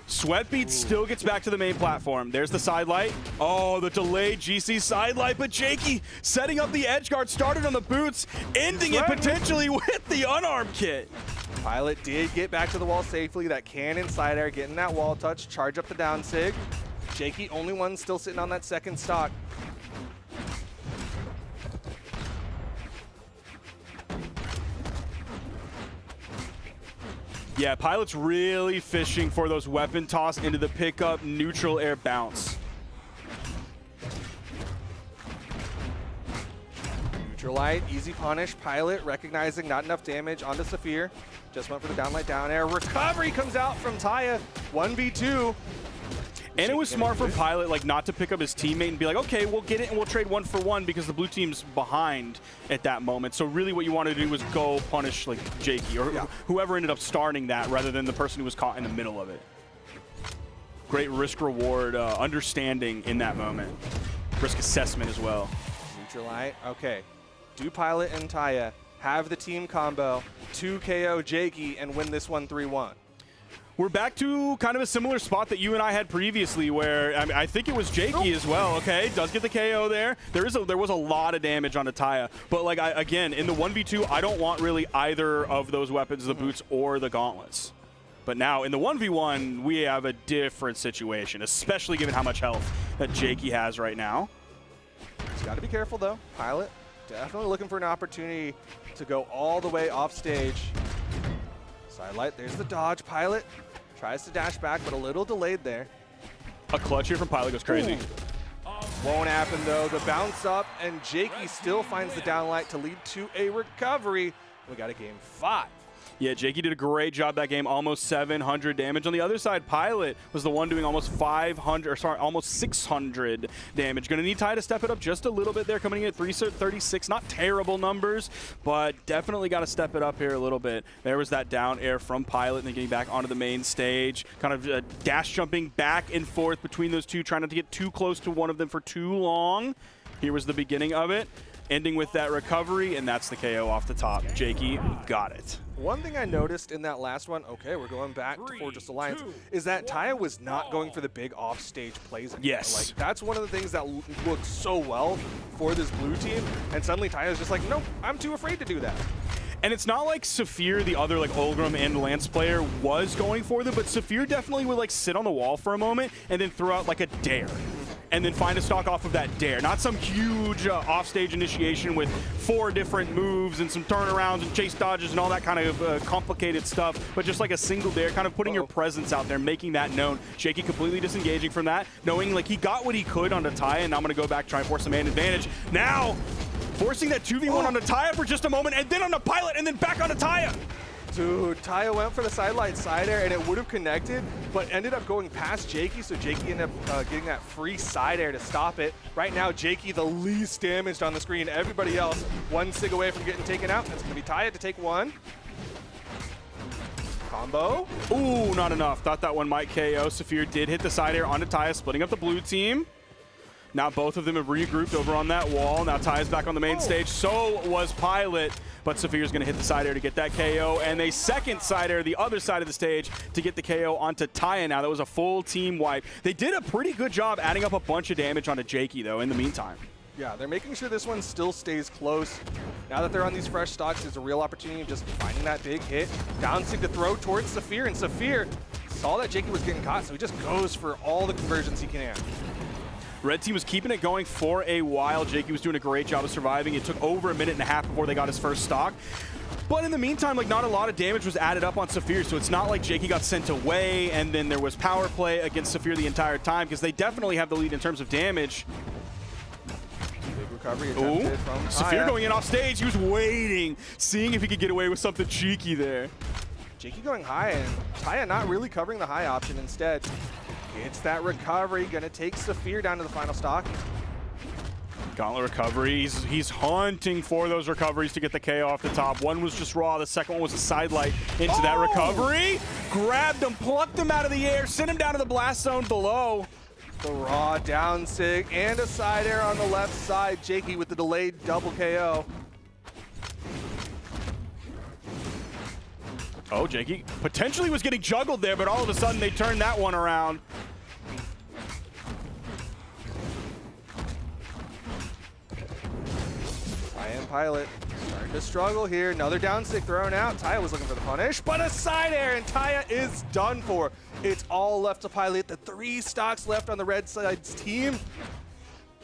Sweatbeat still gets back to the main platform. There's the side light. Oh, the delayed GC side light, but Jakey setting up the edge guard, started on the boots, ending it potentially with the unarmed kit. Pilot did get back to the wall safely. That cannon side air, getting that wall touch, charge up the down sig. Jakey, only one still sitting on that second stock. Yeah, Pilot's really fishing for those weapon toss into the pickup neutral air bounce. Neutral light, easy punish. Pilot recognizing not enough damage onto Saphir. Just went for the downlight down air. Recovery comes out from Taya. 1v2. And it was smart from Pilot, like, not to pick up his teammate and be like, okay, we'll get it and we'll trade 1 for 1 because the blue team's behind at that moment. So really what you wanted to do was go punish, like, Jakey or whoever ended up starting that rather than the person who was caught in the middle of it. Great risk-reward understanding in that moment. Risk assessment as well. Neutral light, okay. Do Pilot and Taya have the team combo to KO Jakey and win this one 3-1? We're back to kind of a similar spot that you and I had previously where, I mean, I think it was Jakey as well, okay? Does get the KO there. There was a lot of damage on Taya. But, like, again, in the 1v2, I don't want really either of those weapons, the boots or the gauntlets. But now, in the 1v1, we have a different situation, especially given how much health that Jakey has right now. He's got to be careful, though. Pilot definitely looking for an opportunity to go all the way off stage. Sidelight, there's the dodge. Pilot tries to dash back, but a little delayed there. A clutch here from Pilot goes crazy. Won't happen, though. The bounce up, and Jakey still finds the downlight to lead to a recovery. We got a game 5. Yeah, Jakey did a great job that game, almost 700 damage. On the other side, Pilot was the one doing almost 600 damage. Gonna need Ty to step it up just a little bit there, coming in at 336. Not terrible numbers, but definitely got to step it up here a little bit. There was that down air from Pilot, and then getting back onto the main stage. Kind of dash jumping back and forth between those two, trying not to get too close to one of them for too long. Here was the beginning of it, ending with that recovery, and that's the KO off the top. Jakey got it. One thing I noticed in that last one, okay, we're going back to Fortress Alliance, is that Taya was not going for the big off-stage plays anymore. Yes. Like, that's one of the things that looked so well for this blue team, and suddenly Taya's just like, nope, I'm too afraid to do that. And it's not like Saphir, the other like Olgrim and Lance player, was going for them, but Saphir definitely would like sit on the wall for a moment and then throw out like a dare. And then find a stock off of that dare. Not some huge offstage initiation with 4 different moves and some turnarounds and chase dodges and all that kind of complicated stuff, but just like a single dare, kind of putting your presence out there, making that known. Jakey completely disengaging from that, knowing like he got what he could onto Taya, and now I'm going to go back, try and force the man advantage. Now, forcing that 2v1 onto Taya for just a moment, and then on the Pilot, and then back onto Taya. Dude, Taya went for the sidelight side air, and it would have connected, but ended up going past Jakey, so Jakey ended up getting that free side air to stop it. Right now, Jakey the least damaged on the screen. Everybody else 1 sig away from getting taken out. That's going to be Taya to take 1. Combo. Ooh, not enough. Thought that one might KO. Saphir did hit the side air onto Taya, splitting up the blue team. Now both of them have regrouped over on that wall. Now Taya's back on the main stage. So was Pilot, but Saphir's going to hit the side air to get that KO. And a second side air, the other side of the stage, to get the KO onto Taya now. That was a full team wipe. They did a pretty good job adding up a bunch of damage onto Jakey, though, in the meantime. Yeah, they're making sure this one still stays close. Now that they're on these fresh stocks, there's a real opportunity of just finding that big hit. Down sig to throw towards Saphir, and Saphir saw that Jakey was getting caught, so he just goes for all the conversions he can. Red team was keeping it going for a while. Jakey was doing a great job of surviving. It took over a minute and a half before they got his first stock. But in the meantime, like, not a lot of damage was added up on Saphir, so it's not like Jakey got sent away and then there was power play against Saphir the entire time, because they definitely have the lead in terms of damage. Big recovery attempted from Saphir going in off stage. He was waiting, seeing if he could get away with something cheeky there. Jakey going high, and Taya not really covering the high option. Instead, gets that recovery. Gonna take Saphir down to the final stock. Gauntlet recovery. He's hunting for those recoveries to get the KO off the top. One was just raw. The second one was a sidelight into that recovery. Grabbed him, plucked him out of the air, sent him down to the blast zone below. The raw down sig and a side air on the left side. Jakey with the delayed double KO. Oh, Jakey potentially was getting juggled there, but all of a sudden they turned that one around. Taya and Pilot starting to struggle here. Another down stick thrown out. Taya was looking for the punish, but a side air, and Taya is done for. It's all left to Pilot. The 3 stocks left on the red side's team.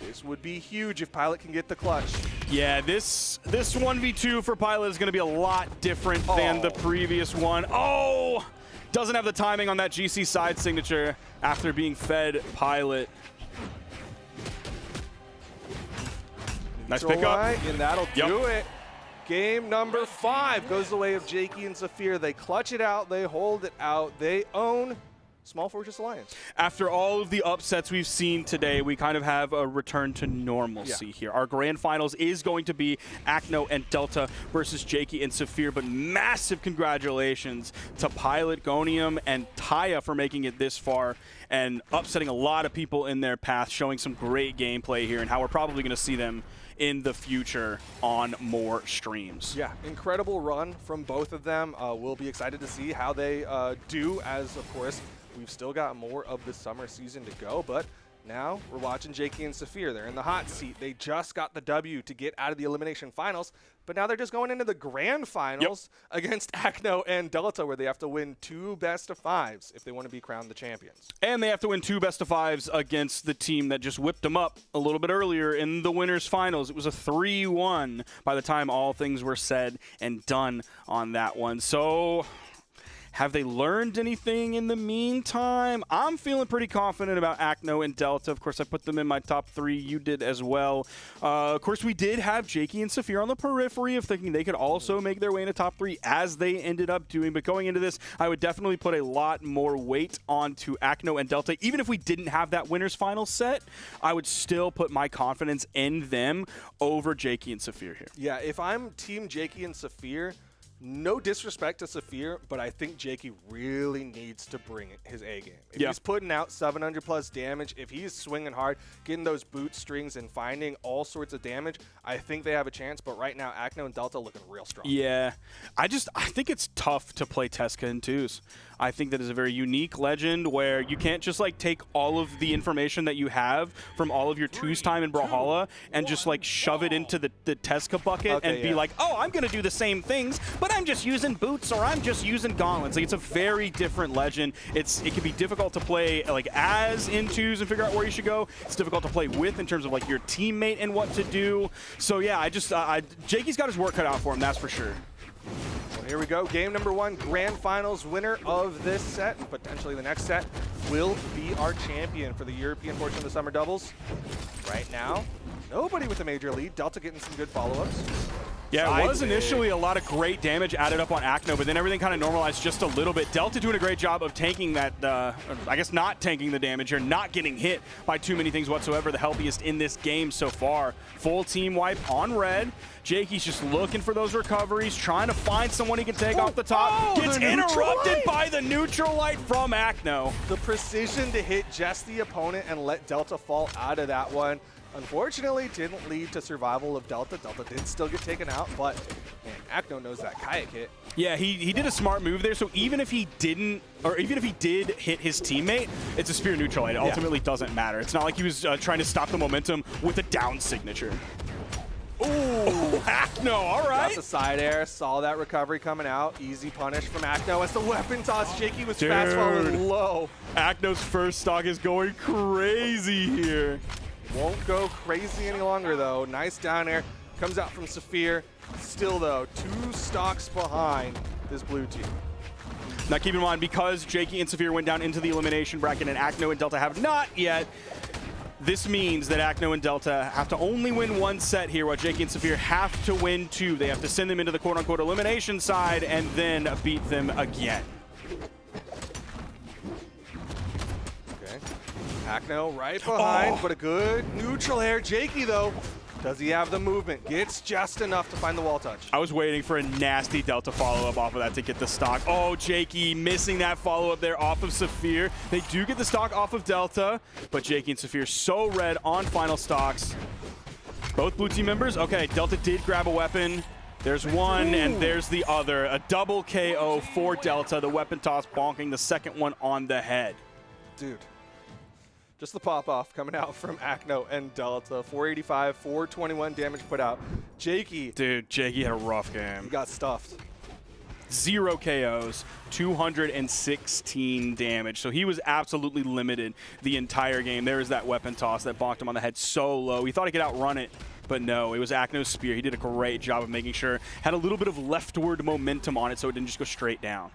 This would be huge if Pilot can get the clutch. Yeah, this 1v2 for Pilot is going to be a lot different than the previous one. Oh! Doesn't have the timing on that GC side signature after being fed Pilot. Nice pickup. And that'll do it. Game number 5 goes the way of Jakey and Saphir. They clutch it out. They hold it out. They own Small Fortress Alliance. After all of the upsets we've seen today, we kind of have a return to normalcy here. Our grand finals is going to be Acno and Delta versus Jakey and Saphir, but massive congratulations to Pilot, Gonium, and Taya for making it this far and upsetting a lot of people in their path, showing some great gameplay here and how we're probably going to see them in the future on more streams. Yeah, incredible run from both of them. We'll be excited to see how they do, as, of course, we've still got more of the summer season to go, but now we're watching Jakey and Saphir. They're in the hot seat. They just got the W to get out of the elimination finals, but now they're just going into the grand finals against Acno and Delta, where they have to win 2 best-of-5s if they want to be crowned the champions. And they have to win 2 best-of-5s against the team that just whipped them up a little bit earlier in the winners finals. It was a 3-1 by the time all things were said and done on that one. So have they learned anything in the meantime? I'm feeling pretty confident about Acno and Delta. Of course, I put them in my top 3. You did as well. Of course, we did have Jakey and Saphir on the periphery of thinking they could also make their way into top 3, as they ended up doing. But going into this, I would definitely put a lot more weight onto Acno and Delta. Even if we didn't have that winners final set, I would still put my confidence in them over Jakey and Saphir here. Yeah, if I'm team Jakey and Saphir, no disrespect to Saphir, but I think Jakey really needs to bring his A game. If he's putting out 700 plus damage, if he's swinging hard, getting those boot strings and finding all sorts of damage, I think they have a chance. But right now, Acno and Delta looking real strong. Yeah, I think it's tough to play Teska in 2s. I think that is a very unique legend where you can't just like take all of the information that you have from all of your 2s time in Brawlhalla and just like shove it into the Teska bucket and be like, oh, I'm going to do the same things, but I'm just using boots or I'm just using gauntlets. Like, it's a very different legend. It can be difficult to play like as in 2s and figure out where you should go. It's difficult to play with in terms of like your teammate and what to do. So yeah, Jakey's got his work cut out for him, that's for sure. Well, here we go. Game number 1, grand finals. Winner of this set, and potentially the next set, will be our champion for the European portion of the summer doubles. Right now, nobody with a major lead. Delta getting some good follow-ups. Yeah, it was initially a lot of great damage added up on Acno, but then everything kind of normalized just a little bit. Delta doing a great job of tanking that, I guess not tanking the damage here, not getting hit by too many things whatsoever. The healthiest in this game so far. Full team wipe on red. Jakey's just looking for those recoveries, trying to find someone he can take off the top. Gets interrupted by the neutral light from Acno. The precision to hit just the opponent and let Delta fall out of that one. Unfortunately, didn't lead to survival of Delta. Delta did still get taken out, but man, Acno knows that kayak hit. Yeah, he did a smart move there. So even if he didn't, or even if he did hit his teammate, it's a spear neutral light. It ultimately doesn't matter. It's not like he was trying to stop the momentum with a down signature. Ooh, Acno, all right. Got the side air, saw that recovery coming out. Easy punish from Acno as the weapon toss. Jakey was fast falling low. Acno's first stock is going crazy here. Won't go crazy any longer, though. Nice down air. Comes out from Saphir. Still, though, 2 stocks behind this blue team. Now, keep in mind, because Jakey and Saphir went down into the elimination bracket and Acno and Delta have not yet, this means that Acno and Delta have to only win 1 set here, while Jakey and Saphir have to win 2. They have to send them into the quote-unquote elimination side and then beat them again. Acno right behind, but a good neutral air. Jakey, though, does he have the movement? Gets just enough to find the wall touch. I was waiting for a nasty Delta follow-up off of that to get the stock. Oh, Jakey missing that follow-up there off of Saphir. They do get the stock off of Delta, but Jakey and Saphir so red on final stocks. Both blue team members. Okay, Delta did grab a weapon. There's one, and there's the other. A double KO for Delta. The weapon toss bonking the second one on the head. Dude. Just the pop-off coming out from Acno and Delta. 485, 421 damage put out. Jakey. Dude, Jakey had a rough game. He got stuffed. 0 KOs, 216 damage. So he was absolutely limited the entire game. There was that weapon toss that bonked him on the head so low. He thought he could outrun it, but no, it was Acno's spear. He did a great job of making sure, had a little bit of leftward momentum on it so it didn't just go straight down.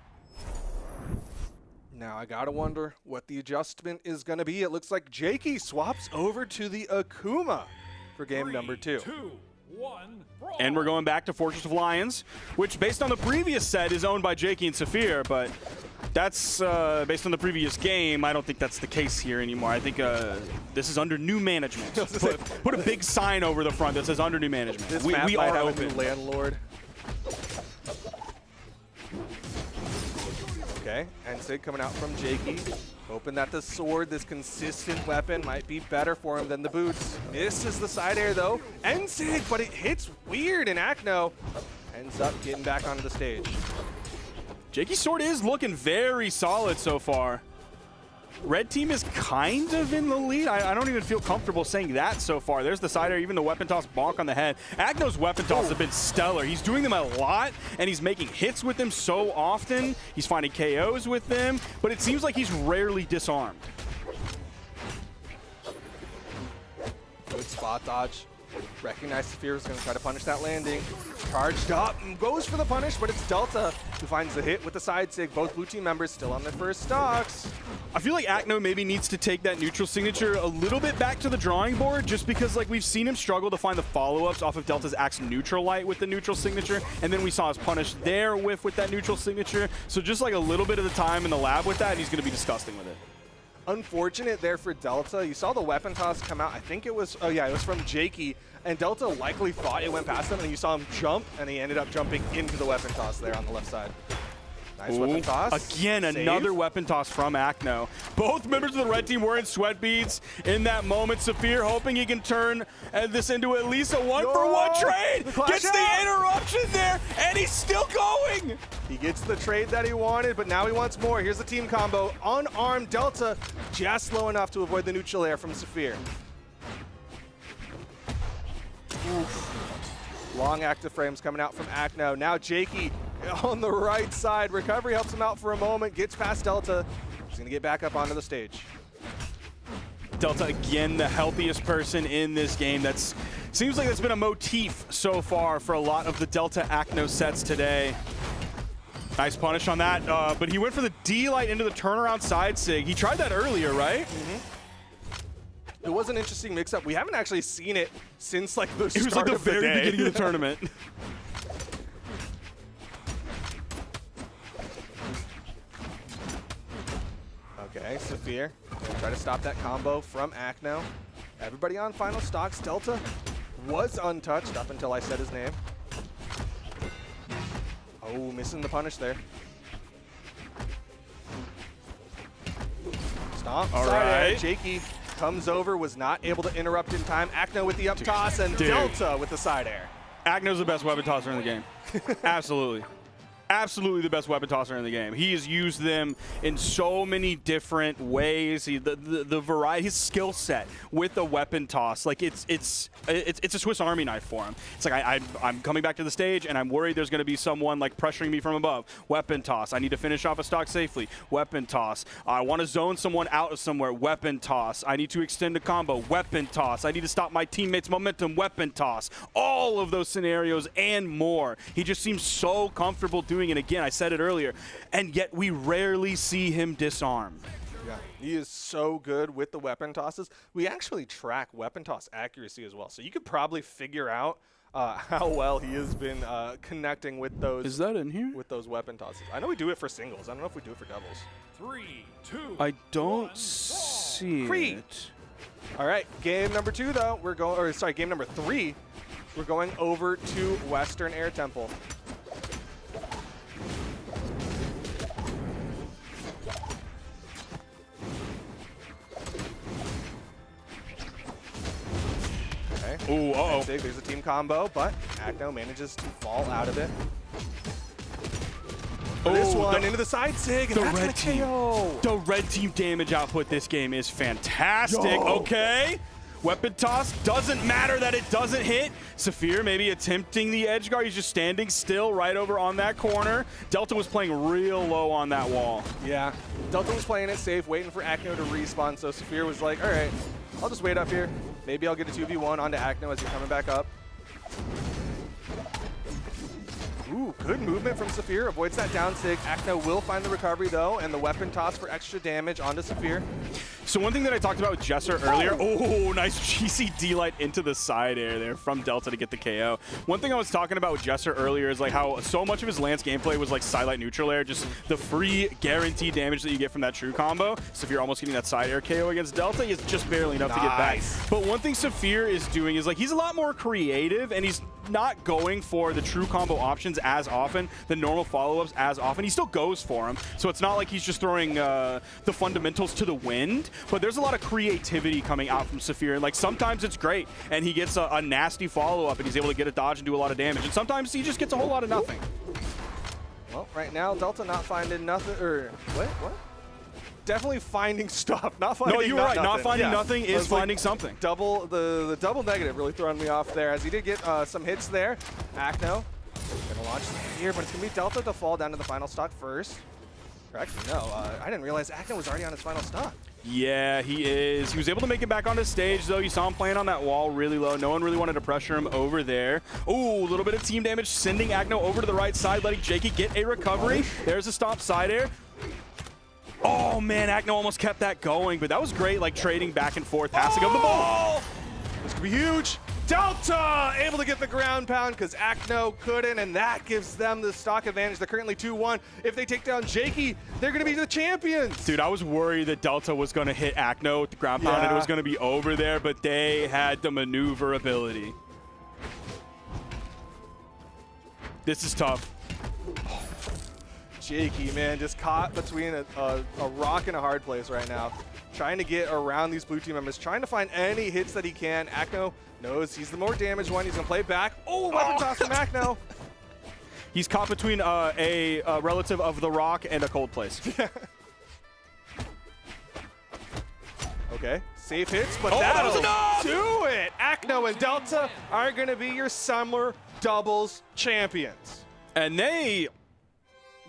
Now I gotta wonder what the adjustment is gonna be. It looks like Jakey swaps over to the Akuma for game number 2. 2, 1, brawl. And we're going back to Fortress of Lions, which based on the previous set is owned by Jakey and Saphir, but that's based on the previous game. I don't think that's the case here anymore. I think this is under new management. Put a big sign over the front that says under new management. This we map are might have open. a new landlord. Okay, and Sig coming out from Jakey. Hoping that the sword, this consistent weapon, might be better for him than the boots. Misses the side air, though. And Sig, but it hits weird, and Acno ends up getting back onto the stage. Jakey's sword is looking very solid so far. Red team is kind of in the lead. I don't even feel comfortable saying that so far. There's the side air, even the weapon toss bonk on the head. Acno's weapon toss have been stellar. He's doing them a lot, and he's making hits with them so often. He's finding KOs with them, but it seems like he's rarely disarmed. Good spot dodge. Recognized Saphir is going to try to punish that landing. Charged up and goes for the punish, but it's Delta who finds the hit with the side sig. Both blue team members still on their first stocks. I feel like Acno maybe needs to take that neutral signature a little bit back to the drawing board, just because like we've seen him struggle to find the follow-ups off of Delta's Axe neutral light with the neutral signature, and then we saw his punish there with that neutral signature. So just like a little bit of the time in the lab with that, and he's going to be disgusting with it. Unfortunate there for Delta. You saw the weapon toss come out. I think it was, oh yeah, it was from Jakey. And Delta likely thought it went past him, and you saw him jump, and he ended up jumping into the weapon toss there on the left side. Nice weapon toss. Again, Save. another weapon toss from Acno. Both members of the red team were in sweat beads in that moment. Saphir hoping he can turn this into at least a one-for-one trade. Gets the interruption there, and he's still going. He gets the trade that he wanted, but now he wants more. Here's the team combo. Unarmed Delta, just low enough to avoid the neutral air from Saphir. Oof. Long active frames coming out from Acno. Now Jakey on the right side. Recovery helps him out for a moment. Gets past Delta. He's going to get back up onto the stage. Delta, again, the healthiest person in this game. Seems like that's been a motif so far for a lot of the Delta Acno sets today. Nice punish on that, but he went for the D-light into the turnaround side sig. He tried that earlier, right? It was an interesting mix-up. We haven't actually seen it since like the It was like the very beginning of the tournament. Okay, Saphir try to stop that combo from Acno. Everybody on final stocks. Delta was untouched up until I said his name. Oh, missing the punish there. Stomp. All right. Jakey comes over, was not able to interrupt in time. Acno with the up toss and Delta with the side air. Acno's the best weapon tosser in the game. Absolutely. Absolutely the best weapon tosser in the game. He has used them in so many different ways. The variety, his skill set with the weapon toss, like it's a Swiss Army knife for him. It's like I'm coming back to the stage and I'm worried there's going to be someone like pressuring me from above. Weapon toss. I need to finish off a stock safely. Weapon toss. I want to zone someone out of somewhere. Weapon toss. I need to extend a combo. Weapon toss. I need to stop my teammates' momentum. Weapon toss. All of those scenarios and more. He just seems so comfortable doing. And again, I said it earlier, and yet we rarely see him disarm. Yeah, he is so good with the weapon tosses. We actually track weapon toss accuracy as well, so you could probably figure out how well he has been connecting with those. Is that in here? With those weapon tosses. I know we do it for singles. I don't know if we do it for doubles. 3, 2. I don't see it. All right, game number 2 though. We're going, or sorry, game number 3. We're going over to Western Air Temple. Ooh, uh-oh. There's a team combo, but Acno manages to fall out of it. This one into the side sig, and the that's red gonna team. KO. The red team damage output this game is fantastic. Okay. Weapon toss, doesn't matter that it doesn't hit. Saphir maybe attempting the edge guard. He's just standing still right over on that corner. Delta was playing real low on that wall. Yeah, Delta was playing it safe, waiting for Acno to respawn, so Saphir was like, all right, I'll just wait up here. Maybe I'll get a 2v1 onto Acno as he's coming back up. Ooh, good movement from Saphir. Avoids that down sig. Acno will find the recovery, though, and the weapon toss for extra damage onto Saphir. So one thing that I talked about with Jesser earlier, oh, nice GCD light into the side air there from Delta to get the KO. One thing I was talking about with Jesser earlier is like how so much of his Lance gameplay was like side light neutral air, just the free guaranteed damage that you get from that true combo. Saphir almost getting that side air KO against Delta is just barely enough to get back. But one thing Saphir is doing is like he's a lot more creative and he's not going for the true combo options as often, the normal follow-ups as often. He still goes for them, so it's not like he's just throwing the fundamentals to the wind, but there's a lot of creativity coming out from Saphir, and like sometimes it's great, and he gets a nasty follow-up, and he's able to get a dodge and do a lot of damage, and sometimes he just gets a whole lot of nothing. Well, right now, Delta not finding nothing, or what? Definitely finding stuff, not finding No, you're right. nothing. Not finding nothing is finding like something. The double negative really throwing me off there, as he did get some hits there. Acno gonna launch here, but it's gonna be Delta to fall down to the final stock first. Correct? No, I didn't realize Acno was already on his final stock. Yeah, he is. He was able to make it back onto stage, though. You saw him playing on that wall really low. No one really wanted to pressure him over there. Ooh, a little bit of team damage, sending Acno over to the right side, letting Jakey get a recovery. There's a stop side air. Oh, man, Acno almost kept that going, but that was great, like, trading back and forth, passing of the ball. This could be huge. Delta able to get the ground pound because Acno couldn't, and that gives them the stock advantage. They're currently 2-1. If they take down Jakey, they're going to be the champions. Dude, I was worried that Delta was going to hit Acno with the ground pound and it was going to be over there, but they had the maneuverability. This is tough. Jakey, man, just caught between a rock and a hard place right now. Trying to get around these blue team members, trying to find any hits that he can. Acno knows he's the more damaged one. He's going to play back. Oh, weapon toss from Acno. He's caught between a relative of the rock and a cold place. Okay, safe hits, but that'll do it. Acno and Delta are going to be your summer doubles champions. And they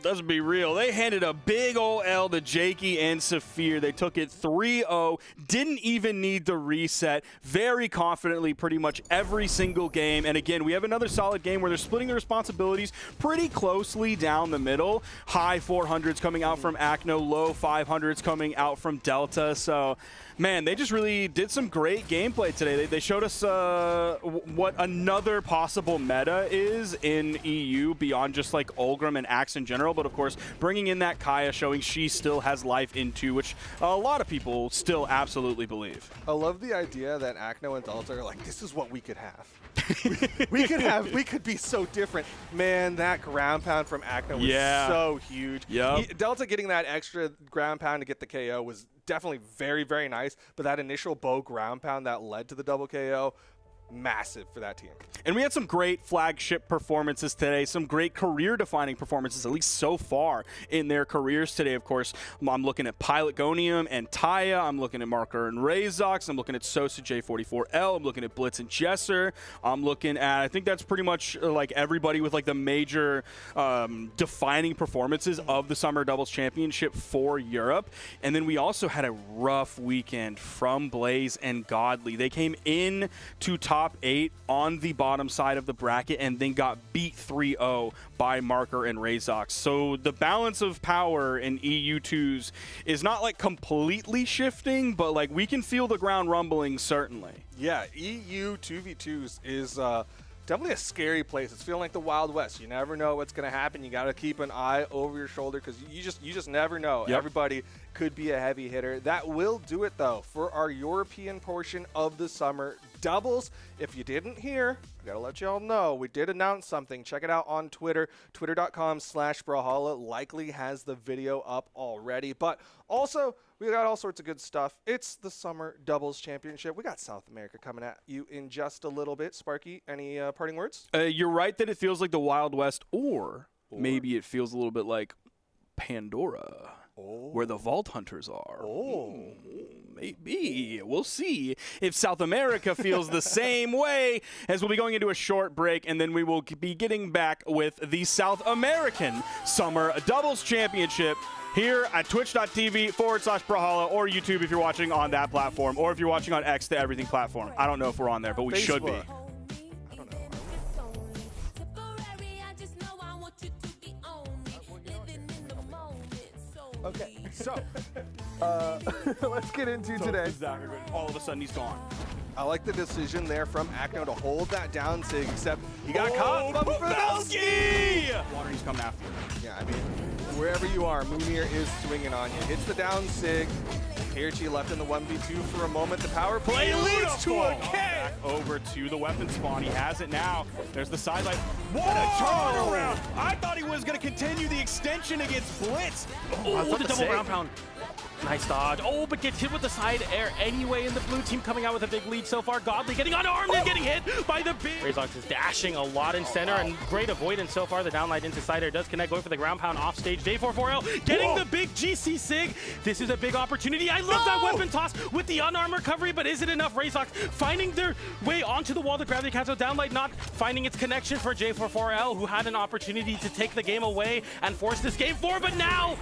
let's be real. They handed a big ol' L to Jakey and Saphir. They took it 3-0. Didn't even need the reset. Very confidently pretty much every single game. And again, we have another solid game where they're splitting the responsibilities pretty closely down the middle. High 400s coming out from Acno, low 500s coming out from Delta. So, man, they just really did some great gameplay today. They showed us what another possible meta is in EU beyond just like Ulgrim and Axe in general, but of course bringing in that Kaio, showing she still has life into, which a lot of people still absolutely believe. I love the idea that Acno and Delta are like, this is what we could have. we could be so different. Man, that ground pound from Acno was so huge. Delta getting that extra ground pound to get the KO was definitely very, very nice, but that initial bow ground pound that led to the double KO, massive for that team. And we had some great flagship performances today, some great career-defining performances, at least so far in their careers today. Of course, I'm looking at Pilot Gonium and Taya. I'm looking at Marker and Razox. I'm looking at Sosa J44L. I'm looking at Blitz and Jesser. I'm looking at, I think that's pretty much like everybody with like the major defining performances of the Summer Doubles Championship for Europe. And then we also had a rough weekend from Blaze and Godly. They came in to top 8 on the bottom side of the bracket and then got beat 3-0 by Marker and Razox. So the balance of power in EU2s is not like completely shifting, but like we can feel the ground rumbling certainly. Yeah, EU 2v2s is definitely a scary place. It's feeling like the Wild West. You never know what's going to happen. You got to keep an eye over your shoulder because you just never know. Everybody could be a heavy hitter. That will do it though for our European portion of the Summer Doubles. If you didn't hear, I gotta let y'all know, we did announce something. Check it out on Twitter. Twitter.com/Brawlhalla likely has the video up already. But also, we got all sorts of good stuff. It's the Summer Doubles Championship. We got South America coming at you in just a little bit. Sparky, any parting words? You're right that it feels like the Wild West, or maybe it feels a little bit like Pandora, where the Vault Hunters are. Maybe. We'll see if South America feels the same way, as we'll be going into a short break, and then we will be getting back with the South American Summer Doubles Championship here at twitch.tv/Brawlhalla or YouTube if you're watching on that platform, or if you're watching on X, the Everything platform. I don't know if we're on there, but we should be. Okay, so let's get into today. All of a sudden he's gone. I like the decision there from Acno to hold that down sig, except he got caught by Pavelski! Watering's coming after you. Yeah, I mean, wherever you are, Moonir is swinging on you. Hits the down sig. Keiichi left in the 1v2 for a moment. The power play leads to a K! Back over to the weapon spawn. He has it now. There's the sideline. What a turnaround! I thought he was going to continue the extension against Blitz. Oh, the double ground pound. Nice dodge. Oh, but gets hit with the side air anyway, and the blue team coming out with a big lead so far. Godly getting unarmed and getting hit by the big. Razox is dashing a lot in center, and great avoidance so far. The downlight into side air does connect, going for the ground pound off stage. J44L getting the big GC sig. This is a big opportunity. I love that weapon toss with the unarmed recovery, but is it enough? Razox finding their way onto the wall to grab the cancel. Downlight not finding its connection for J44L, who had an opportunity to take the game away and force this game forward, but now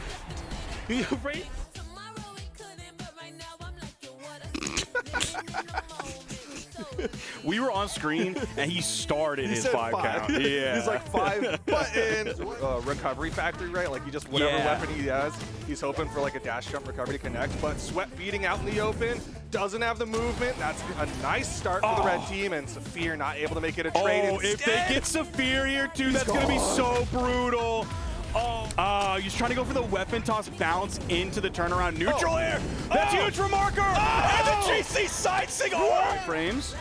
we were on screen and he started his 5 count. Yeah. He's like 5 buttons. Recovery factory, right? Like he just, whatever weapon he has, he's hoping for like a dash jump recovery to connect. But Sweat beating out in the open, doesn't have the movement. That's a nice start for the red team, and Saphir not able to make it a trade. If they get Saphir here too, that's going to be so brutal. He's trying to go for the weapon toss bounce into the turnaround. Neutral air. That's huge for Marker. And the GC side sig. Frames.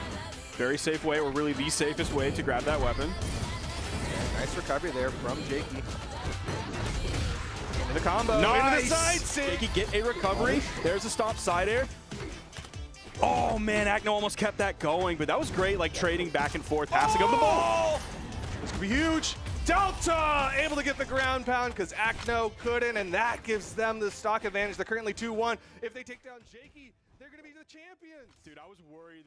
Very safe way, or really the safest way to grab that weapon. Nice recovery there from Jakey. Into the combo. Nice. Into the side sig. Jakey get a recovery. There's a stop side air. Oh man, Acno almost kept that going, but that was great, like trading back and forth, passing of the ball. This could be huge. Delta able to get the ground pound because Acno couldn't, and that gives them the stock advantage. They're currently 2-1. If they take down Jakey, they're going to be the champions. Dude, I was worried.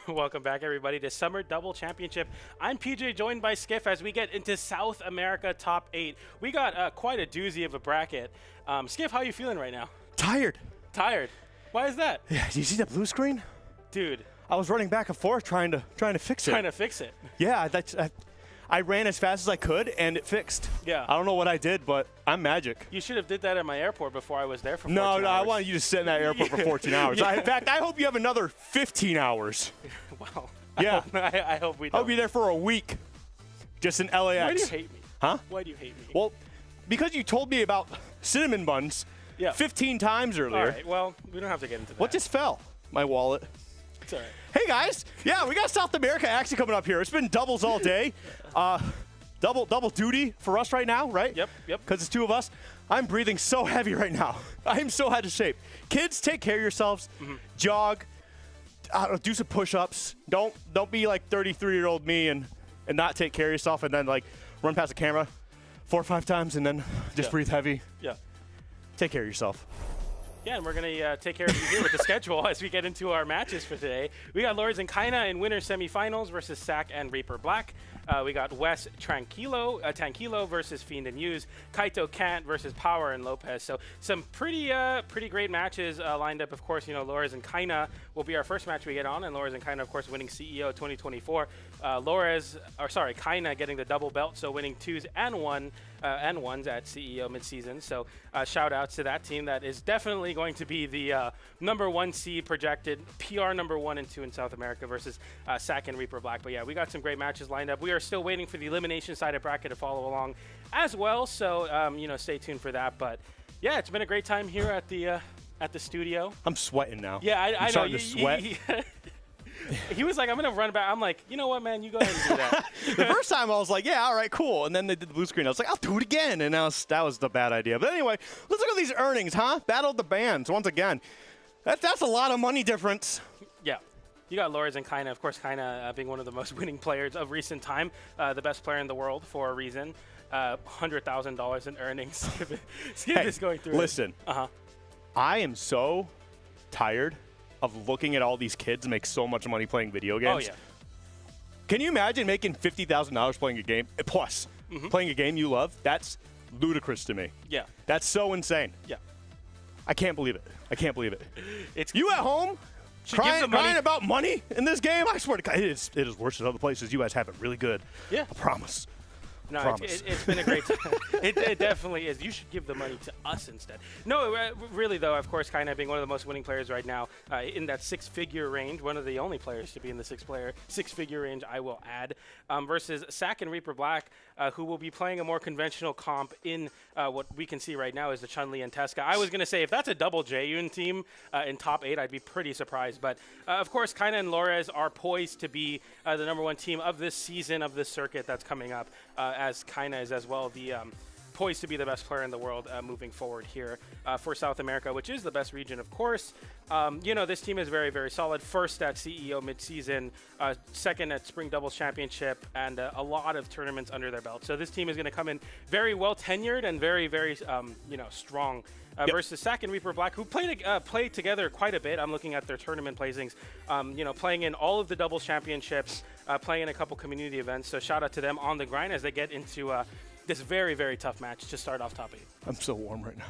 Welcome back, everybody, to Summer Double Championship. I'm PJ, joined by Skiff as we get into South America Top 8. We got quite a doozy of a bracket. Skiff, how are you feeling right now? Tired. Tired. Why is that? Yeah, do you see that blue screen? Dude. I was running back and forth trying to fix it. Trying to fix it. Yeah, I ran as fast as I could, and it fixed. Yeah. I don't know what I did, but I'm magic. You should have did that at my airport before I was there for 14 No, hours. I wanted you to sit in that airport for 14 hours. Yeah. In fact, I hope you have another 15 hours. Wow. Yeah. I hope we don't. I'll be there for a week, just in LAX. Why do you hate me? Huh? Why do you hate me? Well, because you told me about cinnamon buns 15 times earlier. All right, well, we don't have to get into that. What just fell? My wallet. It's all right. Hey, guys. Yeah, we got South America action coming up here. It's been doubles all day. Double duty for us right now, right? Yep. Because it's two of us. I'm breathing so heavy right now. I am so out of shape. Kids, take care of yourselves. Jog. Do some push-ups. Don't be like 33-year-old me and not take care of yourself and then like run past the camera 4 or 5 times and then just breathe heavy. Yeah. Take care of yourself. Yeah, and we're going to take care of you here with the schedule as we get into our matches for today. We got Lords and Kaina in winner semifinals versus Sack and Reaper Black. We got Wes Tranquilo versus Fiend and Use. Kaito Kant versus Power and Lopez. So some pretty great matches lined up. Of course, you know, Lords and Kaina will be our first match we get on, and Lords and Kaina, of course, winning CEO 2024. Kaina getting the double belt, so winning 2s and 1s at CEO midseason. So shout outs to that team that is definitely going to be the number 1 seed projected, PR number 1 and 2 in South America versus Sack and Reaper Black. But yeah, we got some great matches lined up. We are still waiting for the elimination side of bracket to follow along as well. So you know, stay tuned for that. But yeah, it's been a great time here at the studio. I'm sweating now. Yeah, I know. I'm starting to sweat. He was like, I'm going to run back. I'm like, you know what, man? You go ahead and do that. The first time I was like, yeah, all right, cool. And then they did the blue screen. I was like, I'll do it again. And that was the bad idea. But anyway, let's look at these earnings, huh? Battle of the bands once again. That's a lot of money difference. Yeah. You got Lords and Kaina. Of course, Kaina being one of the most winning players of recent time. The best player in the world for a reason. $100,000 in earnings. Skip is going through listen, I am so tired of looking at all these kids make so much money playing video games. Oh, yeah. Can you imagine making $50,000 playing a game, plus playing a game you love? That's ludicrous to me. Yeah. That's so insane. Yeah. I can't believe it. I can't believe it. It's you at home crying about money in this game? I swear to God, it is worse than other places. You guys have it really good. Yeah. I promise. No, it's been a great time. It definitely is. You should give the money to us instead. No, really, though, of course, Kaina being one of the most winning players right now in that 6-figure range, one of the only players to be in the 6-figure range, I will add, versus Sack and Reaper Black, who will be playing a more conventional comp in what we can see right now is the Chun-Li and Tesca. I was going to say, if that's a double J-Yun team in top 8, I'd be pretty surprised. But, of course, Kaina and Lores are poised to be the number 1 team of this season, of this circuit that's coming up. As Kaina is as well the poised to be the best player in the world moving forward here for South America, which is the best region, of course. You know, this team is very, very solid. First at CEO midseason, second at Spring Doubles Championship, and a lot of tournaments under their belt. So this team is going to come in very well tenured and very, very, you know, strong. Versus Sack and Reaper Black, who played together quite a bit. I'm looking at their tournament placings, you know, playing in all of the doubles championships, playing in a couple community events. So shout out to them on the grind as they get into this very, very tough match to start off top 8. I'm so warm right now.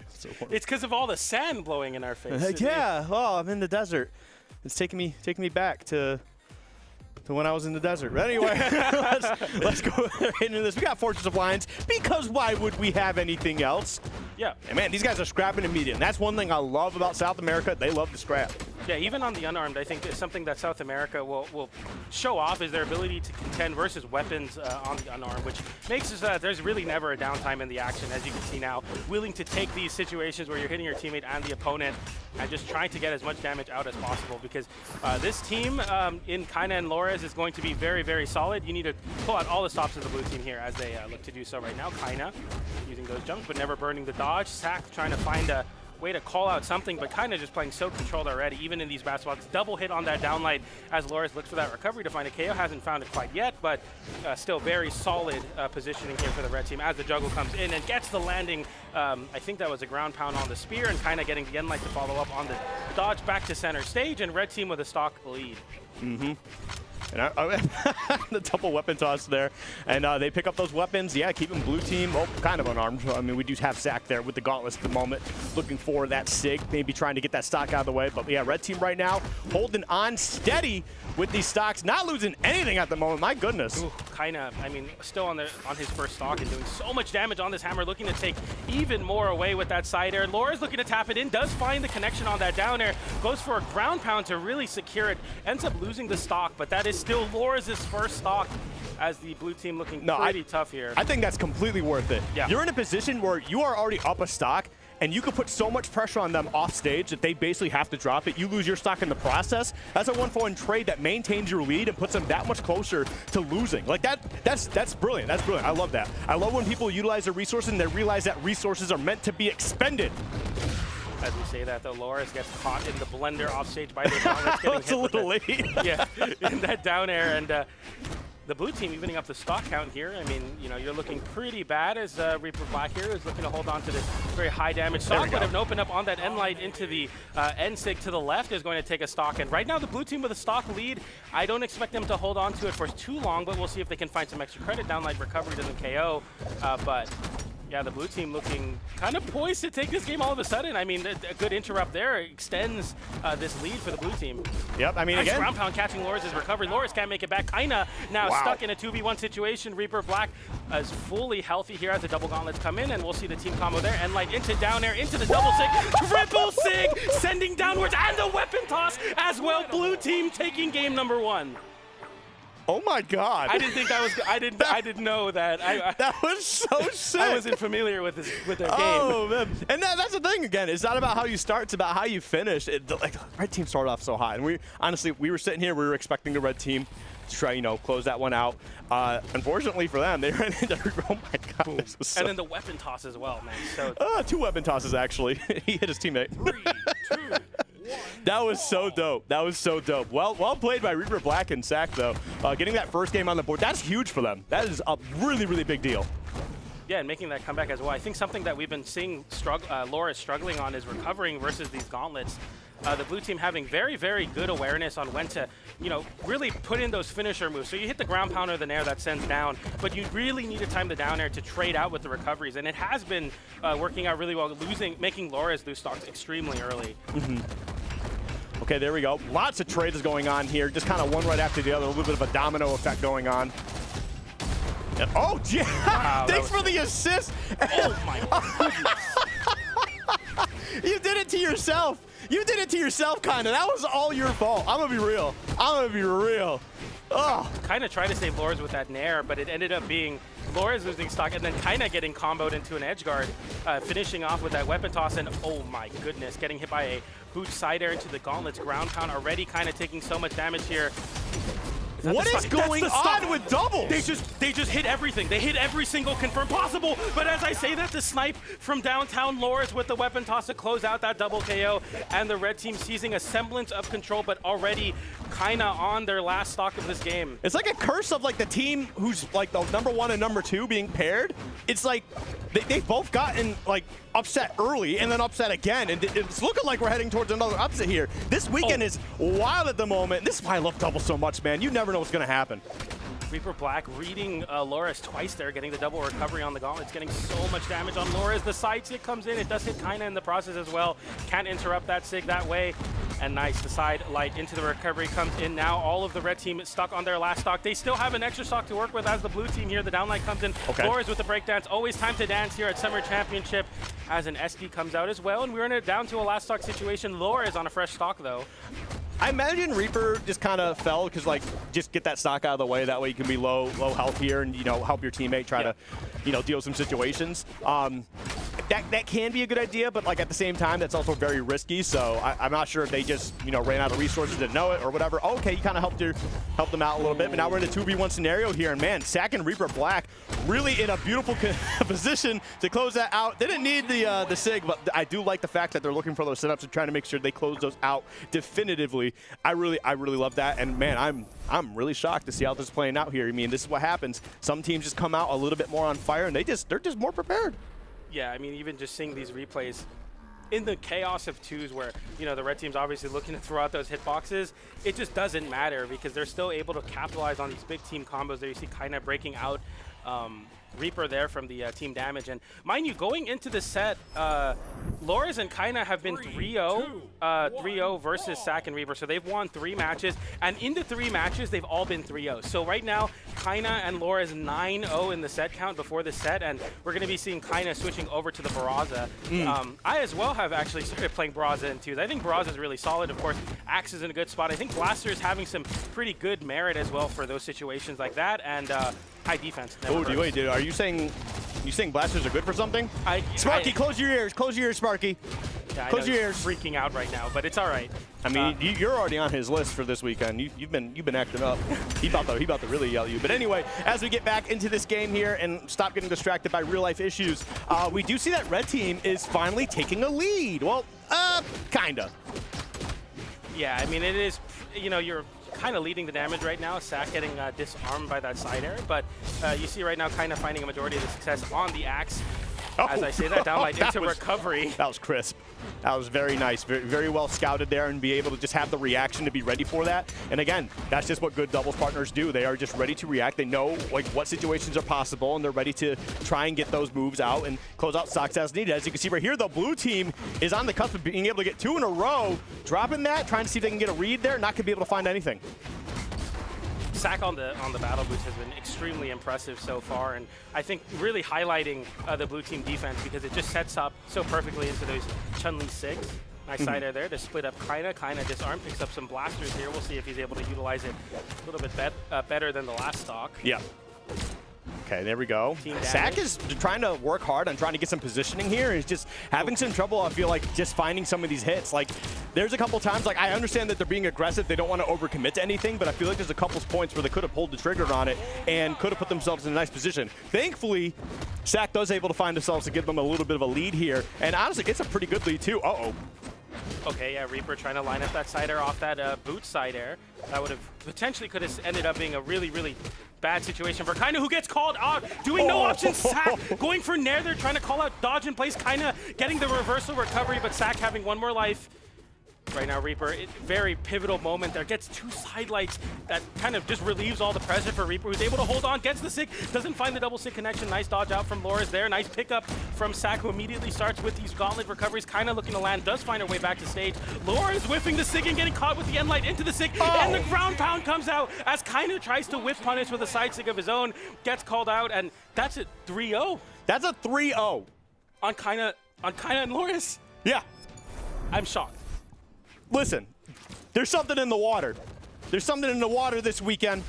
So warm. It's because of all the sand blowing in our face. Yeah. Oh, I'm in the desert. It's taking me back to when I was in the desert. But anyway, let's go right into this. We got Fortress of Lions because why would we have anything else? Yeah. And man, these guys are scrapping in medium. That's one thing I love about South America. They love to scrap. Yeah, even on the unarmed, I think it's something that South America will show off is their ability to contend versus weapons on the unarmed, which makes us there's really never a downtime in the action, as you can see now. Willing to take these situations where you're hitting your teammate and the opponent and just trying to get as much damage out as possible, because this team in Kaina and Lores is going to be very, very solid. You need to pull out all the stops of the blue team here as they look to do so right now. Kaina using those jumps, but never burning the dodge. Sack trying to find a way to call out something, but kind of just playing so controlled already, even in these bad spots. Double hit on that downlight as Loris looks for that recovery to find it. Kaio hasn't found it quite yet, but still very solid positioning here for the red team as the juggle comes in and gets the landing. I think that was a ground pound on the spear and kind of getting the end light to follow up on the dodge back to center stage, and red team with a stock lead. And the double weapon toss there, and they pick up those weapons. Yeah, keeping blue team kind of unarmed. I mean, we do have Zach there with the gauntlets at the moment, looking for that sig, maybe trying to get that stock out of the way. But yeah, red team right now holding on steady with these stocks, not losing anything at the moment. My goodness. Kind of. I mean, still on his first stock and doing so much damage on this hammer, looking to take even more away with that side air. Laura's looking to tap it in, does find the connection on that down air, goes for a ground pound to really secure it, ends up losing the stock, but that is still Laura's first stock as the blue team looking pretty tough here. I think that's completely worth it. Yeah. You're in a position where you are already up a stock, and you could put so much pressure on them off stage that they basically have to drop it. You lose your stock in the process. That's a 1-for-1 trade that maintains your lead and puts them that much closer to losing. Like that's brilliant. That's brilliant. I love that. I love when people utilize their resources and they realize that resources are meant to be expended. As we say that, though, Loris gets caught in the blender offstage by the gauntlets, getting It's a little late. Yeah, in that down air, and the blue team evening up the stock count here. I mean, you know, you're looking pretty bad as Reaper Black here is looking to hold on to this very high damage stock, but have opened up on that end light into the end sig to the left is going to take a stock. And right now, the blue team with a stock lead. I don't expect them to hold on to it for too long, but we'll see if they can find some extra credit. Downlight recovery doesn't KO, but yeah, the blue team looking kind of poised to take this game all of a sudden. I mean, a good interrupt there extends this lead for the blue team. Yep, I mean, nice again, ground pound catching Loris' recovery. Loris can't make it back. Kinda now stuck in a 2v1 situation. Reaper Black is fully healthy here as the double gauntlets come in, and we'll see the team combo there. And light into down air, into the double sig, triple sig, sending downwards, and the weapon toss as well. Blue team taking game number 1. Oh my God! I didn't think that was. I didn't know that. That was so sick. I wasn't familiar with their game. Oh man! And that's the thing. Again, it's not about how you start; it's about how you finish. Like the red team started off so high, and we were sitting here. We were expecting the red team to try, close that one out. Unfortunately for them, they ran into. Oh my God! This was so, and then the weapon toss as well, man. So 2 weapon tosses actually. He hit his teammate. 3, 2, 1. That was so dope. That was so dope. Well played by Reaper Black and Sack, though. Getting that first game on the board, that's huge for them. That is a really, really big deal. Yeah, and making that comeback as well. I think something that we've been seeing Laura struggling on is recovering versus these gauntlets. The blue team having very, very good awareness on when to, really put in those finisher moves. So you hit the ground pounder, the nair that sends down, but you really need to time the down air to trade out with the recoveries. And it has been working out really well, making Laura's lose stocks extremely early. Okay, there we go. Lots of trades going on here. Just kind of one right after the other. A little bit of a domino effect going on. And, oh, yeah. Wow, thanks for the assist. Oh, my goodness. You did it to yourself. You did it to yourself, kind of. That was all your fault. I'm going to be real. Oh. Kind of tried to save Loris with that nair, but it ended up being Loris losing stock and then kind of getting comboed into an edge guard, finishing off with that weapon toss. And oh my goodness, getting hit by a boot side air into the gauntlets ground pound, already kind of taking so much damage here. What is going on with doubles? They just hit everything. They hit every single confirm possible. But as I say that, the snipe from downtown Loris with the weapon toss to close out that double KO, and the red team seizing a semblance of control, but already kind of on their last stock of this game. It's like a curse of like the team who's like the #1 and #2 being paired. It's like they've both gotten like upset early and then upset again, and it's looking like we're heading towards another upset here. This weekend is wild at the moment. This is why I love doubles so much, man. You never know what's gonna happen. Reaper Black reading Loris twice there, getting the double recovery on the gauntlets, getting so much damage on Loris. The side sig comes in, it does hit kinda in the process as well. Can't interrupt that sig that way. And nice, the side light into the recovery comes in. Now all of the red team is stuck on their last stock. They still have an extra stock to work with as the blue team here. The downlight comes in. Okay. Loris with the breakdance. Always time to dance here at Summer Championship as an SD comes out as well. And we're in it down to a last stock situation. Loris on a fresh stock though. I imagine Reaper just kind of fell because, like, just get that stock out of the way. That way you can be low health here and, help your teammate try to, deal with some situations. that can be a good idea, but like at the same time, that's also very risky. So I'm not sure if they just ran out of resources, didn't know it or whatever. Oh, okay, you kind of helped them out a little bit, but now we're in a 2v1 scenario here, and man, Sack and Reaper Black really in a beautiful position to close that out. They didn't need the sig, but I do like the fact that they're looking for those setups and trying to make sure they close those out definitively. I really love that, and man, I'm really shocked to see how this is playing out here. I mean, this is what happens. Some teams just come out a little bit more on fire, and they're just more prepared. Yeah, I mean, even just seeing these replays in the chaos of twos where, the red team's obviously looking to throw out those hitboxes, it just doesn't matter because they're still able to capitalize on these big team combos there. You see kind of breaking out Reaper there from the team damage. And mind you, going into the set, Loras and Kaina have been 3-0 versus Sack and Reaper. So they've won 3 matches. And in the 3 matches, they've all been 3-0. So right now, Kaina and Loras 9-0 in the set count before the set. And we're going to be seeing Kaina switching over to the Barraza. I as well have actually started playing Barraza in twos. I think Barraza is really solid. Of course, Axe is in a good spot. I think Blaster is having some pretty good merit as well for those situations like that. And high defense. Oh, wait, dude, are you saying blasters are good for something? Sparky, close your ears. Close your ears, Sparky. Yeah, close your ears. Freaking out right now, but it's all right. I mean, you're already on his list for this weekend. You've been acting up. He about to really yell at you. But anyway, as we get back into this game here and stop getting distracted by real life issues, we do see that red team is finally taking a lead. Well, kinda. Yeah, I mean, it is. You're kind of leading the damage right now. Sack getting disarmed by that side air, but you see right now kind of finding a majority of the success on the Axe. As I say that, downlight into recovery. That was crisp. That was very nice. Very, very well scouted there, and be able to just have the reaction to be ready for that. And again, that's just what good doubles partners do. They are just ready to react. They know what situations are possible, and they're ready to try and get those moves out and close out stocks as needed. As you can see right here, the blue team is on the cusp of being able to get 2 in a row, dropping that, trying to see if they can get a read there, not going to be able to find anything. Sack on the battle boots has been extremely impressive so far, and I think really highlighting the blue team defense because it just sets up so perfectly into those Chun-Li 6. Nice side air there to split up Kaina. Kaina disarm, picks up some blasters here. We'll see if he's able to utilize it a little bit better than the last stock. Yeah. Okay, there we go. Sack is trying to work hard on trying to get some positioning here. He's just having some trouble, I feel like, just finding some of these hits. Like, there's a couple times, like, I understand that they're being aggressive. They don't want to overcommit to anything, but I feel like there's a couple points where they could have pulled the trigger on it and could have put themselves in a nice position. Thankfully, Sack does able to find themselves to give them a little bit of a lead here. And honestly, it's a pretty good lead, too. Uh-oh. Okay, yeah, Reaper trying to line up that side air off that boot side air. That would have potentially could have ended up being a really, really bad situation for Kaina, who gets called out, doing no options. Sack going for Nair there, trying to call out dodge in place. Kaina getting the reversal recovery, but Sack having 1 more life. Right now, Reaper, very pivotal moment there. Gets 2 side lights that kind of just relieves all the pressure for Reaper, who's able to hold on, gets the sig, doesn't find the double sig connection. Nice dodge out from Loras there. Nice pickup from Sack, who immediately starts with these gauntlet recoveries. Kind of looking to land, does find her way back to stage. Loras whiffing the sig and getting caught with the end light into the sig, and the ground pound comes out as Kaina tries to whiff punish with a side sig of his own. Gets called out, and that's a 3-0. That's a 3-0. On Kaina and Loras? Yeah. I'm shocked. Listen, there's something in the water. There's something in the water this weekend,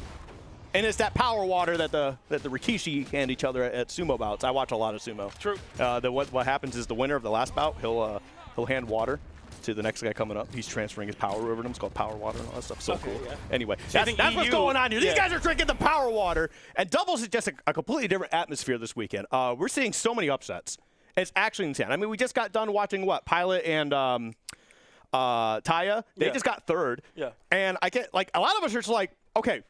and it's that power water that the Rikishi hand each other at sumo bouts. I watch a lot of sumo. True. What happens is the winner of the last bout, he'll hand water to the next guy coming up. He's transferring his power over to him. It's called power water and all that stuff. So cool. Yeah. Anyway, so that's what's going on here. These guys are drinking the power water, and doubles is just a completely different atmosphere this weekend. We're seeing so many upsets. It's actually insane. I mean, we just got done watching Pilot and Taya, they just got 3rd. Yeah. And I get, like, a lot of us are just like, okay,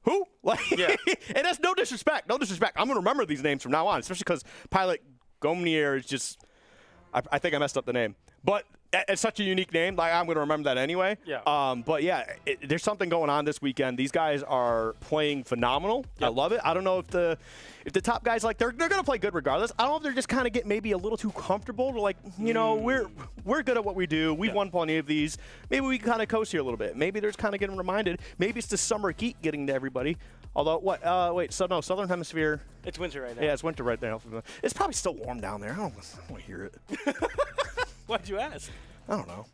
who? Like, and that's no disrespect. No disrespect. I'm going to remember these names from now on, especially because Pilot Gomnier is just, I think I messed up the name. But it's such a unique name. Like, I'm going to remember that anyway. Yeah. But, yeah, there's something going on this weekend. These guys are playing phenomenal. Yep. I love it. I don't know if the top guys, like, they're going to play good regardless. I don't know if they're just kind of getting maybe a little too comfortable to, like, you know, we're good at what we do. We've won plenty of these. Maybe we kind of coast here a little bit. Maybe they're just kind of getting reminded. Maybe it's the summer heat getting to everybody. Although, Southern Hemisphere. It's winter right now. Yeah, it's winter right now. It's probably still warm down there. I don't want to hear it. Why'd you ask? I don't know.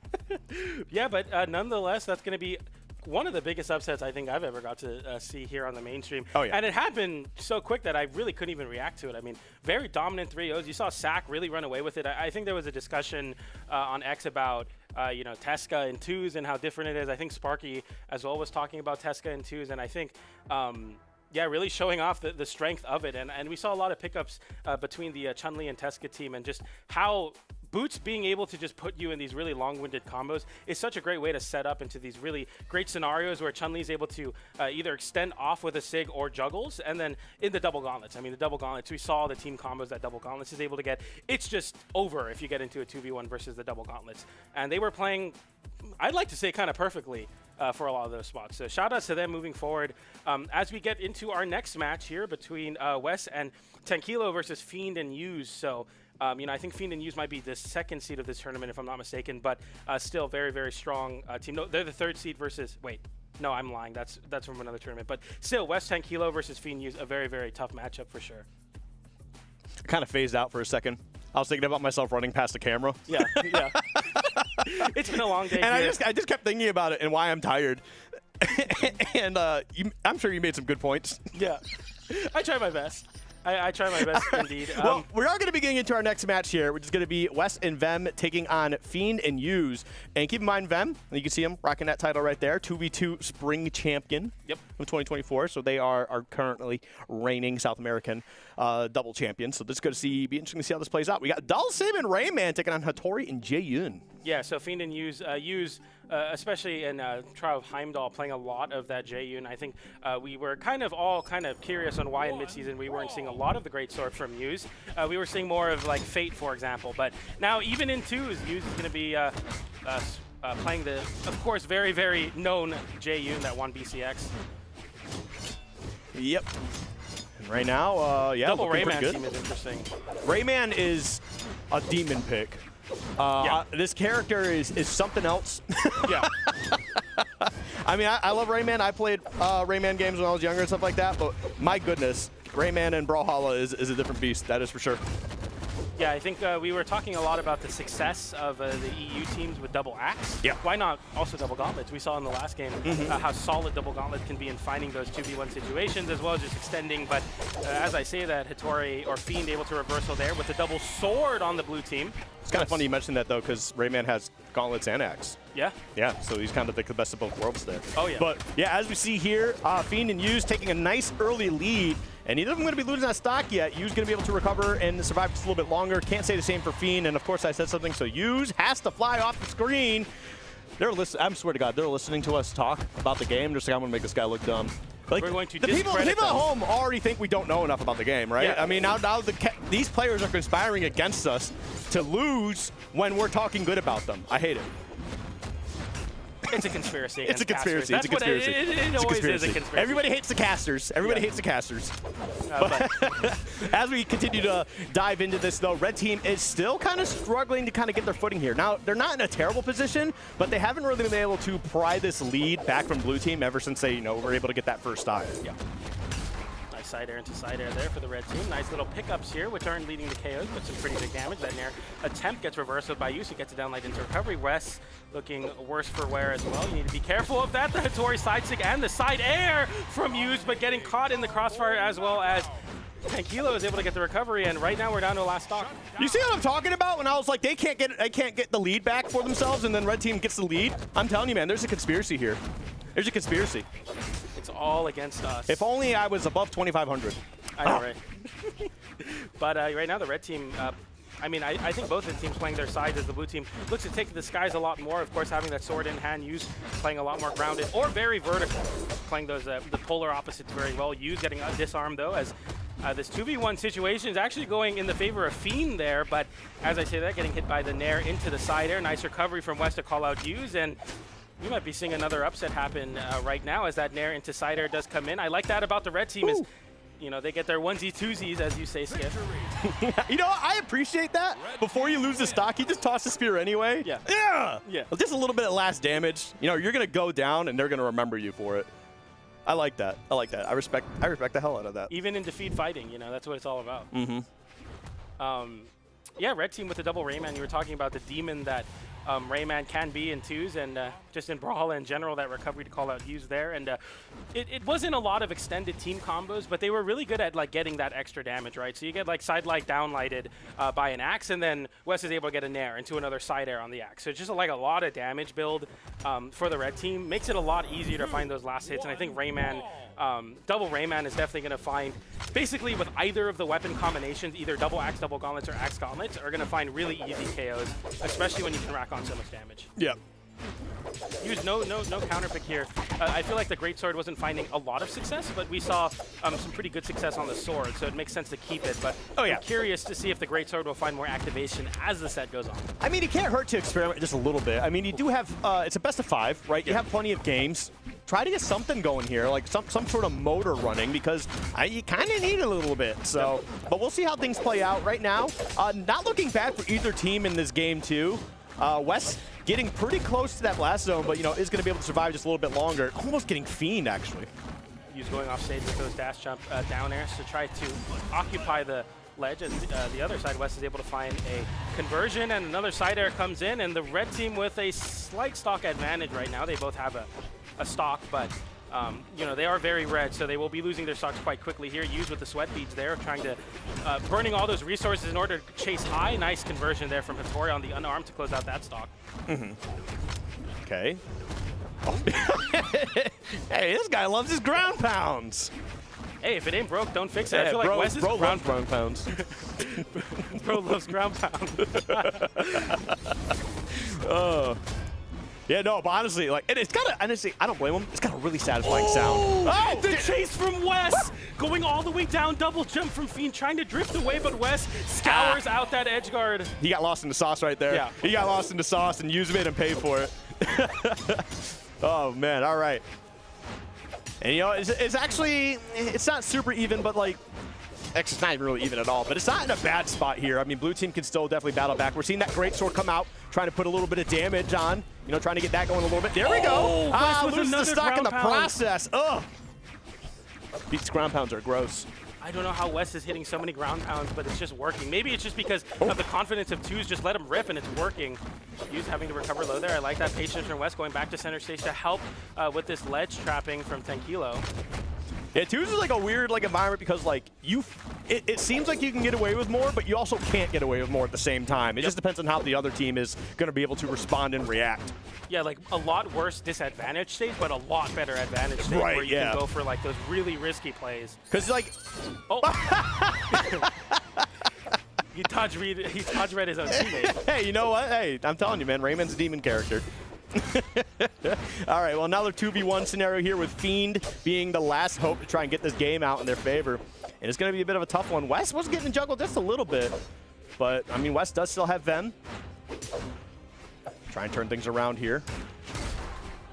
Yeah, but nonetheless, that's going to be one of the biggest upsets I think I've ever got to see here on the mainstream. Oh, yeah. And it happened so quick that I really couldn't even react to it. I mean, very dominant 3-0s. You saw Sack really run away with it. I think there was a discussion on X about, you know, Tesca in 2s and how different it is. I think Sparky as well was talking about Tesca in 2s. And I think, yeah, really showing off the strength of it. And we saw a lot of pickups between the Chun-Li and Tesca team, and just how Boots being able to just put you in these really long-winded combos is such a great way to set up into these really great scenarios where Chun-Li is able to either extend off with a Sig or juggles, and then in the double gauntlets. I mean, the double gauntlets, we saw the team combos that double gauntlets is able to get. It's just over if you get into a 2v1 versus the double gauntlets. And they were playing, I'd like to say, kind of perfectly for a lot of those spots. So shout outs to them moving forward. As we get into our next match here between Wes and 10 Kilo versus Fiend and Use. So you know, I think Fiend and Use might be the second seed of this tournament, if I'm not mistaken, but still very, very strong team. No, they're the third seed versus, wait, no, I'm lying. That's from another tournament. But still, West 10 Kilo versus Fiend Use, a very, very tough matchup for sure. Kind of phased out for a second. I was thinking about myself running past the camera. Yeah, yeah. It's been a long day. And here. I just kept thinking about it and why I'm tired. And I'm sure you made some good points. Yeah, I try my best. I try my best indeed. Well, we are going to be getting into our next match here, which is going to be Wes and Vem taking on Fiend and Use. And keep in mind, Vem, you can see him rocking that title right there, 2v2 Spring Champion from 2024. So they are currently reigning South American double champions. So this is going to be interesting to see how this plays out. We got Dalsim and Rayman taking on Hattori and Jae-Yun. Yeah, so Fiend and Use, especially in Trial of Heimdall, playing a lot of that Jae-Yun. I think we were all kind of curious on why in midseason we weren't seeing a lot of the great sword from Use. We were seeing more of like Fate, for example. But now even in 2s, Use is going to be playing the, of course, very, very known Jae-Yun that won BCX. Yep. And right now, yeah, double Rayman team is interesting. Rayman is a demon pick. This character is something else. Yeah. I mean, I love Rayman. I played Rayman games when I was younger and stuff like that, but my goodness, Rayman and Brawlhalla is a different beast. That is for sure. Yeah, I think we were talking a lot about the success of the EU teams with double axe. Yeah. Why not also double gauntlets? We saw in the last game how solid double gauntlet can be in finding those 2v1 situations as well as just extending. But as I say that, Hattori or Fiend able to reversal there with the double sword on the blue team. It's kind of funny you mentioned that, though, because Rayman has gauntlets and axe. Yeah? Yeah, so he's kind of the best of both worlds there. Oh, yeah. But, yeah, as we see here, Fiend and Use taking a nice early lead. And neither of them going to be losing that stock yet. Use going to be able to recover and survive just a little bit longer. Can't say the same for Fiend. And, of course, I said something. So Use has to fly off the screen. They're listening. I swear to God, they're listening to us talk about the game. Just like, I'm going to make this guy look dumb. Like, we're going to the people at them. home already think we don't know enough about the game, right? Yeah. I mean, now these players are conspiring against us to lose when we're talking good about them. I hate it. It's a conspiracy. It's a conspiracy. It's a conspiracy. It always is a conspiracy. Everybody hates the casters. Everybody hates the casters. But as we continue to dive into this, though, Red Team is still kind of struggling to kind of get their footing here. Now, they're not in a terrible position, but they haven't really been able to pry this lead back from Blue Team ever since they, were able to get that first dive. Yeah. Nice side air into side air there for the Red Team. Nice little pickups here, which aren't leading to KOs, but some pretty big damage. That near attempt gets reversed by Use. He gets it down light into recovery. Wes looking worse for wear as well. You need to be careful of that. The Hattori side stick and the side air from Use, but getting caught in the crossfire as well as 10 Kilo is able to get the recovery, and right now we're down to the last stock. You see what I'm talking about when I was like, they can't get the lead back for themselves, and then Red Team gets the lead? I'm telling you, man, there's a conspiracy here. There's a conspiracy. It's all against us. If only I was above 2,500. I know, right? But right now the Red Team, I mean, I think both of the teams playing their sides as the Blue Team looks to take the skies a lot more. Of course, having that sword in hand, Use playing a lot more grounded or very vertical, playing those the polar opposites very well. Use getting disarmed, though, as this 2v1 situation is actually going in the favor of Fiend there, but as I say that, getting hit by the Nair into the side air. Nice recovery from West to call out Use, and we might be seeing another upset happen right now as that Nair into side air does come in. I like that about the Red Team is, they get their onesie twosies, as you say, Skip. I appreciate that. Before you lose the stock, you just toss the spear anyway. Yeah. Yeah. Yeah. Just a little bit of last damage. You're going to go down, and they're going to remember you for it. I like that. I like that. I respect the hell out of that. Even in defeat fighting, that's what it's all about. Mm-hmm. Yeah, Red Team with the double Rayman. You were talking about the demon that Rayman can be in 2s, and just in Brawlhalla in general, that recovery to call out used there. And it wasn't a lot of extended team combos, but they were really good at like getting that extra damage, right? So you get like side light downlighted by an axe, and then Wes is able to get a nair into another side air on the axe. So it's just like a lot of damage build for the red team. Makes it a lot easier to find those last hits, and I think Rayman, double Rayman is definitely going to find, basically with either of the weapon combinations, either double axe, double gauntlets, or axe gauntlets, are going to find really easy KOs, especially when you can rack on so much damage. Yeah. Use no counter pick here. I feel like the Greatsword wasn't finding a lot of success, but we saw some pretty good success on the sword, so it makes sense to keep it. But I'm curious to see if the Greatsword will find more activation as the set goes on. I mean, it can't hurt to experiment just a little bit. I mean, you do have, it's a best of 5, right? You have plenty of games. Try to get something going here, like some sort of motor running, because you kind of need a little bit. So, but we'll see how things play out right now. Not looking bad for either team in this game, too. Wes getting pretty close to that blast zone, but, you know, is going to be able to survive just a little bit longer. Almost getting Fiend, actually. He's going off stage with those dash jump down airs to try to occupy the ledge, and the other side, Wes is able to find a conversion, and another side air comes in, and the red team with a slight stock advantage right now. They both have a stock, but you know, they are very red, so they will be losing their stocks quite quickly here. Used with the sweat beads there, trying to burning all those resources in order to chase high. Nice conversion there from Hattori on the unarmed to close out that stock. Okay. Oh. Hey, this guy loves his ground pounds. Hey, if it ain't broke, don't fix it. Yeah, I feel like Wes is bro loves ground pounds. Bro loves ground pound. Oh. Yeah, no, but honestly, like, it's got a, honestly, I don't blame him. It's got a really satisfying sound. Oh, the chase from Wes, going all the way down, double jump from Fiend, trying to drift away, but Wes scours out that edge guard. He got lost in the sauce right there. Yeah. He got lost in the sauce and used it and paid for it. Oh, man, all right. And, you know, it's actually, it's not super even, but, like, X is not even really even at all, but it's not in a bad spot here. I mean, blue team can still definitely battle back. We're seeing that Greatsword come out, trying to put a little bit of damage on, you know, trying to get that going a little bit. There we go. Loses the stock in the process. Ugh. These ground pounds are gross. I don't know how Wes is hitting so many ground pounds, but it's just working. Maybe it's just because of the confidence of 2s. Just let him rip, and it's working. Hughes having to recover low there. I like that patience from Wes going back to center stage to help with this ledge trapping from 10 Kilo. Yeah, 2s is like a weird like environment because like it seems like you can get away with more, but you also can't get away with more at the same time. It just depends on how the other team is going to be able to respond and react. Yeah, like a lot worse disadvantage stage, but a lot better advantage stage where you can go for like those really risky plays. Because like, he dodge read his own teammate. Hey, you know what? Hey, I'm telling you, man, Raymond's a demon character. All right, well, another 2v1 scenario here with Fiend being the last hope to try and get this game out in their favor. And it's going to be a bit of a tough one. Wes was getting juggled just a little bit, but, I mean, Wes does still have Vem. Try and turn things around here.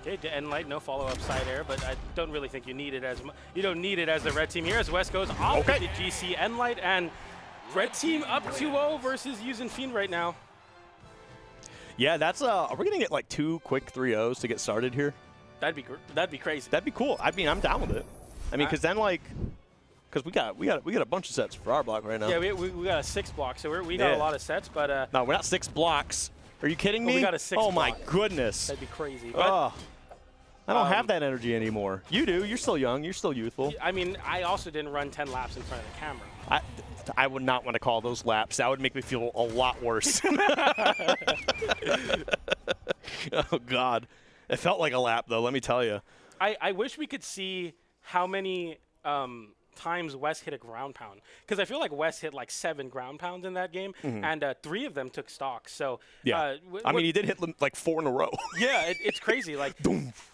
Okay, to Enlight, no follow-up side air, but I don't really think you need it as you don't need it as the red team here as Wes goes off with the GC Enlight, and red team up 2-0 versus using Fiend right now. Yeah, that's are we gonna get like 2 quick 3-0s to get started here? That'd be crazy. That'd be cool. I mean, I'm down with it. I mean, because then like, because we got a bunch of sets for our block right now. Yeah, we got a 6 block, so we got a lot of sets, but no, we're not 6 blocks. Are you kidding me? We got a 6 Oh block. my goodness. That'd be crazy. Oh, I don't have that energy anymore. You do. You're still young. You're still youthful. I mean, I also didn't run 10 laps in front of the camera. I would not want to call those laps. That would make me feel a lot worse. Oh, God. It felt like a lap, though, let me tell you. I wish we could see how many times Wes hit a ground pound, because I feel like Wes hit like 7 ground pounds in that game, and 3 of them took stock. So yeah, I mean, he did hit like 4 in a row. Yeah, it's crazy. Like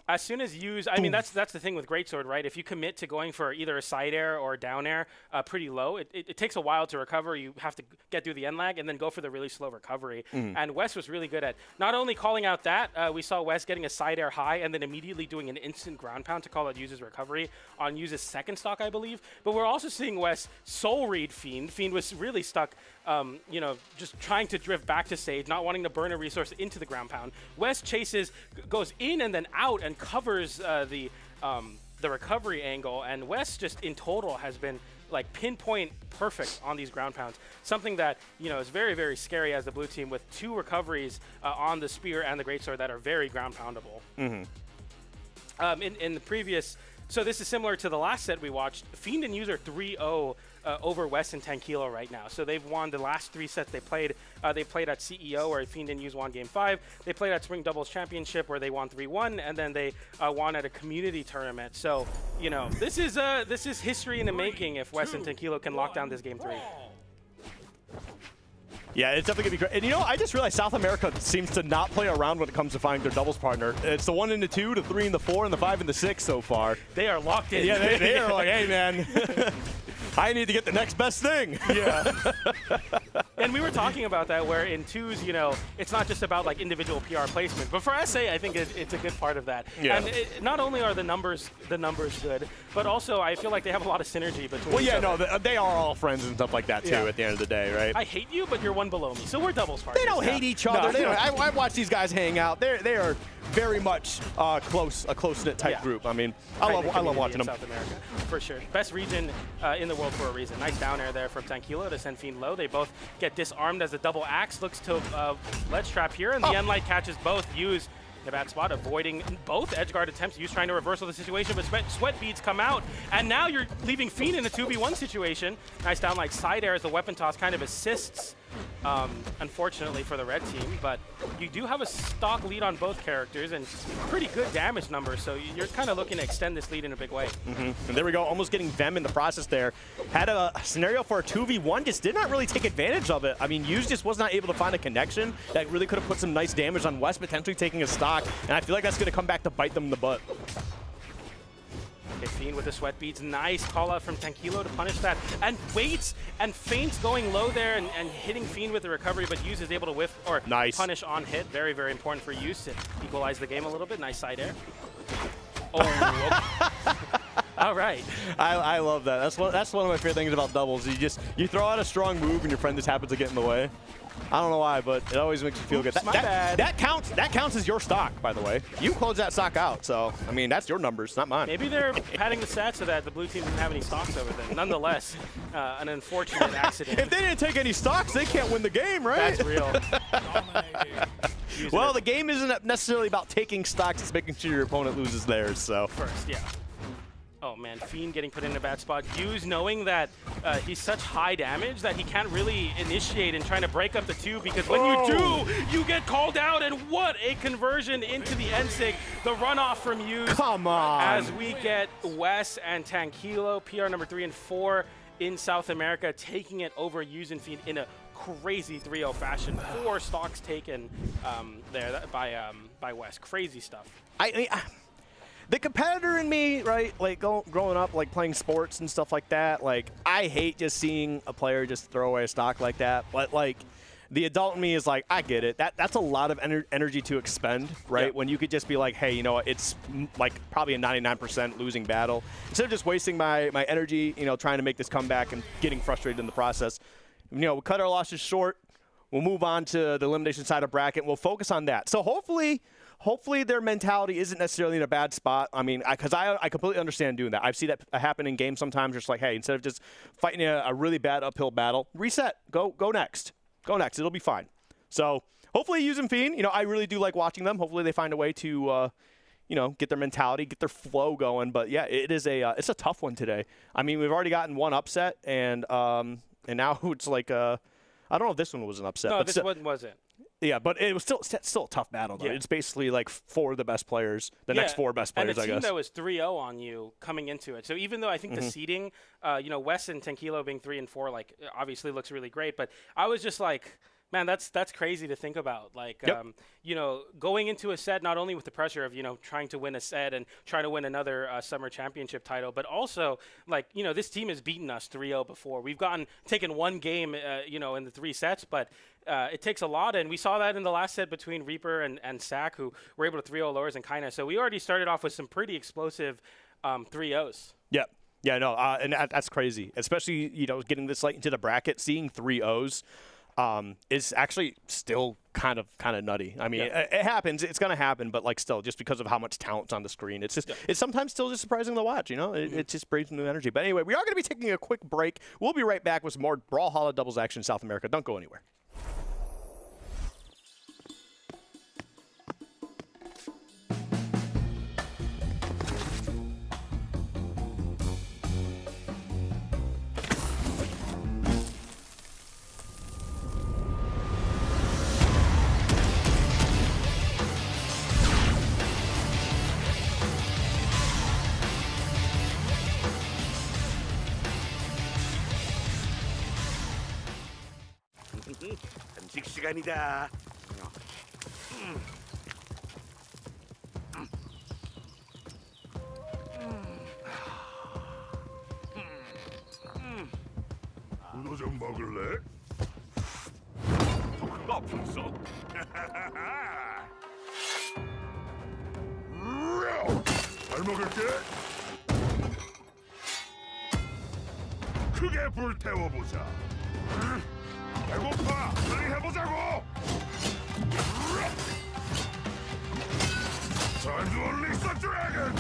as soon as you use, I mean, that's the thing with Greatsword, right? If you commit to going for either a side air or a down air pretty low, it takes a while to recover. You have to get through the end lag and then go for the really slow recovery. And Wes was really good at not only calling out that, we saw Wes getting a side air high and then immediately doing an instant ground pound to call out Yuzu's recovery on Yuzu's second stock, I believe. But we're also seeing Wes soul read Fiend. Fiend was really stuck, you know, just trying to drift back to stage, not wanting to burn a resource into the ground pound. Wes chases, goes in and then out and covers the recovery angle, and Wes just in total has been like pinpoint perfect on these ground pounds. Something that, you know, is very, very scary as the blue team with 2 recoveries on the spear and the greatsword that are very ground poundable. In the previous, so this is similar to the last set we watched. Fiend and User 3-0 over West and 10 Kilo right now. So they've won the last 3 sets they played. They played at CEO where Fiend and Use won Game 5. They played at Spring Doubles Championship where they won 3-1, and then they won at a community tournament. So, you know, this is history in the making if West and 10 Kilo can lock down this Game 3. Yeah, it's definitely going to be great. And, you know, I just realized South America seems to not play around when it comes to finding their doubles partner. It's the 1 and the 2, the 3 and the 4, and the 5 and the 6 so far. They are locked in. Yeah, they are like, hey, man, I need to get the next best thing. Yeah. And we were talking about that where in 2s, you know, it's not just about like individual PR placement, but for SA, I think it's a good part of that. Yeah. And not only are the numbers good, but also I feel like they have a lot of synergy between each other. No, they are all friends and stuff like that too at the end of the day, right? I hate you, but you're 1 below me, so we're doubles partners. They don't hate each other. No. They don't, I watch these guys hang out. They are very much a close-knit type group. I mean, I love watching them. South America, for sure. Best region in the world for a reason. Nice down air there from 10 Kilo to send Fiend low. They both get disarmed as a double axe looks to ledge trap here, and the end light catches both. Use in a bad spot, avoiding both edge guard attempts. Use trying to reversal the situation, but sweat beads come out, and now you're leaving Fiend in a 2v1 situation. Nice down like side air as the weapon toss kind of assists, unfortunately for the red team, but you do have a stock lead on both characters and pretty good damage numbers, so you're kind of looking to extend this lead in a big way. And there we go, almost getting Vem in the process there. Had a scenario for a 2v1, just did not really take advantage of it. I mean, Hughes just was not able to find a connection that really could have put some nice damage on West, potentially taking a stock, and I feel like that's going to come back to bite them in the butt. Okay, Fiend with the sweat beads. Nice call out from 10 Kilo to punish that. And waits and feints going low there and hitting Fiend with the recovery, but Use is able to whiff or punish on hit. Very, very important for Use to equalize the game a little bit. Nice side air. Oh, okay. All right. I love that. That's one of my favorite things about doubles. You throw out a strong move and your friend just happens to get in the way. I don't know why, but it always makes you feel good. That counts as your stock, by the way. You close that stock out, so I mean that's your numbers, not mine. Maybe they're padding the stats so that the blue team didn't have any stocks over them. Nonetheless, an unfortunate accident. If they didn't take any stocks, they can't win the game, right? That's real. Well, the game isn't necessarily about taking stocks; it's making sure your opponent loses theirs. So first, yeah. Oh man, Fiend getting put in a bad spot. Use knowing that he's such high damage that he can't really initiate and trying to break up the 2 because when you do, you get called out, and what a conversion into the NSIG. The runoff from Use. Come on. As we get Wes and 10 Kilo, PR number 3 and 4 in South America, taking it over Use and Fiend in a crazy 3-0 fashion. 4 stocks taken there by Wes. Crazy stuff. The competitor in me, right, like growing up, like playing sports and stuff like that, like I hate just seeing a player just throw away a stock like that. But like the adult in me is like, I get it. That's a lot of energy to expend, right? When you could just be like, hey, you know what, it's like probably a 99% losing battle. Instead of just wasting my energy, you know, trying to make this comeback and getting frustrated in the process, you know, we'll cut our losses short. We'll move on to the elimination side of bracket. We'll focus on that. So hopefully their mentality isn't necessarily in a bad spot. I mean, because I completely understand doing that. I've seen that happen in games sometimes. Just like, hey, instead of just fighting a really bad uphill battle, reset. Go next. Go next. It'll be fine. So hopefully using Fiend, you know, I really do like watching them. Hopefully they find a way to, you know, get their mentality, get their flow going. But yeah, it's a tough one today. I mean, we've already gotten one upset, and now it's like I don't know if this one was an upset. No, but this one wasn't. Yeah, but it was still a tough battle, though. Yeah. It's basically like 4 of the best players, the next 4 best players, I guess. And a team that was 3-0 on you coming into it. So even though I think the seeding, you know, Wes and 10 Kilo being 3 and 4, like, obviously looks really great. But I was just like, man, that's crazy to think about. Like, you know, going into a set not only with the pressure of, you know, trying to win a set and trying to win another summer championship title, but also, like, you know, this team has beaten us 3-0 before. We've taken one game, you know, in the 3 sets, but it takes a lot, and we saw that in the last set between Reaper and Sack, who were able to 3-0 lowers and Kaio. So we already started off with some pretty explosive 3-0s. Yep. Yeah, no, and that's crazy, especially, you know, getting this late into the bracket, seeing 3-0s. is actually still kind of nutty. I mean, it happens. It's going to happen, but like still, just because of how much talent's on the screen, it's just it's sometimes still just surprising to watch. You know, it just brings new energy. But anyway, we are going to be taking a quick break. We'll be right back with some more Brawlhalla doubles action in South America. Don't go anywhere. 간식 시간이다. 문어 좀 먹을래? 나 불써. 잘 먹을게. 크게 불태워보자. 배고파! 빨리 해보자고! Time to unleash the dragon!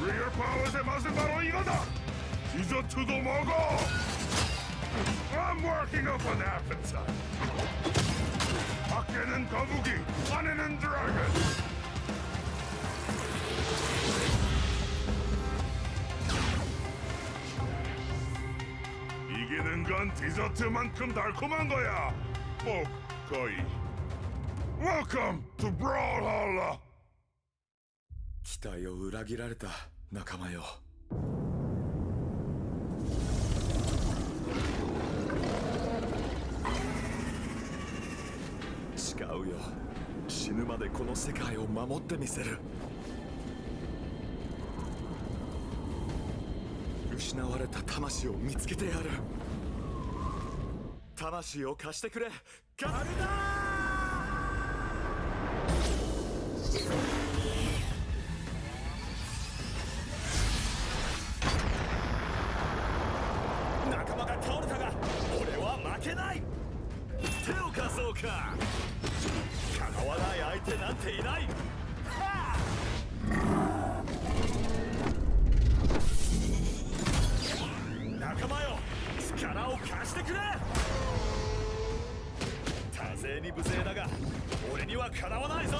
Real power의 맛은 바로 이거다! 디저트도 먹어! I'm working up an appetite! 밖에는 거북이, 안에는 dragon! 이기는 건 디저트만큼 달콤한 거야. 거의. Welcome to Brawlhalla. 期待を裏切られた仲間よ。誓うよ。死ぬまでこの世界を守ってみせる。失われた魂を見つけてやる。魂を貸してくれ。カルダー！仲間が倒れたが俺は負けない。手を貸そうか。かなわない相手なんていない。仲間よ、力を貸してくれ。多勢に無勢だが俺にはかなわないぞ。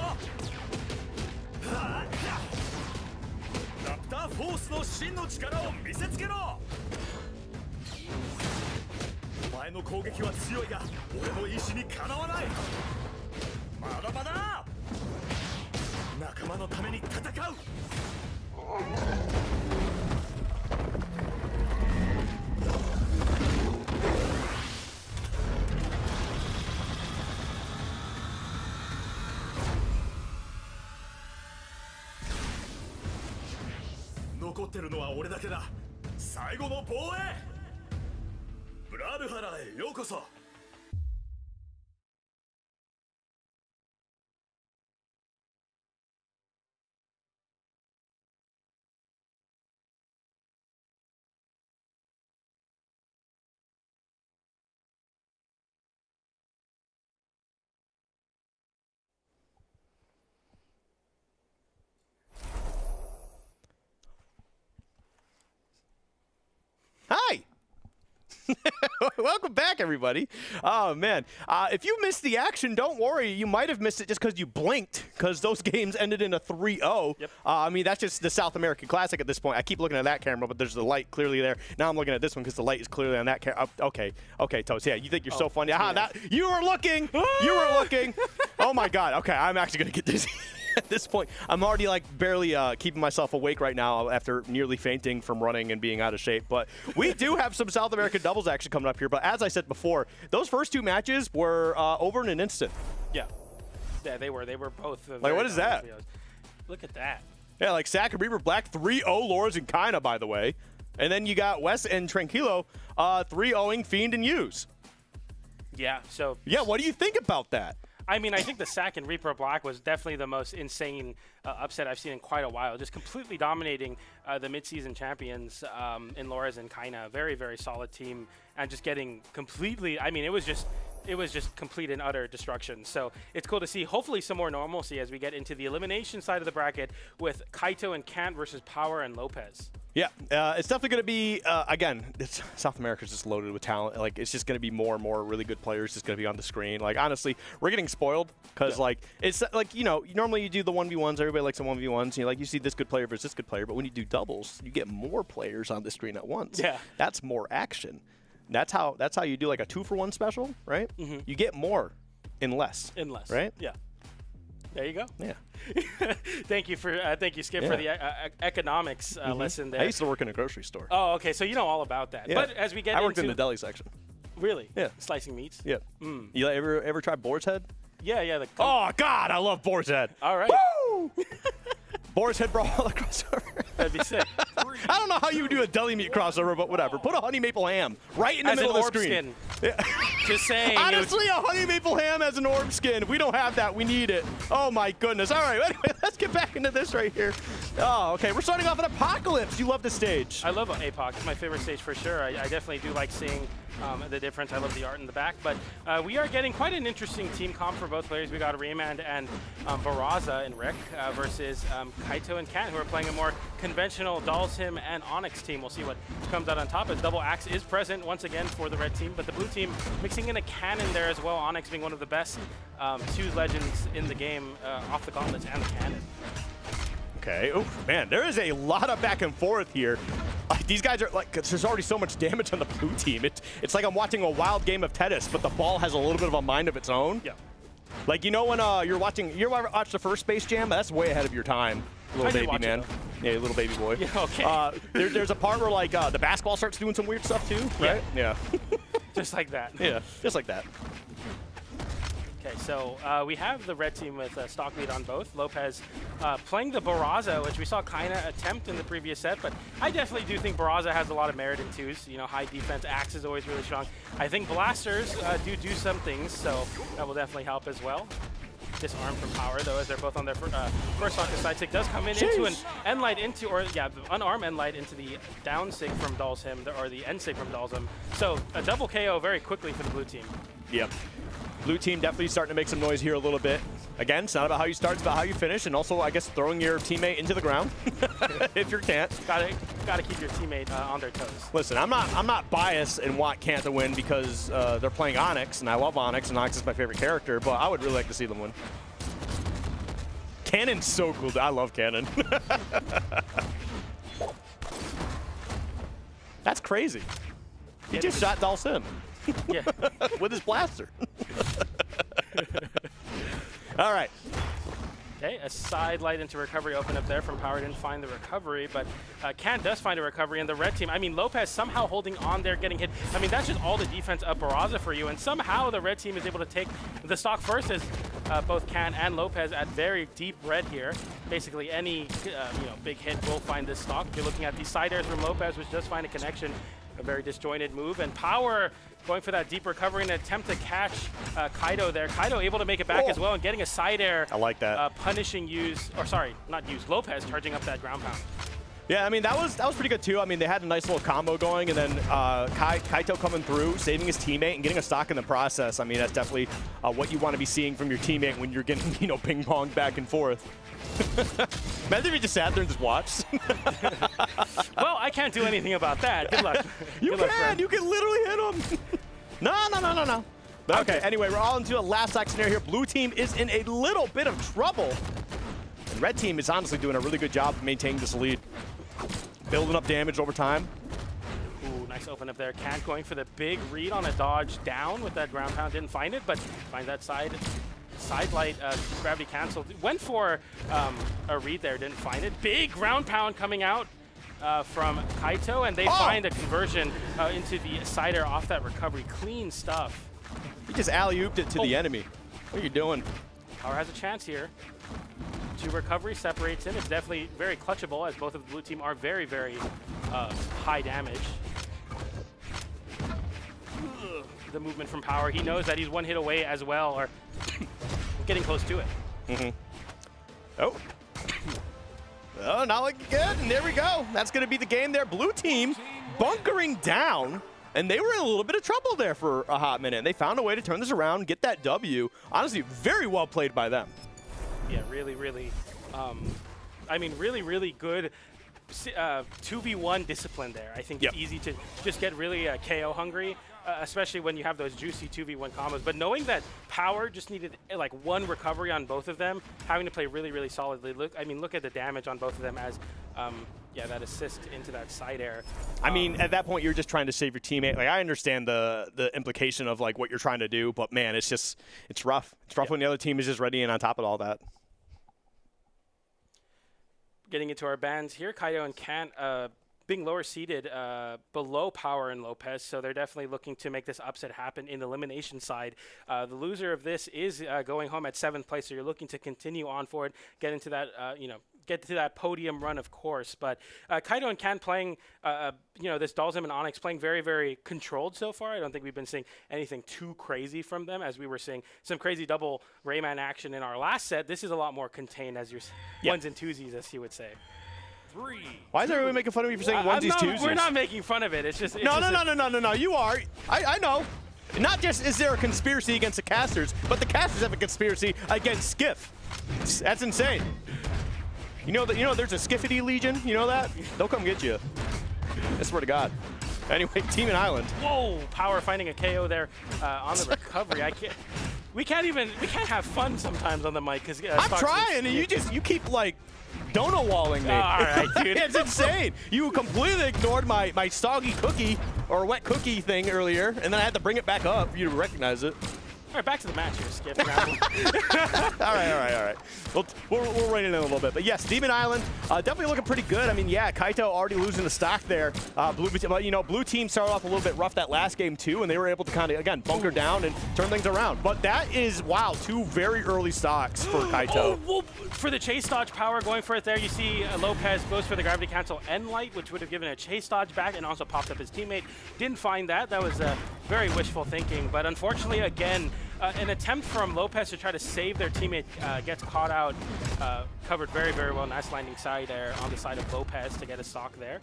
ラプターフォースの真の力を見せつけろ。お前の攻撃は強いが俺の意志にかなわない。まだまだ仲間のために戦う。残ってるのは俺だけだ。最後の防衛。ブラルハラへようこそ。Hi! Welcome back, everybody. Oh, man. If you missed the action, don't worry. You might have missed it just because you blinked, because those games ended in a 3-0. Yep. I mean, that's just the South American Classic at this point. I keep looking at that camera, but there's the light clearly there. Now I'm looking at this one because the light is clearly on that camera. Okay, Toast. Yeah, you think you're so funny. You were looking. You were looking. Oh, my God. Okay, I'm actually going to get dizzy. At this point, I'm already like barely keeping myself awake right now after nearly fainting from running and being out of shape. But we do have some South American doubles action coming up here. But as I said before, those first two matches were over in an instant. Yeah, they were. They were both. Like, what is that? Look at that. Yeah, like Sack and Reaper Black 3-0 Lores and Kaina, by the way. And then you got Wes and Tranquilo 3-0ing Fiend and Use. Yeah. So. Yeah, what do you think about that? I mean, I think the sack in Reaper Black was definitely the most insane upset I've seen in quite a while. Just completely dominating the mid-season champions in Loras and Kaina. Very, very solid team, and just getting completely. I mean, it was just complete and utter destruction. So it's cool to see, hopefully, some more normalcy as we get into the elimination side of the bracket with Kaito and Kant versus Power and Lopez. Yeah, it's definitely going to be, again, South America's just loaded with talent. Like, it's just going to be more and more really good players just going to be on the screen. Like, honestly, we're getting spoiled because, like, it's like, you know, normally you do the 1v1s. Everybody likes the 1v1s. You know, like, you see this good player versus this good player. But when you do doubles, you get more players on the screen at once. Yeah. That's more action. That's how you do, like, a 2-for-1 special, right? Mm-hmm. You get more in less. Right? Yeah. There you go. Yeah. Thank you, Skip, for the economics lesson there. I used to work in a grocery store. Oh, okay. So you know all about that. Yeah. But as we get into... I worked in the deli section. Really? Yeah. Slicing meats? Yeah. Mm. You ever try Boar's Head? Yeah. Oh, God, I love Boar's Head. All right. Woo! Boar's Head Brawlhalla crossover. That'd be sick. I don't know how you would do a deli meat crossover, but whatever. Put a honey maple ham right in the middle of the screen. Skin. Yeah. Just saying. Honestly, a honey maple ham as an orb skin. We don't have that. We need it. Oh, my goodness. All right. Anyway, let's get back into this right here. Oh, okay. We're starting off at Apocalypse. You love the stage. I love APOC. It's my favorite stage for sure. I definitely do like seeing the difference. I love the art in the back. But we are getting quite an interesting team comp for both players. We got Rayman and Barraza and Rick versus Kaito and Kant, who are playing a more conventional Dalsim and Onyx team. We'll see what comes out on top, as Double Axe is present once again for the red team, but the blue team mixing in a cannon there as well. Onyx being one of the best two legends in the game off the gauntlets and the cannon. Okay. Oh, man, there is a lot of back and forth here. These guys are like, there's already so much damage on the blue team. It's like I'm watching a wild game of tennis, but the ball has a little bit of a mind of its own. Yeah. Like, you know when you ever watch the first Space Jam? That's way ahead of your time, little baby man. Yeah, little baby boy. Yeah, okay. There's a part where like the basketball starts doing some weird stuff too, right? Yeah. Just like that. Yeah, just like that. Okay, so we have the red team with stock lead on both. Lopez playing the Barraza, which we saw Kaina attempt in the previous set, but I definitely do think Barraza has a lot of merit in twos. You know, high defense, Axe is always really strong. I think Blasters do some things, so that will definitely help as well. Disarm from Power, though, as they're both on their first stock. The side sig does come in into an end light the unarmed end light into the down sig from Dalsim, or the end sig from Dalsim. So a double KO very quickly for the blue team. Yep. Blue team definitely starting to make some noise here a little bit. Again, it's not about how you start, it's about how you finish, and also, I guess, throwing your teammate into the ground if you can't. Gotta keep your teammate on their toes. Listen, I'm not biased and want Kant to win because they're playing Onyx, and I love Onyx, and Onyx is my favorite character, but I would really like to see them win. Cannon's so cool. I love Cannon. That's crazy. He just shot Dalsim. Yeah. With his blaster. All right. Okay, a side light into recovery open up there from Power. Didn't find the recovery, but Kant does find a recovery, and the red team, I mean, Lopez somehow holding on there, getting hit. I mean, that's just all the defense of Barraza for you, and somehow the red team is able to take the stock first as both Kant and Lopez at very deep red here. Basically, any big hit will find this stock. You're looking at the side airs from Lopez, which does find a connection. A very disjointed move, and Power going for that deep recovery and attempt to catch Kaito there. Kaito able to make it back as well and getting a side air. I like that. Punishing Lopez charging up that ground pound. Yeah, I mean, that was pretty good too. I mean, they had a nice little combo going, and then Kaito coming through, saving his teammate and getting a stock in the process. I mean, that's definitely what you want to be seeing from your teammate when you're getting, ping pong back and forth. Imagine if you just sat there and just watched. Well, I can't do anything about that. Good luck. You can literally hit him. No. Okay, anyway, we're all into the last stock scenario here. Blue team is in a little bit of trouble. And red team is honestly doing a really good job of maintaining this lead. Building up damage over time. Ooh, nice open up there. Kant going for the big read on a dodge down with that ground pound. Didn't find it, but finds that side light, gravity canceled. Went for a read there, didn't find it. Big ground pound coming out from Kaito, and they find a conversion into the side air off that recovery. Clean stuff. He just alley-ooped it to the enemy. What are you doing? Power has a chance here. 2 recovery separates him. It's definitely very clutchable, as both of the blue team are very, very high damage. The movement from Power. He knows that he's one hit away as well, or getting close to it. Oh. Oh, not looking good, and there we go. That's going to be the game there. Blue team bunkering down, and they were in a little bit of trouble there for a hot minute. They found a way to turn this around, get that W. Honestly, very well played by them. Yeah, really, really, really good 2v1 discipline there. I think it's easy to just get really KO hungry, especially when you have those juicy 2v1 combos. But knowing that Power just needed like one recovery on both of them, having to play really, really solidly. Look at the damage on both of them as, that assist into that side air. I mean, at that point, you're just trying to save your teammate. Like, I understand the implication of like what you're trying to do, but man, it's rough. It's rough when the other team is just ready and on top of all that. Getting into our bans here, Kaio and Kant being lower seeded below Power and Lopez, so they're definitely looking to make this upset happen in the elimination side. The loser of this is going home at 7th place, so you're looking to continue on forward, get into that, get to that podium run, of course. But Kaio and Kant playing, this Dalzim and Onyx playing very, very controlled so far. I don't think we've been seeing anything too crazy from them, as we were seeing some crazy double Rayman action in our last set. This is a lot more contained, as your ones and twosies, as you would say. Why is everyone making fun of me for saying onesies, twosies? We're not making fun of it. It's just no. You are. I know. Not just is there a conspiracy against the casters, but the casters have a conspiracy against Skiff. That's insane. You know there's a Skiffity Legion. You know that? They'll come get you. I swear to God. Anyway, Team and Island. Whoa! Power finding a KO there on the recovery. We can't have fun sometimes on the mic because I'm trying, and you keep like donut walling me. All right, dude. It's insane. You completely ignored my soggy cookie or wet cookie thing earlier, and then I had to bring it back up for you to recognize it. All right, back to the match here, Skip. all right. We'll rein it in a little bit. But yes, Demon Island, definitely looking pretty good. I mean, yeah, Kaito already losing the stock there. Blue team started off a little bit rough that last game too, and they were able to kind of, again, bunker down and turn things around. But that is, wow, 2 very early stocks for Kaito. For the chase dodge, Power going for it there. You see Lopez goes for the gravity cancel end light, which would have given a chase dodge back and also popped up his teammate. Didn't find that. That was very wishful thinking. But unfortunately, again, an attempt from Lopez to try to save their teammate gets caught out, covered very, very well. Nice landing side there on the side of Lopez to get a stock there.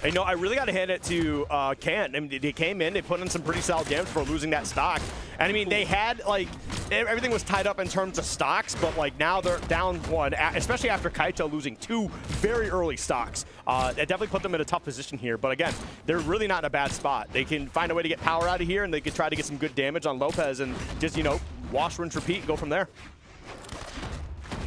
You know, I really got to hand it to Kant. I mean, they came in, they put in some pretty solid damage for losing that stock. And I mean, they had, like, everything was tied up in terms of stocks, but, like, now they're down 1, especially after Kaito losing 2 very early stocks. That definitely put them in a tough position here. But again, they're really not in a bad spot. They can find a way to get power out of here, and they can try to get some good damage on Lopez and just, wash, rinse, repeat, and go from there.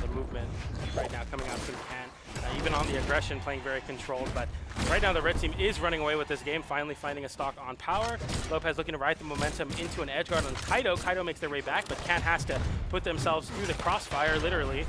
The movement right now coming out from Kant. Even on the aggression, playing very controlled, but right now the red team is running away with this game, finally finding a stock on Power. Lopez looking to ride the momentum into an edge guard on Kaito. Kaito makes their way back, but Kant has to put themselves through the crossfire, literally.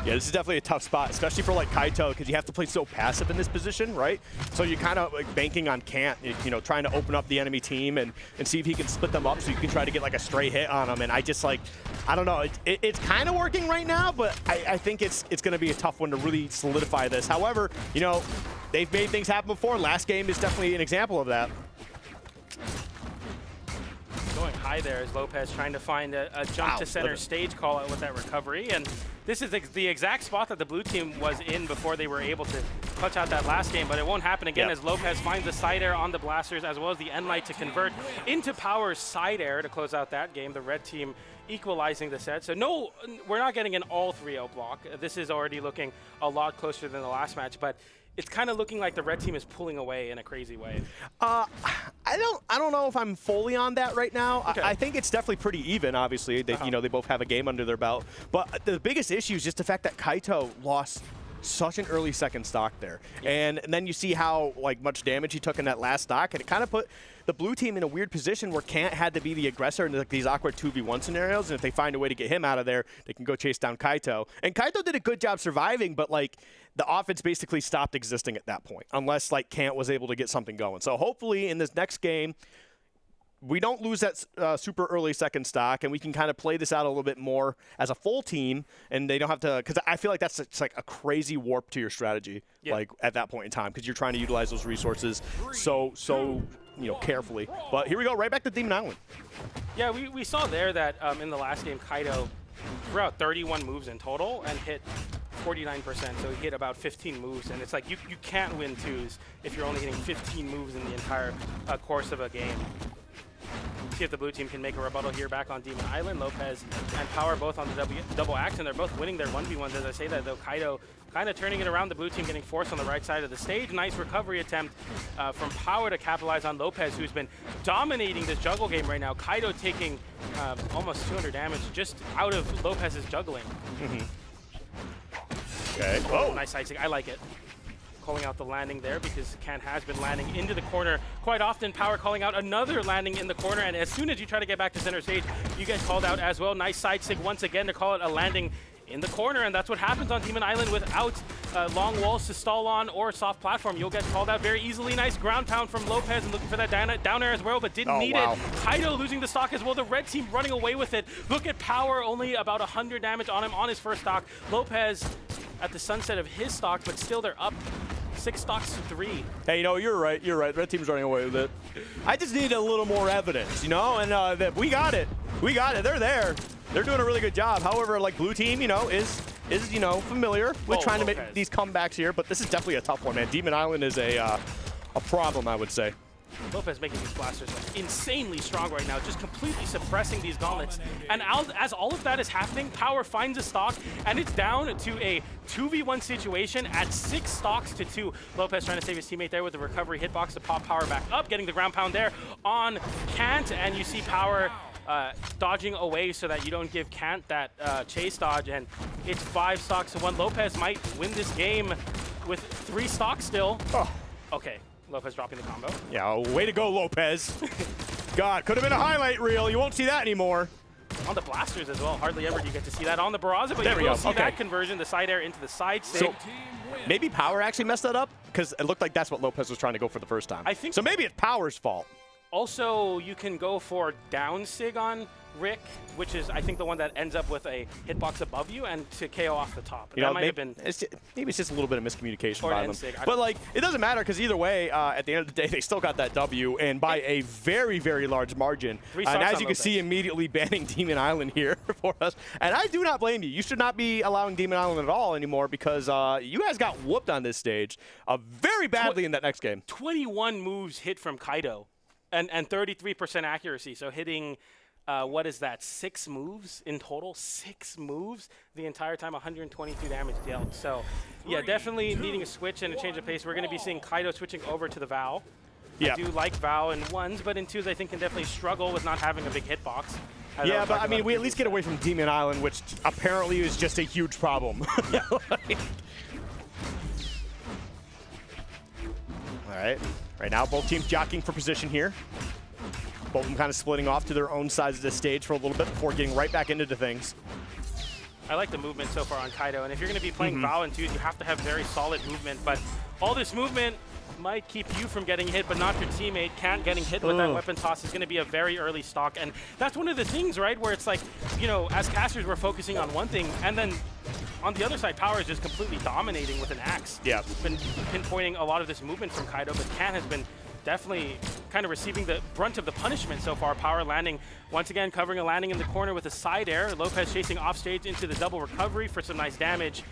Yeah, this is definitely a tough spot, especially for like Kaito, because you have to play so passive in this position, right? So you're kind of like banking on Kant, trying to open up the enemy team and see if he can split them up so you can try to get like a stray hit on them. And I just like, I don't know, it's kind of working right now, but I think it's going to be a tough one to really solidify this. However, they've made things happen before. Last game is definitely an example of that. Going high there is Lopez trying to find a jump to center stage call out with that recovery. And this is the exact spot that the blue team was in before they were able to clutch out that last game, but it won't happen again as Lopez finds the side air on the blasters as well as the end light to convert into Power's side air to close out that game. The red team equalizing the set. So no, we're not getting an all 3-0 block. This is already looking a lot closer than the last match, but it's kind of looking like the red team is pulling away in a crazy way. I don't know if I'm fully on that right now. Okay. I think it's definitely pretty even. Obviously, they they both have a game under their belt. But the biggest issue is just the fact that Kaito lost such an early second stock there, and then you see how much damage he took in that last stock, and it kind of put the blue team in a weird position where Kant had to be the aggressor in these awkward 2v1 scenarios, and if they find a way to get him out of there, they can go chase down Kaito. And Kaito did a good job surviving, but the offense basically stopped existing at that point, unless Kant was able to get something going. So hopefully in this next game, we don't lose that super early second stock, and we can kind of play this out a little bit more as a full team, and they don't have to, because I feel like that's like a crazy warp to your strategy, at that point in time, because you're trying to utilize those resources so carefully. But here we go, right back to Demon Island. Yeah, we saw there that in the last game, Kaio threw out 31 moves in total and hit 49%, so he hit about 15 moves, and it's like you can't win twos if you're only hitting 15 moves in the entire course of a game. See if the blue team can make a rebuttal here back on Demon Island. Lopez and Power both on the double action. They're both winning their 1v1s. As I say that, though, Kaio kind of turning it around. The blue team getting forced on the right side of the stage. Nice recovery attempt from Power to capitalize on Lopez, who's been dominating this juggle game right now. Kaio taking almost 200 damage just out of Lopez's juggling. Okay. Oh, nice side stick. I like it. Calling out the landing there because Can has been landing into the corner quite often. Power calling out another landing in the corner, and as soon as you try to get back to center stage, you get called out as well. Nice side stick once again to call it a landing in the corner, and that's what happens on Demon Island without long walls to stall on or soft platform. You'll get called out very easily. Nice ground pound from Lopez and looking for that down air as well, but didn't need it. Kaio losing the stock as well. The red team running away with it. Look at Power, only about 100 damage on him on his first stock. Lopez at the sunset of his stock, but still they're up 6 stocks to 3. Hey, you're right. Red team's running away with it. I just need a little more evidence, and that we got it. They're there. They're doing a really good job. However, like blue team, is familiar with trying to make these comebacks here, but this is definitely a tough one, man. Demon Island is a problem, I would say. Lopez making these blasters insanely strong right now, just completely suppressing these gauntlets. And as all of that is happening, Power finds a stock, and it's down to a 2v1 situation at 6 stocks to 2. Lopez trying to save his teammate there with the recovery hitbox to pop Power back up, getting the ground pound there on Kant, and you see Power dodging away so that you don't give Kant that chase dodge, and it's 5 stocks to 1. Lopez might win this game with 3 stocks still. Oh. Okay. Lopez dropping the combo. Yeah, way to go, Lopez. God, could have been a highlight reel. You won't see that anymore. On the blasters as well. Hardly ever do you get to see that on the Barraza, but you will see that conversion, the side air into the side stick. So maybe Power actually messed that up because it looked like that's what Lopez was trying to go for the first time. I think so. Maybe it's Power's fault. Also, you can go for down sig on Rick, which is, I think, the one that ends up with a hitbox above you and to KO off the top. That might have been... maybe it's just a little bit of miscommunication by them. But, like, it doesn't matter because either way, at the end of the day, they still got that W, and by a very, very large margin. And as you can see, immediately banning Demon Island here for us. And I do not blame you. You should not be allowing Demon Island at all anymore because you guys got whooped on this stage very badly in that next game. 21 moves hit from Kaio. And 33% accuracy, so hitting, what is that, 6 moves in total? 6 moves the entire time, 122 damage dealt. So, yeah, definitely needing a switch and a change of pace. We're going to be seeing Kaio switching over to the Val. I do like Val in 1s, but in 2s I think can definitely struggle with not having a big hitbox. Yeah, but I mean, we at least get away from Demon Island, which apparently is just a huge problem. Yeah. All right. Right now, both teams jockeying for position here. Both of them kind of splitting off to their own sides of the stage for a little bit before getting right back into things. I like the movement so far on Kaio, and if you're going to be playing Val in 2s, you have to have very solid movement, but all this movement might keep you from getting hit, but not your teammate. Can't getting hit with that weapon toss is going to be a very early stock, and that's one of the things, right, where it's like, as casters, we're focusing on one thing, and then on the other side, Power is just completely dominating with an axe. Yeah. Been pinpointing a lot of this movement from Kaio, but Can has been definitely kind of receiving the brunt of the punishment so far. Power landing, once again, covering a landing in the corner with a side air. Lopez chasing off stage into the double recovery for some nice damage.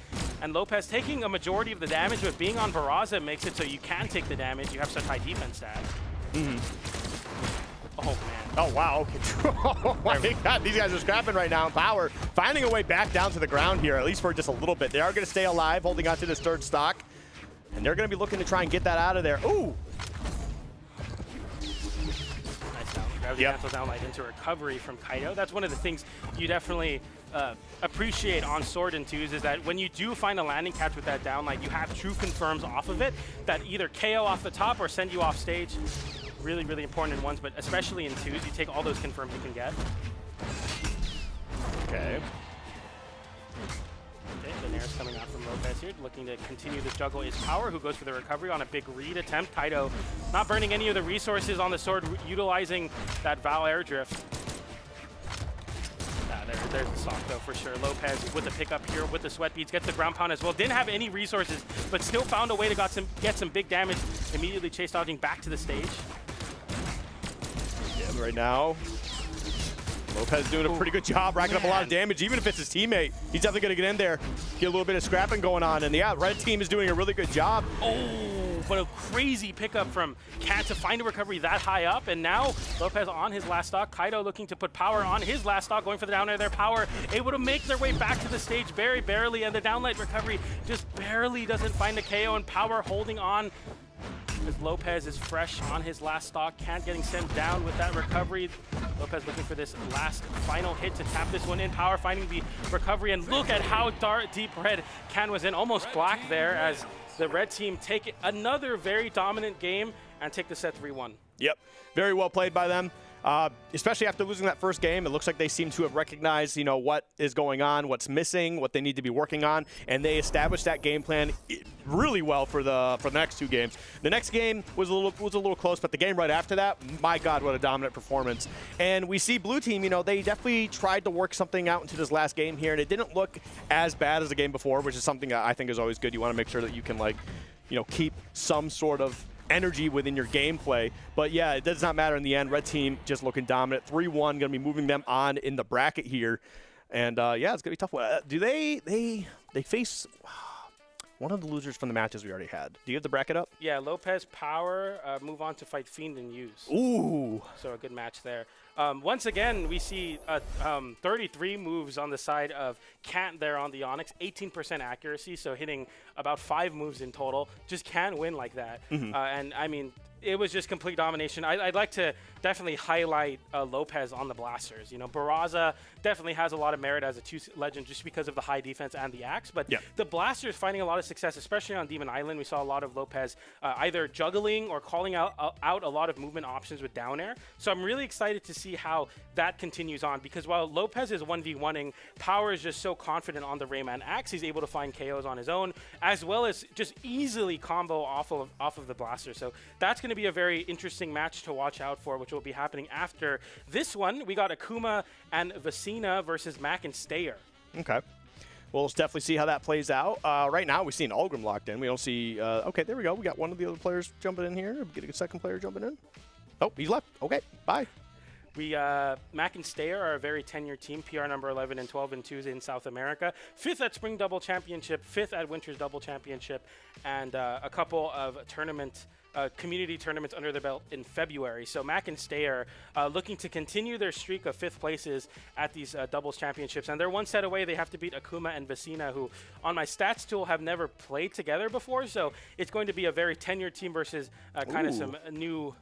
And Lopez taking a majority of the damage, but being on Barraza makes it so you can take the damage. You have such high defense stat. Oh, man. Oh, wow. Okay. Oh, my God. These guys are scrapping right now. Power finding a way back down to the ground here, at least for just a little bit. They are going to stay alive, holding on to this third stock. And they're going to be looking to try and get that out of there. Ooh. Nice down. Gravity cancels down light into recovery from Kaio. That's one of the things you definitely appreciate on Sword and 2s is that when you do find a landing catch with that downlight, you have true confirms off of it that either KO off the top or send you off stage. Really, really important in 1s, but especially in 2s, you take all those confirms you can get. Okay. Okay, the Nair's coming out from Lopez here, looking to continue this juggle is Power, who goes for the recovery on a big read attempt. Kaio not burning any of the resources on the sword, utilizing that Val air drift. There's the stock, though, for sure. Lopez with the pickup here with the sweat beads, gets the ground pound as well. Didn't have any resources, but still found a way to get some big damage. Immediately chase dodging back to the stage. right now. Lopez doing a pretty good job, racking up a lot of damage, even if it's his teammate. He's definitely going to get in there, get a little bit of scrapping going on. And yeah, red team is doing a really good job. Oh, but a crazy pickup from Cat to find a recovery that high up. And now Lopez on his last stock. Kaio looking to put power on his last stock, going for the down air there. Power able to make their way back to the stage very barely. And the downlight recovery just barely doesn't find the KO, and Power holding on. As Lopez is fresh on his last stock, Kant getting sent down with that recovery. Lopez looking for this last final hit to tap this one in. Power finding the recovery, and look at how deep red Kant was in, almost black there, as the red team take another very dominant game and take the set 3-1. Yep, very well played by them. Especially after losing that first game, it looks like they seem to have recognized, what is going on, what's missing, what they need to be working on, and they established that game plan really well for the next 2 games. The next game was a little close, but the game right after that, my God, what a dominant performance. And we see blue team, they definitely tried to work something out into this last game here, and it didn't look as bad as the game before, which is something that I think is always good. You want to make sure that you can keep some sort of energy within your gameplay. But yeah, it does not matter in the end. Red team just looking dominant. 3-1, going to be moving them on in the bracket here. And yeah, it's going to be tough. Do they face one of the losers from the matches we already had? Do you have the bracket up? Yeah, Lopez, Power, move on to fight Fiend and Use. Ooh. So a good match there. Once again, we see 33 moves on the side of Kant there on the Onyx, 18% accuracy, so hitting about 5 moves in total. Just can't win like that. And I mean, it was just complete domination. I'd like to definitely highlight Lopez on the blasters. Barraza definitely has a lot of merit as a 2 legend just because of the high defense and the axe. But the blasters finding a lot of success, especially on Demon Island. We saw a lot of Lopez either juggling or calling out a lot of movement options with down air. So I'm really excited to see how that continues on, because while Lopez is 1v1ing, Power is just so confident on the Rayman axe. He's able to find KOs on his own, as well as just easily combo off of the blaster. So that's going to be a very interesting match to watch out for, which will be happening after this one. We got Akuma and Vecina versus Mack and Stayer. Okay. Well, let's definitely see how that plays out. Right now, we've seen Algrim locked in. We don't see... okay, there we go. We got one of the other players jumping in here. Getting a second player jumping in. Oh, he's left. Okay, bye. Mack and Stayer are a very tenured team, PR number 11 and 12 and 2s in South America, 5th at Spring Double Championship, 5th at Winter's Double Championship, and a couple of community tournaments under their belt in February. So Mack and Stayer looking to continue their streak of 5th places at these doubles championships, and they're one set away. They have to beat Akuma and Vecina, who on my stats tool have never played together before, so it's going to be a very tenured team versus kind of some new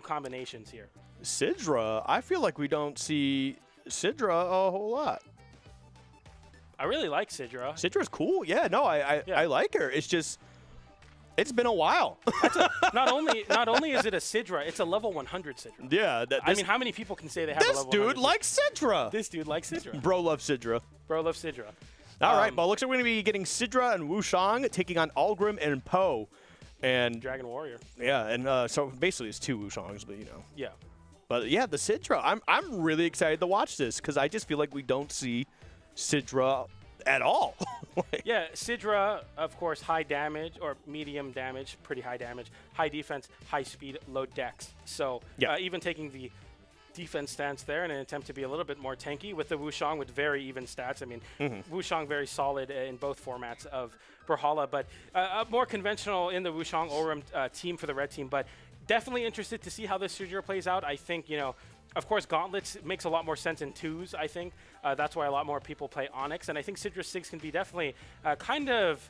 combinations here. Sidra, I feel like we don't see Sidra a whole lot. I really like Sidra. Sidra's cool. Yeah, no, I like her. It's just, it's been a while. Not only is it a Sidra, it's a level 100 Sidra. Yeah. I mean, how many people can say they have a level 100 This dude likes Sidra. This dude likes Sidra. Bro loves Sidra. Bro loves Sidra. All right, but looks like we're going to be getting Sidra and Wushang taking on Algrim and Poe. And Dragon Warrior. Yeah, and so basically it's 2 Wushangs, but Yeah. But yeah, the Sidra, I'm really excited to watch this, because I just feel like we don't see Sidra at all. Yeah, Sidra, of course, high damage or medium damage, pretty high damage, high defense, high speed, low dex. So even taking the defense stance there in an attempt to be a little bit more tanky with the Wushang with very even stats. I mean, Wushang very solid in both formats of Brawlhalla, but more conventional in the Wushang Orem team for the red team. But definitely interested to see how this Sidra plays out. I think, of course, Gauntlets makes a lot more sense in 2s, I think. That's why a lot more people play Onyx. And I think Sidra 6 can be definitely kind of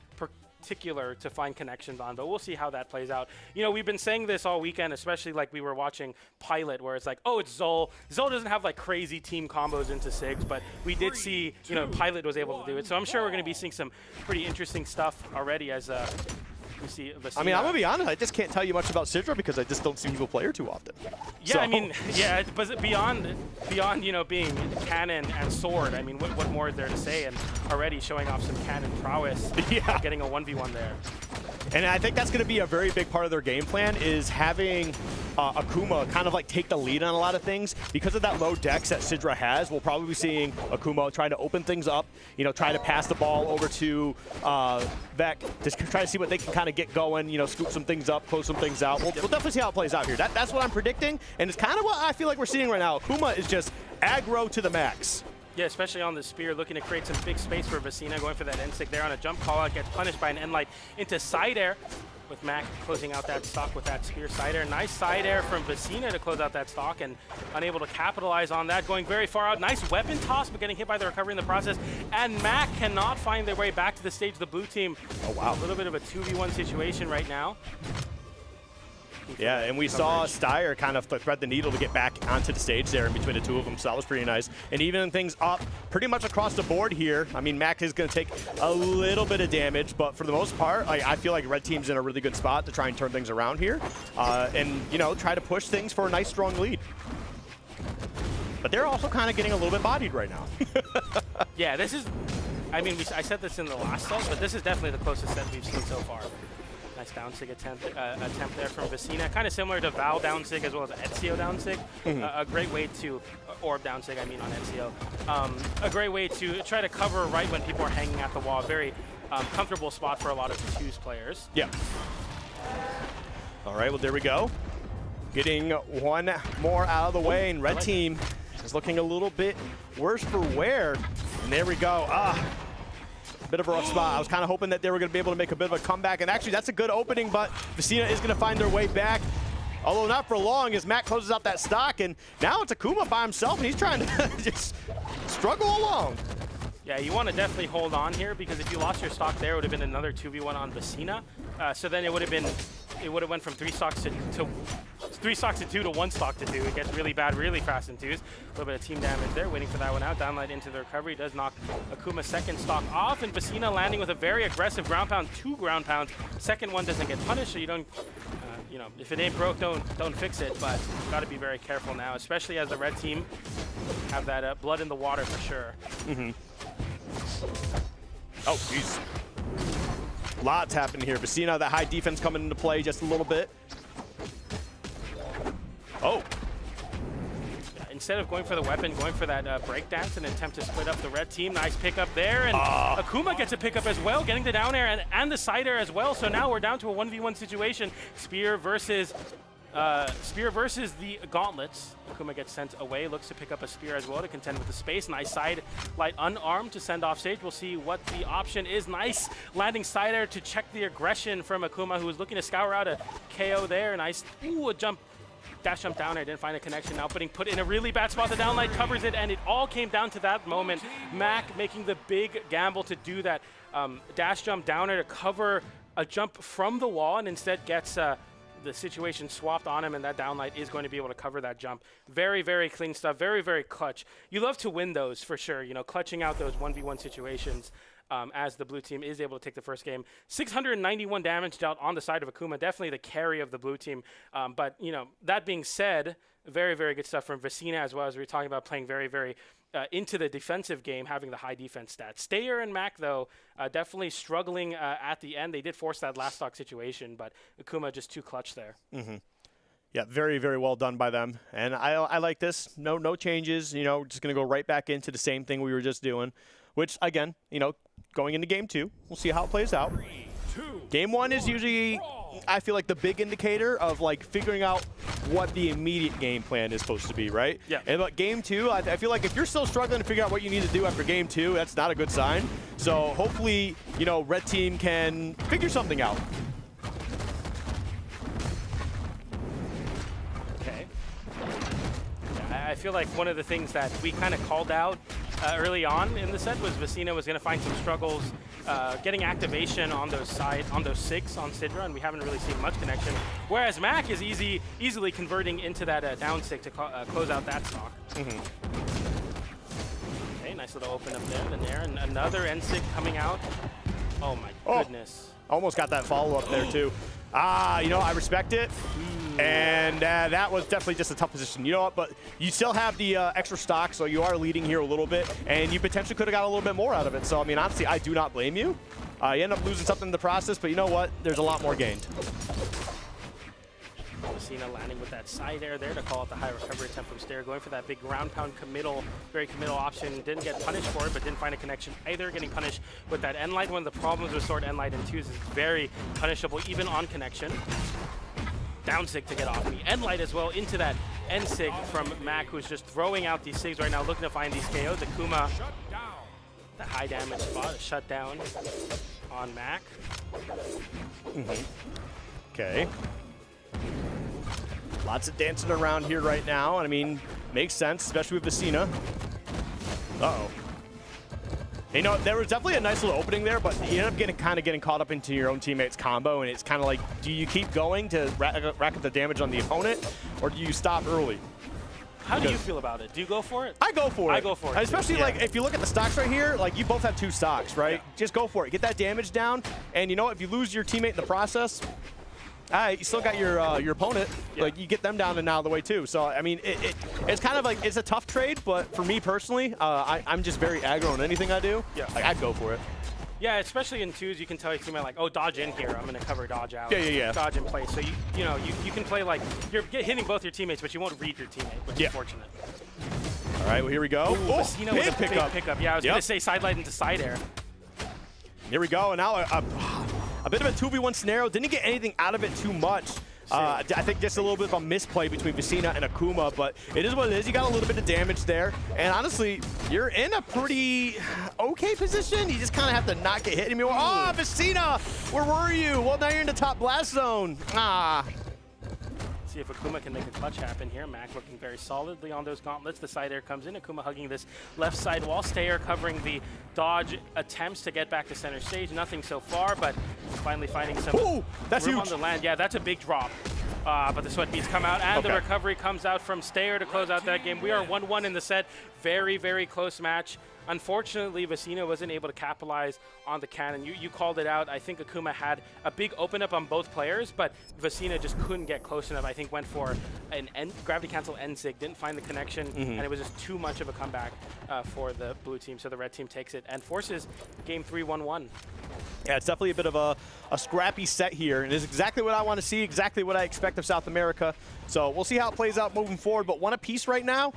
particular to find connections on, but we'll see how that plays out. We've been saying this all weekend, especially like we were watching Pilot, where it's like, oh, it's Zol. Zol doesn't have like crazy team combos into Sigs, but we did see, Pilot was able to do it. So I'm sure we're going to be seeing some pretty interesting stuff already as we see Vecina. I mean, I'm going to be honest, I just can't tell you much about Sidra because I just don't see people play her too often. Yeah, so. I mean, yeah, but beyond being cannon and sword, I mean, what more is there to say? And already showing off some cannon prowess, getting a 1v1 there. And I think that's going to be a very big part of their game plan, is having Akuma kind of like take the lead on a lot of things. Because of that low dex that Sidra has, we'll probably be seeing Akuma trying to open things up, you know, try to pass the ball over to Vec, just try to see what they can kind of get going, you know, scoop some things up, close some things out. We'll definitely see how it plays out here. That's what I'm predicting, and it's kind of what I feel like we're seeing right now. Akuma is just aggro to the max. Yeah, especially on the spear, looking to create some big space for Vecina, going for that N-stick there on a jump call out, gets punished by an N-light into side air, with Mack closing out that stock with that spear side air. Nice side air from Vecina to close out that stock, and unable to capitalize on that, going very far out. Nice weapon toss, but getting hit by the recovery in the process, and Mack cannot find their way back to the stage. The blue team, oh wow, a little bit of a 2v1 situation right now. Yeah, and we saw Steyer kind of thread the needle to get back onto the stage there in between the two of them, so that was pretty nice. And even things up pretty much across the board here. I mean, Mack is going to take a little bit of damage, but for the most part, I feel like Red Team's in a really good spot to try and turn things around here and, you know, try to push things for a nice, strong lead. But they're also kind of getting a little bit bodied right now. Yeah, this is, I mean, I said this in the last set, but this is definitely the closest set we've seen so far. Nice down sig attempt there from Vecina, kind of similar to Val down sig as well as Ezio down sig. A great way to, Orb down sig, I mean on Ezio. A great way to try to cover right when people are hanging at the wall. Very comfortable spot for a lot of Twos players. Yeah. All right, well, there we go. Getting one more out of the way, and Red Team is looking a little bit worse for wear. And there we go. Bit of a rough spot. I was kind of hoping that they were going to be able to make a bit of a comeback, and actually that's a good opening, but Vecina is going to find their way back, although not for long as Mack closes out that stock, and now it's Akuma by himself, and he's trying to just struggle along. Yeah, you want to definitely hold on here, because if you lost your stock there, it would have been another 2v1 on Vecina. So then it would have went from 3 stocks to 2 to 1 stock to 2. It gets really bad really fast in 2s. A little bit of team damage there, waiting for that one out. Downlight into the recovery, does knock Akuma's second stock off, and Vecina landing with a very aggressive ground pound, 2 ground pounds. Second one doesn't get punished, so you don't, you know, if it ain't broke, don't fix it, but got to be very careful now, especially as the Red Team have that blood in the water for sure. Oh, jeez. Lots happening here. Vecina, that high defense coming into play just a little bit. Oh. Instead of going for the weapon, going for that breakdance and attempt to split up the Red Team. Nice pickup there, and Akuma gets a pickup as well, getting the down air and the side air as well. So now we're down to a 1v1 situation. Spear versus the gauntlets. Akuma gets sent away, looks to pick up a spear as well to contend with the space. Nice side light unarmed to send off stage. We'll see what the option is. Nice landing side air to check the aggression from Akuma, who was looking to scour out a KO there. Nice, a jump. Dash jump down, I didn't find a connection. Now put in a really bad spot. The downlight covers it, and it all came down to that moment. Mack making the big gamble to do that dash jump downer to cover a jump from the wall, and instead gets the situation swapped on him, and that downlight is going to be able to cover that jump. Very, very clean stuff. Very, very clutch. You love to win those for sure. You know, clutching out those 1v1 situations. As the blue team is able to take the first game. 691 damage dealt on the side of Akuma, definitely the carry of the blue team. But, you know, that being said, very, very good stuff from Vecina as well, as we were talking about playing very, very into the defensive game, having the high defense stats. Stayer and Mack, though, definitely struggling at the end. They did force that last stock situation, but Akuma just too clutch there. Yeah, very, very well done by them. And I like this. No changes. You know, just going to go right back into the same thing we were just doing, which, again, you know, going into game 2, we'll see how it plays out. Game 1 is usually, I feel like, the big indicator of, like, figuring out what the immediate game plan is supposed to be, right? Yeah. And but game 2, I feel like if you're still struggling to figure out what you need to do after game 2, that's not a good sign. So hopefully, you know, Red Team can figure something out. Okay. Yeah, I feel like one of the things that we kind of called out early on in the set was Vecina was going to find some struggles getting activation on those 6 on Sidra, and we haven't really seen much connection. Whereas Mack is easily converting into that down 6 to close out that stock. Okay, nice little open up there, the Nair, and another N6 coming out. Oh my goodness. Almost got that follow-up there too. You know, I respect it. And that was definitely just a tough position. You know what, but you still have the extra stock, so you are leading here a little bit, and you potentially could have got a little bit more out of it. So, I mean, honestly, I do not blame you. You end up losing something in the process, but you know what? There's a lot more gained. Vecina landing with that side air there to call out the high recovery attempt from Stair, going for that big ground pound committal, very committal option. Didn't get punished for it, but didn't find a connection either, getting punished with that end light. One of the problems with sword end light and twos is very punishable, even on connection. Down sig to get off me. End light as well into that end sig from Mack, who's just throwing out these sigs right now, looking to find these KOs. Akuma, the high damage spot, shut down on Mack. Okay. Lots of dancing around here right now. I mean, makes sense, especially with Vecina. Uh-oh. You know, there was definitely a nice little opening there, but you end up kind of getting caught up into your own teammate's combo, and it's kind of like, do you keep going to rack up the damage on the opponent, or do you stop early? How do you feel about it? Do you go for it? I go for it. I go for it. Especially like if you look at the stocks right here, like you both have 2 stocks, right? Yeah. Just go for it. Get that damage down, and you know what? If you lose your teammate in the process, you still got your opponent. Yeah. Like you get them down and out of the way too. So I mean, it's kind of like it's a tough trade, but for me personally, I'm just very aggro on anything I do. Yeah, like I'd go for it. Yeah, especially in twos, you can tell your teammate like, oh, dodge in here. I'm gonna cover dodge out. Yeah. Dodge in place. So you can play like you're hitting both your teammates, but you won't read your teammate, which is fortunate. All right, well here we go. Ooh, Vecina with a big pickup. Yeah, I was gonna say side light into side air. Here we go, and now a bit of a 2v1 scenario. Didn't get anything out of it too much. I think just a little bit of a misplay between Vecina and Akuma, but it is what it is. You got a little bit of damage there, and honestly, you're in a pretty okay position. You just kind of have to not get hit anymore. Oh, Vecina, where were you? Well, now you're in the top blast zone. See if Akuma can make a clutch happen here. Mack looking very solidly on those gauntlets. The side air comes in. Akuma hugging this left side wall. Stayer covering the dodge attempts to get back to center stage. Nothing so far, but finally finding some room on the land. Yeah, that's a big drop. But the sweat beats come out, and the recovery comes out from Stayer to close out that game. We are 1-1 in the set. Very, very close match. Unfortunately, Vecina wasn't able to capitalize on the cannon. You called it out. I think Akuma had a big open up on both players, but Vecina just couldn't get close enough. I think went for an gravity cancel end sig, didn't find the connection, and it was just too much of a comeback for the blue team. So the red team takes it and forces game 3 1-1. Yeah, it's definitely a bit of a scrappy set here, and it's exactly what I want to see, exactly what I expect of South America. So we'll see how it plays out moving forward, but 1 apiece right now.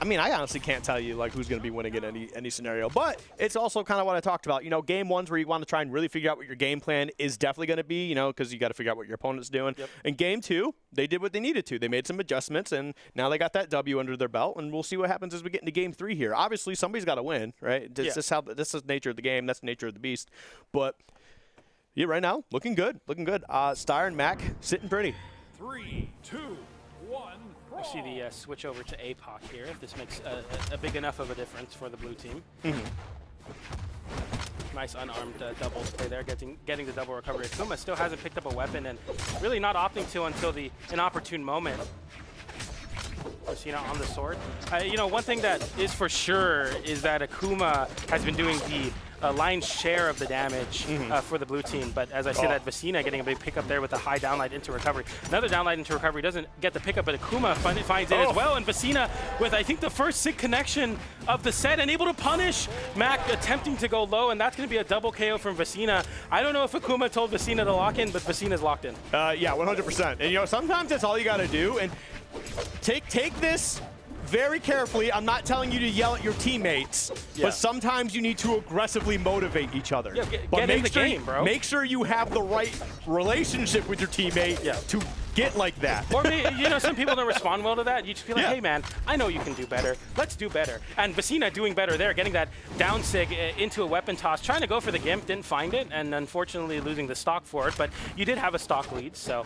I mean, I honestly can't tell you like who's going to be winning in any scenario, but it's also kind of what I talked about. You know, game 1's where you want to try and really figure out what your game plan is definitely going to be, you know, because you got to figure out what your opponent's doing. Yep. In game 2, they did what they needed to. They made some adjustments, and now they got that W under their belt, and we'll see what happens as we get into game 3 here. Obviously, somebody's got to win, right? This is the nature of the game. That's the nature of the beast. But yeah, right now, looking good, looking good. Styr and Mack sitting pretty. 3, 2, 1. We'll see the switch over to APOC here, if this makes a big enough of a difference for the blue team. Nice unarmed doubles play there, getting the double recovery. Akuma still hasn't picked up a weapon and really not opting to until the inopportune moment. Vecina on the sword. You know, one thing that is for sure is that Akuma has been doing the lion's share of the damage for the blue team, but as I say that, Vecina getting a big pickup there with a high downlight into recovery. Another downlight into recovery, doesn't get the pickup, but Akuma finds it as well, and Vecina with, I think, the first sig connection of the set and able to punish Mack attempting to go low, and that's going to be a double KO from Vecina. I don't know if Akuma told Vecina to lock in, but Vecina's locked in. Yeah, 100%. And, you know, sometimes that's all you got to do, and take this very carefully. I'm not telling you to yell at your teammates, but sometimes you need to aggressively motivate each other. Yeah, get in the game, bro. Make sure you have the right relationship with your teammate to get like that. Or maybe, you know, some people don't respond well to that. You just be like, hey man, I know you can do better. Let's do better. And Vecina doing better there, getting that down sig into a weapon toss, trying to go for the Gimp, didn't find it, and unfortunately losing the stock for it, but you did have a stock lead, so.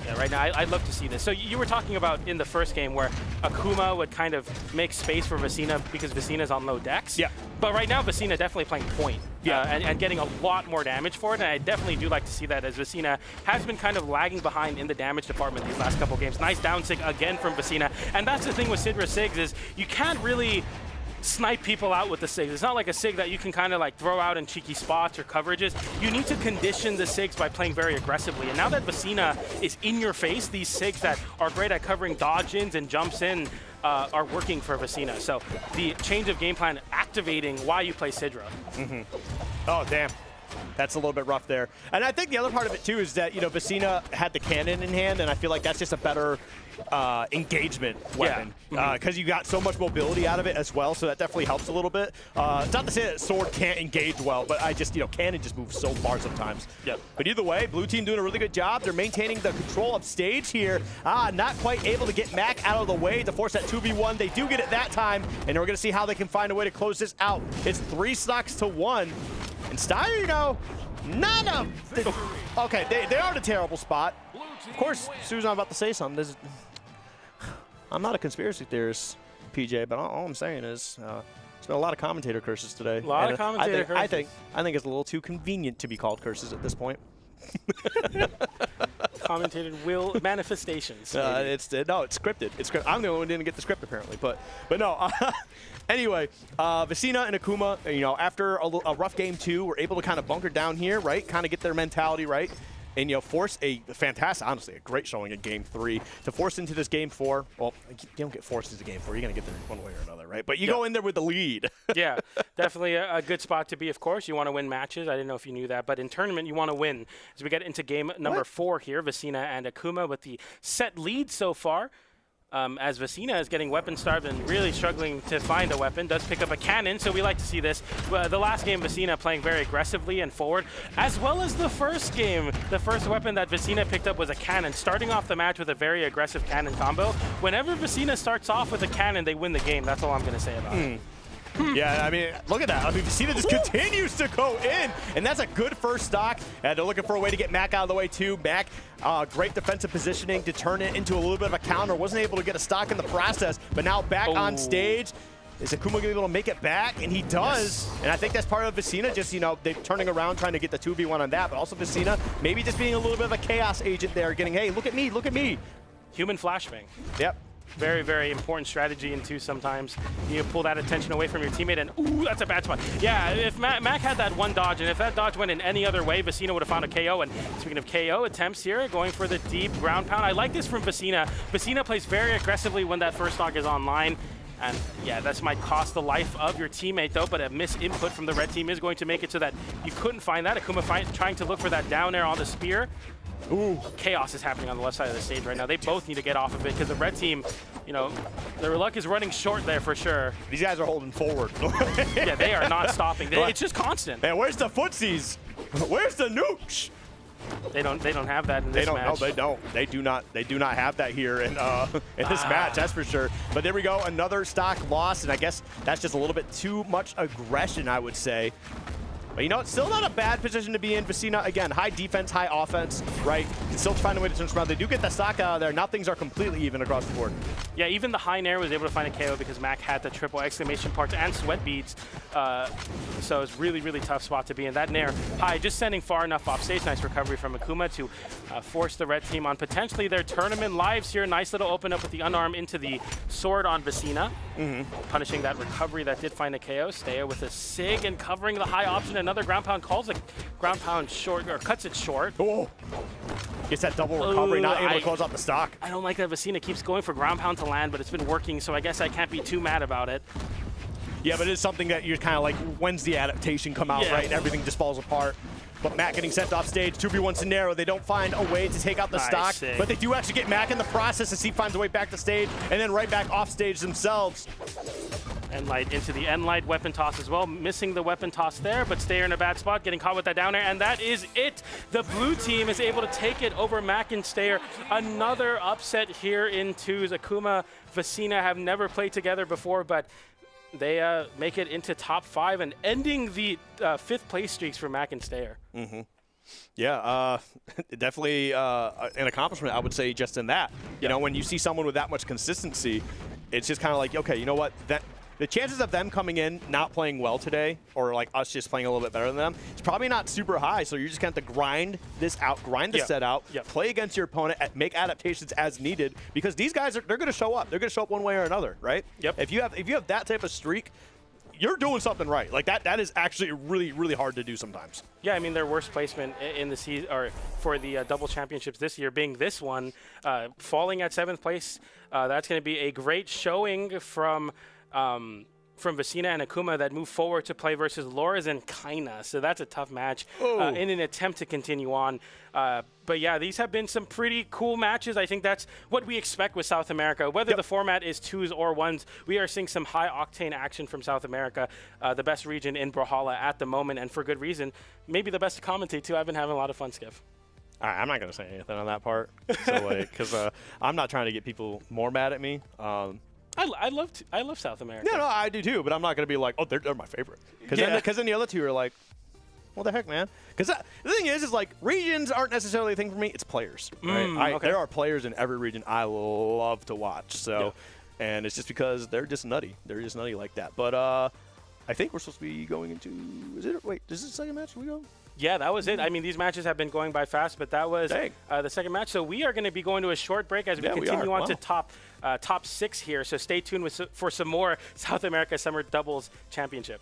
Yeah, right now, I'd love to see this. So you were talking about in the first game where Akuma would kind of make space for Vecina because Vecina's on low decks. Yeah. But right now, Vecina definitely playing point and getting a lot more damage for it. And I definitely do like to see that, as Vecina has been kind of lagging behind in the damage department these last couple games. Nice down sig again from Vecina. And that's the thing with Sidra Sigs is you can't really snipe people out with the SIGs. It's not like a SIG that you can kind of like throw out in cheeky spots or coverages. You need to condition the SIGs by playing very aggressively. And now that Vecina is in your face, these SIGs that are great at covering dodge-ins and jumps in are working for Vecina. So the change of game plan activating why you play Sidra. Oh, damn. that's a little bit rough there. And I think the other part of it too is that, you know, Vecina had the cannon in hand, and I feel like that's just a better engagement weapon because you got so much mobility out of it as well, so that definitely helps a little bit. It's not to say that sword can't engage well, but I just, you know, cannon just moves so far sometimes. But either way, blue team doing a really good job. They're maintaining the control of stage here. Not quite able to get Mack out of the way to force that 2v1. They do get it that time, and we're going to see how they can find a way to close this out. It's 3 stocks to 1. And Steyer, you know, okay, they are in a terrible spot. Of course, Susan, I'm about to say something. I'm not a conspiracy theorist, PJ, but all I'm saying is there's been a lot of commentator curses today. A lot of commentator curses. I think it's a little too convenient to be called curses at this point. Commentated will manifestations. It's scripted. It's scripted. I'm the only one who didn't get the script apparently, but no. Anyway, Vecina and Akuma, you know, after a rough game 2, were able to kind of bunker down here, right? Kind of get their mentality right, and, you know, force a fantastic, honestly, a great showing in game 3 to force into this game 4. Well, you don't get forced into game 4. You're gonna get there one way or another, right? But you go in there with the lead. Yeah, definitely a good spot to be. Of course, you want to win matches. I didn't know if you knew that, but in tournament, you want to win. As we get into game number 4 here, Vecina and Akuma with the set lead so far. As Vecina is getting weapon starved and really struggling to find a weapon, does pick up a cannon, so we like to see this. The last game, Vecina playing very aggressively and forward, as well as the first game. The first weapon that Vecina picked up was a cannon, starting off the match with a very aggressive cannon combo. Whenever Vecina starts off with a cannon, they win the game. That's all I'm going to say about it. Yeah, I mean, look at that. I mean, Vecina just continues to go in, and that's a good first stock. And they're looking for a way to get Mack out of the way, too. Mack, great defensive positioning to turn it into a little bit of a counter. Wasn't able to get a stock in the process, but now back on stage. Is Akuma going to be able to make it back? And he does. Yes. And I think that's part of Vecina, just, you know, they're turning around, trying to get the 2v1 on that, but also Vecina maybe just being a little bit of a chaos agent there, getting, hey, look at me, look at me. Human flashbang. Yep. Very, very important strategy in 2 sometimes. You pull that attention away from your teammate, and ooh, that's a bad spot. Yeah, if Mack had that one dodge, and if that dodge went in any other way, Vecina would have found a KO. And speaking of KO attempts here, going for the deep ground pound. I like this from Vecina. Vecina plays very aggressively when that first stock is online. And yeah, this might cost the life of your teammate though, but a misinput from the red team is going to make it so that you couldn't find that. Akuma trying to look for that down air on the spear. Ooh, chaos is happening on the left side of the stage right now. They both need to get off of it because the red team, you know, their luck is running short there for sure. These guys are holding forward. Yeah, they are not stopping. It's just constant. Man, where's the footsies? Where's the nooch? They don't have that in this match. No, they don't. They do not have that here in this match, that's for sure. But there we go, another stock loss, and I guess that's just a little bit too much aggression, I would say. But, you know, it's still not a bad position to be in. Vecina, again, high defense, high offense, right? Can still find a way to turn this around. They do get the stock out of there. Now things are completely even across the board. Yeah, even the high nair was able to find a KO because Mack had the triple exclamation parts and sweat beads. So it's really, really tough spot to be in. That nair high, just sending far enough off stage. Nice recovery from Akuma to force the red team on potentially their tournament lives here. Nice little open up with the unarm into the sword on Vecina. Punishing that recovery that did find a KO. Steyer with a SIG and covering the high option. Another ground pound, calls the ground pound short, or cuts it short. Oh, gets that double recovery, not able to close out the stock. I don't like that Vecina keeps going for ground pound to land, but it's been working, so I guess I can't be too mad about it. Yeah, but it's something that you're kind of like, when's the adaptation come out, right? And everything just falls apart. But Mack getting sent off stage, 2v1 scenario. They don't find a way to take out the stock, but they do actually get Mack in the process as he finds a way back to stage and then right back off stage themselves. Enlight into the Enlight weapon toss as well. Missing the weapon toss there, but Steyer in a bad spot, getting caught with that down air, and that is it. The blue team is able to take it over Mack and Steyer. Another upset here in 2s. Akuma, Vecina have never played together before, but they make it into top 5 and ending the 5th place streaks for Mack and Steyer. Yeah, definitely an accomplishment, I would say, just in that. You know, when you see someone with that much consistency, it's just kind of like, okay, you know what? The chances of them coming in not playing well today, or like us just playing a little bit better than them, it's probably not super high. So you're just going to have to grind this out, grind the set out, play against your opponent, make adaptations as needed, because these guys they're going to show up. They're going to show up one way or another, right? If you have that type of streak, you're doing something right. Like that is actually really, really hard to do sometimes. Yeah, I mean, their worst placement in the season, or for the double championships this year, being this one, falling at 7th place. That's going to be a great showing from from Vecina and Akuma that move forward to play versus Loras and Kaina. So that's a tough match in an attempt to continue on. But yeah, these have been some pretty cool matches. I think that's what we expect with South America. Whether the format is 2s or 1s, we are seeing some high-octane action from South America, the best region in Brawlhalla at the moment, and for good reason. Maybe the best to commentate, too. I've been having a lot of fun, Skiff. All right, I'm not going to say anything on that part. So, like, because I'm not trying to get people more mad at me. I love South America. No, I do too, but I'm not going to be like, oh, they're my favorite. Because then the other two are like, what the heck, man? Because the thing is like, regions aren't necessarily a thing for me. It's players, right? There are players in every region I love to watch. So, and it's just because they're just nutty. They're just nutty like that. But I think we're supposed to be going into, wait, is this the second match we go? Yeah, that was it. I mean, these matches have been going by fast, but that was the second match. So we are going to be going to a short break as we continue on to top 6 here. So stay tuned for some more South America Summer Doubles Championship.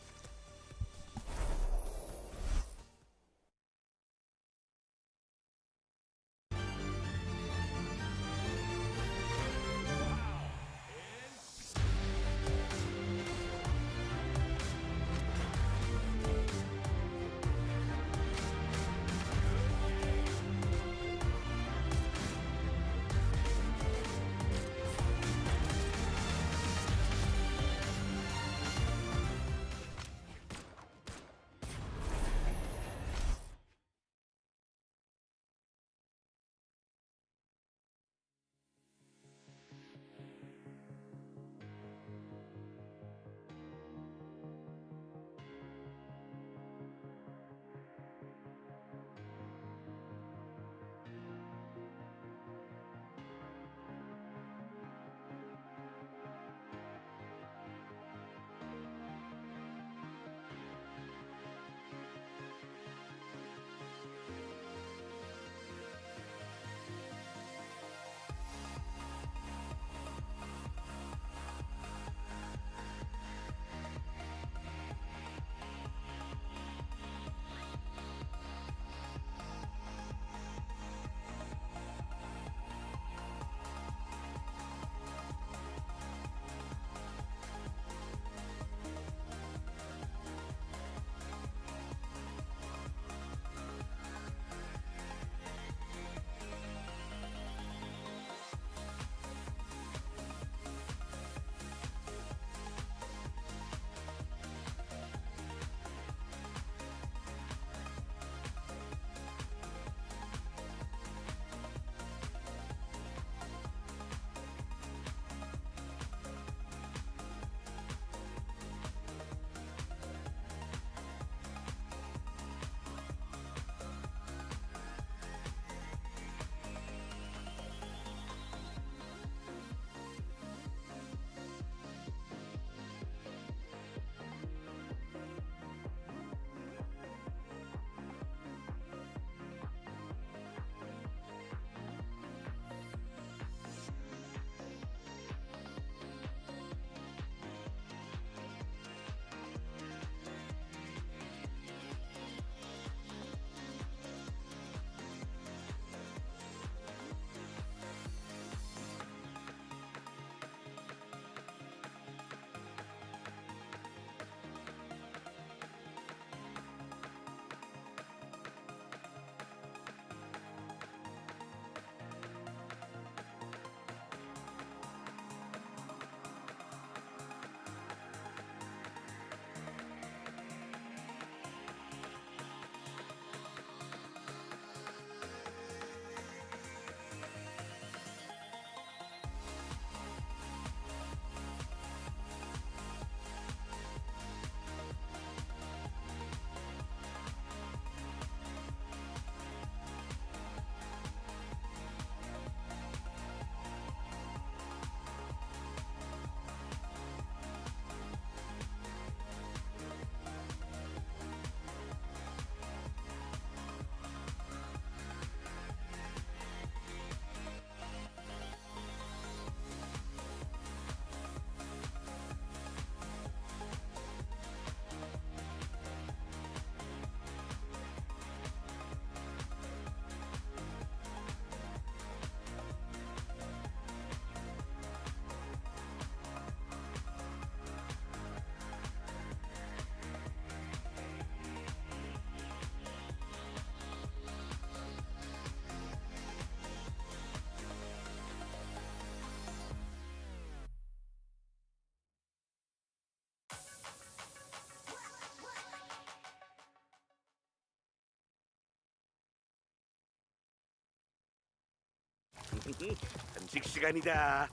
간식 시간이다.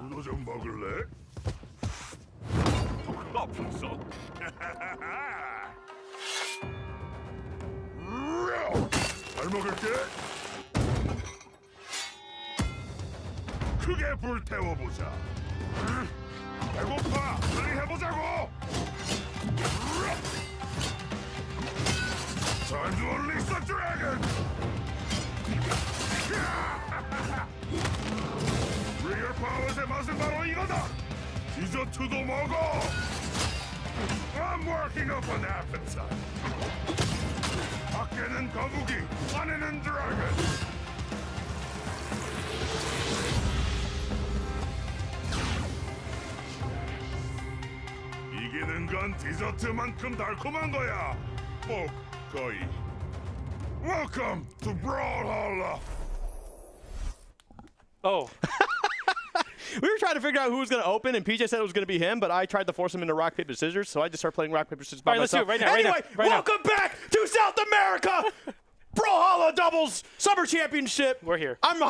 너도 좀 먹을래? 아프소. 잘 먹을게. 크게 불태워보자. 배고파. 빨리 해보자고. Time to unleash the dragon. Real powers 맛은 바로 이거다. 디저트도 먹어. I'm working up an appetite. 밖에는 거북이, 안에는 드래곤. 이기는 건 디저트만큼 달콤한 거야. 거의. Welcome to Brawlhalla. Oh. We were trying to figure out who was going to open, and PJ said it was going to be him, but I tried to force him into rock, paper, scissors, so I just started playing rock, paper, scissors by myself. Let's do it right now. Anyway, welcome back to South America! Brawlhalla Doubles Summer Championship. We're here. I'm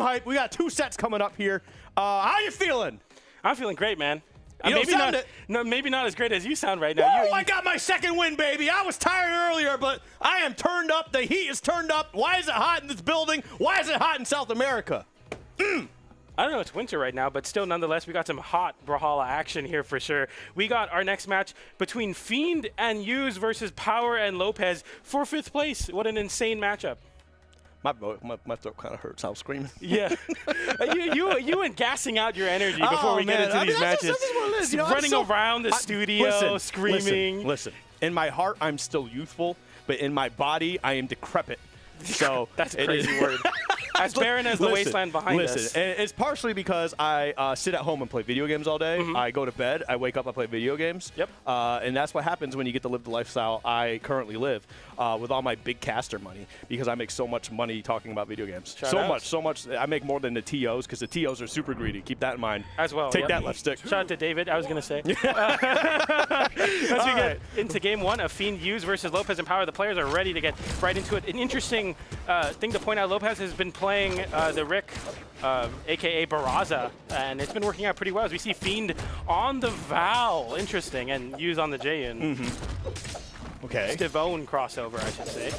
hype. We got 2 sets coming up here. How you feeling? I'm feeling great, man. Maybe not as great as you sound right now. Whoa, I got my second win, baby. I was tired earlier, but I am turned up. The heat is turned up. Why is it hot in this building? Why is it hot in South America? I don't know, it's winter right now, but still, nonetheless, we got some hot Brawlhalla action here for sure. We got our next match between Fiend and Yuz versus Power and Lopez for 5th place. What an insane matchup. My throat kind of hurts. I was screaming. Yeah. you went gassing out your energy before we get into these matches. That's just what it is. You know, running around the studio, screaming. Listen. In my heart, I'm still youthful, but in my body, I am decrepit. So that's a crazy word. As barren as the wasteland behind us. And it's partially because I sit at home and play video games all day. I go to bed, I wake up, I play video games. Yep. And that's what happens when you get to live the lifestyle I currently live with all my big caster money, because I make so much money talking about video games. So much. I make more than the TOs, because the TOs are super greedy. Keep that in mind. As well. Take that, left stick. Shout out to David, I was going to say. As we get into game 1 of Fiend Yuz versus Lopez and Power, the players are ready to get right into it. An interesting thing to point out, Lopez has been playing the Rick, a.k.a. Barraza, and it's been working out pretty well as we see Fiend on the Val. Interesting. And Yuz on the Jin. Okay. Stivone crossover, I should say.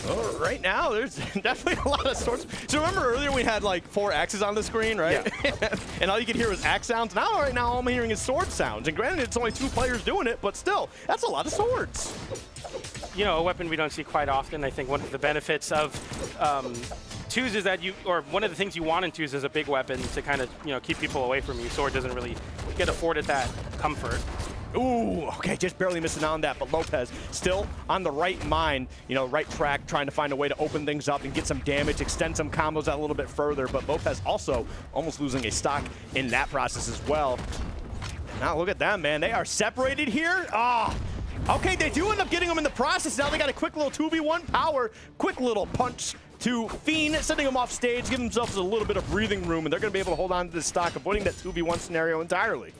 Well, right now, there's definitely a lot of swords. So remember earlier we had like 4 axes on the screen, right? Yeah. And all you could hear was axe sounds. Now, right now, all I'm hearing is sword sounds. And granted, it's only 2 players doing it, but still, that's a lot of swords. You know, a weapon we don't see quite often. I think one of the benefits of twos is that one of the things you want in twos is a big weapon to kind of, keep people away from you. Sword doesn't really get afforded that comfort. Ooh, okay, just barely missing out on that, but Lopez still on the right mind, right track, trying to find a way to open things up and get some damage, extend some combos out a little bit further, but Lopez also almost losing a stock in that process as well. Now look at them, man. They are separated here. Okay, they do end up getting them in the process. Now they got a quick little 2v1 Power, quick little punch to Fiend, sending him off stage, giving themselves a little bit of breathing room, and they're going to be able to hold on to this stock, avoiding that 2v1 scenario entirely.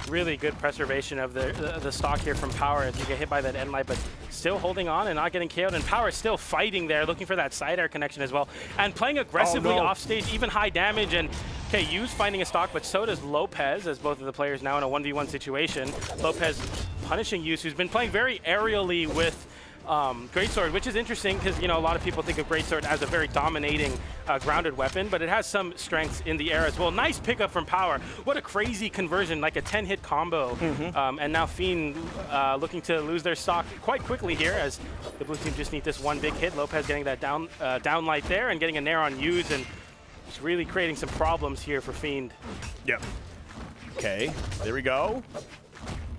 Really good preservation of the stock here from Power as you get hit by that end light, but still holding on and not getting KO'd. And Power still fighting there, looking for that side air connection as well, and playing aggressively off stage, even high damage. And okay, Yuz finding a stock, but so does Lopez, as both of the players now in a 1v1 situation. Lopez punishing Yuz, who's been playing very aerially with Greatsword, which is interesting because, a lot of people think of Greatsword as a very dominating grounded weapon, but it has some strengths in the air as well. Nice pickup from Power. What a crazy conversion, like a 10-hit combo. And now Fiend looking to lose their stock quite quickly here as the blue team just need this one big hit. Lopez getting that down light there and getting a nair on Yuz, and just really creating some problems here for Fiend. Yep. Okay, there we go.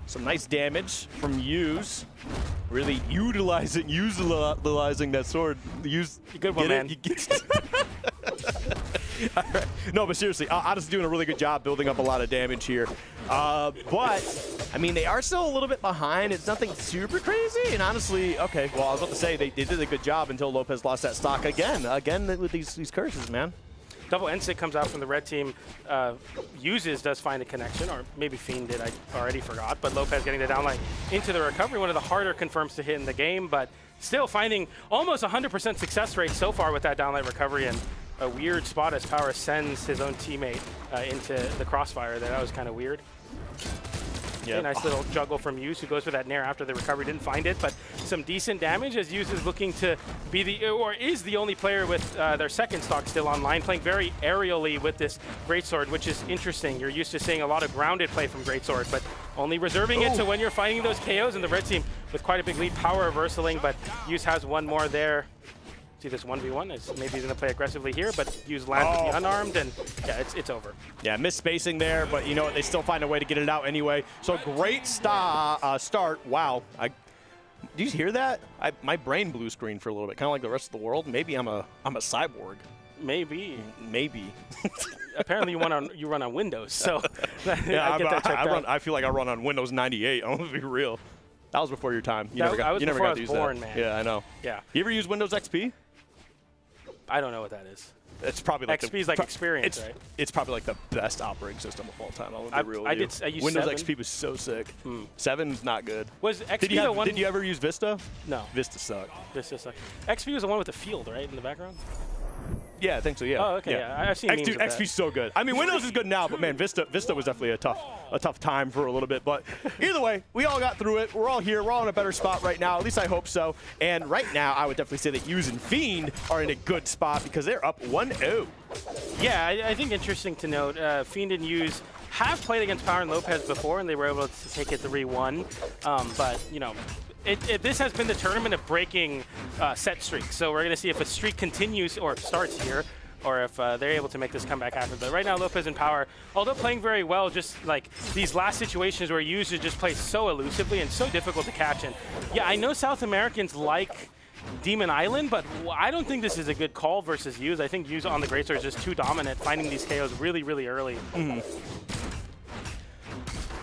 Some nice damage from Yuz. Really utilizing that sword. Good one, man. All right. No, but seriously, Odyssey doing a really good job building up a lot of damage here. But, I mean, they are still a little bit behind. It's nothing super crazy. And honestly, okay, well, I was about to say they did a good job until Lopez lost that stock again with these curses, man. double NSIG comes out from the red team. Does find a connection, or maybe Fiend did, I already forgot. But Lopez getting the downline into the recovery, one of the harder confirms to hit in the game, but still finding almost 100% success rate so far with that downlight recovery, and a weird spot as Power sends his own teammate into the crossfire there. That was kind of weird. Yeah, nice little juggle from Yuz, who goes for that nair after the recovery. Didn't find it, but some decent damage as Yuz is looking to be the only player with their second stock still online, playing very aerially with this Greatsword, which is interesting. You're used to seeing a lot of grounded play from Greatsword, but only reserving it to when you're fighting those KOs. And the red team with quite a big lead, Power reversaling, but Yuz has one more there. See this 1v1 is maybe he's going to play aggressively here, but Yuz lands with the unarmed, and yeah, it's over. Yeah, missed spacing there, but you know what? They still find a way to get it out anyway. So great start. Wow. Did you hear that? My brain blue screen for a little bit, kind of like the rest of the world. Maybe I'm a cyborg. Maybe. Apparently you run on Windows, so yeah, I get that checked out. I feel like I run on Windows 98. I'm gonna be real. That was before your time. You never got to use born, that. Man. Yeah, I know. Yeah. You ever use Windows XP? I don't know what that is. It's probably like XP is like experience, right? It's probably like the best operating system of all time. I used Windows 7. XP was so sick. 7's not good. Was XP the one? Did you ever use Vista? No. Vista sucked. XP was the one with the field, right, in the background? Yeah, I think so. Yeah. Oh, okay. Yeah, I've seen memes of that. XP's so good. I mean, Windows is good now, but man, Vista was definitely a tough time for a little bit. But either way, we all got through it. We're all here. We're all in a better spot right now. At least I hope so. And right now, I would definitely say that Yuz and Fiend are in a good spot because they're up 1-0. Yeah, I think interesting to note, Fiend and Yuz have played against Power and Lopez before, and they were able to take it 3-1. But you know. This has been the tournament of breaking set streaks. So we're going to see if a streak continues or starts here, or if they're able to make this comeback after. But right now, Lopez and Power, although playing very well, just like these last situations where Yuz just plays so elusively and so difficult to catch. And yeah, I know South Americans like Demon Island, but I don't think this is a good call versus Yuz. I think Yuz on the Greatsword is just too dominant, finding these KOs really, really early.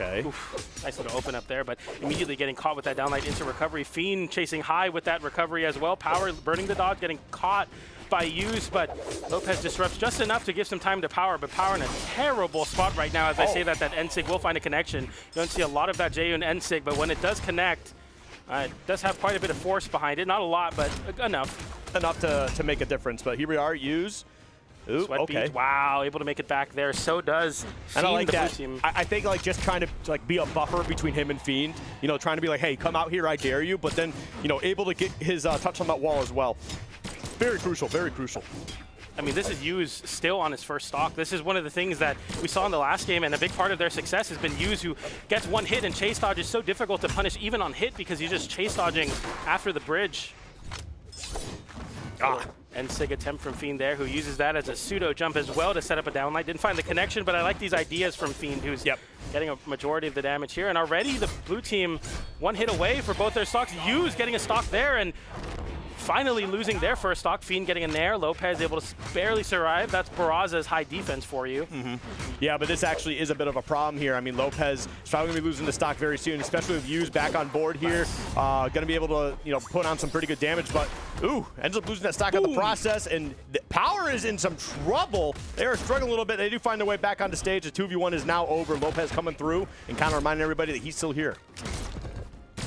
Okay. Oof, nice little open up there, but immediately getting caught with that downlight into recovery. Fiend chasing high with that recovery as well. Power burning the dodge, getting caught by Yuz, but Lopez disrupts just enough to give some time to Power, but Power in a terrible spot right now. As I say that NSIG will find a connection. You don't see a lot of that JU and NSIG, but when it does connect, it does have quite a bit of force behind it. Not a lot, but enough. Enough to make a difference, but here we are, Yuz. Ooh, Sweat okay. beat. Wow, able to make it back there. So does Fiend, and I like the that. blue team. I think like just trying to like be a buffer between him and Fiend. You know, trying to be like, hey, come out here, I dare you. But then, you know, able to get his touch on that wall as well. Very crucial, very crucial. I mean, this is Yuz still on his first stock. This is one of the things that we saw in the last game, and a big part of their success has been Yuz, who gets one hit, and chase dodge is so difficult to punish even on hit because he's just chase dodging after the bridge. And Sig attempt from Fiend there, who uses that as a pseudo jump as well to set up a downlight. Didn't find the connection, but I like these ideas from Fiend, who's getting a majority of the damage here. And already the blue team one hit away for both their stocks. Yuz getting a stock there, and finally losing their first stock. Fiend getting in there. Lopez able to barely survive. That's Barraza's high defense for you. Yeah, but this actually is a bit of a problem here. I mean, Lopez is probably going to be losing the stock very soon, especially with Yuz back on board here. Going to be able to, you know, put on some pretty good damage, but ends up losing that stock in the process, and Power is in some trouble. They are struggling a little bit. They do find their way back onto stage. The 2v1 is now over. Lopez coming through and kind of reminding everybody that he's still here.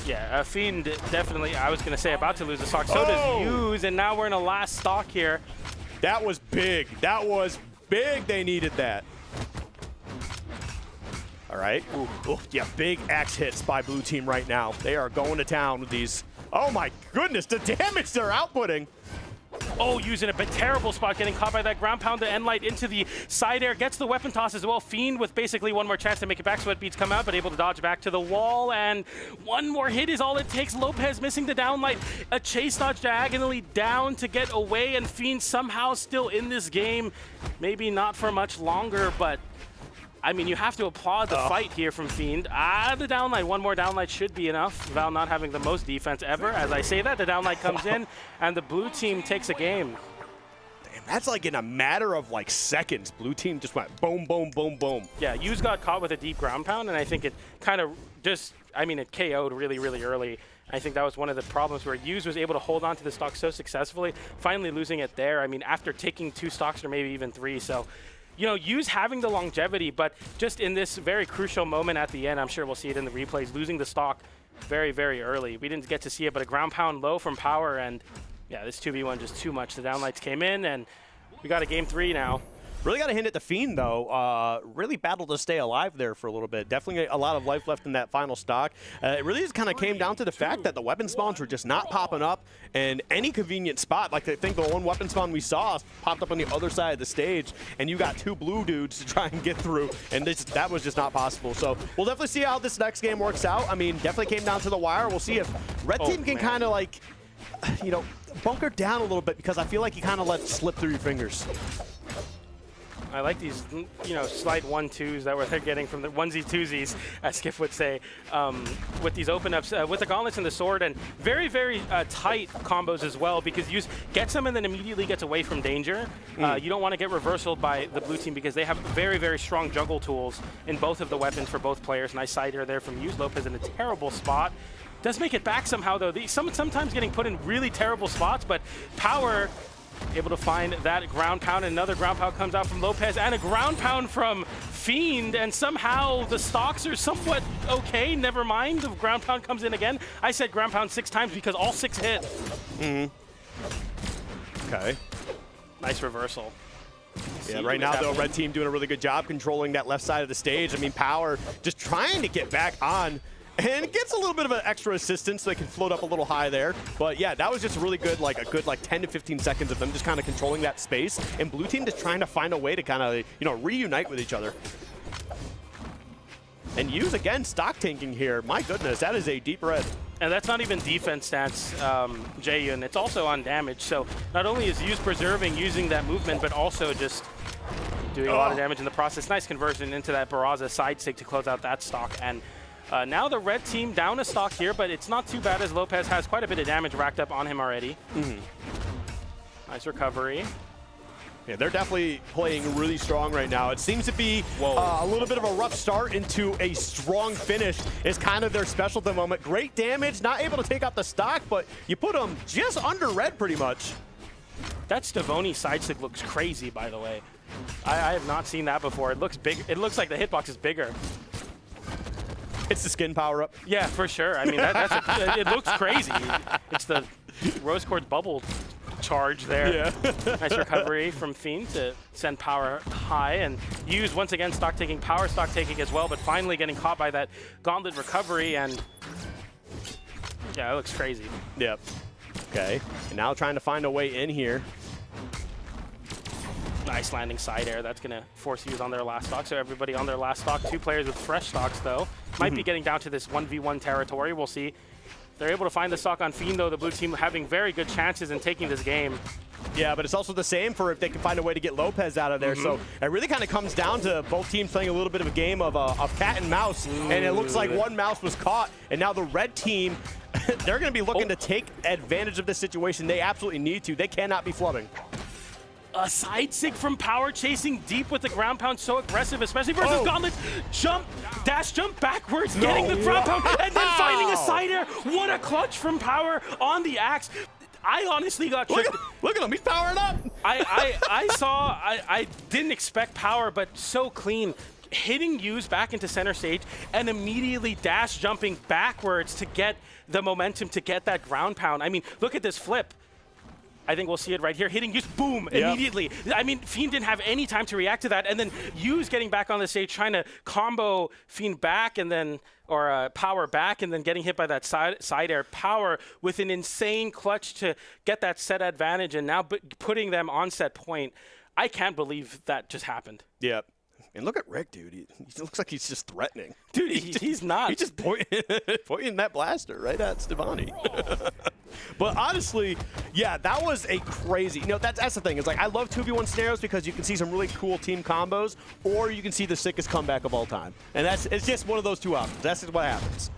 Yeah, Fiend definitely, I was going to say, about to lose the stock. So does Yuz, and now we're in a last stock here. That was big. That was big. They needed that. All right. Yeah, big axe hits by blue team right now. They are going to town with these. Oh my goodness, the damage they're outputting. Oh, using a terrible spot, getting caught by that ground pound to end light into the side air. Gets the weapon toss as well. Fiend with basically one more chance to make it back. Sweat beats come out, but able to dodge back to the wall. And one more hit is all it takes. Lopez missing the downlight. A chase dodge diagonally down to get away. And Fiend somehow still in this game. Maybe not for much longer, but I mean, you have to applaud the fight here from Fiend. The downlight, one more downlight should be enough. Val not having the most defense ever. As I say that, the downlight comes in, and the blue team takes a game. Damn, that's like in a matter of like seconds. Blue team just went boom, boom, boom, boom. Yeah, Yuz got caught with a deep ground pound, and I think it kind of just, I mean, it KO'd really, really early. I think that was one of the problems where Hughes was able to hold on to the stock so successfully, finally losing it there. I mean, after taking 2 stocks or maybe even 3. So, you know, Hughes having the longevity, but just in this very crucial moment at the end, I'm sure we'll see it in the replays, losing the stock very, very early. We didn't get to see it, but a ground pound low from Power, and yeah, this 2v1 just too much. The downlights came in, and we got a game 3 now. Really got to hint at the Fiend, though. Really battled to stay alive there for a little bit. Definitely a lot of life left in that final stock. It really just kind of came down to the fact that the weapon spawns were just not popping up in any convenient spot. Like, I think the one weapon spawn we saw popped up on the other side of the stage, and you got 2 blue dudes to try and get through, and that was just not possible. So we'll definitely see how this next game works out. I mean, definitely came down to the wire. We'll see if Red Team can kind of, like, you know, bunker down a little bit, because I feel like you kind of let it slip through your fingers. I like these, you know, slight 1-2s that they're getting from the onesie-twosies, as Skip would say, with these open-ups, with the gauntlets and the sword, and very, very tight combos as well, because Hughes gets them and then immediately gets away from danger. You don't want to get reversaled by the blue team because they have very, very strong juggle tools in both of the weapons for both players. Nice side air there from Hughes. Lopez in a terrible spot. Does make it back somehow, though. Sometimes getting put in really terrible spots, but Power able to find that ground pound. Another ground pound comes out from Lopez, and a ground pound from Fiend, and somehow the stocks are somewhat okay. Never mind, the ground pound comes in again. I said ground pound 6 times because all 6 hit. Okay. Nice reversal. Yeah, right now, though, Red Team doing a really good job controlling that left side of the stage. I mean, Power just trying to get back on, and gets a little bit of an extra assistance so they can float up a little high there. But yeah, that was just really good, like a good 10 to 15 seconds of them just kind of controlling that space, and blue team just trying to find a way to kind of, you know, reunite with each other. And Hughes again stock tanking here. My goodness, that is a deep red. And that's not even defense stats, Jae-Yun. It's also on damage. So not only is Hughes preserving using that movement, but also just doing a lot of damage in the process. Nice conversion into that Barraza side sig to close out that stock. And now the red team down a stock here, but it's not too bad as Lopez has quite a bit of damage racked up on him already. Nice recovery. Yeah, they're definitely playing really strong right now. It seems to be a little bit of a rough start into a strong finish is kind of their special at the moment. Great damage, not able to take out the stock, but you put them just under red pretty much. That Stavoni side stick looks crazy, by the way. I have not seen that before. It looks big. It looks like the hitbox is bigger. It's the skin power up. Yeah, for sure. I mean, it looks crazy. It's the rose quartz bubble charge there. Yeah. Nice recovery from Fiend to send Power high, and Hughes once again stock taking, Power stock taking as well, but finally getting caught by that gauntlet recovery, and yeah, it looks crazy. Yep. Okay, and now trying to find a way in here. Nice landing side air. That's going to force Hughes on their last stock. So everybody on their last stock. 2 players with fresh stocks, though. Might be getting down to this 1v1 territory. We'll see. They're able to find the stock on Fiend, though. The blue team having very good chances in taking this game. Yeah, but it's also the same for if they can find a way to get Lopez out of there. So it really kind of comes down to both teams playing a little bit of a game of cat and mouse. And it looks like one mouse was caught. And now the red team, they're going to be looking to take advantage of this situation. They absolutely need to. They cannot be flubbing. A side sig from Power, chasing deep with the ground pound, so aggressive, especially versus Gauntlet. Jump, dash jump backwards, getting the ground pound, and then finding a side air. What a clutch from Power on the axe. I honestly got tricked. Look at him, he's powering up. I didn't expect Power, but so clean. Hitting Hughes back into center stage and immediately dash jumping backwards to get the momentum to get that ground pound. I mean, look at this flip. I think we'll see it right here. Hitting Hughes, boom, immediately. I mean, Fiend didn't have any time to react to that. And then Hughes getting back on the stage, trying to combo Fiend back and then, or Power back, and then getting hit by that side air. Power with an insane clutch to get that set advantage, and now putting them on set point. I can't believe that just happened. Yep. And look at Rick, dude. He looks like he's just threatening. Dude, he's not. He's just pointing that blaster right at Stavoni. But honestly, yeah, that was a crazy. You know, that's the thing. It's like I love 2v1 scenarios because you can see some really cool team combos, or you can see the sickest comeback of all time. And it's just one of those 2 options. That's just what happens.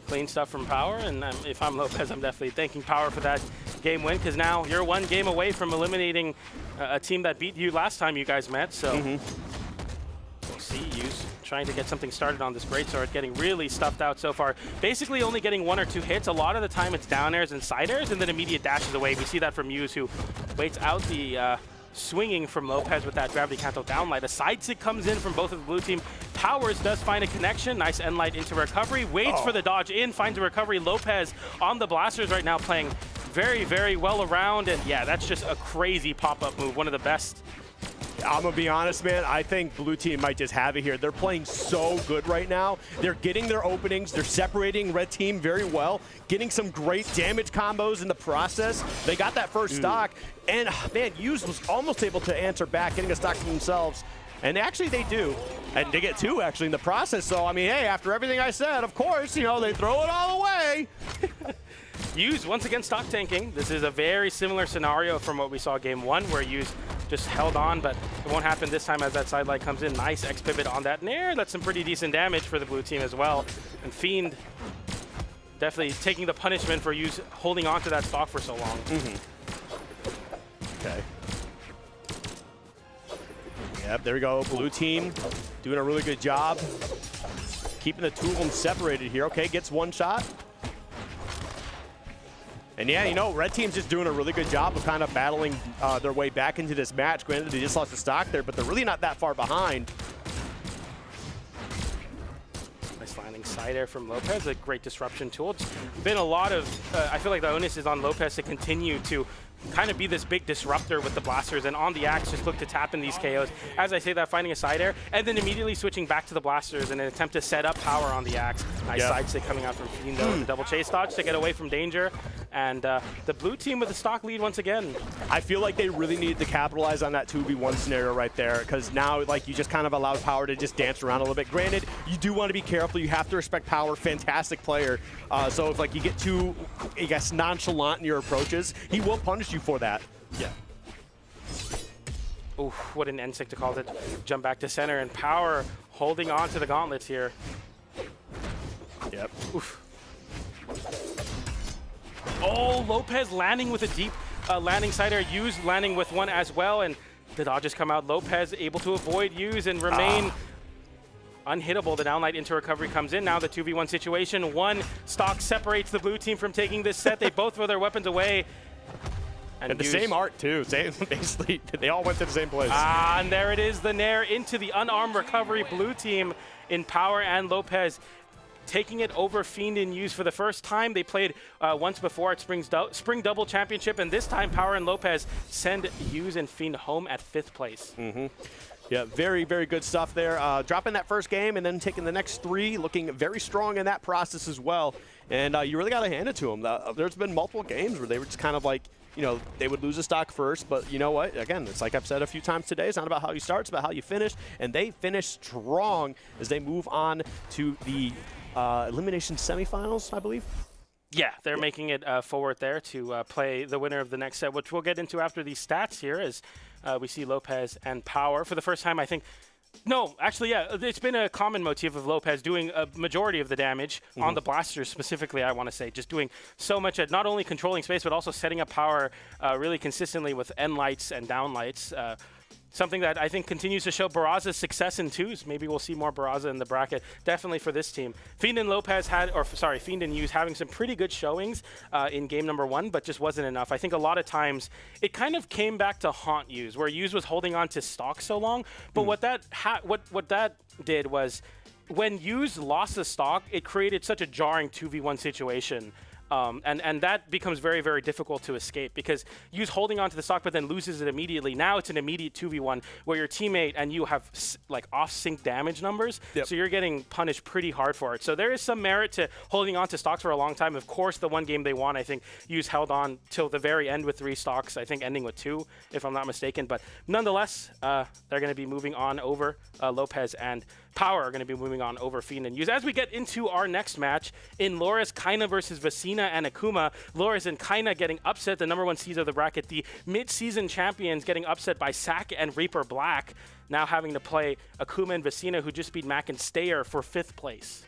Clean stuff from Power, and if I'm Lopez, I'm definitely thanking Power for that game win, because now you're 1 game away from eliminating a team that beat you last time you guys met. So we'll see. Hughes trying to get something started on this greatsword, getting really stuffed out so far. Basically only getting 1 or 2 hits. A lot of the time it's down airs and side airs, and then immediate dashes away. We see that from Yuz, who waits out the swinging from Lopez with that gravity cancel downlight. A side stick comes in from both of the blue team. Powers does find a connection. Nice end light into recovery. Waits for the dodge in, finds a recovery. Lopez on the blasters right now playing very, very well around. And yeah, that's just a crazy pop-up move. One of the best. I'm gonna be honest, man. I think blue team might just have it here. They're playing so good right now. They're getting their openings. They're separating red team very well, getting some great damage combos in the process. They got that first stock, and man, Yuz was almost able to answer back, getting a stock for themselves. And actually they do. And they get 2 actually in the process. So, I mean, hey, after everything I said, of course, you know, they throw it all away. Yuz once again stock tanking. This is a very similar scenario from what we saw game 1, where Yuz just held on, but it won't happen this time as that side light comes in. Nice X pivot on that nair. That's some pretty decent damage for the blue team as well. And Fiend definitely taking the punishment for Yuz holding on to that stock for so long. Okay. Yep, there we go. Blue team doing a really good job keeping the 2 of them separated here. Okay, gets 1 shot. And yeah, you know, red team's just doing a really good job of kind of battling their way back into this match. Granted, they just lost the stock there, but they're really not that far behind. Nice landing side air from Lopez, a great disruption tool. It's been a lot of, I feel like the onus is on Lopez to continue to kind of be this big disruptor with the blasters, and on the axe just look to tap in these KOs. As I say that, finding a side air, and then immediately switching back to the blasters in an attempt to set up power on the axe. Nice side stick coming out from Fiend, though, the double chase dodge to get away from danger. And the blue team with the stock lead once again. I feel like they really needed to capitalize on that 2v1 scenario right there, because now, like, you just kind of allowed Power to just dance around a little bit. Granted, you do want to be careful. You have to respect Power. Fantastic player. So if, like, you get too, I guess, nonchalant in your approaches, he will punish you for that. Yeah. Oof, what an N-stick to call it. Jump back to center, and Power holding on to the gauntlets here. Yep. Oof. Oh, Lopez landing with a deep landing side air. Yuz landing with one as well, and the dodges come out. Lopez able to avoid Yuz and remain unhittable. The downlight into recovery comes in. Now the 2v1 situation. 1 stock separates the blue team from taking this set. They both throw their weapons away. And the same art, too. Same, basically, they all went to the same place. And there it is, the nair into the unarmed recovery. Blue team in Power and Lopez taking it over Fiend and Yuz for the first time. They played once before at Spring Double Championship, and this time Power and Lopez send Yuz and Fiend home at 5th place. Yeah, very, very good stuff there. Dropping that first game and then taking the next 3, looking very strong in that process as well. And you really got to hand it to them. There's been multiple games where they were just kind of like, you know, they would lose a stock first, but you know what? Again, it's like I've said a few times today, it's not about how you start, it's about how you finish. And they finish strong as they move on to the elimination semifinals, I believe. Yeah, they're making it forward there to play the winner of the next set, which we'll get into after these stats here, as we see Lopez and Power for the first time, I think. No, actually, yeah, it's been a common motif of Lopez doing a majority of the damage on the blasters specifically, I want to say. Just doing so much at not only controlling space, but also setting up Power really consistently with end lights and down lights. Something that I think continues to show Barraza's success in 2s. Maybe we'll see more Brawlhalla in the bracket, definitely for this team. Fiend and Yuz having some pretty good showings in game number 1, but just wasn't enough. I think a lot of times it kind of came back to haunt Yuz, where Yuz was holding on to stock so long. But what that did was, when Yuz lost the stock, it created such a jarring 2v1 situation. And that becomes very, very difficult to escape, because Yuz holding onto the stock but then loses it immediately. Now it's an immediate 2v1 where your teammate and you have like off-sync damage numbers, so you're getting punished pretty hard for it. So there is some merit to holding on to stocks for a long time. Of course, the one game they won, I think Yuz held on till the very end with 3 stocks, I think ending with 2, if I'm not mistaken. But nonetheless, they're going to be moving on over. Lopez and Power are going to be moving on over Fiend and Yuz. As we get into our next match in Loris, Kaina versus Vecina and Akuma. Loris and Kaina getting upset, the number 1 seeds of the bracket. The mid-season champions getting upset by Sack and Reaper Black. Now having to play Akuma and Vecina, who just beat Mack and Stayer for 5th place.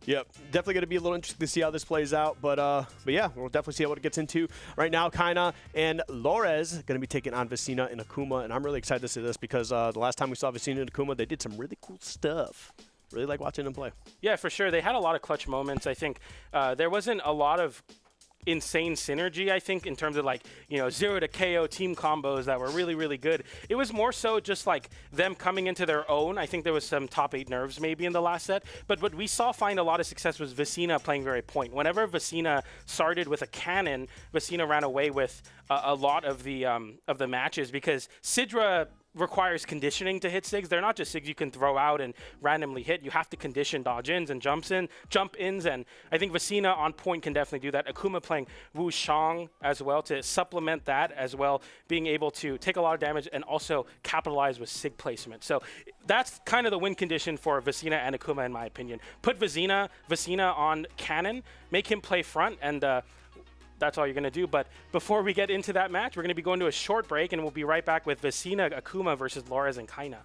Yep, definitely going to be a little interesting to see how this plays out. But yeah, we'll definitely see what it gets into. Right now, Kaina and Lores going to be taking on Vecina and Akuma. And I'm really excited to see this because the last time we saw Vecina and Akuma, they did some really cool stuff. Really like watching them play. Yeah, for sure. They had a lot of clutch moments. I think there wasn't a lot of insane synergy, I think, in terms of like, 0 to KO team combos that were really, really good. It was more so just like them coming into their own. I think there was some top 8 nerves maybe in the last set. But what we saw find a lot of success was Vecina playing very point. Whenever Vecina started with a cannon, Vecina ran away with a lot of the matches because Sidra requires conditioning to hit SIGs. They're not just SIGs you can throw out and randomly hit. You have to condition dodge ins and jump ins, and I think Vecina on point can definitely do that. Akuma playing Wu Shang as well to supplement that as well, being able to take a lot of damage and also capitalize with SIG placement. So that's kind of the win condition for Vecina and Akuma in my opinion. Put Vecina on cannon, make him play front, and that's all you're going to do. But before we get into that match, we're going to be going to a short break, and we'll be right back with Vecina, Akuma versus Lores and Kaina.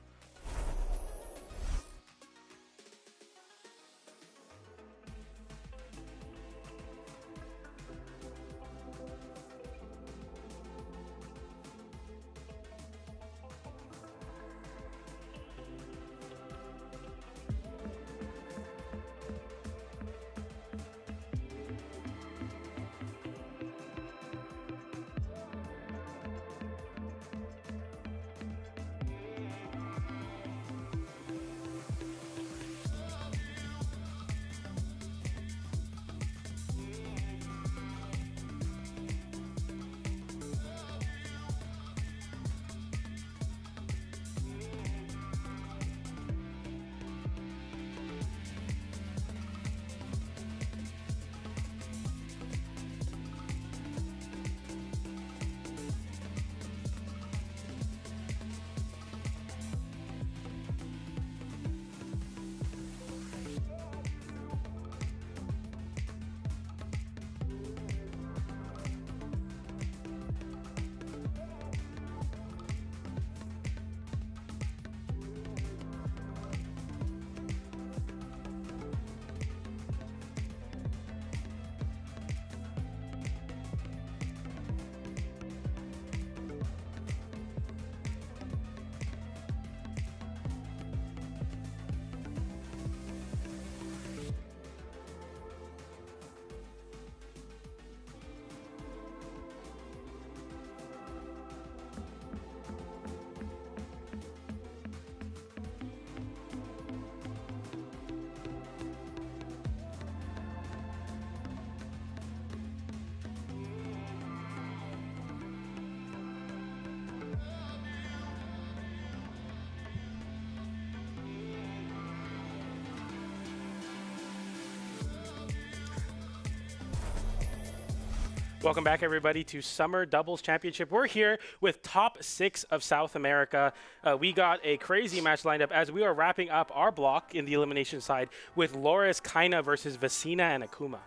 Welcome back, everybody, to Summer Doubles Championship. We're here with top 6 of South America. We got a crazy match lined up as we are wrapping up our block in the elimination side with Lores Kaina versus Vecina and Akuma.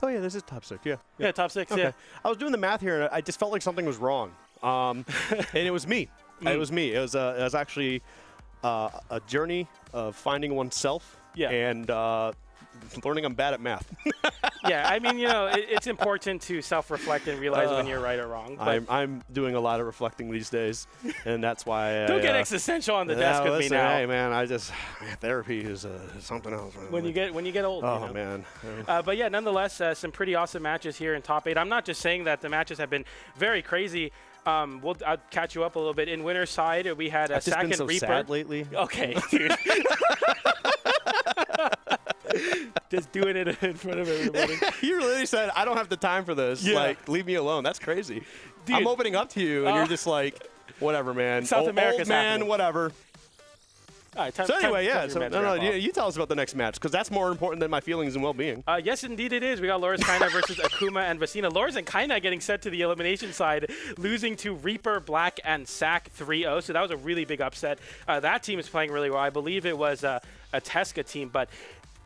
Oh, yeah, this is top 6, yeah. Yeah, top 6, okay. yeah. I was doing the math here, and I just felt like something was wrong. And it was me. It was me. It was actually a journey of finding oneself and learning I'm bad at math. Yeah, I mean, it's important to self-reflect and realize when you're right or wrong. I'm doing a lot of reflecting these days, and that's why. Don't get existential on the desk with me now. Hey, man, therapy is something else. When you get old. Oh, man. But yeah, nonetheless, some pretty awesome matches here in top 8. I'm not just saying that the matches have been very crazy. I'll catch you up a little bit. In winner's side, we had a second Reaper. Reaper. Sad lately. Okay, dude. Just doing it in front of everybody. You really said, I don't have the time for this. Yeah. Like, leave me alone. That's crazy. Dude. I'm opening up to you, and you're just like, whatever, man. South America's old man, happening. Whatever. All right, So anyway, you tell us about the next match, because that's more important than my feelings and well-being. Yes, indeed it is. We got Lores Kaina versus Akuma and Vecina. Lores and Kaina getting sent to the elimination side, losing to Reaper, Black, and Sack 3-0. So that was a really big upset. That team is playing really well. I believe it was a Tesca team, but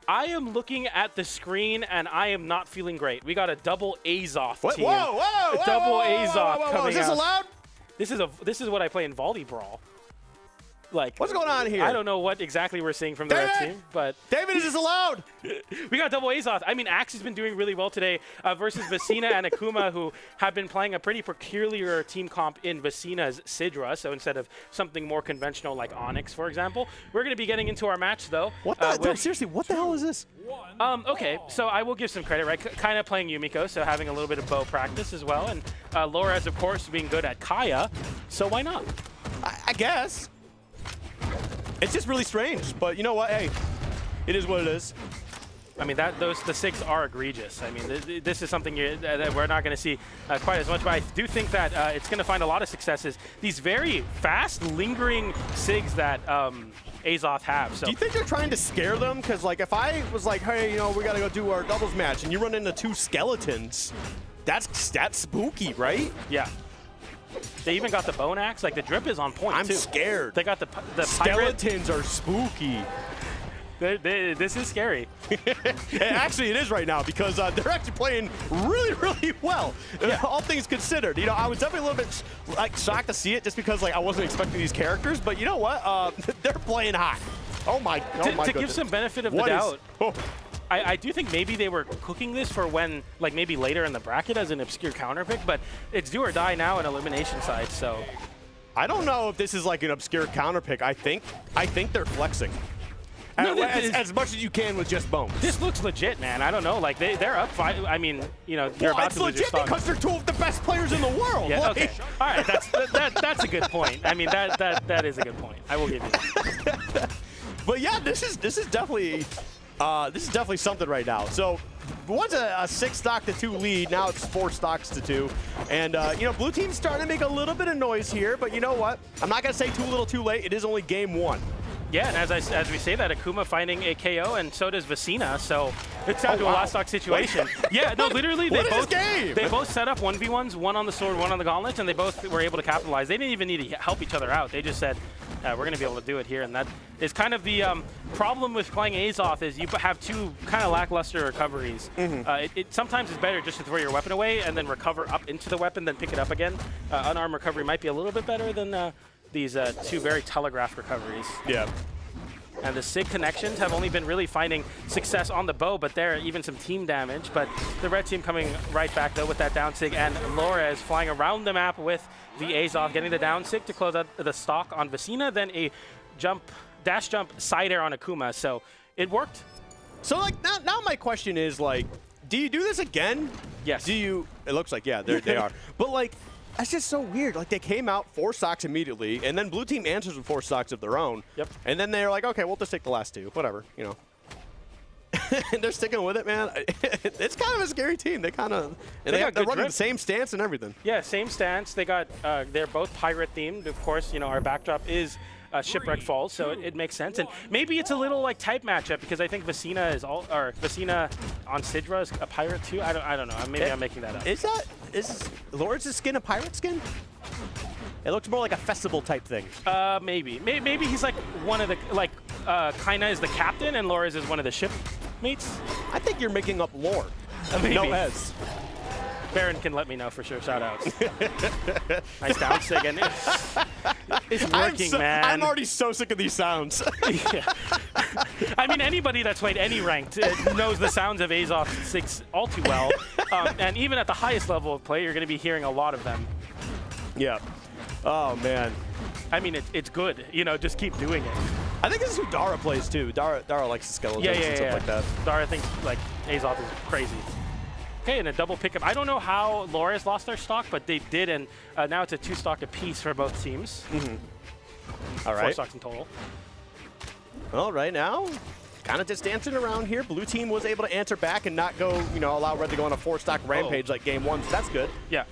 I am looking at the screen, and I am not feeling great. We got a double Azoth team. Whoa, double Azoth coming out. Is this allowed? This is what I play in Volley Brawl. Like, what's going on here? I don't know what exactly we're seeing from the red team, but David is allowed. We got double A's off. I mean, Axe has been doing really well today versus Vecina and Akuma, who have been playing a pretty peculiar team comp in Vecina's Sidra. So instead of something more conventional like Onyx, for example, we're going to be getting into our match though. What the? Seriously, what the hell is this? Okay, so I will give some credit, right? Kind of playing Yumiko, so having a little bit of bow practice as well, and Laura's of course being good at Kaya. So why not? I guess. It's just really strange, but you know what? Hey, it is what it is. I mean, the SIGs are egregious. I mean, this is something that we're not going to see quite as much, but I do think that it's going to find a lot of successes. These very fast, lingering SIGs that Azoth have. So. Do you think they're trying to scare them? Because like, if I was like, hey, you know, we got to go do our doubles match, and you run into 2 skeletons, that's spooky, right? Yeah. They even got the bone axe. Like, the drip is on point, I'm too. scared. They got the skeletons are spooky. This is scary. Actually, it is right now because they're actually playing really, really well. Yeah. All things considered, you know, I was definitely a little bit like shocked to see it just because like I wasn't expecting these characters. But you know what? They're playing hot. Oh my! To give some benefit of the doubt, I do think maybe they were cooking this for when, like maybe later in the bracket as an obscure counter pick. But it's do or die now in elimination side. So I don't know if this is like an obscure counter pick. I think they're flexing. No, as much as you can with just bones. This looks legit, man. I don't know. Like, they're up 5. I mean, you know, they're about to lose your stock. It's legit because they're 2 of the best players in the world. Yeah, okay. All right, that's a good point. I mean, that is a good point. I will give you that. But yeah, this is definitely something right now. So once a 6 stock to 2 lead, now it's 4 stocks to 2. And you know, blue team's starting to make a little bit of noise here, but you know what? I'm not gonna say too little too late. It is only game 1. Yeah, and as we say that, Akuma finding a KO, and so does Vecina, so it's down to a last stock situation. Yeah, no, literally, they both set up 1v1s, one on the sword, one on the gauntlet, and they both were able to capitalize. They didn't even need to help each other out. They just said, we're going to be able to do it here, and that is kind of the problem with playing Azoth is you have 2 kind of lackluster recoveries. Sometimes it's better just to throw your weapon away and then recover up into the weapon, then pick it up again. Unarmed recovery might be a little bit better than these 2 very telegraphed recoveries. Yeah. And the SIG connections have only been really finding success on the bow, but there even some team damage. But the red team coming right back though with that down SIG, and Laura is flying around the map with the Azoth, getting the down SIG to close out the stock on Vecina, then a dash jump side air on Akuma. So it worked. So like now my question is like, do you do this again? Yes. It looks like, yeah, they are. But like, that's just so weird. Like, they came out 4 stocks immediately, and then blue team answers with 4 stocks of their own. Yep. And then they're like, okay, we'll just take the last 2. Whatever, you know. And they're sticking with it, man. It's kind of a scary team. They're running the same stance and everything. Yeah, same stance. They got, they're both pirate themed. Of course, you know, our backdrop is Shipwreck Falls, so it makes sense. And maybe it's a little like type matchup because I think Vecina on Sidra is a pirate too. I don't know. Maybe I'm making that up. Is Lawrence's skin a pirate skin? It looks more like a festival type thing. Maybe he's like one of the Kaina is the captain and Laura's is one of the shipmates. I think you're making up lore. Maybe. No Ez. Baron can let me know for sure. Shout outs. Nice down SIG, and it's working, man. I'm already so sick of these sounds. Yeah. I mean, anybody that's played any ranked knows the sounds of Azoth 6 all too well. And even at the highest level of play, you're going to be hearing a lot of them. Yeah. Oh, man. I mean, it's good. You know, just keep doing it. I think this is who Dara plays, too. Dara likes the skeletons and stuff like that. Dara thinks, like, Azoth is crazy. Okay, and a double pickup. I don't know how Laura's lost their stock, but they did, and now it's a 2 stock apiece for both teams. All right. 4 stocks in total. Well, right now, kind of just dancing around here. Blue team was able to answer back and not go, you know, allow red to go on a 4-stock rampage like game 1. So that's good. Yeah.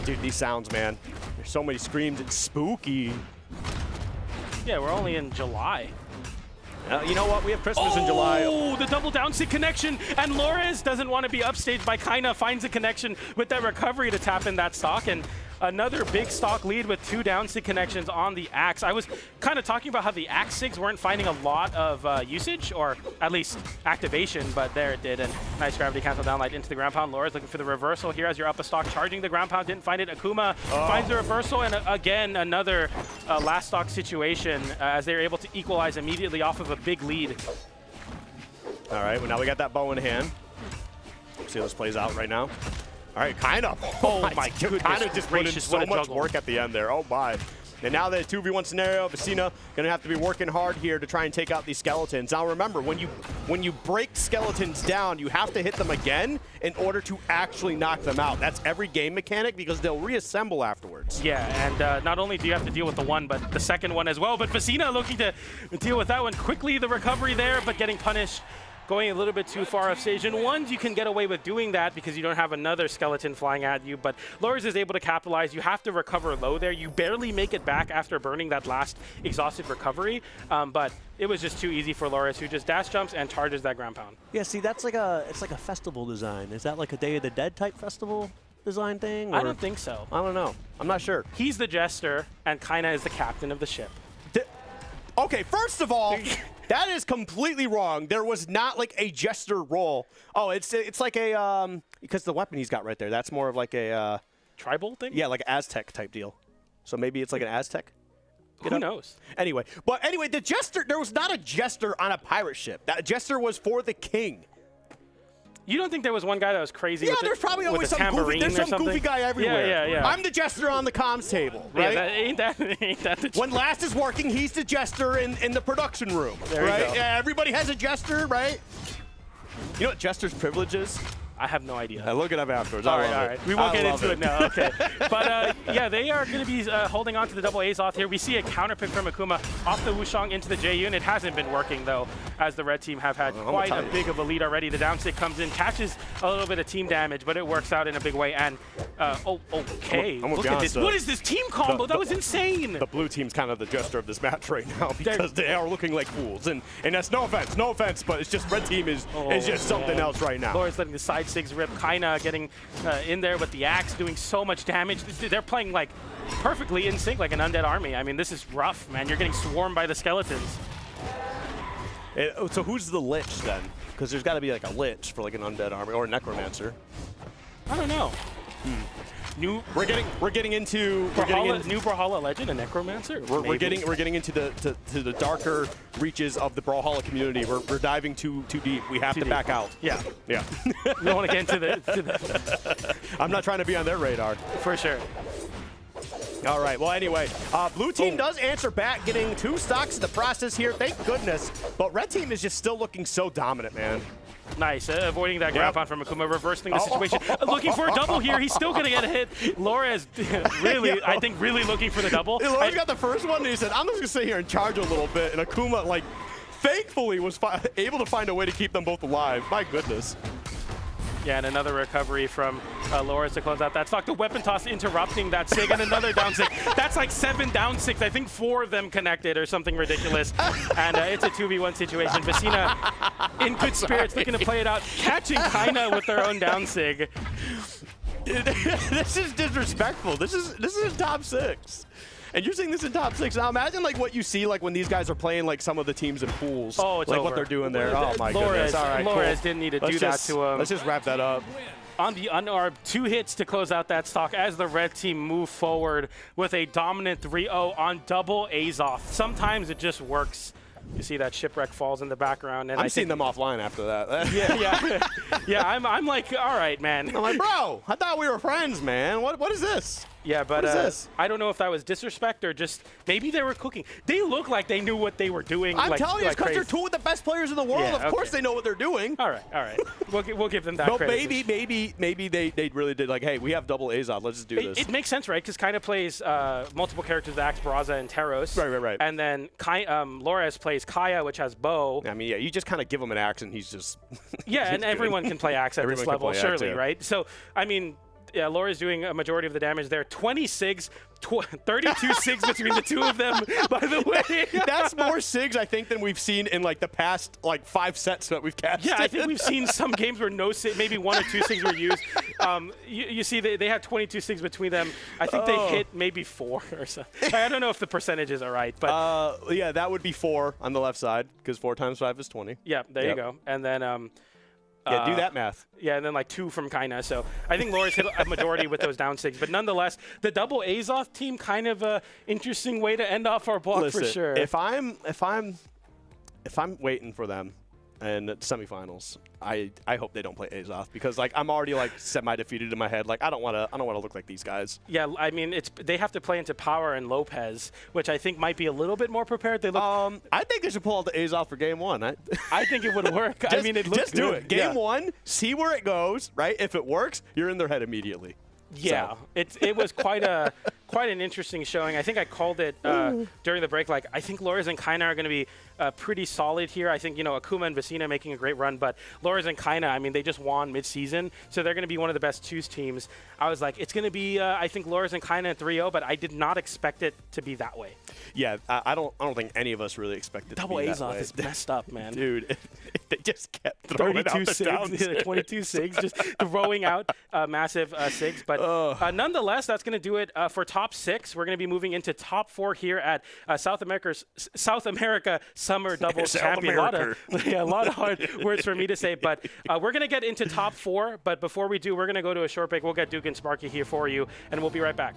Dude, these sounds, man. There's so many screams. It's spooky. Yeah, we're only in July. You know what? We have Christmas in July. Oh, the double down SIG connection. And Lores doesn't want to be upstaged by Kaina, finds a connection with that recovery to tap in that stock. And another big stock lead with 2 down SIG connections on the Axe. I was kind of talking about how the Axe SIGs weren't finding a lot of usage, or at least activation, but there it did. And nice gravity cancel downlight into the ground pound. Laura's looking for the reversal here as you're up a stock, charging the ground pound, didn't find it. Akuma finds the reversal, and again, another last stock situation as they were able to equalize immediately off of a big lead. All right, well, now we got that bow in hand. See how this plays out right now. All right, kind of. Oh my goodness. Kind of just put in so much work at the end there. Oh my. And now the 2v1 scenario, Vecina going to have to be working hard here to try and take out these skeletons. Now remember, when you break skeletons down, you have to hit them again in order to actually knock them out. That's every game mechanic because they'll reassemble afterwards. Yeah, and not only do you have to deal with the one, but the second one as well. But Vecina looking to deal with that one quickly. The recovery there, but getting punished. Going a little bit too far off stage. And ones, you can get away with doing that because you don't have another skeleton flying at you. But Lores is able to capitalize. You have to recover low there. You barely make it back after burning that last exhausted recovery. But it was just too easy for Lores, who just dash jumps and charges that ground pound. Yeah, see, it's like a festival design. Is that like a Day of the Dead type festival design thing? Or? I don't think so. I don't know. I'm not sure. He's the jester, and Kaina is the captain of the ship. Okay, first of all, that is completely wrong. There was not like a jester role. Oh, it's like a because the weapon he's got right there. That's more of like a tribal thing. Yeah, like Aztec type deal. So maybe it's like an Aztec. Who knows? Anyway, the jester. There was not a jester on a pirate ship. That jester was for the king. You don't think there was one guy that was crazy? Yeah, with there's probably always some goofy guy everywhere. Yeah. I'm the jester on the comms table, right? Yeah, ain't that the when Last is working, he's the jester in the production room, there right? You go. Yeah, everybody has a jester, right? You know what jester's privilege is? I have no idea. I look it up afterwards. All right. We won't get into it now. Okay. But yeah, they are going to be holding on to the double A's off here. We see a counter pick from Akuma off the Wushang into the J-Yun. It hasn't been working, though, as the red team have had quite a big of a lead already. The down stick comes in, catches a little bit of team damage, but it works out in a big way. And, okay. Look at this. What is this team combo? That was insane. The blue team's kind of the jester of this match right now because they are looking like fools. And that's no offense, but it's just red team is just something else right now. Lores letting the side six rip. Kaina getting in there with the axe, doing so much damage. They're playing like perfectly in sync, like an undead army. I mean, this is rough, man. You're getting swarmed by the skeletons. So who's the Lich then? Because there's got to be like a Lich for like an undead army or a necromancer. I don't know. We're getting into new Brawlhalla legend, a necromancer. We're getting into the darker reaches of the Brawlhalla community. We're diving too deep. We have to back out. Yeah. We don't want to get into the I'm not trying to be on their radar. For sure. All right. Well, anyway, blue team does answer back, getting 2 stocks in the process here. Thank goodness. But red team is just still looking so dominant, man. Nice, avoiding that ground pound from Akuma, reversing the situation. Looking for a double here. He's still going to get a hit. Lores really, I think, really looking for the double. Lores got the first one, and he said, I'm just going to sit here and charge a little bit. And Akuma, like, thankfully was able to find a way to keep them both alive. My goodness. Yeah, and another recovery from Lores to close out that stock. The weapon toss interrupting that sig, and another down sig. That's like 7 down sigs. I think 4 of them connected or something ridiculous. And it's a 2v1 situation. Vecina in good spirits, looking to play it out, catching Kaina with their own down sig. This is disrespectful. This is a top 6. And you're seeing this in top 6. Now imagine like what you see like when these guys are playing like some of the teams in pools. Oh, it's like over. what they're doing there. Oh my goodness. All right, Lores didn't need to do that to him. Let's just wrap that up. On the unarmed, 2 hits to close out that stock as the red team move forward with a dominant 3-0 on double Azoth. Sometimes it just works. You see that shipwreck falls in the background, and I'm seeing them offline after that. Yeah. I'm like, all right, man. I'm like, bro, I thought we were friends, man. What is this? Yeah, but I don't know if that was disrespect or just maybe they were cooking. They look like they knew what they were doing. I'm telling you, it's because they're 2 of the best players in the world. Yeah, of course they know what they're doing. All right. We'll give them that but credit. maybe they really did like, hey, we have double Azov. Let's just do this. It makes sense, right? Because Kaina plays multiple characters, Axe, Braza, and Teros. Right. And then Lores plays Kaia, which has Bow. I mean, yeah, you just kind of give him an axe and he's just... Yeah, and everyone can play Axe at this level, surely, right? So, I mean... Yeah, Laura's doing a majority of the damage there. 20 SIGs, 32 SIGs between the 2 of them, by the way. That's more SIGs, I think, than we've seen in, like, the past, like, 5 sets that we've casted. Yeah, I think we've seen some games where no SIG, maybe 1 or 2 SIGs were used. You see, they had 22 SIGs between them. I think they hit maybe 4 or so. I don't know if the percentages are right, but... yeah, that would be 4 on the left side, because 4 times 5 is 20. Yeah, there you go. And then... Yeah, do that math. Yeah, and then like 2 from Kaina. So I think Laura's hit a majority with those down 6. But nonetheless, the double Azoth team, kind of a interesting way to end off our block. Listen, for sure. If I'm waiting for them in the semifinals, I hope they don't play Azoth, because like I'm already like semi-defeated in my head. Like I don't want to look like these guys. Yeah, I mean they have to play into Power and Lopez, which I think might be a little bit more prepared. They look. I think they should pull out the Azoth for game 1. I think it would work. I mean, it looks just do good. it. Game 1, see where it goes. Right, if it works, you're in their head immediately. Yeah, so. it was quite an interesting showing. I think I called it during the break. Like I think Loras and Kaina are going to be pretty solid here. I think Akuma and Vecina making a great run, but Loras and Kaina, I mean, they just won mid-season, so they're going to be one of the best 2s teams. I was like, it's going to be I think Loras and Kaina 3-0, but I did not expect it to be that way. Yeah, I don't think any of us really expected it to be that way. Double Azoth is messed up, man. Dude, they just kept throwing out the down 22 SIGs, just throwing out massive SIGs. But nonetheless, that's going to do it for top 6. We're going to be moving into top 4 here at South America Summer Doubles Champion. A lot of hard words for me to say, but we're going to get into top 4. But before we do, we're going to go to a short break. We'll get Duke and Sparky here for you, and we'll be right back.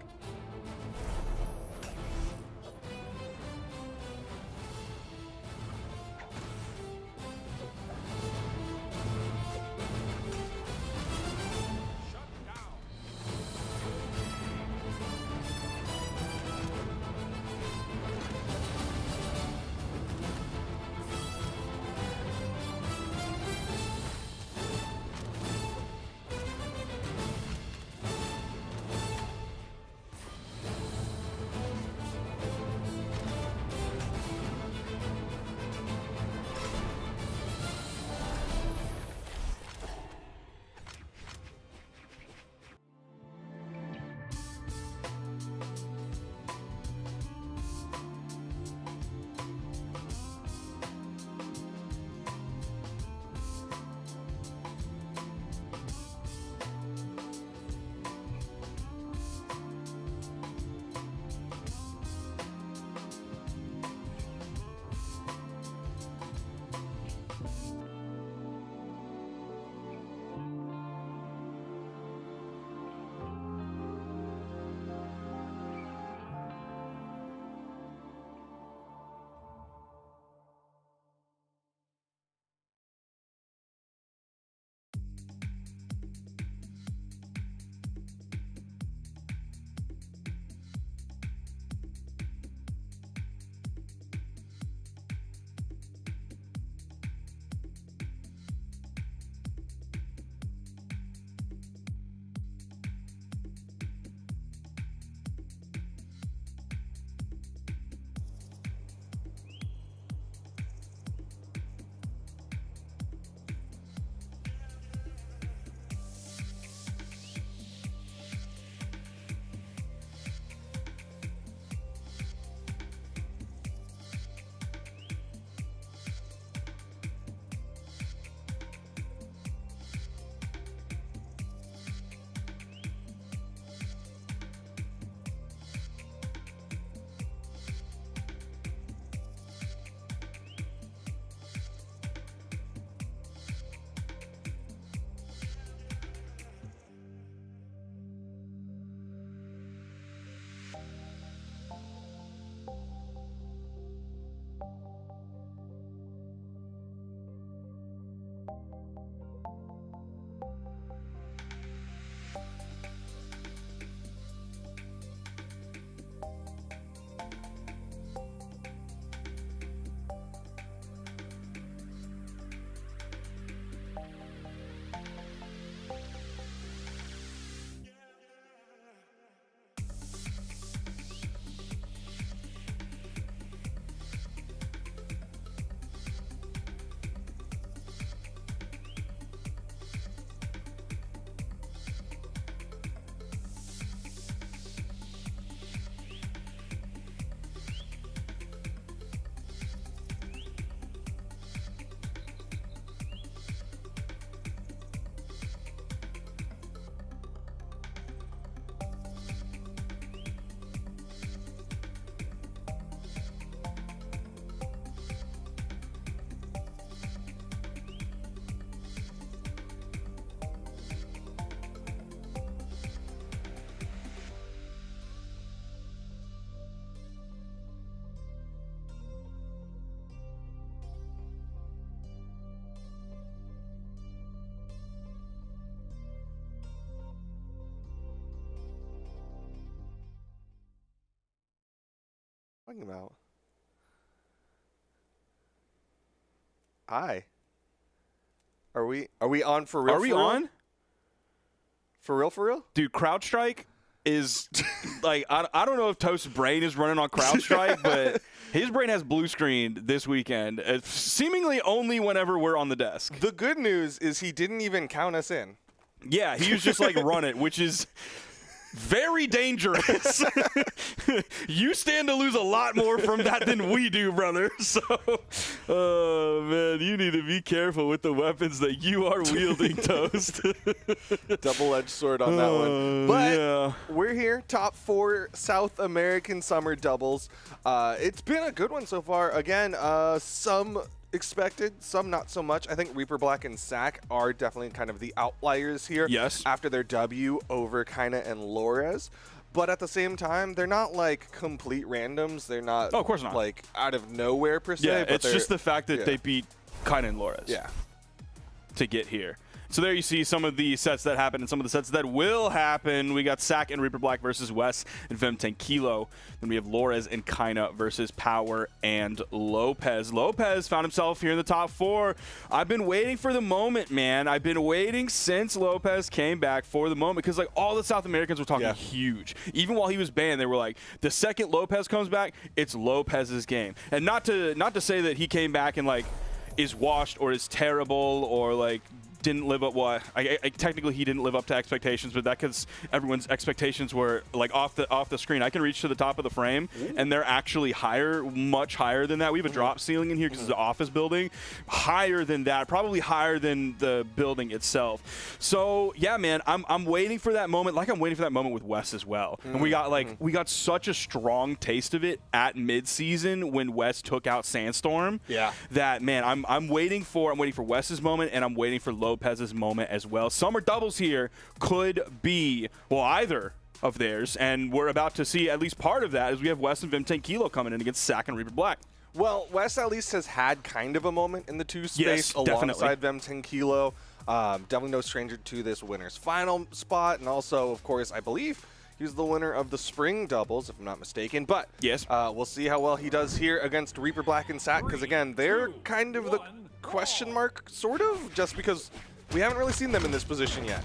talking about? Hi. Are we on for real? Are we on? For real, for real? Dude, CrowdStrike is like I don't know if Toast's brain is running on CrowdStrike, but his brain has blue screened this weekend, seemingly only whenever we're on the desk. The good news is he didn't even count us in. Yeah, he was just like, run it, which is very dangerous. You stand to lose a lot more from that than we do, brother. So, oh, man, you need to be careful with the weapons that you are wielding, Toast. Double-edged sword on that one. But we're here, top 4 South American summer doubles. It's been a good one so far. Again, some expected, some not so much. I think Reaper Black and Sack are definitely kind of the outliers here. Yes. After their W over Kaina and Lores. But at the same time, they're not like complete randoms. They're not, of course not, like out of nowhere per se. Yeah, but it's just the fact that they beat Kaina and Lores. Yeah. To get here. So there you see some of the sets that happen and some of the sets that will happen. We got Sack and Reaper Black versus Wes and Vem10 Kilo. Then we have Lores and Kaina versus Power and Lopez. Lopez found himself here in the top 4. I've been waiting for the moment, man. I've been waiting since Lopez came back for the moment because like all the South Americans were talking huge. Even while he was banned, they were like, the second Lopez comes back, it's Lopez's game. And not to say that he came back and like is washed or is terrible or like didn't live up. Well, technically he didn't live up to expectations, but that because everyone's expectations were like off the screen. I can reach to the top of the frame, and they're actually higher, much higher than that. We have a drop ceiling in here because it's an office building, higher than that, probably higher than the building itself. So yeah, man, I'm waiting for that moment. Like I'm waiting for that moment with Wes as well. And we got such a strong taste of it at mid-season when Wes took out Sandstorm. Yeah. That man, I'm waiting for Wes's moment, and I'm waiting for Lopez's moment as well. Summer doubles here could be, well, either of theirs, and we're about to see at least part of that as we have Wes and Vem10 Kilo coming in against Sack and Reaper Black. Well, Wes at least has had kind of a moment in the 2 space alongside Vem10 Kilo. Definitely no stranger to this winner's final spot, and also, of course, I believe he's the winner of the spring doubles, if I'm not mistaken. But yes, we'll see how well he does here against Reaper Black and Sack, because again, they're kind of the question mark, sort of, just because we haven't really seen them in this position yet.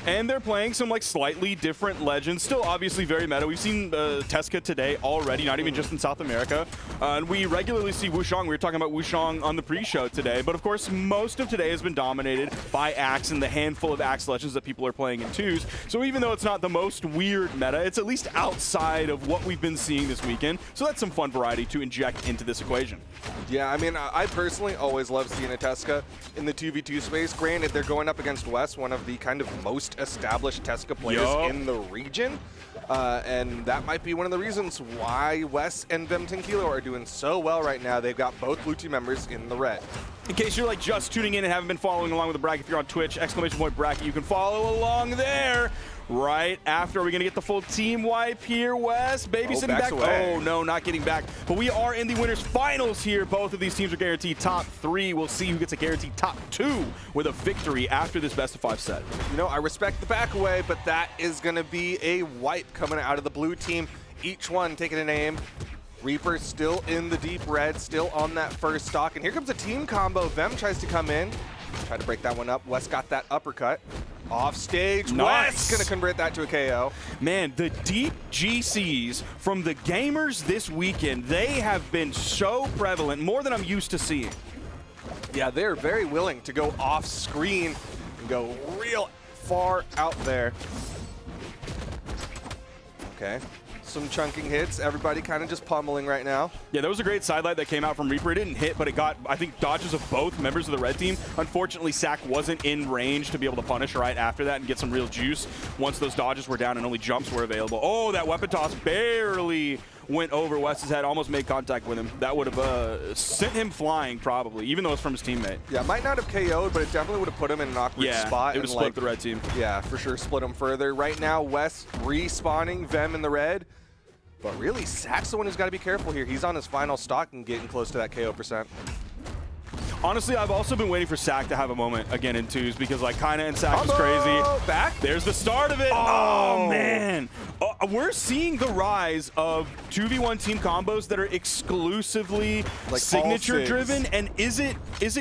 And they're playing some like slightly different legends, still obviously very meta. We've seen Tesca today already, not even just in South America. And we regularly see Wushang. We were talking about Wushang on the pre-show today. But of course, most of today has been dominated by Axe and the handful of Axe legends that people are playing in 2s. So even though it's not the most weird meta, it's at least outside of what we've been seeing this weekend. So that's some fun variety to inject into this equation. Yeah, I mean, I personally always love seeing a Tesca in the 2v2 space. Granted, they're going up against Wes, one of the kind of most established Tesca players in the region. And that might be one of the reasons why Wes and Vem10 Kilo are doing so well right now. They've got both blue team members in the red. In case you're like just tuning in and haven't been following along with the bracket, if you're on Twitch, !bracket, you can follow along there. Right after, are we going to get the full team wipe here, Wes? Babysitting back. Away. Oh, no, not getting back. But we are in the winners finals here. Both of these teams are guaranteed top 3. We'll see who gets a guaranteed top 2 with a victory after this best of 5 set. You know, I respect the back away, but that is going to be a wipe coming out of the blue team. Each one taking an aim. Reaper still in the deep red, still on that first stock. And here comes a team combo. Vem tries to come in. Try to break that one up. Wes got that uppercut. Off stage, nice. Wes gonna convert that to a KO. Man, the deep GCs from the gamers this weekend, they have been so prevalent, more than I'm used to seeing. Yeah, they're very willing to go off screen and go real far out there. Okay. Some chunking hits. Everybody kind of just pummeling right now. Yeah, that was a great sidelight that came out from Reaper. It didn't hit, but it got, I think, dodges of both members of the red team. Unfortunately, Sack wasn't in range to be able to punish right after that and get some real juice once those dodges were down and only jumps were available. Oh, that weapon toss barely went over Wes's head, almost made contact with him. That would have sent him flying, probably, even though it's from his teammate. Yeah, might not have KO'd, but it definitely would have put him in an awkward spot. It would have split the red team. Yeah, for sure, split him further. Right now, Wes respawning Vem in the red. But really, Sack's the one who's got to be careful here. He's on his final stock and getting close to that KO percent. Honestly, I've also been waiting for Sack to have a moment again in twos because like Kaina and Sack is crazy. Back. There's the start of it. Oh man. We're seeing the rise of 2v1 team combos that are exclusively like signature driven. And is it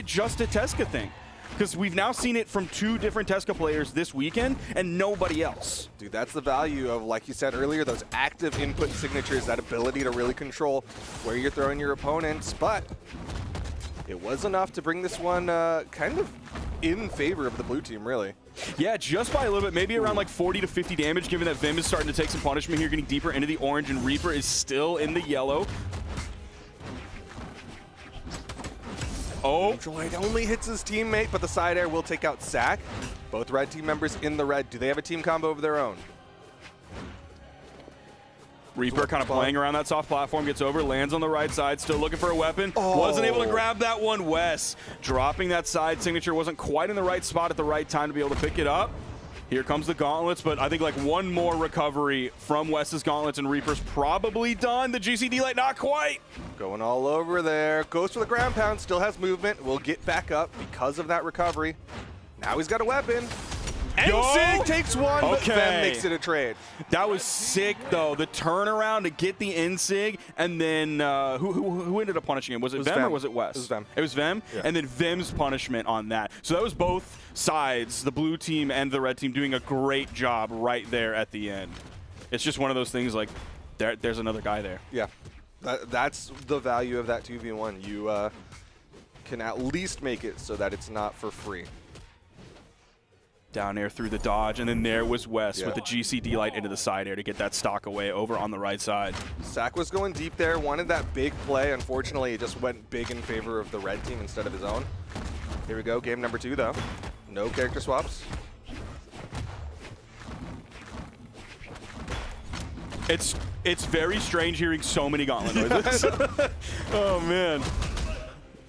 just a Tesca thing? Because we've now seen it from 2 different Tesca players this weekend and nobody else. Dude, that's the value of, like you said earlier, those active input signatures, that ability to really control where you're throwing your opponents. But it was enough to bring this one kind of in favor of the blue team, really. Yeah, just by a little bit, maybe around like 40 to 50 damage, given that Vim is starting to take some punishment here, getting deeper into the orange, and Reaper is still in the yellow. Oh. Droid only hits his teammate, but the side air will take out Sack. Both red team members in the red. Do they have a team combo of their own? Reaper kind of playing around that soft platform, gets over, lands on the right side, still looking for a weapon. Wasn't able to grab that one. Wes dropping that side signature, wasn't quite in the right spot at the right time to be able to pick it up. Here comes the gauntlets, but I think like one more recovery from Wes's gauntlets and Reaper's probably done. The GCD light, not quite. Going all over there. Goes for the ground pound, still has movement. Will get back up because of that recovery. Now he's got a weapon. Sig takes one, but Vem makes it a trade. That was sick, though. The turnaround to get the Sig, and then who ended up punishing him? Was it Vem or was it Wes? It was Vem. It was Vem, yeah. And then Vem's punishment on that. So that was both sides, the blue team and the red team, doing a great job right there at the end. It's just one of those things like there's another guy there. Yeah, that's the value of that 2v1. You can at least make it so that it's not for free. Down air through the dodge, and then there was Wes with the GCD light into the side air to get that stock away over on the right side. Sack was going deep there, wanted that big play. Unfortunately, it just went big in favor of the red team instead of his own. Here we go, game number 2 though. No character swaps. It's very strange hearing so many gauntlet noises. Oh man.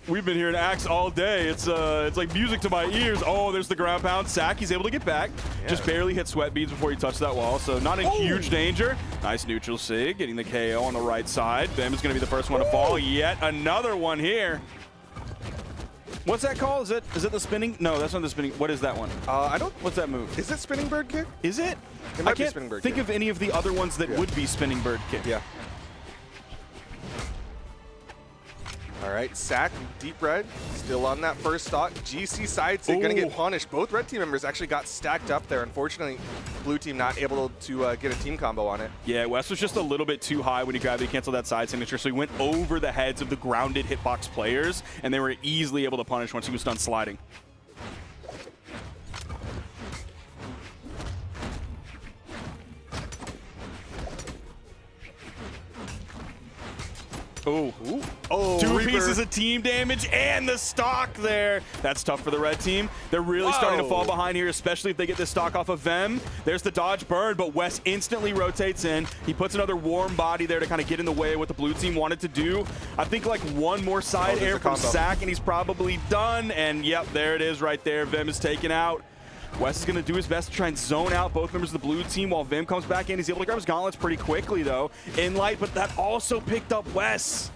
We've been hearing Axe all day. It's like music to my ears. Oh, there's the ground pound. Sack, he's able to get back. Yeah. Just barely hit sweat beads before he touched that wall, so not in huge danger. Nice neutral sig, getting the KO on the right side. Vim is going to be the first one to fall. Yet another one here. What's that called? Is it the spinning? No, that's not the spinning. What is that one? I don't. What's that move? Is it spinning bird kick? Is it? It might I can't be spinning bird think kick. of any of the other ones that would be spinning bird kick. Yeah. All right, Sack, deep red, still on that first stock. GC side sig gonna get punished. Both red team members actually got stacked up there. Unfortunately, blue team not able to get a team combo on it. Yeah, Wes was just a little bit too high when he gravity canceled that side signature, so he went over the heads of the grounded hitbox players, and they were easily able to punish once he was done sliding. Oh, two Reaper. pieces of team damage and the stock there. That's tough for the red team. They're really starting to fall behind here, especially if they get this stock off of Vem. There's the dodge burn, but Wes instantly rotates in. He puts another warm body there to kind of get in the way of what the blue team wanted to do. I think like one more side air from Sack and he's probably done. And yep, there it is right there. Vem is taken out. Wes is going to do his best to try and zone out both members of the blue team while Vim comes back in. He's able to grab his gauntlets pretty quickly, though, in light, but that also picked up Wes.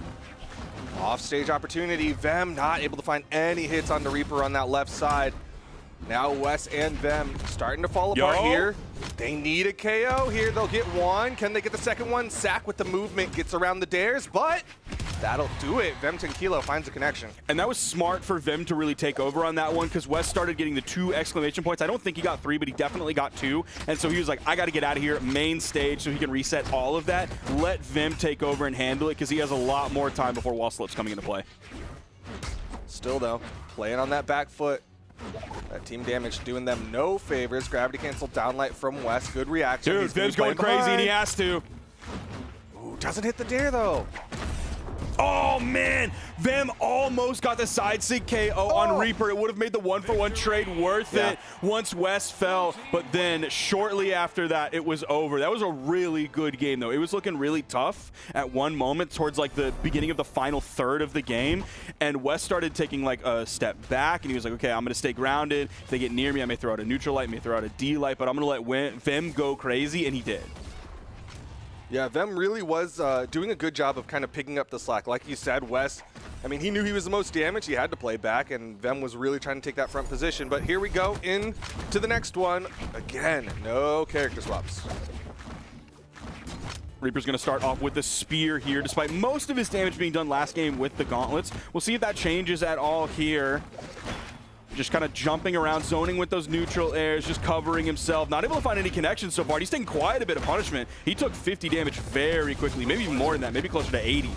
Off-stage opportunity. Vem not able to find any hits on the Reaper on that left side. Now Wes and Vem starting to fall apart here. They need a KO here. They'll get one. Can they get the second one? Sack with the movement gets around the dares, but that'll do it. Vem Tenkilo finds a connection. And that was smart for Vim to really take over on that one because Wes started getting the 2 exclamation points. I don't think he got 3, but he definitely got 2. And so he was like, I got to get out of here, main stage, so he can reset all of that. Let Vim take over and handle it because he has a lot more time before wall slips coming into play. Still, though, playing on that back foot. That team damage doing them no favors. Gravity cancel downlight from Wes. Good reaction. Dude, Vim's going crazy and he has to. Ooh, doesn't hit the dare, though. Oh, man. Vim almost got the side sig KO on Reaper. It would have made the 1-for-1 trade worth it once Wes fell. But then shortly after that, it was over. That was a really good game, though. It was looking really tough at one moment towards like the beginning of the final third of the game. And Wes started taking like a step back and he was like, okay, I'm going to stay grounded. If they get near me, I may throw out a neutral light, may throw out a D light, but I'm going to let Vim go crazy. And he did. Yeah, Vem really was doing a good job of kind of picking up the slack. Like you said, Wes, I mean, he knew he was the most damaged. He had to play back, and Vem was really trying to take that front position. But here we go into the next one. Again, no character swaps. Reaper's going to start off with the spear here, despite most of his damage being done last game with the gauntlets. We'll see if that changes at all here. Just kind of jumping around, zoning with those neutral airs, just covering himself. Not able to find any connections so far. He's taking quite a bit of punishment. He took 50 damage very quickly, maybe even more than that, maybe closer to 80.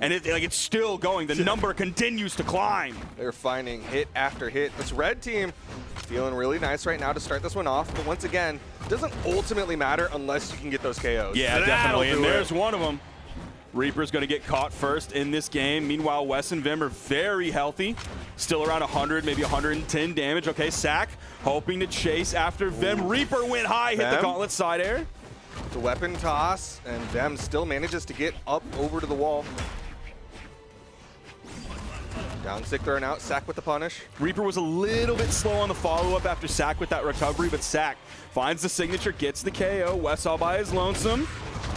And it's still going. The number continues to climb. They're finding hit after hit. This red team feeling really nice right now to start this one off. But once again, it doesn't ultimately matter unless you can get those KOs. Yeah, definitely. And there's one of them. Reaper's going to get caught first in this game. Meanwhile, Wes and Vim are very healthy. Still around 100, maybe 110 damage. Okay, Sack hoping to chase after Vim. Reaper went high, hit the gauntlet side air. The weapon toss, and Vim still manages to get up over to the wall. Down sick thrown out, Sack with the punish. Reaper was a little bit slow on the follow-up after Sack with that recovery, but Sack finds the signature, gets the KO. Wes all by his lonesome.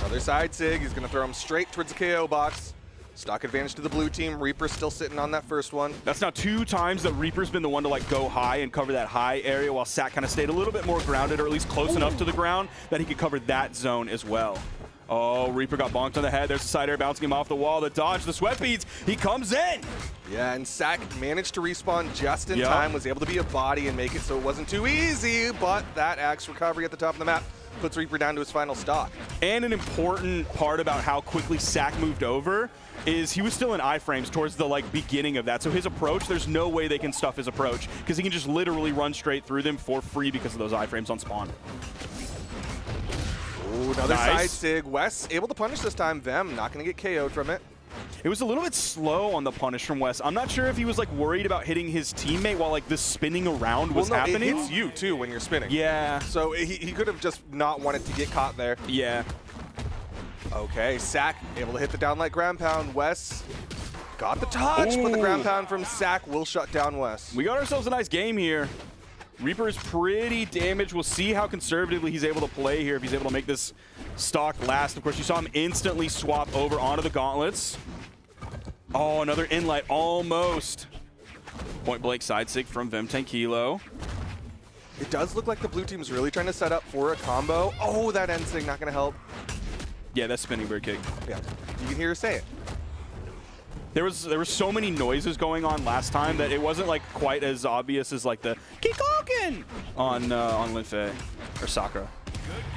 Other side sig, he's going to throw him straight towards the KO box. Stock advantage to the blue team. Reaper's still sitting on that first one. That's now 2 times that Reaper's been the one to like go high and cover that high area, while Sack kind of stayed a little bit more grounded, or at least close enough to the ground that he could cover that zone as well. Oh, Reaper got bonked on the head. There's the side air bouncing him off the wall. The dodge, the sweat beads. He comes in. Yeah, and Sack managed to respawn just in time, was able to be a body and make it so it wasn't too easy, but that axe recovery at the top of the map puts Reaper down to his final stock. And an important part about how quickly Sack moved over is he was still in iframes towards the beginning of that. So his approach, there's no way they can stuff his approach because he can just literally run straight through them for free because of those iframes on spawn. Ooh, another side sig. Wes able to punish this time. Vem not going to get KO'd from it. It was a little bit slow on the punish from Wes. I'm not sure if he was worried about hitting his teammate while the spinning around was happening. It hits you too when you're spinning. Yeah. So he could have just not wanted to get caught there. Yeah. Okay, Sack able to hit the downlight ground pound. Wes got the touch, but the ground pound from Sack will shut down Wes. We got ourselves a nice game here. Reaper is pretty damaged. We'll see how conservatively he's able to play here, if he's able to make this stock last. Of course, you saw him instantly swap over onto the gauntlets. Oh, another inlight, almost. Point blank side sig from Vim 10 Kilo. It does look like the blue team's really trying to set up for a combo. Oh, that end sig not going to help. Yeah, that's spinning bird kick. Yeah, you can hear her say it. There were so many noises going on last time that it wasn't quite as obvious as the Kikoken on Linfei or Sakura.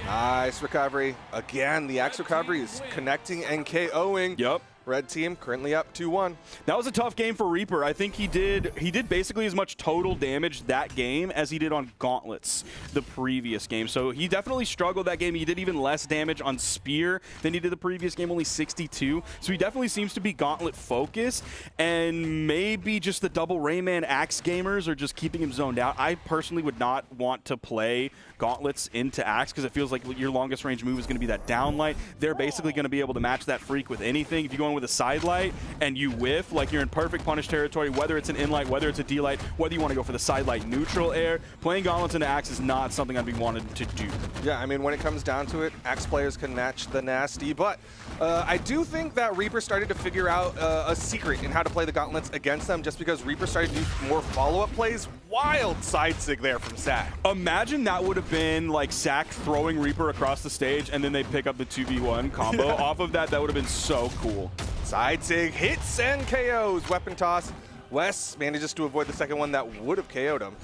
Nice recovery. Again, the axe recovery is connecting and KOing. Yep. Red team currently up 2-1. That was a tough game for Reaper. I think he did basically as much total damage that game as he did on Gauntlets the previous game. So he definitely struggled that game. He did even less damage on Spear than he did the previous game, only 62. So he definitely seems to be Gauntlet focused, and maybe just the double Rayman Axe gamers are just keeping him zoned out. I personally would not want to play Gauntlets into Axe because it feels like your longest range move is going to be that downlight. They're basically going to be able to match that freak with anything. If you go in with a side light and you whiff, you're in perfect punish territory, whether it's an in-light, whether it's a D-light, whether you want to go for the side light neutral air, playing Gauntlets into Axe is not something I'd be wanted to do. Yeah, I mean, when it comes down to it, Axe players can match the nasty, but I do think that Reaper started to figure out a secret in how to play the Gauntlets against them, just because Reaper started to do more follow-up plays. Wild side sig there from Sack. Imagine that would have been Sack throwing Reaper across the stage and then they pick up the 2v1 combo off of that. That would have been so cool. Side sig hits and KOs. Weapon toss. Wes manages to avoid the second one that would have KO'd him.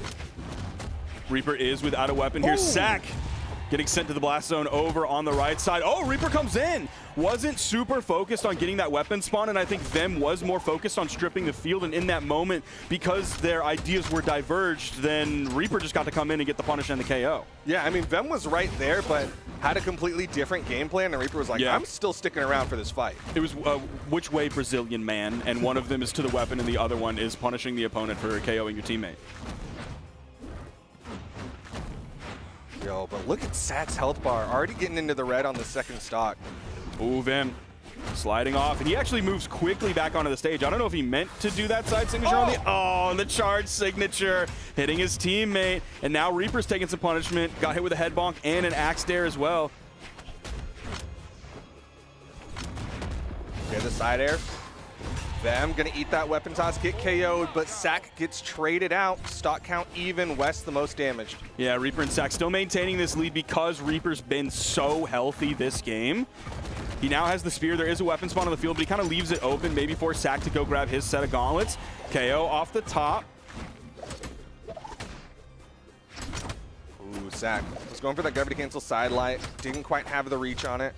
Reaper is without a weapon here. Sack getting sent to the blast zone over on the right side. Oh, Reaper comes in. Wasn't super focused on getting that weapon spawn, and I think Vem was more focused on stripping the field, and in that moment, because their ideas were diverged, then Reaper just got to come in and get the punish and the KO. Yeah, I mean, Vem was right there, but had a completely different game plan, and Reaper was like, I'm still sticking around for this fight. It was which way Brazilian man, and one of them is to the weapon, and the other one is punishing the opponent for KOing your teammate. Yo, but look at Sack's health bar, already getting into the red on the second stock. Ooh, Vim sliding off, and he actually moves quickly back onto the stage. I don't know if he meant to do that side signature on the charge signature, hitting his teammate, and now Reaper's taking some punishment. Got hit with a head bonk and an axe dare as well. Okay, the side air. Them gonna eat that weapon toss, get KO'd, but Sack gets traded out. Stock count even, West the most damaged. Yeah, Reaper and Sack still maintaining this lead because Reaper's been so healthy this game. He now has the spear. There is a weapon spawn on the field, but he kind of leaves it open, maybe for Sack to go grab his set of gauntlets. KO off the top. Ooh, Sack was going for that gravity cancel side light. Didn't quite have the reach on it.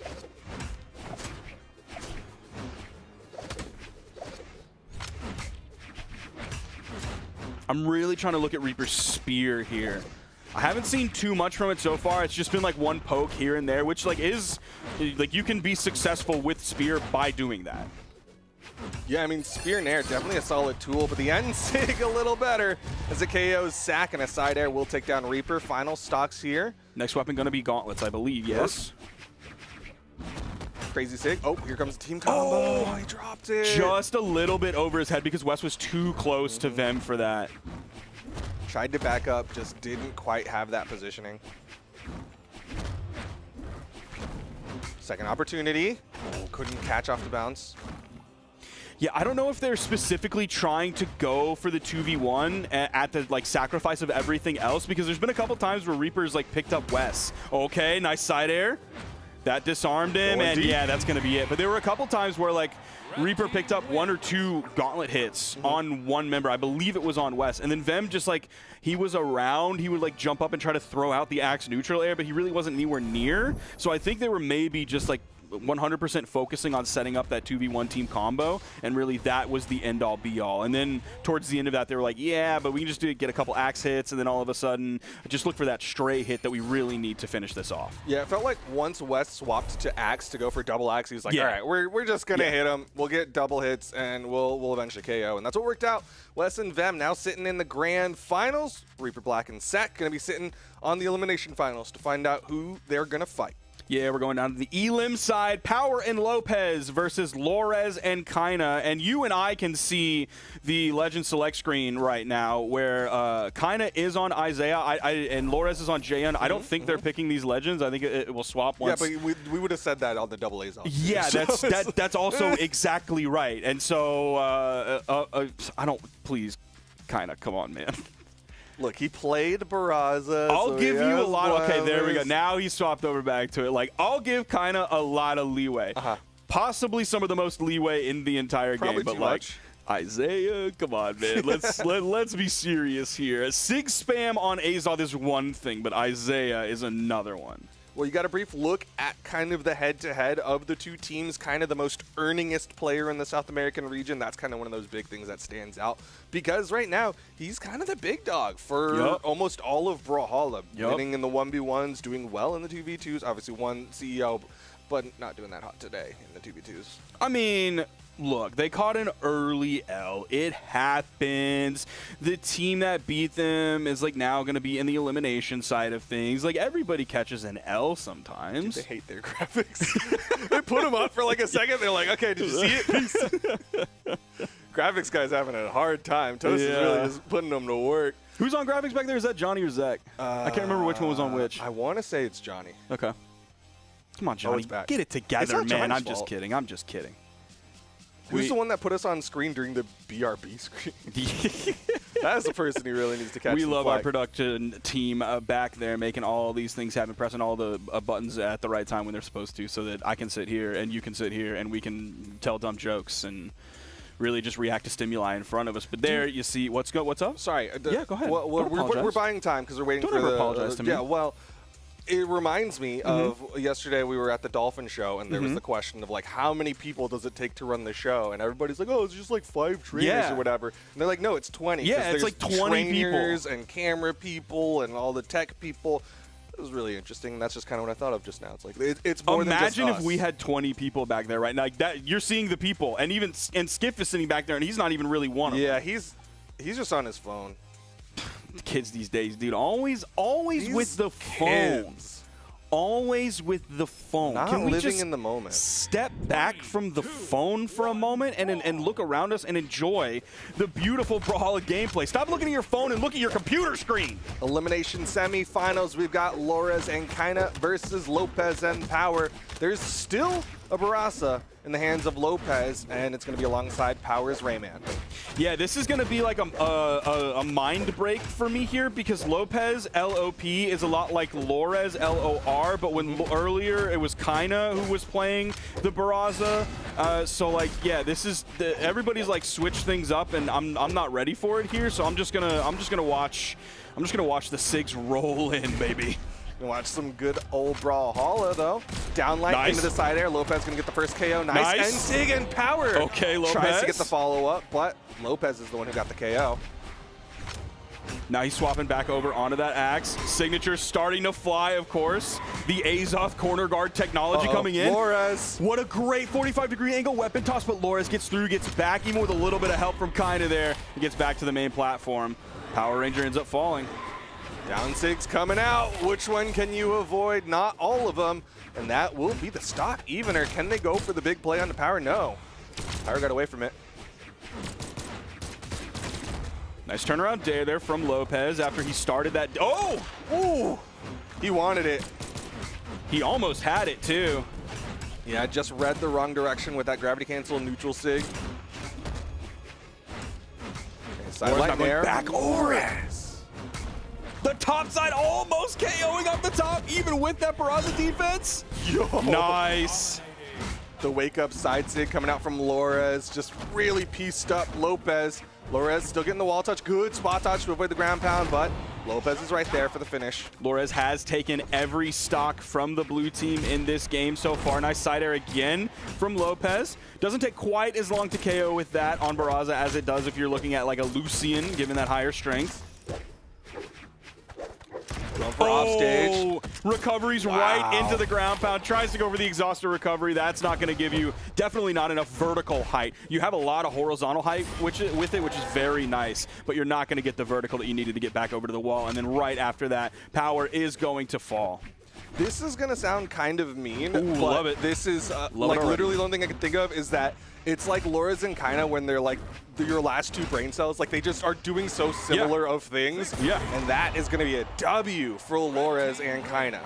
I'm really trying to look at Reaper's spear here. I haven't seen too much from it so far. It's just been like one poke here and there, which like is like you can be successful with spear by doing that. Yeah, I mean, spear and air, definitely a solid tool, but the end sig a little better as a KO's Sack and a side air will take down Reaper. Final stocks here. Next weapon gonna be gauntlets, I believe, yes. Crazy sig. Oh, here comes the team combo. Oh, he dropped it. Just a little bit over his head because West was too close to them for that. Tried to back up, just didn't quite have that positioning. Second opportunity. Oh, couldn't catch off the bounce. Yeah, I don't know if they're specifically trying to go for the 2v1 at the like sacrifice of everything else, because there's been a couple times where Reaper's like picked up Wes. Okay, nice side air. That disarmed him, Going and deep. yeah, that's going to be it. But there were a couple times where, like, Reaper picked up 1 or 2 gauntlet hits on one member. I believe it was on Wes. And then Vem just, like, he was around. He would, like, jump up and try to throw out the axe neutral air, but he really wasn't anywhere near. So I think they were maybe just, like, 100% focusing on setting up that 2v1 team combo, and really that was the end-all be-all. And then towards the end of that, they were like, yeah, but we can just get a couple axe hits, and then all of a sudden just look for that stray hit that we really need to finish this off. Yeah, it felt like once West swapped to axe to go for double axe, he was like, all right, we're just going to hit him. We'll get double hits, and we'll eventually KO. And that's what worked out. Wes and Vem now sitting in the grand finals. Reaper Black and Sack going to be sitting on the elimination finals to find out who they're going to fight. Yeah, we're going down to the Elim side. Power and Lopez versus Lores and Kaina. And you and I can see the Legend Select screen right now where Kaina is on Isaiah and Lores is on Jayon. I don't think they're picking these Legends. I think it will swap once. Yeah, but we would have said that on the double A's. Yeah, that's also exactly right. And so I don't, please, Kaina, come on, man. Look, he played Barraza. I'll give you a lot. Okay, there we go. Now he swapped over back to it. Like, I'll give Kaina a lot of leeway. Possibly some of the most leeway in the entire game. But like, Isaiah, come on, man. Let's be serious here. Sig spam on Azov is one thing, but Isaiah is another one. Well, you got a brief look at kind of the head-to-head of the two teams, kind of the most earningest player in the South American region. That's kind of one of those big things that stands out because right now he's kind of the big dog for almost all of Brawlhalla, winning in the 1v1s, doing well in the 2v2s, obviously one CEO, but not doing that hot today in the 2v2s. I mean, look, they caught an early L. It happens. The team that beat them is like now going to be in the elimination side of things. Like, everybody catches an L sometimes. Dude, they hate their graphics. They put them up for like a second. They're like, okay, did you see it? Peace. Graphics guy's having a hard time. Toast is really just putting them to work. Who's on graphics back there? Is that Johnny or Zach? I can't remember which one was on which. I want to say it's Johnny. Okay. Come on, Johnny. Get it together, man. I'm just kidding. I'm just kidding. Who's the one that put us on screen during the BRB screen? That's the person who really needs to catch We love flag. our production team back there making all these things happen, pressing all the buttons at the right time when they're supposed to, so that I can sit here and you can sit here and we can tell dumb jokes and really just react to stimuli in front of us. But there you see what's up. Sorry. Yeah, go ahead. Well, we're buying time because we're waiting for the. Apologize to me. Yeah, well. It reminds me of yesterday we were at the Dolphin show and there was the question of like how many people does it take to run the show, and everybody's like, oh, it's just like 5 trainers or whatever, and they're like, no, it's 20. Yeah, it's like 20 trainers and camera people and all the tech people. It was really interesting. That's just kind of what I thought of just now. It's like it's more than just Imagine if us. we had 20 people back there right now. Like that, you're seeing the people, and Skiff is sitting back there, and he's not even really one of them. Yeah, he's just on his phone. Kids these days, dude, always with the phone. Kids. Always with the phone. Not Can we living just in the moment. Step back from the phone for a moment and look around us and enjoy the beautiful Brawlhalla gameplay. Stop looking at your phone and look at your computer screen. Elimination semifinals. We've got Lores and Kaina versus Lopez and Power. There's still a Barasa in the hands of Lopez, and it's going to be alongside Power's Rayman. Yeah, this is going to be like a mind break for me here because Lopez, L-O-P, is a lot like Lores, L-O-R, but when earlier it was Kaina who was playing the Barasa. So like, yeah, this is everybody's like switched things up, and I'm not ready for it here. So I'm just gonna watch the SIGs roll in, baby. Watch some good old Brawlhalla, though. Downlight into the side air. Lopez going to get the first KO. Nice. And SIG and Power. Okay, Lopez. Tries to get the follow-up, but Lopez is the one who got the KO. Now he's swapping back over onto that axe. Signature starting to fly, of course. The Azoth corner guard technology coming in. Lores. What a great 45-degree angle weapon toss, but Lores gets through, gets back, even with a little bit of help from Kaina there. He gets back to the main platform. Power Ranger ends up falling. Down SIGs coming out. Which one can you avoid? Not all of them. And that will be the stock evener. Can they go for the big play on the Power? No. Power got away from it. Nice turnaround dare there from Lopez after he started that. Oh! Ooh! He wanted it. He almost had it, too. Yeah, just read the wrong direction with that gravity cancel neutral SIG. Okay, sideline there. Back over it. The top side almost KOing up the top, even with that Barasa defense. Yo. Nice. The wake-up side SIG coming out from Lores, just really pieced up Lopez. Lores still getting the wall touch. Good spot touch to avoid the ground pound, but Lopez is right there for the finish. Lores has taken every stock from the blue team in this game so far. Nice side air again from Lopez. Doesn't take quite as long to KO with that on Barasa as it does if you're looking at like a Lucian, given that higher strength. Going for offstage. Recoveries right into the ground pound. Tries to go for the exhauster recovery. That's not going to give you, definitely not enough vertical height. You have a lot of horizontal height with it, which is very nice, but you're not going to get the vertical that you needed to get back over to the wall. And then right after that, Power is going to fall. This is going to sound kind of mean, Ooh, but love it. This is like literally the only thing I can think of is that it's like Lores and Kaina when they're like your last two brain cells, like they just are doing so similar of things. Yeah. And that is going to be a W for Lores and Kaina.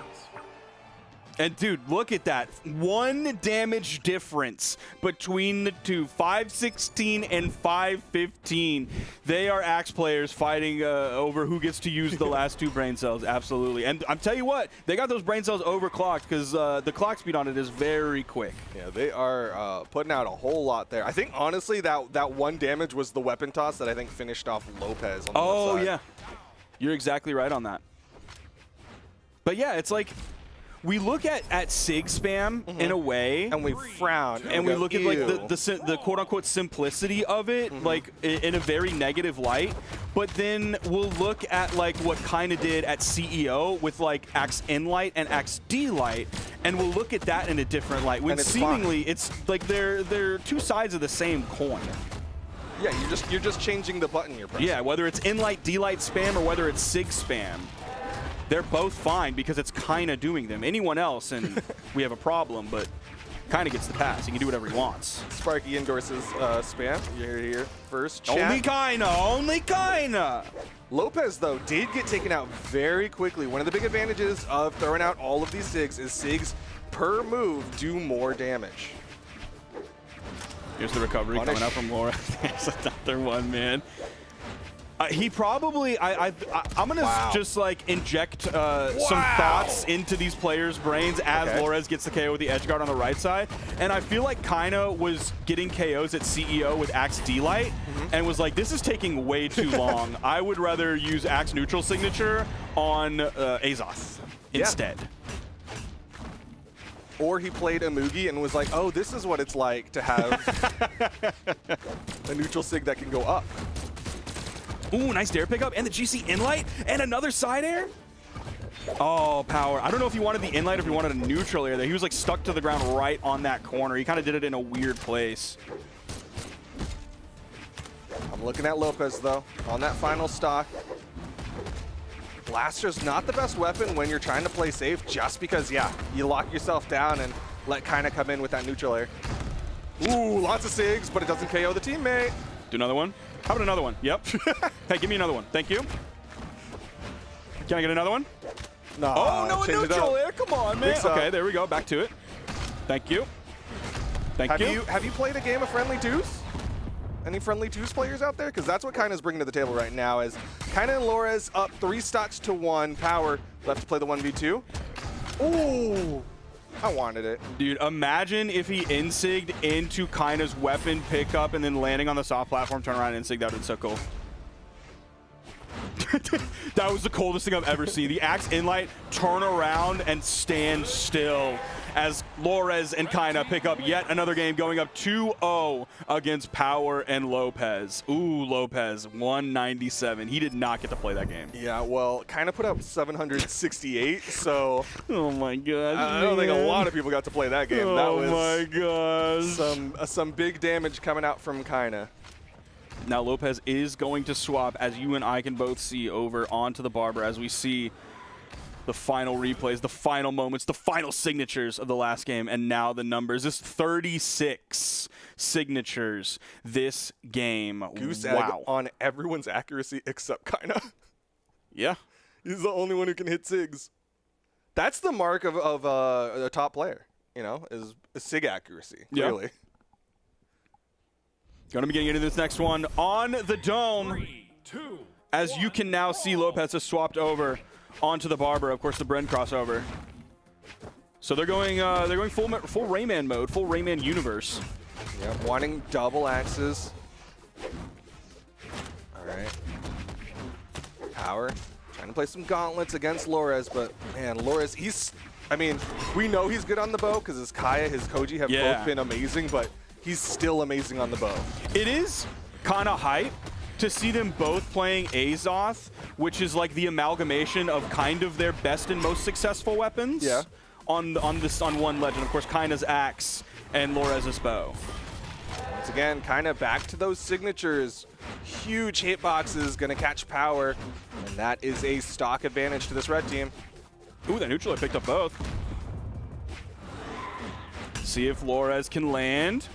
And dude, look at that. 1 damage difference between the two. 516 and 515. They are Axe players fighting over who gets to use the last 2 brain cells. Absolutely. And I'm telling you what, they got those brain cells overclocked because the clock speed on it is very quick. Yeah, they are putting out a whole lot there. I think honestly that 1 damage was the weapon toss that I think finished off Lopez on the left side. Yeah. You're exactly right on that. But yeah, it's like we look at SIG spam in a way, and we frown, and we look at like the quote unquote simplicity of it, like in a very negative light. But then we'll look at like what Kaina did at CEO with like Axe N light and Axe D light, and we'll look at that in a different light. When seemingly it's like they're two sides of the same coin. Yeah, you're just changing the button you're pressing. Yeah, whether it's N light, D light spam, or whether it's SIG spam. They're both fine because it's Kaina doing them. Anyone else, and we have a problem, but Kaina gets the pass. He can do whatever he wants. Sparky endorses spam. You're here first. Chat. Only Kaina, only Kaina. Lopez, though, did get taken out very quickly. One of the big advantages of throwing out all of these SIGs is SIGs per move do more damage. Here's the recovery coming out from Laura. There's another one, man. He probably, I'm going to just like inject some thoughts into these players' brains as Lores gets the KO with the edge guard on the right side. And I feel like Kaina was getting KOs at CEO with Axe D-Light and was like, this is taking way too long. I would rather use Axe neutral signature on Azoth instead. Or he played a Mugi and was like, oh, this is what it's like to have a neutral SIG that can go up. Ooh, nice dare pickup, and the GC inlight, and another side air? Oh, Power. I don't know if he wanted the inlight or if he wanted a neutral air there. He was like stuck to the ground right on that corner. He kind of did it in a weird place. I'm looking at Lopez, though, on that final stock. Blaster's not the best weapon when you're trying to play safe, just because, yeah, you lock yourself down and let Kaina come in with that neutral air. Ooh, lots of SIGs, but it doesn't KO the teammate. Do another one? How about another one? Yep. Hey, give me another one. Thank you. Can I get another one? No. Oh, no, a neutral air. Come on, man. Okay, there we go. Back to it. Thank you. Thank you. Have you played a game of Friendly Twos? Any Friendly Twos players out there? Because that's what Kaina's bringing to the table right now. Is Kaina and Lores up 3 stocks to 1. Power left to play the 1v2. Ooh, I wanted it. Dude, imagine if he insigged into Kaina's weapon pickup and then landing on the soft platform, turn around and insig. That would be so cool. That was the coldest thing I've ever seen. The Axe Inlight turn around and stand still as Lores and Kaina pick up yet another game, going up 2-0 against Power and Lopez. Ooh, Lopez, 197. He did not get to play that game. Yeah, well, Kaina put up 768, so... Oh my gosh, I don't think a lot of people got to play that game. That was my gosh. some big damage coming out from Kaina. Now Lopez is going to swap, as you and I can both see, over onto the Barber as we see the final replays, the final moments, the final signatures of the last game, and now the numbers. This 36 signatures this game. Goose egg on everyone's accuracy except Kaina. Yeah. He's the only one who can hit SIGs. That's the mark of a top player, you know, is SIG accuracy, clearly. Yeah. Going to be getting into this next one on the dome. 3, 2, as you can now see, Lopez has swapped over onto the Barber. Of course, the Bren crossover. So they're going full Rayman mode, full Rayman universe. Yeah, wanting double axes. All right. Power trying to play some gauntlets against Lores, but man, Lores, I mean, we know he's good on the bow because his Kaya, his Koji have both been amazing, but he's still amazing on the bow. It is kind of hype to see them both playing Azoth, which is like the amalgamation of kind of their best and most successful weapons. Yeah. On one legend, of course, Kaina's axe and Lores' bow. Once again, kind of back to those signatures. Huge hitboxes, gonna catch Power, and that is a stock advantage to this red team. Ooh, that neutral picked up both. See if Lores can land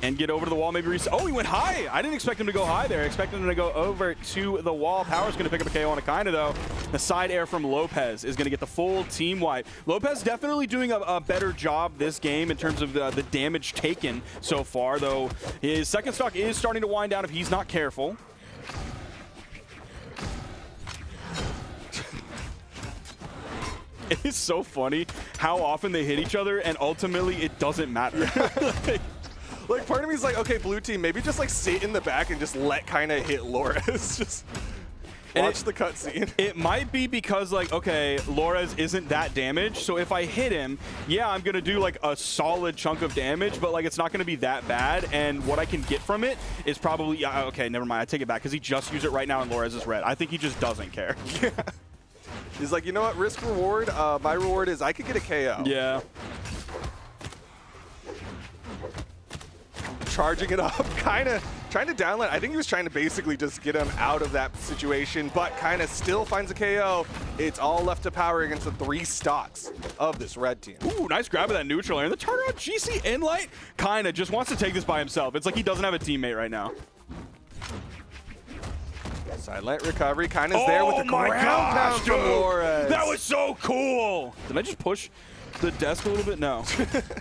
and get over to the wall, maybe reset. Oh, he went high. I didn't expect him to go high there. I expected him to go over to the wall. Power's going to pick up a KO on a Kaina, though. The side air from Lopez is going to get the full team wipe. Lopez definitely doing a better job this game in terms of the damage taken so far, though his second stock is starting to wind down if he's not careful. It is so funny how often they hit each other, and ultimately it doesn't matter. Like, part of me is like, okay, blue team, maybe just like sit in the back and just let Kaina hit Lores. Just watch the cutscene. It might be because, like, okay, Lores isn't that damaged, so if I hit him, yeah, I'm gonna do like a solid chunk of damage, but like it's not gonna be that bad, and what I can get from it is probably, okay, never mind, I take it back, because he just used it right now and Lores is red. I think he just doesn't care. Yeah. He's like, you know what, risk reward, my reward is I could get a KO. Yeah. Charging it up, kind of trying to downlet. I think he was trying to basically just get him out of that situation, but kind of still finds a KO. It's all left to Power against the 3 stocks of this red team. Ooh, nice grab of that neutral air. And the turnaround GC Inlight kind of just wants to take this by himself. It's like he doesn't have a teammate right now. Silent recovery, kind of there with the ground pound from Lores. That was so cool. Did I just push the desk a little bit? No.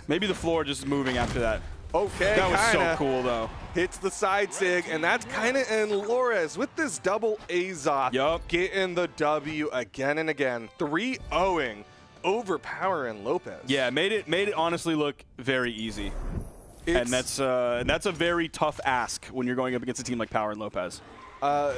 Maybe the floor just moving after that. Okay, that was kinda so cool, though. Hits the side sig, and that's kind of in Lores with this double Azoth. Yup. Getting the W again and again. 3-0ing over Power and Lopez. Yeah, made it honestly look very easy. And that's a very tough ask when you're going up against a team like Power and Lopez.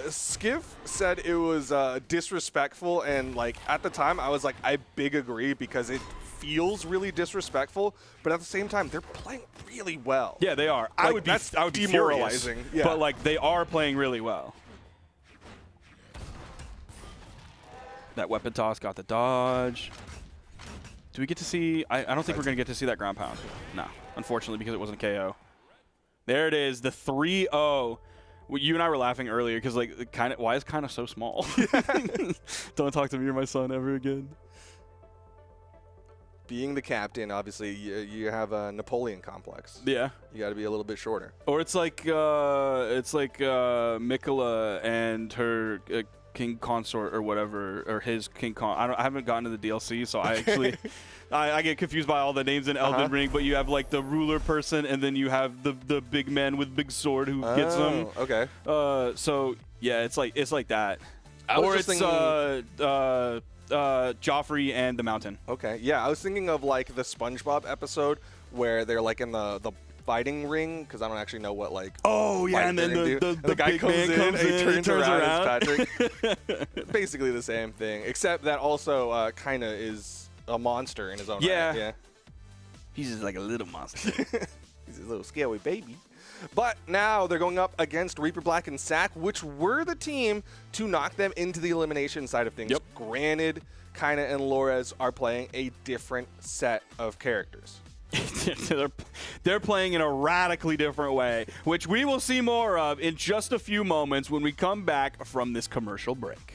Skiff said it was disrespectful, and like at the time I was like, I big agree, because it feels really disrespectful, but at the same time they're playing really well. Yeah, they are. Like, I would be demoralizing. Furious, yeah. but like they are playing really well. That weapon toss got the dodge. Do we get to see? I don't think we're gonna get to see that ground pound. No, unfortunately, because it wasn't a KO. There it is, the 3-0. You and I were laughing earlier because, like, why is Kaina so small? Don't talk to me or my son ever again. Being the captain, obviously, you have a Napoleon complex. Yeah. You got to be a little bit shorter. Or it's like Mikola and her King Consort or whatever, or his King Con. I haven't gotten to the DLC, so I actually I get confused by all the names in Elden Ring. But you have like the ruler person, and then you have the big man with big sword who gets them. Okay. So yeah, it's like that. Or it's Joffrey and the Mountain. Okay. Yeah, I was thinking of like the SpongeBob episode where they're like in the fighting ring, because I don't actually know what like. Oh yeah, and then the guy big comes man in, comes and in, he turns around. As Patrick. Basically the same thing, except that also kind of is a monster in his own right. Yeah. He's just like a little monster. He's a little scary baby. But now they're going up against Reaper Black and Sack, which were the team to knock them into the elimination side of things. Yep. Granted, Kaina and Lores are playing a different set of characters. They're playing in a radically different way, which we will see more of in just a few moments when we come back from this commercial break.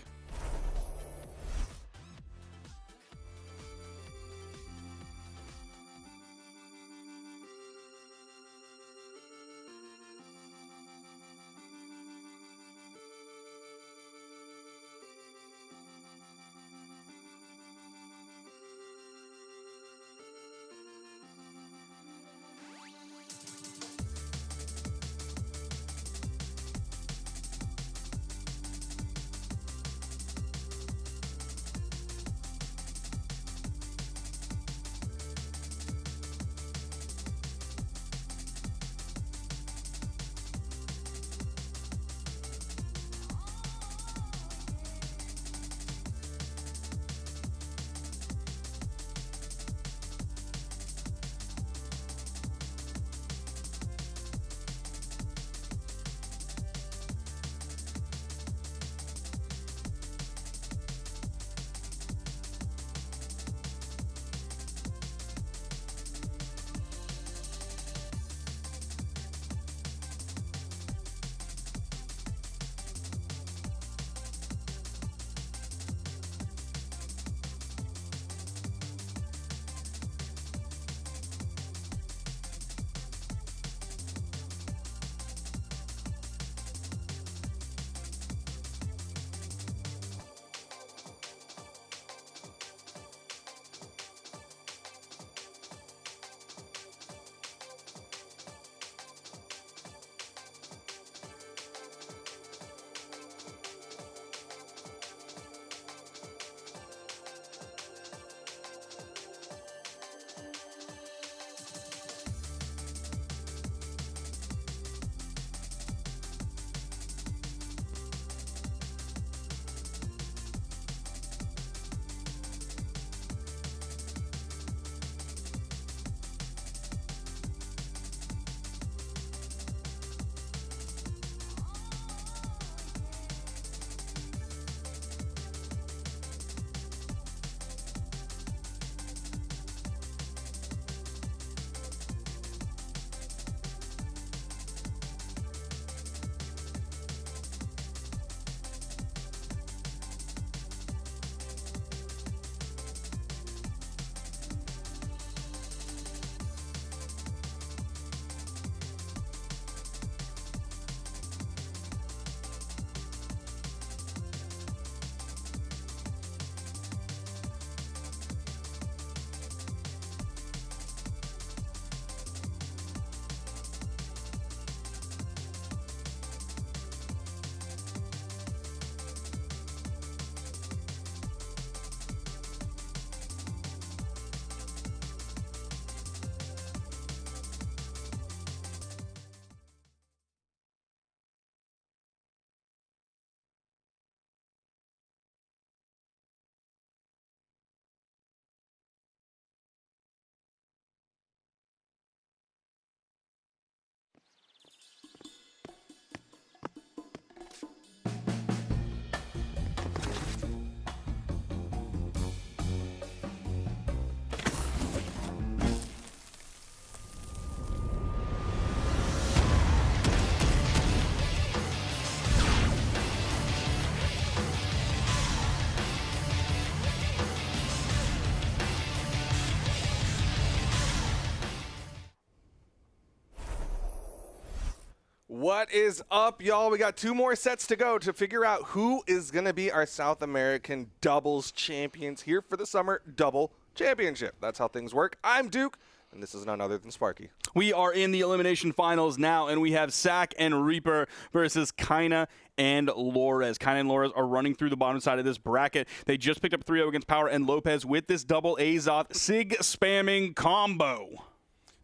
What is up, y'all? We got 2 more sets to go to figure out who is going to be our South American doubles champions here for the Summer Double Championship. That's how things work. I'm Duke, and this is none other than Sparky. We are in the elimination finals now, and we have Sack and Reaper versus Kaio and Lores. Kaio and Lores are running through the bottom side of this bracket. They just picked up 3-0 against Power and Lopez with this double Azoth Sig spamming combo.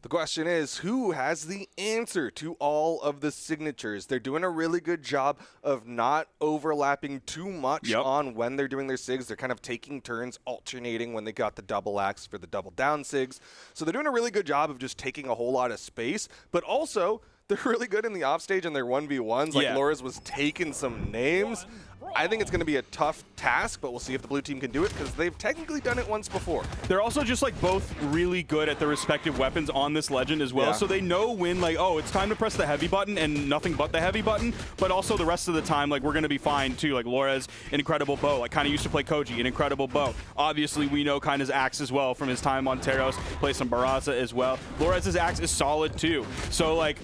The question is, who has the answer to all of the signatures? They're doing a really good job of not overlapping too much on when they're doing their SIGs. They're kind of taking turns, alternating when they got the double axe for the double down SIGs. So they're doing a really good job of just taking a whole lot of space, but also they're really good in the offstage and their 1v1s. Like Lores was taking some names. I think it's going to be a tough task, but we'll see if the blue team can do it because they've technically done it once before. They're also just like both really good at their respective weapons on this legend as well. So they know when like, oh, it's time to press the heavy button and nothing but the heavy button. But also the rest of the time, like we're going to be fine too. Like Lores, an incredible bow. Like kind of used to play Koji, an incredible bow. Obviously, we know kind of axe as well from his time on Teros. Play some Barasa as well. Lores' axe is solid too. So like,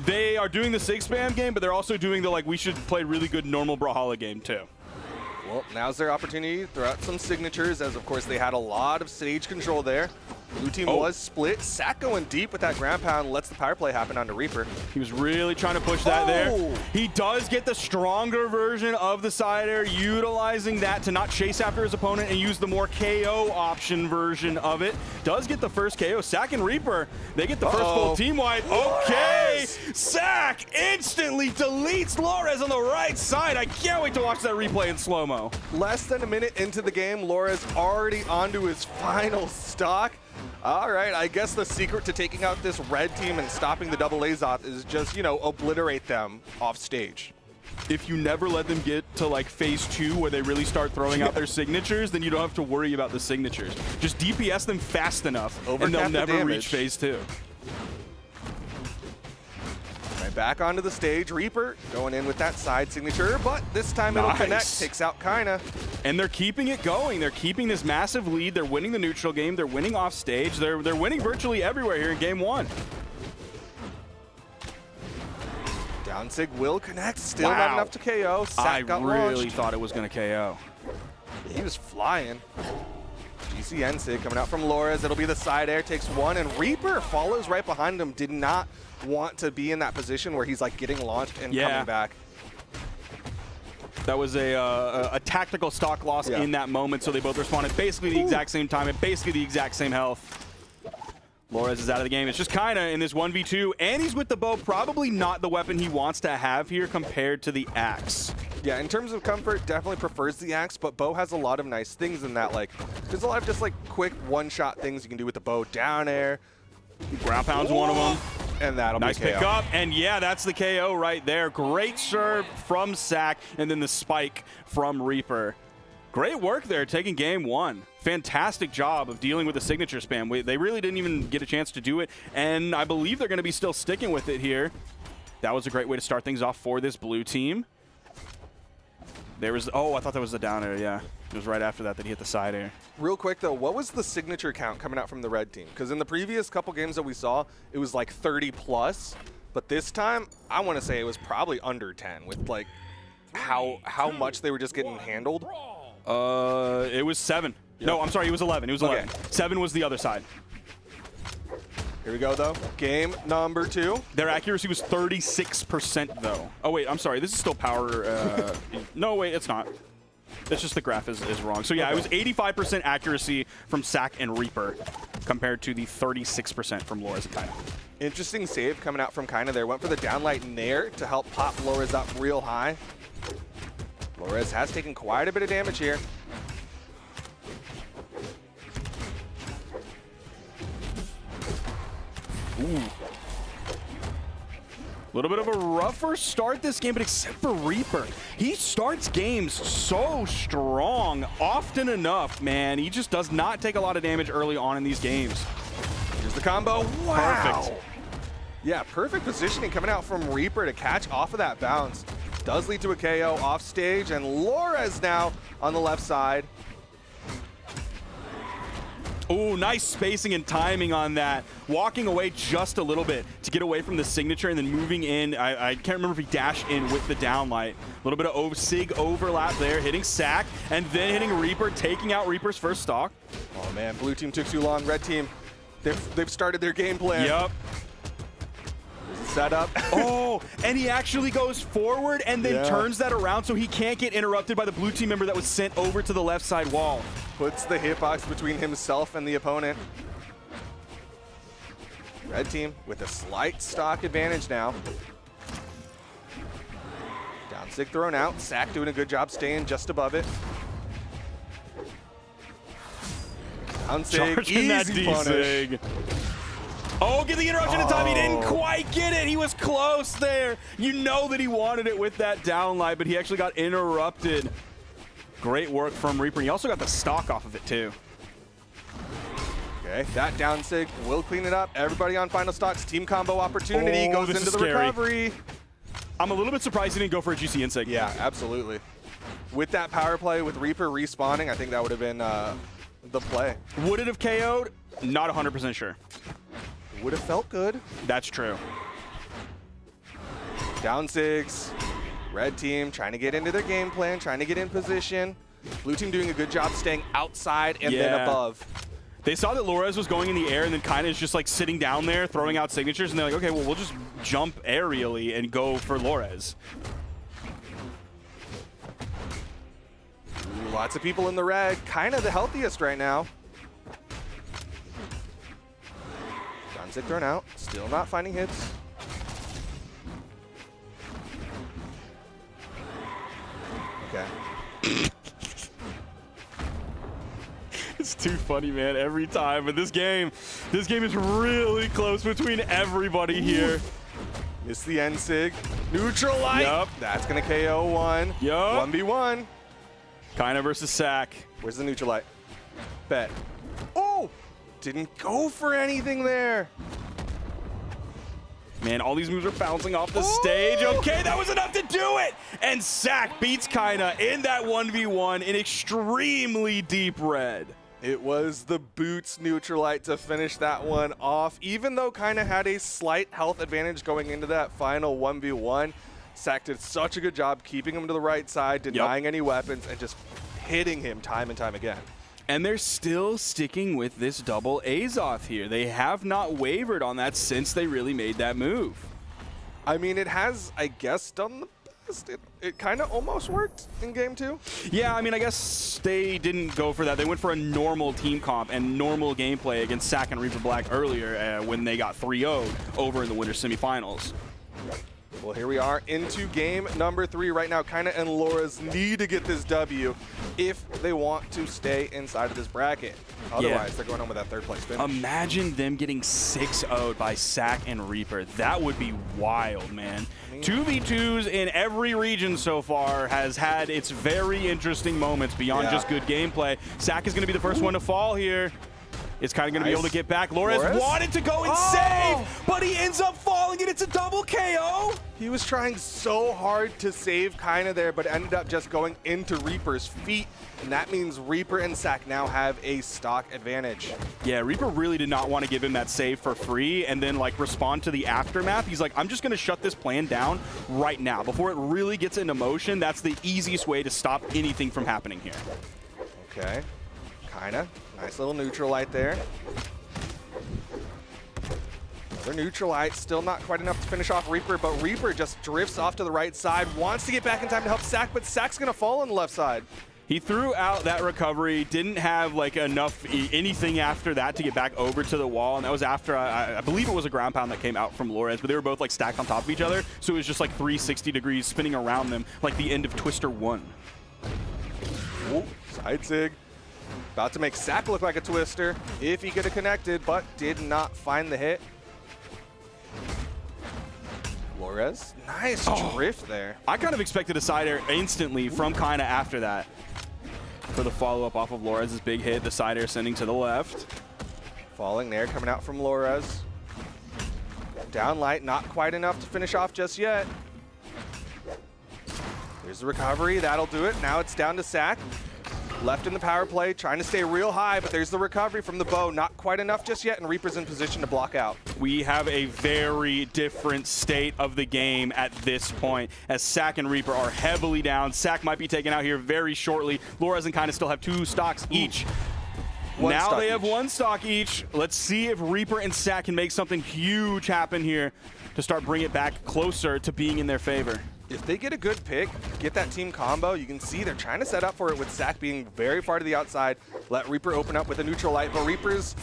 they are doing the Sig spam game, but they're also doing the like we should play really good normal Brawlhalla game too. Well, now's their opportunity to throw out some signatures, as of course they had a lot of stage control there. Blue team was split. Sack going deep with that ground pound lets the power play happen onto Reaper. He was really trying to push that there. He does get the stronger version of the side air, utilizing that to not chase after his opponent and use the more KO option version of it. Does get the first KO. Sack and Reaper, they get the first full team wipe. Okay, Sack instantly deletes Lores on the right side. I can't wait to watch that replay in slow-mo. Less than a minute into the game, Lores already onto his final stock. All right, I guess the secret to taking out this red team and stopping the double Azoth is just, you know, obliterate them off stage. If you never let them get to like phase 2 where they really start throwing out their signatures, then you don't have to worry about the signatures. Just DPS them fast enough and they'll never reach phase 2. Right back onto the stage, Reaper going in with that side signature, but this time it'll connect, takes out Kaio. And they're keeping it going. They're keeping this massive lead. They're winning the neutral game. They're winning off stage. They're winning virtually everywhere here in game 1. Down sig will connect. Still not enough to KO. Sack got really thought it was going to KO. He was flying. GCN sig coming out from Lores. It'll be the side air. Takes one, and Reaper follows right behind him. Did not want to be in that position where he's like getting launched and coming back. That was a tactical stock loss in that moment, so they both responded basically the exact same time and basically the exact same health. Lores is out of the game. It's just Kaio in this 1v2, and he's with the bow. Probably not the weapon he wants to have here compared to the axe. Yeah, in terms of comfort, definitely prefers the axe, but bow has a lot of nice things in that. Like, there's a lot of just like quick one-shot things you can do with the bow. Down air. Ground pound's one of them. And that'll nice be KO. pick up, and yeah, that's the KO right there. Great serve from Sack, and then the spike from Reaper. Great work there, taking game 1. Fantastic job of dealing with the signature spam. They really didn't even get a chance to do it, and I believe they're going to be still sticking with it here. That was a great way to start things off for this blue team. There was, I thought that was the down air, yeah. It was right after that he hit the side air. Real quick, though, what was the signature count coming out from the red team? Because in the previous couple games that we saw, it was like 30+. But this time, I want to say it was probably under 10 with like how much they were just getting handled. It was 7. Yep. No, I'm sorry, it was 11. It was 11. 7 was the other side. Here we go, though. Game number 2. Their accuracy was 36%, though. Oh, wait, I'm sorry. This is still power. No, wait, it's not. It's just the graph is wrong. So, yeah, it was 85% accuracy from Sack and Reaper compared to the 36% from Lores and Kaio. Interesting save coming out from Kaio there. Went for the downlight Nair to help pop Lores up real high. Lores has taken quite a bit of damage here. Ooh. A little bit of a rougher start this game, but except for Reaper, he starts games so strong often enough, man. He just does not take a lot of damage early on in these games. Here's the combo. Wow. Perfect. Yeah, perfect positioning coming out from Reaper to catch off of that bounce. Does lead to a KO off stage, and Lores now on the left side. Oh, nice spacing and timing on that. Walking away just a little bit to get away from the signature and then moving in. I can't remember if he dashed in with the downlight. A little bit of Sig overlap there, hitting Sack, and then hitting Reaper, taking out Reaper's first stock. Oh man, blue team took too long. Red team, they've started their game plan. Yep. Set up. Oh, and he actually goes forward and then Yeah. turns that around so he can't get interrupted by the blue team member that was sent over to the left side wall. Puts the hitbox between himself and the opponent. Red team with a slight stock advantage now. Down Sig thrown out. Sack doing a good job staying just above it. Down Sig, Charging that easy punish. D-Sig. Oh, get the interruption in time. He didn't quite get it. He was close there. You know that he wanted it with that downlight, but he actually got interrupted. Great work from Reaper. He also got the stock off of it, too. Okay, that down Sig will clean it up. Everybody on final stocks. Team combo opportunity goes this into is the scary. recovery. I'm a little bit surprised he didn't go for a GC Insig. Yeah, absolutely. With that power play with Reaper respawning, I think that would have been the play. Would it have KO'd? Not 100% sure. Would have felt good. That's true. Down Sigs. Red team trying to get into their game plan, trying to get in position. Blue team doing a good job staying outside and then above. They saw that Lores was going in the air and then kind of is just like sitting down there, throwing out signatures, and they're like, okay, well, we'll just jump aerially and go for Lores. Lots of people in the red, kind of the healthiest right now. Sig thrown out, still not finding hits. Okay. It's too funny, man, every time. But this game is really close between everybody here. Missed the end Sig. Neutral light. Yep. That's gonna KO one. Yup. 1v1. Kaio versus Sack. Where's the neutral light? Bet. Oh! Didn't go for anything there. Man, all these moves are bouncing off the stage. Okay, that was enough to do it! And Sack beats Kaio in that 1v1 in extremely deep red. It was the boots Neutralite to finish that one off. Even though Kaio had a slight health advantage going into that final 1v1, Sack did such a good job keeping him to the right side, denying any weapons, and just hitting him time and time again. And they're still sticking with this double Azoth here. They have not wavered on that since they really made that move. I mean, it has, I guess, done the best. It kind of almost worked in game 2. Yeah, I mean, I guess they didn't go for that. They went for a normal team comp and normal gameplay against Sack and Reaper Black earlier when they got 3-0'd over in the winter semifinals. Well, here we are into game number 3 right now. Kaio and Loras need to get this W if they want to stay inside of this bracket. Otherwise, they're going home with that 3rd place finish. Imagine them getting 6-0'd by Sack and Reaper. That would be wild, man. 2v2s in every region so far has had its very interesting moments beyond just good gameplay. Sack is going to be the first one to fall here. It's kind of going to be able to get back. Lores wanted to go and save, but he ends up falling, and it's a double KO. He was trying so hard to save Kaio there, but ended up just going into Reaper's feet, and that means Reaper and Sack now have a stock advantage. Yeah, Reaper really did not want to give him that save for free and then like respond to the aftermath. He's like, I'm just going to shut this plan down right now. Before it really gets into motion, that's the easiest way to stop anything from happening here. Okay, Kaio. Nice little neutral light there. Another neutral light, still not quite enough to finish off Reaper, but Reaper just drifts off to the right side, wants to get back in time to help Sack, but Sack's gonna fall on the left side. He threw out that recovery, didn't have like enough anything after that to get back over to the wall, and that was after, I believe it was a ground pound that came out from Lores, but they were both like stacked on top of each other, so it was just like 360 degrees spinning around them like the end of Twister 1. Ooh, side Sig. About to make Sack look like a twister if he could have connected, but did not find the hit. Lores, nice drift there. I kind of expected a side air instantly from Kaio after that. For the follow-up off of Lores' big hit, the side air sending to the left. Falling there, coming out from Lores. Down light, not quite enough to finish off just yet. There's the recovery, that'll do it. Now it's down to Sack. Left in the power play, trying to stay real high, but there's the recovery from the bow. Not quite enough just yet, and Reaper's in position to block out. We have a very different state of the game at this point, as Sack and Reaper are heavily down. Sack might be taken out here very shortly. Lores and Kinda still have 2 stocks each. Now they have 1 stock each. Let's see if Reaper and Sack can make something huge happen here to start bringing it back closer to being in their favor. If they get a good pick, get that team combo, you can see they're trying to set up for it with Sack being very far to the outside. Let Reaper open up with a neutral light, but Reaper's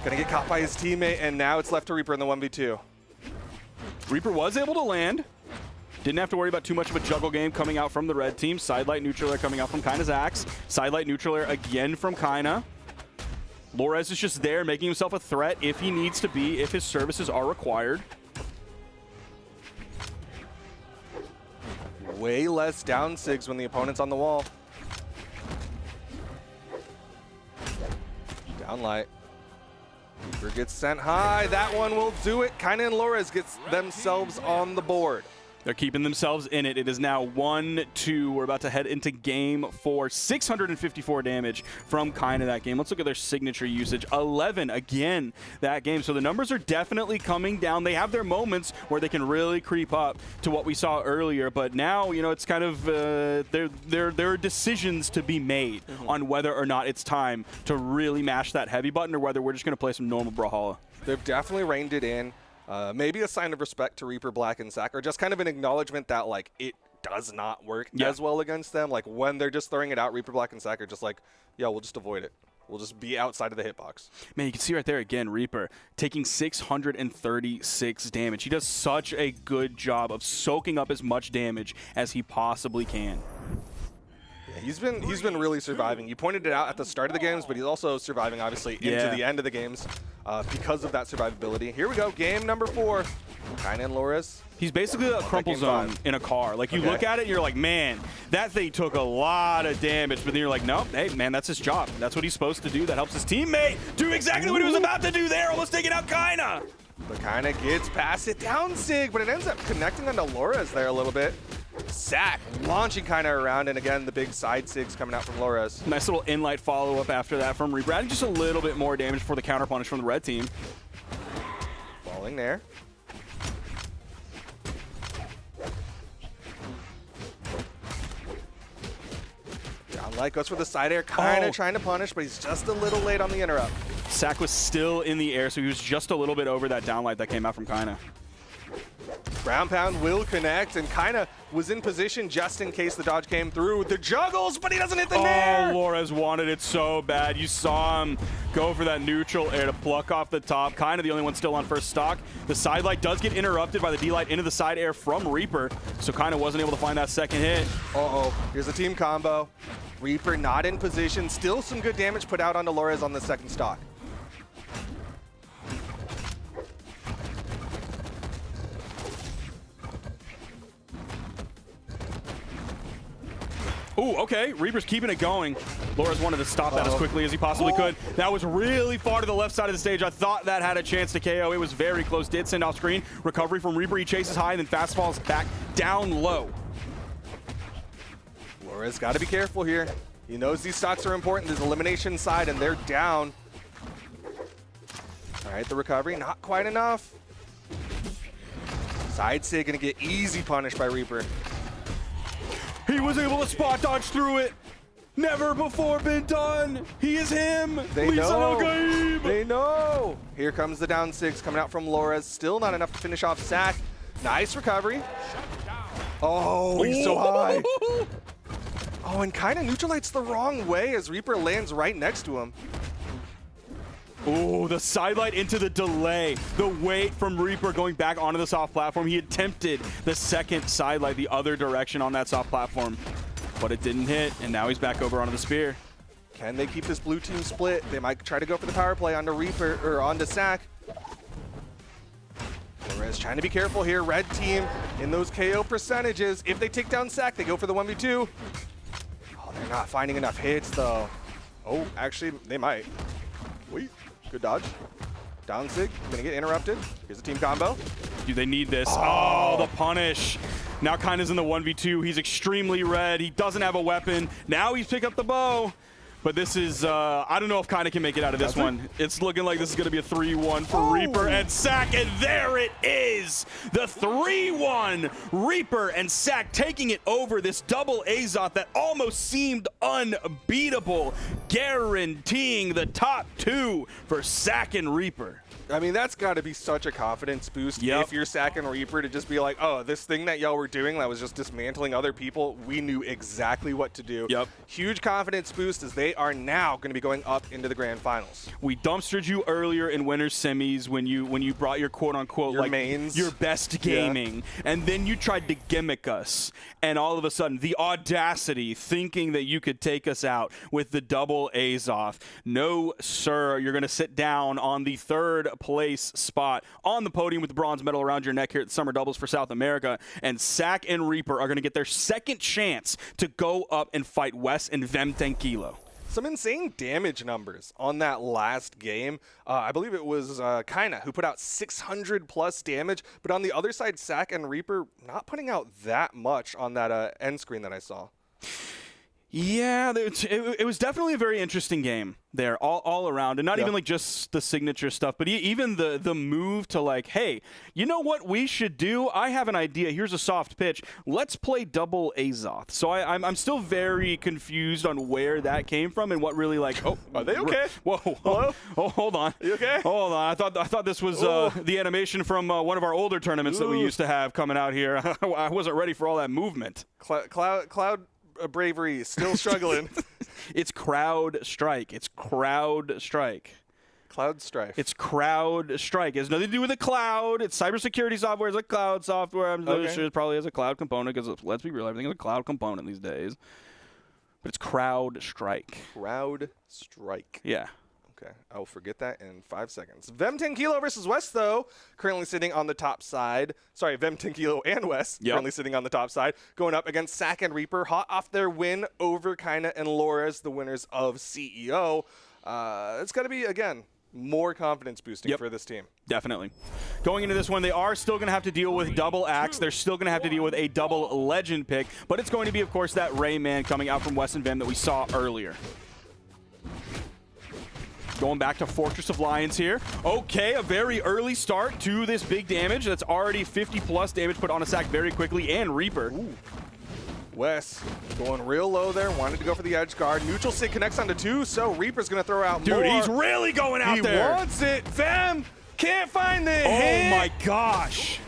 gonna get caught by his teammate, and now it's left to Reaper in the 1v2. Reaper was able to land. Didn't have to worry about too much of a juggle game coming out from the red team. Sidelight neutral air coming out from Kina's Axe. Sidelight neutral air again from Kina. Lores is just there making himself a threat if he needs to be, if his services are required. Way less down sigs when the opponent's on the wall. Down light. Reaper gets sent high. That one will do it. Kina and Lores gets themselves on the board. They're keeping themselves in it. It is now 1-2. We're about to head into game 4. 654 damage from Kina that game. Let's look at their signature usage. 11 again that game. So the numbers are definitely coming down. They have their moments where they can really creep up to what we saw earlier. But now, you know, it's kind of there are decisions to be made on whether or not it's time to really mash that heavy button or whether we're just going to play some normal Brawlhalla. They've definitely reined it in. Maybe a sign of respect to Reaper, Black, and Sack, or just kind of an acknowledgement that, like, it does not work as well against them. Like, when they're just throwing it out, Reaper, Black, and Sack are just like, yeah, we'll just avoid it. We'll just be outside of the hitbox. Man, you can see right there again, Reaper taking 636 damage. He does such a good job of soaking up as much damage as he possibly can. Yeah, he's been really surviving. You pointed it out at the start of the games, but he's also surviving, obviously, into the end of the games because of that survivability. Here we go, game number 4. Kina and Lores. He's basically a crumple zone in a car. Like, you look at it, and you're like, man, that thing took a lot of damage. But then you're like, nope, hey, man, that's his job. That's what he's supposed to do. That helps his teammate do exactly what he was about to do there. Almost taking out Kina. But Kina gets past it down Sig, but it ends up connecting onto Lores there a little bit. Sack launching Kina around, and again, the big side Sigs coming out from Lores. Nice little in-light follow-up after that from Reaper. Adding just a little bit more damage for the counter punish from the red team. Falling there. Down light goes for the side air, Kina trying to punish, but he's just a little late on the interrupt. Sack was still in the air, so he was just a little bit over that downlight that came out from Kina. Ground pound will connect, and Kina was in position just in case the dodge came through. The juggles, but he doesn't hit the nair. Oh, Lores wanted it so bad. You saw him go for that neutral air to pluck off the top. Kina the only one still on first stock. The side light does get interrupted by the D-light into the side air from Reaper, so Kina wasn't able to find that second hit. Here's a team combo. Reaper not in position. Still some good damage put out onto Lores on the second stock. Ooh, okay. Reaper's keeping it going. Lores wanted to stop that as quickly as he possibly could. That was really far to the left side of the stage. I thought that had a chance to KO. It was very close. Did send off screen. Recovery from Reaper. He chases high and then fast falls back down low. Lores got to be careful here. He knows these stocks are important. There's elimination side, and they're down. All right, the recovery, not quite enough. Side Sig gonna get easy punished by Reaper. He was able to spot dodge through it. Never before been done. He is him. They know. They know. Here comes the down 6 coming out from Lores. Still not enough to finish off Sack. Nice recovery. Oh, he's so high. Oh, and Kina neutralites the wrong way as Reaper lands right next to him. Ooh, the sidelight into the delay. The weight from Reaper going back onto the soft platform. He attempted the second sidelight the other direction on that soft platform, but it didn't hit, and now he's back over onto the spear. Can they keep this blue team split? They might try to go for the power play onto Reaper, or onto Sack. Lores trying to be careful here. Red team in those KO percentages. If they take down Sack, they go for the 1v2. Oh, they're not finding enough hits, though. Oh, actually, they might. Wait. Good dodge. Down Sig, gonna get interrupted. Here's a team combo. Dude, they need this. Oh, the punish. Now Kina's in the 1v2. He's extremely red. He doesn't have a weapon. Now he's picked up the bow. But this is, I don't know if Kaio can make it out of this one. It's looking like this is going to be a 3-1 for Reaper and Sack, and there it is! The 3-1! Reaper and Sack taking it over this double Azoth that almost seemed unbeatable, guaranteeing the top 2 for Sack and Reaper. I mean, that's got to be such a confidence boost if you're Sack and Reaper to just be like, oh, this thing that y'all were doing that was just dismantling other people, we knew exactly what to do. Huge confidence boost as they are now going to be going up into the grand finals. We dumpstered you earlier in winners semis when you brought your quote-unquote your like mains. Your best gaming, and then you tried to gimmick us, and all of a sudden the audacity thinking that you could take us out with the double Azoth. No, sir, you're going to sit down on the 3rd place spot on the podium with the bronze medal around your neck here at the Summer Doubles for South America, and Sack and Reaper are going to get their second chance to go up and fight Wes and Vem Tenkilo. Some insane damage numbers on that last game. I believe it was Kaio who put out 600 plus damage, but on the other side, Sack and Reaper not putting out that much on that end screen that I saw. Yeah, it was definitely a very interesting game there, all around, and not even like just the signature stuff, but even the move to like, hey, you know what we should do? I have an idea. Here's a soft pitch. Let's play double Azoth. So I'm still very confused on where that came from and what really like. Oh, are they okay? Whoa, hello. Oh, hold on. You okay? Hold on. I thought this was the animation from one of our older tournaments that we used to have coming out here. I wasn't ready for all that movement. Cloud. Bravery still struggling. It's crowd strike. It's crowd strike. Cloud strife. It's crowd strike. It has nothing to do with a cloud. It's cybersecurity software. It's a cloud software. I'm sure it probably has a cloud component because let's be real, everything is a cloud component these days. But it's crowd strike. Crowd strike. Yeah. Okay, I will forget that in 5 seconds. Vem Tenkilo versus Wes, though, currently sitting on the top side. Sorry, Vem Tenkilo and Wes currently sitting on the top side, going up against Sack and Reaper, hot off their win over Kaio and Lores, the winners of CEO. It's going to be, again, more confidence boosting for this team. Definitely. Going into this one, they are still going to have to deal with double Axe. They're still going to have to deal with a double Legend pick, but it's going to be, of course, that Rayman coming out from Wes and Vem that we saw earlier. Going back to Fortress of Lions here. Okay, a very early start to this big damage. That's already 50 plus damage put on a Sack very quickly, and Reaper. Ooh. Wes going real low there, wanted to go for the edge guard. Neutral Sig connects onto 2, so Reaper's going to throw out more. Dude, he's really going out there. He wants it. Vem can't find the hit. Oh my gosh.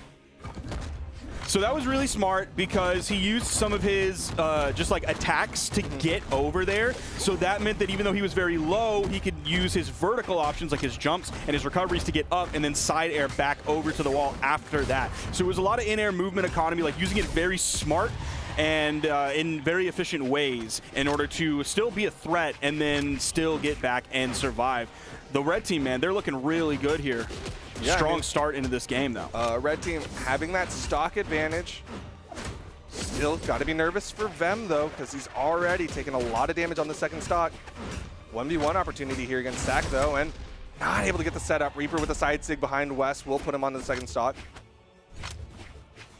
So that was really smart because he used some of his just like attacks to get over there. So that meant that even though he was very low, he could use his vertical options like his jumps and his recoveries to get up and then side air back over to the wall after that. So it was a lot of in-air movement economy, like using it very smart and in very efficient ways in order to still be a threat and then still get back and survive. The red team, man, they're looking really good here. Yeah, strong start into this game, though. Red team having that stock advantage. Still got to be nervous for Vem, though, because he's already taken a lot of damage on the second stock. 1v1 opportunity here against Sack, though, and not able to get the setup. Reaper with a side sig behind Wes will put him on the second stock.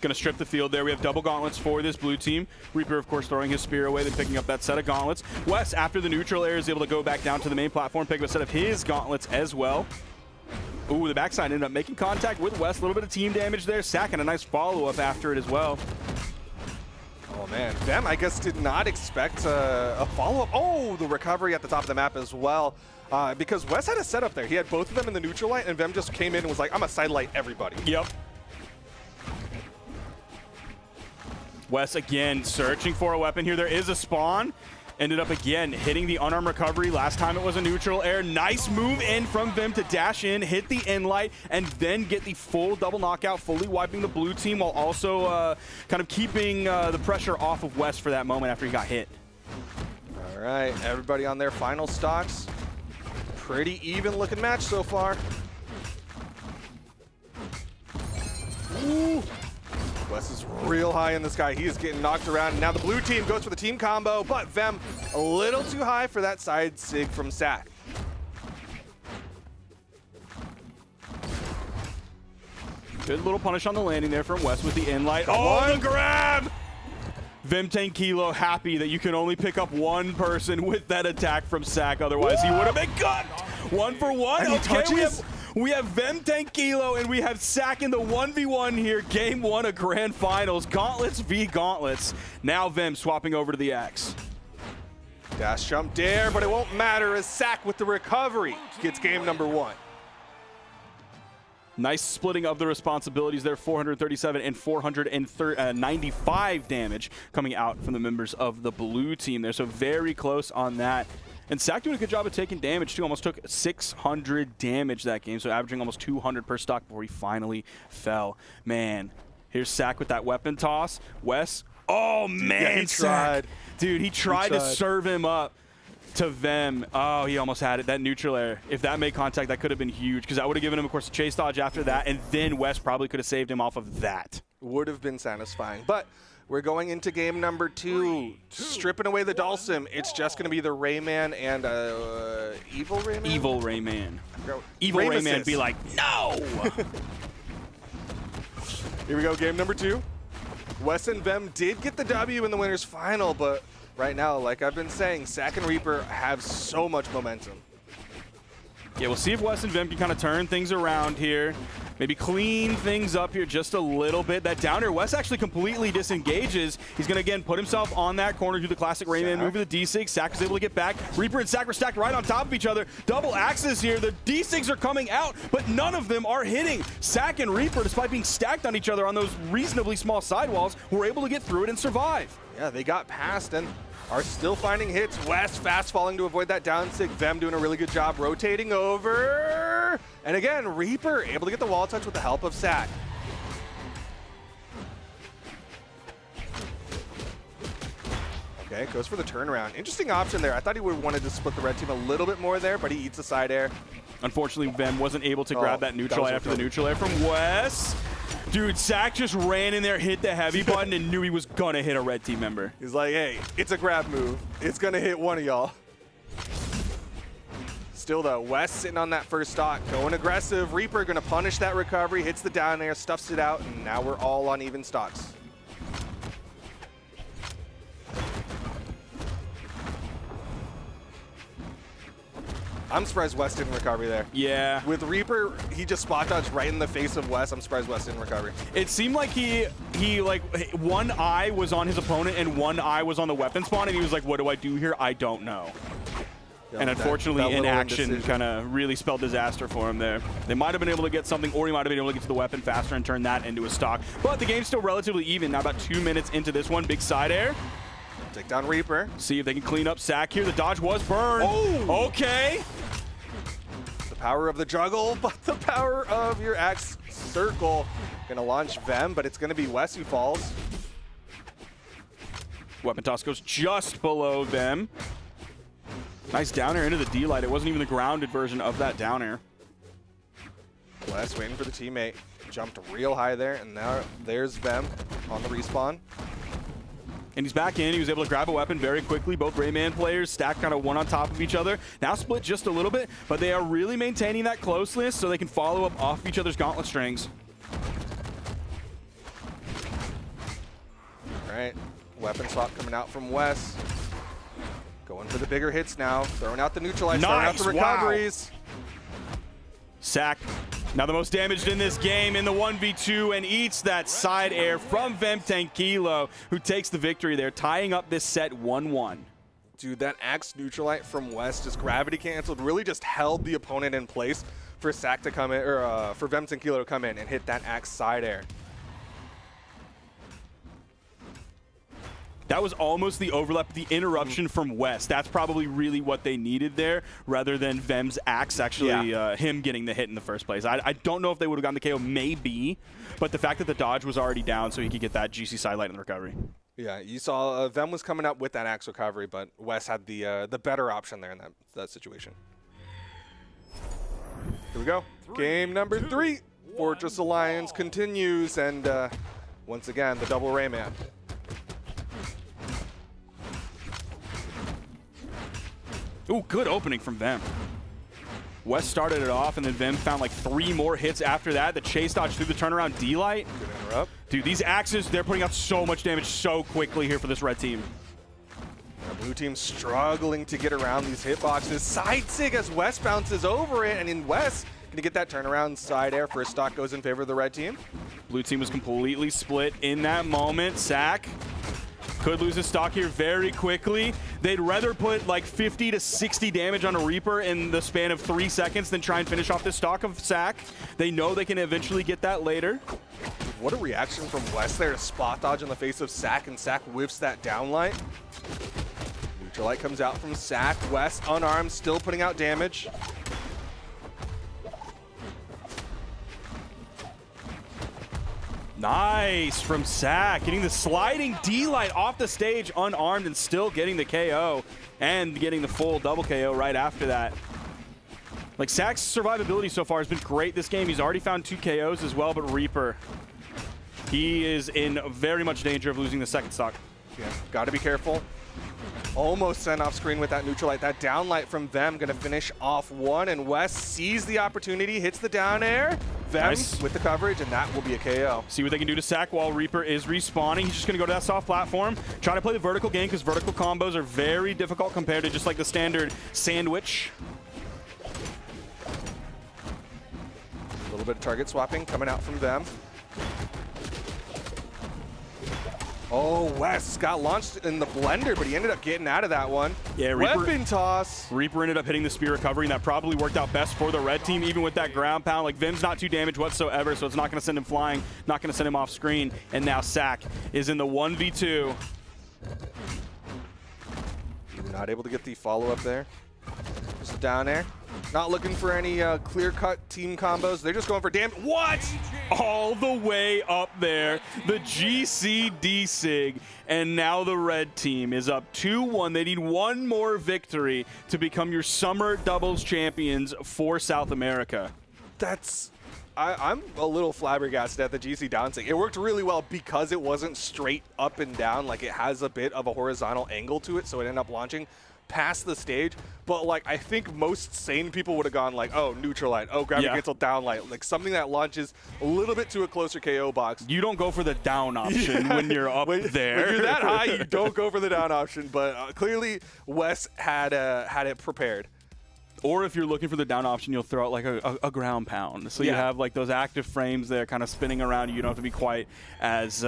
Gonna strip the field there. We have double gauntlets for this blue team. Reaper, of course, throwing his spear away, then picking up that set of gauntlets. Wes, after the neutral air, is able to go back down to the main platform, pick up a set of his gauntlets as well. Ooh, the backside ended up making contact with Wes. A little bit of team damage there. Sack and a nice follow-up after it as well. Oh, man. Vem, I guess, did not expect a follow-up. Oh, the recovery at the top of the map as well. Because Wes had a setup there. He had both of them in the neutral light, and Vem just came in and was like, I'm going to sidelight everybody. Yep. Wes again searching for a weapon here. There is a spawn. Ended up again hitting the unarmed recovery. Last time it was a neutral air. Nice move in from Vem to dash in, hit the end light, and then get the full double knockout, fully wiping the blue team while also kind of keeping the pressure off of Wes for that moment after he got hit. All right, everybody on their final stocks. Pretty even looking match so far. Ooh. Wes is real high in the sky. He is getting knocked around. Now the blue team goes for the team combo, but Vem a little too high for that side sig from Sack. Good little punish on the landing there from Wes with the in light. Oh, the grab! Vemtank Kilo happy that you can only pick up one person with that attack from Sack. Otherwise, he would have been cooked. 1 for 1. And he Okay, touches? we have Vemtank Kilo and we have Sack in the 1v1 here. Game 1 of Grand Finals. Gauntlets v Gauntlets. Now Vem swapping over to the Axe. Dash jump dare, but it won't matter as Sack with the recovery gets game number 1. Nice splitting of the responsibilities there, 437 and 495 damage coming out from the members of the blue team there. So very close on that. And Sack doing a good job of taking damage too. Almost took 600 damage that game, so averaging almost 200 per stock before he finally fell. Man, here's Sack with that weapon toss. Wes, oh man, yeah, he tried. Dude, he tried to serve him up to Vem. Oh, he almost had it. That neutral air. If that made contact, that could have been huge because that would have given him, of course, a chase dodge after that, and then Wes probably could have saved him off of that. Would have been satisfying. But we're going into game number 2. Stripping away the Dulcim. It's just going to be the Rayman and Evil Rayman? Evil Rayman. Evil Rayman be like, no! Here we go, game number 2. Wes and Vem did get the W in the winner's final, but right now, like I've been saying, Sack and Reaper have so much momentum. Yeah, we'll see if Wes and Vem can kind of turn things around here. Maybe clean things up here just a little bit. That down air, Wes actually completely disengages. He's going to, again, put himself on that corner, do the classic Rayman move with the D6. Sack was able to get back. Reaper and Sack were stacked right on top of each other. Double axes here. The D6s are coming out, but none of them are hitting. Sack and Reaper, despite being stacked on each other on those reasonably small sidewalls, were able to get through it and survive. Yeah, they got past and are still finding hits. Wes fast falling to avoid that down sig. Vem doing a really good job rotating over. And again, Reaper able to get the wall touch with the help of Sack. Okay, goes for the turnaround. Interesting option there. I thought he would have wanted to split the red team a little bit more there, but he eats a side air. Unfortunately, Vem wasn't able to grab that neutral after the neutral air from Wes. Dude, Sack just ran in there, hit the heavy button, and knew he was going to hit a red team member. He's like, hey, it's a grab move. It's going to hit one of y'all. Still, though, Wes sitting on that first stock, going aggressive. Reaper going to punish that recovery, hits the down air, stuffs it out, and now we're all on even stocks. I'm surprised Wes didn't recover there. Yeah. With Reaper, he just spot dodged right in the face of Wes. I'm surprised Wes didn't recover. It seemed like he like one eye was on his opponent and one eye was on the weapon spawn, and he was like, what do I do here? I don't know. Yeah, and unfortunately, that inaction kind of really spelled disaster for him there. They might have been able to get something, or he might have been able to get to the weapon faster and turn that into a stock. But the game's still relatively even. Now about 2 minutes into this one. Big side air. Take down Reaper. See if they can clean up Sack here. The dodge was burned. Oh! Okay. The power of the juggle, but the power of your axe circle. Gonna launch Vem, but it's gonna be Wes who falls. Weapon toss goes just below Vem. Nice down air into the D-light. It wasn't even the grounded version of that down air. Wes waiting for the teammate. Jumped real high there, and now there's Vem on the respawn. And he's back in. He was able to grab a weapon very quickly. Both Rayman players stacked kind of one on top of each other. Now split just a little bit, but they are really maintaining that closeness so they can follow up off each other's gauntlet strings. All right, weapon swap coming out from Wes. Going for the bigger hits now. Throwing out the neutralize, throwing out the recoveries. Wow. Sack, now the most damaged in this game in the 1v2 and eats that side air from Vemtank Kilo, who takes the victory there, tying up this set 1-1. Dude, that axe neutralite from West just gravity canceled, really just held the opponent in place for Sack to come in, or for Vemtank Kilo to come in and hit that axe side air. That was almost the overlap, the interruption from West. That's probably really what they needed there, rather than Vem's axe actually him getting the hit in the first place. I don't know if they would have gotten the KO, maybe, but the fact that the dodge was already down so he could get that GC sidelight in the recovery. Yeah, you saw Vem was coming up with that axe recovery, but West had the better option there in that situation. Here we go. Game number 3. Fortress Alliance continues, and once again, the double Rayman. Ooh, good opening from Vem. West started it off, and then Vem found like 3 more hits after that. The chase dodge through the turnaround D-light. Good interrupt. Dude, these axes, they're putting out so much damage so quickly here for this red team. The blue team struggling to get around these hitboxes. Side sig as Wes bounces over it, and in Wes, gonna get that turnaround side air. First stock goes in favor of the red team. Blue team was completely split in that moment. Sack could lose his stock here very quickly. They'd rather put like 50 to 60 damage on a Reaper in the span of 3 seconds than try and finish off this stock of Sack. They know they can eventually get that later. What a reaction from Wes there to spot dodge in the face of Sack, and Sack whiffs that downlight. Neutral light comes out from Sack. Wes unarmed, still putting out damage. Nice from Sack, getting the sliding D-light off the stage unarmed and still getting the KO and getting the full double KO right after that. Like, Sack's survivability so far has been great this game. He's already found 2 KOs as well, but Reaper, he is in very much danger of losing the second stock. Yeah, gotta be careful. Almost sent off screen with that neutral light. That down light from them gonna finish off one, and Wes sees the opportunity, hits the down air. Them Nice. with the coverage, and that will be a KO. See what they can do to Sack while Reaper is respawning. He's just going to go to that soft platform, try to play the vertical game because vertical combos are very difficult compared to just like the standard sandwich. A little bit of target swapping coming out from them. Oh, Wes got launched in the blender, but he ended up getting out of that one. Yeah, Reaper, weapon toss. Reaper ended up hitting the spear recovery, and that probably worked out best for the red team, even with that ground pound. Like, Vim's not too damaged whatsoever, so it's not going to send him flying, not going to send him off screen. And now Sack is in the 1v2. Not able to get the follow-up there. Just down air. Not looking for any clear-cut team combos. They're just going for damage. What? All the way up there, the GCD SIG, and now the red team is up 2-1. They need one more victory to become your summer doubles champions for South America. I'm a little flabbergasted at the GC down SIG. It worked really well because it wasn't straight up and down. Like, it has a bit of a horizontal angle to it, so it ended up launching past the stage. But like, I think most sane people would have gone like, oh, neutral light, oh, gravitational down light, like something that launches a little bit to a closer KO box. You don't go for the down option when you're up there. When you're that high, you don't go for the down option. But clearly, Wes had it prepared. Or if you're looking for the down option, you'll throw out like a ground pound. So you have like those active frames there kind of spinning around. You don't have to be quite as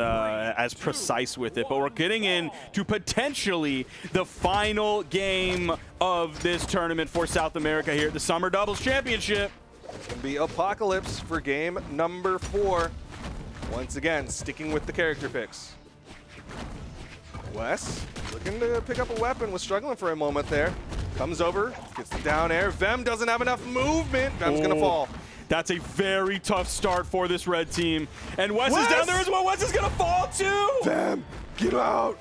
precise with it. But we're getting into potentially the final game of this tournament for South America here at the Summer Doubles Championship. It's going to be Apocalypse for game number 4. Once again, sticking with the character picks. Wes looking to pick up a weapon, was struggling for a moment there. Comes over, gets the down air. Vem doesn't have enough movement. Vem's gonna fall. That's a very tough start for this red team. And Wes is down there as well. Wes is gonna fall too. Vem, get out.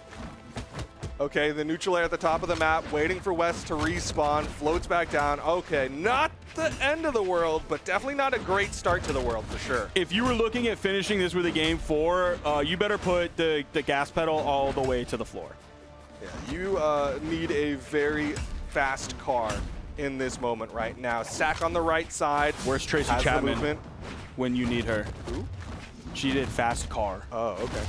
Okay, the neutral air at the top of the map, waiting for Wes to respawn, floats back down. Okay, not the end of the world, but definitely not a great start to the world for sure. If you were looking at finishing this with a game 4, you better put the gas pedal all the way to the floor. Yeah, you need a very fast car in this moment right now. Sack on the right side. Where's Tracy Chapman when you need her? Who? She did fast car. Oh, okay.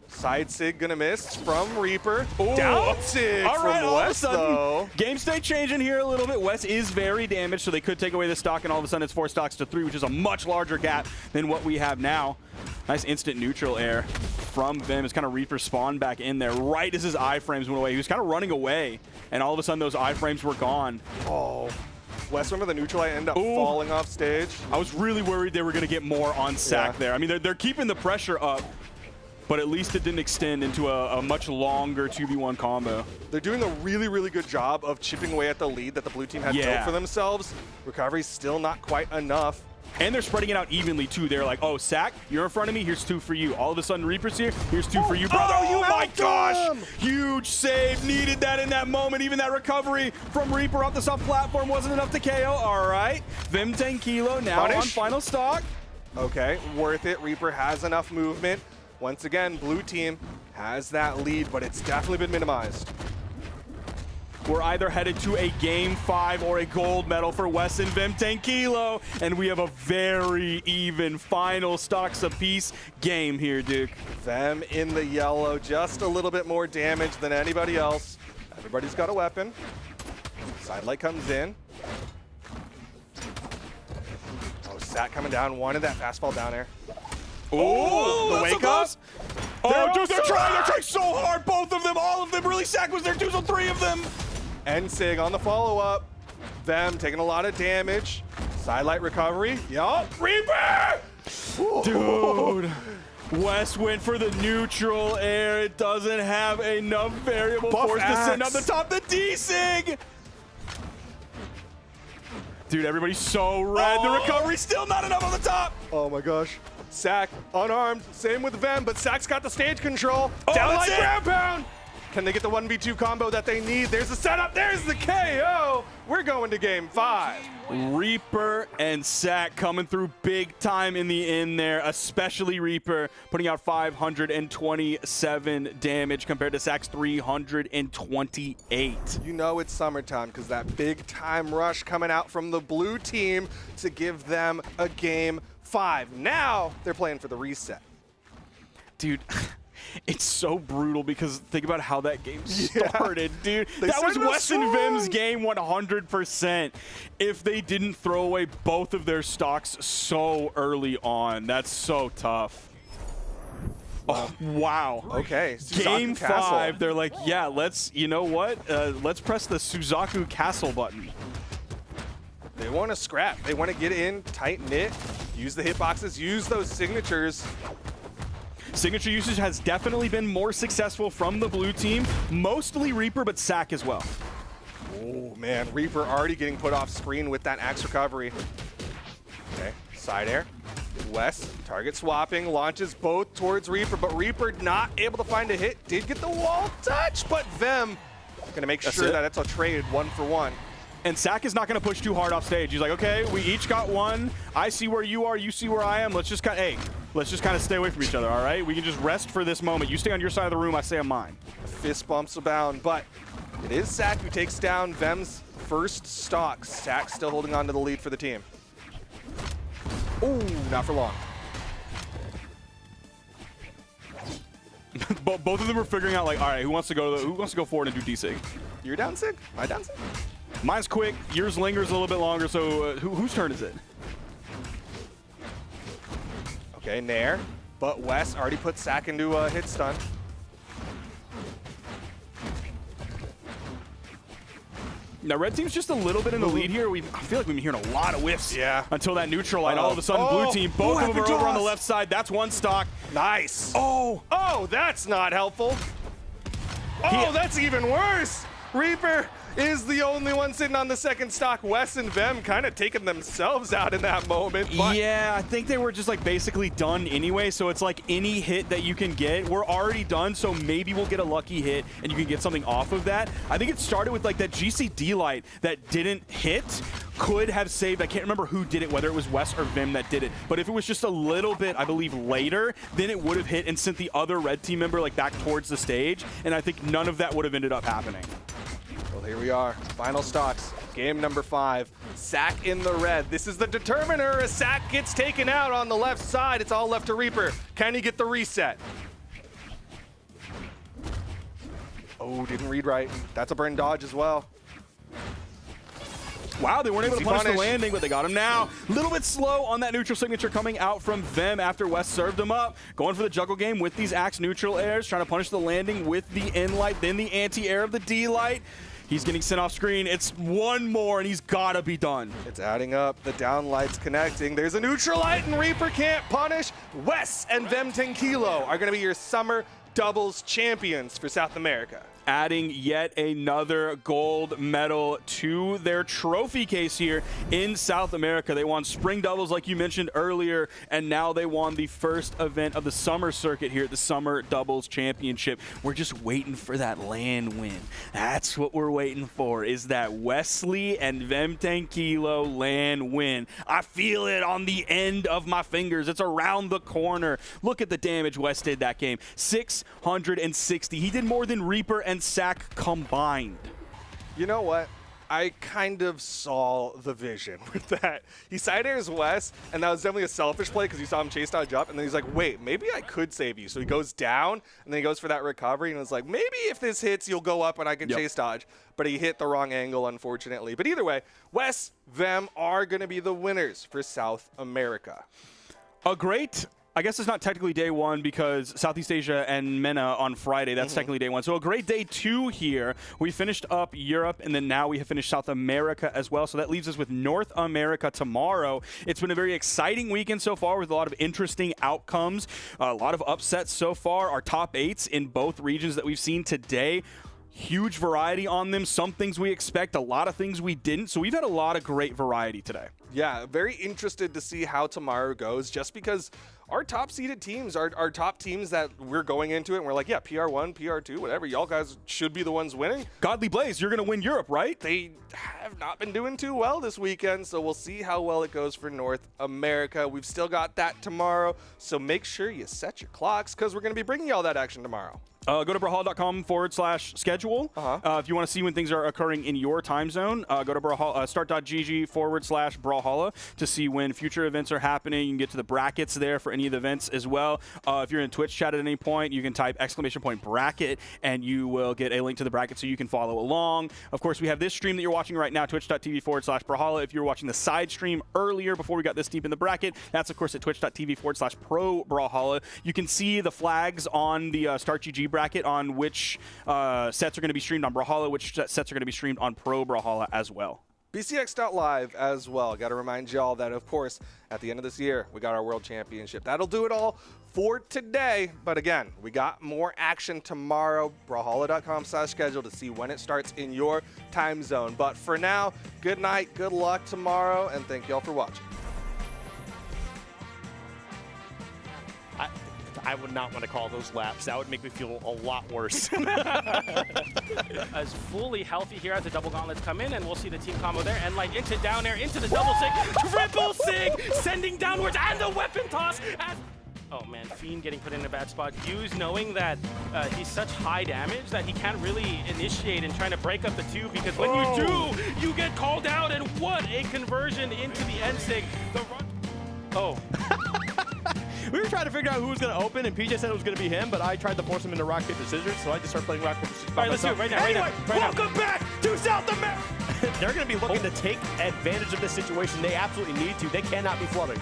Side sig gonna miss from Reaper. Ooh. Down sig from Wes, though. Game state changing here a little bit. Wes is very damaged, so they could take away the stock, and all of a sudden it's 4 stocks to 3, which is a much larger gap than what we have now. Nice instant neutral air from Vim as kind of Reaper spawned back in there right as his iframes went away. He was kind of running away, and all of a sudden those iframes were gone. Oh. Wes, remember the neutral light ended up falling off stage? I was really worried they were going to get more on Sack there. I mean, they're keeping the pressure up, but at least it didn't extend into a much longer 2v1 combo. They're doing a really, really good job of chipping away at the lead that the blue team had built for themselves. Recovery's still not quite enough. And they're spreading it out evenly, too. They're like, oh, Sack, you're in front of me. Here's 2 for you. All of a sudden, Reaper's here. Here's 2 for you, brother. Oh, my gosh. Huge save. Needed that in that moment. Even that recovery from Reaper off the soft platform wasn't enough to KO. All right. Vim 10 kilo now on final stock. Okay, worth it. Reaper has enough movement. Once again, blue team has that lead, but it's definitely been minimized. we're either headed to a Game 5 or a gold medal for Wes and Vem 10 Kilo, and we have a very even final stocks apiece game here, Duke. Vem in the yellow, just a little bit more damage than anybody else. Everybody's got a weapon. Sidelight comes in. Oh, Sat coming down, wanted that fastball down air. Oh, the wake up. Oh, dude, they're trying so hard, both of them, all of them. Really, Sack was there too, so 3 of them. Ensig on the follow-up. Vem taking a lot of damage. Sidelight recovery. Yup. Reaper! Dude. Wes went for the neutral air. It doesn't have enough variable force to send up the top. The D-Sig! Dude, everybody's so red. The recovery's still not enough on the top. Oh my gosh. Sack unarmed. Same with Vem, but Sack's got the stage control. Oh, Down that's like it. ground pound. Can they get the 1v2 combo that they need? There's the setup. There's the KO. We're going to game 5. Reaper and Sack coming through big time in the end there, especially Reaper putting out 527 damage compared to Sack's 328. You know it's summertime because that big time rush coming out from the blue team to give them a game 5. Now they're playing for the reset. Dude. It's so brutal because think about how that game started, dude. That was Wes and Vem's game 100%. If they didn't throw away both of their stocks so early on, that's so tough. Oh, wow. Okay. Game Suzaku Castle. 5, they're like, yeah, let's, you know what? Let's press the Suzaku Castle button. They want to scrap. They want to get in, tighten it, use the hitboxes, use those signatures. Signature usage has definitely been more successful from the blue team, mostly Reaper, but Sack as well. Oh, man. Reaper already getting put off screen with that axe recovery. Okay, side air. Wes, target swapping, launches both towards Reaper, but Reaper not able to find a hit. Did get the wall touch, but Vem going to make sure that it's a trade 1-for-1. And Sack is not going to push too hard off stage. He's like, okay, we each got one. I see where you are. You see where I am. Let's just kind of stay away from each other, all right? We can just rest for this moment. You stay on your side of the room. I stay on mine. Fist bumps abound, but it is Sack who takes down Vem's first stock. Sack still holding on to the lead for the team. Ooh, not for long. Both of them are figuring out, like, all right, who wants to go forward and do D-Sig? You're down Sig? Am I down Sig? Mine's quick. Yours lingers a little bit longer, so whose turn is it? Okay, Nair. But Wes already put Sack into a hit stun. Now, red team's just a little bit in the lead here. I feel like we've been hearing a lot of whiffs until that neutral light. All of a sudden, blue team, both of them are over on the left side. That's one stock. Nice. Oh, that's not helpful. Oh, that's even worse. Reaper is the only one sitting on the second stock. Wes and Vem kind of taking themselves out in that moment. But yeah, I think they were just like basically done anyway. So it's like any hit that you can get, we're already done. So maybe we'll get a lucky hit and you can get something off of that. I think it started with like that GCD light that didn't hit. Could have saved, I can't remember who did it, whether it was Wes or Vim that did it, but if it was just a little bit, I believe, later, then it would have hit and sent the other red team member like back towards the stage, and I think none of that would have ended up happening. Well, here we are. Final stocks. Game number 5. Sack in the red. This is the determiner as Sack gets taken out on the left side. It's all left to Reaper. Can he get the reset? Oh, didn't read right. That's a burn dodge as well. Wow, they weren't able to punish the punish. landing, but they got him now. A little bit slow on that neutral signature coming out from them after Wes served him up. Going for the juggle game with these axe neutral airs, trying to punish the landing with the N light, then the anti-air of the D light. He's getting sent off screen. It's one more, and he's got to be done. It's adding up. The down light's connecting. There's a neutral light, and Reaper can't punish. Wes and Vem 10 Kilo are going to be your summer doubles champions for South America. Adding yet another gold medal to their trophy case here in South America. They won spring doubles like you mentioned earlier, and now they won the first event of the summer circuit here at the Summer Doubles Championship. We're just waiting for that land win. That's what we're waiting for, is that Wesley and Vem 10 Kilo land win. I feel it on the end of my fingers. It's around the corner. Look at the damage Wes did that game. 660. He did more than Reaper and Sack combined. You know what? I kind of saw the vision with that. He side airs Wes, and that was definitely a selfish play because you saw him chase dodge up, and then he's like, wait, maybe I could save you. So he goes down, and then he goes for that recovery, and was like, maybe if this hits, you'll go up and I can chase dodge. But he hit the wrong angle, unfortunately. But either way, Wes, them are going to be the winners for South America. A great... I guess it's not technically day one because Southeast Asia and MENA on Friday. That's technically day one. So a great day two here. We finished up Europe, and then now we have finished South America as well. So that leaves us with North America tomorrow. It's been a very exciting weekend so far with a lot of interesting outcomes, a lot of upsets so far. Our top 8s in both regions that we've seen today. Huge variety on them. Some things we expect, a lot of things we didn't. So we've had a lot of great variety today. Yeah, very interested to see how tomorrow goes, just because our top seeded teams, our top teams that we're going into it and we're like, yeah, PR1, PR2, whatever, y'all guys should be the ones winning. Godly Blaze, you're going to win Europe, right? They have not been doing too well this weekend, so we'll see how well it goes for North America. We've still got that tomorrow, so make sure you set your clocks because we're going to be bringing you all that action tomorrow. Go to brawlhalla.com/schedule. If you want to see when things are occurring in your time zone, go to start.gg/Brawlhalla to see when future events are happening. You can get to the brackets there for any of the events as well. If you're in Twitch chat at any point, you can type !bracket and you will get a link to the bracket so you can follow along. Of course, we have this stream that you're watching right now, twitch.tv/Brawlhalla. If you were watching the side stream earlier before we got this deep in the bracket, that's of course at twitch.tv/ProBrawlhalla. You can see the flags on the StartGG bracket on which sets are going to be streamed on Brawlhalla, which sets are going to be streamed on Pro Brawlhalla as well. BCX.live as well. Got to remind y'all that, of course, at the end of this year, we got our World Championship. That'll do it all for today. But again, we got more action tomorrow. Brawlhalla.com/schedule to see when it starts in your time zone. But for now, good night, good luck tomorrow, and thank y'all for watching. I would not want to call those laps. That would make me feel a lot worse. As fully healthy here as the double gauntlets come in, and we'll see the team combo there. And like into down air, into the double sig, triple sig, sending downwards, and the weapon toss. Oh man, Fiend getting put in a bad spot. Hughes knowing that he's such high damage that he can't really initiate and trying to break up the two, because when you do, you get called out, and what a conversion into the end sig. The run. Oh. We were trying to figure out who was going to open, and PJ said it was going to be him, but I tried to force him into rock, paper, scissors, so I just started playing rock, paper, scissors. All right, let's do it right now, anyway, right welcome back to South America! They're going to be looking to take advantage of this situation. They absolutely need to. They cannot be flubbing.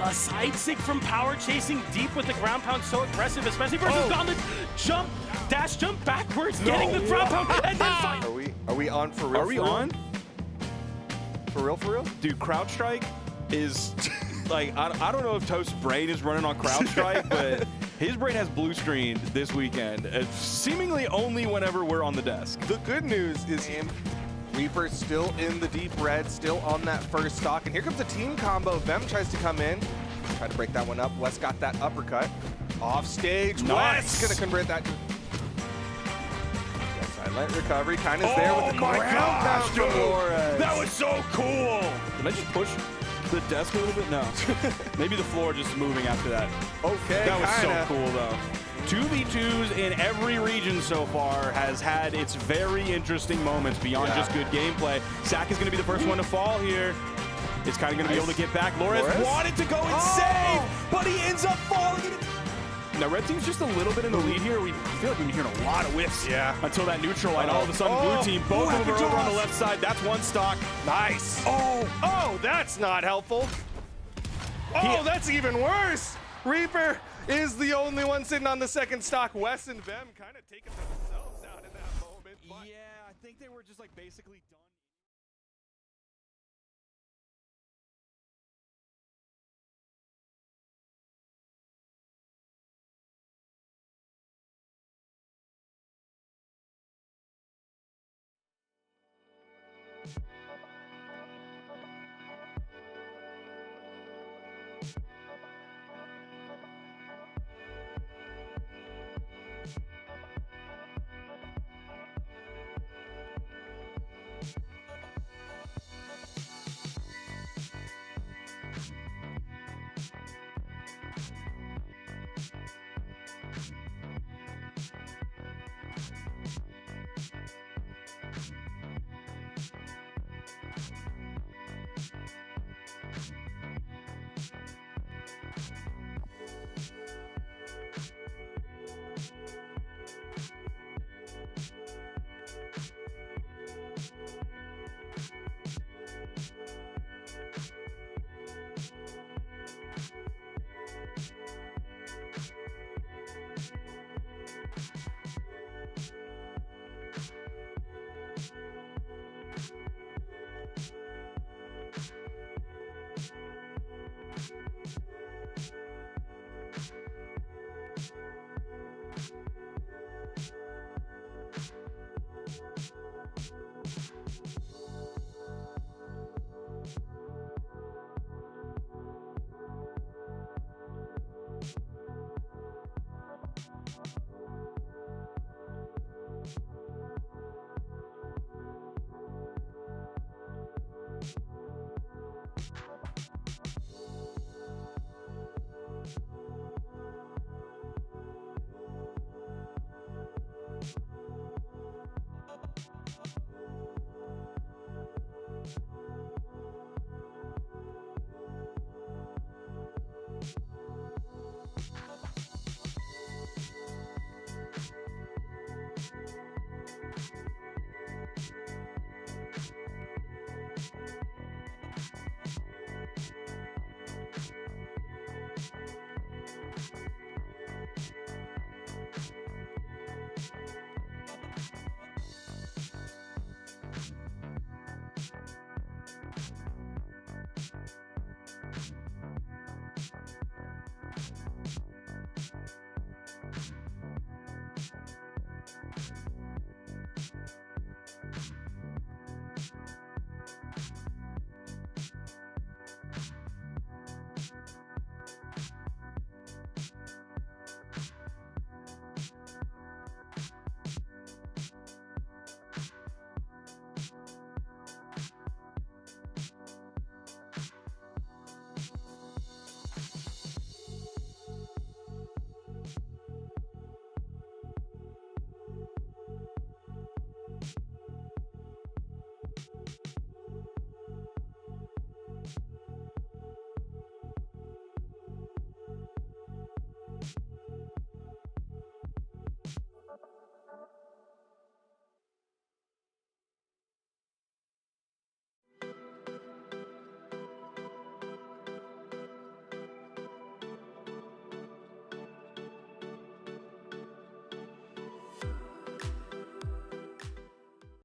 A side sig from Power chasing deep with the ground pound, so aggressive, especially versus Gauntlet. Jump, dash, jump backwards, getting the ground pound, and then fight. Are we on for real? Are we on? For real? Dude, Crowd Strike is... Like, I don't know if Toast's brain is running on Crowd Strike, but his brain has blue screened this weekend, seemingly only whenever we're on the desk. The good news is Reaper still in the deep red, still on that first stock, and here comes a team combo. Vem tries to come in, try to break that one up. Wes got that uppercut. Off stage, nice. Wes gonna convert that to... Silent recovery, kind of there with the ground pound from Flores. That was so cool! Did I just push the desk a little bit? No. Maybe the floor just moving after that. Okay, that was kinda. so cool, though. 2v2s in every region so far has had its very interesting moments beyond just good gameplay. Zach is going to be the first one to fall here. It's kind of going to be able to get back. Flores wanted to go and save, but he ends up falling. Now, red team's just a little bit in the lead here. We feel like we've been hearing a lot of whiffs until that neutral line. All of a sudden, blue team, both of them are over on the left side. That's one stock. Nice. Oh, that's not helpful. That's even worse. Reaper is the only one sitting on the second stock. Wes and Vem kind of taking themselves out in that moment. Yeah, I think they were just like basically done.